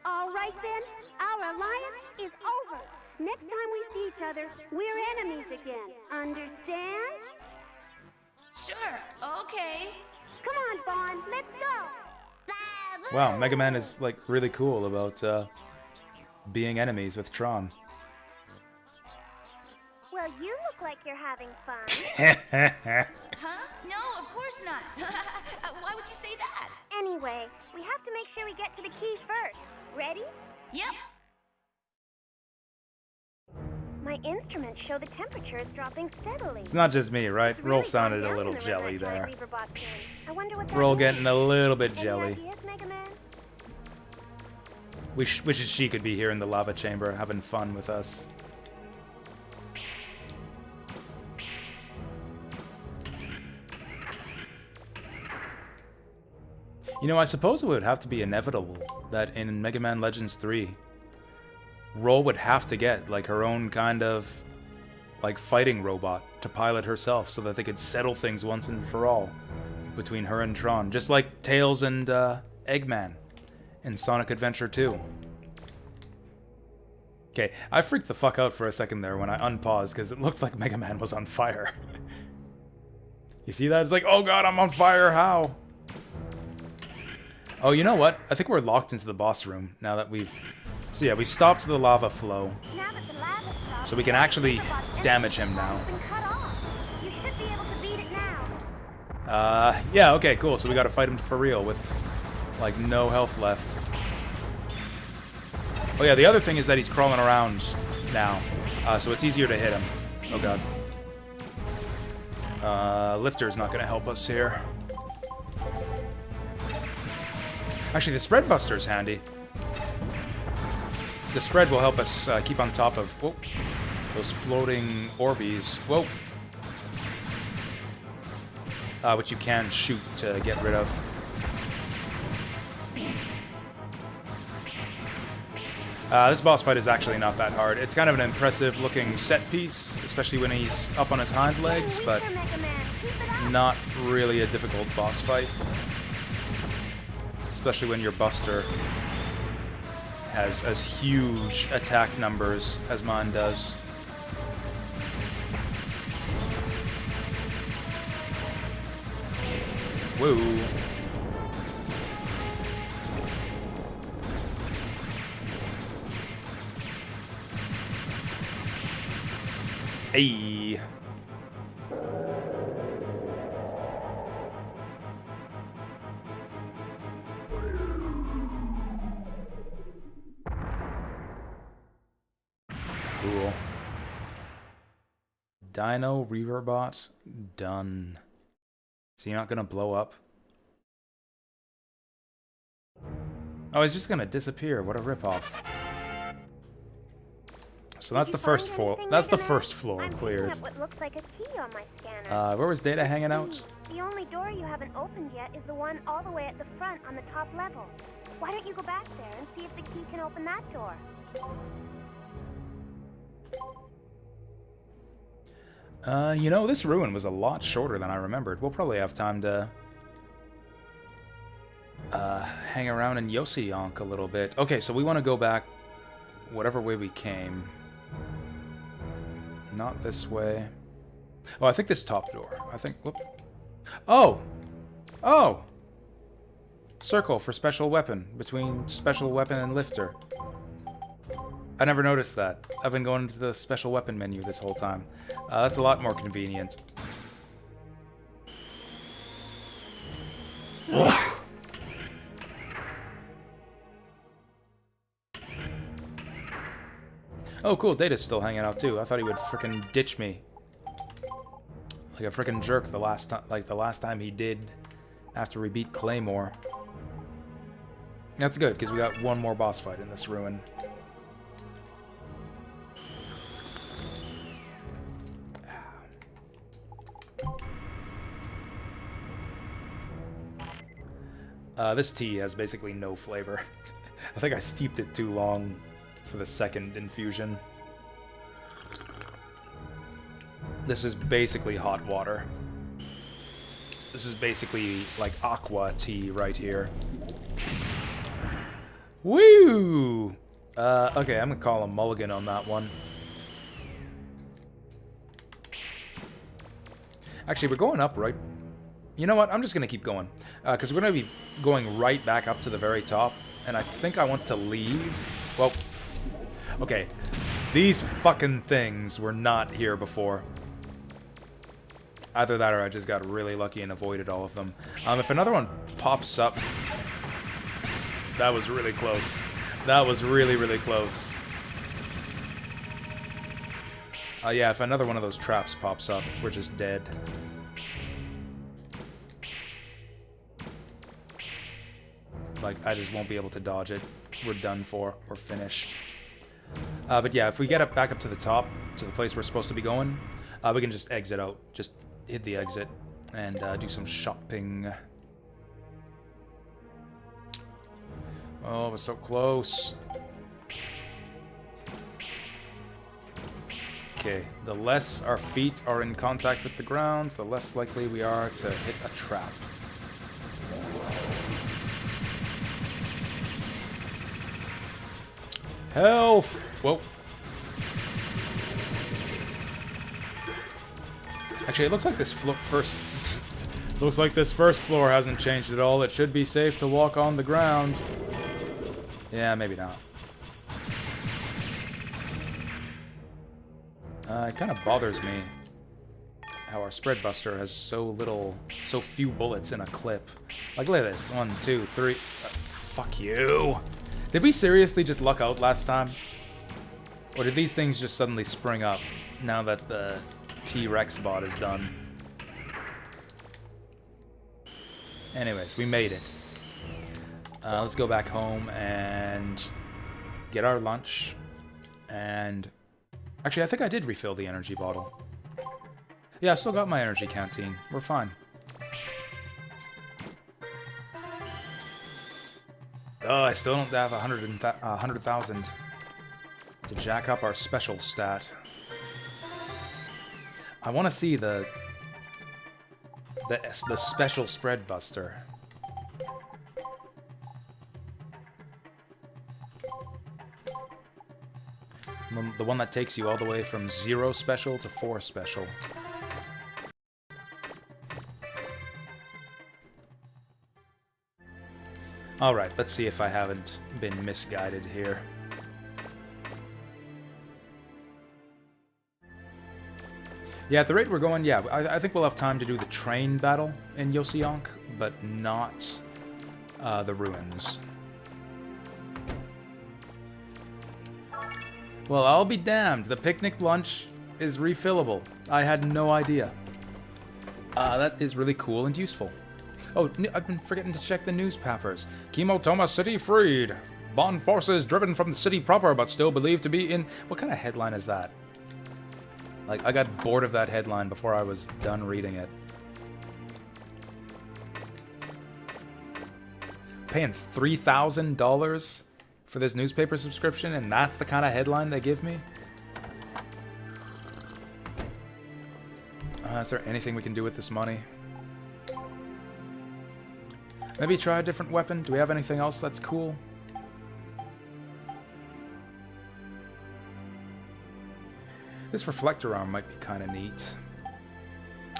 All right then, our alliance is over. Next time we see each other, we're enemies again. Understand? Sure, okay. Come on, Fawn, let's go. Wow, Mega Man is like really cool about being enemies with Tron. Well, you look like you're having fun. Huh? No, of course not. Why would you say that? Anyway, we have to make sure we get to the key first. Ready? Yep. My instruments show the temperature is dropping steadily. It's not just me, right? It's Roll really sounded gone a down little in the jelly river at there. Reaver Bot's in. I wonder what that Roll means. getting a little bit Any jelly. ideas, Mega Man? Wishes she could be here in the lava chamber having fun with us. You know, I suppose it would have to be inevitable that in Mega Man Legends 3, Roll would have to get like her own kind of like fighting robot to pilot herself so that they could settle things once and for all between her and Tron, just like Tails and Eggman in Sonic Adventure 2. Okay, I freaked the fuck out for a second there when I unpaused because it looked like Mega Man was on fire. You see that? It's like, oh god, I'm on fire, how? Oh, you know what? I think we're locked into the boss room now that we've... So yeah, we've stopped the lava flow. Now that the lava stopped, So we can actually damage him now. it's been cut off. You should be able to beat it now. Yeah, okay, cool. So we gotta fight him for real with, like, no health left. Oh yeah, the other thing is that he's crawling around now, so it's easier to hit him. Oh god. Lifter's not gonna help us here. Actually, the Spread Buster's handy. The spread will help us keep on top of those floating Orbeez. Whoa! Which you can shoot to get rid of. This boss fight is actually not that hard. It's kind of an impressive looking set piece, especially when he's up on his hind legs, but not really a difficult boss fight. Especially when your Buster has as huge attack numbers as mine does. Whoa. Hey. Cool. Dino Reaverbot done. So you're not gonna blow up? Oh, he's just gonna disappear. What a ripoff. So that's the first floor. That's the first floor cleared. What looks like a key on my scanner. Where was Data hanging out? The only door you haven't opened yet is the one all the way at the front on the top level. Why don't you go back there and see if the key can open that door? You know, this ruin was a lot shorter than I remembered. We'll probably have time to hang around in Yosi-Yonk a little bit. Okay, so we want to go back whatever way we came. Not this way. Oh, I think this top door. I think... Whoop. Oh! Oh! Circle for special weapon. Between special weapon and lifter. I never noticed that. I've been going to the special weapon menu this whole time. That's a lot more convenient. Oh, cool. Data's still hanging out, too. I thought he would frickin' ditch me. Like a freaking jerk the last time, like the last time he did after we beat Claymore. That's good, because we got one more boss fight in this ruin. This tea has basically no flavor. I think I steeped it too long for the second infusion. This is basically hot water. This is basically like aqua tea right here. Woo! Okay, I'm gonna call a mulligan on that one. Actually, we're going up right... You know what? I'm just gonna keep going. Because we're gonna be going right back up to the very top. And I think I want to leave... Well... Okay. These fucking things were not here before. Either that or I just got really lucky and avoided all of them. If another one pops up... That was really close. That was really, really close. Yeah, if another one of those traps pops up, we're just dead. Like, I just won't be able to dodge it. We're done for. We're finished. But yeah, if we get up back up to the top, to the place we're supposed to be going, we can just exit out. Just hit the exit and do some shopping. Oh, we're so close. Okay, the less our feet are in contact with the ground, the less likely we are to hit a trap. Health! Whoa. Actually, it looks like this first floor hasn't changed at all. It should be safe to walk on the ground. Yeah, maybe not. It kind of bothers me how our spread buster has so few bullets in a clip. Like, look at this. 1, 2, 3. Fuck you. Did we seriously just luck out last time? Or did these things just suddenly spring up now that the T-Rex bot is done? Anyways, we made it. Let's go back home and get our lunch. And actually, I think I did refill the energy bottle. Yeah, I still got my energy canteen. We're fine. Oh, I still don't have 100,000 to jack up our special stat. I want to see the special spread buster. The one that takes you all the way from 0 special to 4 special. Alright, let's see if I haven't been misguided here. Yeah, at the rate we're going, yeah, I think we'll have time to do the train battle in Yoseonk, but not the ruins. Well, I'll be damned. The picnic lunch is refillable. I had no idea. That is really cool and useful. Oh, I've been forgetting to check the newspapers. Kimotoma City freed. Bon forces driven from the city proper, but still believed to be in... What kind of headline is that? Like, I got bored of that headline before I was done reading it. Paying $3,000 for this newspaper subscription, and that's the kind of headline they give me? Is there anything we can do with this money? Maybe try a different weapon? Do we have anything else that's cool? This reflector arm might be kind of neat.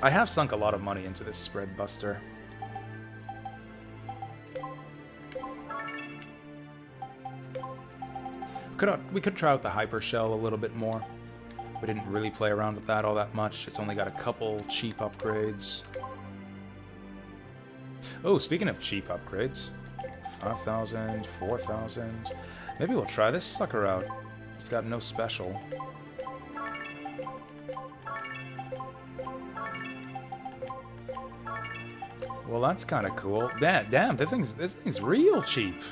I have sunk a lot of money into this spread buster. We could try out the hyper shell a little bit more. We didn't really play around with that all that much. It's only got a couple cheap upgrades. Oh, speaking of cheap upgrades, 5,000, 4,000. Maybe we'll try this sucker out. It's got no special. Well, that's kind of cool. Damn, this thing's real cheap.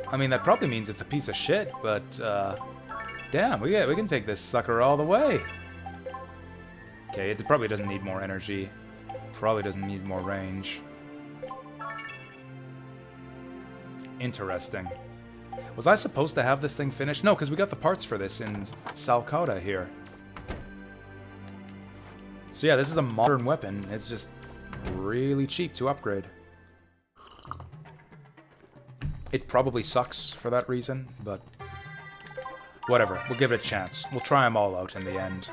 I mean, that probably means it's a piece of shit, but damn, we can take this sucker all the way. Okay, it probably doesn't need more energy. Probably doesn't need more range. Interesting. Was I supposed to have this thing finished? No, because we got the parts for this in Salcota here. So yeah, this is a modern weapon. It's just really cheap to upgrade. It probably sucks for that reason, but whatever. We'll give it a chance. We'll try them all out in the end.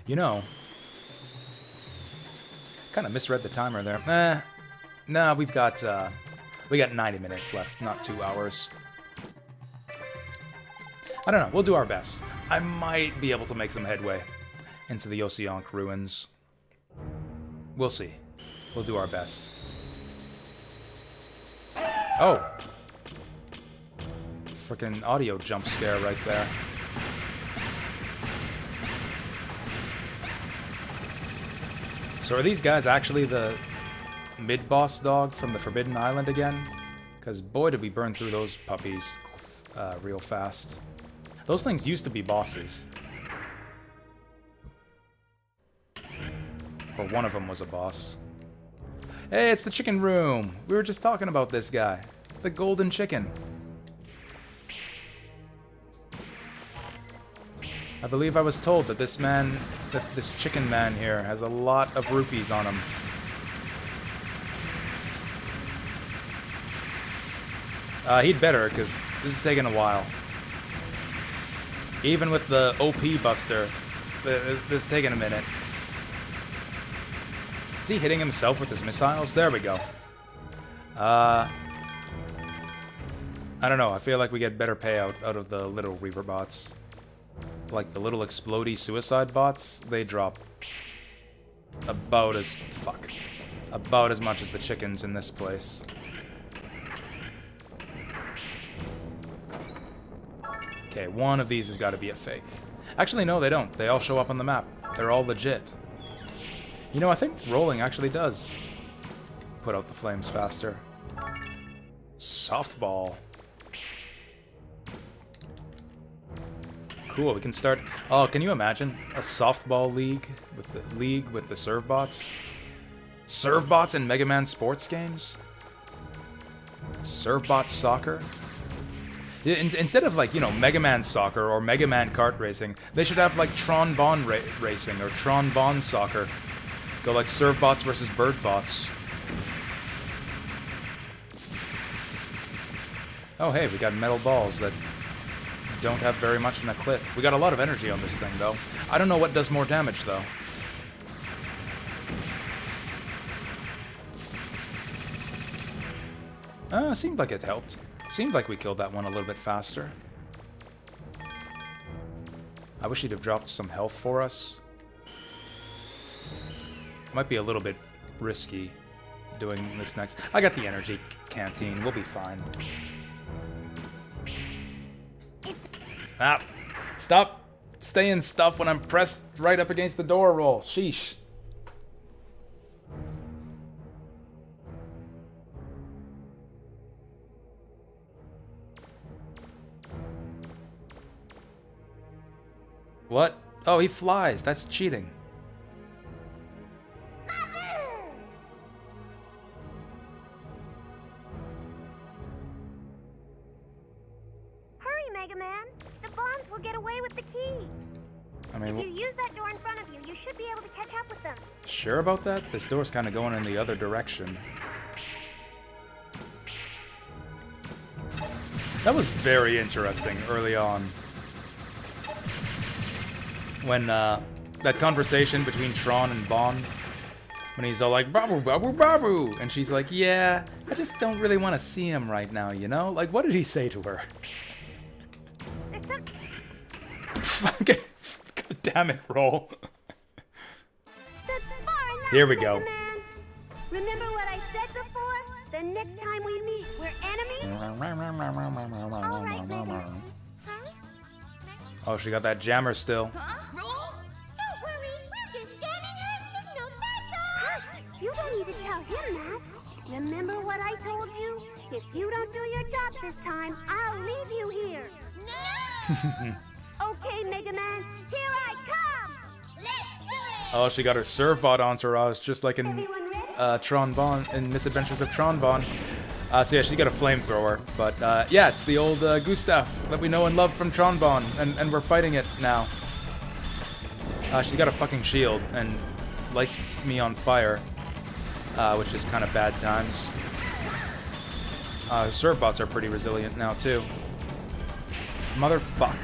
You know, kind of misread the timer there. Nah, we got 90 minutes left, not 2 hours. I don't know, we'll do our best. I might be able to make some headway into the Oceanic ruins. We'll see. We'll do our best. Oh! Frickin' audio jump scare right there. So are these guys actually the mid-boss dog from the Forbidden Island again? Because boy did we burn through those puppies real fast. Those things used to be bosses. Or one of them was a boss. Hey, it's the chicken room! We were just talking about this guy. The golden chicken. I believe I was told that this chicken man here has a lot of rupees on him. He'd better, because this is taking a while. Even with the OP buster, this is taking a minute. Is he hitting himself with his missiles? There we go. I don't know, I feel like we get better payout out of the little Reaver bots. Like the little explodey suicide bots, they drop about as much as the chickens in this place. Okay, one of these has got to be a fake. Actually, no, they don't. They all show up on the map. They're all legit. You know, I think rolling actually does put out the flames faster. Softball. Cool, we can start... Oh, can you imagine a softball league with the serve bots? Serve bots in Mega Man sports games? Serve bots soccer? Instead of, like, you know, Mega Man soccer or Mega Man kart racing, they should have, like, Tron Bon racing or Tron Bon soccer. Go, like, serve bots versus bird bots. Oh, hey, we got metal balls that don't have very much in a clip. We got a lot of energy on this thing, though. I don't know what does more damage, though. Seemed like it helped. Seemed like we killed that one a little bit faster. I wish he'd have dropped some health for us. Might be a little bit risky doing this next. I got the energy canteen. We'll be fine. Ah! Stop staying stuff when I'm pressed right up against the door roll. Sheesh. What? Oh, he flies. That's cheating. Hurry, Mega Man. The bombs will get away with the key. I mean, if you use that door in front of you, you should be able to catch up with them. Sure about that? This door's kind of going in the other direction. That was very interesting early on. When, that conversation between Tron and Bon, when he's all like, "Babu, babu, babu," and she's like, "Yeah, I just don't really want to see him right now, you know?" Like, what did he say to her? God damn it, roll. Here we go. Oh, she got that jammer still. Don't worry, we're just jamming her signal, that's all! Hush! You don't need to tell him that. Remember what I told you? If you don't do your job this time, I'll leave you here. No! Okay, Mega Man, here I come! Let's do it! Oh, she got her Servbot entourage, just like in Tron Bonne, in Misadventures of Tron Bonne. So yeah, she's got a flamethrower, but yeah, it's the old Gustav that we know and love from Tron Bonne, and we're fighting it now. She's got a fucking shield and lights me on fire, which is kind of bad times. Servbots are pretty resilient now too. Motherfuck.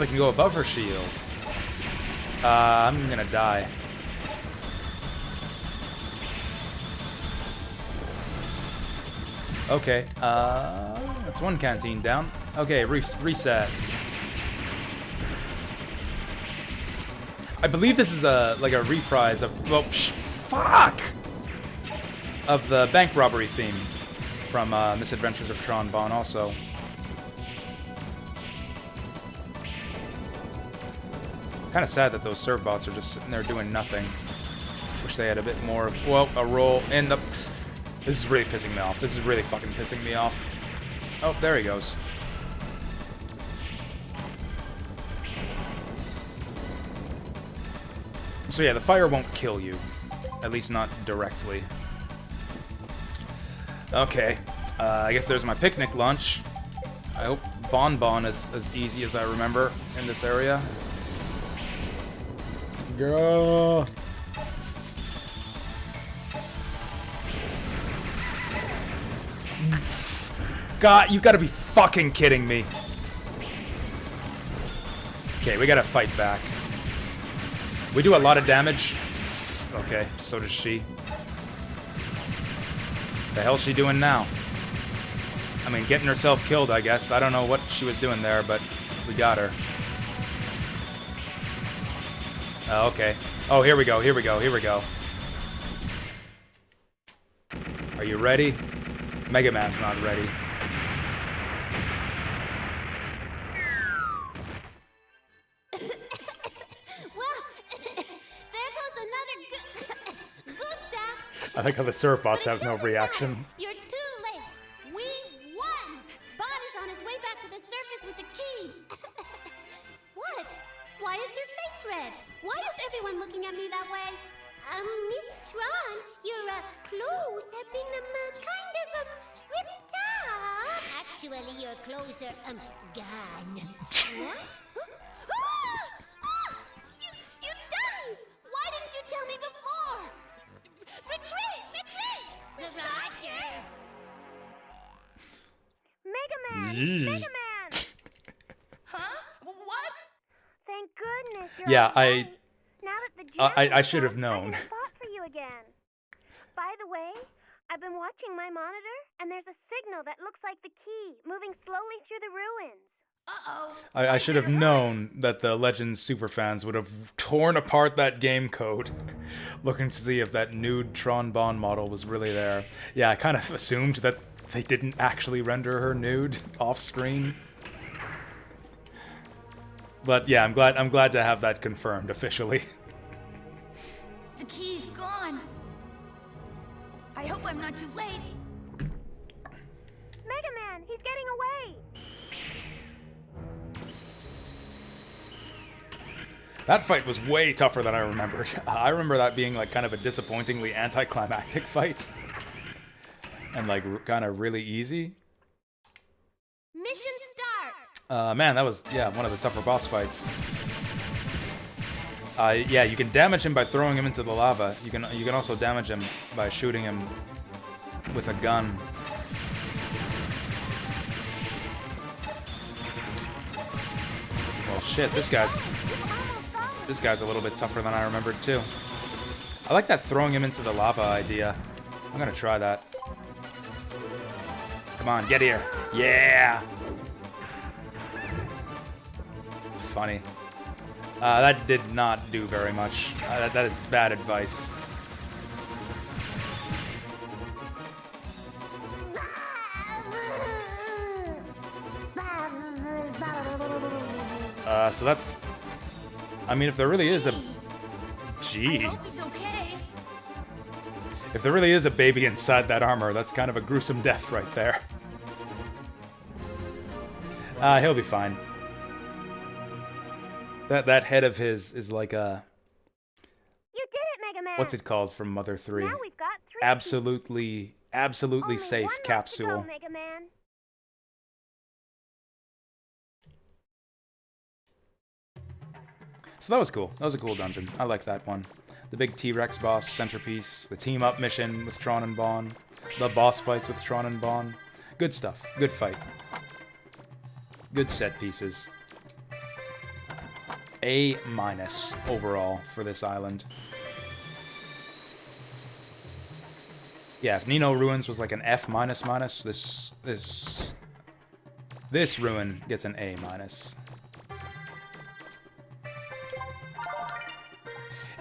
We can go above her shield. I'm gonna die. Okay, that's one canteen down. Okay, reset. I believe this is like a reprise of, well, fuck! Of the bank robbery theme from Misadventures of Tron Bonne also. Kind of sad that those Servbots are just sitting there doing nothing. Wish they had a bit more of, well, a role in the... This is really pissing me off. This is really fucking pissing me off. Oh, there he goes. So yeah, the fire won't kill you. At least not directly. Okay. I guess there's my picnic lunch. I hope Bonbon is as easy as I remember in this area. Girl. God, you gotta be fucking kidding me. Okay, we gotta fight back. We do a lot of damage. Okay, so does she. The hell's she doing now? I mean, getting herself killed, I guess. I don't know what she was doing there, but we got her. Oh, okay. Oh, here we go, here we go, here we go. Are you ready? Mega Man's not ready. I like how the Servbots have no reaction. You're too late. We won. Bot is on his way back to the surface with the key. What? Why is your face red? Why is everyone looking at me that way? Miss Tron, your clothes have been kind of ripped off. Actually, your clothes are gone. What? You dummies! Why didn't you tell me before? Retreat! Retreat! Roger! Mega Man! Mega Man! Huh? What? Thank goodness you're Yeah, alive. Now that the I should have known. I fought for you again. By the way, I've been watching my monitor, and there's a signal that looks like the key moving slowly through the ruins. Uh-oh. I should have known that the Legends superfans would have torn apart that game code, looking to see if that nude Tron Bonne model was really there. Yeah, I kind of assumed that they didn't actually render her nude off screen. But yeah, I'm glad to have that confirmed officially. The key's gone. I hope I'm not too late. Mega Man, he's getting away. That fight was way tougher than I remembered. I remember that being like kind of a disappointingly anticlimactic fight. And like kind of really easy. Mission start. Man, that was, yeah, one of the tougher boss fights. Yeah, you can damage him by throwing him into the lava. You can also damage him by shooting him with a gun. Well, shit, this guy's a little bit tougher than I remembered too. I like that throwing him into the lava idea. I'm gonna try that. Come on, get here. Yeah! Funny. That did not do very much. That is bad advice. So that's... I mean, if there really is a... Gee. I hope he's okay. If there really is a baby inside that armor, that's kind of a gruesome death right there. He'll be fine. That head of his is like a... You did it, Mega Man. What's it called from Mother 3? Now we've got 3. Absolutely Only safe one capsule. left to go, Mega Man. So that was cool. That was a cool dungeon. I like that one. The big T-Rex boss, centerpiece, the team-up mission with Tron and Bon, the boss fights with Tron and Bon. Good stuff. Good fight. Good set pieces. A- overall for this island. Yeah, if Nino Ruins was like an F-, this ruin gets an A-.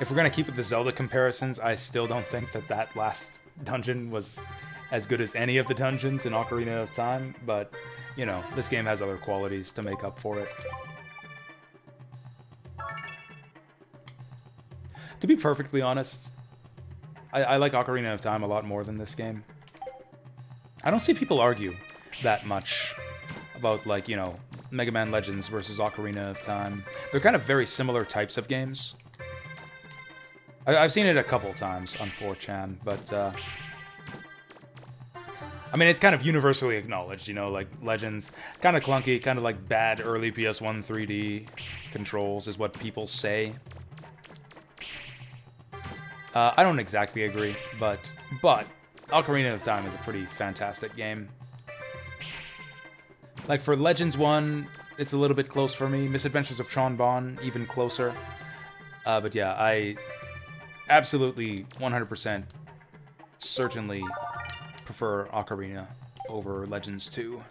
If we're gonna keep with the Zelda comparisons, I still don't think that last dungeon was as good as any of the dungeons in Ocarina of Time, but, you know, this game has other qualities to make up for it. To be perfectly honest, I like Ocarina of Time a lot more than this game. I don't see people argue that much about, like, you know, Mega Man Legends versus Ocarina of Time. They're kind of very similar types of games. I've seen it a couple times on 4chan, but, I mean, it's kind of universally acknowledged, you know, like, Legends, kind of clunky, kind of like bad early PS1 3D controls is what people say. I don't exactly agree, but Ocarina of Time is a pretty fantastic game. Like, for Legends 1, it's a little bit close for me. Misadventures of Tron Bon, even closer. But yeah, I absolutely 100% certainly prefer Ocarina over Legends 2.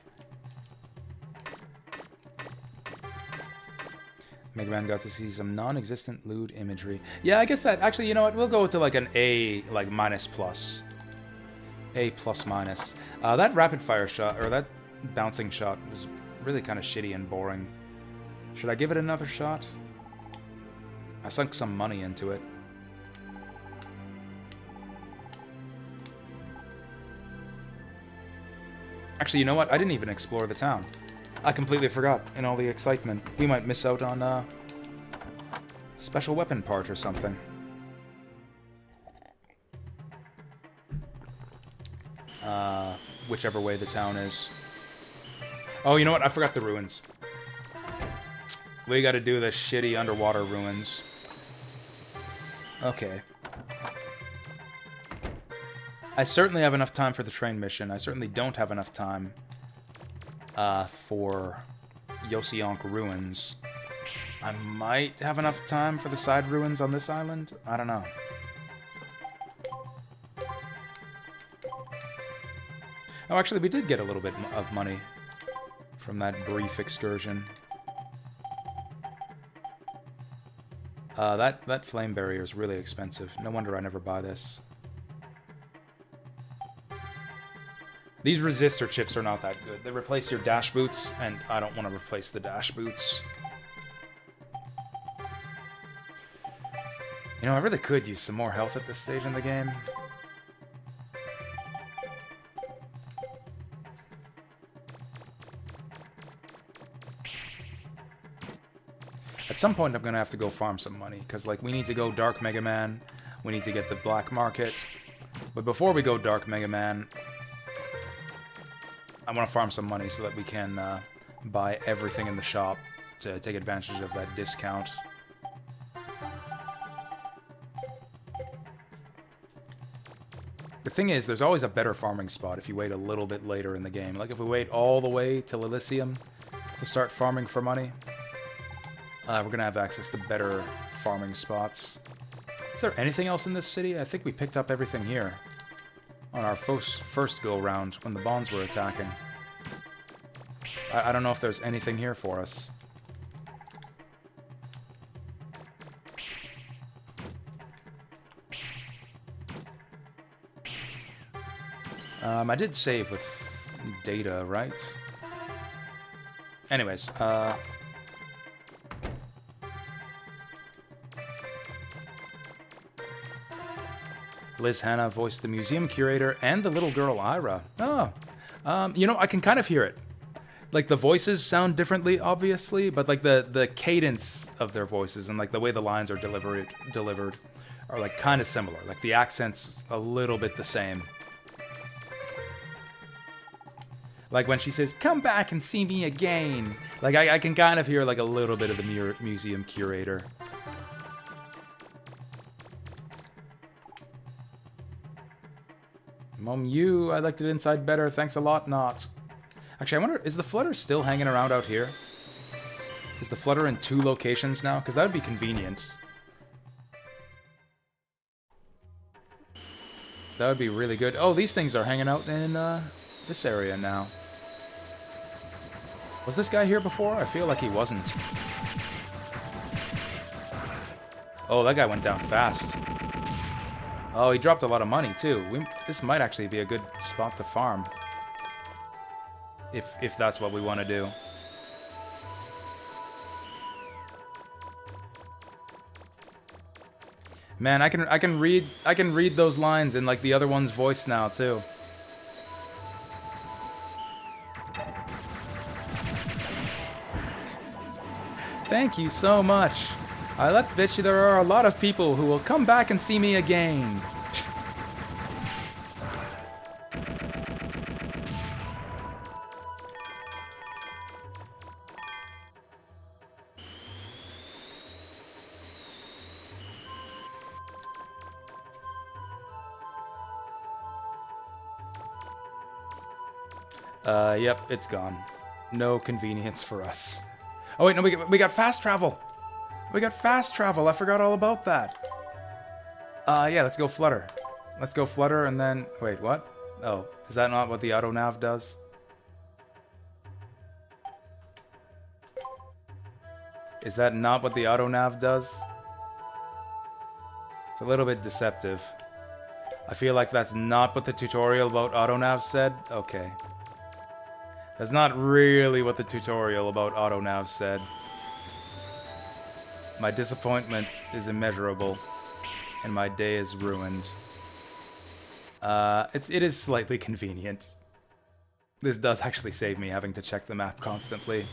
Mega Man got to see some non-existent lewd imagery. Yeah, I guess that, actually, you know what, we'll go to like an A, like, minus plus. A plus minus. That rapid fire shot, or that bouncing shot was really kind of shitty and boring. Should I give it another shot? I sunk some money into it. Actually, you know what? I didn't even explore the town. I completely forgot in all the excitement. We might miss out on a special weapon part or something. Whichever way the town is. Oh, you know what? I forgot the ruins. We gotta do the shitty underwater ruins. Okay. I certainly have enough time for the train mission. I certainly don't have enough time for Yosionk Ruins. I might have enough time for the side ruins on this island. I don't know. Oh, actually, we did get a little bit of money from that brief excursion. That flame barrier is really expensive. No wonder I never buy this. These resistor chips are not that good. They replace your dash boots, and I don't want to replace the dash boots. You know, I really could use some more health at this stage in the game. At some point, I'm going to have to go farm some money, because, like, we need to go Dark Mega Man, we need to get the Black Market. But before we go Dark Mega Man, I want to farm some money so that we can buy everything in the shop to take advantage of that discount. The thing is, there's always a better farming spot if you wait a little bit later in the game. Like, if we wait all the way till Elysium to start farming for money, we're going to have access to better farming spots. Is there anything else in this city? I think we picked up everything here on our first go-round when the Bonds were attacking. I don't know if there's anything here for us. I did save with data, right? Anyways, Liz Hanna voiced the museum curator and the little girl Ira. Oh, you know, I can kind of hear it. Like, the voices sound differently, obviously, but like the cadence of their voices and like the way the lines are delivered are like kind of similar. Like the accent's a little bit the same. Like when she says, "Come back and see me again." Like I can kind of hear like a little bit of the museum curator. Mom, I liked it inside better. Thanks a lot, not. Actually, I wonder, is the Flutter still hanging around out here? Is the Flutter in 2 locations now? Because that would be convenient. That would be really good. Oh, these things are hanging out in this area now. Was this guy here before? I feel like he wasn't. Oh, that guy went down fast. Oh, he dropped a lot of money, too. This might actually be a good spot to farm. If that's what we want to do. Man, I can read those lines in like the other one's voice now too. Thank you so much. I bet you there are a lot of people who will come back and see me again. Yep, it's gone. No convenience for us. Oh wait, no, we got fast travel. We got fast travel. I forgot all about that. Yeah, let's go Flutter. Let's go Flutter and then... Wait, what? Oh, is that not what the auto nav does? Is that not what the auto nav does? It's a little bit deceptive. I feel like that's not what the tutorial about auto nav said. Okay. That's not really what the tutorial about auto nav said. My disappointment is immeasurable, and my day is ruined. It is slightly convenient. This does actually save me having to check the map constantly.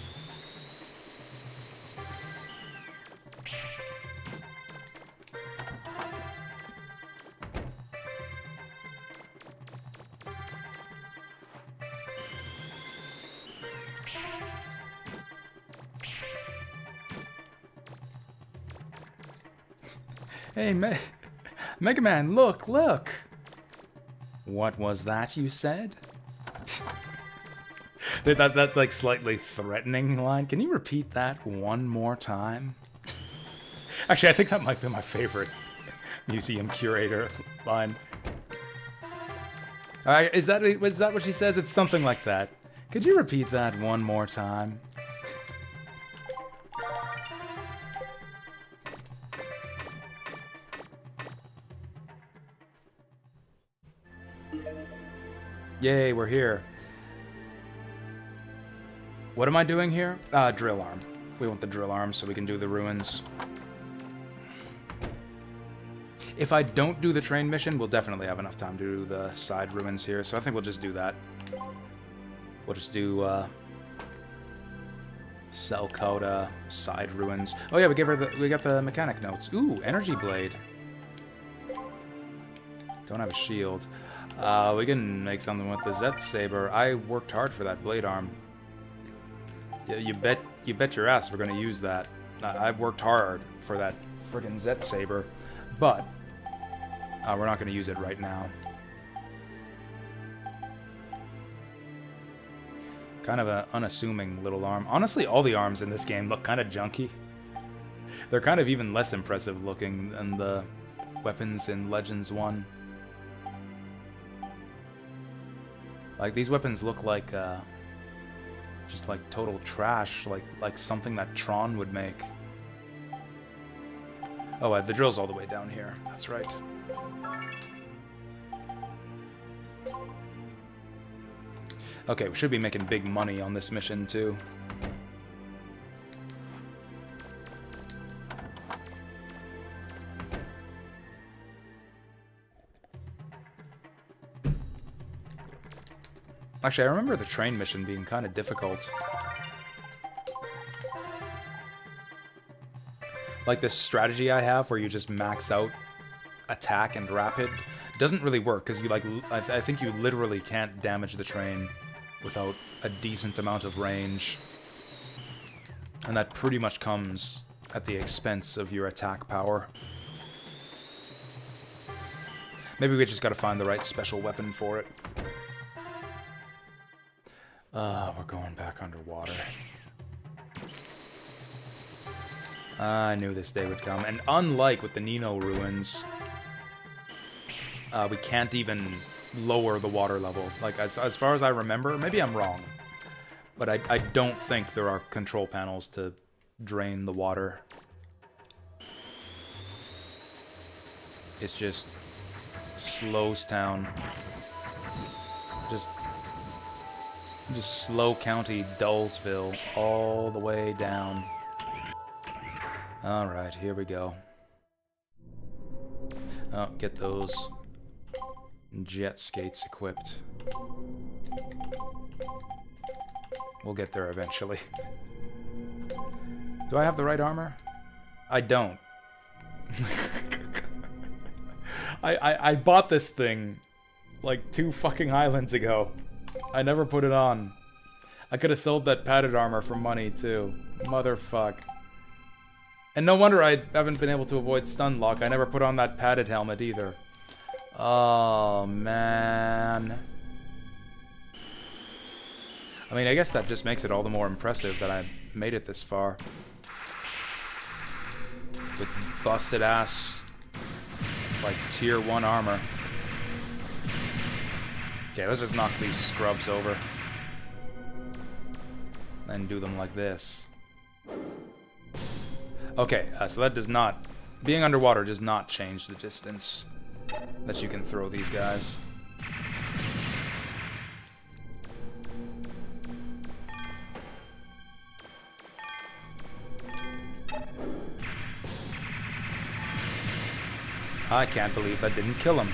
Hey, Mega Man, look! What was that you said? that like slightly threatening line. Can you repeat that one more time? Actually, I think that might be my favorite museum curator line. Is that what she says? It's something like that. Could you repeat that one more time? Yay, we're here. What am I doing here? Drill arm. We want the drill arm so we can do the ruins. If I don't do the train mission, we'll definitely have enough time to do the side ruins here, so I think we'll just do that. We'll just do, Cell Coda, side ruins. Oh yeah, we got the mechanic notes. Ooh, energy blade. Don't have a shield. We can make something with the Zet Saber. I worked hard for that blade arm. You bet your ass we're gonna use that. I've worked hard for that friggin' Zet Saber, but we're not gonna use it right now. Kind of an unassuming little arm. Honestly, all the arms in this game look kind of junky. They're kind of even less impressive looking than the weapons in Legends 1. Like, these weapons look like, just like total trash, like something that Tron would make. Oh, the drill's all the way down here. That's right. Okay, we should be making big money on this mission, too. Actually, I remember the train mission being kind of difficult. Like this strategy I have where you just max out attack and rapid doesn't really work because you like I think you literally can't damage the train without a decent amount of range, and that pretty much comes at the expense of your attack power. Maybe we just gotta find the right special weapon for it. We're going back underwater. I knew this day would come, and unlike with the Nino ruins, we can't even lower the water level. Like, as far as I remember, maybe I'm wrong, but I don't think there are control panels to drain the water. It's just slows town. Just slow county Dullsville all the way down. Alright, here we go. Oh, get those jet skates equipped. We'll get there eventually. Do I have the right armor? I don't. I bought this thing like 2 fucking islands ago. I never put it on. I could have sold that padded armor for money too. Motherfuck. And no wonder I haven't been able to avoid stun lock. I never put on that padded helmet either. Oh, man. I mean, I guess that just makes it all the more impressive that I made it this far. With busted ass, like, tier 1 armor. Okay, let's just knock these scrubs over. And do them like this. Okay, so that does not... Being underwater does not change the distance that you can throw these guys. I can't believe that didn't kill him.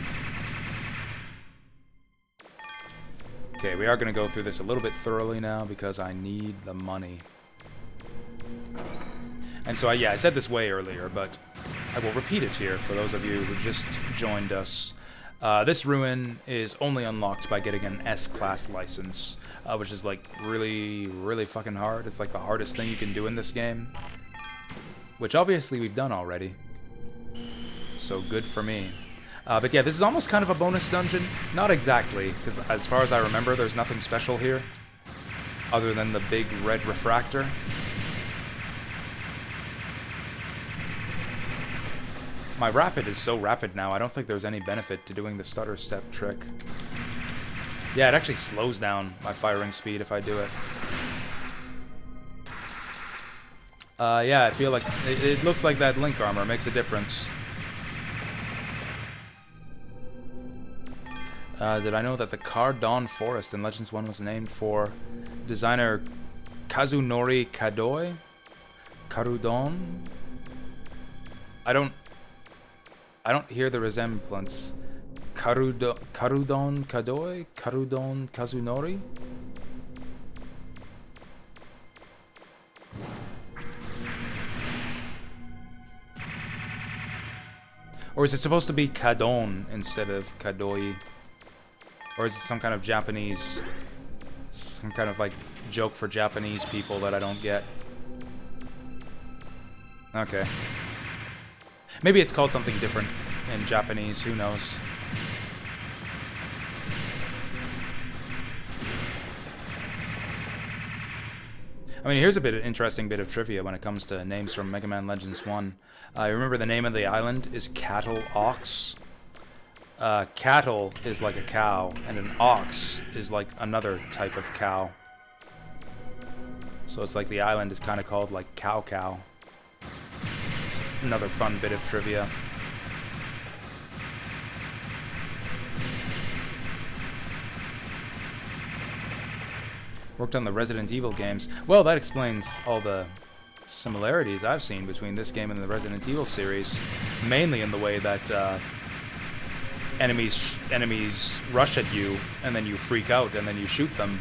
Okay, we are going to go through this a little bit thoroughly now because I need the money. And so, yeah, I said this way earlier, but I will repeat it here for those of you who just joined us. This ruin is only unlocked by getting an S-class license, which is, like, really, really fucking hard. It's, like, the hardest thing you can do in this game, which obviously we've done already. So good for me. But yeah, this is almost kind of a bonus dungeon. Not exactly, because as far as I remember, there's nothing special here, other than the big red refractor. My rapid is so rapid now, I don't think there's any benefit to doing the stutter step trick. Yeah, it actually slows down my firing speed if I do it. Yeah, I feel like it looks like that Link armor makes a difference. Did I know that the Cardon Forest in Legends 1 was named for designer Kazunori Kadoi? Karudon? I don't hear the resemblance. Karudon Kadoi? Karudon Kazunori? Or is it supposed to be Kadon instead of Kadoi? Or is it some kind of Japanese, some kind of like joke for Japanese people that I don't get? Okay. Maybe it's called something different in Japanese, who knows? I mean, here's a interesting bit of trivia when it comes to names from Mega Man Legends 1. Remember the name of the island is Cattle Ox? Cattle is like a cow, and an ox is like another type of cow. So it's like the island is kind of called like Cow Cow. It's another fun bit of trivia. Worked on the Resident Evil games. Well, that explains all the similarities I've seen between this game and the Resident Evil series. Mainly in the way that enemies rush at you, and then you freak out, and then you shoot them.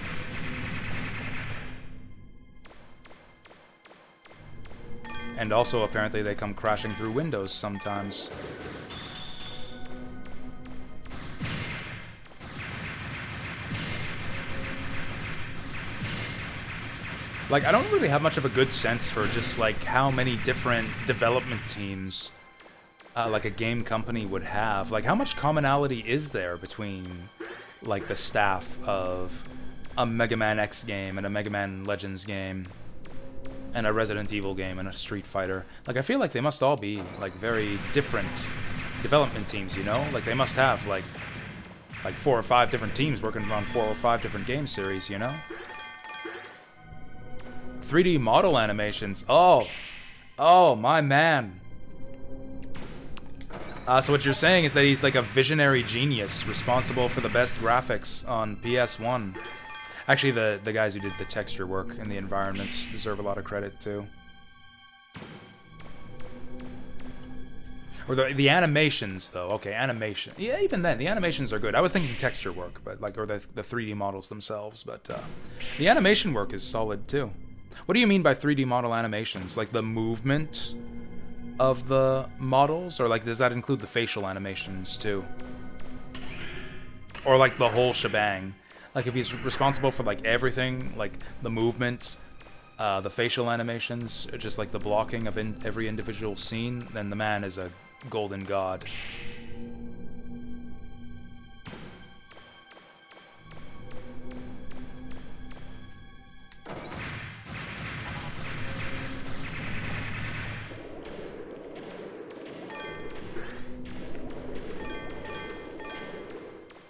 And also, apparently, they come crashing through windows sometimes. Like, I don't really have much of a good sense for just, like, how many different development teams, like, a game company would have. Like, how much commonality is there between, like, the staff of a Mega Man X game and a Mega Man Legends game and a Resident Evil game and a Street Fighter? Like, I feel like they must all be, like, very different development teams, you know? Like, they must have, like 4 or 5 different teams working on 4 or 5 different game series, you know? 3D model animations. Oh, my man. So what you're saying is that he's like a visionary genius responsible for the best graphics on PS1. Actually, the guys who did the texture work and the environments deserve a lot of credit too. Or the animations, though. Okay, animation. Yeah, even then, the animations are good. I was thinking texture work, but like, or the 3D models themselves. But the animation work is solid too. What do you mean by 3D model animations? Like the movement of the models? Or like, does that include the facial animations too? Or like the whole shebang? Like if he's responsible for like everything, like the movement, the facial animations, just like the blocking of every individual scene, then the man is a golden god.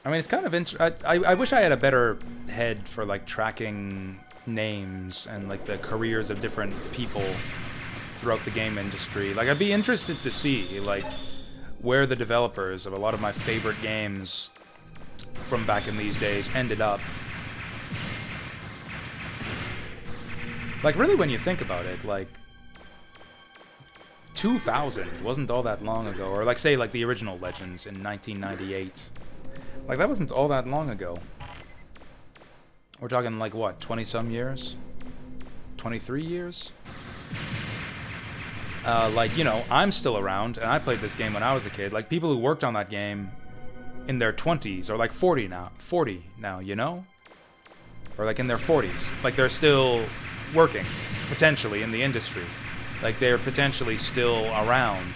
I mean, it's kind of I wish I had a better head for like tracking names and like the careers of different people throughout the game industry. Like, I'd be interested to see like where the developers of a lot of my favorite games from back in these days ended up. Like, really, when you think about it, like 2000 wasn't all that long ago, or like say like the original Legends in 1998. Like, that wasn't all that long ago. We're talking, like, what, 20-some years? 23 years? Like, you know, I'm still around, and I played this game when I was a kid. Like, people who worked on that game in their 20s, or, like, 40 now, you know? Or, like, in their 40s. Like, they're still working, potentially, in the industry. Like, they're potentially still around.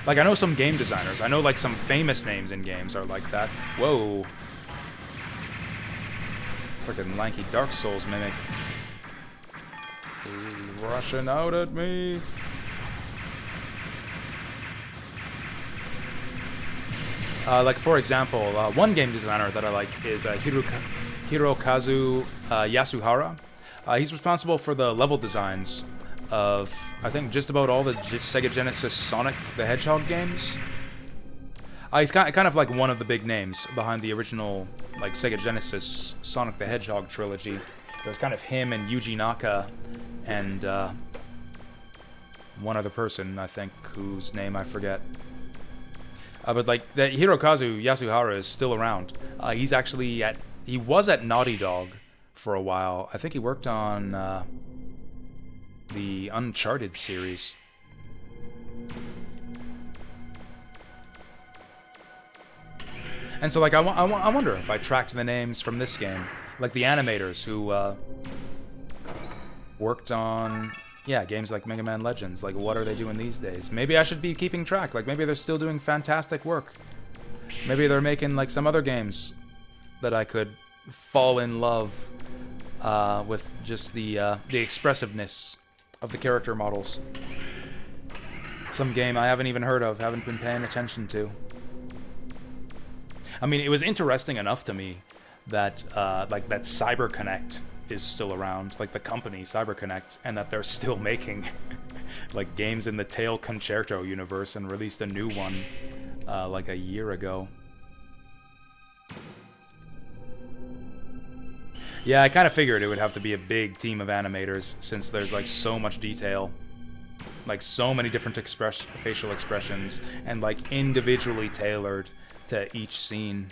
Like, I know some game designers. I know, like, some famous names in games are like that. Whoa. Freaking lanky Dark Souls mimic. He's rushing out at me. Like, for example, one game designer that I like is Hirokazu Yasuhara. He's responsible for the level designs of, I think, just about all the Sega Genesis Sonic the Hedgehog games. He's kind of like one of the big names behind the original, like, Sega Genesis Sonic the Hedgehog trilogy. It was kind of him and Yuji Naka and one other person, I think, whose name I forget. But like, the Hirokazu Yasuhara is still around. He was at Naughty Dog for a while. I think he worked on the Uncharted series. And so, like, I wonder if I tracked the names from this game, like the animators who worked on, yeah, games like Mega Man Legends. Like, what are they doing these days? Maybe I should be keeping track. Like, maybe they're still doing fantastic work. Maybe they're making, like, some other games that I could fall in love with just the expressiveness of the character models. Some game I haven't even heard of, haven't been paying attention to. I mean, it was interesting enough to me that, like, that CyberConnect is still around, like the company CyberConnect, and that they're still making, like, games in the Tail Concerto universe and released a new one, like, a year ago. Yeah, I kind of figured it would have to be a big team of animators, since there's, like, so much detail. Like, so many different facial expressions, and, like, individually tailored to each scene.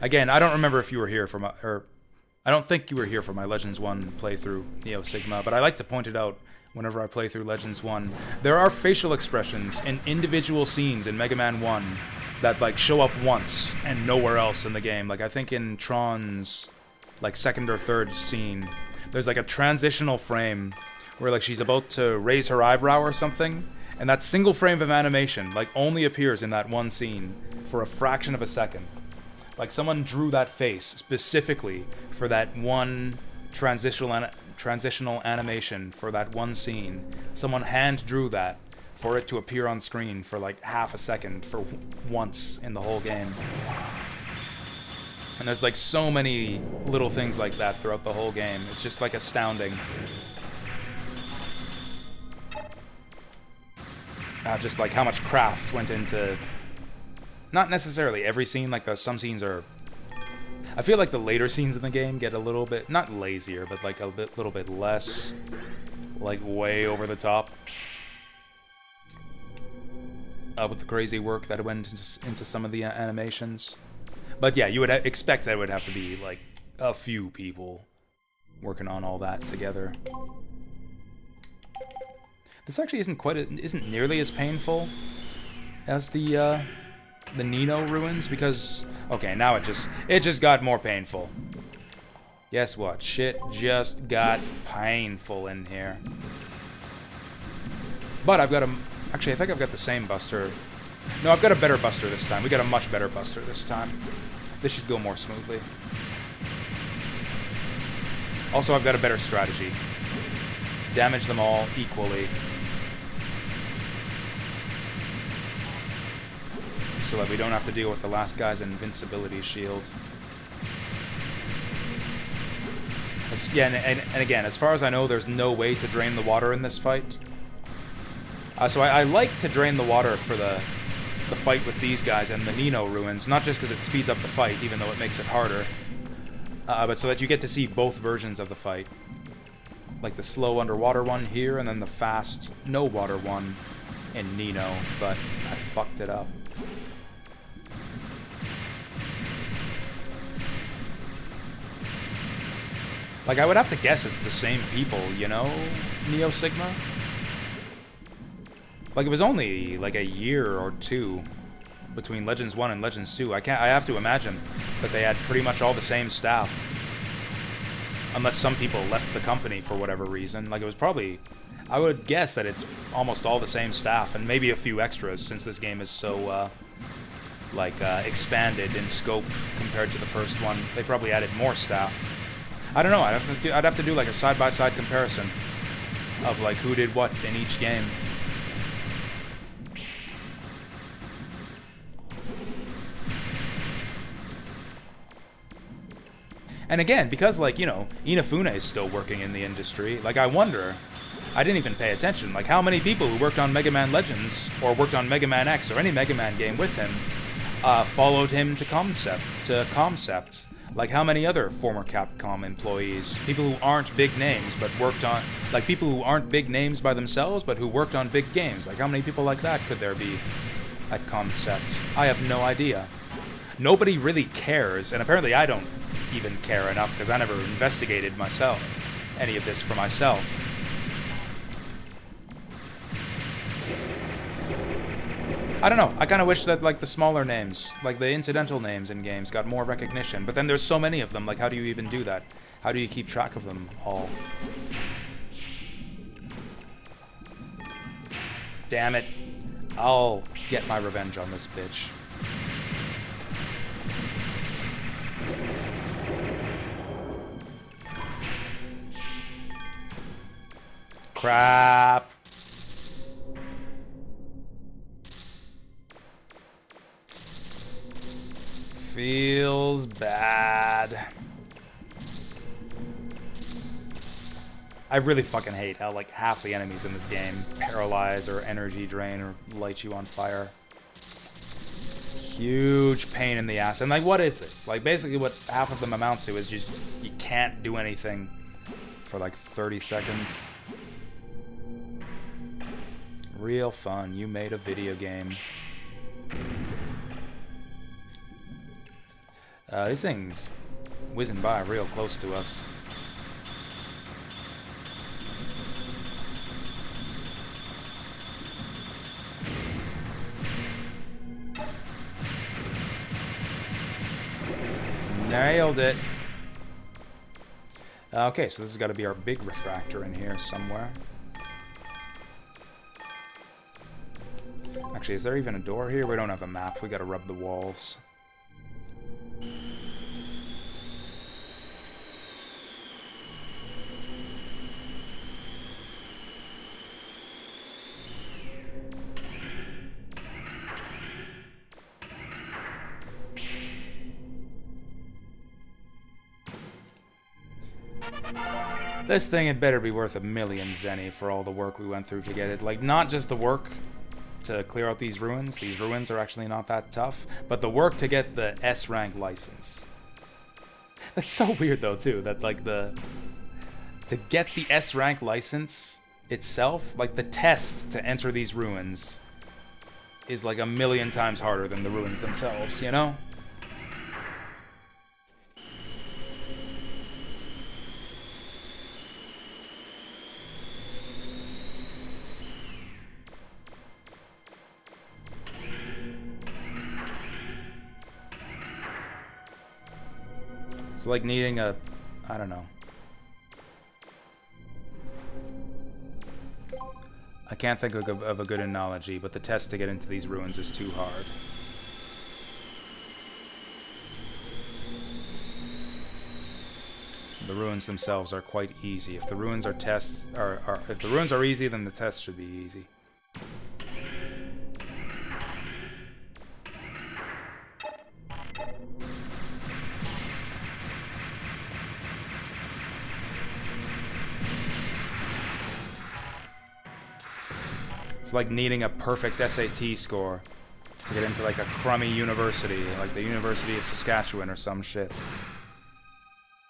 Again, I don't remember if you were here for my, or I don't think you were here for my Legends 1 playthrough, Neo Sigma, but I like to point it out whenever I play through Legends 1. There are facial expressions in individual scenes in Mega Man 1 that, like, show up once and nowhere else in the game. Like, I think in Tron's, like, second or third scene, there's, like, a transitional frame where, like, she's about to raise her eyebrow or something, and that single frame of animation, like, only appears in that one scene for a fraction of a second. Like, someone drew that face specifically for that one transitional animation for that one scene. Someone hand drew that for it to appear on screen for like half a second for once in the whole game. And there's like so many little things like that throughout the whole game. It's just like astounding. Just like how much craft went into, not necessarily every scene, like some scenes are, I feel like the later scenes in the game get a little bit, not lazier, but like a little bit less, like way over the top. With the crazy work that went into some of the animations. But yeah, you would expect that it would have to be like a few people working on all that together. This actually isn't nearly as painful as the Nino ruins, because okay, now it just got more painful. Guess what? Shit just got painful in here. But I've got a actually I think I've got the same buster. No, I've got a better buster this time. We got a much better buster this time. This should go more smoothly. Also, I've got a better strategy. Damage them all equally. So that we don't have to deal with the last guy's invincibility shield. Yeah, and again, as far as I know, there's no way to drain the water in this fight. So I like to drain the water for the fight with these guys and the Nino ruins, not just because it speeds up the fight, even though it makes it harder, but so that you get to see both versions of the fight. Like the slow underwater one here, and then the fast no water one in Nino, but I fucked it up. Like, I would have to guess it's the same people, you know, Neo Sigma? Like, it was only, like, a year or two between Legends 1 and Legends 2. I have to imagine that they had pretty much all the same staff. Unless some people left the company for whatever reason. Like, it was probably... I would guess that it's almost all the same staff, and maybe a few extras, since this game is so, expanded in scope compared to the first one. They probably added more staff. I don't know, I'd have to do like a side-by-side comparison of like who did what in each game. And again, because like, you know, Inafune is still working in the industry, like I wonder, I didn't even pay attention, like how many people who worked on Mega Man Legends or worked on Mega Man X or any Mega Man game with him followed him to Concept. Like, how many other former Capcom employees, people who aren't big names, but worked on, like, people who aren't big names by themselves, but who worked on big games, like, how many people like that could there be at Concept? I have no idea. Nobody really cares, and apparently I don't even care enough, because I never investigated any of this for myself. I don't know, I kind of wish that, like, the smaller names, like the incidental names in games got more recognition, but then there's so many of them, like, how do you even do that? How do you keep track of them all? Damn it. I'll get my revenge on this bitch. Crap. Feels bad. I really fucking hate how, like, half the enemies in this game paralyze or energy drain or light you on fire. Huge pain in the ass. And, like, what is this? Like, basically what half of them amount to is just you can't do anything for, like, 30 seconds. Real fun. You made a video game. These things whizzing by real close to us. Nailed it. Okay, so this has got to be our big refractor in here somewhere. Actually, is there even a door here? We don't have a map. We got to rub the walls. This thing had better be worth 1,000,000 zenny for all the work we went through to get it. Like, not just the work to clear out these ruins. These ruins are actually not that tough. But the work to get the S rank license. That's so weird, though, too. That, like, to get the S rank license itself, like, the test to enter these ruins is, like, 1,000,000 times harder than the ruins themselves, you know? It's like needing a... I don't know. I can't think of a good analogy, but the test to get into these ruins is too hard. The ruins themselves are quite easy. If the ruins are if the ruins are easy, then the test should be easy. It's like needing a perfect SAT score to get into like a crummy university, like the University of Saskatchewan or some shit.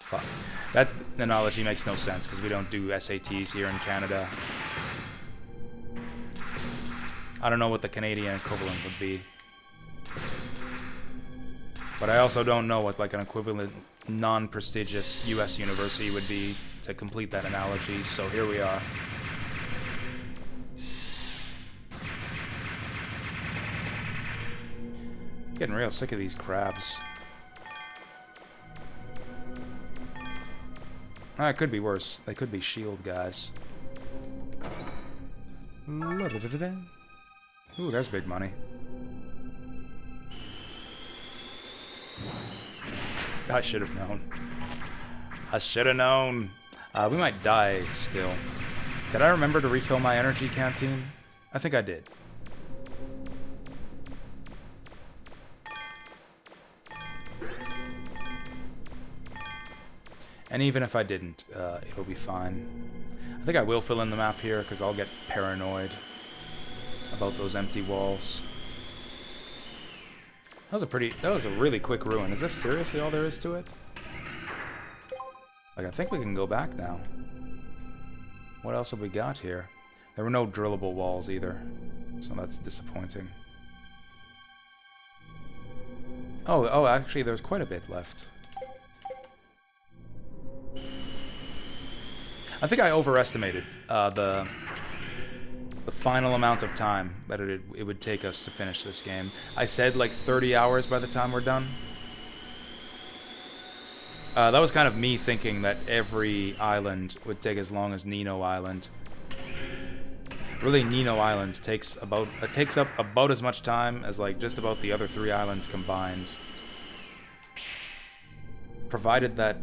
Fuck. That analogy makes no sense because we don't do SATs here in Canada. I don't know what the Canadian equivalent would be. But I also don't know what like an equivalent non-prestigious US university would be to complete that analogy, so here we are. Getting real sick of these crabs. Ah, it could be worse. They could be shield guys. Ooh, there's big money. I should have known. I should have known. We might die still. Did I remember to refill my energy canteen? I think I did. And even if I didn't, it'll be fine. I think I will fill in the map here because I'll get paranoid about those empty walls. That was a really quick ruin. Is this seriously all there is to it? Like, I think we can go back now. What else have we got here? There were no drillable walls either, so that's disappointing. Oh, actually, there's quite a bit left. I think I overestimated the final amount of time that it would take us to finish this game. I said like 30 hours by the time we're done. That was kind of me thinking that every island would take as long as Nino Island. Really, Nino Island takes up about as much time as like just about the other 3 islands combined. Provided that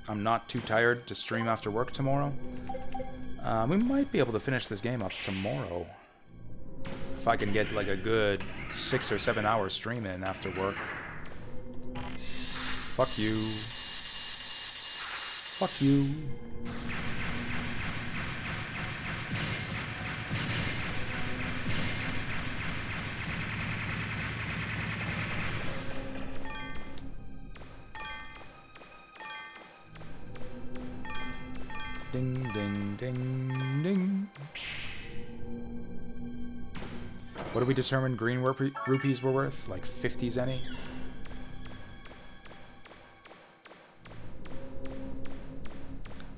I'm not too tired to stream after work tomorrow. We might be able to finish this game up tomorrow. If I can get like a good 6 or 7 hour stream in after work. Fuck you. Fuck you. Ding, ding, ding, ding. What did we determine green rupees were worth? Like 50 zenny?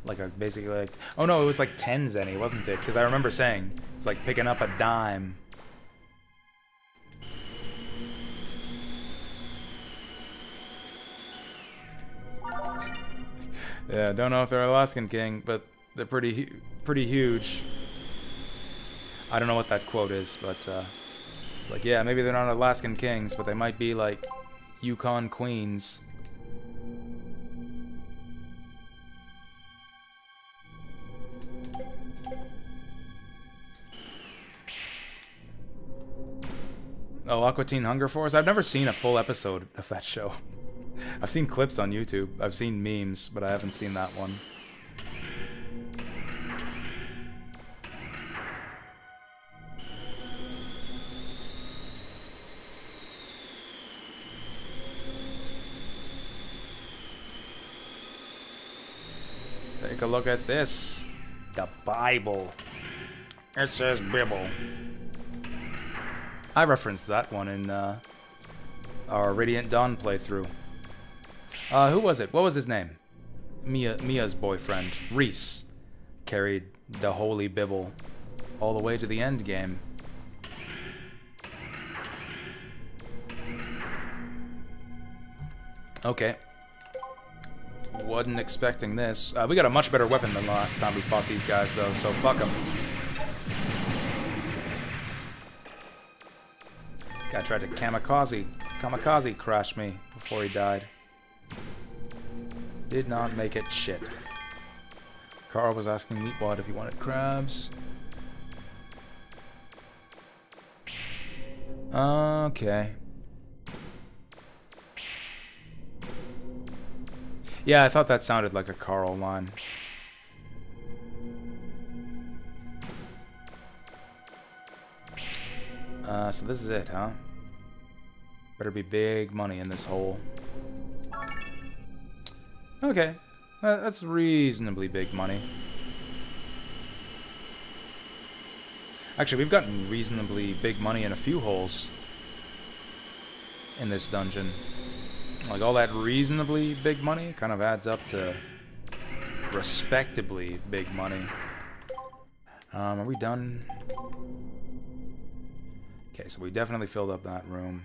Like a basically like, oh no, it was like 10 zenny, wasn't it? Because I remember saying it's like picking up a dime. Yeah, don't know if they're Alaskan King, but they're pretty huge. I don't know what that quote is, but it's like, yeah, maybe they're not Alaskan Kings, but they might be like Yukon Queens. Oh, Aqua Teen Hunger Force? I've never seen a full episode of that show. I've seen clips on YouTube. I've seen memes, but I haven't seen that one. Take a look at this. The Bible. It says Bible. I referenced that one in our Radiant Dawn playthrough. Who was it? What was his name? Mia's boyfriend, Reese, carried the Holy Bible all the way to the end game. Okay. Wasn't expecting this. We got a much better weapon than the last time we fought these guys, though, so fuck them. Guy tried to kamikaze crash me before he died. Did not make it shit. Carl was asking Meatwad if he wanted crabs. Okay. Yeah, I thought that sounded like a Carl line. So this is it, huh? Better be big money in this hole. Okay. That's reasonably big money. Actually, we've gotten reasonably big money in a few holes in this dungeon. Like, all that reasonably big money kind of adds up to respectably big money. Are we done? Okay, so we definitely filled up that room.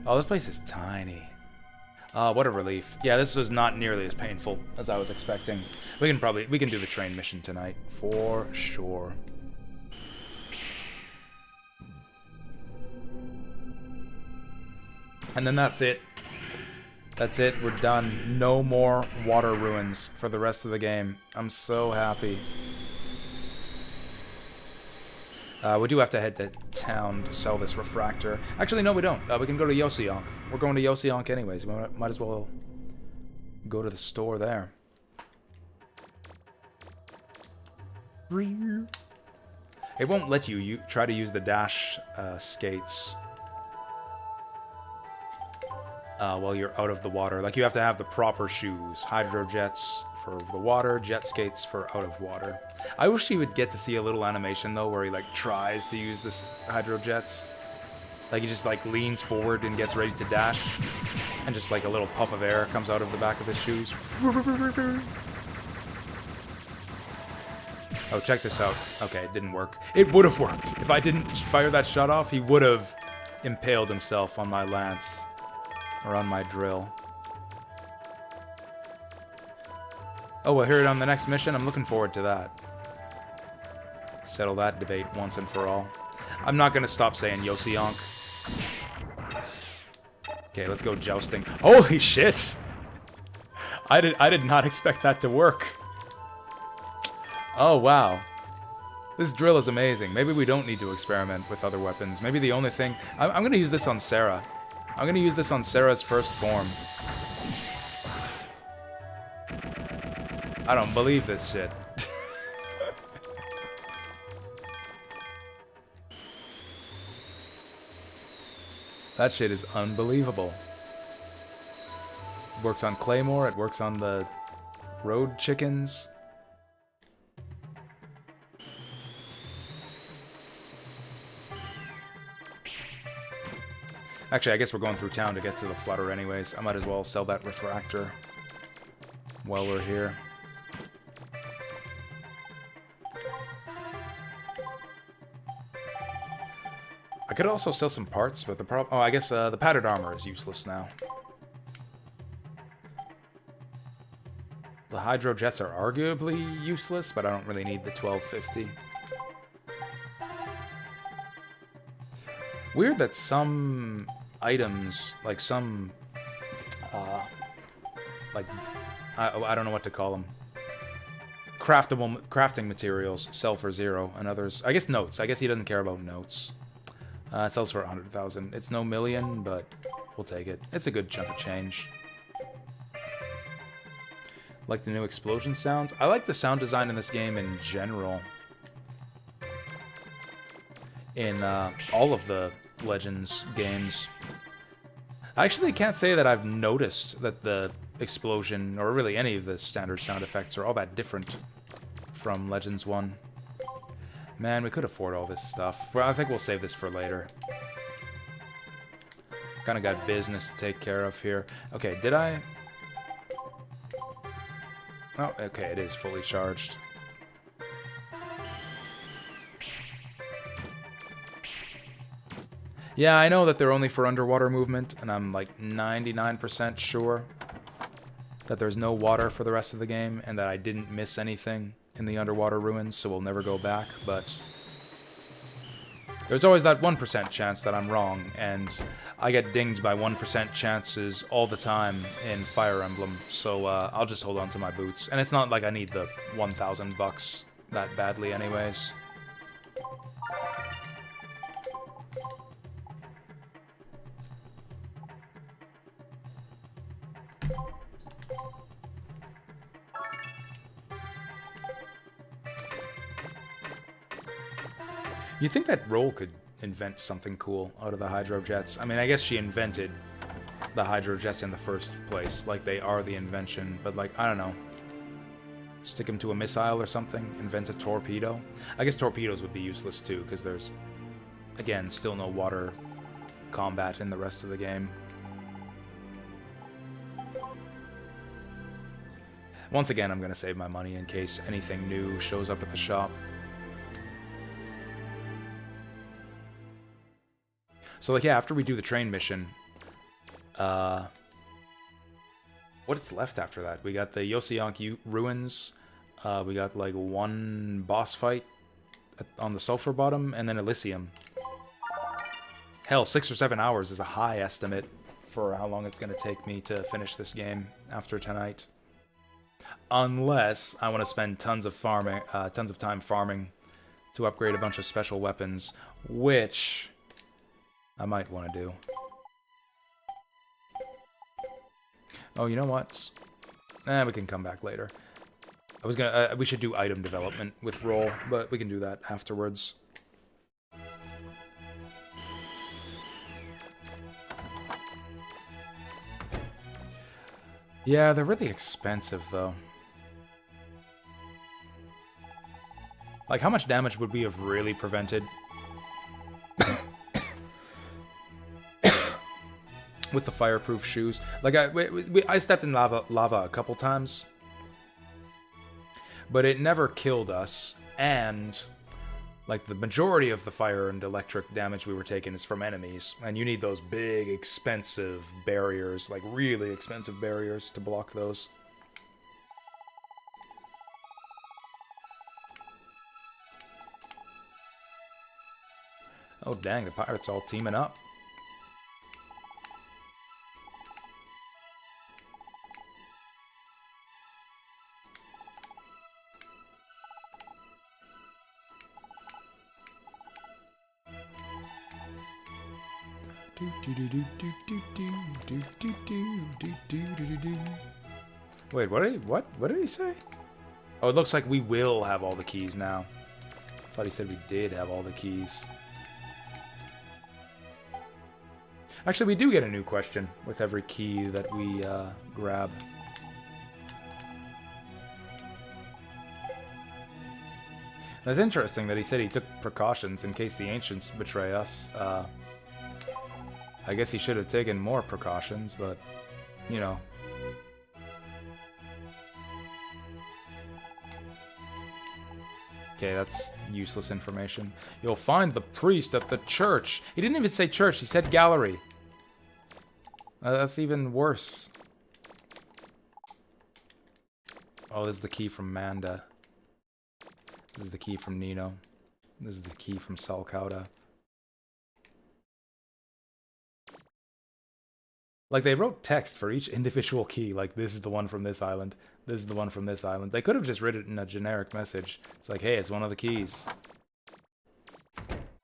Oh, this place is tiny. What a relief. Yeah, this was not nearly as painful as I was expecting. We can do the train mission tonight, for sure. And then that's it. That's it, we're done. No more water ruins for the rest of the game. I'm so happy. We do have to head to town to sell this refractor. Actually, no, we don't. We can go to Yoseonk. We're going to Yoseonk anyways. We might as well go to the store there. It won't let you try to use the dash skates while you're out of the water. Like, you have to have the proper shoes. Hydro jets for the water, jet skates for out of water. I wish he would get to see a little animation, though, where he, like, tries to use this hydro jets. Like, he just, like, leans forward and gets ready to dash, and just, like, a little puff of air comes out of the back of his shoes. Oh, check this out. Okay, it didn't work. It would have worked. If I didn't fire that shot off, he would have impaled himself on my lance. Or on my drill. Oh, we'll hear it on the next mission. I'm looking forward to that. Settle that debate once and for all. I'm not gonna stop saying Yoseonk. Okay, let's go jousting. Holy shit! I did not expect that to work. Oh, wow. This drill is amazing. Maybe we don't need to experiment with other weapons. Maybe the only thing... I'm gonna use this on Sarah. I'm gonna use this on Sarah's first form. I don't believe this shit. That shit is unbelievable. It works on Claymore, it works on the road chickens. Actually, I guess we're going through town to get to the flutter anyways. I might as well sell that refractor. while we're here. I could also sell some parts, but the problem... Oh, I guess the padded armor is useless now. The hydro jets are arguably useless, but I don't really need the 1250. Weird that some items, like some... I don't know what to call them. Crafting materials sell for 0, and others... I guess notes. I guess he doesn't care about notes. It sells for 100,000. It's no million, but we'll take it. It's a good chunk of change. Like the new explosion sounds. I like the sound design in this game in general. In all of the Legends games. I actually can't say that I've noticed that the explosion, or really any of the standard sound effects, are all that different from Legends 1. Man, we could afford all this stuff. Well, I think we'll save this for later. Kind of got business to take care of here. Okay, did I... Oh, okay, it is fully charged. Yeah, I know that they're only for underwater movement, and I'm like 99% sure that there's no water for the rest of the game, and that I didn't miss anything in the underwater ruins, so we'll never go back, but there's always that 1% chance that I'm wrong, and I get dinged by 1% chances all the time in Fire Emblem, so I'll just hold on to my boots. And it's not like I need the 1,000 bucks that badly anyways. You'd think that Roll could invent something cool out of the hydro jets. I mean, I guess she invented the hydro jets in the first place. Like, they are the invention. But, like, I don't know. Stick them to a missile or something? Invent a torpedo? I guess torpedoes would be useless, too, because there's, again, still no water combat in the rest of the game. Once again, I'm going to save my money in case anything new shows up at the shop. So, like, yeah, after we do the train mission, what's left after that? We got the Yoseonk ruins, we got, like, one boss fight on the Sulphur Bottom, and then Elysium. Hell, 6 or 7 hours is a high estimate for how long it's going to take me to finish this game after tonight. Unless I want to spend tons of time farming to upgrade a bunch of special weapons, which I might want to do. Oh, you know what? We can come back later. I was gonna. We should do item development with Roll, but we can do that afterwards. Yeah, they're really expensive, though. Like, how much damage would we have really prevented with the fireproof shoes? Like, I stepped in lava a couple times, but it never killed us, and like the majority of the fire and electric damage we were taking is from enemies, and you need those big, expensive barriers, like really expensive barriers to block those. Oh dang, the pirates all teaming up. Wait, what did he say? Oh, it looks like we will have all the keys now. I thought he said we did have all the keys. Actually, we do get a new question with every key that we grab. That's interesting that he said he took precautions in case the ancients betray us. I guess he should have taken more precautions, but, you know. Okay, that's useless information. You'll find the priest at the church. He didn't even say church, he said gallery. That's even worse. Oh, this is the key from Manda. This is the key from Nino. This is the key from Salcauda. Like, they wrote text for each individual key. Like, this is the one from this island. This is the one from this island. They could have just written it in a generic message. It's like, hey, it's one of the keys.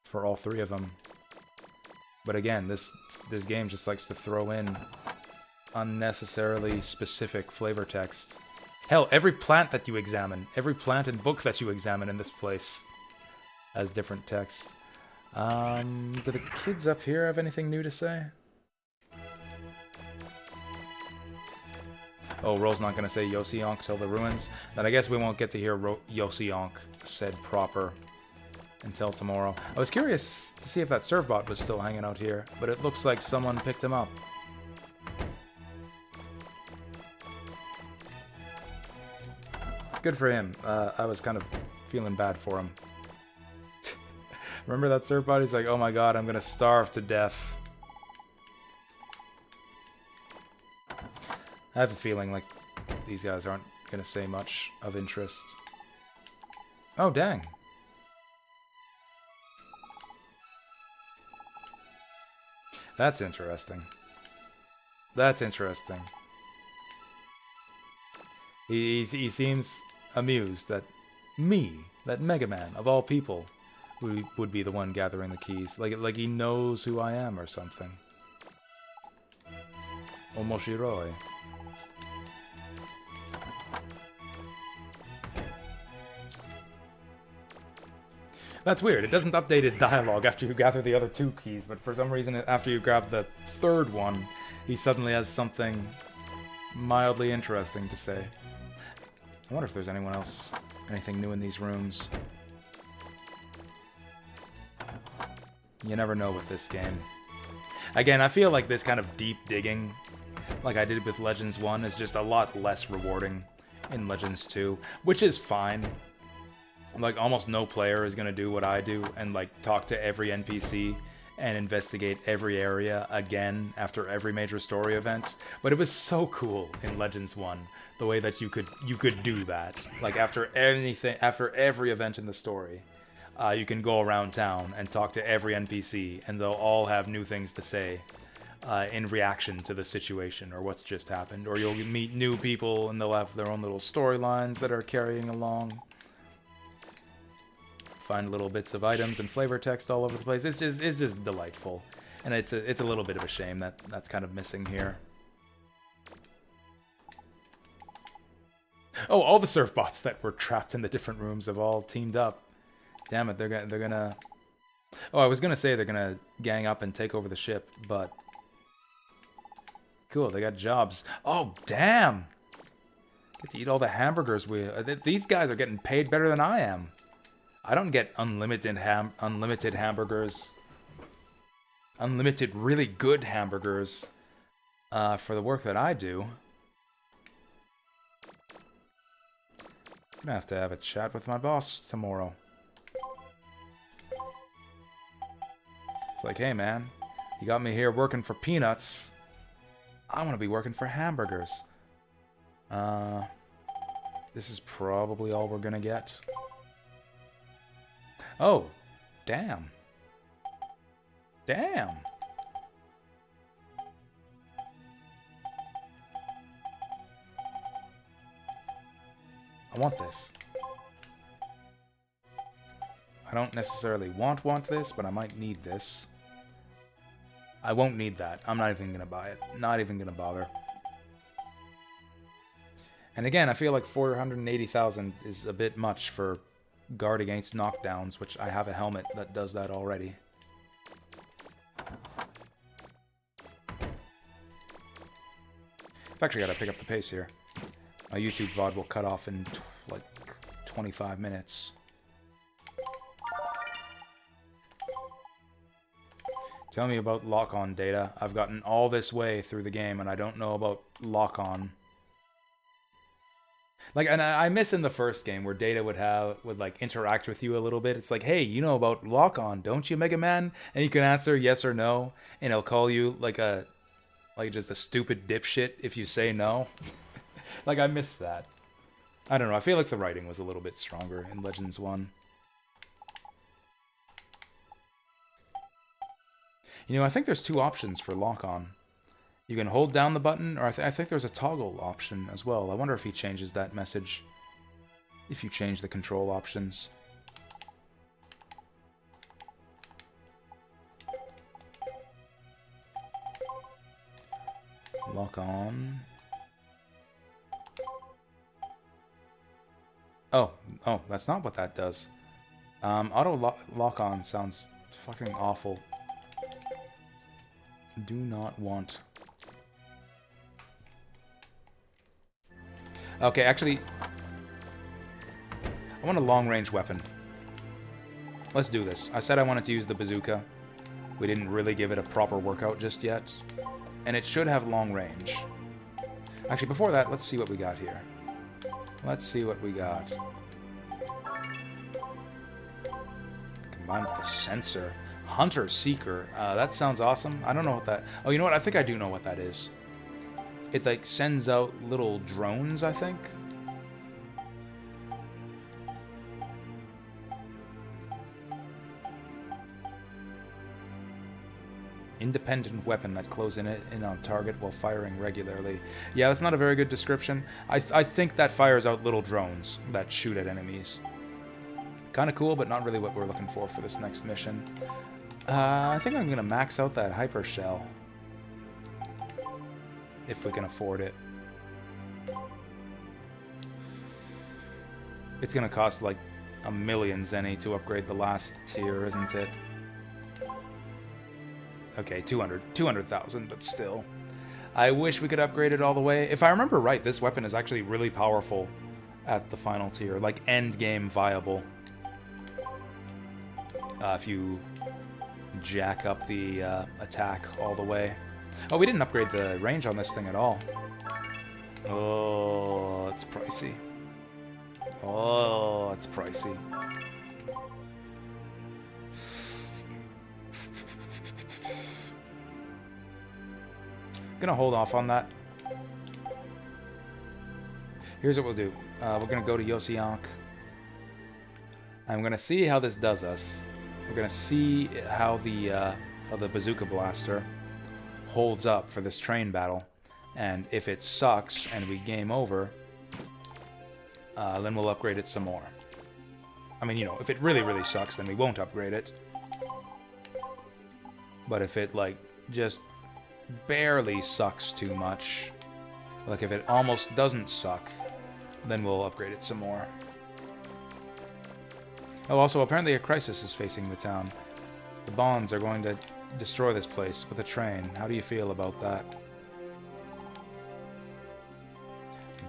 For all three of them. But again, this game just likes to throw in unnecessarily specific flavor text. Hell, every plant that you examine, every plant and book that you examine in this place has different text. Do the kids up here have anything new to say? Oh, Ro's not going to say Yosionk till the ruins. Then I guess we won't get to hear Yosionk said proper until tomorrow. I was curious to see if that Servbot was still hanging out here, but it looks like someone picked him up. Good for him. I was kind of feeling bad for him. Remember that Servbot? He's like, oh my god, I'm going to starve to death. I have a feeling like these guys aren't going to say much of interest. Oh, dang. That's interesting. That's interesting. He seems amused that me, that Mega Man, of all people, would be the one gathering the keys. Like he knows who I am or something. Omoshiroi. That's weird. It doesn't update his dialogue after you gather the other two keys, but for some reason, after you grab the third one, he suddenly has something mildly interesting to say. I wonder if there's anyone else, anything new in these rooms. You never know with this game. Again, I feel like this kind of deep digging, like I did with Legends 1, is just a lot less rewarding in Legends 2, which is fine. Like, almost no player is going to do what I do and, like, talk to every NPC and investigate every area again after every major story event. But it was so cool in Legends 1, the way that you could do that. Like, after every event in the story, you can go around town and talk to every NPC, and they'll all have new things to say in reaction to the situation or what's just happened. Or you'll meet new people, and they'll have their own little storylines that are carrying along. Find little bits of items and flavor text all over the place. It's just delightful, and it's a little bit of a shame that that's kind of missing here. Oh, all the Surfbots that were trapped in the different rooms have all teamed up. Damn it, they're gonna. Oh, I was gonna say they're gonna gang up and take over the ship, but cool, they got jobs. Oh, damn! Get to eat all the hamburgers. These guys are getting paid better than I am. I don't get unlimited hamburgers. Unlimited really good hamburgers for the work that I do. I'm gonna have to have a chat with my boss tomorrow. It's like, hey man, you got me here working for peanuts. I want to be working for hamburgers. This is probably all we're gonna get. Oh, damn. Damn. I want this. I don't necessarily want this, but I might need this. I won't need that. I'm not even gonna buy it. Not even gonna bother. And again, I feel like 480,000 is a bit much for guard against knockdowns, which I have a helmet that does that already. I've actually got to pick up the pace here. My YouTube VOD will cut off in like 25 minutes. Tell me about lock-on data. I've gotten all this way through the game and I don't know about lock-on. Like, and I miss in the first game where Data would like interact with you a little bit. It's like, hey, you know about lock-on, don't you, Mega Man? And you can answer yes or no, and he'll call you like just a stupid dipshit if you say no. Like, I miss that. I don't know. I feel like the writing was a little bit stronger in Legends 1. You know, I think there's 2 options for lock-on. You can hold down the button, or I think there's a toggle option as well. I wonder if he changes that message. If you change the control options. Lock on. Oh, that's not what that does. Auto lock on sounds fucking awful. Do not want. Okay, actually, I want a long-range weapon. Let's do this. I said I wanted to use the bazooka. We didn't really give it a proper workout just yet. And it should have long range. Actually, before that, let's see what we got here. Let's see what we got. Combined with the sensor. Hunter Seeker. That sounds awesome. I don't know what that... Oh, you know what? I think I do know what that is. It, like, sends out little drones, I think. Independent weapon that closes in on target while firing regularly. Yeah, that's not a very good description. I think that fires out little drones that shoot at enemies. Kind of cool, but not really what we're looking for this next mission. I think I'm going to max out that hyper shell. If we can afford it. It's going to cost like 1,000,000 zenny to upgrade the last tier, isn't it? Okay, 200,000, but still. I wish we could upgrade it all the way. If I remember right, this weapon is actually really powerful at the final tier. Like, end game viable. If you jack up the attack all the way. Oh, we didn't upgrade the range on this thing at all. Oh, it's pricey. Oh, it's pricey. Gonna hold off on that. Here's what we'll do. We're gonna go to Yoseonk. I'm gonna see how this does us. We're gonna see how the bazooka blaster holds up for this train battle, and if it sucks and we game over, then we'll upgrade it some more. I mean, you know, if it really sucks, then we won't upgrade it. But if it, like, just barely sucks too much, like if it almost doesn't suck, then we'll upgrade it some more. Oh, also, apparently a crisis is facing the town. The Bonds are going to destroy this place with a train. How do you feel about that?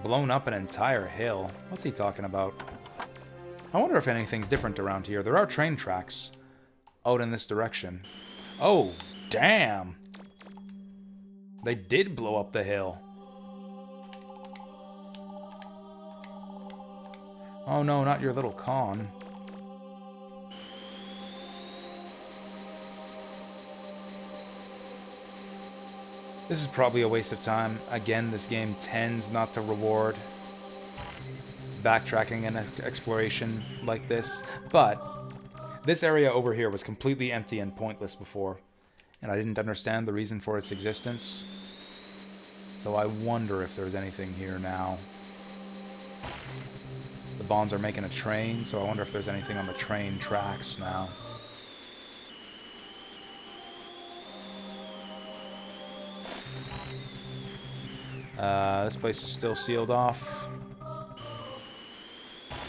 Blown up an entire hill. What's he talking about? I wonder if anything's different around here. There are train tracks out in this direction. Oh, damn! They did blow up the hill. Oh no, not your little con. This is probably a waste of time. Again, this game tends not to reward backtracking and exploration like this, but this area over here was completely empty and pointless before, and I didn't understand the reason for its existence. So I wonder if there's anything here now. The Bonds are making a train, so I wonder if there's anything on the train tracks now. This place is still sealed off.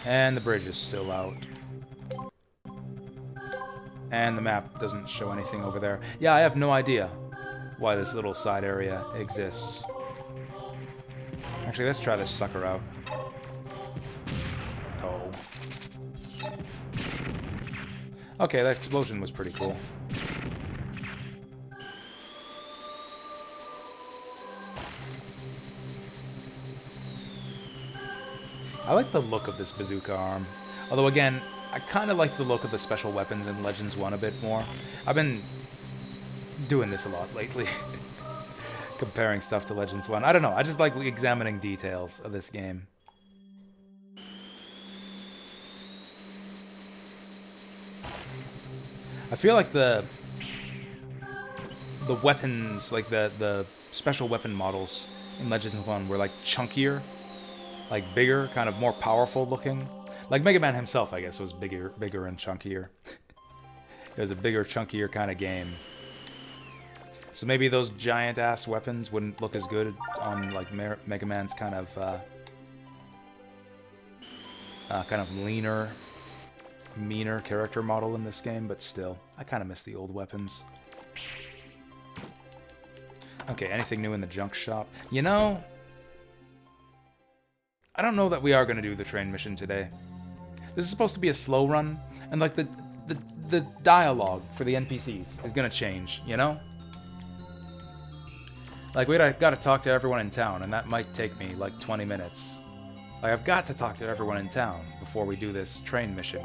And the bridge is still out. And the map doesn't show anything over there. Yeah, I have no idea why this little side area exists. Actually, let's try this sucker out. Oh. Okay, that explosion was pretty cool. I like the look of this bazooka arm. Although, again, I kind of like the look of the special weapons in Legends 1 a bit more. I've been doing this a lot lately. Comparing stuff to Legends 1. I don't know, I just like examining details of this game. I feel like the weapons, like the special weapon models in Legends 1 were like chunkier, like bigger, kind of more powerful looking. Like Mega Man himself, I guess, was bigger and chunkier. It was a bigger, chunkier kind of game. So maybe those giant-ass weapons wouldn't look as good on like Mega Man's kind of leaner, meaner character model in this game, but still, I kind of miss the old weapons. Okay, anything new in the junk shop? You know, I don't know that we are going to do the train mission today. This is supposed to be a slow run, and like the dialogue for the NPCs is going to change, you know? Like, we got to talk to everyone in town, and that might take me, like, 20 minutes. Like, I've got to talk to everyone in town before we do this train mission.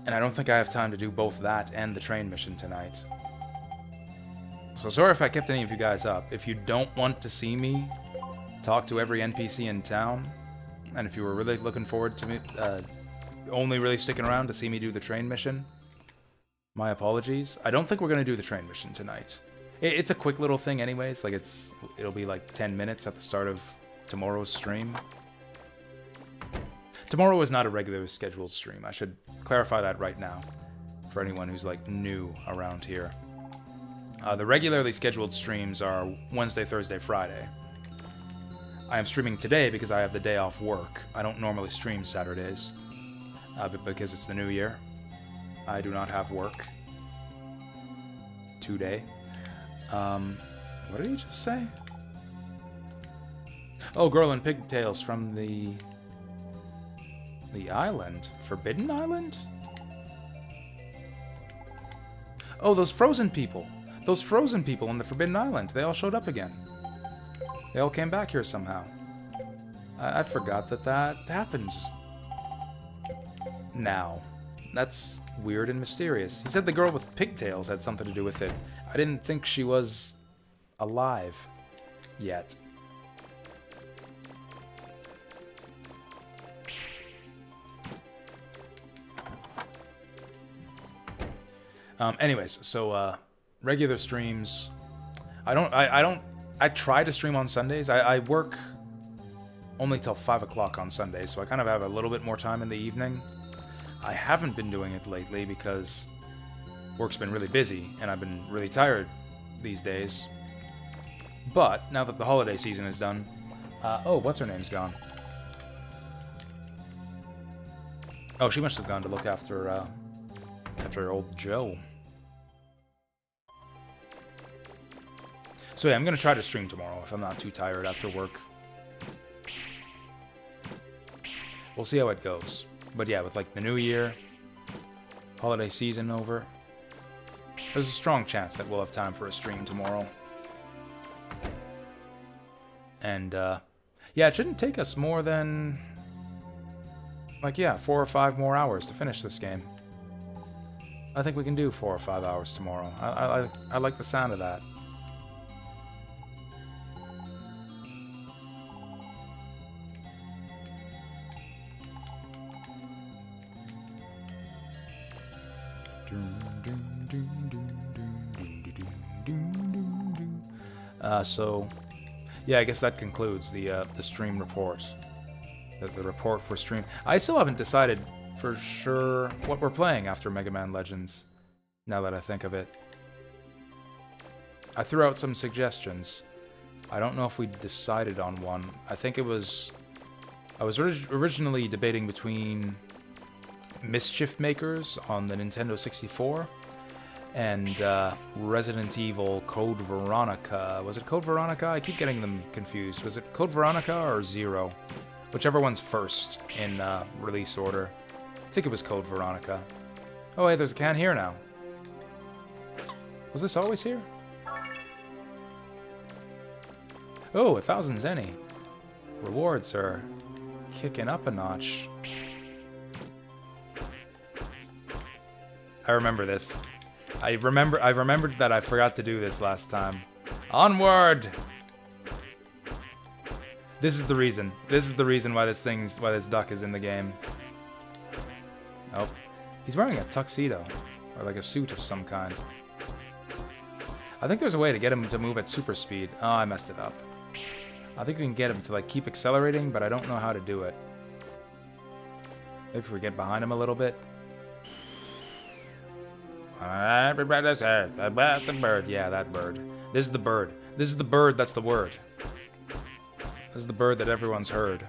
And I don't think I have time to do both that and the train mission tonight. So sorry if I kept any of you guys up. If you don't want to see me talk to every NPC in town, and if you were really looking forward to me, only really sticking around to see me do the train mission, my apologies. I don't think we're going to do the train mission tonight. It's a quick little thing anyways, like it'll be like 10 minutes at the start of tomorrow's stream. Tomorrow is not a regular scheduled stream. I should clarify that right now for anyone who's like new around here. The regularly scheduled streams are Wednesday, Thursday, Friday. I am streaming today because I have the day off work. I don't normally stream Saturdays. But because it's the new year, I do not have work today. What did he just say? Oh, girl in pigtails from the island. Forbidden Island? Oh, those frozen people. Those frozen people on the Forbidden Island. They all showed up again. They all came back here somehow. I forgot that happened. Now, that's weird and mysterious. He said the girl with pigtails had something to do with it. I didn't think she was alive yet. Anyways, so regular streams. I try to stream on Sundays. I work only till 5 o'clock on Sundays, so I kind of have a little bit more time in the evening. I haven't been doing it lately because work's been really busy and I've been really tired these days. But now that the holiday season is done, oh, what's her name's gone? Oh, she must have gone to look after old Joe. So yeah, I'm gonna try to stream tomorrow if I'm not too tired after work. We'll see how it goes. But yeah, with like the new year, holiday season over, there's a strong chance that we'll have time for a stream tomorrow. And yeah, it shouldn't take us more than like 4 or 5 more hours to finish this game. I think we can do 4 or 5 hours tomorrow. I like the sound of that. So, yeah, I guess that concludes the stream report. The report for stream. I still haven't decided for sure what we're playing after Mega Man Legends, now that I think of it. I threw out some suggestions. I don't know if we decided on one. I think it was... I was originally debating between Mischief Makers on the Nintendo 64 and Resident Evil Code Veronica. Was it Code Veronica? I keep getting them confused. Was it Code Veronica or Zero? Whichever one's first in release order. I think it was Code Veronica. Oh, hey, there's a can here now. Was this always here? Oh, 1,000 zenny. Rewards are kicking up a notch. I remember this. I remembered that I forgot to do this last time. Onward! This is the reason. This is the reason why this duck is in the game. Oh. He's wearing a tuxedo. Or like a suit of some kind. I think there's a way to get him to move at super speed. Oh, I messed it up. I think we can get him to like keep accelerating, but I don't know how to do it. Maybe if we get behind him a little bit. Everybody's heard about the bird. Yeah, that bird. This is the bird. This is the bird that's the word. This is the bird that everyone's heard.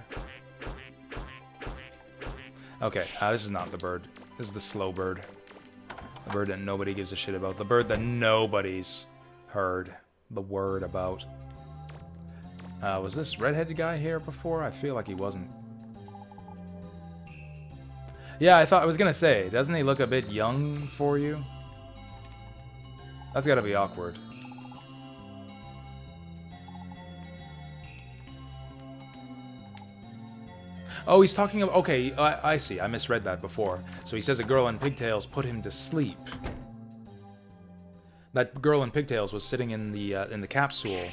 Okay, this is not the bird. This is the slow bird. The bird that nobody gives a shit about. The bird that nobody's heard the word about. Was this redheaded guy here before? I feel like he wasn't. Yeah, I was gonna say, doesn't he look a bit young for you? That's gotta be awkward. Oh, he's talking about... Okay, I see. I misread that before. So he says a girl in pigtails put him to sleep. That girl in pigtails was sitting in the capsule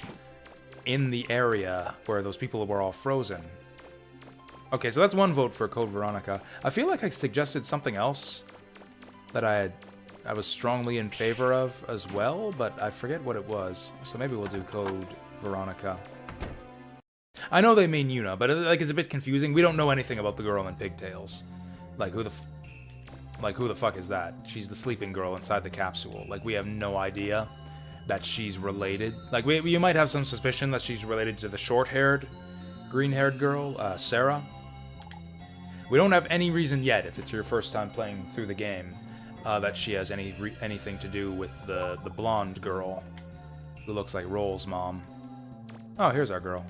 in the area where those people were all frozen. Okay, so that's one vote for Code Veronica. I feel like I suggested something else that I was strongly in favor of as well, but I forget what it was. So maybe we'll do Code Veronica. I know they mean Yuna, but like it's a bit confusing. We don't know anything about the girl in pigtails. Like who the fuck is that? She's the sleeping girl inside the capsule. Like we have no idea that she's related. Like you might have some suspicion that she's related to the short-haired, green-haired girl, Sarah. We don't have any reason yet, if it's your first time playing through the game, that she has anything to do with the blonde girl who looks like Roll's mom. Oh, here's our girl.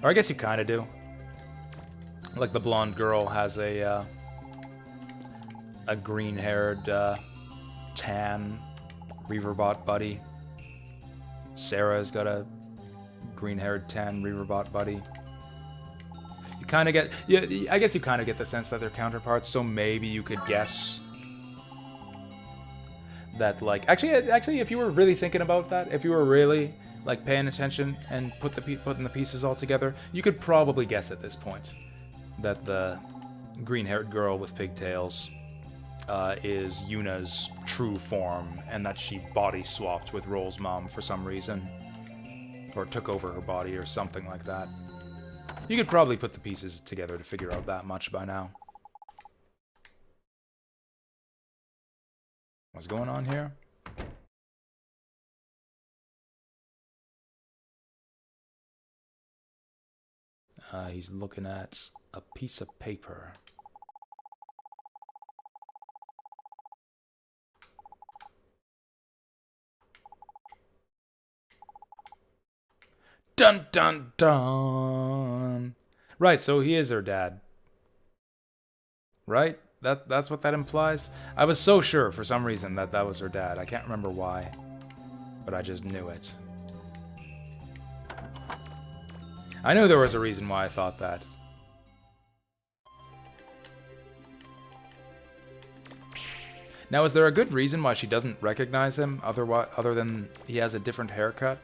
Or I guess you kind of do. Like the blonde girl has a green-haired, tan Reaverbot buddy. Sarah's got a green-haired, tan Reaverbot buddy. You kind of get... Yeah, I guess you kind of get the sense that they're counterparts, so maybe you could guess that, like... Actually, if you were really thinking about that, if you were really... like paying attention and putting the pieces all together, you could probably guess at this point that the green-haired girl with pigtails is Yuna's true form, and that she body swapped with Roll's mom for some reason, or took over her body or something like that. You could probably put the pieces together to figure out that much by now. What's going on here? He's looking at a piece of paper. Dun dun dun! Right, so he is her dad. Right? That's what that implies? I was so sure for some reason that was her dad. I can't remember why. But I just knew it. I knew there was a reason why I thought that. Now, is there a good reason why she doesn't recognize him, other than he has a different haircut?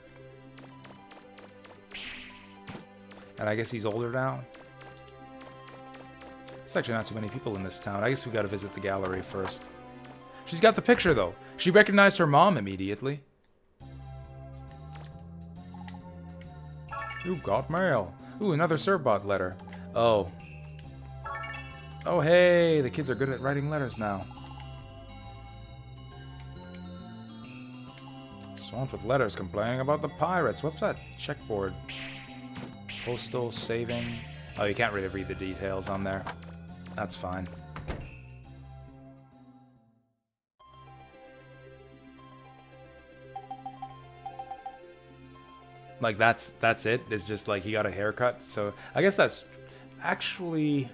And I guess he's older now? There's actually not too many people in this town. I guess we gotta visit the gallery first. She's got the picture, though. She recognized her mom immediately. You've got mail. Ooh, another Serbot letter. Oh. Oh, hey, the kids are good at writing letters now. Swamped with letters complaining about the pirates. What's that checkboard? Postal saving. Oh, you can't really read the details on there. That's fine. Like, that's it? It's just, like, he got a haircut? So, I guess that's actually...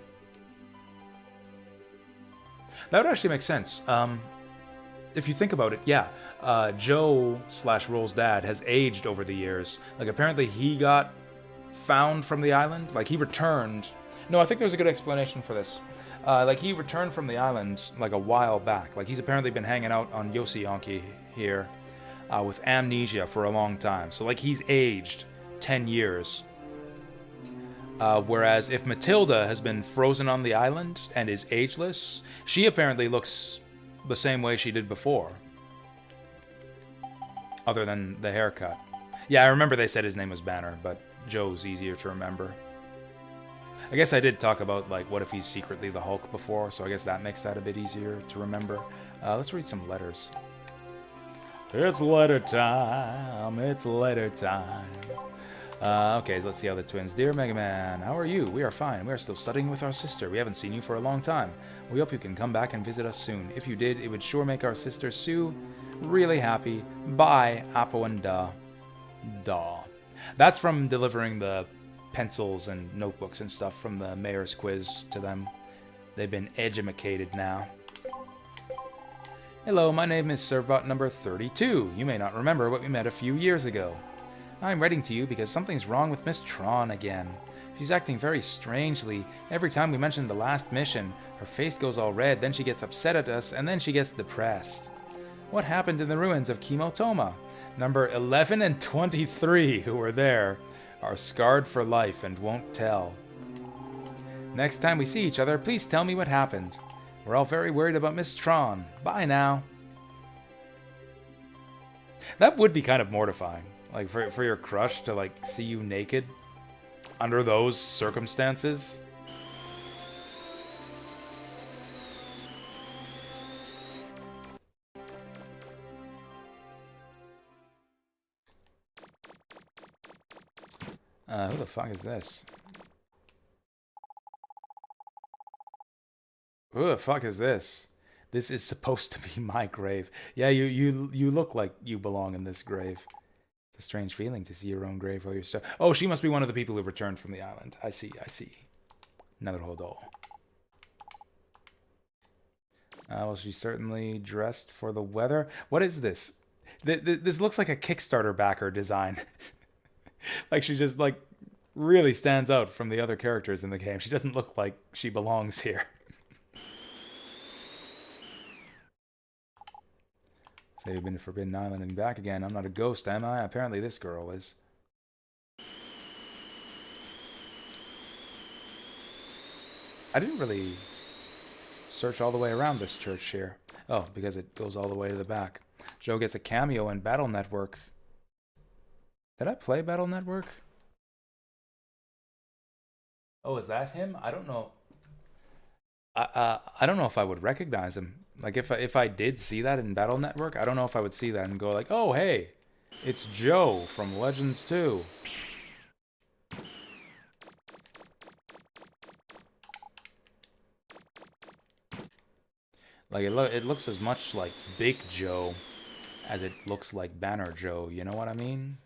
That would actually make sense. if you think about it, yeah, Joe / Roll's dad has aged over the years. Like, apparently he got found from the island. Like, he returned. No, I think there's a good explanation for this. Like, he returned from the island, like, a while back. Like, he's apparently been hanging out on Yoshiyonki here with amnesia for a long time. So, like, he's aged 10 years. Whereas if Matilda has been frozen on the island and is ageless, she apparently looks the same way she did before. Other than the haircut. Yeah, I remember they said his name was Banner, but Joe's easier to remember. I guess I did talk about, like, what if he's secretly the Hulk before, so I guess that makes that a bit easier to remember. Let's read some letters. It's letter time. It's letter time. Okay, so let's see how the twins. Dear Mega Man, how are you? We are fine. We are still studying with our sister. We haven't seen you for a long time. We hope you can come back and visit us soon. If you did, it would sure make our sister Sue really happy. Bye, Appo and Da. That's from delivering the pencils and notebooks and stuff from the mayor's quiz to them. They've been edumacated now. Hello, my name is Servbot number 32. You may not remember, but we met a few years ago. I'm writing to you because something's wrong with Miss Tron again. She's acting very strangely. Every time we mention the last mission, her face goes all red, then she gets upset at us, and then she gets depressed. What happened in the ruins of Kimotoma? Number 11 and 23, who were there, are scarred for life and won't tell. Next time we see each other, please tell me what happened. We're all very worried about Miss Tron. Bye now. That would be kind of mortifying. Like, for your crush to, like, see you naked under those circumstances. Who the fuck is this? Who the fuck is this? This is supposed to be my grave. Yeah, you look like you belong in this grave. It's a strange feeling to see your own grave while you're so... Oh, she must be one of the people who returned from the island. I see. Naruhodo. Well, she's certainly dressed for the weather. What is this? This looks like a Kickstarter backer design. Like, she just, like, really stands out from the other characters in the game. She doesn't look like she belongs here. So you've been to Forbidden Island and back again. I'm not a ghost, am I? Apparently this girl is. I didn't really search all the way around this church here. Oh, because it goes all the way to the back. Joe gets a cameo in Battle Network. Did I play Battle Network? Oh, is that him? I don't know. I don't know if I would recognize him. Like, if I did see that in Battle Network, I don't know if I would see that and go like, oh, hey, it's Joe from Legends 2. Like, it looks as much like Big Joe as it looks like Banner Joe, you know what I mean?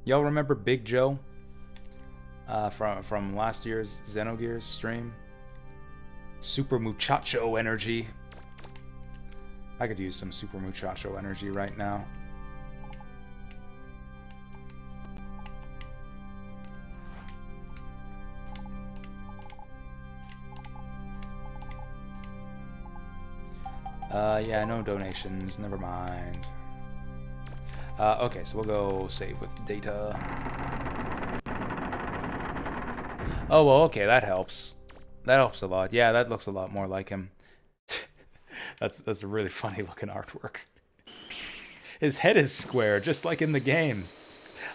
Y'all remember Big Joe? From last year's Xenogears stream? Super Muchacho energy. I could use some Super Muchacho energy right now. Yeah, no donations, never mind. Okay, so we'll go save with data. Oh, well, okay, that helps. That helps a lot. Yeah, that looks a lot more like him. That's a really funny looking artwork. His head is square, just like in the game.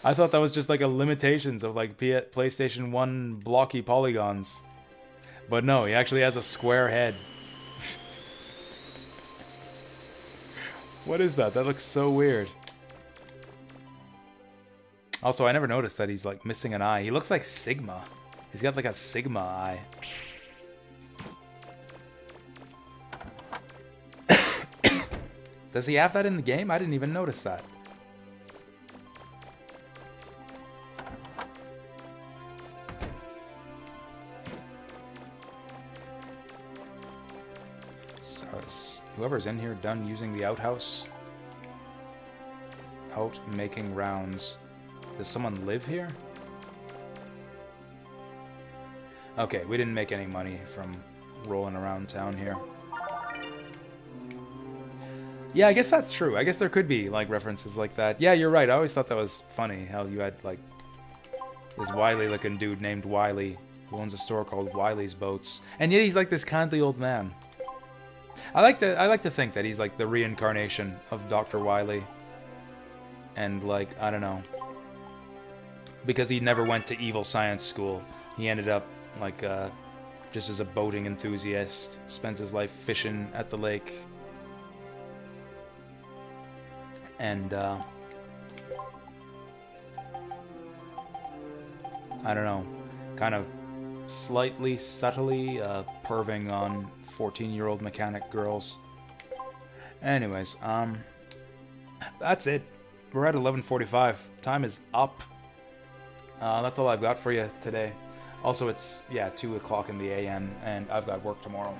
I thought that was just like a limitations of like PlayStation 1 blocky polygons. But no, he actually has a square head. What is that? That looks so weird. Also, I never noticed that he's like missing an eye. He looks like Sigma. He's got like a Sigma eye. Does he have that in the game? I didn't even notice that. whoever's in here done using the outhouse? Out making rounds. Does someone live here? Okay, we didn't make any money from rolling around town here. Yeah, I guess that's true. I guess there could be, like, references like that. Yeah, you're right. I always thought that was funny, how you had, like, this wily-looking dude named Wiley who owns a store called Wiley's Boats. And yet he's, like, this kindly old man. I like to think that he's, like, the reincarnation of Dr. Wiley. And, like, I don't know. Because he never went to evil science school. He ended up, like, just as a boating enthusiast. Spends his life fishing at the lake. And, I don't know, kind of slightly, subtly perving on 14-year-old mechanic girls. Anyways, that's it. We're at 11:45. Time is up. That's all I've got for you today. Also, it's, yeah, 2 o'clock in the a.m., and I've got work tomorrow.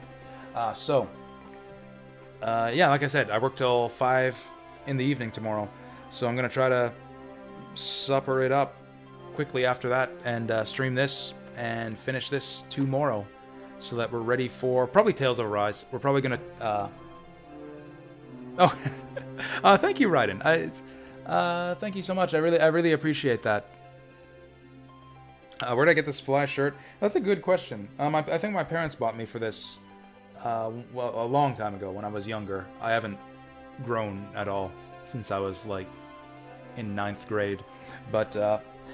Yeah, like I said, I work till 5 in the evening tomorrow, so I'm gonna try to supper it up quickly after that and stream this and finish this tomorrow so that we're ready for probably Tales of Arise. We're probably gonna thank you, Raiden. Thank you so much. I really appreciate that. Where did I get this fly shirt? That's a good question. I think my parents bought me for this well, a long time ago when I was younger. I haven't grown at all since I was, like, in 9th grade. But,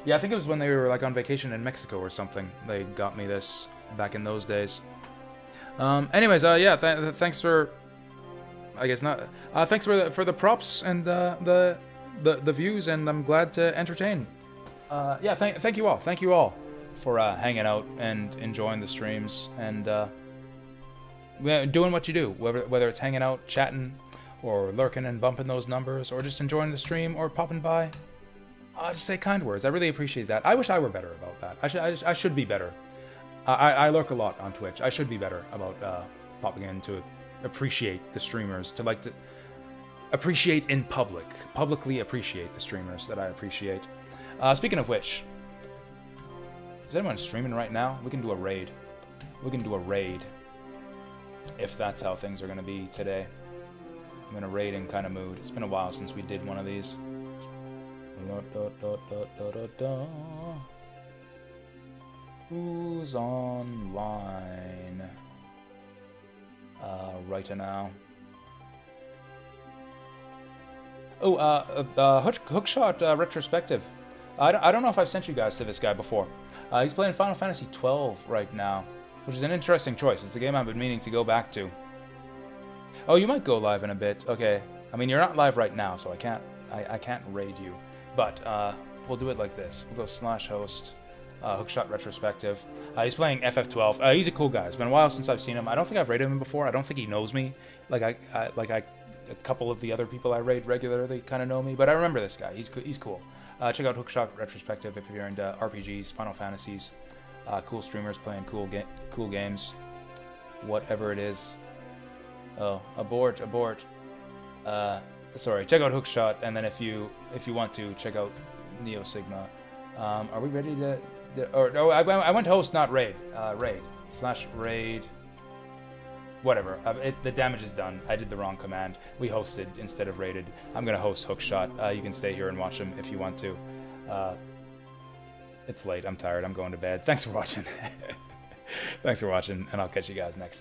yeah, I think it was when they were, like, on vacation in Mexico or something. They got me this back in those days. Anyways, yeah, thanks for... I guess not... thanks for the props and the views, and I'm glad to entertain. Yeah, thank you all. Thank you all for hanging out and enjoying the streams and doing what you do, whether it's hanging out, chatting, or lurking and bumping those numbers, or just enjoying the stream, or popping by. Just say kind words. I really appreciate that. I wish I were better about that. I should be better. I lurk a lot on Twitch. I should be better about popping in to appreciate the streamers, to appreciate in publicly appreciate the streamers that I appreciate. Speaking of which, is anyone streaming right now? We can do a raid. We can do a raid. If that's how things are going to be today. I'm in a raiding kind of mood. It's been a while since we did one of these. Who's online right now? Oh, Hookshot retrospective. I don't know if I've sent you guys to this guy before. He's playing Final Fantasy XII right now, which is an interesting choice. It's a game I've been meaning to go back to. Oh, you might go live in a bit. Okay. I mean, you're not live right now, so I can't raid you. But we'll do it like this. We'll go /host Hookshot retrospective. He's playing FF12. He's a cool guy. It's been a while since I've seen him. I don't think I've raided him before. I don't think he knows me. A couple of the other people I raid regularly kind of know me, but I remember this guy. He's cool. Check out Hookshot retrospective if you're into RPGs, Final Fantasies, cool streamers playing cool games, whatever it is. Oh, abort. Sorry. Check out Hookshot, and then if you want to, check out Neo Sigma. Are we ready to? I went host, not raid. Raid/raid. Whatever. The damage is done. I did the wrong command. We hosted instead of raided. I'm gonna host Hookshot. You can stay here and watch him if you want to. It's late. I'm tired. I'm going to bed. Thanks for watching. Thanks for watching, and I'll catch you guys next time.